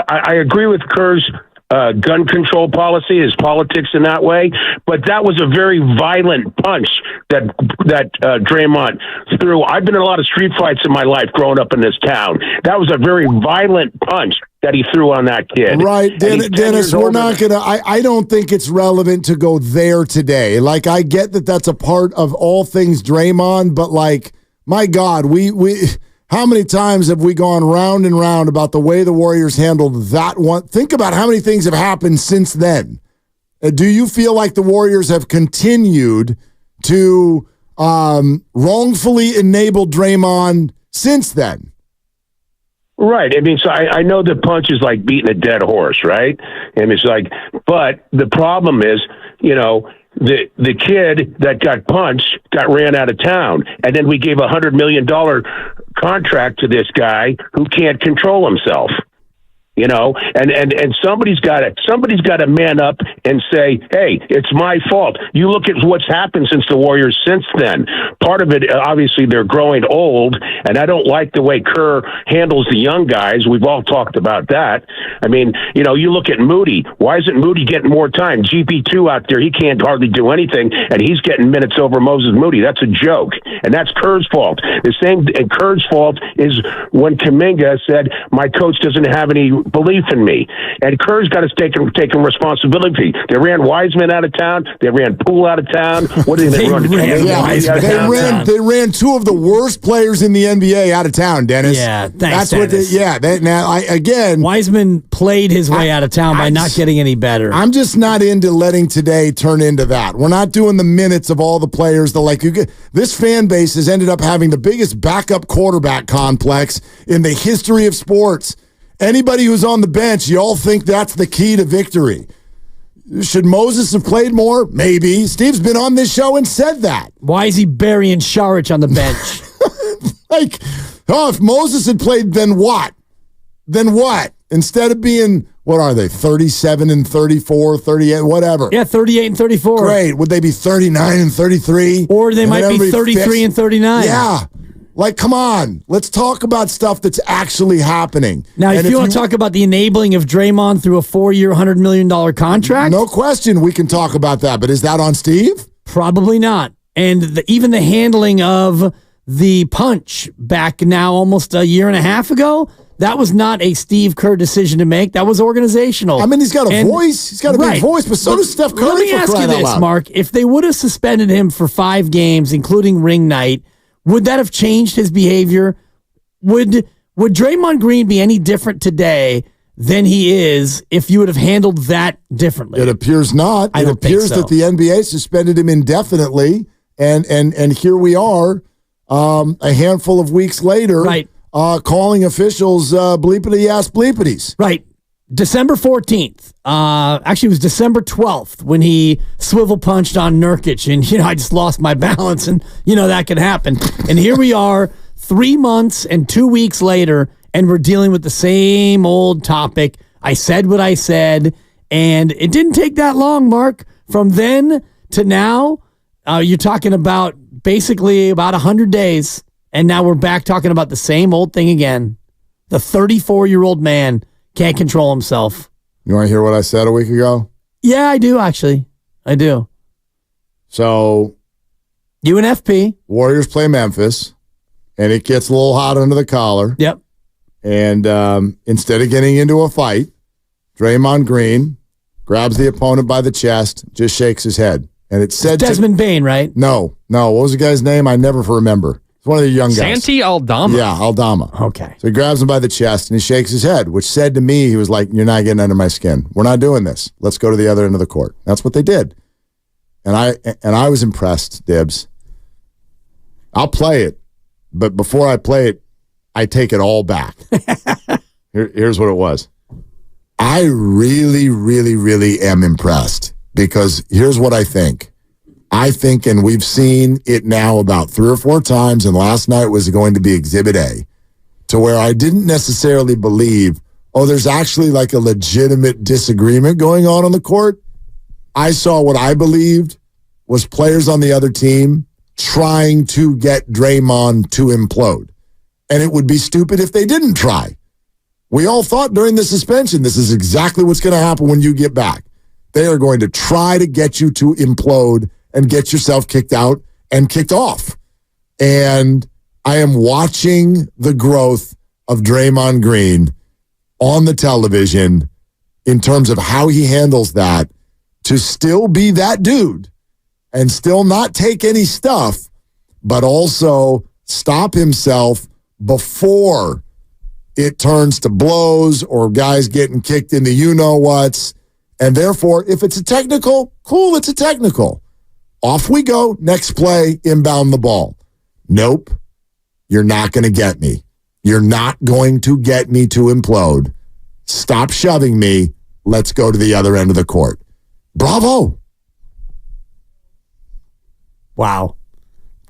I agree with Kerr's gun control policy, his politics in that way, but that was a very violent punch that Draymond threw. I've been in a lot of street fights in my life growing up in this town. That was a very violent punch that he threw on that kid. Right, Dennis, we're not going to, I don't think it's relevant to go there today. Like, I get that that's a part of all things Draymond, but like, my God, we how many times have we gone round and round about the way the Warriors handled that one? Think about how many things have happened since then. Do you feel like the Warriors have continued to wrongfully enable Draymond since then? Right. I mean, so I know the punch is like beating a dead horse, right? And it's like, but the problem is, the kid that got punched got ran out of town, and then we gave $100 million contract to this guy who can't control himself. And somebody's got to man up and say, hey, it's my fault. You look at what's happened since the Warriors since then. Part of it, obviously, they're growing old, and I don't like the way Kerr handles the young guys. We've all talked about that. I mean, you look at Moody. Why isn't Moody getting more time? GP2 out there, he can't hardly do anything, and he's getting minutes over Moses Moody. That's a joke, and that's Kerr's fault. The same, and Kerr's fault is when Kuminga said, my coach doesn't have any belief in me, and Kerr's got to take responsibility. They ran Wiseman out of town. They ran Poole out of town. What did they run? They ran two of the worst players in the NBA out of town, Dennis. Yeah, thanks, Dennis. Wiseman played his way out of town by not getting any better. I'm just not into letting today turn into that. We're not doing the minutes of all the players. This fan base has ended up having the biggest backup quarterback complex in the history of sports. Anybody who's on the bench, y'all think that's the key to victory. Should Moses have played more? Maybe. Steve's been on this show and said that. Why is he burying Saric on the bench? If Moses had played, then what? Then what? Instead of being, what are they, 37 and 34, 38, whatever. Yeah, 38 and 34. Great. Would they be 39 and 33? Or they might be 33 and 39. Yeah. Come on. Let's talk about stuff that's actually happening. Now, if you want to talk about the enabling of Draymond through a 4-year, $100 million contract. No question we can talk about that, but is that on Steve? Probably not. And even the handling of the punch back now almost a year and a half ago, that was not a Steve Kerr decision to make. That was organizational. I mean, he's got a voice. He's got a big voice, but so does Steph Curry. Let me ask you this, Mark. If they would have suspended him for 5 games, including ring night, would that have changed his behavior? Would Draymond Green be any different today than he is if you would have handled that differently? It appears not. It appears that the NBA suspended him indefinitely, and here we are, a handful of weeks later, right? Calling officials bleepity-ass bleepities. Right. December 14th. Actually, it was December 12th when he swivel punched on Nurkic. And, I just lost my balance. And, that could happen. And here we are 3 months and 2 weeks later, and we're dealing with the same old topic. I said what I said. And it didn't take that long, Mark. From then to now, you're talking about basically about 100 days. And now we're back talking about the same old thing again. The 34-year-old man can't control himself. You want to hear what I said a week ago? Yeah, I do, actually. I do. So, UNFP. Warriors play Memphis, and it gets a little hot under the collar. Yep. And instead of getting into a fight, Draymond Green grabs the opponent by the chest, just shakes his head. And it said Desmond Bain, right? No. What was the guy's name? I never remember. One of the young guys. Santi Aldama. Yeah, Aldama. Okay. So he grabs him by the chest and he shakes his head, which said to me, he was like, you're not getting under my skin. We're not doing this. Let's go to the other end of the court. That's what they did. And I was impressed, Dibs. I'll play it, but before I play it, I take it all back. Here's what it was. I really, really, really am impressed because here's what I think. I think, and we've seen it now about 3 or 4 times, and last night was going to be Exhibit A, to where I didn't necessarily believe, there's actually like a legitimate disagreement going on the court. I saw what I believed was players on the other team trying to get Draymond to implode. and it would be stupid if they didn't try. We all thought during the suspension, this is exactly what's going to happen when you get back. They are going to try to get you to implode and get yourself kicked out and kicked off. And I am watching the growth of Draymond Green on the television in terms of how he handles that, to still be that dude and still not take any stuff, but also stop himself before it turns to blows or guys getting kicked in the you-know-whats. And therefore, if it's a technical, cool, it's a technical. Off we go. Next play, inbound the ball. Nope. You're not going to get me. You're not going to get me to implode. Stop shoving me. Let's go to the other end of the court. Bravo. Wow.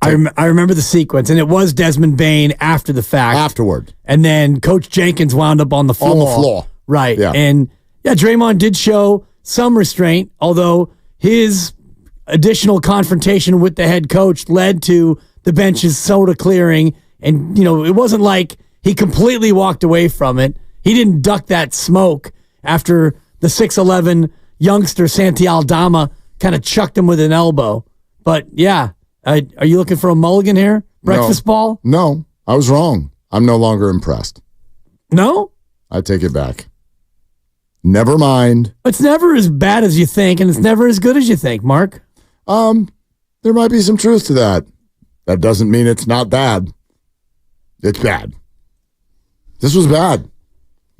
I remember the sequence, and it was Desmond Bane after the fact. Afterward. And then Coach Jenkins wound up on the floor. On the floor. Right. Yeah. And, yeah, Draymond did show some restraint, although his additional confrontation with the head coach led to the bench's soda clearing. And, it wasn't like he completely walked away from it. He didn't duck that smoke after the 6'11" youngster Santi Aldama kind of chucked him with an elbow. But, yeah, are you looking for a mulligan here? Breakfast ball? No, I was wrong. I'm no longer impressed. No? I take it back. Never mind. It's never as bad as you think, and it's never as good as you think, Mark. There might be some truth to that. That doesn't mean it's not bad. It's bad. This was bad.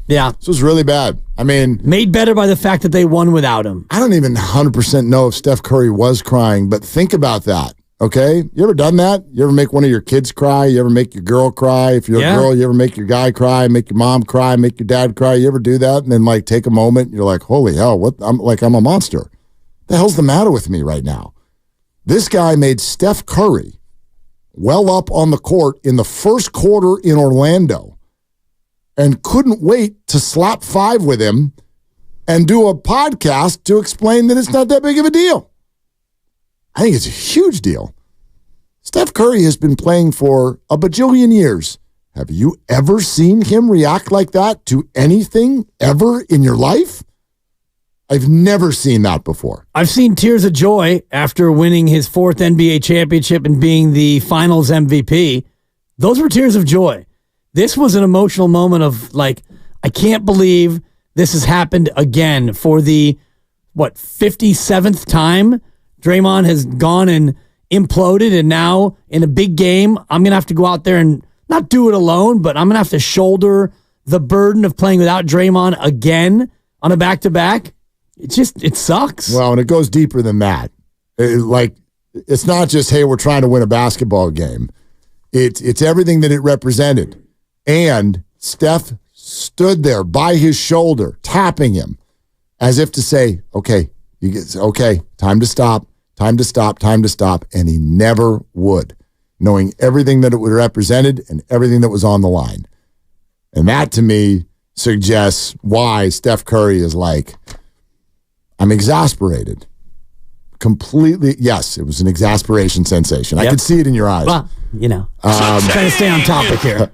Yeah. This was really bad. I mean, made better by the fact that they won without him. I don't even 100% know if Steph Curry was crying, but think about that, okay? You ever done that? You ever make one of your kids cry? You ever make your girl cry? If you're a girl, you ever make your guy cry, make your mom cry, make your dad cry? You ever do that? And then, take a moment, you're like, holy hell, what? I'm a monster. What the hell's the matter with me right now? This guy made Steph Curry well up on the court in the first quarter in Orlando and couldn't wait to slap five with him and do a podcast to explain that it's not that big of a deal. I think it's a huge deal. Steph Curry has been playing for a bajillion years. Have you ever seen him react like that to anything ever in your life? I've never seen that before. I've seen tears of joy after winning his 4th NBA championship and being the finals MVP. Those were tears of joy. This was an emotional moment of I can't believe this has happened again for the, 57th time? Draymond has gone and imploded, and now in a big game, I'm going to have to go out there and not do it alone, but I'm going to have to shoulder the burden of playing without Draymond again on a back-to-back. It sucks. Well, and it goes deeper than that. It's not just, hey, we're trying to win a basketball game. It's everything that it represented. And Steph stood there by his shoulder, tapping him as if to say, okay, time to stop, time to stop, time to stop. And he never would, knowing everything that it would represented and everything that was on the line. And that, to me, suggests why Steph Curry is I'm exasperated. Completely, yes, it was an exasperation sensation. Yep. I could see it in your eyes. Well, trying to stay on topic here.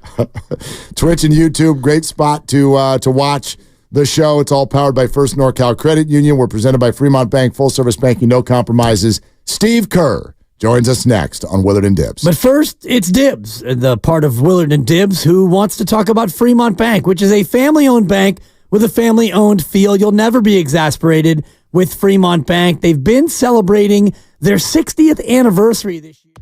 Twitch and YouTube, great spot to watch the show. It's all powered by First NorCal Credit Union. We're presented by Fremont Bank, full service banking, no compromises. Steve Kerr joins us next on Willard and Dibs. But first, it's Dibs, the part of Willard and Dibs who wants to talk about Fremont Bank, which is a family-owned bank with a family-owned feel. You'll never be exasperated with Fremont Bank. They've been celebrating their 60th anniversary this year.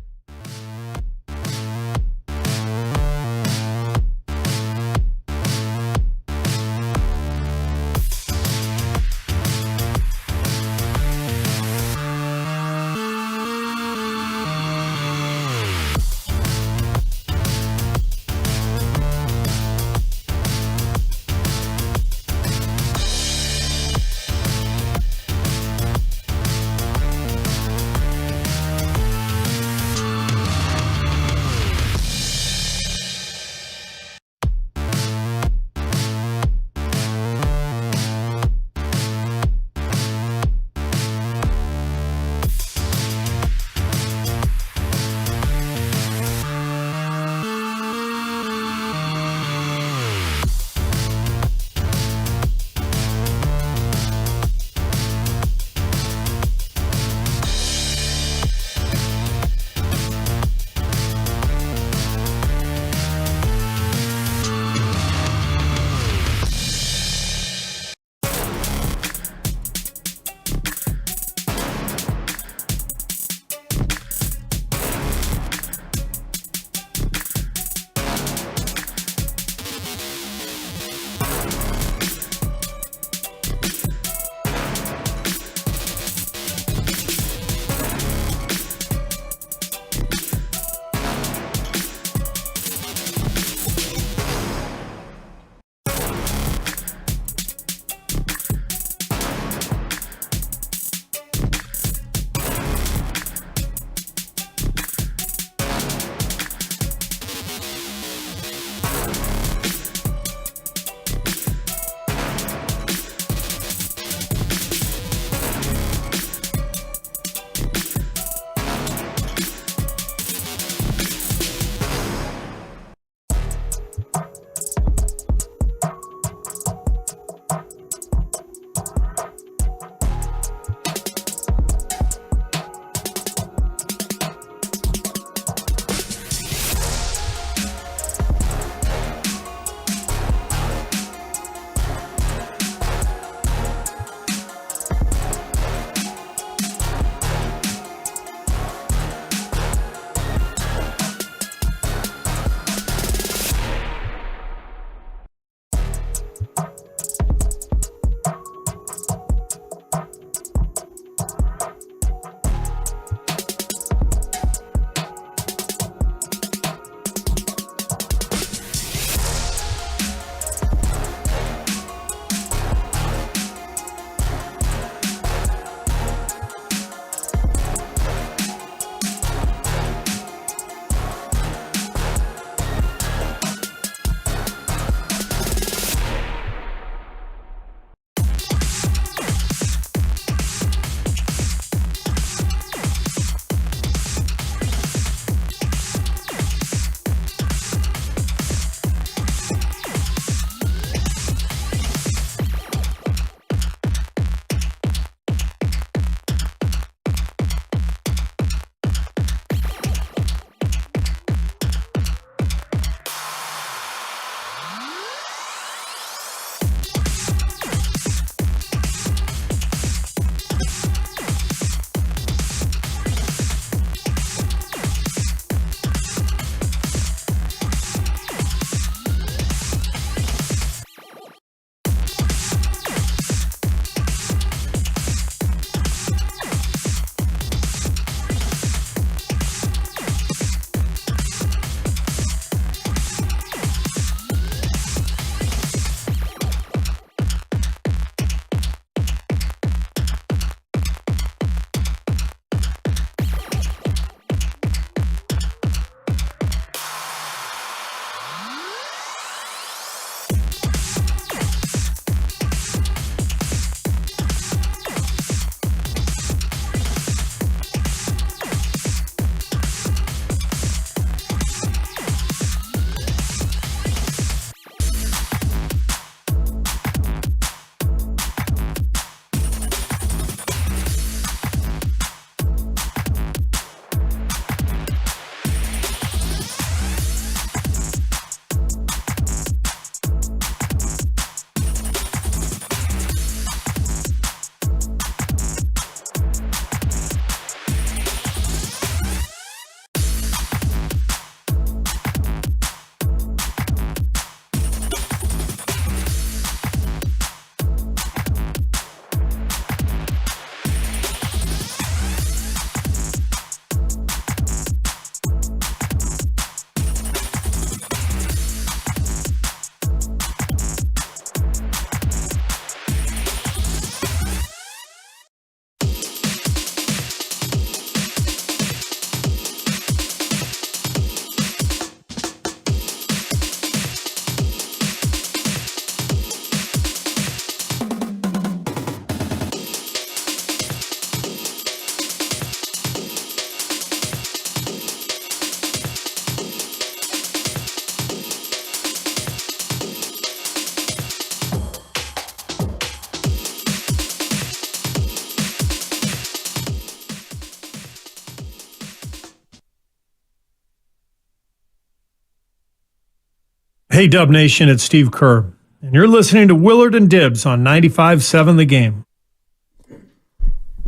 Hey, Dub Nation, it's Steve Kerr, and you're listening to Willard and Dibbs on 95.7 The Game.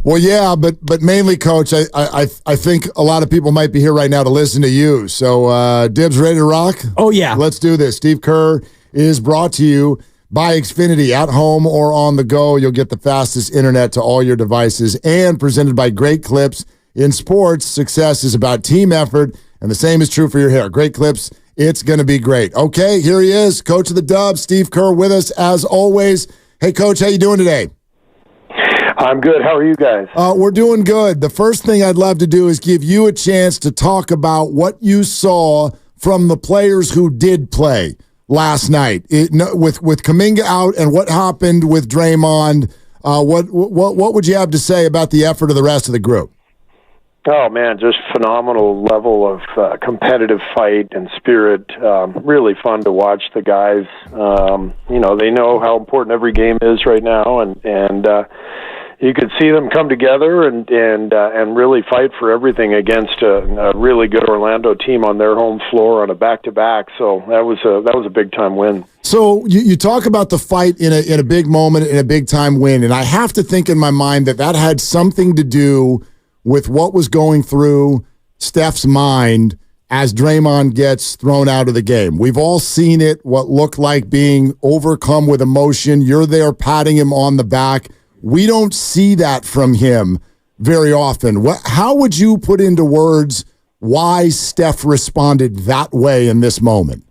Well, yeah, but mainly, Coach, I think a lot of people might be here right now to listen to you. So, Dibbs, ready to rock? Oh, yeah. Let's do this. Steve Kerr is brought to you by Xfinity. At home or on the go, you'll get the fastest internet to all your devices, and presented by Great Clips. In sports, success is about team effort, and the same is true for your hair. Great Clips, it's going to be great. Okay, here he is, Coach of the Dubs, Steve Kerr, with us as always. Hey, Coach, how you doing today? I'm good. How are you guys? We're doing good. The first thing I'd love to do is give you a chance to talk about what you saw from the players who did play last night with Kuminga out and what happened with Draymond. What would you have to say about the effort of the rest of the group? Oh, man, just phenomenal level of competitive fight and spirit. Really fun to watch the guys. They know how important every game is right now, and you could see them come together and really fight for everything against a really good Orlando team on their home floor on a back-to-back. So that was a big-time win. So you talk about the fight in a big moment, in a big-time win, and I have to think in my mind that had something to do with what was going through Steph's mind as Draymond gets thrown out of the game. We've all seen it, what looked like being overcome with emotion. You're there patting him on the back. We don't see that from him very often. How would you put into words why Steph responded that way in this moment?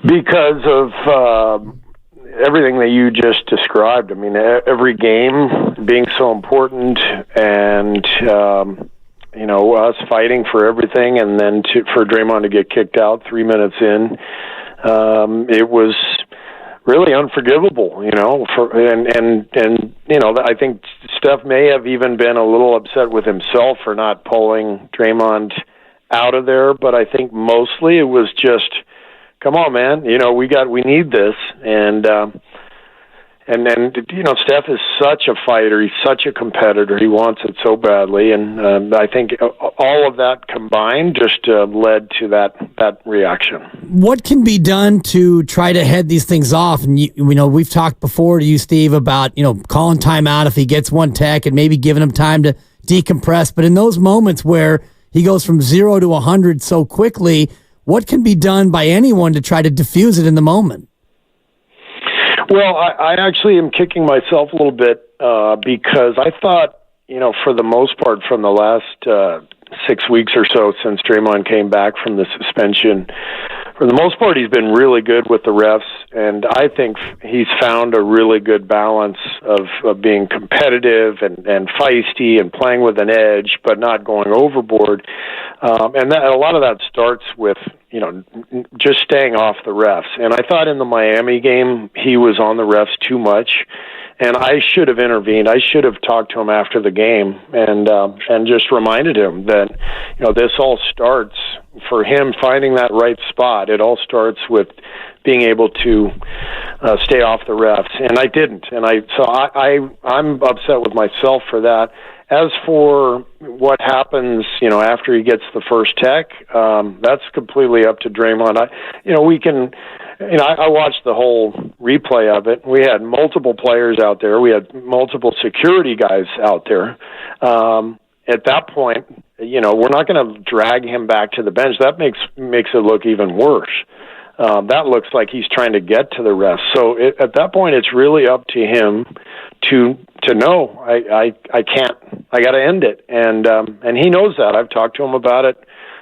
Because of everything that you just described. I mean, every game being so important, and us fighting for everything, and then for Draymond to get kicked out 3 minutes in, it was really unforgivable. I think Steph may have even been a little upset with himself for not pulling Draymond out of there, but I think mostly it was just, come on, man, we need this. And then, Steph is such a fighter. He's such a competitor. He wants it so badly. And I think all of that combined just led to that reaction. What can be done to try to head these things off? And we've talked before to you, Steve, about, calling timeout if he gets one tech and maybe giving him time to decompress. But in those moments where he goes from 0 to 100 so quickly, what can be done by anyone to try to diffuse it in the moment? Well, I actually am kicking myself a little bit because I thought, for the most part from the last 6 weeks or so since Draymond came back from the suspension, for the most part he's been really good with the refs, and I think he's found a really good balance of being competitive and feisty and playing with an edge but not going overboard. And a lot of that starts with, just staying off the refs. And I thought in the Miami game, he was on the refs too much, and I should have intervened. I should have talked to him after the game and just reminded him that, this all starts for him finding that right spot. It all starts with being able to stay off the refs, and I didn't. And I'm upset with myself for that. As for what happens, after he gets the first tech, that's completely up to Draymond. I watched the whole replay of it. We had multiple players out there. We had multiple security guys out there. At that point, we're not going to drag him back to the bench. That makes it look even worse. That looks like he's trying to get to the refs. So at that point, it's really up to him to know I can't. I got to end it, and he knows that. I've talked to him about it.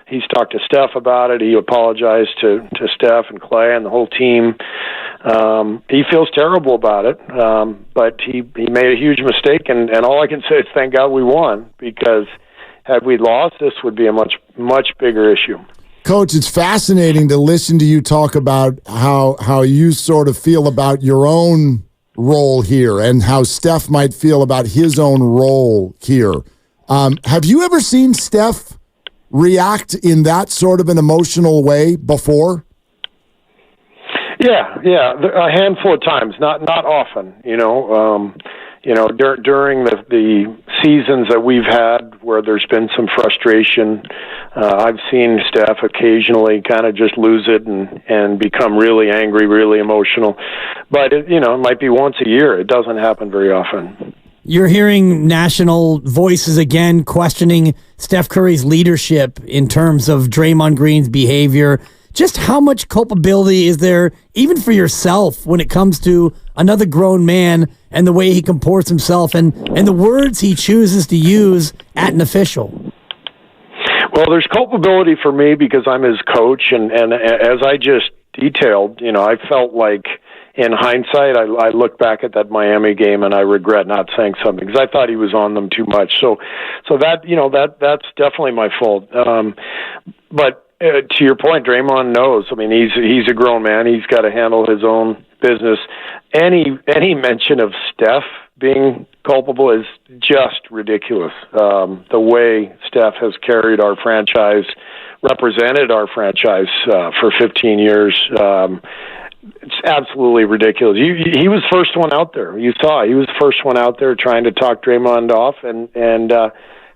He's talked to Steph about it. He apologized to Steph and Clay and the whole team. He feels terrible about it, but he made a huge mistake, and all I can say is thank God we won, because had we lost, this would be a much, much bigger issue. Coach, it's fascinating to listen to you talk about how you sort of feel about your own role here and how Steph might feel about his own role here. Have you ever seen Steph react in that sort of an emotional way before? Yeah, a handful of times, not often. During the seasons that we've had where there's been some frustration. I've seen Steph occasionally kind of just lose it and become really angry, really emotional. But, it might be once a year. It doesn't happen very often. You're hearing national voices again questioning Steph Curry's leadership in terms of Draymond Green's behavior. Just how much culpability is there, even for yourself, when it comes to another grown man and the way he comports himself and the words he chooses to use at an official? Well, there's culpability for me because I'm his coach, and as I just detailed, I felt like in hindsight, I look back at that Miami game and I regret not saying something because I thought he was on them too much. So that's definitely my fault. But to your point, Draymond knows. I mean, he's a grown man. He's got to handle his own business. Any mention of Steph being culpable is just ridiculous. The way Steph has carried our franchise, represented our franchise for 15 years. It's absolutely ridiculous. He was first one out there. You saw he was the first one out there trying to talk Draymond off and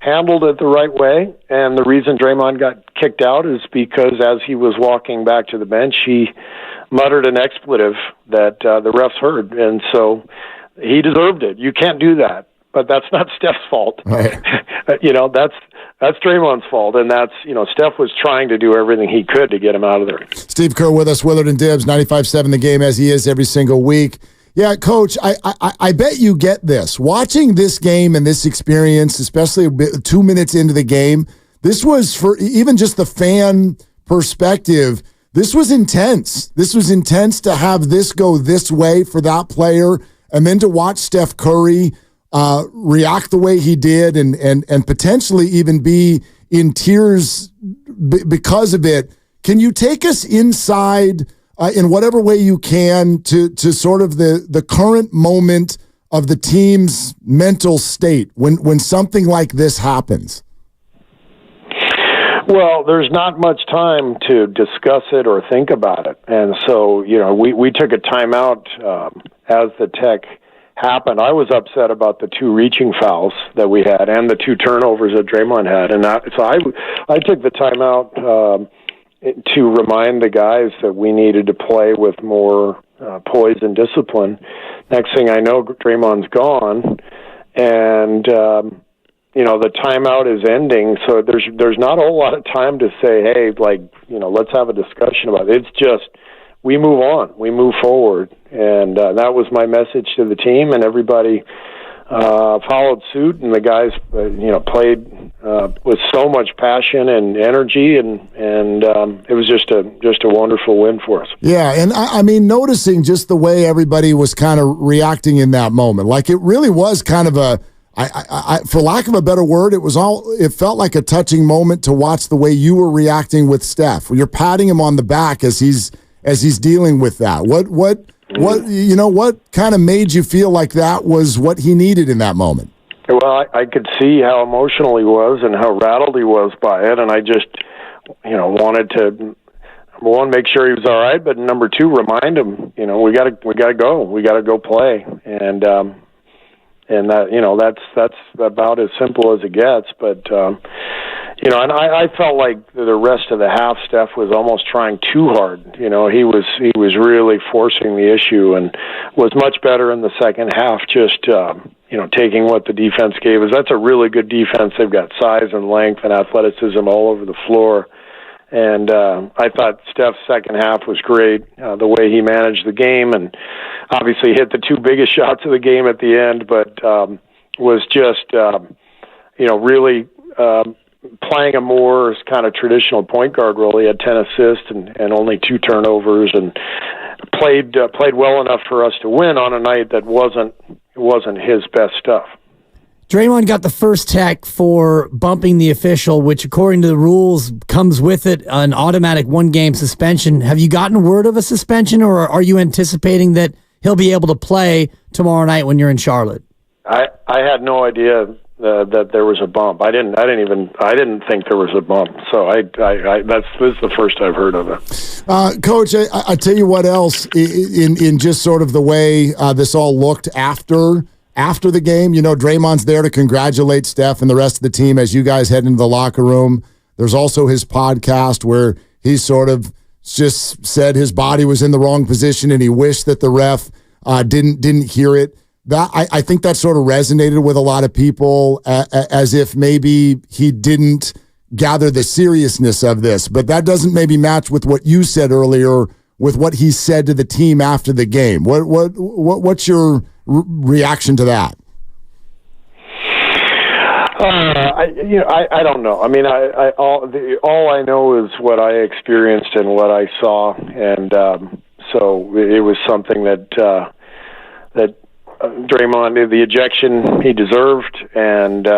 handled it the right way. And the reason Draymond got kicked out is because as he was walking back to the bench, he muttered an expletive that the refs heard. And so he deserved it. You can't do that. But that's not Steph's fault. Right. That's Draymond's fault, and that's Steph was trying to do everything he could to get him out of there. Steve Kerr with us, Willard and Dibbs, 95.7 The Game, as he is every single week. Yeah, Coach, I bet you get this. Watching this game and this experience, especially 2 minutes into the game, this was, for even just the fan perspective, this was intense. This was intense to have this go this way for that player, and then to watch Steph Curry react the way he did and potentially even be in tears because of it. Can you take us inside in whatever way you can to sort of the current moment of the team's mental state when something like this happens? Well, there's not much time to discuss it or think about it. And so, we took a timeout as the tech happened. I was upset about the 2 reaching fouls that we had and the 2 turnovers that Draymond had. And so I took the timeout to remind the guys that we needed to play with more poise and discipline. Next thing I know, Draymond's gone, and the timeout is ending. So there's not a whole lot of time to say, hey, let's have a discussion about it. It's just we move on, we move forward, and that was my message to the team, and everybody followed suit, and the guys played with so much passion and energy, and it was just a wonderful win for us. Yeah, and I mean, noticing just the way everybody was kind of reacting in that moment, like it really was kind of I for lack of a better word, it felt like a touching moment to watch the way you were reacting with Steph. You're patting him on the back as he's dealing with that. What kind of made you feel like that was what he needed in that moment? Well, I could see how emotional he was and how rattled he was by it, and I just, wanted to, number one, make sure he was all right, but number two, remind him, we gotta go play, and that's about as simple as it gets, but. And I felt like the rest of the half, Steph was almost trying too hard. He was really forcing the issue and was much better in the second half, just, taking what the defense gave us. That's a really good defense. They've got size and length and athleticism all over the floor. And I thought Steph's second half was great, the way he managed the game, and obviously hit the 2 biggest shots of the game at the end, but was just, really playing a more kind of traditional point guard role. He had 10 assists and only 2 turnovers, and played well enough for us to win on a night that wasn't his best stuff. Draymond got the first tech for bumping the official, which according to the rules comes with it an automatic 1-game suspension. Have you gotten word of a suspension, or are you anticipating that he'll be able to play tomorrow night when you're in Charlotte? I had no idea that there was a bump. I didn't think there was a bump. So this is the first I've heard of it. Coach, I tell you what else in just sort of the way this all looked after after the game. Draymond's there to congratulate Steph and the rest of the team as you guys head into the locker room. There's also his podcast where he sort of just said his body was in the wrong position and he wished that the ref didn't hear it. I think that sort of resonated with a lot of people as if maybe he didn't gather the seriousness of this. But that doesn't maybe match with what you said earlier with what he said to the team after the game. What's your reaction to that? I don't know. I mean, all I know is what I experienced and what I saw, and so it was something that Draymond, the ejection he deserved, and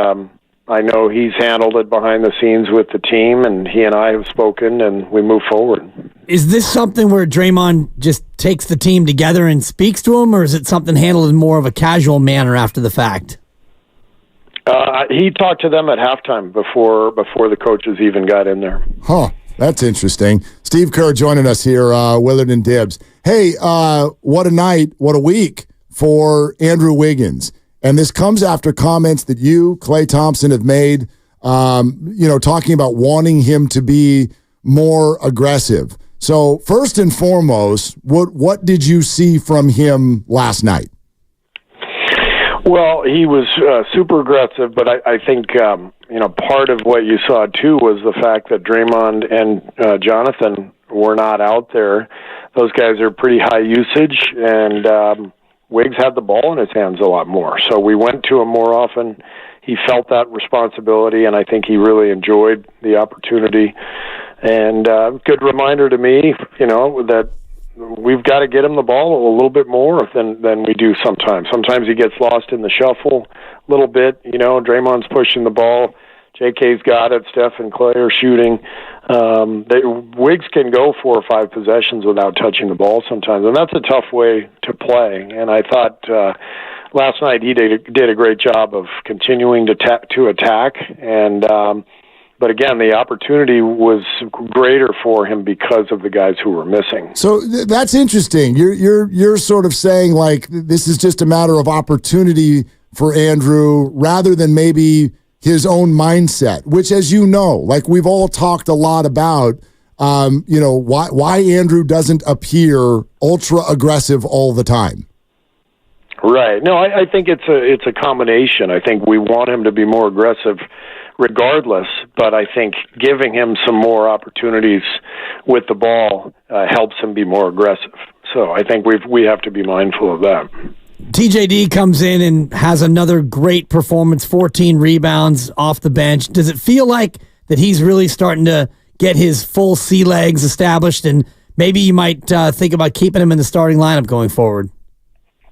I know he's handled it behind the scenes with the team, and he and I have spoken, and we move forward. Is this something where Draymond just takes the team together and speaks to him, or is it something handled in more of a casual manner after the fact? He talked to them at halftime before the coaches even got in there. Huh. That's interesting. Steve Kerr joining us here, Willard and Dibbs. Hey, what a night, what a week for Andrew Wiggins. And this comes after comments that you, Klay Thompson, have made, talking about wanting him to be more aggressive. So first and foremost, what did you see from him last night? Well, he was super aggressive, but I think part of what you saw too was the fact that Draymond and Jonathan were not out there. Those guys are pretty high usage, and Wiggs had the ball in his hands a lot more. So we went to him more often. He felt that responsibility, and I think he really enjoyed the opportunity. And good reminder to me, that we've got to get him the ball a little bit more than we do sometimes. Sometimes he gets lost in the shuffle a little bit. Draymond's pushing the ball. JK's got it. Steph and Klay are shooting. Wiggs can go 4 or 5 possessions without touching the ball sometimes, and that's a tough way to play. And I thought last night he did a great job of continuing to attack. And but again, the opportunity was greater for him because of the guys who were missing. So that's interesting. You're sort of saying like this is just a matter of opportunity for Andrew rather than maybe his own mindset, which, as you know, like we've all talked a lot about, why Andrew doesn't appear ultra aggressive all the time. Right. No, I think it's a combination. I think we want him to be more aggressive regardless, but I think giving him some more opportunities with the ball helps him be more aggressive. So I think we have to be mindful of that. TJD comes in and has another great performance, 14 rebounds off the bench. Does it feel like that he's really starting to get his full sea legs established, and maybe you might think about keeping him in the starting lineup going forward?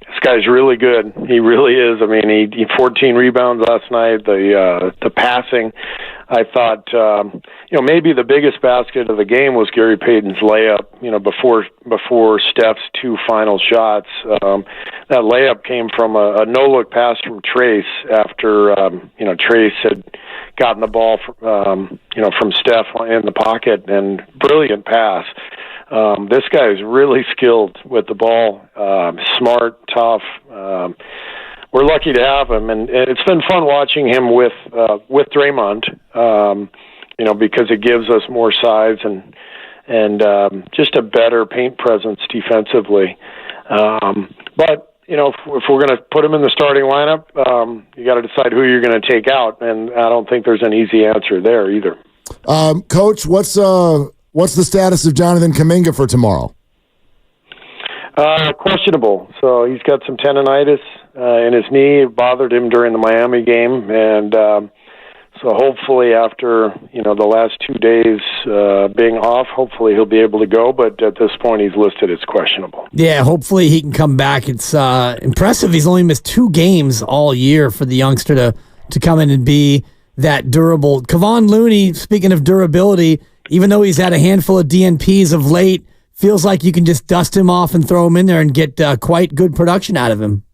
This guy's really good. He really is. I mean, he 14 rebounds last night. The passing, I thought, maybe the biggest basket of the game was Gary Payton's layup. Before Steph's 2 final shots, that layup came from a no-look pass from Trace after Trace had gotten the ball from Steph in the pocket, and brilliant pass. This guy is really skilled with the ball, smart, tough. We're lucky to have him, and it's been fun watching him with Draymond. Because it gives us more size and just a better paint presence defensively. But if we're going to put him in the starting lineup, you got to decide who you're going to take out, and I don't think there's an easy answer there either. Coach, what's the status of Jonathan Kuminga for tomorrow? Questionable. So he's got some tendonitis in his knee. It bothered him during the Miami game, and so hopefully after the last 2 days being off, hopefully he'll be able to go. But at this point, he's listed as questionable. Yeah, hopefully he can come back. It's impressive. He's only missed 2 games all year for the youngster to come in and be that durable. Kevon Looney, speaking of durability, even though he's had a handful of DNPs of late, feels like you can just dust him off and throw him in there and get quite good production out of him.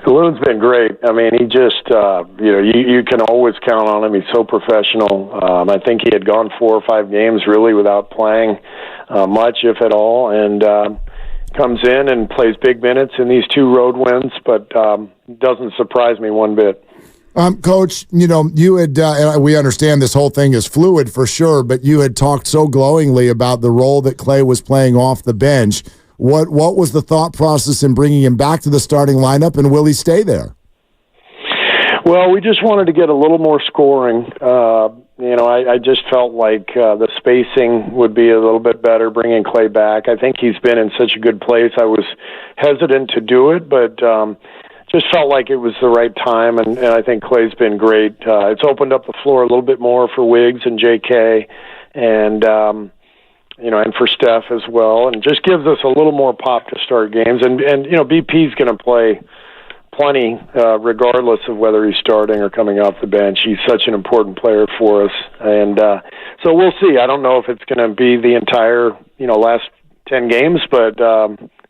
Loon's been great. I mean, he just, you can always count on him. He's so professional. I think he had gone 4 or 5 games really without playing much, if at all. And comes in and plays big minutes in these 2 road wins, but doesn't surprise me one bit. Coach, you had, we understand this whole thing is fluid for sure, but you had talked so glowingly about the role that Klay was playing off the bench. What was the thought process in bringing him back to the starting lineup, and will he stay there? Well, we just wanted to get a little more scoring. I just felt like the spacing would be a little bit better bringing Klay back. I think he's been in such a good place. I was hesitant to do it, but just felt like it was the right time, and I think Klay's been great. It's opened up the floor a little bit more for Wiggs and J.K., and and for Steph as well, and just gives us a little more pop to start games. And BP's going to play plenty, regardless of whether he's starting or coming off the bench. He's such an important player for us, and so we'll see. I don't know if it's going to be the entire last 10 games, but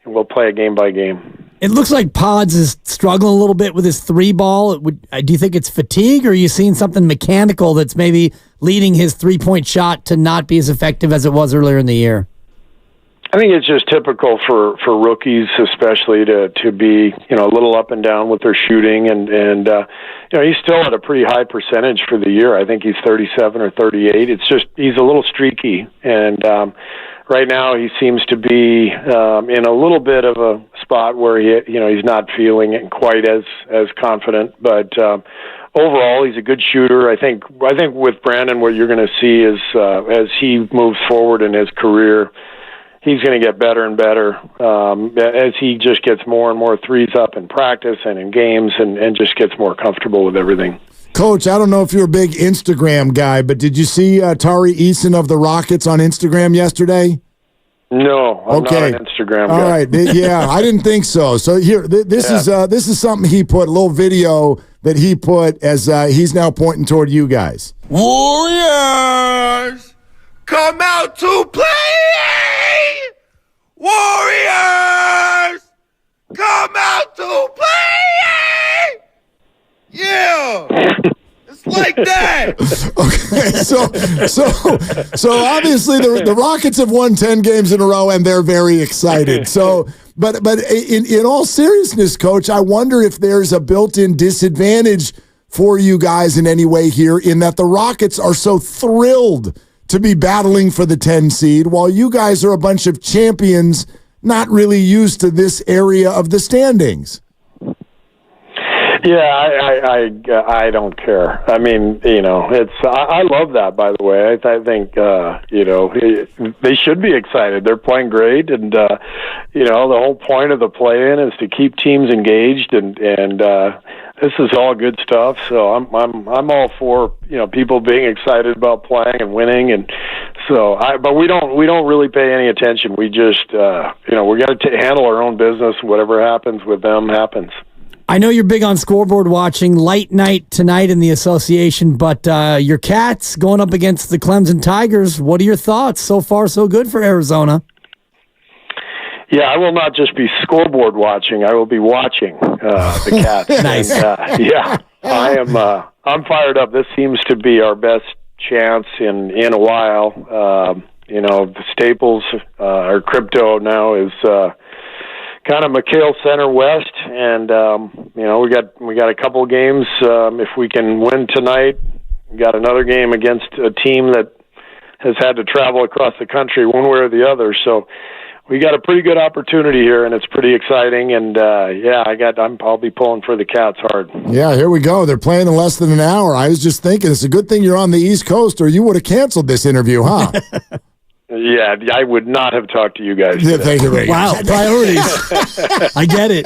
we'll play it game by game. It looks like Pods is struggling a little bit with his 3-ball. Do you think it's fatigue, or are you seeing something mechanical that's maybe leading his 3-point shot to not be as effective as it was earlier in the year? I think it's just typical for rookies, especially to be a little up and down with their shooting, and he's still at a pretty high percentage for the year. I think he's 37 or 38. It's just he's a little streaky, and right now he seems to be in a little bit of a spot where he's not feeling it quite as confident, but overall he's a good shooter. I think with Brandon, what you're going to see is as he moves forward in his career, he's going to get better and better as he just gets more and more threes up in practice and in games, and just gets more comfortable with everything. Coach, I don't know if you're a big Instagram guy, but did you see Tari Eason of the Rockets on Instagram yesterday? No, I'm not an Instagram guy. All right, yeah, I didn't think so. So here, this is something he put, a little video that he put as he's now pointing toward you guys. Warriors, come out to play! Warriors, come out to play! Yeah! It's like that! Okay, so obviously the Rockets have won 10 games in a row, and they're very excited. So, but in all seriousness, Coach, I wonder if there's a built-in disadvantage for you guys in any way here, in that the Rockets are so thrilled to be battling for the 10 seed, while you guys are a bunch of champions not really used to this area of the standings. Yeah, I don't care. I mean, it's I love that. By the way, I think they should be excited. They're playing great, and the whole point of the play-in is to keep teams engaged, and this is all good stuff. So I'm all for people being excited about playing and winning, and so but we don't really pay any attention. We just we got to handle our own business. Whatever happens with them happens. I know you're big on scoreboard watching. Light night tonight in the association, but your Cats going up against the Clemson Tigers. What are your thoughts? So far, so good for Arizona. Yeah, I will not just be scoreboard watching. I will be watching the Cats. Nice. And, yeah, I am. I'm fired up. This seems to be our best chance in a while. The Staples, our crypto now is. Kind of McHale Center West, and we got a couple of games. If we can win tonight, we got another game against a team that has had to travel across the country one way or the other. So we got a pretty good opportunity here, and it's pretty exciting. And I'll be pulling for the Cats hard. Yeah, here we go. They're playing in less than an hour. I was just thinking, it's a good thing you're on the East Coast, or you would have canceled this interview, huh? Yeah, I would not have talked to you guys. Yeah, thank you very much. Wow, priorities. I get it.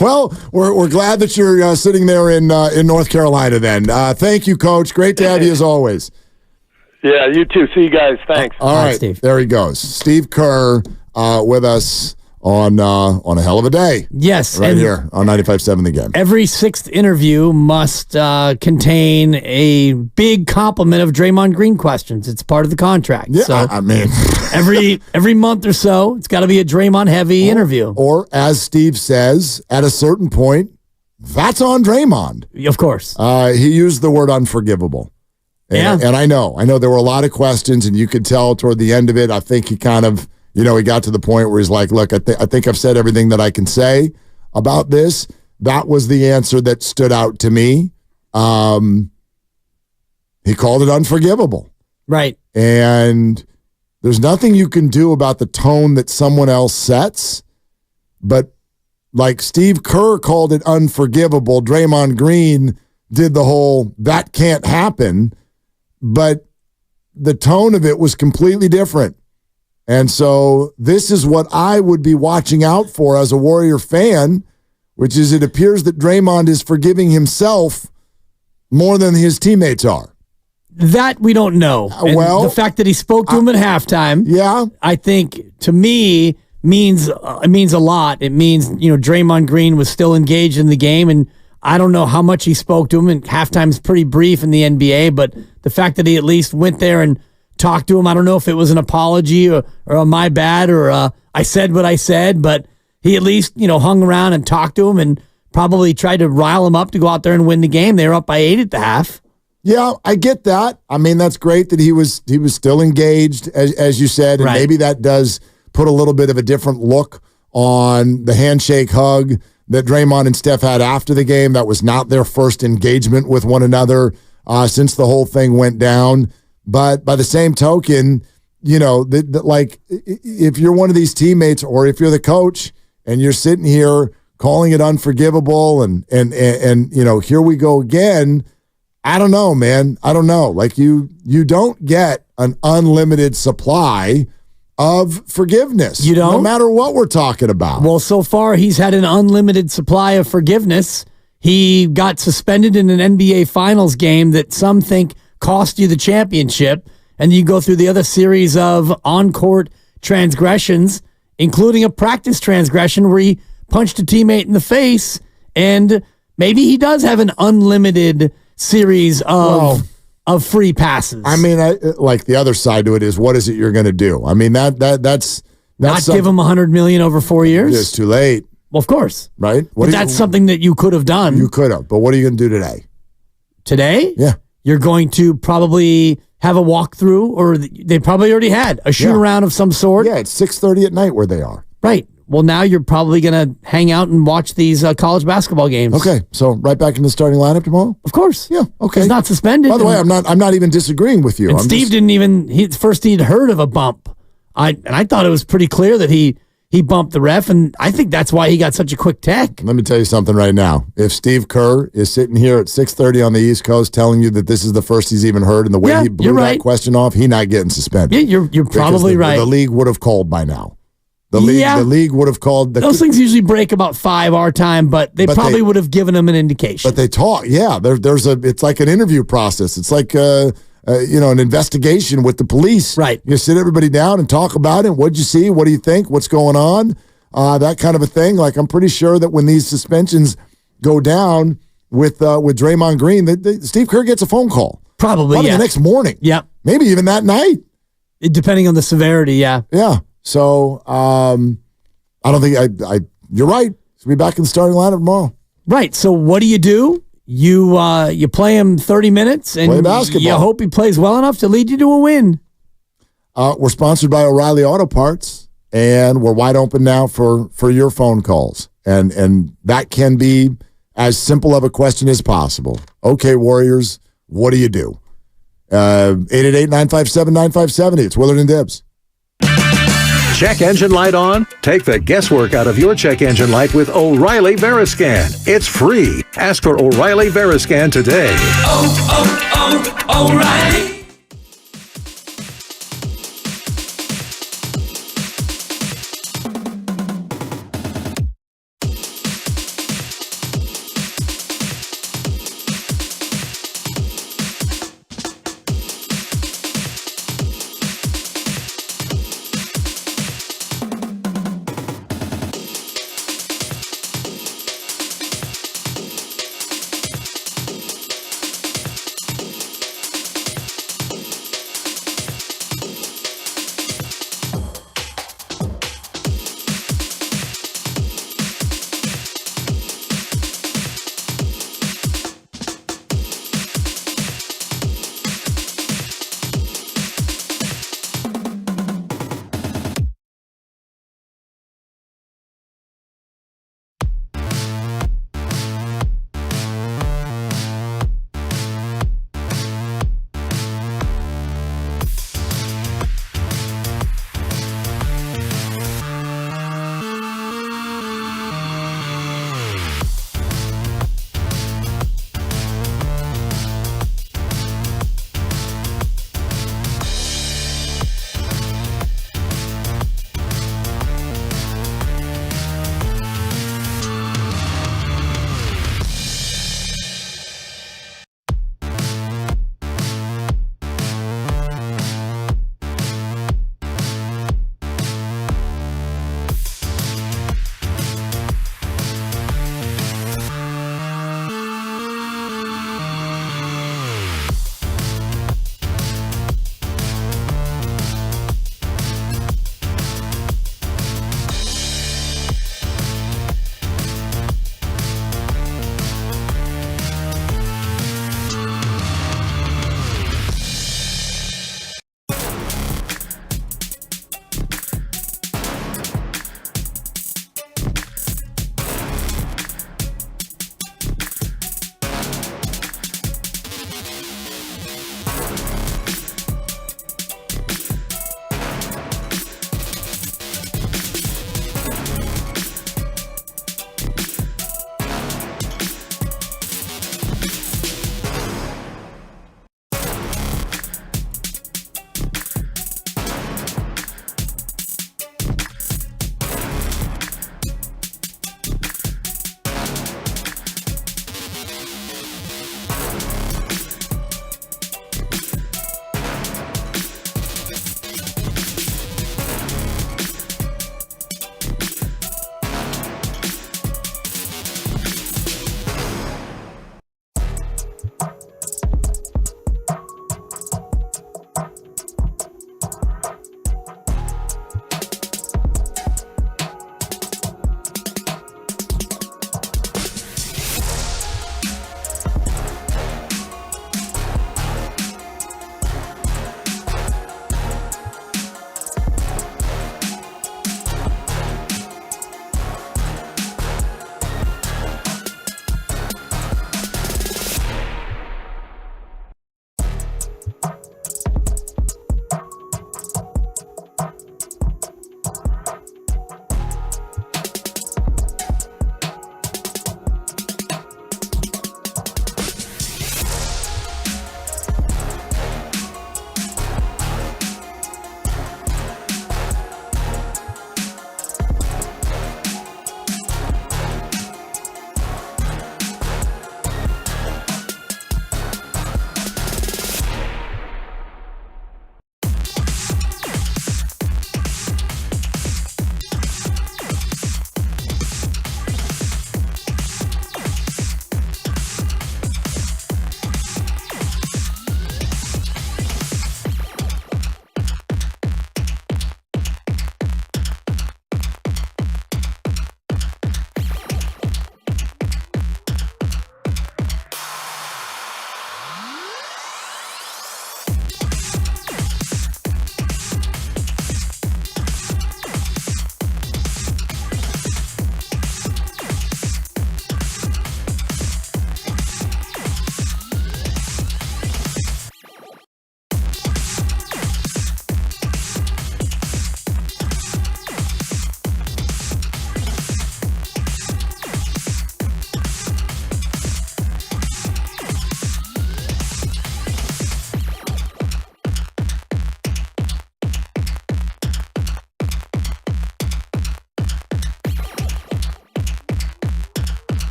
Well, we're glad that you're sitting there in North Carolina then. Thank you, Coach. Great to have you as always. Yeah, you too. See you guys. Thanks. All right, Steve. There he goes. Steve Kerr with us on a hell of a day. Yes. Right here on 95.7 The Game. Every sixth interview must contain a big complement of Draymond Green questions. It's part of the contract. Yeah, so I mean. every month or so, it's got to be a Draymond-heavy interview. Or, as Steve says, at a certain point, that's on Draymond. Of course. He used the word unforgivable. And I know there were a lot of questions, and you could tell toward the end of it, I think he kind of he got to the point where he's like, look, I think I've said everything that I can say about this. That was the answer that stood out to me. He called it unforgivable. Right. And there's nothing you can do about the tone that someone else sets. But like Steve Kerr called it unforgivable, Draymond Green did the whole, that can't happen. But the tone of it was completely different. And so this is what I would be watching out for as a Warrior fan, which is it appears that Draymond is forgiving himself more than his teammates are. That we don't know. And the fact that he spoke to him at halftime, I think to me means a lot. It means Draymond Green was still engaged in the game, and I don't know how much he spoke to him. And halftime's pretty brief in the NBA, but the fact that he at least went there and talked to him, I don't know if it was an apology or a my bad or I said what I said, but he at least hung around and talked to him and probably tried to rile him up to go out there and win the game. They were up by 8 at the half. Yeah, I get that. I mean, that's great that he was still engaged, as you said, and maybe that does put a little bit of a different look on the handshake hug that Draymond and Steph had after the game. That was not their first engagement with one another since the whole thing went down. But by the same token, like if you're one of these teammates or if you're the coach and you're sitting here calling it unforgivable and here we go again. I don't know, man. I don't know. Like you don't get an unlimited supply of forgiveness. You don't? No matter what we're talking about. Well, so far he's had an unlimited supply of forgiveness. He got suspended in an NBA Finals game that some think cost you the championship, and you go through the other series of on-court transgressions, including a practice transgression where he punched a teammate in the face, and maybe he does have an unlimited series of free passes. I mean, like the other side to it is, what is it you're going to do? I mean, that's not give him $100 million over 4 years. It's too late. Well, of course, right? But that's something that you could have done. You could have, but what are you going to do today? Today? Yeah, you're going to probably have a walkthrough, or they probably already had a shoot around of some sort. Yeah, it's 6:30 at night where they are. Right. Well, now you're probably going to hang out and watch these college basketball games. Okay, so right back in the starting lineup tomorrow? Of course. Yeah, okay. He's not suspended. By the way, I'm not even disagreeing with you. And Steve didn't even, first he'd heard of a bump. I thought it was pretty clear that he bumped the ref, and I think that's why he got such a quick tech. Let me tell you something right now. If Steve Kerr is sitting here at 6:30 on the East Coast telling you that this is the first he's even heard, and the way he blew that question off, he's not getting suspended. Yeah, you're probably right. The league would have called by now. The league would have called. Those things usually break about 5 our time, but they probably would have given him an indication. But they talk. Yeah, it's like an interview process. It's like an investigation with the police. Right. You sit everybody down and talk about it. What'd you see? What do you think? What's going on? That kind of a thing. Like, I'm pretty sure that when these suspensions go down with Draymond Green, Steve Kerr gets a phone call. Probably the next morning. Yep. Maybe even that night. Depending on the severity, yeah. Yeah. So I don't think you're right. He'll be back in the starting lineup tomorrow. Right. So what do? You play him 30 minutes and play basketball. You hope he plays well enough to lead you to a win. We're sponsored by O'Reilly Auto Parts, and we're wide open now for your phone calls. And that can be as simple of a question as possible. Okay, Warriors, what do you do? 888-957-9570. It's Willard and Dibbs. Check engine light on? Take the guesswork out of your check engine light with O'Reilly Veriscan. It's free. Ask for O'Reilly Veriscan today. O'Reilly.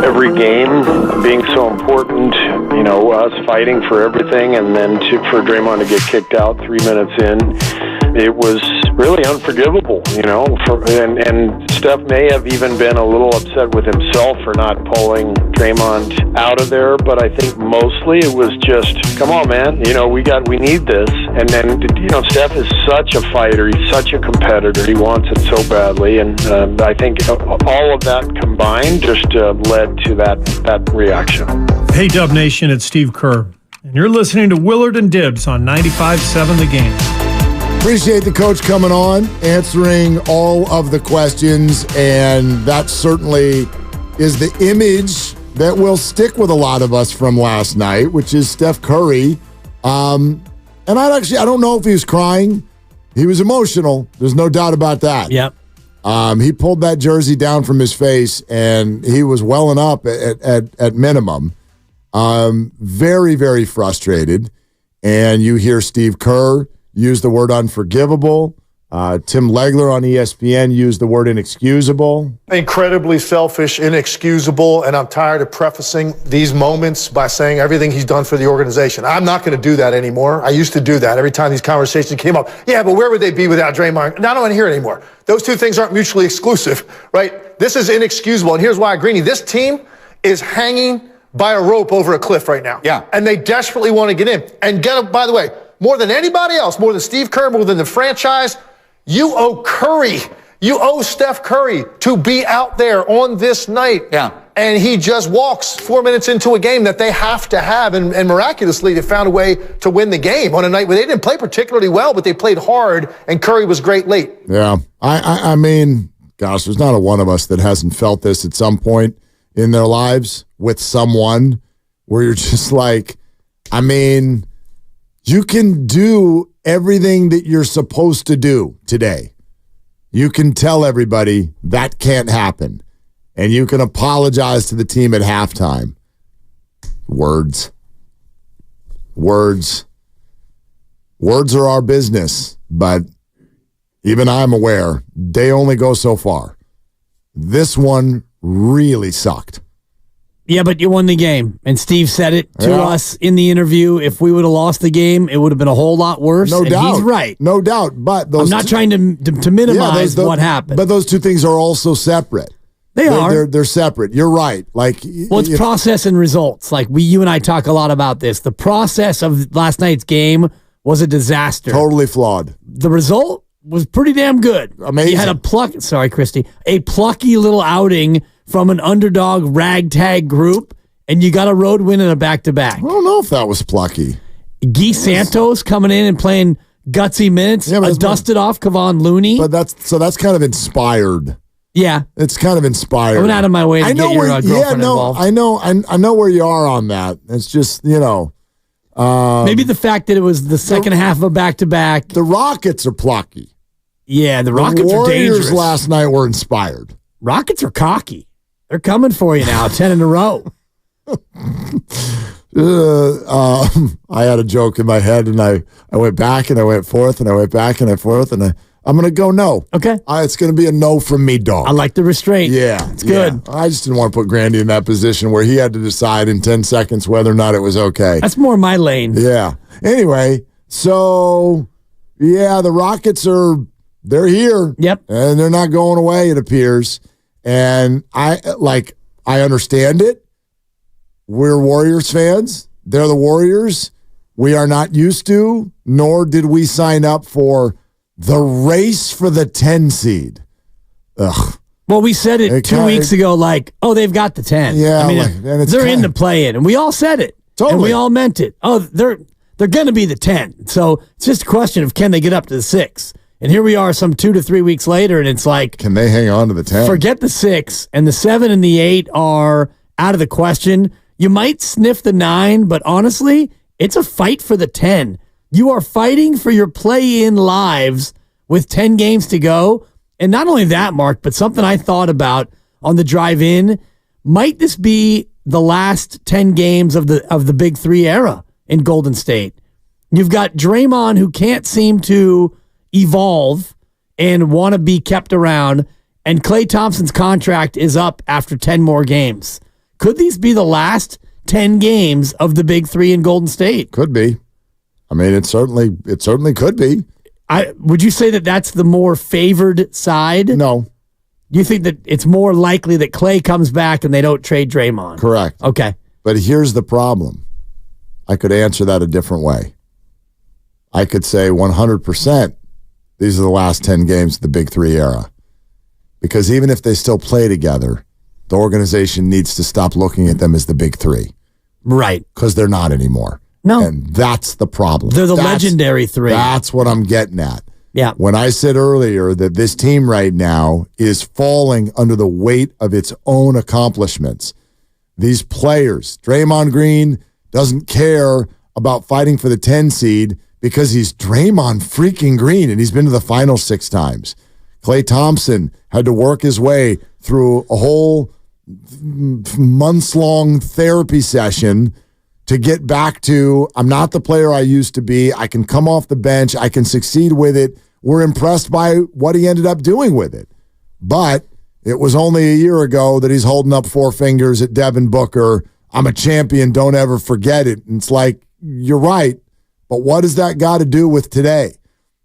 every game being so important, us fighting for everything, and then for Draymond to get kicked out 3 minutes in, it was really unforgivable, and Steph may have even been a little upset with himself for not pulling Draymond out of there, but I think mostly it was just, come on, man, we need this. And then, Steph is such a fighter, he's such a competitor, he wants it so badly, and I think all of that combined just led to that reaction. Hey, Dub Nation, it's Steve Kerr, and you're listening to Willard and Dibbs on 95.7 The Game. Appreciate the coach coming on, answering all of the questions, and that certainly is the image that will stick with a lot of us from last night, which is Steph Curry. And I don't know if he was crying. He was emotional. There's no doubt about that. Yep. He pulled that jersey down from his face, and he was welling up at minimum. Very, very frustrated. And you hear Steve Kerr use the word unforgivable. Tim Legler on ESPN used the word inexcusable. Incredibly selfish, inexcusable, and I'm tired of prefacing these moments by saying everything he's done for the organization. I'm not going to do that anymore. I used to do that every time these conversations came up. Yeah, but where would they be without Draymond? And I don't want to hear it anymore. Those two things aren't mutually exclusive, right? This is inexcusable, and here's why, Greeny. This team is hanging by a rope over a cliff right now. Yeah. And they desperately want to get in. And by the way, more than anybody else, more than Steve Kerr, more than the franchise, you owe Curry, you owe Steph Curry to be out there on this night. Yeah. And he just walks 4 minutes into a game that they have to have. And miraculously, they found a way to win the game on a night where they didn't play particularly well, but they played hard, and Curry was great late. Yeah. I mean, gosh, there's not a one of us that hasn't felt this at some point in their lives with someone where you're just like, I mean, you can do everything that you're supposed to do today. You can tell everybody that can't happen. And you can apologize to the team at halftime. Words. Words are our business, but even I'm aware they only go so far. This one really sucked. Yeah, but you won the game. And Steve said it to us in the interview. If we would have lost the game, it would have been a whole lot worse. No doubt. He's right. No doubt. But I'm not trying to minimize what happened. But those two things are also separate. They're separate. You're right. It's process and results. You and I talk a lot about this. The process of last night's game was a disaster. Totally flawed. The result was pretty damn good. Amazing. You had a plucky little outing from an underdog ragtag group, and you got a road win in a back-to-back. I don't know if that was plucky. Guy Santos coming in and playing gutsy minutes, dusted off Kevon Looney. But that's kind of inspired. Yeah. It's kind of inspired. I went out of my way to get your girlfriend involved. I know where you are on that. It's just, maybe the fact that it was the second half of a back-to-back. The Rockets are plucky. Yeah, the Rockets are dangerous. Warriors last night were inspired. Rockets are cocky. They're coming for you now, 10 in a row. I had a joke in my head, and I went back, and I went forth, and I went back, and I forth, and I'm going to go no. Okay. It's going to be a no from me, dog. I like the restraint. Yeah. It's good. I just didn't want to put Grandy in that position where he had to decide in 10 seconds whether or not it was okay. That's more my lane. Yeah. Anyway, so, the Rockets they're here. Yep. And they're not going away, it appears. And I understand it. We're Warriors fans. They're the Warriors. We are not used to, nor did we sign up for the race for the 10 seed. Ugh. Well, we said it 2 weeks ago, they've got the 10. Yeah. They're in to play it. And we all said it. Totally. And we all meant it. Oh, they're going to be the 10. So it's just a question of can they get up to the 6? And here we are some 2 to 3 weeks later, and it's like... Can they hang on to the 10? Forget the 6, and the 7 and the 8 are out of the question. You might sniff the 9, but honestly, it's a fight for the 10. You are fighting for your play-in lives with 10 games to go. And not only that, Mark, but something I thought about on the drive in, might this be the last 10 games of the Big Three era in Golden State? You've got Draymond, who can't seem to evolve and want to be kept around, and Klay Thompson's contract is up after 10 more games. Could these be the last 10 games of the big three in Golden State? Could be. I mean, it certainly could be. Would you say that that's the more favored side? No. You think that it's more likely that Klay comes back and they don't trade Draymond? Correct. Okay. But here's the problem. I could answer that a different way. I could say 100% these are the last 10 games of the Big Three era. Because even if they still play together, the organization needs to stop looking at them as the Big Three. Right. Because they're not anymore. No. And that's the problem. They're the legendary three. That's what I'm getting at. Yeah. When I said earlier that this team right now is falling under the weight of its own accomplishments, these players, Draymond Green doesn't care about fighting for the 10 seed because he's Draymond freaking Green and he's been to the finals 6 times. Klay Thompson had to work his way through a whole months-long therapy session to get back to, I'm not the player I used to be. I can come off the bench. I can succeed with it. We're impressed by what he ended up doing with it. But it was only a year ago that he's holding up 4 fingers at Devin Booker. I'm a champion. Don't ever forget it. And it's like, you're right. But what does that got to do with today?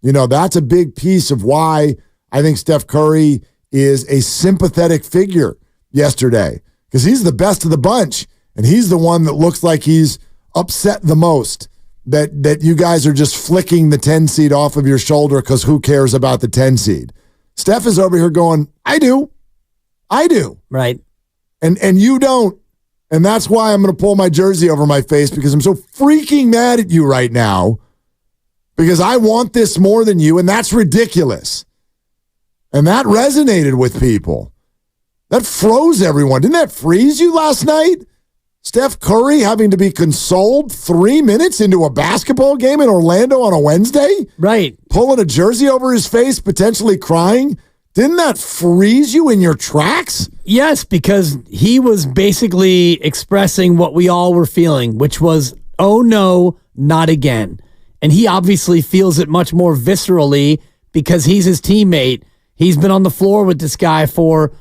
You know, that's a big piece of why I think Steph Curry is a sympathetic figure yesterday, because he's the best of the bunch. And he's the one that looks like he's upset the most, that you guys are just flicking the 10 seed off of your shoulder because who cares about the 10 seed? Steph is over here going, I do. Right. And you don't. And that's why I'm going to pull my jersey over my face, because I'm so freaking mad at you right now, because I want this more than you, and that's ridiculous. And that resonated with people. That froze everyone. Didn't that freeze you last night? Steph Curry having to be consoled 3 minutes into a basketball game in Orlando on a Wednesday? Right. Pulling a jersey over his face, potentially crying? Didn't that freeze you in your tracks? Yes, because he was basically expressing what we all were feeling, which was, oh no, not again. And he obviously feels it much more viscerally because he's his teammate. He's been on the floor with this guy for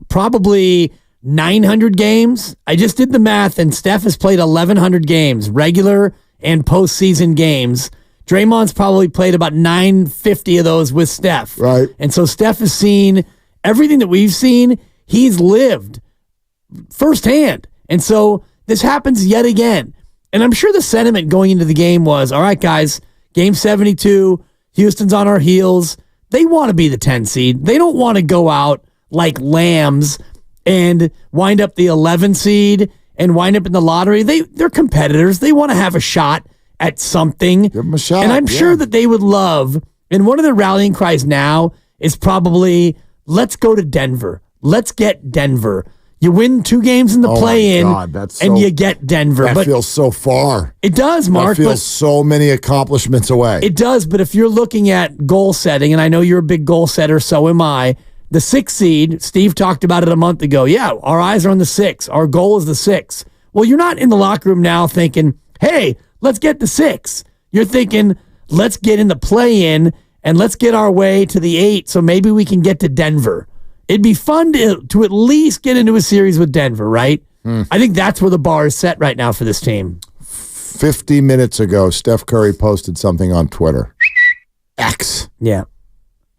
probably 900 games. I just did the math, and Steph has played 1,100 games, regular and postseason games. Draymond's probably played about 950 of those with Steph. Right. And so Steph has seen everything that we've seen. He's lived firsthand. And so this happens yet again. And I'm sure the sentiment going into the game was, all right, guys, game 72, Houston's on our heels. They want to be the 10 seed. They don't want to go out like lambs and wind up the 11 seed and wind up in the lottery. They're competitors. They want to have a shot at something. Give them a shot. And I'm sure that they would love, and one of their rallying cries now is probably, let's go to Denver. Let's get Denver. You win 2 games in the play-in, and you get Denver. That feels so far. It does, Mark. That feels so many accomplishments away. It does, but if you're looking at goal setting, and I know you're a big goal setter, so am I, the 6 seed, Steve talked about it a month ago. Yeah, our eyes are on the 6. Our goal is the 6. Well, you're not in the locker room now thinking, hey, let's get the 6. You're thinking, let's get in the play-in and let's get our way to the 8 so maybe we can get to Denver. It'd be fun to at least get into a series with Denver, right? I think that's where the bar is set right now for this team. 50 minutes ago, Steph Curry posted something on Twitter. X. Yeah.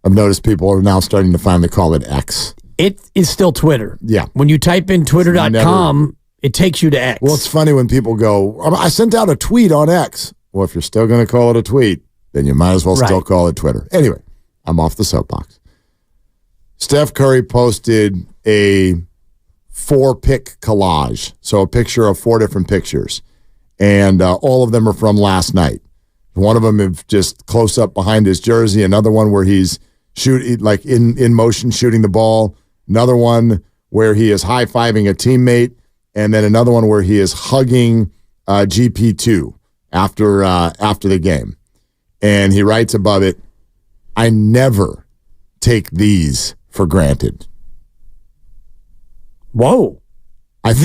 I've noticed people are now starting to finally call it X. It is still Twitter. Yeah. When you type in twitter.com, it takes you to X. Well, it's funny when people go, I sent out a tweet on X. Well, if you're still going to call it a tweet, then you might as well still call it Twitter. Anyway, I'm off the soapbox. Steph Curry posted a 4-pic collage. So a picture of 4 different pictures. And all of them are from last night. One of them is just close up behind his jersey. Another one where he's like in motion shooting the ball. Another one where he is high-fiving a teammate. And then another one where he is hugging GP2 after the game. And he writes above it, I never take these for granted. Whoa. As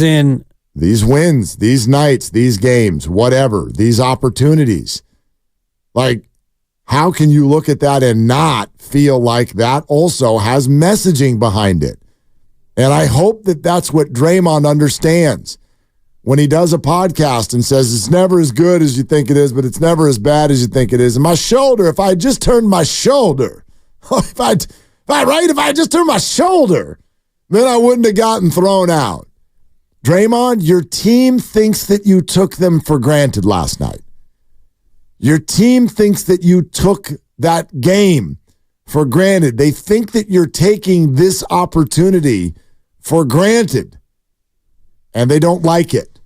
in? These wins, these nights, these games, whatever, these opportunities. Like, How can you look at that and not feel like that also has messaging behind it? And I hope that that's what Draymond understands when he does a podcast and says it's never as good as you think it is, but it's never as bad as you think it is. And my shoulder, if I just turned my shoulder, if I just turned my shoulder, then I wouldn't have gotten thrown out. Draymond, your team thinks that you took them for granted last night. Your team thinks that you took that game for granted. They think that you're taking this opportunity for granted, and they don't like it.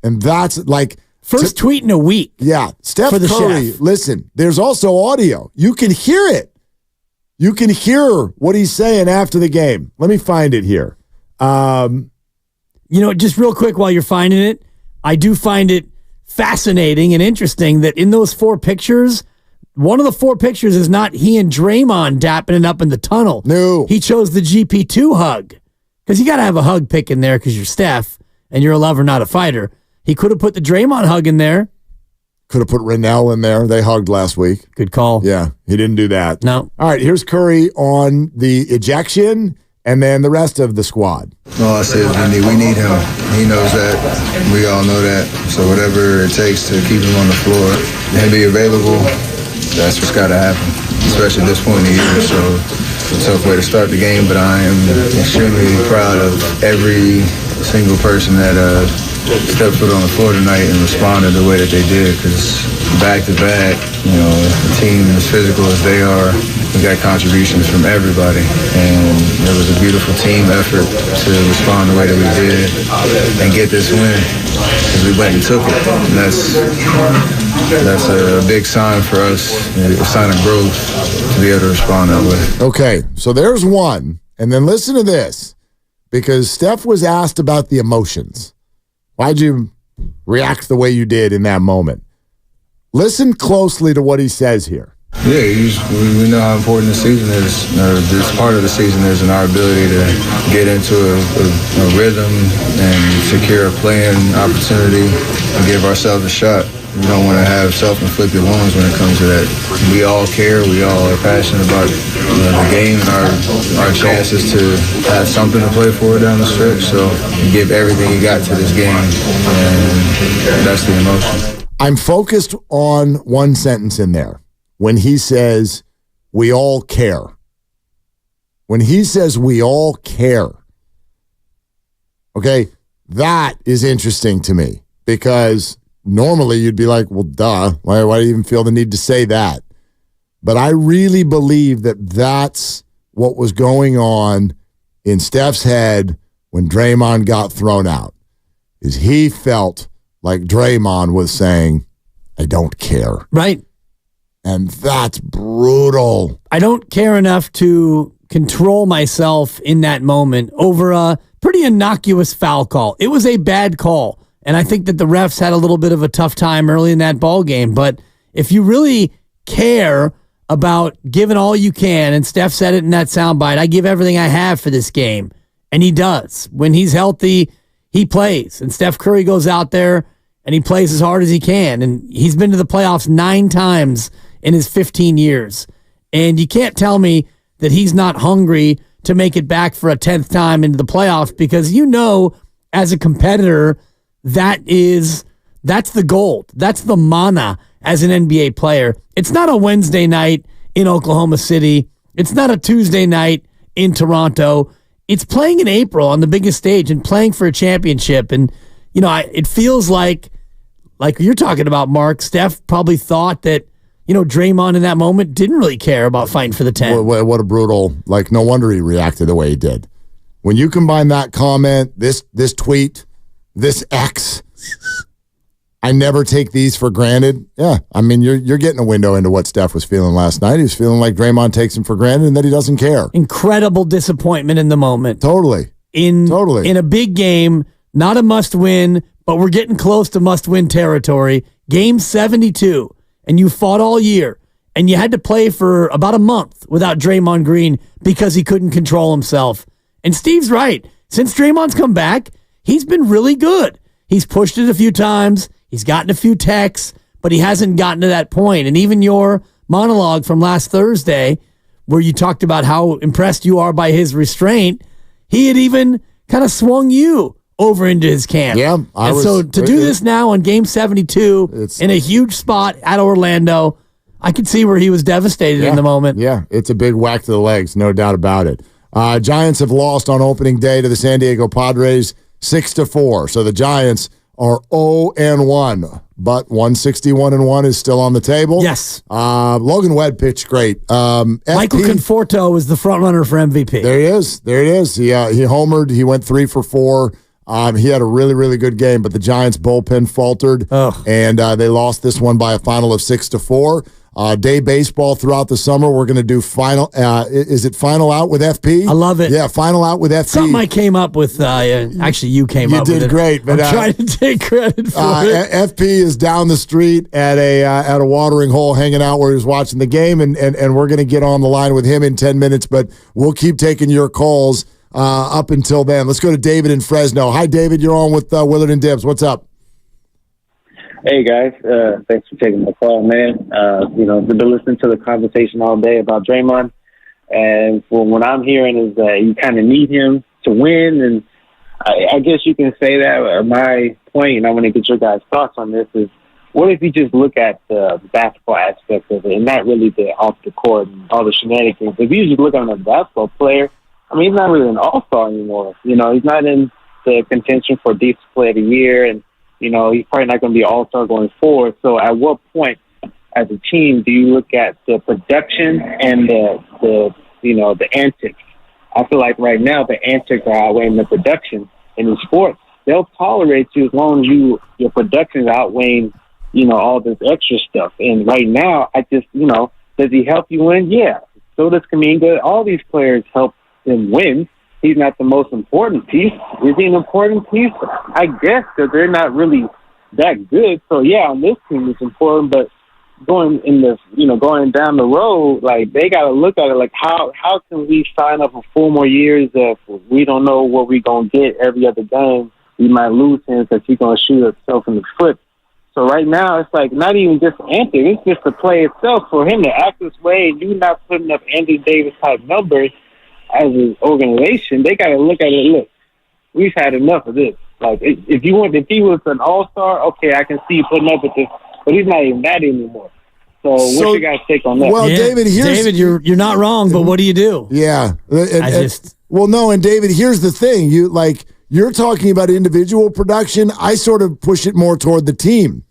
And that's like... First tweet in a week. Yeah. Steph for the Curry, chef. Listen, there's also audio. You can hear it. You can hear what he's saying after the game. Let me find it here. Just real quick while you're finding it, I do find it fascinating and interesting that in those 4 pictures, one of the 4 pictures is not he and Draymond dapping it up in the tunnel. No. He chose the GP2 hug. Because you got to have a hug pick in there because you're Steph and you're a lover, not a fighter. He could have put the Draymond hug in there. Could have put Rennell in there. They hugged last week. Good call. Yeah, he didn't do that. No. All right, here's Curry on the ejection and then the rest of the squad. All I said is we need him. He knows that. We all know that. So whatever it takes to keep him on the floor and be available, that's what's got to happen, especially at this point in the year. So it's a tough way to start the game, but I am extremely proud of every single person that stepped foot on the floor tonight and responded the way that they did, because back to back, the team as physical as they are, we got contributions from everybody, and it was a beautiful team effort to respond the way that we did and get this win, because we went and took it, and that's a big sign for us, a sign of growth to be able to respond that way. Okay, so there's one, and then listen to this, because Steph was asked about the emotions. Why'd you react the way you did in that moment? Listen closely to what he says here. Yeah, we know how important the season is, or this part of the season is, and our ability to get into a rhythm and secure a playing opportunity and give ourselves a shot. We don't want to have self-inflicted wounds when it comes to that. We all care. We all are passionate about the game and our chances to have something to play for down the stretch. So you give everything you got to this game, and that's the emotion. I'm focused on one sentence in there. When he says, we all care. When he says, we all care. Okay, that is interesting to me, because normally you'd be like, well, duh. Why do you even feel the need to say that? But I really believe that that's what was going on in Steph's head when Draymond got thrown out, is he felt like Draymond was saying, I don't care. Right. And that's brutal. I don't care enough to control myself in that moment over a pretty innocuous foul call. It was a bad call. And I think that the refs had a little bit of a tough time early in that ball game. But if you really care about giving all you can, and Steph said it in that soundbite, I give everything I have for this game. And he does. When he's healthy, he plays. And Steph Curry goes out there and he plays as hard as he can. And he's been to the playoffs 9 times in his 15 years. And you can't tell me that he's not hungry to make it back for a 10th time into the playoffs, because as a competitor, that's the gold. That's the mana as an NBA player. It's not a Wednesday night in Oklahoma City. It's not a Tuesday night in Toronto. It's playing in April on the biggest stage and playing for a championship. And, it feels like you're talking about, Mark, Steph probably thought that, Draymond in that moment didn't really care about fighting for the 10. What a brutal, no wonder he reacted the way he did. When you combine that comment, this tweet, this X, I never take these for granted. Yeah, I mean, you're getting a window into what Steph was feeling last night. He was feeling like Draymond takes him for granted and that he doesn't care. Incredible disappointment in the moment. Totally. In a big game, not a must-win, but we're getting close to must-win territory. Game 72, and you fought all year, and you had to play for about a month without Draymond Green because he couldn't control himself. And Steve's right. Since Draymond's come back, he's been really good. He's pushed it a few times. He's gotten a few texts, but he hasn't gotten to that point. And even your monologue from last Thursday where you talked about how impressed you are by his restraint, he had even kind of swung you over into his camp. Yeah. So to do this now on Game 72 in a huge spot at Orlando, I could see where he was devastated in the moment. Yeah, it's a big whack to the legs, no doubt about it. Giants have lost on opening day to the San Diego Padres 6-4. So the Giants are 0-1, but 161-1 is still on the table. Yes. Logan Webb pitched great. Michael Conforto is the front runner for MVP. There he is. He homered. He went 3 for 4. He had a really, really good game, but the Giants bullpen faltered, and they lost this one by a final of 6-4. Day baseball throughout the summer. We're going to do final. Is it final out with FP? I love it. Yeah, final out with FP. Something I came up with. Actually, you came up with it. You did great. But I'm trying to take credit for it. FP is down the street at a watering hole, hanging out where he was watching the game, and we're going to get on the line with him in 10 minutes. But we'll keep taking your calls up until then. Let's go to David in Fresno. Hi, David. You're on with Willard and Dibbs. What's up? Hey, guys. Thanks for taking my call, man. I've been listening to the conversation all day about Draymond, and what I'm hearing is that you kind of need him to win, and I guess you can say that. My point, and I want to get your guys' thoughts on this, is what if you just look at the basketball aspect of it and not really the off the court and all the shenanigans? If you just look at a basketball player, I mean, he's not really an all-star anymore. He's not in the contention for Defensive Player of the Year, and, he's probably not going to be an all-star going forward. So at what point as a team do you look at the production and the antics? I feel like right now the antics are outweighing the production. In sports, they'll tolerate you as long as your production is outweighing, all this extra stuff. And right now, does he help you win? Yeah. So does Kuminga. All these players help him win. He's not the most important piece. Is he an important piece? I guess, because they're not really that good. So yeah, on this team it's important, but going down the road, like they got to look at it like how can we sign up for 4 more years if we don't know what we're gonna get every other game? We might lose him because he's gonna shoot himself in the foot. So right now it's like not even just antics; it's just the play itself. For him to act this way and you not putting up Anthony Davis type numbers as an organization, they got to look at it. Look, we've had enough of this. Like, if he was an all-star, okay, I can see you putting up with this, but he's not even that anymore. So what's your guys' take on that? Well, David, you're not wrong, but what do you do? Yeah, and David, here's the thing: you're talking about individual production. I sort of push it more toward the team.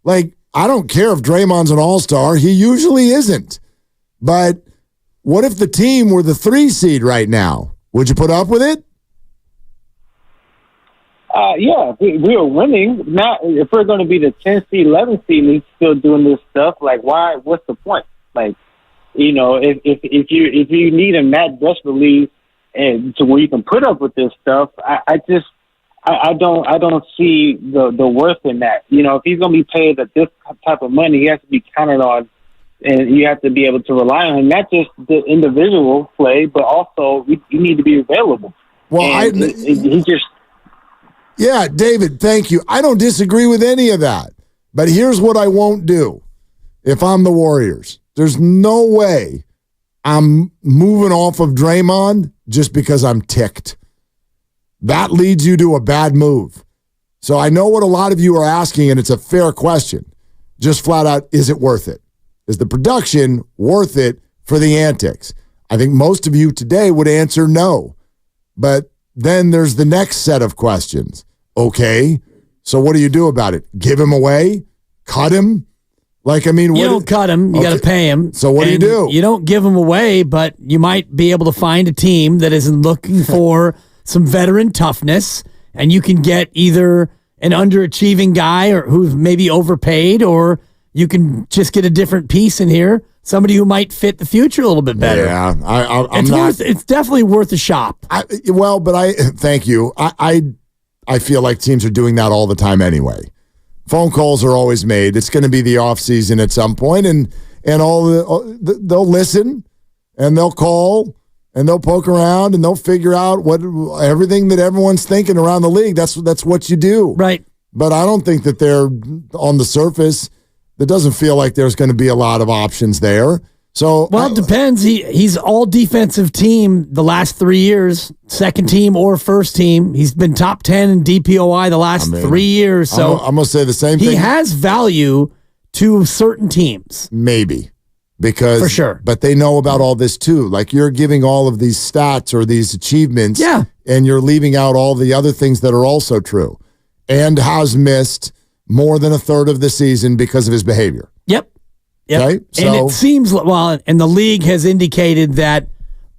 Like, I don't care if Draymond's an all-star; he usually isn't, but. What if the team were the 3 seed right now? Would you put up with it? Yeah, we are winning. Now, if we're going to be the 10 seed, 11 seed, and he's still doing this stuff, like, why? What's the point? Like, if you need him that desperately, and to where you can put up with this stuff, I don't see the worth in that. If he's going to be paid at this type of money, he has to be counted on. And you have to be able to rely on him, not just the individual play, but also you need to be available. Well, Yeah, David, thank you. I don't disagree with any of that. But here's what I won't do if I'm the Warriors. There's no way I'm moving off of Draymond just because I'm ticked. That leads you to a bad move. So I know what a lot of you are asking, and it's a fair question. Just flat out, is it worth it? Is the production worth it for the antics? I think most of you today would answer no. But then there's the next set of questions. Okay, so what do you do about it? Give him away? Cut him? You don't cut him. You got to pay him. So what do you do? You don't give him away, but you might be able to find a team that isn't looking for some veteran toughness, and you can get either an underachieving guy or who's maybe overpaid, or you can just get a different piece in here, somebody who might fit the future a little bit better. Yeah, it's definitely worth a shop. Thank you. I feel like teams are doing that all the time anyway. Phone calls are always made. It's going to be the off season at some point, and they'll listen, and they'll call, and they'll poke around, and they'll figure out everything that everyone's thinking around the league. That's what you do, right? But I don't think that they're on the surface It doesn't feel like there's going to be a lot of options there. So, well, it depends. He's all defensive team the last 3 years, second team or first team. He's been top 10 in DPOI the last 3 years. So I'm going to say the same thing. He has value to certain teams. Maybe. Because, for sure. But they know about all this too. Like you're giving all of these stats or these achievements. Yeah. And you're leaving out all the other things that are also true. And has missed more than a third of the season because of his behavior. Yep. Okay? And it seems, and the league has indicated that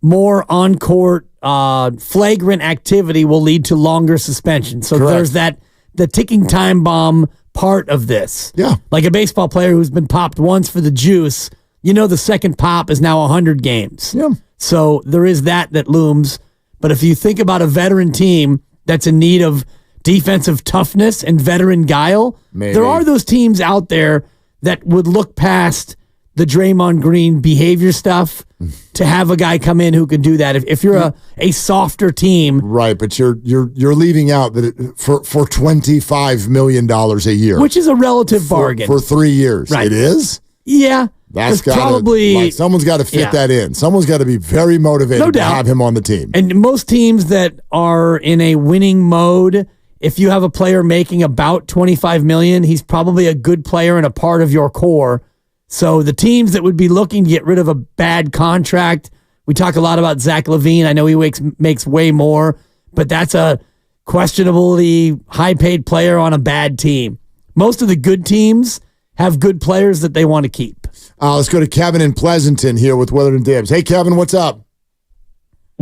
more on-court flagrant activity will lead to longer suspension. So there's the ticking time bomb part of this. Yeah. Like a baseball player who's been popped once for the juice, the second pop is now 100 games. Yeah. So there is that looms. But if you think about a veteran team that's in need of defensive toughness and veteran guile, there are those teams out there that would look past the Draymond Green behavior stuff to have a guy come in who can do that. If you're a softer team, right? But you're leaving out that for $25 million a year, which is a relative bargain for 3 years. Right. It is. Yeah, that's probably someone's got to fit that in. Someone's got to be very motivated to have him on the team. And most teams that are in a winning mode, if you have a player making about $25 million, he's probably a good player and a part of your core. So the teams that would be looking to get rid of a bad contract, we talk a lot about Zach LaVine. I know he makes way more, but that's a questionably high-paid player on a bad team. Most of the good teams have good players that they want to keep. Let's go to Kevin in Pleasanton here with Willard and Dibbs. Hey, Kevin, what's up?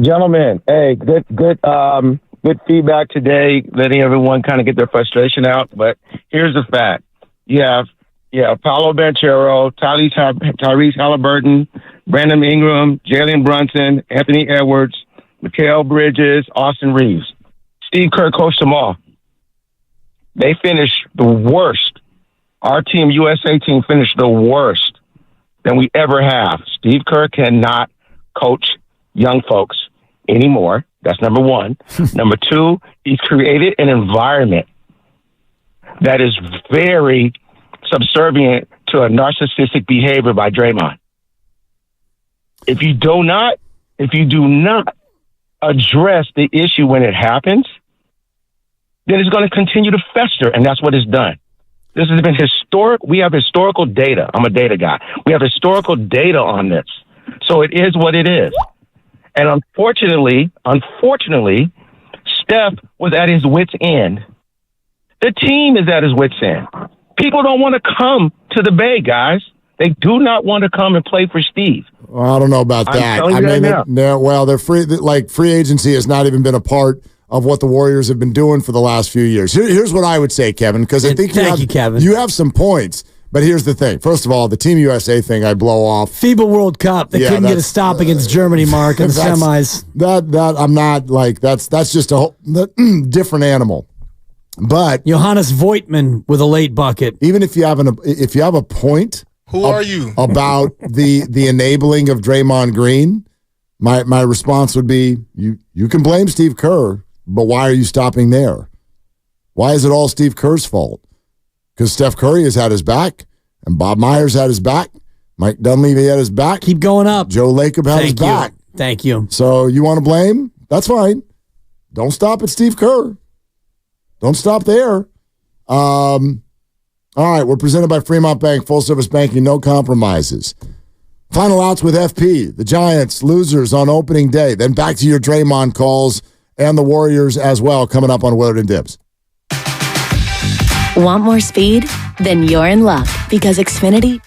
Gentlemen, hey, good feedback today, letting everyone kind of get their frustration out. But here's the fact. You have Paolo Banchero, Tyrese Halliburton, Brandon Ingram, Jalen Brunson, Anthony Edwards, Mikal Bridges, Austin Reeves. Steve Kerr coached them all. They finished the worst. Our team, USA team, finished the worst than we ever have. Steve Kerr cannot coach young folks anymore. That's number one. Number two, he's created an environment that is very subservient to a narcissistic behavior by Draymond. If you do not address the issue when it happens, then it's going to continue to fester, and that's what it's done. This has been historic. We have historical data. I'm a data guy. We have historical data on this. So it is what it is. And unfortunately, Steph was at his wit's end. The team is at his wit's end. People don't want to come to the Bay, guys. They do not want to come and play for Steve. Well, I don't know about that. I mean, they're free. Like free agency has not even been a part of what the Warriors have been doing for the last few years. Here's what I would say, Kevin, because I think you have some points. But here's the thing. First of all, the Team USA thing I blow off. FIBA World Cup. They couldn't get a stop against Germany, Mark, in the semis. That I'm not like that's just a whole different animal. But Johannes Voigtman with a late bucket. Even if you have a point, who are you about the enabling of Draymond Green? My response would be you can blame Steve Kerr, but why are you stopping there? Why is it all Steve Kerr's fault? Because Steph Curry has had his back, and Bob Myers had his back, Mike Dunleavy had his back. Keep going up. Joe Lacob had his back. Thank you. So you want to blame? That's fine. Don't stop at Steve Kerr. Don't stop there. All right, we're presented by Fremont Bank, full service banking, no compromises. Final outs with FP. The Giants, losers on opening day. Then back to your Draymond calls and the Warriors as well, coming up on Willard and Dibbs. Want more speed? Then you're in luck, because Xfinity...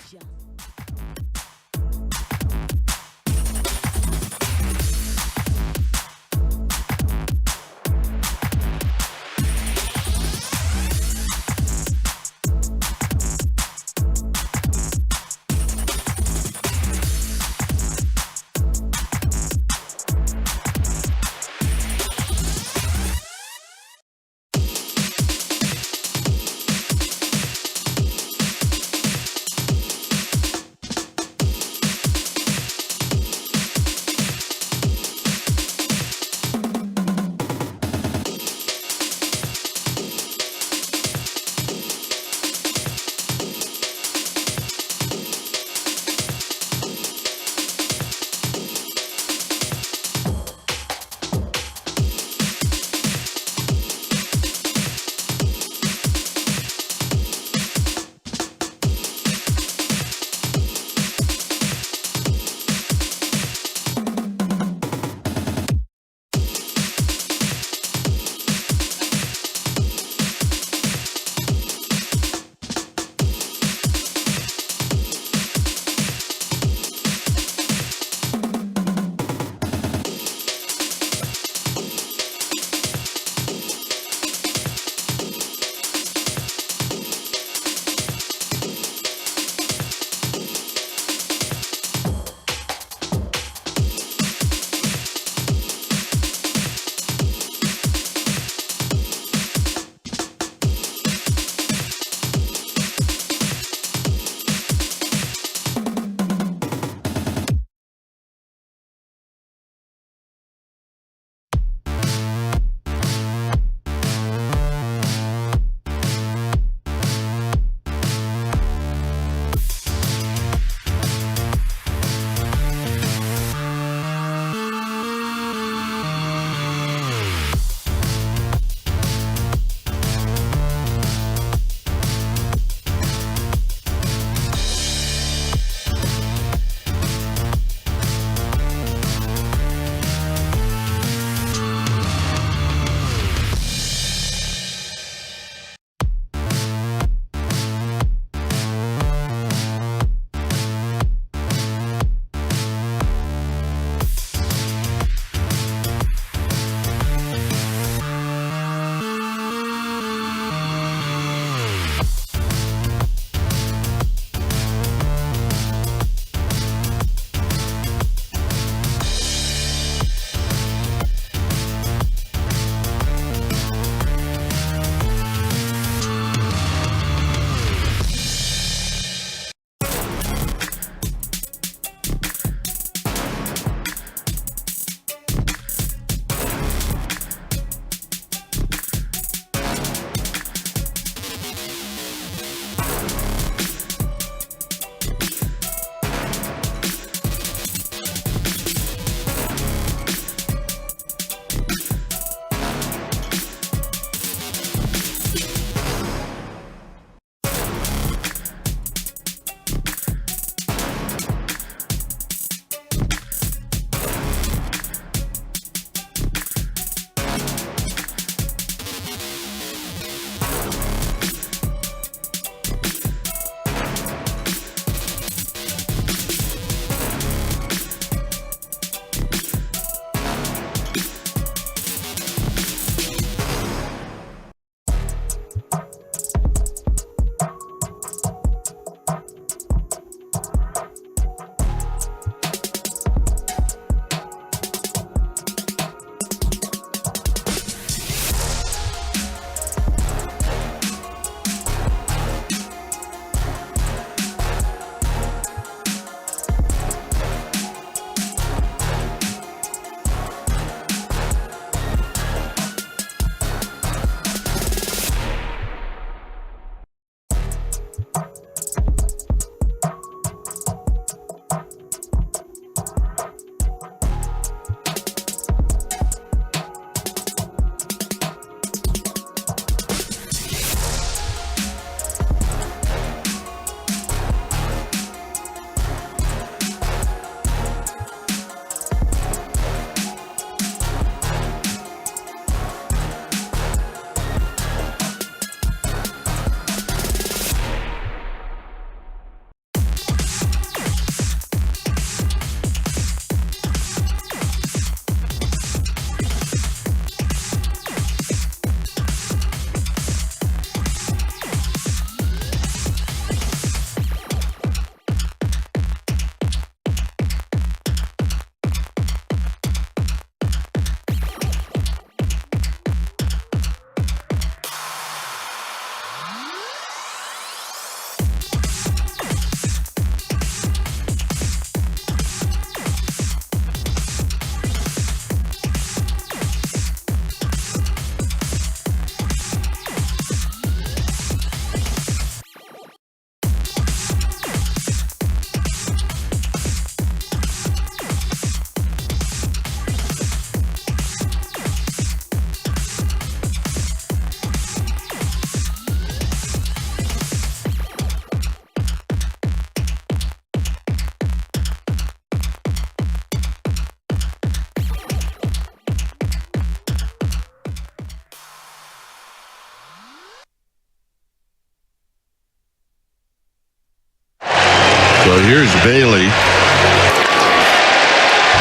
So here's Bailey.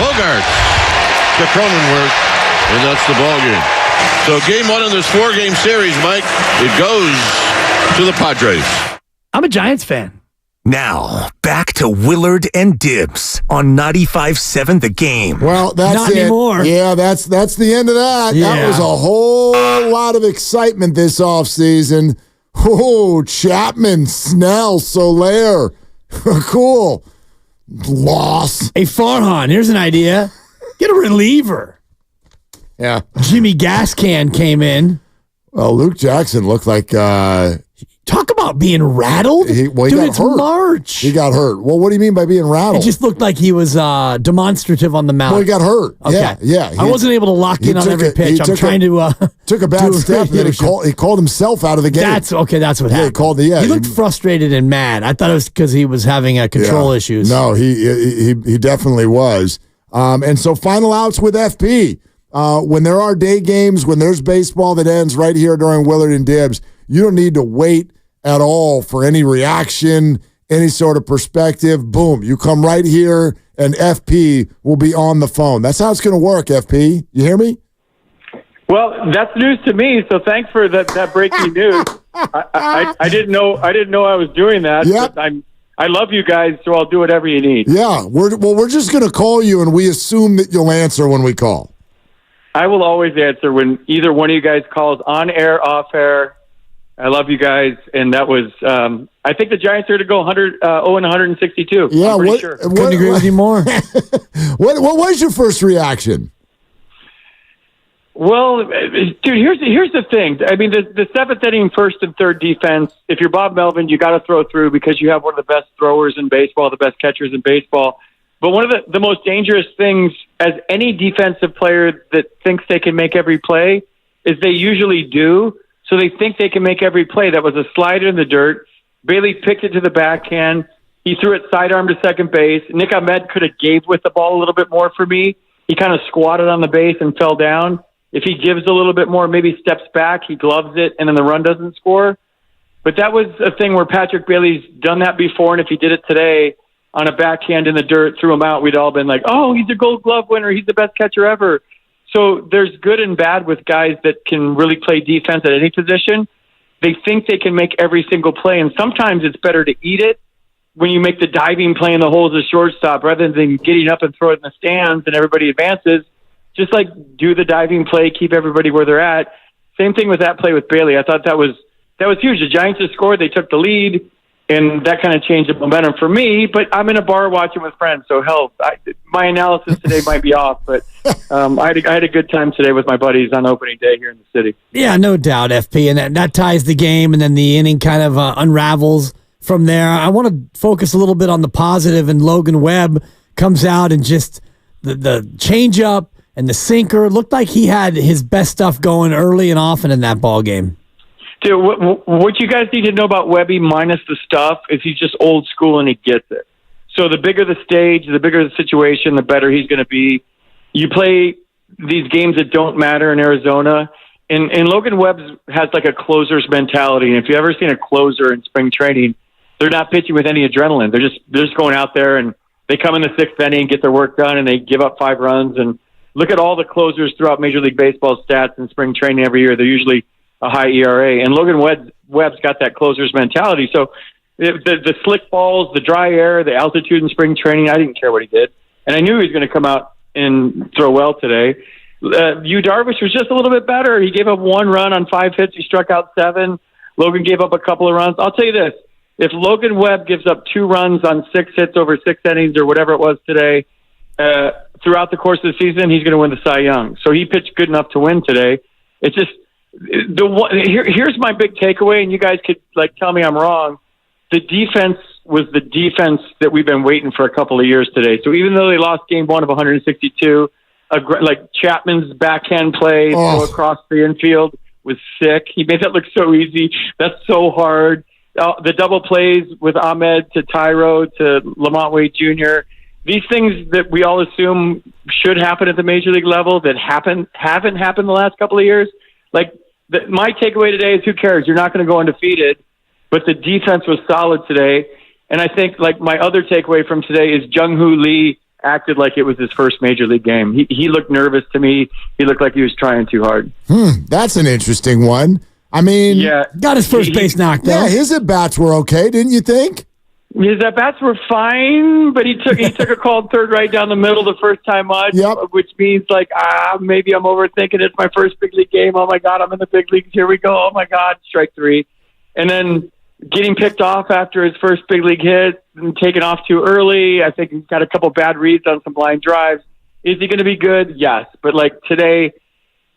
Bogarts to Cronenworth, and that's the ball game. So game one of this 4-game series, Mike, it goes to the Padres. I'm a Giants fan. Now, back to Willard and Dibbs on 95.7 The Game. Well, that's Not it. anymore. Yeah, that's the end of that. Yeah. That was a whole lot of excitement this offseason. Oh, Chapman, Snell, Soler. Cool. Loss. Hey, Farhan, here's an idea. Get a reliever. Yeah. Jimmy Gascan came in. Well, Luke Jackson looked like... Talk about being rattled. Dude, got it's hurt. March. He got hurt. Well, what do you mean by being rattled? It just looked like he was demonstrative on the mound. Well, he got hurt. Okay. Yeah. I wasn't able to lock in on every pitch. I'm trying to... took a bad step, and then he called himself out of the game. That's what happened. He looked frustrated and mad. I thought it was because he was having control issues. No, he definitely was. And so final outs with FP. When there are day games, when there's baseball that ends right here during Willard and Dibbs, you don't need to wait at all for any reaction, any sort of perspective. Boom, you come right here, and FP will be on the phone. That's how it's going to work, FP. You hear me? Well, that's news to me, so thanks for that breaking news. I didn't know I was doing that. Yep. But I love you guys, so I'll do whatever you need. Yeah, we're just going to call you, and we assume that you'll answer when we call. I will always answer when either one of you guys calls, on air, off air. I love you guys, and that was. I think the Giants are to go 162. Yeah, I'm pretty sure. Couldn't agree with you more. What was your first reaction? Well, dude, here's the thing. I mean, the seventh inning, first and third defense. If you're Bob Melvin, you got to throw through because you have one of the best throwers in baseball, the best catchers in baseball. But one of the most dangerous things, as any defensive player that thinks they can make every play, is they usually do. So they think they can make every play. That was a slider in the dirt. Bailey picked it to the backhand. He threw it sidearm to second base. Nick Ahmed could have gave with the ball a little bit more for me. He kind of squatted on the base and fell down. If he gives a little bit more, maybe steps back, he gloves it, and then the run doesn't score. But that was a thing where Patrick Bailey's done that before, and if he did it today on a backhand in the dirt, threw him out, we'd all been like, oh, he's a Gold Glove winner. He's the best catcher ever. So there's good and bad with guys that can really play defense at any position. They think they can make every single play, and sometimes it's better to eat it when you make the diving play in the hole as a shortstop rather than getting up and throw it in the stands and everybody advances. Just like do the diving play, keep everybody where they're at. Same thing with that play with Bailey. I thought that was huge. The Giants just scored. They took the lead, and that kind of changed the momentum for me. But I'm in a bar watching with friends, so hell, my analysis today might be off. But I had a good time today with my buddies on opening day here in the city. Yeah, no doubt, FP. And that ties the game, and then the inning kind of unravels from there. I want to focus a little bit on the positive, and Logan Webb comes out and just the changeup and the sinker. Looked like he had his best stuff going early and often in that ball game. Dude, what you guys need to know about Webby minus the stuff is he's just old school and he gets it. So the bigger the stage, the bigger the situation, the better he's going to be. You play these games that don't matter in Arizona, and Logan Webb has like a closer's mentality. And if you've ever seen a closer in spring training, they're not pitching with any adrenaline. They're just going out there, and they come in the sixth inning, get their work done, and they give up 5 runs. And look at all the closers throughout Major League Baseball stats in spring training every year. They're usually a high ERA. And Logan Webb's got that closer's mentality. So the slick balls, the dry air, the altitude in spring training, I didn't care what he did. And I knew he was going to come out and throw well today. Yu Darvish was just a little bit better. He gave up 1 run on 5 hits. He struck out 7. Logan gave up a couple of runs. I'll tell you this. If Logan Webb gives up 2 runs on 6 hits over 6 innings or whatever it was today, throughout the course of the season, he's going to win the Cy Young. So he pitched good enough to win today. It's just here's my big takeaway, and you guys could tell me I'm wrong. The defense was the defense that we've been waiting for a couple of years today. So even though they lost game 1 of 162, Chapman's backhand play throw across the infield was sick. He made that look so easy. That's so hard. The double plays with Ahmed to Tyro to Lamont Wade Jr., these things that we all assume should happen at the major league level that haven't happened the last couple of years. My takeaway today is who cares? You're not going to go undefeated, but the defense was solid today. And I think, like, my other takeaway from today is Jung-Hoo Lee acted like it was his first major league game. He looked nervous to me. He looked like he was trying too hard. That's an interesting one. I mean, got his first base knocked out. Yeah, his at-bats were okay, didn't you think? His at-bats were fine, but he took a called third right down the middle the first time on, which means, like, maybe I'm overthinking it. It's my first big league game. Oh, my God, I'm in the big leagues. Here we go. Oh, my God, strike three. And then getting picked off after his first big league hit and taken off too early. I think he's got a couple bad reads on some blind drives. Is he going to be good? Yes. But, like, today,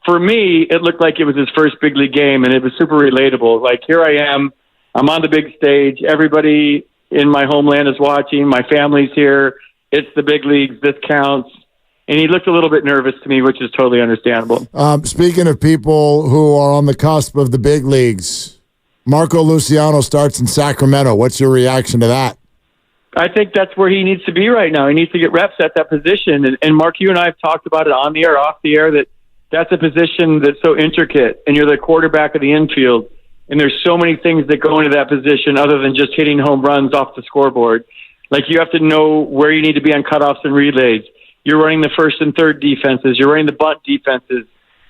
for me, it looked like it was his first big league game, and it was super relatable. Like, here I am. I'm on the big stage. Everybody in my homeland is watching. My family's here. It's the big leagues. This counts. And he looked a little bit nervous to me, which is totally understandable. Speaking of people who are on the cusp of the big leagues, Marco Luciano starts in Sacramento. What's your reaction to that? I think that's where he needs to be right now. He needs to get reps at that position. And Mark, you and I have talked about it on the air, off the air, that's a position that's so intricate, and you're the quarterback of the infield. And there's so many things that go into that position other than just hitting home runs off the scoreboard. Like, you have to know where you need to be on cutoffs and relays. You're running the first and third defenses. You're running the bunt defenses.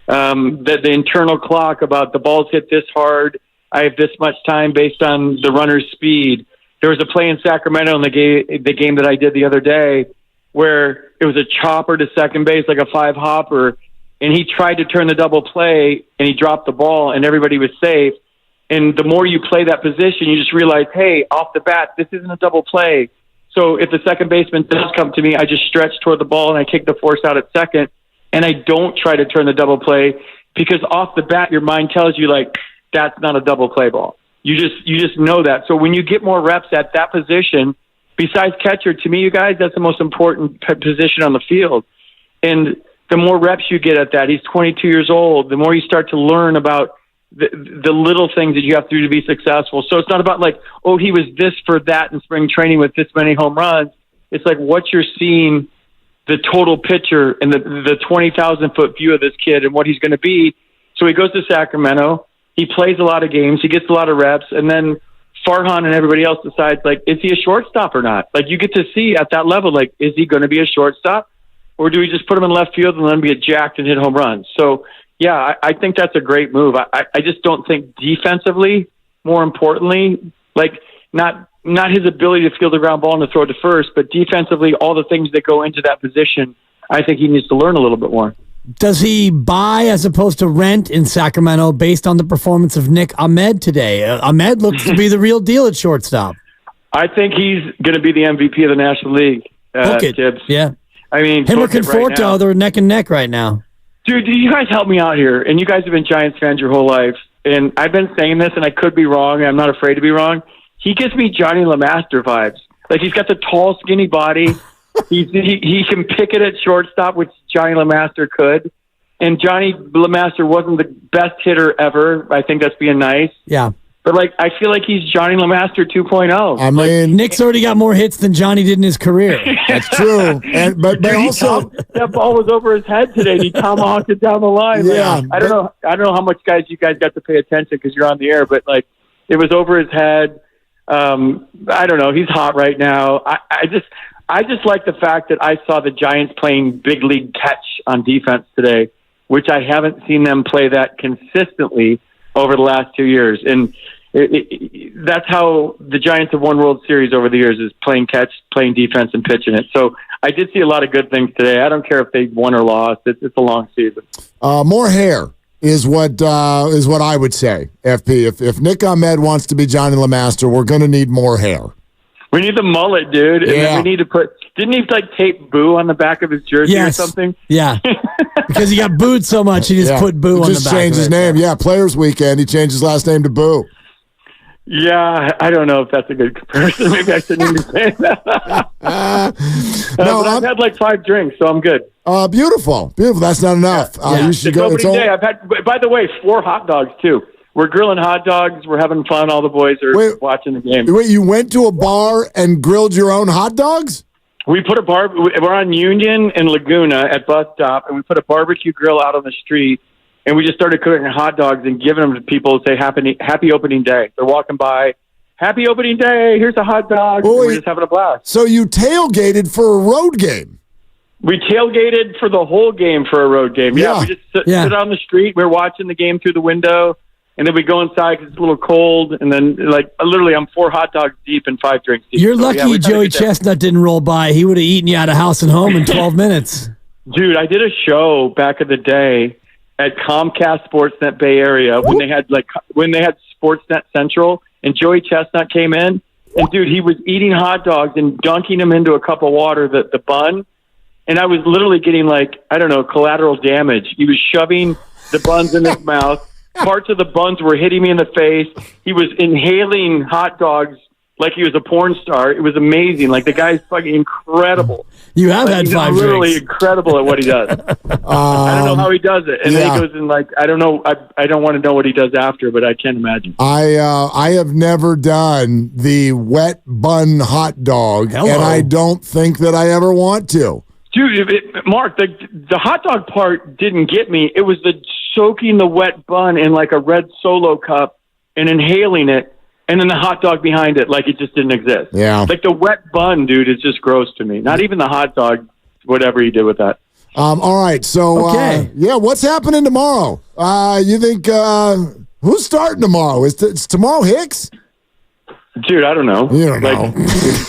The internal clock about the ball's hit this hard. I have this much time based on the runner's speed. There was a play in Sacramento in the game that I did the other day where it was a chopper to second base, like a 5-hopper, and he tried to turn the double play, and he dropped the ball, and everybody was safe. And the more you play that position, you just realize, hey, off the bat, this isn't a double play. So if the second baseman does come to me, I just stretch toward the ball, and I kick the force out at second, and I don't try to turn the double play because off the bat, your mind tells you, like, that's not a double play ball. You just know that. So when you get more reps at that position, besides catcher, to me, you guys, that's the most important position on the field. And the more reps you get at that, he's 22 years old, the more you start to learn about the little things that you have to do to be successful. So it's not about like, oh, he was this for that in spring training with this many home runs. It's like what you're seeing, the total picture and the 20,000-foot view of this kid and what he's going to be. So he goes to Sacramento. He plays a lot of games. He gets a lot of reps. And then Farhan and everybody else decides, like, is he a shortstop or not? Like, you get to see at that level, like, is he going to be a shortstop? Or do we just put him in left field and let him get jacked and hit home runs? So, yeah, I think that's a great move. I just don't think defensively, more importantly, like, not his ability to field the ground ball and to throw it to first, but defensively, all the things that go into that position, I think he needs to learn a little bit more. Does he buy as opposed to rent in Sacramento based on the performance of Nick Ahmed today? Ahmed looks to be the real deal at shortstop. I think he's going to be the MVP of the National League, Tibbs. Yeah. I mean, him or Conforto, right, they're neck and neck right now. Dude, you guys help me out here, and you guys have been Giants fans your whole life, and I've been saying this, and I could be wrong, and I'm not afraid to be wrong. He gives me Johnny LeMaster vibes. Like, he's got the tall, skinny body. He can pick it at shortstop, which Johnny LeMaster could. And Johnny LeMaster wasn't the best hitter ever. I think that's being nice. Yeah. But, like, I feel like he's Johnny LeMaster 2.0. I mean, Nick's already got more hits than Johnny did in his career. That's true. But also, that ball was over his head today, and he tomahawked it down the line. Yeah. Like, I don't know how much you guys got to pay attention because you're on the air, but, like, it was over his head. I don't know. He's hot right now. I just like the fact that I saw the Giants playing big league catch on defense today, which I haven't seen them play that consistently over the last 2 years. And that's how the Giants have won World Series over the years, is playing catch, playing defense, and pitching it. So I did see a lot of good things today. I don't care if they won or lost. It's a long season. More hair is what I would say, FP. If Nick Ahmed wants to be Johnny LeMaster, we're going to need more hair. We need the mullet, dude. And then we need to didn't he like tape Boo on the back of his jersey or something? Yeah. Because he got booed so much, he just put Boo on the back. Just changed his name. Yeah, Players Weekend, he changed his last name to Boo. Yeah, I don't know if that's a good comparison. Maybe I shouldn't be saying that. No, I've had like 5 drinks, so I'm good. Beautiful. That's not enough. You should go. Day. I've had, by the way, 4 hot dogs too. We're grilling hot dogs. We're having fun. All the boys are watching the game. Wait, you went to a bar and grilled your own hot dogs? We put we're on Union and Laguna at bus stop, and we put a barbecue grill out on the street, and we just started cooking hot dogs and giving them to people to say happy opening day. They're walking by, happy opening day. Here's a hot dog. We're just having a blast. So you tailgated for a road game? We tailgated for the whole game for a road game. Yeah, we just sit on the street. We're watching the game through the window, and then we go inside because it's a little cold. And then, literally, I'm 4 hot dogs deep and 5 drinks deep. You're lucky Joey Chestnut didn't roll by. He would have eaten you out of house and home in 12 minutes. Dude, I did a show back in the day at Comcast Sportsnet Bay Area when they had Sportsnet Central, and Joey Chestnut came in, and dude, he was eating hot dogs and dunking them into a cup of water, the bun. And I was literally getting collateral damage. He was shoving the buns in his mouth. Parts of the buns were hitting me in the face. He was inhaling hot dogs like he was a porn star. It was amazing. Like, the guy's fucking incredible. You have had 5 drinks. He's literally incredible at what he does. I don't know how he does it. And then he goes in I don't know. I don't want to know what he does after, but I can't imagine. I have never done the wet bun hot dog, and I don't think that I ever want to. Dude, Mark, the hot dog part didn't get me. It was the soaking the wet bun in like a red Solo cup and inhaling it, and then the hot dog behind it like it just didn't exist. Yeah. Like the wet bun, dude, is just gross to me. Not even the hot dog, whatever he did with that. All right, so, what's happening tomorrow? You think, who's starting tomorrow? Is tomorrow Hicks? Dude, I don't know. You don't know.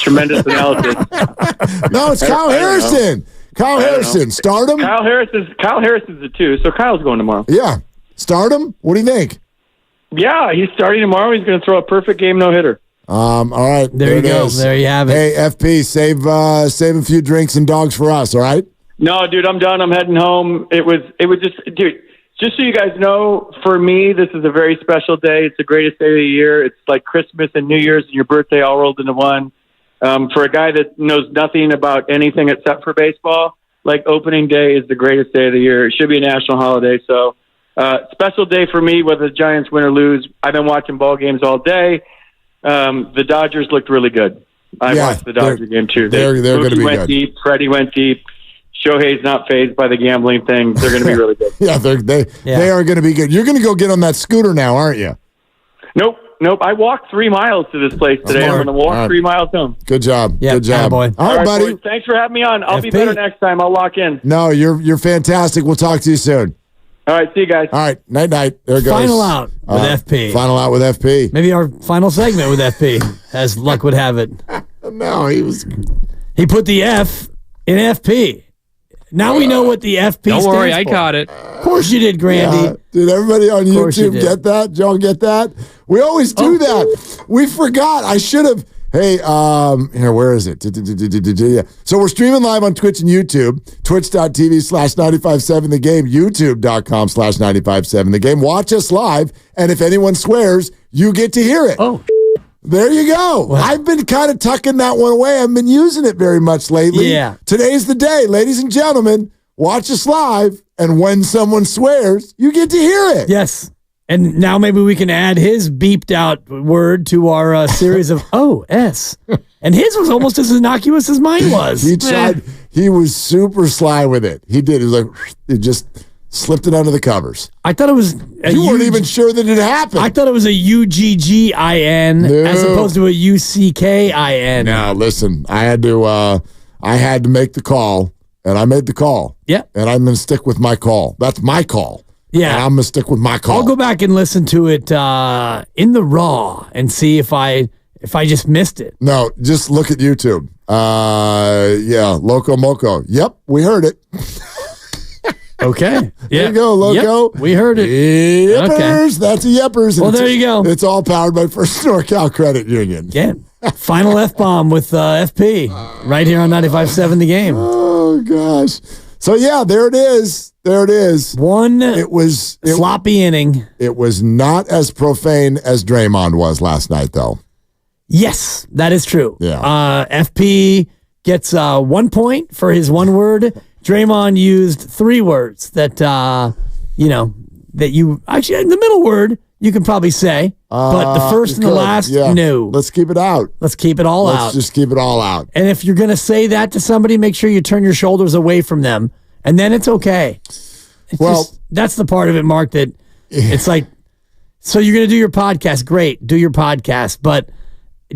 Tremendous analysis. No, it's Kyle Harrison. Kyle Harrison, start him? Kyle Harrison's the 2, so Kyle's going tomorrow. Yeah. Start him? What do you think? Yeah, he's starting tomorrow. He's going to throw a perfect game no-hitter. All right. There you go. There you have it. Hey, FP, save a few drinks and dogs for us, all right? No, dude, I'm done. I'm heading home. It was just so you guys know, for me, this is a very special day. It's the greatest day of the year. It's like Christmas and New Year's and your birthday all rolled into one. For a guy that knows nothing about anything except for baseball, like opening day is the greatest day of the year. It should be a national holiday. So special day for me, whether the Giants win or lose. I've been watching ball games all day. The Dodgers looked really good. I watched the Dodger game too. They're going to be went good. Deep. Freddie went deep. Shohei's not fazed by the gambling thing. They're going to be really good. They are going to be good. You're going to go get on that scooter now, aren't you? Nope. I walked 3 miles to this place today. I'm going to walk 3 miles home. Good job. Good job, boy. All right, buddy. Boys, thanks for having me on. I'll be better next time. I'll lock in. No, you're fantastic. We'll talk to you soon. All right, see you guys. All right, night. There it goes. Final out with FP. Final out with FP. Maybe our final segment with FP, as luck would have it. No, he put the F in FP. Now we know what the FP stands for. Don't worry, I caught it. Of course you did, Grandy. Yeah. Did everybody on YouTube get that? Did y'all get that? We always do that. We forgot. I should have. Hey, here, where is it? Yeah. So we're streaming live on Twitch and YouTube, twitch.tv/957 the game, youtube.com/957 the game. Watch us live, and if anyone swears, you get to hear it. Oh, there you go. Wow. I've been kind of tucking that one away. I haven't been using it very much lately. Yeah. Today's the day, ladies and gentlemen. Watch us live, and when someone swears, you get to hear it. Yes. And now maybe we can add his beeped out word to our series of OS. And his was almost as innocuous as mine was. He tried. He was super sly with it. He did. It was like, it just slipped it under the covers. I thought it was... You weren't even sure that it happened. I thought it was a UGGIN as opposed to a UCKIN. No, listen. I had to make the call, and I made the call. Yeah. And I'm going to stick with my call. That's my call. Yeah. And I'm going to stick with my call. I'll go back and listen to it in the raw and see if I just missed it. No, just look at YouTube. Yeah, Loco Moco. Yep, we heard it. Okay. There you go, Loco. Yep, we heard it. Yippers. Okay. That's a Yippers. Well, there you go. It's all powered by First NorCal Credit Union. Yeah. Final F-bomb with FP right here on 95.7 The Game. Oh, gosh. So, yeah, there it is. There it is. It was sloppy inning. It was not as profane as Draymond was last night, though. Yes, that is true. Yeah. FP gets 1 point for his one word. Draymond used 3 words that, that you actually, the middle word, you can probably say, but the first and the last, no. Let's keep it out. Let's keep it all out. Let's just keep it all out. And if you're going to say that to somebody, make sure you turn your shoulders away from them, and then it's okay. That's the part of it, Mark, that it's like, so you're going to do your podcast. Great, do your podcast. But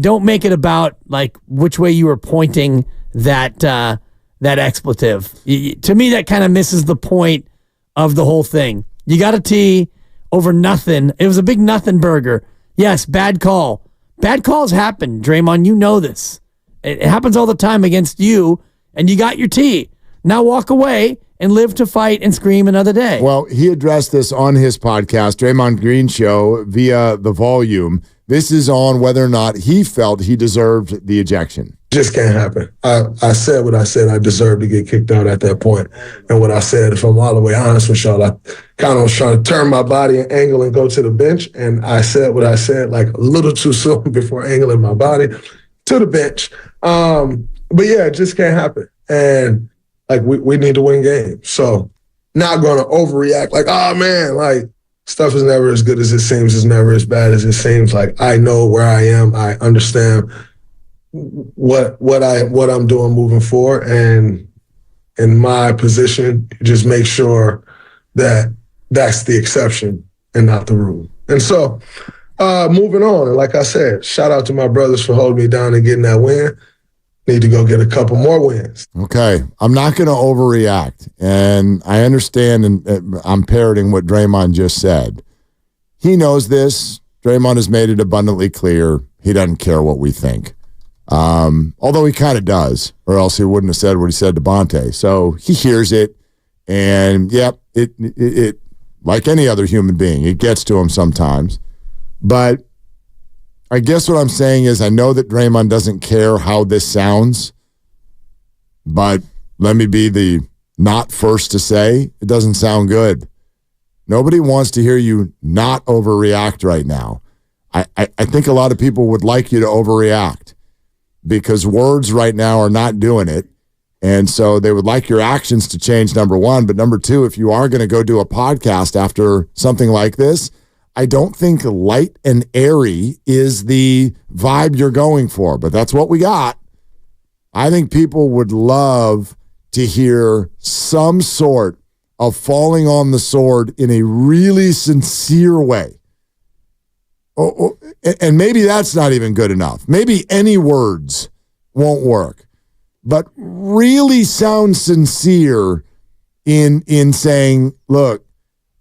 don't make it about like which way you were pointing that expletive. To me, that kind of misses the point of the whole thing. You got a T over nothing. It was a big nothing burger. Yes, bad call. Bad calls happen, Draymond. You know this. It happens all the time against you, and you got your T. Now walk away and live to fight and scream another day. Well, he addressed this on his podcast, Draymond Green Show, via The Volume. This is on whether or not he felt he deserved the ejection. Just can't happen. I said what I said. I deserved to get kicked out at that point. And what I said, if I'm all the way honest with y'all, I kind of was trying to turn my body and angle and go to the bench. And I said what I said, like a little too soon before angling my body to the bench. But yeah, it just can't happen. And like we need to win games. So not going to overreact like, oh man, like stuff is never as good as it seems. It's never as bad as it seems. Like I know where I am. I understand what I'm doing moving forward, and in my position, just make sure that that's the exception and not the rule. And so moving on, and like I said, shout out to my brothers for holding me down and getting that win. Need to go get a couple more wins. Okay, I'm not going to overreact, and I understand, and I'm parroting what Draymond just said. He knows this. Draymond has made it abundantly clear he doesn't care what we think. Although he kind of does, or else he wouldn't have said what he said to Bonte. So he hears it, and yep, it like any other human being, it gets to him sometimes. But I guess what I'm saying is I know that Draymond doesn't care how this sounds, but let me be the not first to say it doesn't sound good. Nobody wants to hear you not overreact right now. I think a lot of people would like you to overreact, because words right now are not doing it. And so they would like your actions to change, number one. But number two, if you are going to go do a podcast after something like this, I don't think light and airy is the vibe you're going for. But that's what we got. I think people would love to hear some sort of falling on the sword in a really sincere way. And maybe that's not even good enough. Maybe any words won't work. But really sound sincere in saying, look,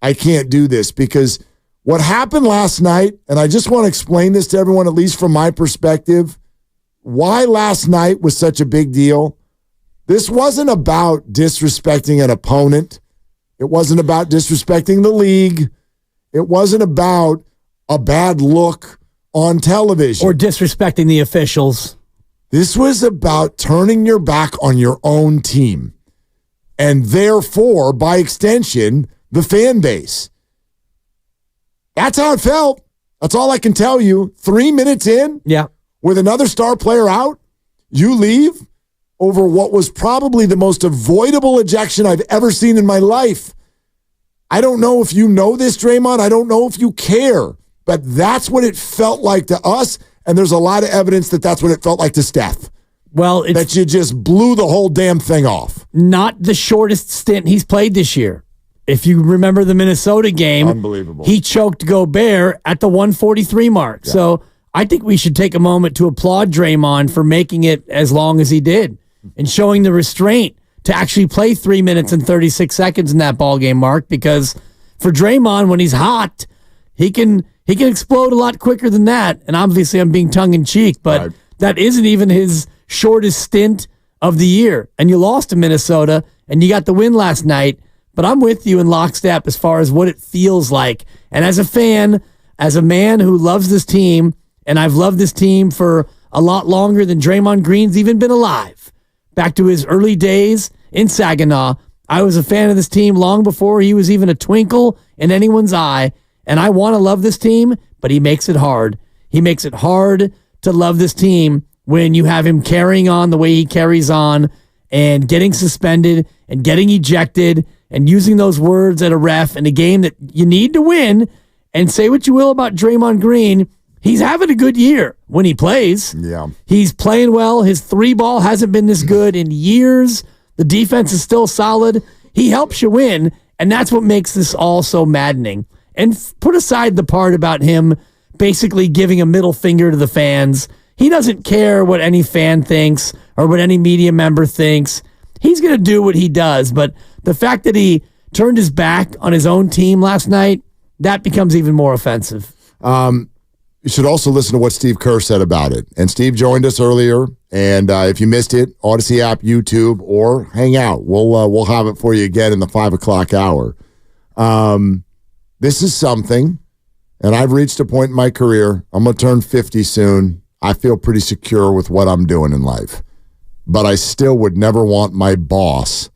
I can't do this. Because what happened last night, and I just want to explain this to everyone, at least from my perspective, why last night was such a big deal. This wasn't about disrespecting an opponent. It wasn't about disrespecting the league. It wasn't about a bad look on television. Or disrespecting the officials. This was about turning your back on your own team. And therefore, by extension, the fan base. That's how it felt. That's all I can tell you. 3 minutes in, with another star player out, you leave over what was probably the most avoidable ejection I've ever seen in my life. I don't know if you know this, Draymond. I don't know if you care. But that's what it felt like to us, and there's a lot of evidence that that's what it felt like to Steph. Well, that you just blew the whole damn thing off. Not the shortest stint he's played this year. If you remember the Minnesota game, unbelievable. He choked Gobert at the 143 mark. Yeah. So I think we should take a moment to applaud Draymond for making it as long as he did and showing the restraint to actually play 3 minutes and 36 seconds in that ballgame, Mark, because for Draymond, when he's hot, he can explode a lot quicker than that. And obviously I'm being tongue-in-cheek, but that isn't even his shortest stint of the year. And you lost to Minnesota, and you got the win last night. But I'm with you in lockstep as far as what it feels like. And as a fan, as a man who loves this team, and I've loved this team for a lot longer than Draymond Green's even been alive. Back to his early days in Saginaw, I was a fan of this team long before he was even a twinkle in anyone's eye. And I want to love this team, but he makes it hard. He makes it hard to love this team when you have him carrying on the way he carries on and getting suspended and getting ejected and using those words at a ref in a game that you need to win. And say what you will about Draymond Green, he's having a good year when he plays. Yeah. He's playing well. His three ball hasn't been this good in years. The defense is still solid. He helps you win, and that's what makes this all so maddening. And put aside the part about him basically giving a middle finger to the fans. he doesn't care what any fan thinks or what any media member thinks. He's going to do what he does. But the fact that he turned his back on his own team last night, that becomes even more offensive. You should also listen to what Steve Kerr said about it. And Steve joined us earlier. And if you missed it, Odyssey app, YouTube, or hang out. We'll have it for you again in the 5 o'clock hour. This is something, and I've reached a point in my career. I'm going to turn 50 soon. I feel pretty secure with what I'm doing in life. But I still would never want my boss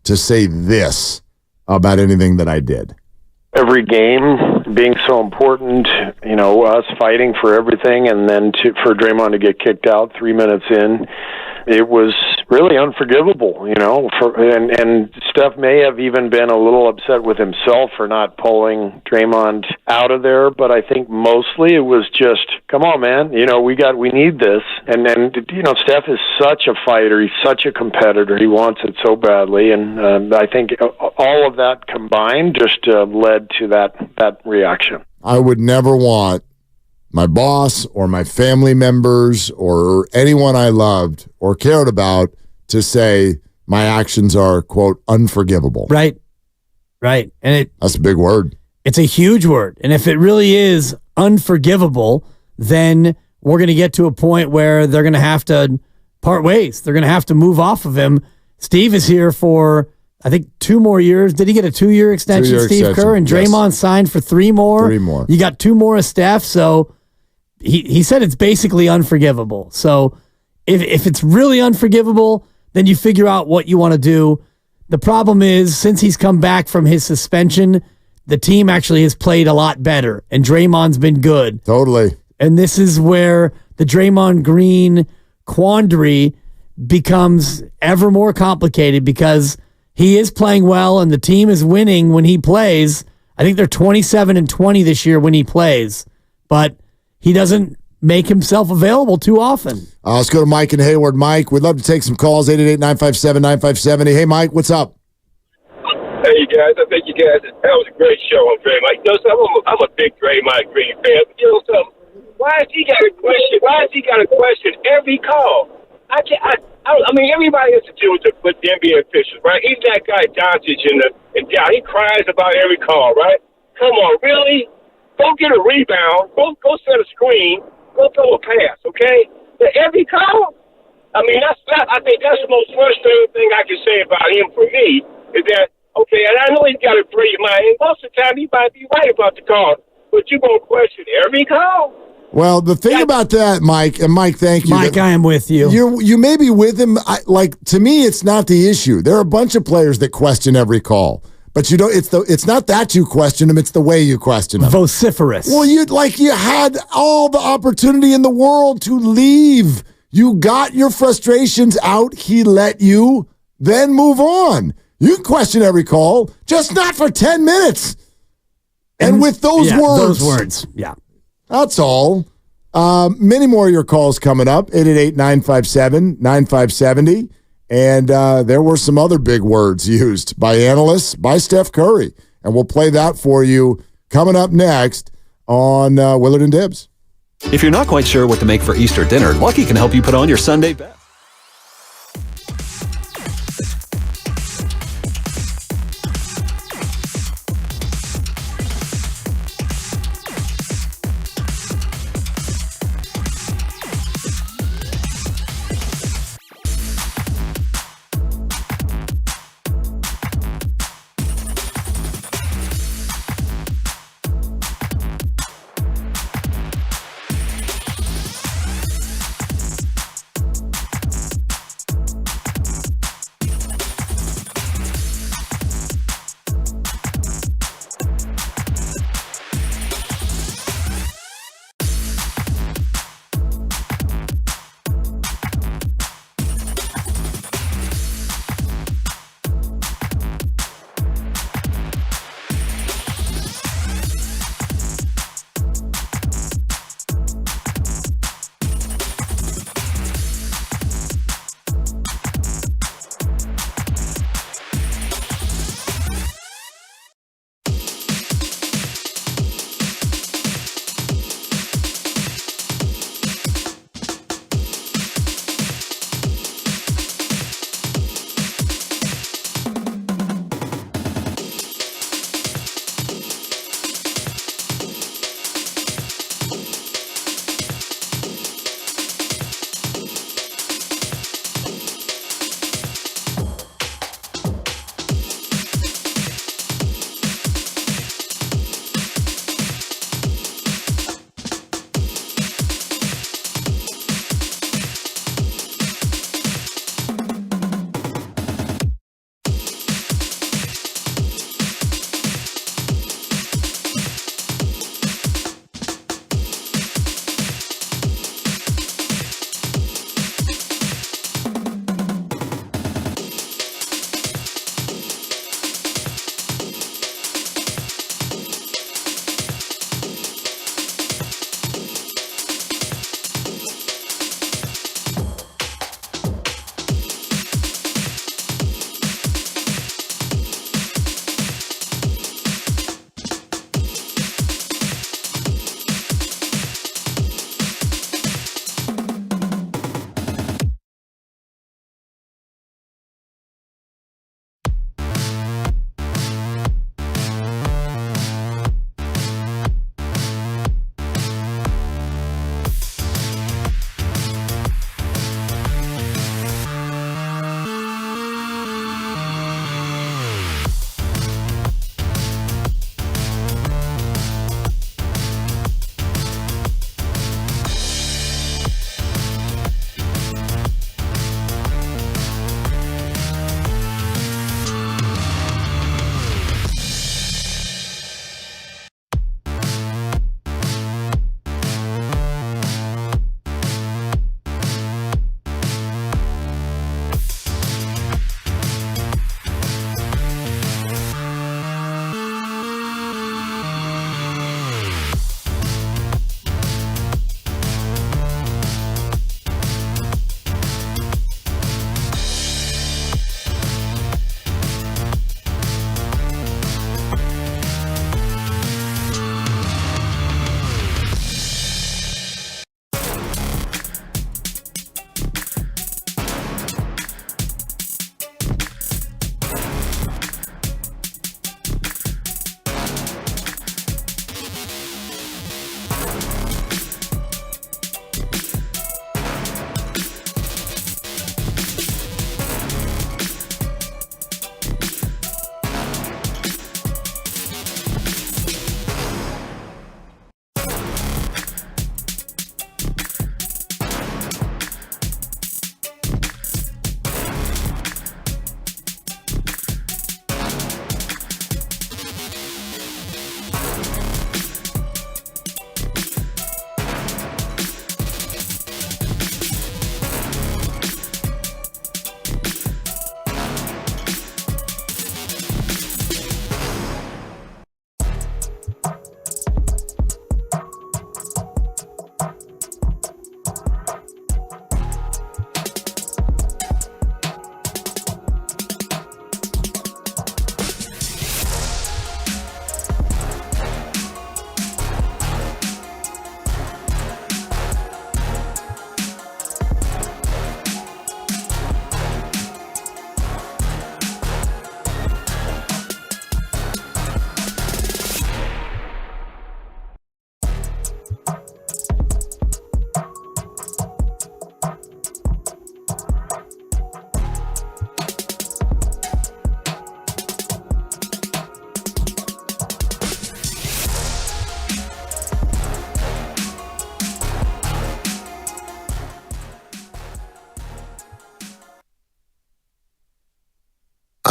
to say this about anything that I did. Every game being so important, us fighting for everything, and then for Draymond to get kicked out 3 minutes in, it was really unforgivable, and Steph may have even been a little upset with himself for not pulling Draymond out of there, but I think mostly it was just, come on, man, we need this. And Steph is such a fighter. He's such a competitor. He wants it so badly. And I think all of that combined just led to that reaction. I would never want my boss or my family members or anyone I loved or cared about to say my actions are, quote, unforgivable. Right. And that's a big word. It's a huge word. And if it really is unforgivable, then we're going to get to a point where they're going to have to part ways. They're going to have to move off of him. Steve is here for, I think, 2 more years. Did he get a 2-year extension, Steve Kerr? And Draymond signed for 3 more. 3 more. You got 2 more of Steph. So he said it's basically unforgivable. So if it's really unforgivable, then you figure out what you want to do. The problem is, since he's come back from his suspension, the team actually has played a lot better, and Draymond's been good. Totally. And this is where the Draymond Green quandary becomes ever more complicated, because he is playing well and the team is winning when he plays. I think they're 27-20 this year when he plays, but he doesn't make himself available too often. Let's go to Mike and Hayward. Mike, we'd love to take some calls, 888-957-9570. Hey, Mike, what's up? Hey, you guys. I think you guys, that was a great show on Draymond. I'm a big Draymond Green fan. But something? Why has he got to question every call? I mean, everybody has to deal with the NBA officials, right? He's that guy, Doncic, and down. He cries about every call, right? Come on, really? Go get a rebound. Go set a screen. Go throw a pass, okay? But every call? I mean, I think that's the most frustrating thing I can say about him for me, is that, okay, and I know he's got a brilliant mind, and most of the time he might be right about the call, but you're going to question every call? Well, the thing about that, Mike, and Mike, thank you. Mike, I am with you. You may be with him. To me, it's not the issue. There are a bunch of players that question every call. But you don't. It's not that you question them. It's the way you question them. Vociferous. Well, you had all the opportunity in the world to leave. You got your frustrations out. He let you. Then move on. You can question every call, just not for 10 minutes. And with those words. Yeah. That's all. Many more of your calls coming up. 888-957-9570. And there were some other big words used by analysts, by Steph Curry. And we'll play that for you coming up next on Willard and Dibs. If you're not quite sure what to make for Easter dinner, Lucky can help you put on your Sunday best.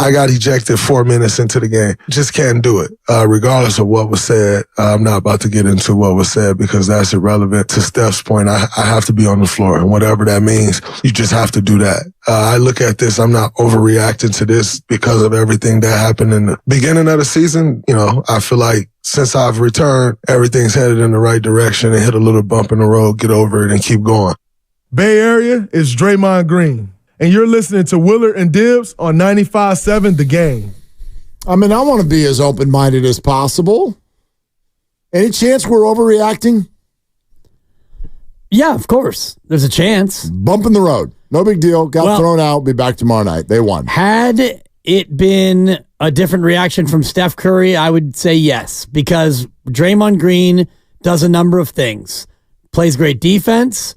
I got ejected 4 minutes into the game. Just can't do it. Regardless of what was said, I'm not about to get into what was said because that's irrelevant. To Steph's point, I have to be on the floor, and whatever that means, you just have to do that. I look at this, I'm not overreacting to this because of everything that happened in the beginning of the season. You know, I feel like since I've returned, everything's headed in the right direction and hit a little bump in the road, get over it, and keep going. Bay Area is Draymond Green, and you're listening to Willard and Dibbs on 95.7 The Game. I mean, I want to be as open-minded as possible. Any chance we're overreacting? Yeah, of course. There's a chance. Bump in the road. No big deal. Got thrown out. Be back tomorrow night. They won. Had it been a different reaction from Steph Curry, I would say yes, because Draymond Green does a number of things. Plays great defense,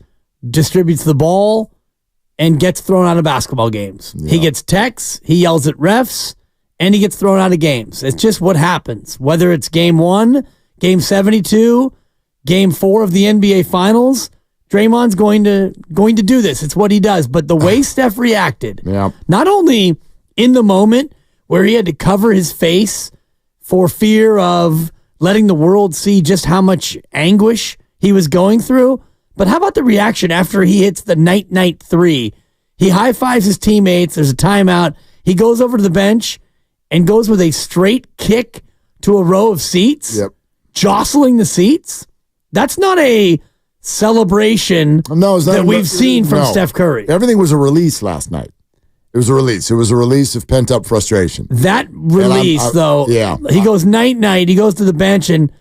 distributes the ball, and gets thrown out of basketball games. Yeah. He gets texts, he yells at refs, and he gets thrown out of games. It's just what happens. Whether it's game 1, game 72, game 4 of the NBA Finals, Draymond's going to do this. It's what he does. But the way Steph reacted, not only in the moment where he had to cover his face for fear of letting the world see just how much anguish he was going through, but how about the reaction after he hits the night three? He high-fives his teammates. There's a timeout. He goes over to the bench and goes with a straight kick to a row of seats, jostling the seats. That's not a celebration that we've seen from Steph Curry. Everything was a release last night. It was a release. It was a release of pent-up frustration. That release, he goes night-night. He goes to the bench, and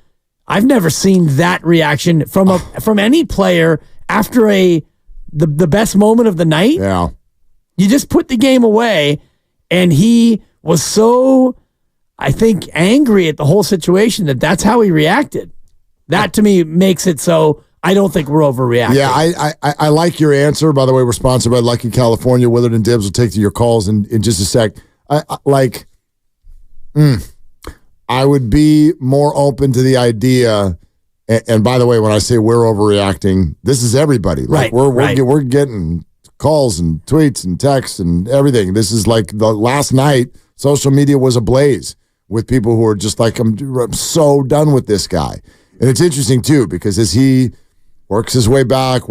I've never seen that reaction from any player after the best moment of the night. Yeah. You just put the game away, and he was so, I think, angry at the whole situation that's how he reacted. That, to me, makes it so I don't think we're overreacting. Yeah, I like your answer. By the way, we're sponsored by Lucky California. Willard and Dibbs will take to your calls in just a sec. I would be more open to the idea. And by the way, when I say we're overreacting, this is everybody. Like we're getting calls and tweets and texts and everything. This is like the last night. Social media was ablaze with people who are just like, I'm so done with this guy. And it's interesting too because as he works his way back,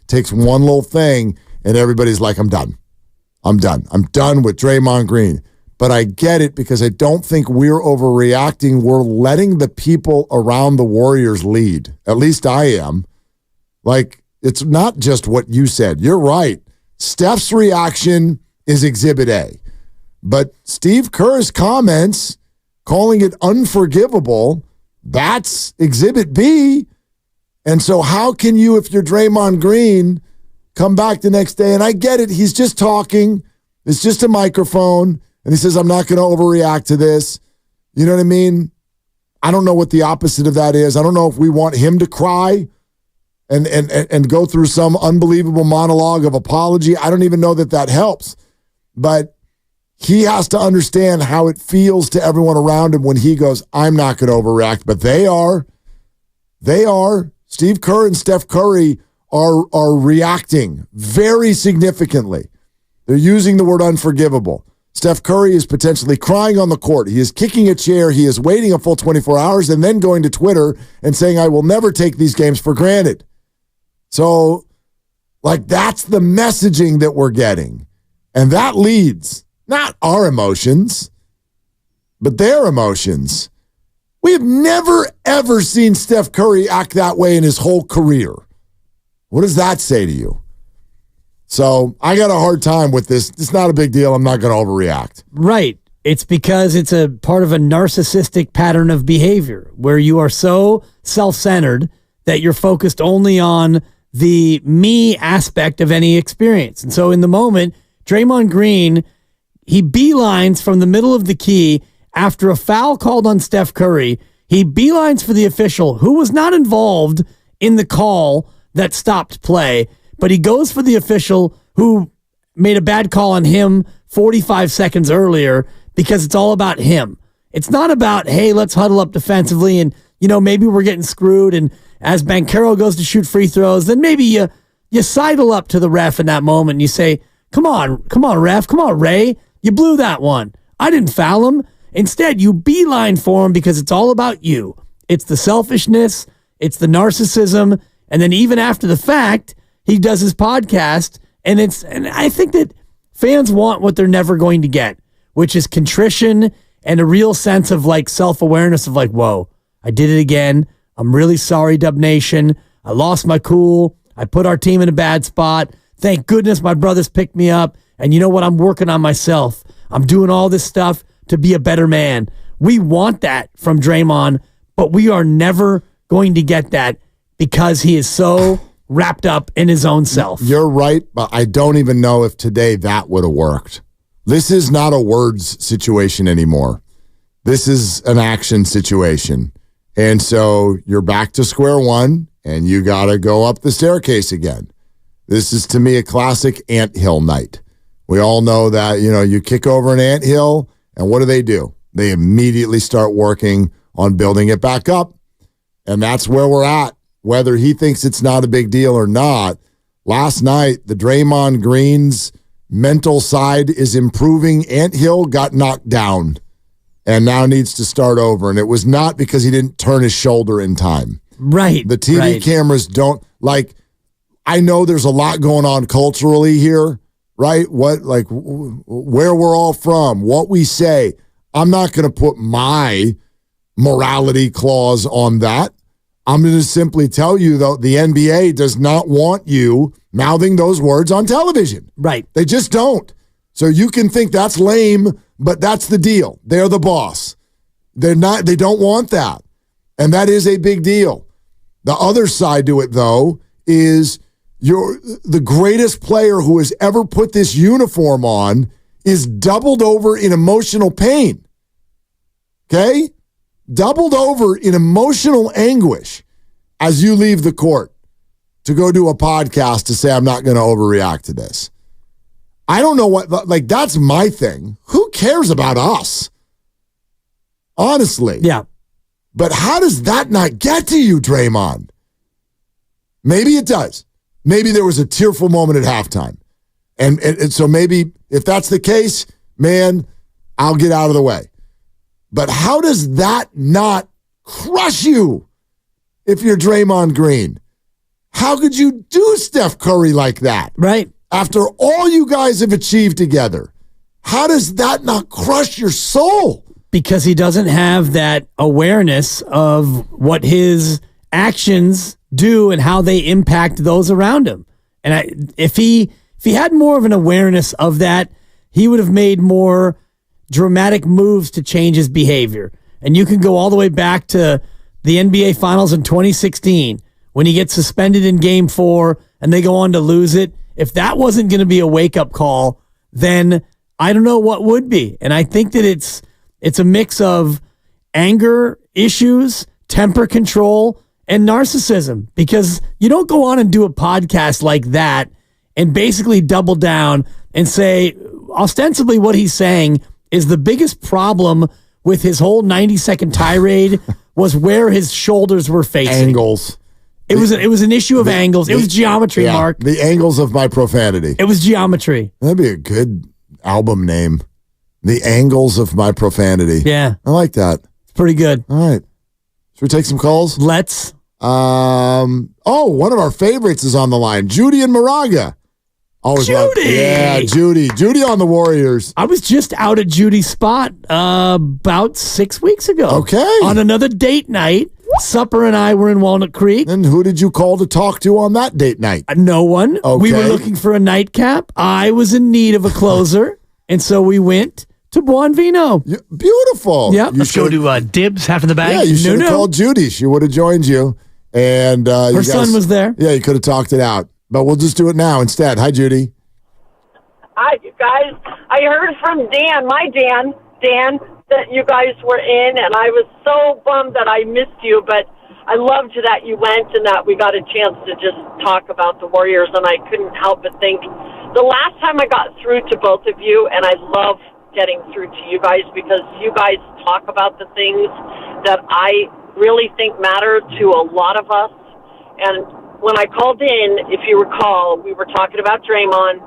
takes one little thing, and everybody's like, I'm done. I'm done with Draymond Green. But I get it because I don't think we're overreacting. We're letting the people around the Warriors lead. At least I am. Like, it's not just what you said. You're right. Steph's reaction is Exhibit A. But Steve Kerr's comments, calling it unforgivable, that's Exhibit B. And so how can you, if you're Draymond Green, come back the next day? And I get it. He's just talking. It's just a microphone. And he says, I'm not going to overreact to this. You know what I mean? I don't know what the opposite of that is. I don't know if we want him to cry and go through some unbelievable monologue of apology. I don't even know that helps. But he has to understand how it feels to everyone around him when he goes, I'm not going to overreact. But they are. Steve Kerr and Steph Curry are reacting very significantly. They're using the word unforgivable. Steph Curry is potentially crying on the court. He is kicking a chair. He is waiting a full 24 hours and then going to Twitter and saying, I will never take these games for granted. So, that's the messaging that we're getting. And that leads, not our emotions, but their emotions. We have never, ever seen Steph Curry act that way in his whole career. What does that say to you? So I got a hard time with this. It's not a big deal. I'm not going to overreact. Right. It's because it's a part of a narcissistic pattern of behavior where you are so self-centered that you're focused only on the me aspect of any experience. And so in the moment, Draymond Green, he beelines from the middle of the key after a foul called on Steph Curry. He beelines for the official who was not involved in the call that stopped play, but he goes for the official who made a bad call on him 45 seconds earlier because it's all about him. It's not about, hey, let's huddle up defensively and, maybe we're getting screwed. And as Banchero goes to shoot free throws, then maybe you sidle up to the ref in that moment and you say, Come on, ref. Come on, Ray. You blew that one. I didn't foul him. Instead, you beeline for him because it's all about you. It's the selfishness. It's the narcissism. And then even after the fact, he does his podcast. And I think that fans want what they're never going to get, which is contrition and a real sense of like self-awareness of like, whoa, I did it again. I'm really sorry, Dub Nation. I lost my cool. I put our team in a bad spot. Thank goodness my brothers picked me up. And you know what? I'm working on myself. I'm doing all this stuff to be a better man. We want that from Draymond, but we are never going to get that because he is so wrapped up in his own self. You're right, but I don't even know if today that would have worked. This is not a words situation anymore. This is an action situation. And so you're back to square one, and you got to go up the staircase again. This is, to me, a classic anthill night. We all know that, you kick over an anthill, and what do? They immediately start working on building it back up. And that's where we're at. Whether he thinks it's not a big deal or not, last night, the Draymond Green's mental side is improving. Anthill got knocked down and now needs to start over. And it was not because he didn't turn his shoulder in time. Right. The TV cameras don't, I know there's a lot going on culturally here, right? Where we're all from, what we say. I'm not going to put my morality clause on that. I'm going to simply tell you, though, the NBA does not want you mouthing those words on television. Right. They just don't. So you can think that's lame, but that's the deal. They're the boss. They don't want that. And that is a big deal. The other side to it, though, is the greatest player who has ever put this uniform on is doubled over in emotional pain. Okay? Doubled over in emotional anguish as you leave the court to go do a podcast to say, I'm not going to overreact to this. I don't know that's my thing. Who cares about us? Honestly. Yeah. But how does that not get to you, Draymond? Maybe it does. Maybe there was a tearful moment at halftime. And so maybe if that's the case, man, I'll get out of the way. But how does that not crush you if you're Draymond Green? How could you do Steph Curry like that? Right. After all you guys have achieved together, how does that not crush your soul? Because he doesn't have that awareness of what his actions do and how they impact those around him. And if he had more of an awareness of that, he would have made more dramatic moves to change his behavior. And you can go all the way back to the NBA Finals in 2016 when he gets suspended in Game 4 and they go on to lose it. If that wasn't going to be a wake-up call, then I don't know what would be. And I think that it's a mix of anger issues, temper control, and narcissism, because you don't go on and do a podcast like that and basically double down and say ostensibly what he's saying is the biggest problem with his whole 90-second tirade was where his shoulders were facing. Angles. It was an issue of angles. It was geometry, Mark. The angles of my profanity. It was geometry. That'd be a good album name. The angles of my profanity. Yeah. I like that. It's pretty good. All right. Should we take some calls? Let's. One of our favorites is on the line. Judy and Moraga. Always Judy! Judy on the Warriors. I was just out at Judy's spot about 6 weeks ago. Okay. On another date night. Supper and I were in Walnut Creek. And who did you call to talk to on that date night? No one. Okay. We were looking for a nightcap. I was in need of a closer. And so we went to Buon Vino. Beautiful. Yeah. Let's go to Dibs, half in the bag. Yeah, you should have called Judy. She would have joined you. And her son was there. Yeah, you could have talked it out. But we'll just do it now instead. Hi, Judy. Hi, guys. I heard from Dan, Dan, that you guys were in, and I was so bummed that I missed you, but I loved that you went and that we got a chance to just talk about the Warriors, and I couldn't help but think the last time I got through to both of you, and I love getting through to you guys because you guys talk about the things that I really think matter to a lot of us. And when I called in, if you recall, we were talking about Draymond.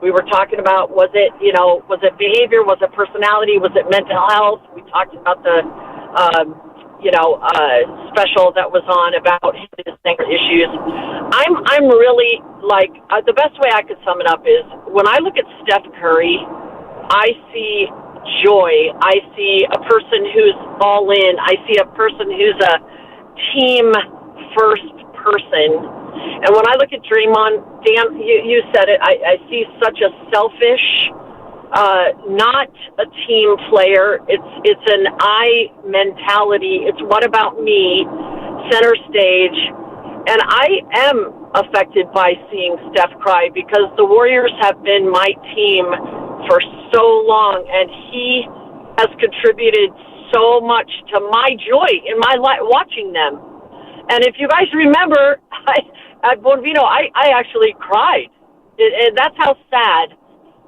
We were talking about, was it behavior? Was it personality? Was it mental health? We talked about the, special that was on about his anger issues. I'm really like, the best way I could sum it up is when I look at Steph Curry, I see joy. I see a person who's all in. I see a person who's a team first person. And when I look at Draymond, Dan, you said it, I see such a selfish, not a team player. It's an I mentality. It's what about me, center stage. And I am affected by seeing Steph cry because the Warriors have been my team for so long, and he has contributed so much to my joy in my life watching them. And if you guys remember, at Bonvino, I actually cried. And that's how sad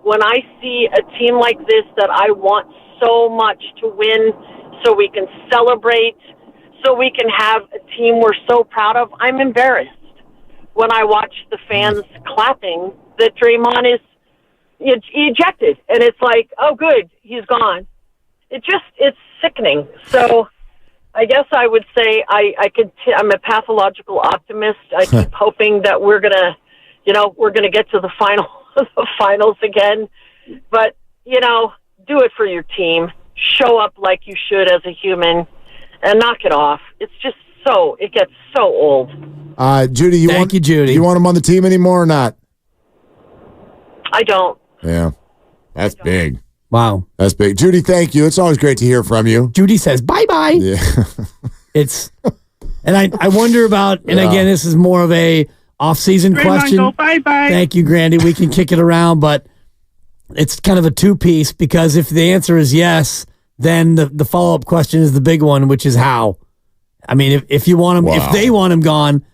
when I see a team like this that I want so much to win so we can celebrate, so we can have a team we're so proud of. I'm embarrassed when I watch the fans clapping that Draymond is ejected. And it's like, oh, good, he's gone. It's sickening. So I guess I would say I'm a pathological optimist. I keep hoping that we're gonna get to the finals again. But do it for your team. Show up like you should as a human, and knock it off. It's just it gets so old. Judy, Thank you, Judy. You want him on the team anymore or not? I don't. Yeah, that's big. Wow. That's big. Judy, thank you. It's always great to hear from you. Judy says, bye-bye. Yeah. And I wonder about, and again, this is more of a off-season question. Go bye-bye. Thank you, Grandy. We can kick it around, but it's kind of a two-piece because if the answer is yes, then the follow-up question is the big one, which is how. I mean, if you want him, if they want him gone,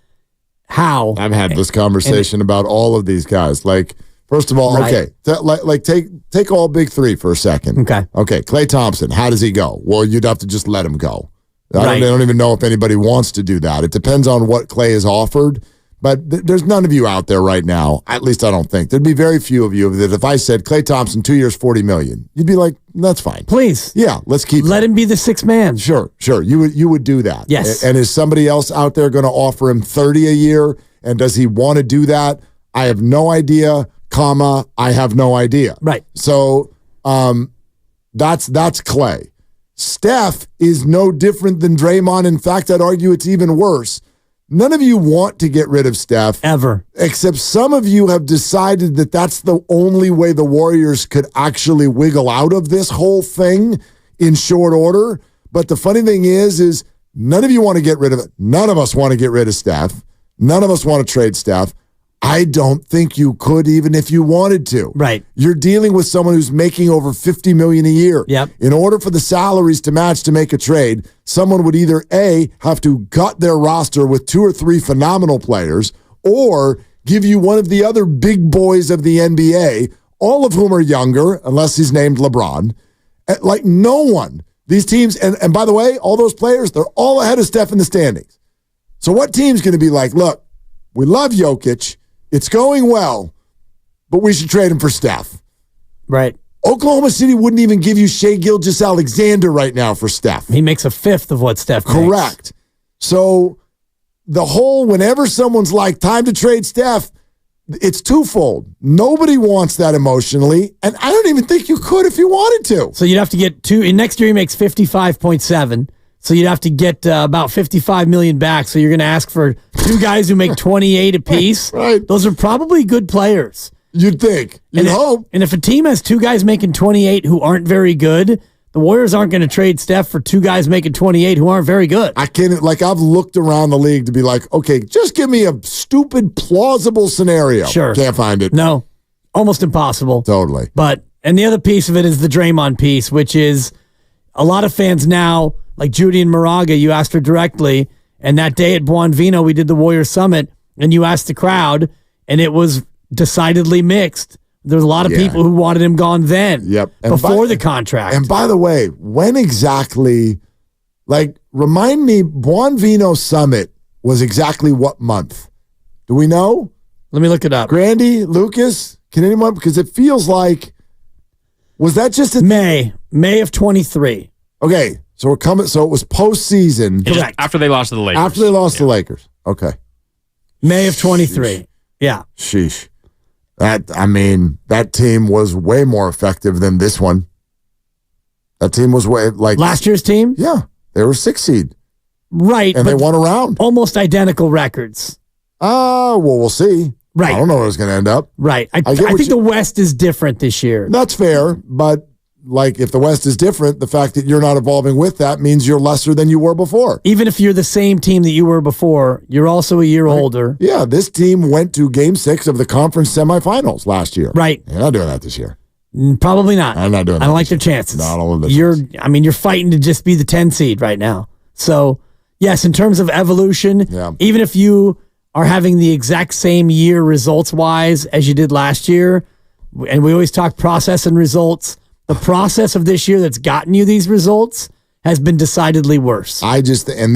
how? I've had this conversation about all of these guys. Like, first of all, Right. okay, take all big three for a second. Okay. Klay Thompson, how does he go? Well, you'd have to just let him go. Right. I don't even know if anybody wants to do that. It depends on what Klay is offered, but there's none of you out there right now, at least I don't think. There'd be very few of you that if I said Klay Thompson, 2 years, $40 million, you'd be like, that's fine. Please. Yeah, let's keep Let him be the sixth man. Sure. You would do that. Yes. And is somebody else out there going to offer him 30 a year? And does he want to do that? I have no idea. I have no idea. Right. So that's Klay. Steph is no different than Draymond. In fact, I'd argue it's even worse. None of you want to get rid of Steph. Ever. Except some of you have decided that that's the only way the Warriors could actually wiggle out of this whole thing in short order. But the funny thing is none of you want to get rid of it. None of us want to get rid of Steph. None of us want to trade Steph. I don't think you could even if you wanted to. Right. You're dealing with someone who's making over $50 million a year. Yep. In order for the salaries to match to make a trade, someone would either A, have to gut their roster with 2 or 3 phenomenal players, or give you one of the other big boys of the NBA, all of whom are younger, unless he's named LeBron. Like no one. These teams, and by the way, all those players, they're all ahead of Steph in the standings. So what team's going to be like, look, we love Jokic. It's going well, but we should trade him for Steph. Right. Oklahoma City wouldn't even give you Shai Gilgeous-Alexander right now for Steph. He makes a fifth of what Steph makes. Correct. So the whole, whenever someone's like, time to trade Steph, it's twofold. Nobody wants that emotionally, and I don't even think you could if you wanted to. So you'd have to get next year he makes 55.7. So you'd have to get about $55 million back. So you're going to ask for 2 guys who make 28 apiece. Right. Those are probably good players. You'd think. You'd hope. And if a team has 2 guys making 28 who aren't very good, the Warriors aren't going to trade Steph for 2 guys making 28 who aren't very good. I've looked around the league to be like, okay, just give me a stupid, plausible scenario. Sure. Can't find it. No. Almost impossible. Totally. And the other piece of it is the Draymond piece, which is a lot of fans now, like Judy and Moraga, you asked her directly, and that day at Buonvino, we did the Warriors Summit, and you asked the crowd, and it was decidedly mixed. There was a lot of people who wanted him gone then, before the contract. And by the way, when exactly, remind me, Buonvino Summit was exactly what month? Do we know? Let me look it up. Grandy, Lucas, Can anyone? Because it feels like, was that just May of 23? Okay, so we're coming. So it was postseason. Correct. After they lost to the Lakers. After they lost to the Lakers. Okay. May of 23. Yeah. Sheesh. That team was way more effective than this one. That team was way like last year's team. Yeah, they were 6 seed. Right, and they won a round. Almost identical records. Well, we'll see. Right. I don't know where it's going to end up. Right. I think the West is different this year. That's fair, but like if the West is different, the fact that you're not evolving with that means you're lesser than you were before. Even if you're the same team that you were before, you're also a year older. Yeah, this team went to Game 6 of the conference semifinals last year. Right. They're not doing that this year. Probably not. I'm not doing that. I don't like their chances. Not all of this. You're fighting to just be the 10 seed right now. So, yes, in terms of evolution, even if you are having the exact same year results-wise as you did last year, and we always talk process and results, the process of this year that's gotten you these results has been decidedly worse. And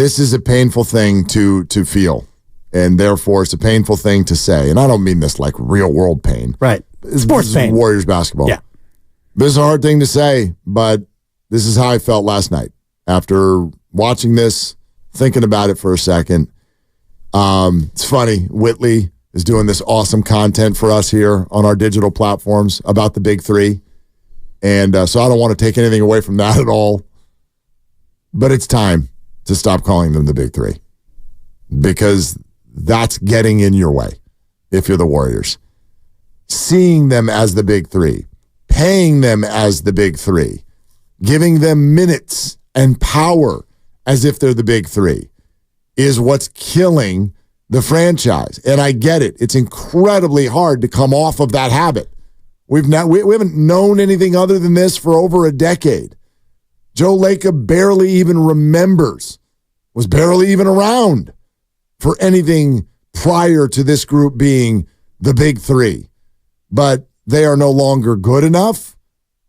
this is a painful thing to feel, and therefore it's a painful thing to say. And I don't mean this like real-world pain. Right. Sports pain. Warriors basketball. Yeah. This is a hard thing to say, but this is how I felt last night. After watching this, thinking about it for a second, it's funny. Whitley is doing this awesome content for us here on our digital platforms about the Big Three. And so I don't want to take anything away from that at all. But it's time to stop calling them the Big Three because that's getting in your way if you're the Warriors. Seeing them as the Big Three, paying them as the Big Three, giving them minutes and power as if they're the Big Three is what's killing the franchise. And I get it. It's incredibly hard to come off of that habit. We haven't known anything other than this for over a decade. Joe Lacob barely even remembers, was barely even around for anything prior to this group being the Big Three. But they are no longer good enough.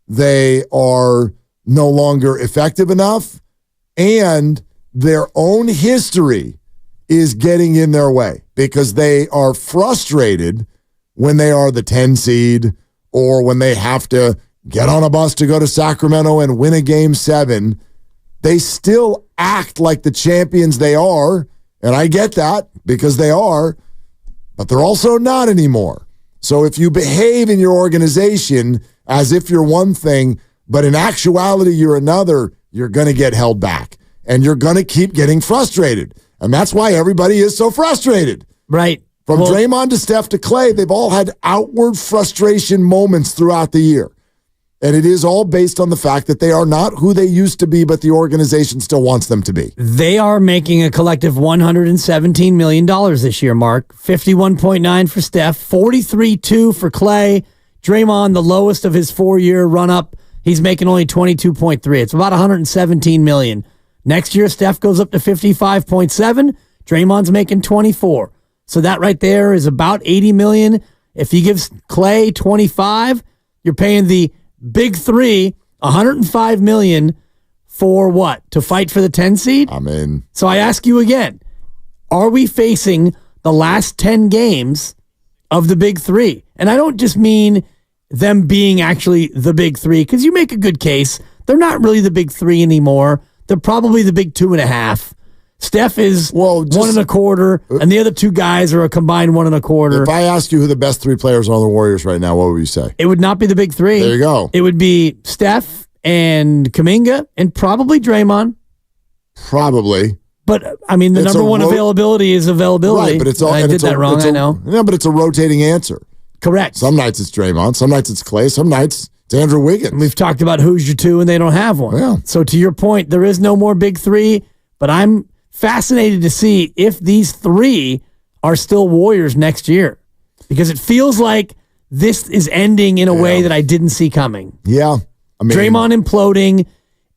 They are no longer effective enough. And their own history is getting in their way because they are frustrated when they are the 10 seed or when they have to get on a bus to go to Sacramento and win a Game 7. They still act like the champions they are, and I get that because they are, but they're also not anymore. So if you behave in your organization as if you're one thing, but in actuality you're another, you're going to get held back, and you're going to keep getting frustrated. And that's why everybody is so frustrated. Right. From Draymond to Steph to Clay, they've all had outward frustration moments throughout the year. And it is all based on the fact that they are not who they used to be, but the organization still wants them to be. They are making a collective $117 million this year, Mark. 51.9 for Steph, 43.2 for Clay. Draymond, the lowest of his 4-year run-up, he's making only 22.3. It's about $117 million. Next year, Steph goes up to 55.7. Draymond's making 24. So that right there is about $80 million. If you give Clay 25, you're paying the Big Three $105 million for what? To fight for the 10 seed? So I ask you again, are we facing the last 10 games of the Big Three? And I don't just mean them being actually the Big Three, because you make a good case. They're not really the Big Three anymore. They're probably the Big 2.5. Steph is 1.25, and the other two guys are a combined 1.25. If I ask you who the best three players are on the Warriors right now, what would you say? It would not be the Big Three. There you go. It would be Steph and Kuminga and probably Draymond. Probably. But, I mean, the number one availability is availability. Right, but it's all. I did that wrong, I know. Yeah, but it's a rotating answer. Correct. Some nights it's Draymond. Some nights it's Clay. Some nights it's Andrew Wiggins. We've talked about who's your two, and they don't have one. Yeah. So to your point, there is no more Big Three, but I'm fascinated to see if these three are still Warriors next year, because it feels like this is ending in a way that I didn't see coming. Yeah. I mean, Draymond imploding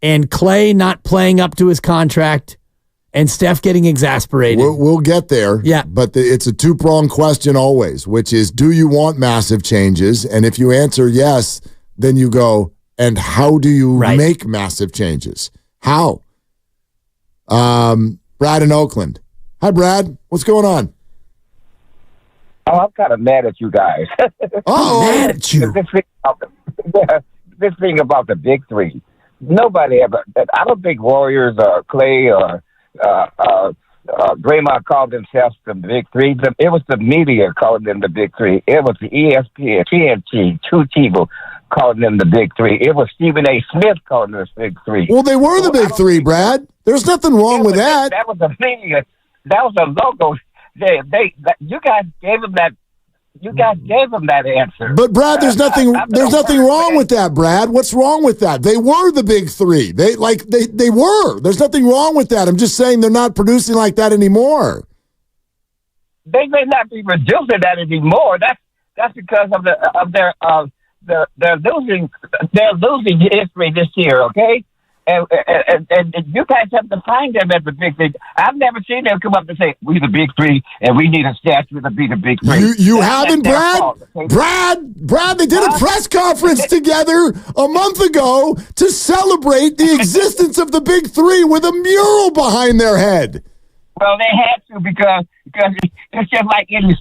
and Clay not playing up to his contract and Steph getting exasperated. We'll get there. Yeah. But it's a two-pronged question always, which is, do you want massive changes? And if you answer yes, then you go, and how do you make massive changes? How? Brad in Oakland. Hi, Brad. What's going on? Oh, I'm kind of mad at you guys. Mad at you. This thing about the big three. Nobody ever. I don't think Warriors or Clay or Draymond called themselves the big three. It was the media calling them the big three. It was the ESPN, TNT, two people calling them the big three. It was Stephen A. Smith calling them the big three. Well, they were the big three, Brad. There's nothing wrong with that. That was the media. That was the logo. You guys gave them that. You guys gave them that answer. But Brad, there's nothing wrong with that, Brad. What's wrong with that? They were the big three. They were. There's nothing wrong with that. I'm just saying they're not producing like that anymore. They may not be producing that anymore. That's because of their losing history this year, okay? And you guys have to find them at the big three. I've never seen them come up and say, "We the big three, and we need a statue to be the big three." You haven't, Brad? Brad, they did a press conference together a month ago to celebrate the existence of the big three with a mural behind their head. Well, they had to because it's just like any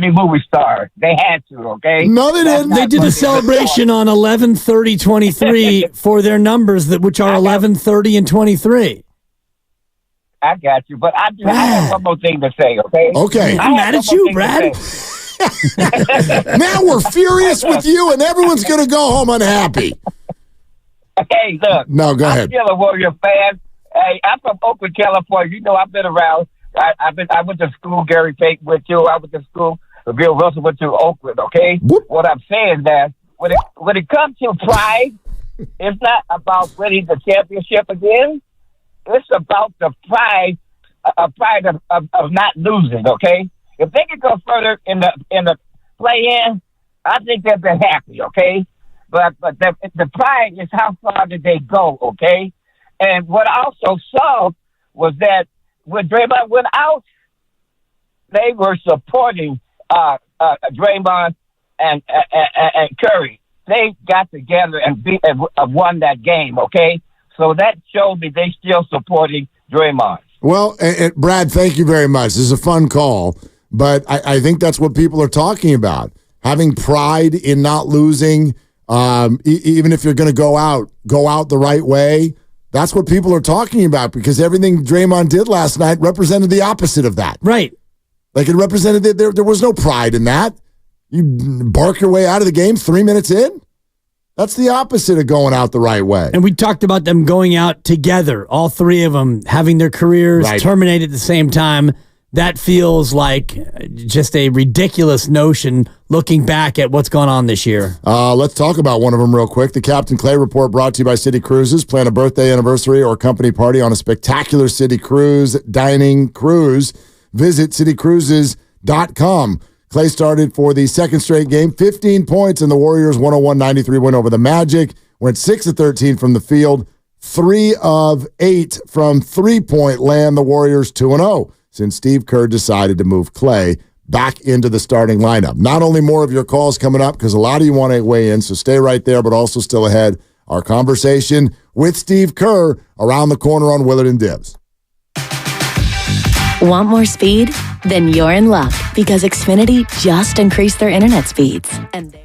movie star. They had to, okay? No, they didn't. They did a celebration on 11/30/23 for their numbers, which are 11/30 and 23. I got you, but I have one more thing to say, okay? Okay. I'm mad at you, Brad. Now we're furious with you, and everyone's going to go home unhappy. Hey, look. No, go ahead. I'm still a Warrior fan. Hey, I'm from Oakland, California. You know, I've been around. I went to school. Gary Payton went to. I went to school. Bill Wilson went to Oakland. Okay. What I'm saying is that when it comes to pride, it's not about winning the championship again. It's about the pride of not losing. Okay. If they could go further in the play-in, I think they'd be happy. Okay. But the pride is how far did they go? Okay. And what I also saw was that when Draymond went out, they were supporting Draymond and Curry. They got together and won that game, okay? So that showed me they still supporting Draymond. Well, Brad, thank you very much. This is a fun call, but I think that's what people are talking about. Having pride in not losing, even if you're going to go out the right way. That's what people are talking about because everything Draymond did last night represented the opposite of that. Right. Like it represented that there was no pride in that. You bark your way out of the game 3 minutes in? That's the opposite of going out the right way. And we talked about them going out together, all three of them, having their careers terminate at the same time. That feels like just a ridiculous notion looking back at what's gone on this year. Let's talk about one of them real quick. The Captain Clay Report brought to you by City Cruises. Plan a birthday, anniversary, or company party on a spectacular City Cruise dining cruise. Visit citycruises.com. Clay started for the second straight game, 15 points, and the Warriors 101-93 win over the Magic. Went 6 of 13 from the field, 3 of 8 from three-point land. The Warriors 2-0. Since Steve Kerr decided to move Clay back into the starting lineup. Not only more of your calls coming up, because a lot of you want to weigh in, so stay right there, but also still ahead, our conversation with Steve Kerr around the corner on Willard and Dibbs. Want more speed? Then you're in luck, because Xfinity just increased their internet speeds. And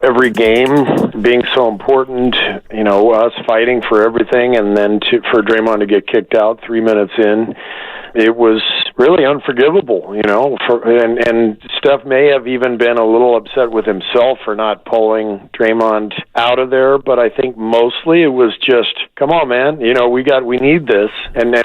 every game being so important, us fighting for everything, and then for Draymond to get kicked out 3 minutes in, it was really unforgivable, and Steph may have even been a little upset with himself for not pulling Draymond out of there, but I think mostly it was just, come on, man, we need this, and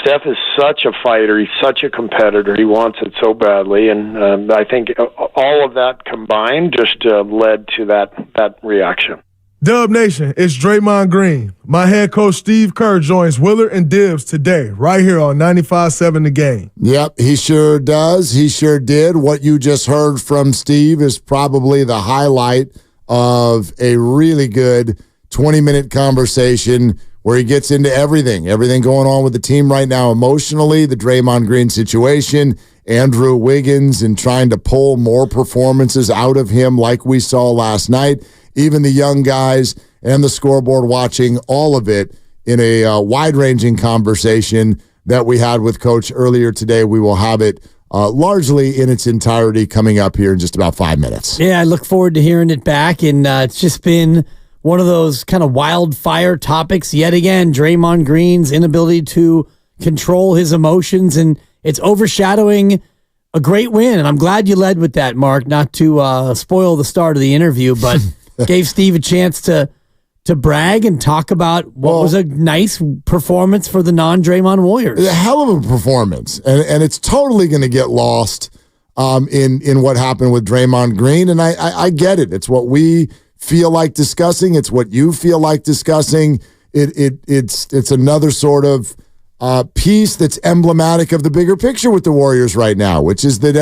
Steph is such a fighter, he's such a competitor, he wants it so badly, and I think all of that combined just led to that reaction. Dub Nation, it's Draymond Green. My head coach, Steve Kerr, joins Willard and Dibbs today, right here on 95.7 The Game. Yep, he sure does. He sure did. What you just heard from Steve is probably the highlight of a really good 20-minute conversation where he gets into everything going on with the team right now emotionally, the Draymond Green situation, Andrew Wiggins, and trying to pull more performances out of him like we saw last night. Even the young guys and the scoreboard watching, all of it in a wide-ranging conversation that we had with Coach earlier today. We will have it largely in its entirety coming up here in just about 5 minutes. Yeah, I look forward to hearing it back, and it's just been one of those kind of wildfire topics yet again, Draymond Green's inability to control his emotions, and it's overshadowing a great win. And I'm glad you led with that, Mark, not to spoil the start of the interview, but gave Steve a chance to brag and talk about what was a nice performance for the non-Draymond Warriors. A hell of a performance, and it's totally going to get lost in what happened with Draymond Green, and I get it. It's what we feel like discussing. It's what you feel like discussing. It's another sort of piece that's emblematic of the bigger picture with the Warriors right now, which is that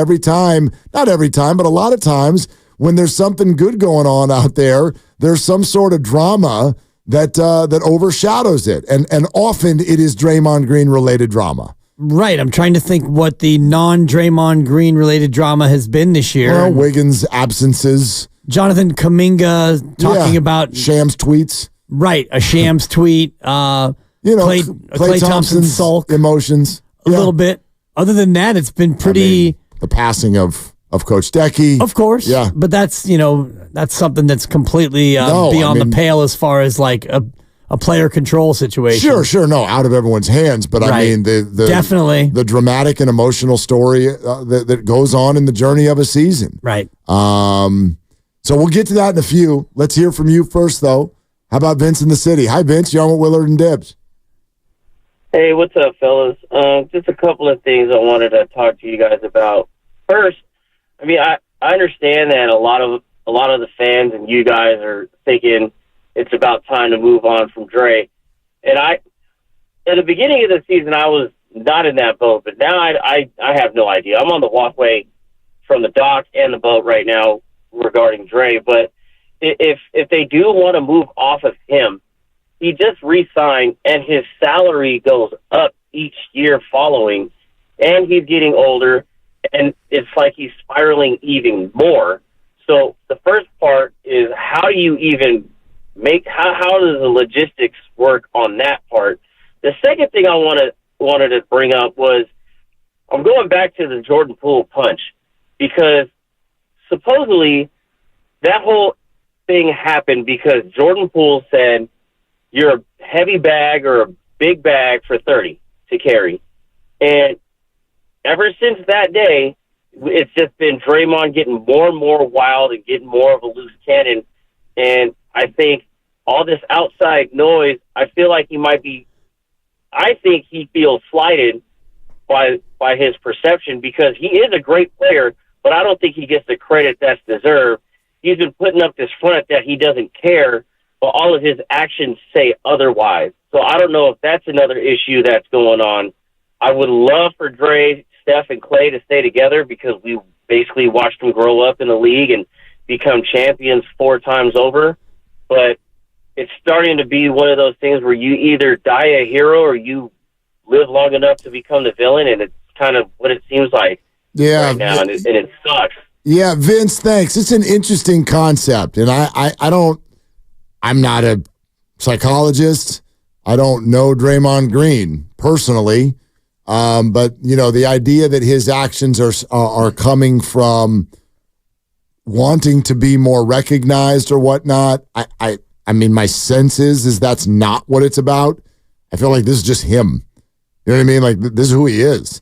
not every time, but a lot of times, when there's something good going on out there, there's some sort of drama that overshadows it. And often it is Draymond Green-related drama. Right. I'm trying to think what the non-Draymond Green-related drama has been this year. Well, Wiggins' absences. Jonathan Kuminga talking about... Shams tweets. Right. A Shams tweet. Klay Thompson sulk. Emotions. A little bit. Other than that, it's been pretty... the passing of Coach Decky. Of course. Yeah. But that's something that's completely beyond the pale as far as like a player control situation. Sure. No, out of everyone's hands. But right. I mean, definitely the dramatic and emotional story that goes on in the journey of a season. Right. So we'll get to that in a few. Let's hear from you first, though. How about Vince in the city? Hi, Vince. You're on with Willard and Dibbs. Hey, what's up, fellas? Just a couple of things I wanted to talk to you guys about. First, I mean, I understand that a lot of the fans and you guys are thinking it's about time to move on from Dre. And at the beginning of the season, I was not in that boat, but now I have no idea. I'm on the walkway from the dock and the boat right now regarding Dre. But if they do want to move off of him, he just re-signed and his salary goes up each year following, and he's getting older. And it's like he's spiraling even more. So the first part is how do you even how does the logistics work on that part? The second thing I wanted to bring up was I'm going back to the Jordan Poole punch, because supposedly that whole thing happened because Jordan Poole said you're a heavy bag or a big bag for 30 to carry. And ever since that day, it's just been Draymond getting more and more wild and getting more of a loose cannon. And I think all this outside noise, I feel like I think he feels slighted by his perception, because he is a great player, but I don't think he gets the credit that's deserved. He's been putting up this front that he doesn't care, but all of his actions say otherwise. So I don't know if that's another issue that's going on. I would love for Dre, Steph, and Klay to stay together, because we basically watched them grow up in the league and become champions 4 times over. But it's starting to be one of those things where you either die a hero or you live long enough to become the villain, and it's kind of what it seems like right now, and it sucks. Yeah, Vince, thanks. It's an interesting concept, and I'm not a psychologist. I don't know Draymond Green personally, but the idea that his actions are coming from wanting to be more recognized or whatnot. I mean, my sense is that's not what it's about. I feel like this is just him. You know what I mean? Like, this is who he is.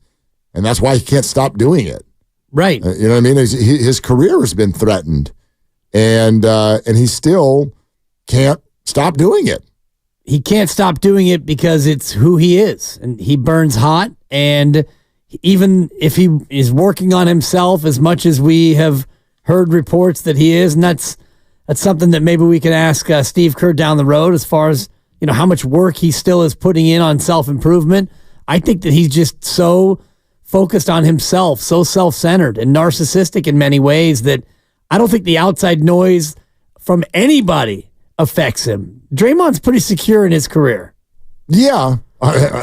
And that's why he can't stop doing it. Right. You know what I mean? His career has been threatened. And he still can't stop doing it. He can't stop doing it because it's who he is. And he burns hot. And even if he is working on himself as much as we have heard reports that he is, and that's something that maybe we can ask Steve Kerr down the road as far as, how much work he still is putting in on self-improvement. I think that he's just so focused on himself, so self-centered and narcissistic in many ways that I don't think the outside noise from anybody affects him. Draymond's pretty secure in his career. Yeah.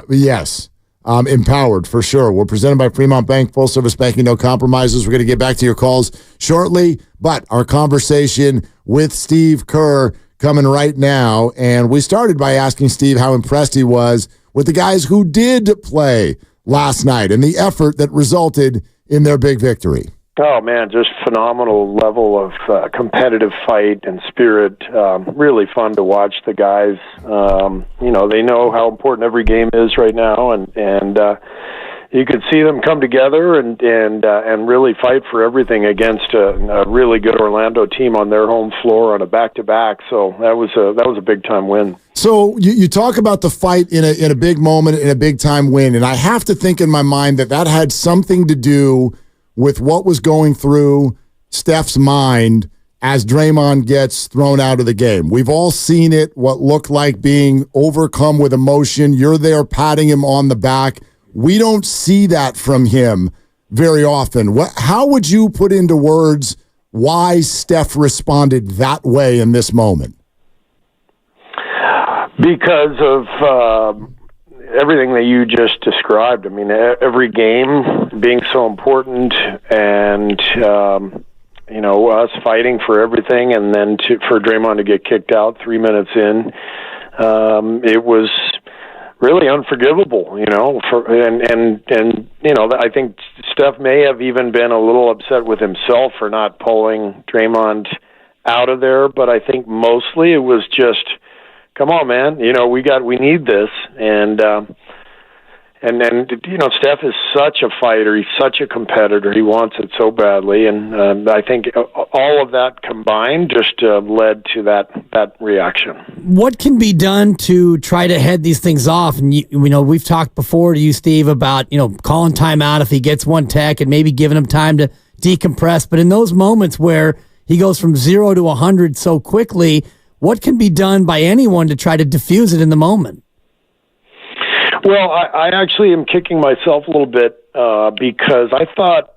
Yes. Empowered, for sure. We're presented by Fremont Bank, full service banking, no compromises. We're going to get back to your calls shortly, but our conversation with Steve Kerr coming right now. And we started by asking Steve how impressed he was with the guys who did play last night and the effort that resulted in their big victory. Oh, man, just phenomenal level of competitive fight and spirit. Really fun to watch the guys. They know how important every game is right now, and you could see them come together and really fight for everything against a really good Orlando team on their home floor on a back-to-back. So that was a big-time win. So you talk about the fight in a big moment, in a big-time win, and I have to think in my mind that had something to do with what was going through Steph's mind as Draymond gets thrown out of the game. We've all seen it, what looked like being overcome with emotion. You're there patting him on the back. We don't see that from him very often. How would you put into words why Steph responded that way in this moment? Because of everything that you just described. I mean, every game being so important, and us fighting for everything, and then for Draymond to get kicked out 3 minutes in, it was really unforgivable. I think Steph may have even been a little upset with himself for not pulling Draymond out of there, but I think mostly it was just, come on, man. We need this, and Steph is such a fighter. He's such a competitor. He wants it so badly, and I think all of that combined just led to that reaction. What can be done to try to head these things off? And we've talked before to you, Steve, about calling timeout if he gets one tech and maybe giving him time to decompress. But in those moments where he goes from 0 to 100 so quickly, what can be done by anyone to try to diffuse it in the moment? Well, I actually am kicking myself a little bit because I thought,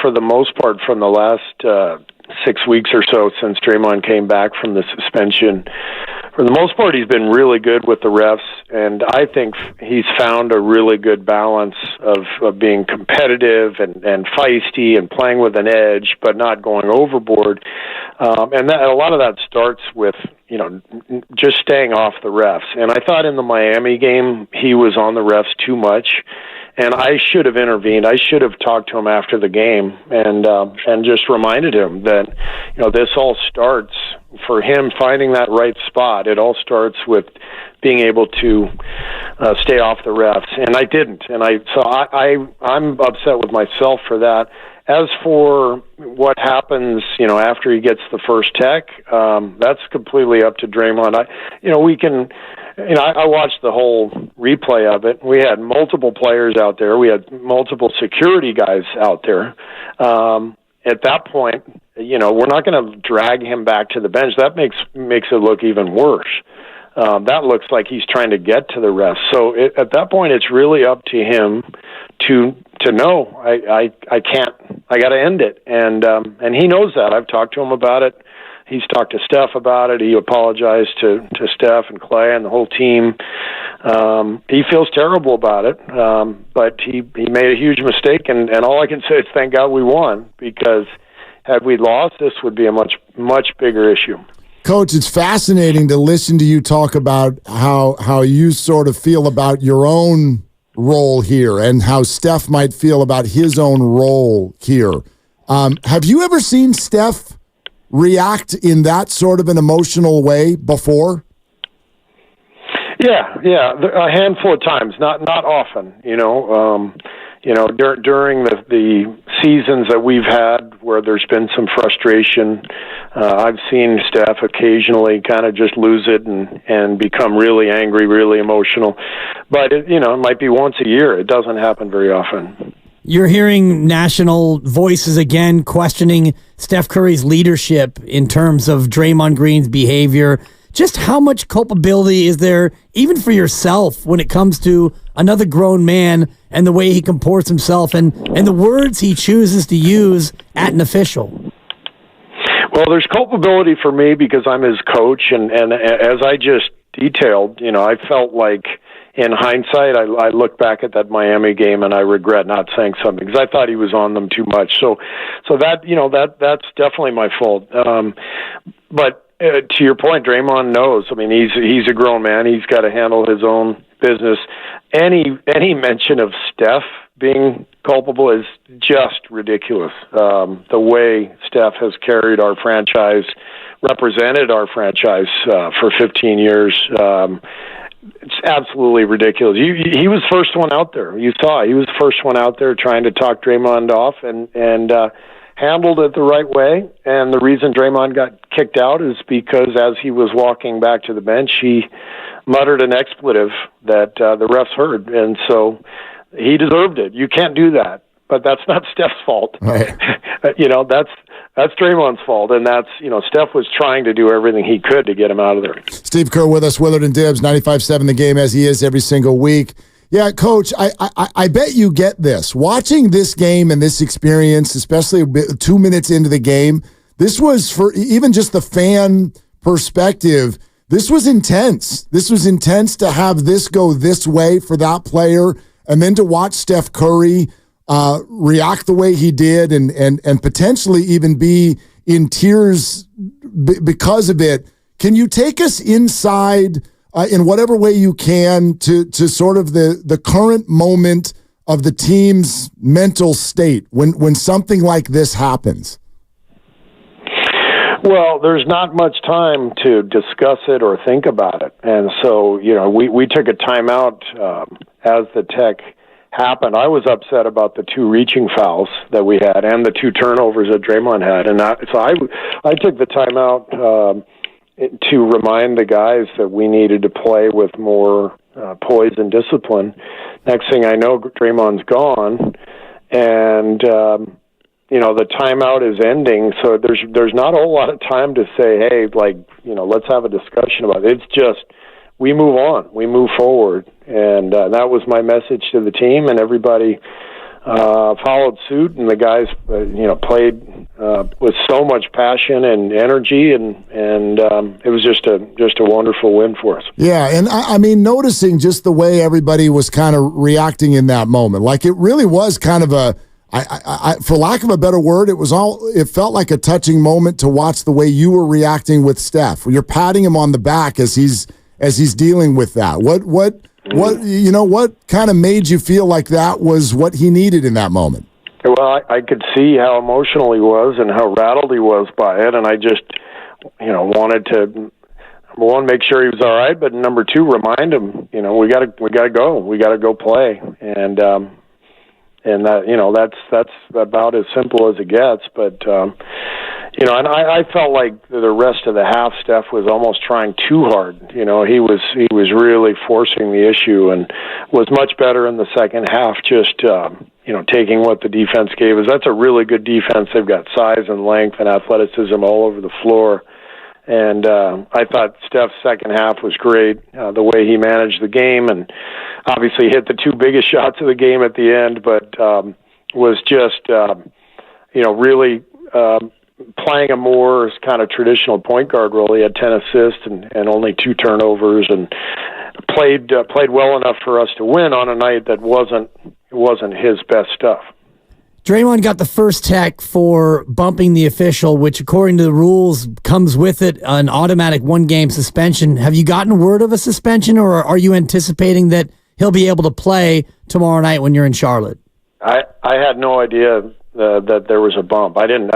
for the most part from the last 6 weeks or so since Draymond came back from the suspension, for the most part he's been really good with the refs, and I think he's found a really good balance of being competitive and feisty and playing with an edge but not going overboard. And a lot of that starts with, just staying off the refs. And I thought in the Miami game, he was on the refs too much, and I should have intervened. I should have talked to him after the game and just reminded him that, this all starts for him finding that right spot. It all starts with being able to stay off the refs, and I didn't. And I'm upset with myself for that. As for what happens, after he gets the first tech, that's completely up to Draymond. I watched the whole replay of it. We had multiple players out there. We had multiple security guys out there. At that point, we're not going to drag him back to the bench. That makes it look even worse. That looks like he's trying to get to the refs. So at that point, it's really up to him to know I can't. I got to end it, and he knows that. I've talked to him about it. He's talked to Steph about it. He apologized to Steph and Clay and the whole team. He feels terrible about it, but he made a huge mistake, and all I can say is thank God we won, because had we lost, this would be a much, much bigger issue. Coach, it's fascinating to listen to you talk about how you sort of feel about your own role here and how Steph might feel about his own role here. Have you ever seen Steph react in that sort of an emotional way before? Yeah, a handful of times, not often. During the seasons that we've had where there's been some frustration, I've seen Steph occasionally kind of just lose it and become really angry, really emotional. But it might be once a year. It doesn't happen very often. You're hearing national voices again questioning Steph Curry's leadership in terms of Draymond Green's behavior. Just how much culpability is there, even for yourself, when it comes to another grown man and the way he comports himself and the words he chooses to use at an official? Well, there's culpability for me because I'm his coach, and as I just detailed, I felt like in hindsight, I look back at that Miami game and I regret not saying something because I thought he was on them too much. So that's definitely my fault. But to your point, Draymond knows. I mean, he's a grown man. He's got to handle his own business. Any mention of Steph being culpable is just ridiculous. The way Steph has carried our franchise, represented our franchise for 15 years. It's absolutely ridiculous. He was the first one out there. You saw he was the first one out there trying to talk Draymond off and handled it the right way. And the reason Draymond got kicked out is because as he was walking back to the bench, he muttered an expletive that the refs heard. And so he deserved it. You can't do that. But that's not Steph's fault. Right. That's Draymond's fault, and that's Steph was trying to do everything he could to get him out of there. Steve Kerr with us, Willard and Dibbs, 95.7 The Game, as he is every single week. Yeah, Coach, I bet you get this. Watching this game and this experience, especially 2 minutes into the game, this was, for even just the fan perspective, this was intense. This was intense to have this go this way for that player, and then to watch Steph Curry react the way he did and potentially even be in tears because of it. Can you take us inside in whatever way you can to sort of the current moment of the team's mental state when something like this happens? Well, there's not much time to discuss it or think about it. And so, we took a timeout as the tech happened. I was upset about the 2 reaching fouls that we had and the 2 turnovers that Draymond had. And so I took the timeout to remind the guys that we needed to play with more poise and discipline. Next thing I know, Draymond's gone, and the timeout is ending. So there's not a whole lot of time to say, hey, let's have a discussion about it. It's just we move on, we move forward, and that was my message to the team, and everybody followed suit, and the guys played with so much passion and energy, and it was just a wonderful win for us. Yeah, and I mean, noticing just the way everybody was kind of reacting in that moment, like it really was kind of for lack of a better word, it felt like a touching moment to watch the way you were reacting with Steph. You're patting him on the back as he's dealing with that. What kind of made you feel like that was what he needed in that moment? Well, I could see how emotional he was and how rattled he was by it, and I just, wanted to, number one, make sure he was all right, but number 2, remind him, we gotta go play, and that's about as simple as it gets, but. And I felt like the rest of the half, Steph was almost trying too hard. He was really forcing the issue and was much better in the second half, just, taking what the defense gave us. That's a really good defense. They've got size and length and athleticism all over the floor. And I thought Steph's second half was great, the way he managed the game, and obviously hit the 2 biggest shots of the game at the end, but was just, really playing a more kind of traditional point guard role. He had 10 assists and only 2 turnovers, and played well enough for us to win on a night that wasn't his best stuff. Draymond got the first tech for bumping the official, which according to the rules comes with it an automatic 1-game suspension. Have you gotten word of a suspension, or are you anticipating that he'll be able to play tomorrow night when you're in Charlotte? I had no idea that there was a bump. I didn't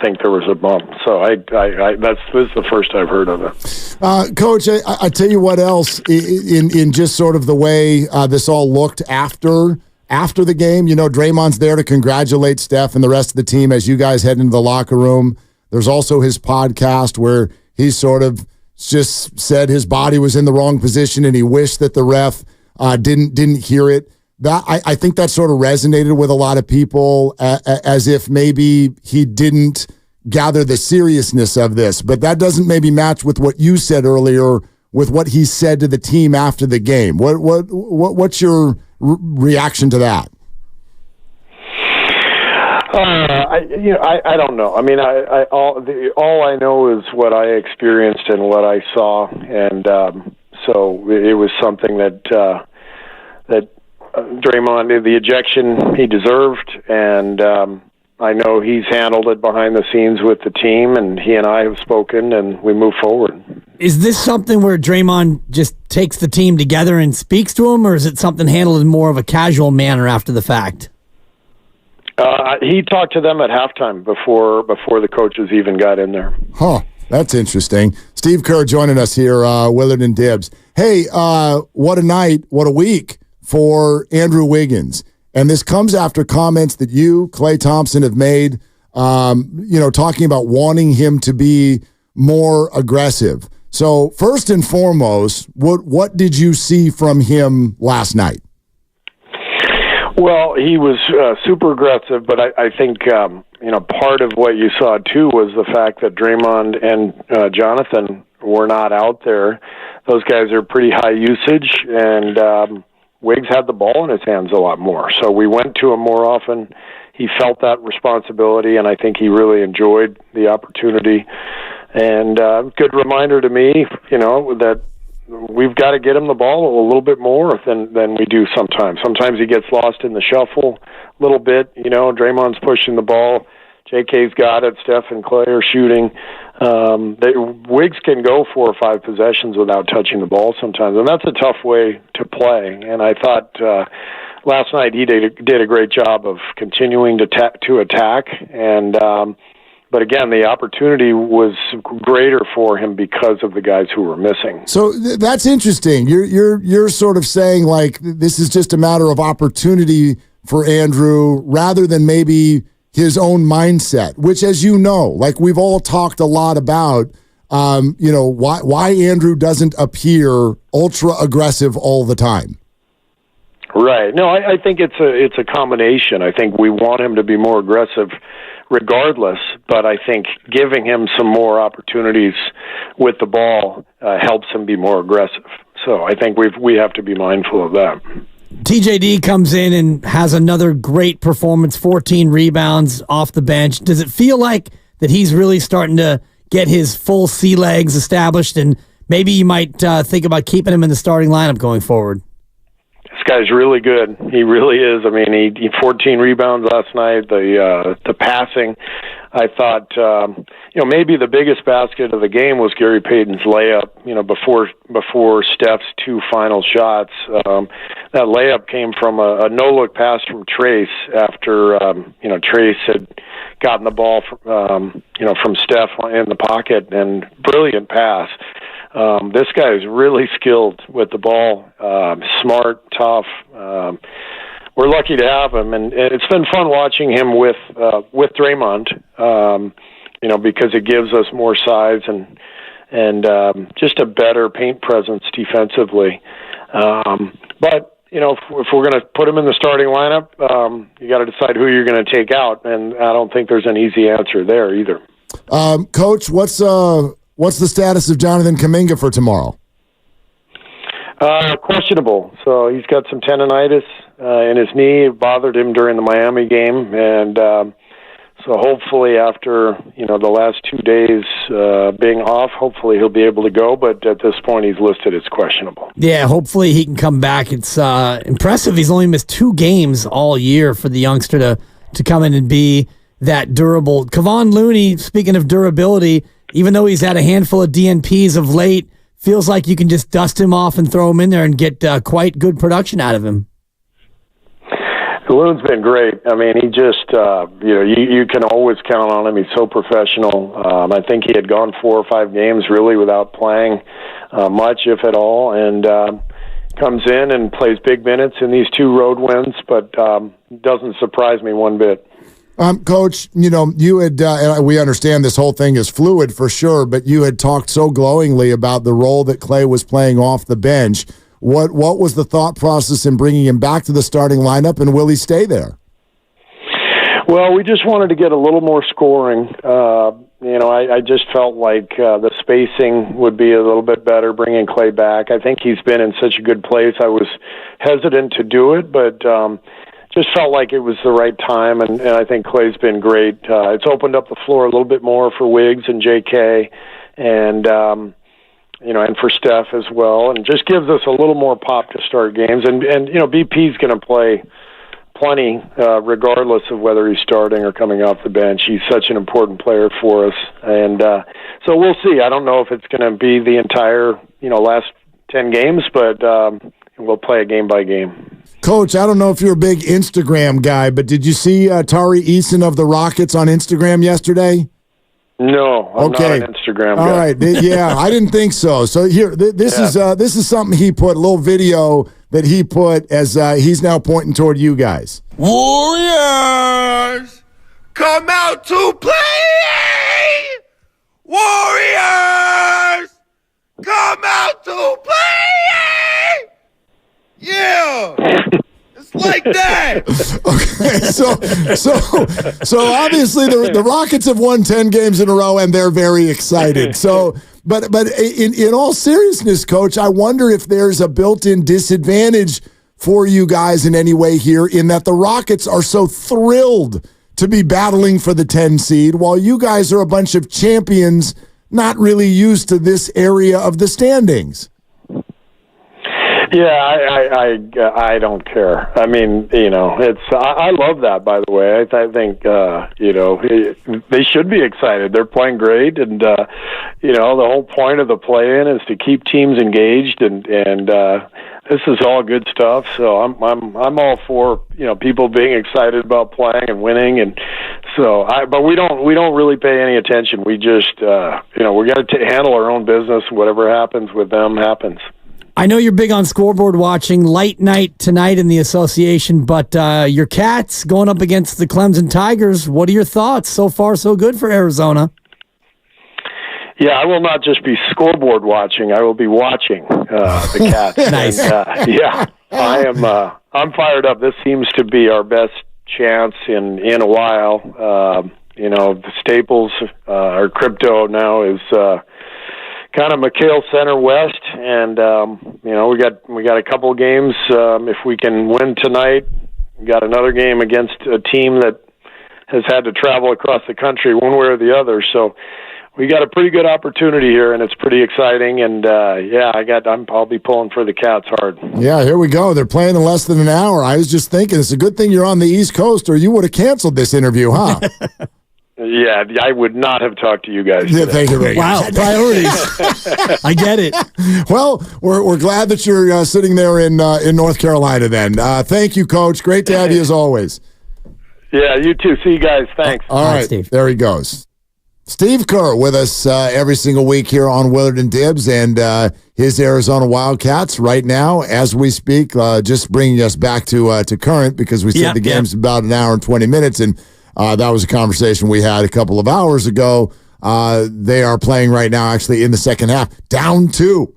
think there was a bump. So this is the first I've heard of it. Coach, I tell you what else in just sort of the way this all looked after the game. You know, Draymond's there to congratulate Steph and the rest of the team as you guys head into the locker room. There's also his podcast where he sort of just said his body was in the wrong position and he wished that the ref didn't hear it. That I think that sort of resonated with a lot of people as if maybe he didn't gather the seriousness of this. But that doesn't maybe match with what you said earlier with what he said to the team after the game. What's your reaction to that? I don't know. I mean, all I know is what I experienced and what I saw, and so it was something that Draymond, the ejection he deserved, and I know he's handled it behind the scenes with the team, and he and I have spoken, and we move forward. Is this something where Draymond just takes the team together and speaks to him, or is it something handled in more of a casual manner after the fact? He talked to them at halftime before the coaches even got in there. Huh. That's interesting. Steve Kerr joining us here, Willard and Dibbs. Hey, what a night, what a week for Andrew Wiggins. And this comes after comments that you, Klay Thompson, have made, talking about wanting him to be more aggressive. So first and foremost, what did you see from him last night? Well, he was super aggressive, but I think part of what you saw too was the fact that Draymond and Jonathan were not out there. Those guys are pretty high usage, and Wiggs had the ball in his hands a lot more. So we went to him more often. He felt that responsibility, and I think he really enjoyed the opportunity. And good reminder to me, that we've got to get him the ball a little bit more than we do sometimes. Sometimes he gets lost in the shuffle a little bit. Draymond's pushing the ball. JK's got it. Steph and Klay are shooting. Wiggs can go 4 or 5 possessions without touching the ball sometimes, and that's a tough way to play. And I thought last night he did a great job of continuing to attack. And but again, the opportunity was greater for him because of the guys who were missing. So that's interesting. You're sort of saying like this is just a matter of opportunity for Andrew rather than maybe his own mindset, which, as you know, like we've all talked a lot about, why Andrew doesn't appear ultra aggressive all the time. Right. No, I think it's a combination. I think we want him to be more aggressive regardless, but I think giving him some more opportunities with the ball helps him be more aggressive. So I think we have to be mindful of that. TJD comes in and has another great performance, 14 rebounds off the bench. Does it feel like that he's really starting to get his full sea legs established, and maybe you might think about keeping him in the starting lineup going forward? This guy's really good. He really is. I mean, he 14 rebounds last night. The passing, I thought, maybe the biggest basket of the game was Gary Payton's layup. Before Steph's 2 final shots, that layup came from a no-look pass from Trace after Trace had gotten the ball from Steph in the pocket, and brilliant pass. This guy is really skilled with the ball, smart, tough. We're lucky to have him, and it's been fun watching him with Draymond, because it gives us more size and just a better paint presence defensively. But if we're going to put him in the starting lineup, you got to decide who you're going to take out, and I don't think there's an easy answer there either. Coach, what's the status of Jonathan Kuminga for tomorrow? Questionable. So he's got some tendonitis in his knee. It bothered him during the Miami game, and so hopefully after the last 2 days being off, hopefully he'll be able to go. But at this point, he's listed as questionable. Yeah, hopefully he can come back. It's impressive. He's only missed 2 games all year for the youngster to come in and be that durable. Kevon Looney, speaking of durability, even though he's had a handful of DNPs of late, feels like you can just dust him off and throw him in there and get quite good production out of him. Balloon's been great. I mean, he just, you can always count on him. He's so professional. I think he had gone 4 or 5 games really without playing much, if at all, and comes in and plays big minutes in these 2 road wins, but doesn't surprise me one bit. Coach, you had, we understand this whole thing is fluid for sure, but you had talked so glowingly about the role that Clay was playing off the bench. What was the thought process in bringing him back to the starting lineup, and will he stay there? Well, we just wanted to get a little more scoring. I just felt like the spacing would be a little bit better bringing Clay back. I think he's been in such a good place. I was hesitant to do it, but just felt like it was the right time, and I think Clay's been great. It's opened up the floor a little bit more for Wiggs and J.K., and and for Steph as well, and just gives us a little more pop to start games. And BP's going to play plenty, regardless of whether he's starting or coming off the bench. He's such an important player for us, and so we'll see. I don't know if it's going to be the entire last 10 games, but we'll play it game by game. Coach, I don't know if you're a big Instagram guy, but did you see Tari Eason of the Rockets on Instagram yesterday? No, I'm not an Instagram guy. All right, yeah, I didn't think so. So here, this is something he put, a little video that he put as he's now pointing toward you guys. Warriors, come out to play! Warriors, come out to play! Yeah! It's like that. Okay, so obviously the Rockets have won 10 games in a row and they're very excited. So, but in all seriousness, Coach, I wonder if there's a built-in disadvantage for you guys in any way here, in that the Rockets are so thrilled to be battling for the 10 seed, while you guys are a bunch of champions not really used to this area of the standings. Yeah, I don't care. I mean, it's I love that. By the way, I think they should be excited. They're playing great, and the whole point of the play-in is to keep teams engaged, and this is all good stuff. So I'm all for people being excited about playing and winning, and so but we don't really pay any attention. We just we got to handle our own business. Whatever happens with them happens. I know you're big on scoreboard watching. Light night tonight in the association, but your Cats going up against the Clemson Tigers. What are your thoughts? So far, so good for Arizona. Yeah, I will not just be scoreboard watching. I will be watching the Cats. Nice. And, yeah, I am. I'm fired up. This seems to be our best chance in a while. The Staples, our crypto now is. Kind of McHale Center West, and we got a couple of games. If we can win tonight, we got another game against a team that has had to travel across the country one way or the other. So we got a pretty good opportunity here, and it's pretty exciting. And I'll be pulling for the Cats hard. Yeah, here we go. They're playing in less than an hour. I was just thinking, it's a good thing you're on the East Coast, or you would have canceled this interview, huh? Yeah, I would not have talked to you guys. Yeah, thank you very much. Wow, priorities. I get it. Well, we're glad that you're sitting there in North Carolina then. Thank you, Coach. Great to have you as always. Yeah, you too. See you guys. Thanks. All right, Steve. There he goes. Steve Kerr with us every single week here on Willard and Dibbs, and his Arizona Wildcats right now as we speak, just bringing us back to current, because we said the game's about an hour and 20 minutes, and that was a conversation we had a couple of hours ago. They are playing right now, actually, in the second half, down 2.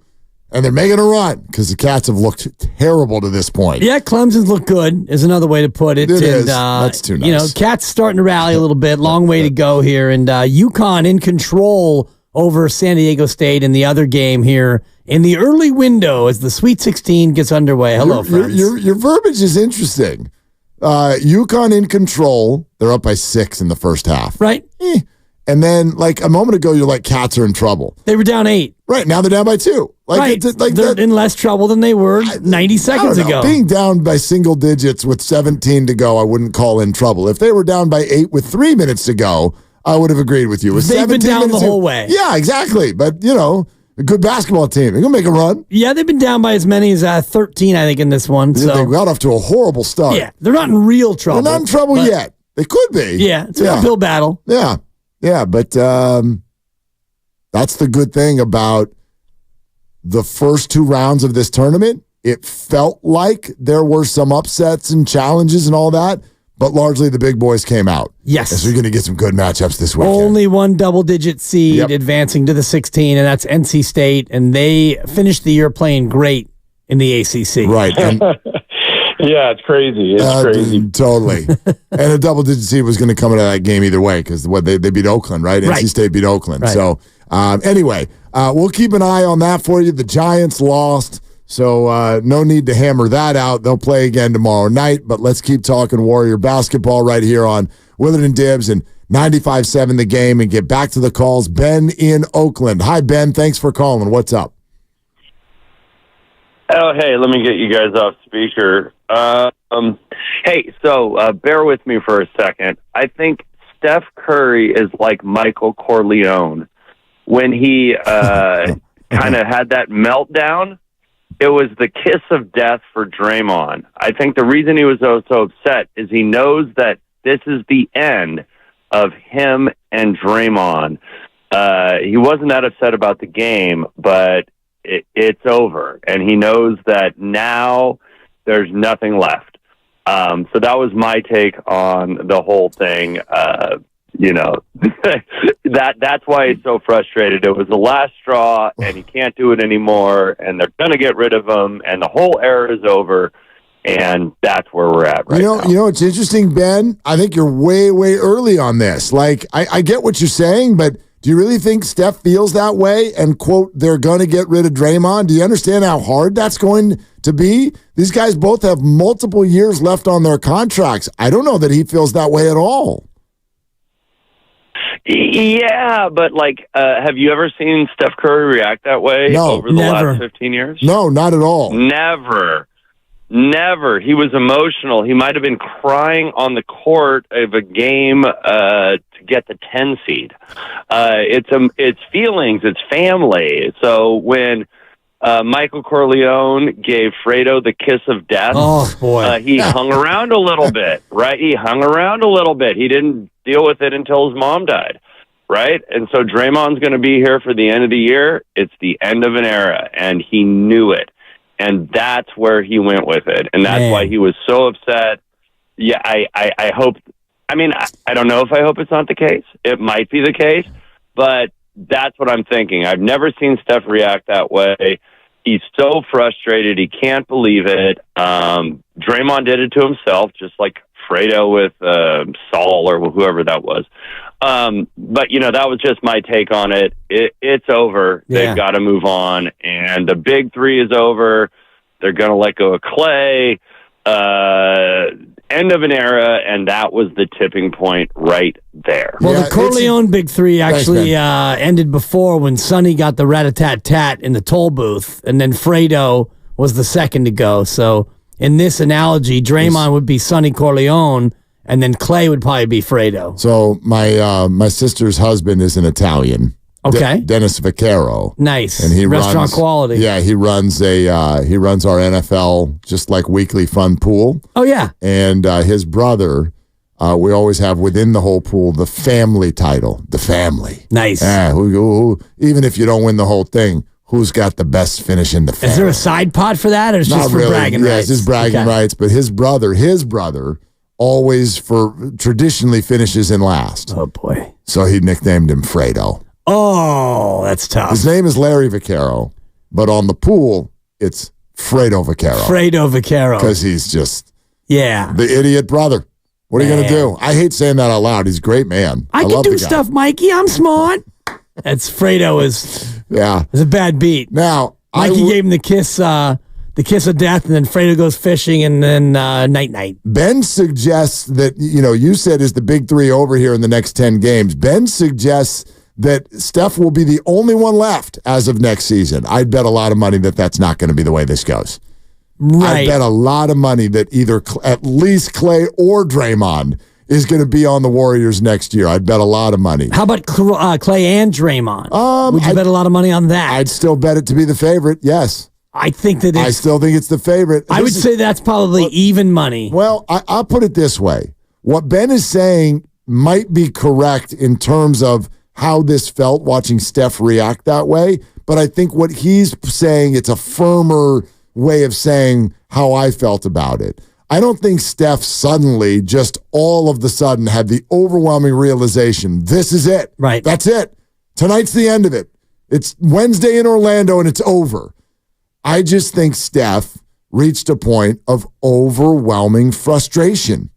And they're making a run because the Cats have looked terrible to this point. Yeah, Clemson's looked good is another way to put it. It is. That's too nice. Cats starting to rally a little bit. Long way to go here. And UConn in control over San Diego State in the other game here in the early window as the Sweet 16 gets underway. Hello, friends. Your verbiage is interesting. UConn in control. They're up by 6 in the first half. Right. And then, like, a moment ago, you're like, Cats are in trouble. They were down 8. Right. Now they're down by 2. Right. They're in less trouble than they were 90 seconds ago. Being down by single digits with 17 to go, I wouldn't call in trouble. If they were down by 8 with 3 minutes to go, I would have agreed with you. With They've been down the whole way. Yeah, exactly. But, a good basketball team. They're going to make a run. Yeah, they've been down by as many as 13, I think, in this one. Yeah, they got off to a horrible start. Yeah, they're not in real trouble. They're not in trouble yet. They could be. Yeah, it's an uphill battle. Yeah, but that's the good thing about the first 2 rounds of this tournament. It felt like there were some upsets and challenges and all that, but largely the big boys came out. Yes. And so you're going to get some good matchups this weekend. Only one double-digit seed advancing to the 16, and that's NC State, and they finished the year playing great in the ACC. Right. And, yeah, it's crazy. It's crazy. Totally. And a double-digit seed was going to come into that game either way because they beat Oakland, right? NC State beat Oakland. Right. So anyway, we'll keep an eye on that for you. The Giants lost. So no need to hammer that out. They'll play again tomorrow night, but let's keep talking Warrior basketball right here on Willard and Dibbs and 95.7 The Game and get back to the calls. Ben in Oakland. Hi, Ben. Thanks for calling. What's up? Oh, hey, let me get you guys off speaker. Hey, so bear with me for a second. I think Steph Curry is like Michael Corleone. When he kind of had that meltdown, it was the kiss of death for Draymond. I think the reason he was so upset is he knows that this is the end of him and Draymond. He wasn't that upset about the game, but it's over. And he knows that now there's nothing left. So that was my take on the whole thing. That's why he's so frustrated. It was the last straw, and he can't do it anymore, and they're going to get rid of him, and the whole era is over, and that's where we're at right now. You know, it's interesting, Ben. I think you're way, way early on this. Like, I get what you're saying, but do you really think Steph feels that way? And, quote, they're going to get rid of Draymond? Do you understand how hard that's going to be? These guys both have multiple years left on their contracts. I don't know that he feels that way at all. Yeah, but have you ever seen Steph Curry react that way over the last 15 years? No, not at all. Never. He was emotional. He might have been crying on the court of a game to get the 10 seed. It's feelings. It's family. So when Michael Corleone gave Fredo the kiss of death, he hung around a little bit, right? He hung around a little bit. He didn't deal with it until his mom died, right? And so Draymond's going to be here for the end of the year. It's the end of an era, and he knew it. And that's where he went with it. And that's why he was so upset. Yeah, I hope, I don't know if I hope it's not the case. It might be the case, but that's what I'm thinking. I've never seen Steph react that way. He's so frustrated. He can't believe it. Draymond did it to himself, just like Fredo with Saul or whoever that was. But, that was just my take on it. It's over. Yeah. They've got to move on. And the big three is over. They're going to let go of Clay. End of an era, and that was the tipping point right there. Well, the Corleone Big Three actually ended before when Sonny got the rat-a-tat-tat in the toll booth, and then Fredo was the second to go. So in this analogy, Draymond would be Sonny Corleone, and then Clay would probably be Fredo. So my sister's husband is an Italian. Okay. Dennis Vaccaro. Nice. And he restaurant quality. Yeah, he runs our NFL just like weekly fun pool. Oh yeah. And his brother, we always have within the whole pool the family title, the family. Nice. Who, even if you don't win the whole thing, who's got the best finish in the family? Is there a side pot for that, or is it just for bragging rights? Yeah, it's just bragging rights. But his brother always traditionally finishes in last. Oh boy. So he nicknamed him Fredo. Oh, that's tough. His name is Larry Vaccaro, but on the pool, it's Fredo Vaccaro. Fredo Vaccaro. Because he's just the idiot brother. What are you going to do? I hate saying that out loud. He's a great man. I can do stuff, Mikey. I'm smart. That's Fredo is a bad beat. Now, Mikey gave him the kiss of death, and then Fredo goes fishing, and then night-night. Ben suggests that, you said is the big three over here in the next 10 games. Ben suggests that Steph will be the only one left as of next season. I'd bet a lot of money that that's not going to be the way this goes. Right. I'd bet a lot of money that either at least Clay or Draymond is going to be on the Warriors next year. I'd bet a lot of money. How about Clay and Draymond? Would you bet a lot of money on that? I'd still bet it to be the favorite, yes. I think that I still think it's the favorite. I would say that's probably even money. Well, I'll put it this way. What Ben is saying might be correct in terms of how this felt watching Steph react that way, but I think what he's saying, it's a firmer way of saying how I felt about it. I don't think Steph suddenly, just all of the sudden, had the overwhelming realization, this is it. Right. That's it. Tonight's the end of it. It's Wednesday in Orlando and it's over. I just think Steph reached a point of overwhelming frustration.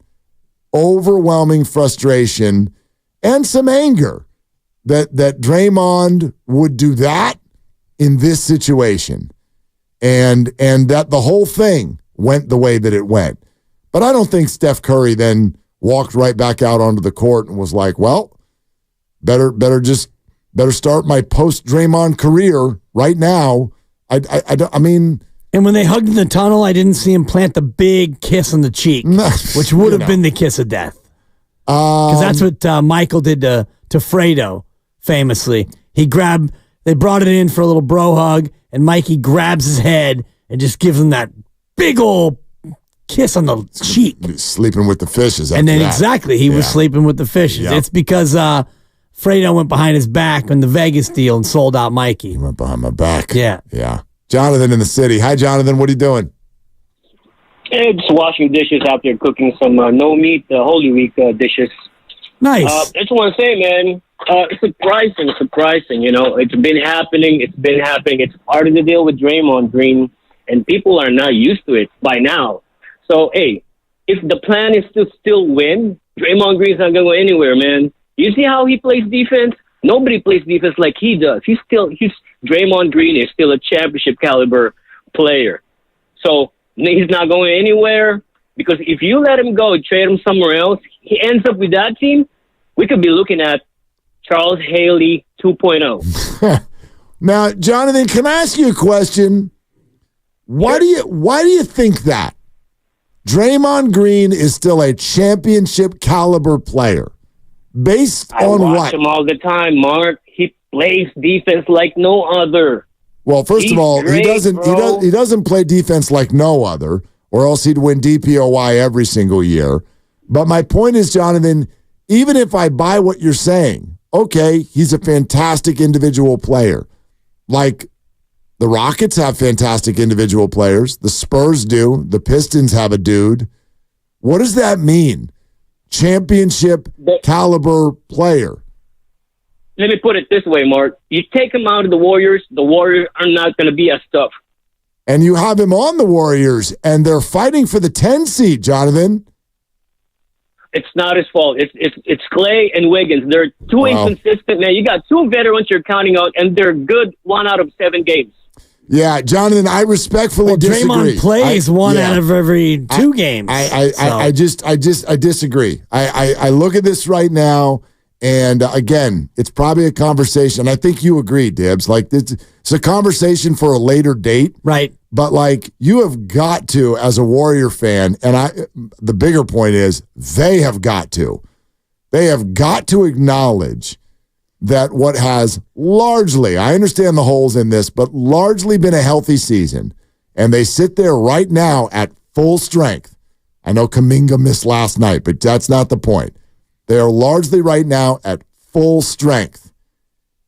Overwhelming frustration and some anger that Draymond would do that in this situation. And that the whole thing went the way that it went. But I don't think Steph Curry then walked right back out onto the court and was like, well, better start my post-Draymond career right now. I mean... And when they hugged in the tunnel, I didn't see him plant the big kiss on the cheek, which would have been the kiss of death. Because that's what Michael did to Fredo, famously. They brought it in for a little bro hug, and Mikey grabs his head and just gives him that big old kiss on the cheek. Sleeping with the fishes. And then he was sleeping with the fishes. Yep. It's because Fredo went behind his back on the Vegas deal and sold out Mikey. He went behind my back. Yeah. Yeah. Jonathan in the city. Hi, Jonathan. What are you doing? Hey, just washing dishes out there, cooking some no-meat Holy Week dishes. Nice. I just want to say, man, it's surprising. You know, it's been happening. It's part of the deal with Draymond Green, and people are not used to it by now. So, hey, if the plan is to still win, Draymond Green's not going to go anywhere, man. You see how he plays defense? Nobody plays defense like he does. Draymond Green is still a championship caliber player. So he's not going anywhere, because if you let him go, trade him somewhere else, he ends up with that team, we could be looking at Charles Haley 2.0. Now, Jonathan, can I ask you a question? Why do you think that? Draymond Green is still a championship caliber player. Based on what? I watch him all the time, Mark. He plays defense like no other. Well, first of all, he doesn't play defense like no other, or else he'd win DPOY every single year. But my point is, Jonathan, even if I buy what you're saying, okay, he's a fantastic individual player. Like the Rockets have fantastic individual players. The Spurs do. The Pistons have a dude. What does that mean? Championship caliber player. Let me put it this way, Mark. You take him out of the Warriors are not going to be as tough. And you have him on the Warriors, and they're fighting for the 10 seed, Jonathan. It's not his fault. It's Clay and Wiggins. They're too inconsistent, man. You got two veterans you're counting out, and they're good 1 out of 7 games. Yeah, Jonathan, I respectfully disagree. Draymond plays one out of every 2 games. I disagree. I look at this right now, and again, it's probably a conversation. I think you agree, Dibs. Like it's a conversation for a later date, right? But like you have got to, as a Warrior fan, and the bigger point is they have got to acknowledge that what has largely, I understand the holes in this, but largely been a healthy season. And they sit there right now at full strength. I know Kuminga missed last night, but that's not the point. They are largely right now at full strength.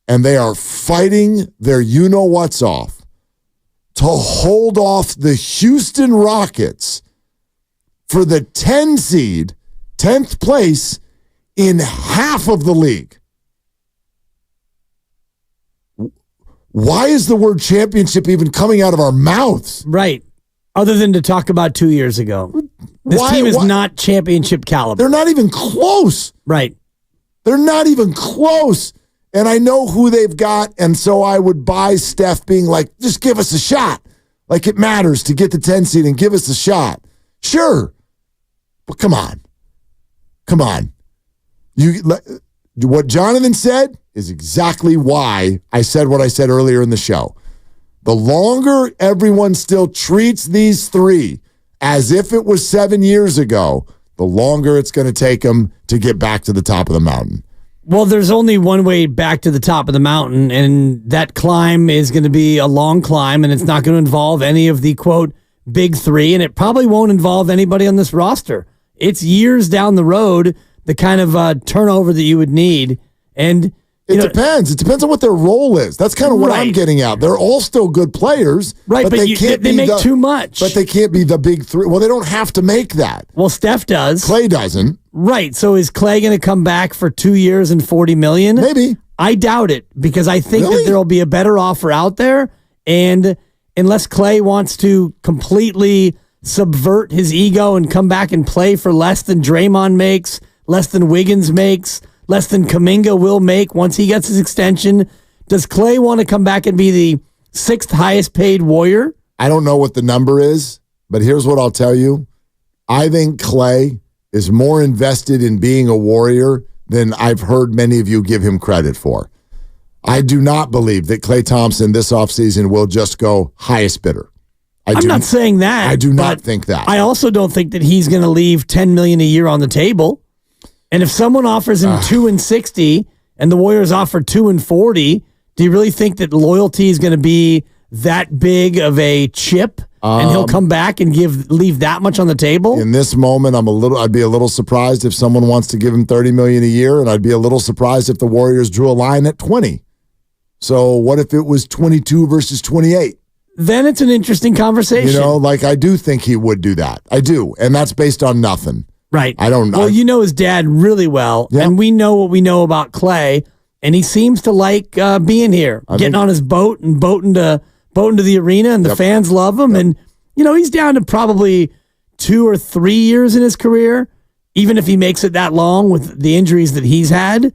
And they are fighting their you-know-what's off to hold off the Houston Rockets for the 10 seed, 10th place in half of the league. Why is the word championship even coming out of our mouths? Right. Other than to talk about 2 years ago. This team is not championship caliber. They're not even close. Right. They're not even close. And I know who they've got, and so I would buy Steph being like, just give us a shot. Like it matters to get the 10 seed and give us a shot. Sure. But come on. Come on. What Jonathan said is exactly why I said what I said earlier in the show. The longer everyone still treats these three as if it was 7 years ago, the longer it's going to take him to get back to the top of the mountain. Well, there's only one way back to the top of the mountain, and that climb is going to be a long climb, and it's not going to involve any of the, quote, big three, and it probably won't involve anybody on this roster. It's years down the road, the kind of turnover that you would need. And it depends. It depends on what their role is. That's kind of what I'm getting at. They're all still good players, right? But they make too much. But they can't be the big three. Well, they don't have to make that. Well, Steph does. Clay doesn't. Right. So is Clay going to come back for 2 years and $40 million? Maybe. I doubt it, because I think that there will be a better offer out there, and unless Clay wants to completely subvert his ego and come back and play for less than Draymond makes, less than Wiggins makes, less than Kuminga will make once he gets his extension, does Clay want to come back and be the 6th highest paid Warrior? I don't know what the number is, but here's what I'll tell you. I think Clay is more invested in being a Warrior than I've heard many of you give him credit for. I do not believe that Klay Thompson this offseason will just go highest bidder. I'm not saying that. I do not think that. I also don't think that he's going to leave $10 million a year on the table. And if someone offers him $2 and $60 and the Warriors offer $2 and $40, do you really think that loyalty is going to be that big of a chip? And he'll come back and leave that much on the table? In this moment, I'd be a little surprised if someone wants to give him $30 million a year, and I'd be a little surprised if the Warriors drew a line at 20. So what if it was 22 versus 28? Then it's an interesting conversation. I do think he would do that. I do, and that's based on nothing. Right. I don't know. Well, you know his dad really well, and we know what we know about Clay, and he seems to like being here, getting on his boat and boating to the arena, and the fans love him. And, he's down to probably 2 or 3 years in his career, even if he makes it that long with the injuries that he's had.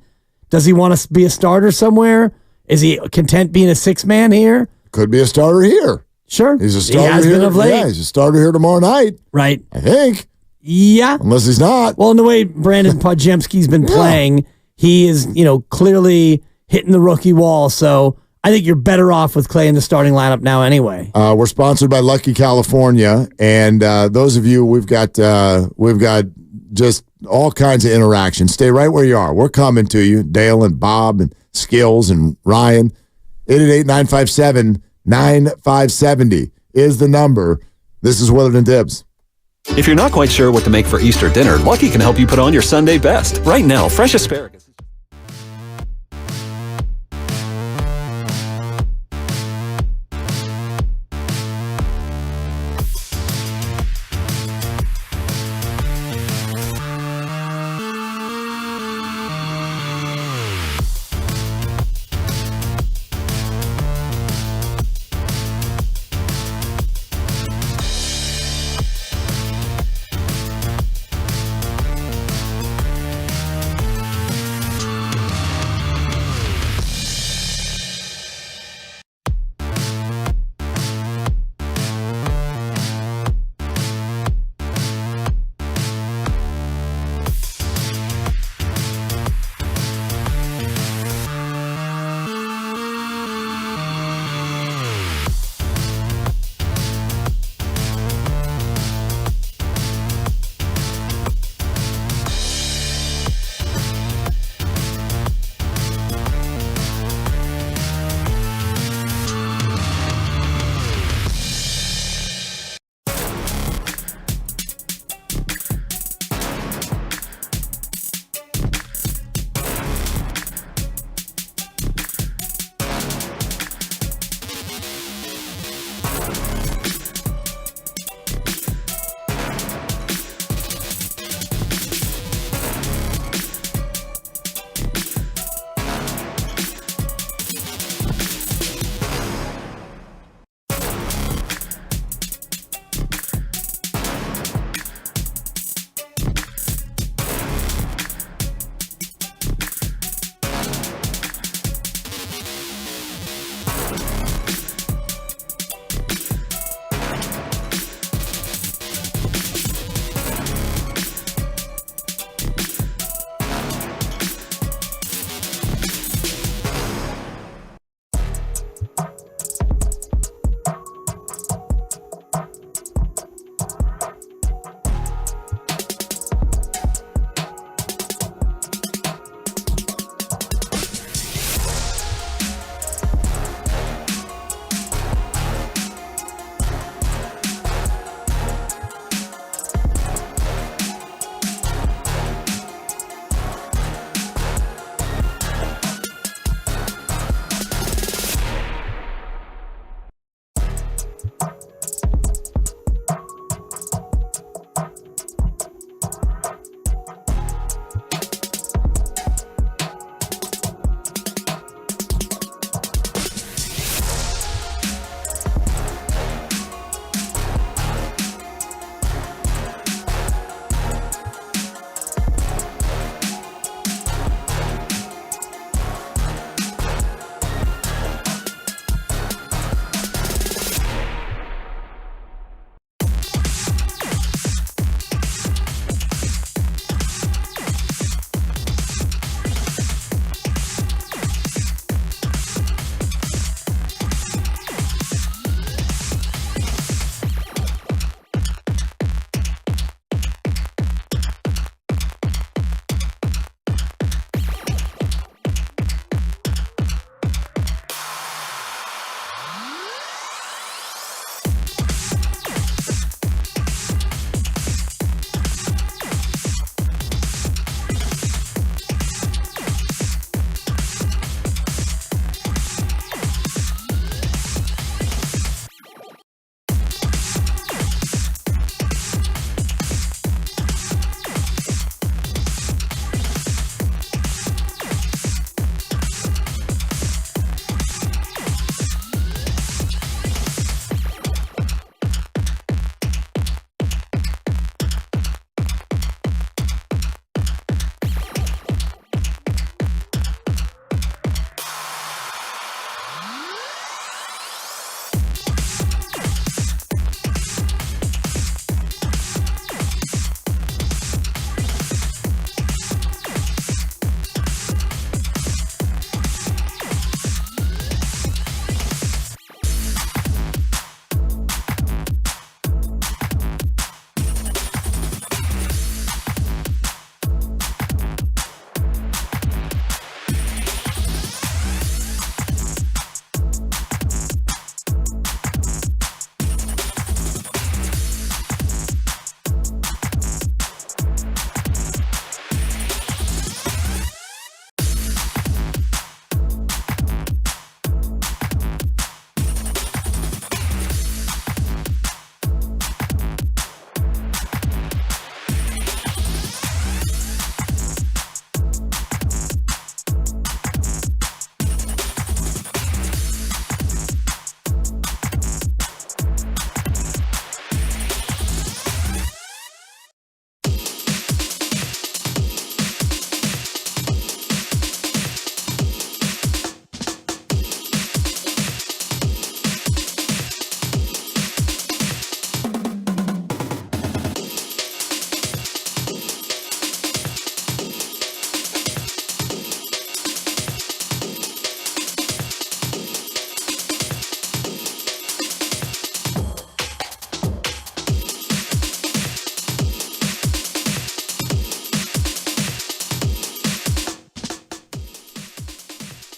Does he want to be a starter somewhere? Is he content being a 6-man here? Could be a starter here. Sure. He's a starter he has here. Been of late. Yeah, he's a starter here tomorrow night. Right. I think. Yeah. Unless he's not. Well, in the way Brandon Podjemski's been playing, he is, clearly hitting the rookie wall. So I think you're better off with Clay in the starting lineup now anyway. We're sponsored by Lucky California, and those of you, we've got just all kinds of interaction. Stay right where you are. We're coming to you, Dale and Bob and Skills and Ryan. 888-957-9570 is the number. This is Willard and Dibbs. If you're not quite sure what to make for Easter dinner, Lucky can help you put on your Sunday best. Right now, fresh asparagus.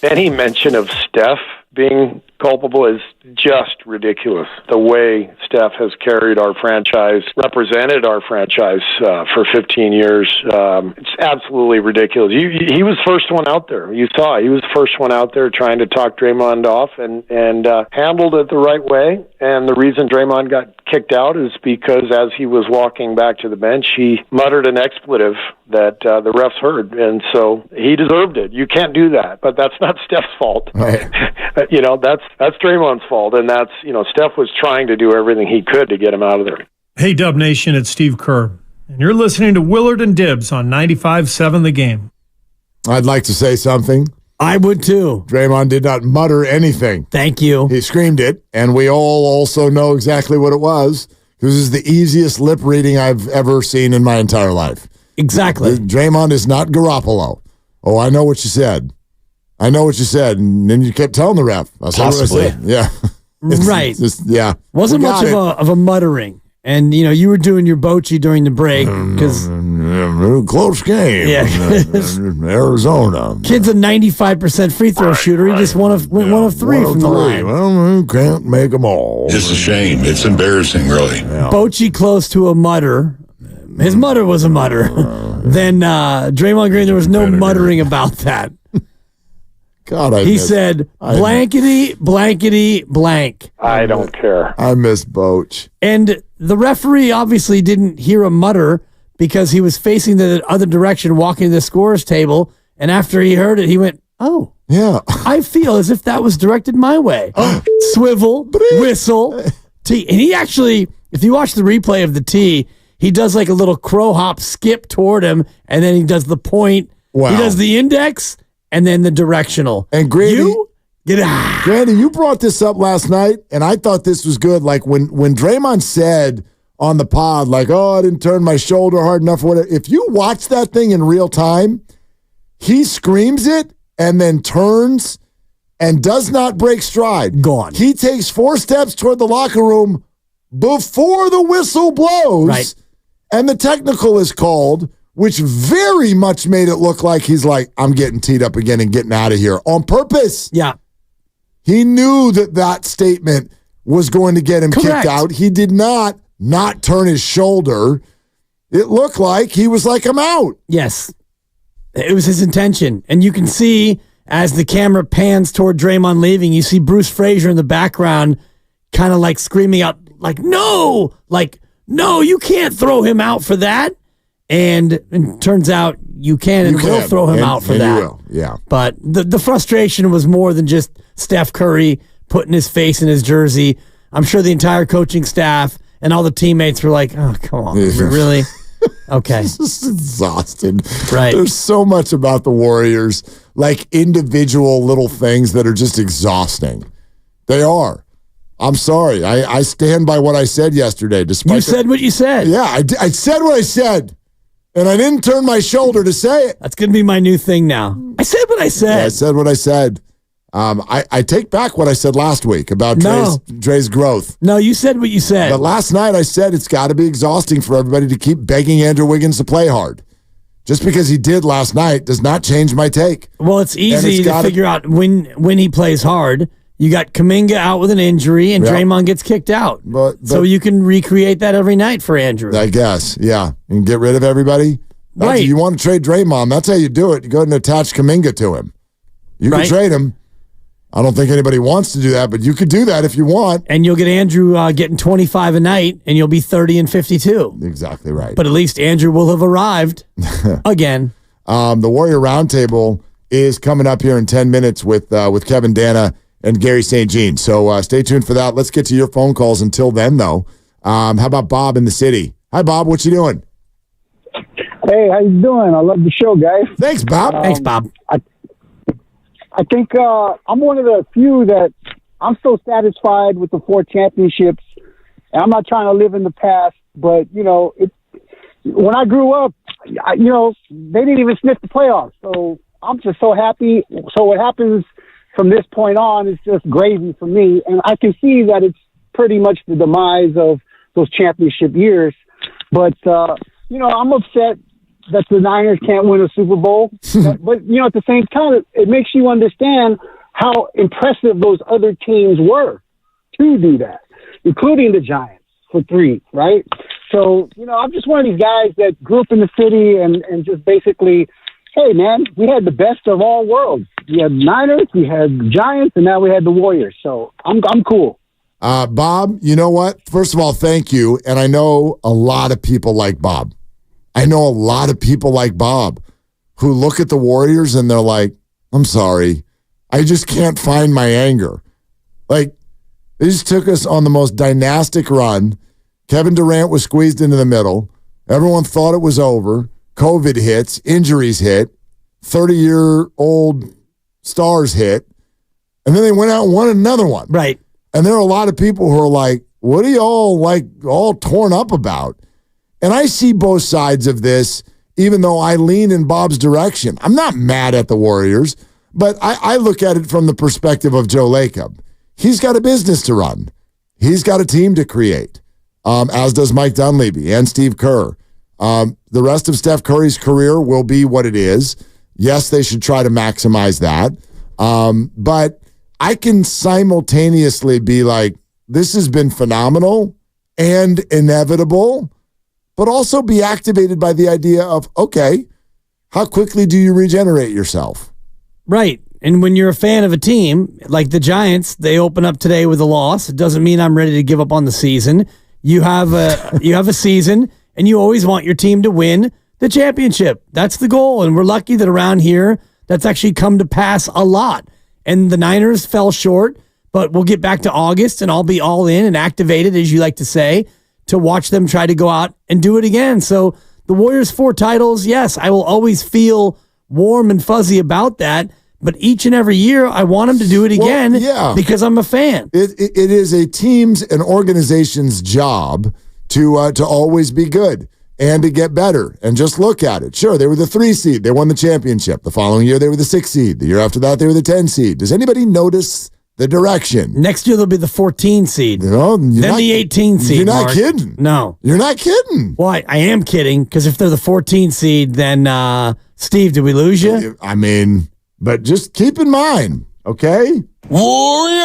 any mention of Steph being culpable is just ridiculous. The way Steph has carried our franchise, represented our franchise for 15 years, it's absolutely ridiculous. He was first one out there. You saw he was the first one out there trying to talk Draymond off and handled it the right way. And the reason Draymond got kicked out is because as he was walking back to the bench, he muttered an expletive that the refs heard, and so he deserved it. You can't do that, but that's not Steph's fault. Right. That's Draymond's fault, and that's, Steph was trying to do everything he could to get him out of there. Hey, Dub Nation, it's Steve Kerr, and you're listening to Willard and Dibbs on 95.7 The Game. I'd like to say something. I would too. Draymond did not mutter anything. Thank you. He screamed it, and we all also know exactly what it was. This is the easiest lip reading I've ever seen in my entire life. Exactly. Draymond is not Garoppolo. Oh, I know what you said. I know what you said, and then you kept telling the ref. Possibly. What I said. Yeah. Right. Yeah. Wasn't much of a muttering. And, you were doing your Bochy during the break because close game. Yeah. Arizona. Kid's a 95% free throw shooter. He just went one of three from the line. Well, you can't make them all. It's a shame. It's embarrassing, really. Yeah. Bochy close to a mutter. His mutter was a mutter. Then Draymond Green, there was no muttering about that. God, he said, blankety, blankety, blank. I don't care. I miss Boch. And the referee obviously didn't hear a mutter because he was facing the other direction, walking to the scorer's table. And after he heard it, he went, oh, yeah. I feel as if that was directed my way. Swivel, whistle, tee. And he actually, if you watch the replay of the tee, he does like a little crow hop skip toward him, and then he does the point. Wow. He does the index and then the directional. And Grady, Grady, you brought this up last night, and I thought this was good. Like when Draymond said on the pod, like, oh, I didn't turn my shoulder hard enough. Whatever. If you watch that thing in real time, he screams it and then turns and does not break stride. Gone. He takes 4 steps toward the locker room before the whistle blows, right, and the technical is called, which very much made it look like he's like, I'm getting teed up again and getting out of here on purpose. Yeah. He knew that statement was going to get him Correct. kicked out. He did not turn his shoulder. It looked like he was like, I'm out. Yes. It was his intention. And you can see as the camera pans toward Draymond leaving, you see Bruce Frazier in the background kind of like screaming out, like, no, you can't throw him out for that. And it turns out you can and will throw him out for that. You will, yeah. But the frustration was more than just Steph Curry putting his face in his jersey. I'm sure the entire coaching staff and all the teammates were like, oh, come on, really? Okay. Just exhausted. Right. There's so much about the Warriors, like individual little things that are just exhausting. They are. I'm sorry. I stand by what I said yesterday. Despite you said what you said. Yeah, I said what I said, and I didn't turn my shoulder to say it. That's going to be my new thing now. I said what I said. Yeah, I said what I said. I take back what I said last week about Dre's growth. No, you said what you said. But last night I said it's got to be exhausting for everybody to keep begging Andrew Wiggins to play hard. Just because he did last night does not change my take. Well, it's easy to figure out when he plays hard. You got Kuminga out with an injury, and Draymond gets kicked out. But so you can recreate that every night for Andrew. I guess, yeah. And get rid of everybody. Right. You want to trade Draymond, that's how you do it. You go ahead and attach Kuminga to him. You can trade him. I don't think anybody wants to do that, but you could do that if you want. And you'll get Andrew getting 25 a night, and you'll be 30 and 52. Exactly right. But at least Andrew will have arrived again. The Warrior Roundtable is coming up here in 10 minutes with Kevin Dana and Gary St. Jean. So stay tuned for that. Let's get to your phone calls. Until then, though, how about Bob in the city? Hi, Bob. What you doing? Hey, how you doing? I love the show, guys. Thanks, Bob. Thanks, Bob. I think I'm one of the few that I'm so satisfied with the 4 championships. And I'm not trying to live in the past, but, when I grew up, they didn't even sniff the playoffs. So I'm just so happy. So what happens from this point on is just gravy for me. And I can see that it's pretty much the demise of those championship years. But, I'm upset that the Niners can't win a Super Bowl. But, at the same time, it makes you understand how impressive those other teams were to do that, including the Giants for 3, right? So, I'm just one of these guys that grew up in the city and just basically, hey, man, we had the best of all worlds. We had Niners, we had Giants, and now we had the Warriors. So I'm cool. Bob, you know what? First of all, thank you. And I know a lot of people like Bob. I know a lot of people like Bob who look at the Warriors and they're like, I'm sorry, I just can't find my anger. Like, they just took us on the most dynastic run. Kevin Durant was squeezed into the middle. Everyone thought it was over. COVID hits, injuries hit, 30-year-old stars hit, and then they went out and won another one. Right. And there are a lot of people who are like, what are y'all all torn up about? And I see both sides of this, even though I lean in Bob's direction. I'm not mad at the Warriors, but I look at it from the perspective of Joe Lacob. He's got a business to run. He's got a team to create, as does Mike Dunleavy and Steve Kerr. The rest of Steph Curry's career will be what it is. Yes, they should try to maximize that. But I can simultaneously be like, this has been phenomenal and inevitable, but also be activated by the idea of, okay, how quickly do you regenerate yourself? Right. And when you're a fan of a team, like the Giants, they open up today with a loss. It doesn't mean I'm ready to give up on the season. You have a season, and you always want your team to win the championship. That's the goal. And we're lucky that around here, that's actually come to pass a lot. And the Niners fell short, but we'll get back to August, and I'll be all in and activated, as you like to say, to watch them try to go out and do it again. So the Warriors 4 titles, yes, I will always feel warm and fuzzy about that. But each and every year, I want them to do it again because I'm a fan. It is a team's and organization's job to always be good and to get better. And just look at it. Sure, they were the 3 seed. They won the championship. The following year, they were the 6 seed. The year after that, they were the 10 seed. Does anybody notice the direction? Next year, they'll be the 14 seed. Then the 18 seed. You're not kidding. No. You're not kidding. Well, I am kidding, because if they're the 14 seed, then, Steve, did we lose you? I mean, but just keep in mind, okay? Warriors,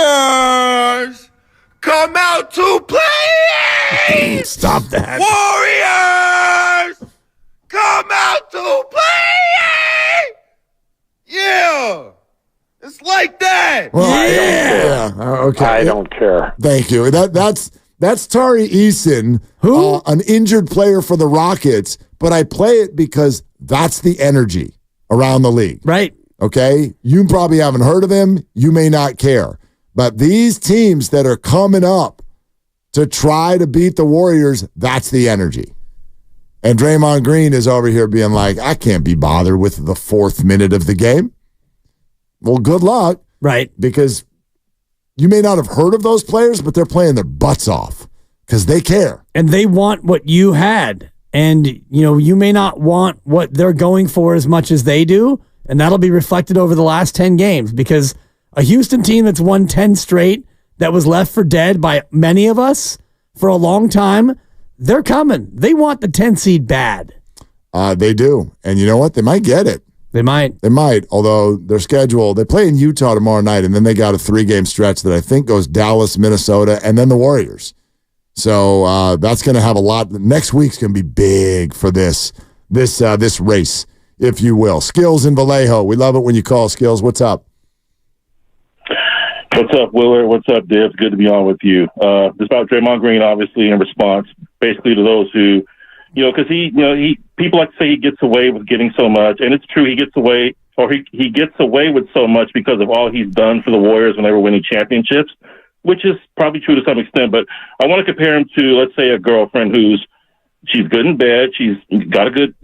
come out to play! Stop that. Warriors, come out to play! Yeah! It's like that! Well, okay. I don't care. Thank you. That's Tari Eason, an injured player for the Rockets, but I play it because that's the energy around the league. Right. Okay? You probably haven't heard of him. You may not care. But these teams that are coming up to try to beat the Warriors, that's the energy. And Draymond Green is over here being like, I can't be bothered with the 4th minute of the game. Well, good luck. Right. Because you may not have heard of those players, but they're playing their butts off because they care. And they want what you had. And, you may not want what they're going for as much as they do. And that'll be reflected over the last 10 games, because a Houston team that's won 10 straight, that was left for dead by many of us for a long time, they're coming. They want the 10 seed bad. They do. And you know what? They might get it. They might. Although their schedule, they play in Utah tomorrow night, and then they got a 3-game stretch that I think goes Dallas, Minnesota, and then the Warriors. So that's going to have a lot. Next week's going to be big for this race, if you will. Skills in Vallejo. We love it when you call, Skills. What's up? What's up, Willard? What's up, Dibs? Good to be on with you. Just about Draymond Green, obviously, in response, basically to those who, because people like to say he gets away with getting so much, and it's true, he gets away with so much because of all he's done for the Warriors when they were winning championships, which is probably true to some extent. But I want to compare him to, let's say, a girlfriend she's good in bed, she's got a good,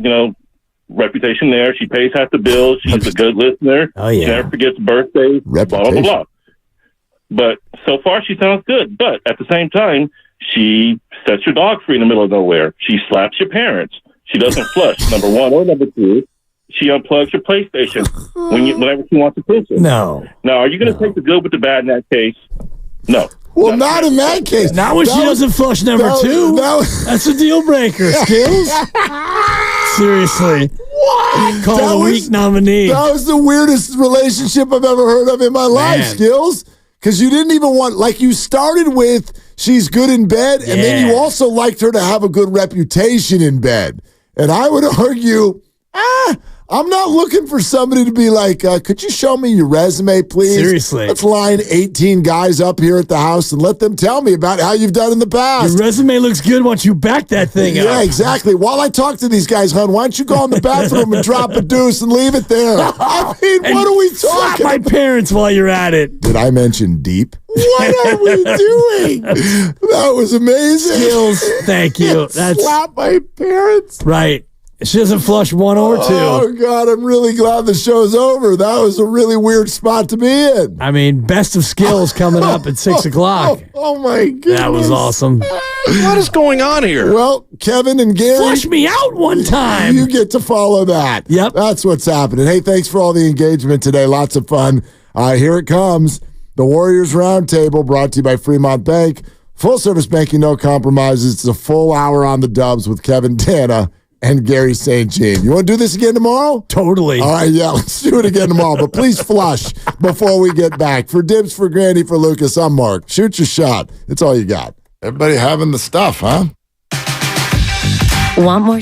reputation there. She pays half the bills. She's a good listener. Oh, yeah. She never forgets birthdays, blah, blah, blah, blah. But so far, she sounds good. But at the same time, she sets your dog free in the middle of nowhere. She slaps your parents. She doesn't flush, number 1 or number 2. She unplugs your PlayStation whenever she wants attention. No. Now, are you going to take the good with the bad in that case? No. Well, not in that case. Not when she doesn't flush number 2. That's a deal breaker, Skills. Seriously. What? Call the week nominee. That was the weirdest relationship I've ever heard of in my life, Skills. Because you didn't even want, like, you started with she's good in bed, and then you also liked her to have a good reputation in bed. And I would argue, I'm not looking for somebody to be like, could you show me your resume, please? Seriously. Let's line 18 guys up here at the house and let them tell me about how you've done in the past. Your resume looks good once you back that thing up. Yeah, exactly. While I talk to these guys, hon, why don't you go in the bathroom and drop a deuce and leave it there? I mean, what are we talking slap my parents while you're at it. Did I mention deep? What are we doing? That was amazing. Skills, thank you. Slap my parents. Right. She doesn't flush one or two. Oh, God, I'm really glad the show's over. That was a really weird spot to be in. I mean, best of skills coming up at 6 o'clock. Oh, my goodness. That was awesome. What is going on here? Well, Kevin and Gary. Flush me out one time. You get to follow that. Yep. That's what's happening. Hey, thanks for all the engagement today. Lots of fun. Here it comes. The Warriors Roundtable brought to you by Fremont Bank. Full service banking, no compromises. It's a full hour on the Dubs with Kevin Dana and Gary St. Jean. You want to do this again tomorrow? Totally. All right, yeah, let's do it again tomorrow. But please flush before we get back. For Dibs, for Grandy, for Lucas, I'm Mark. Shoot your shot. It's all you got. Everybody having the stuff, huh? Want more?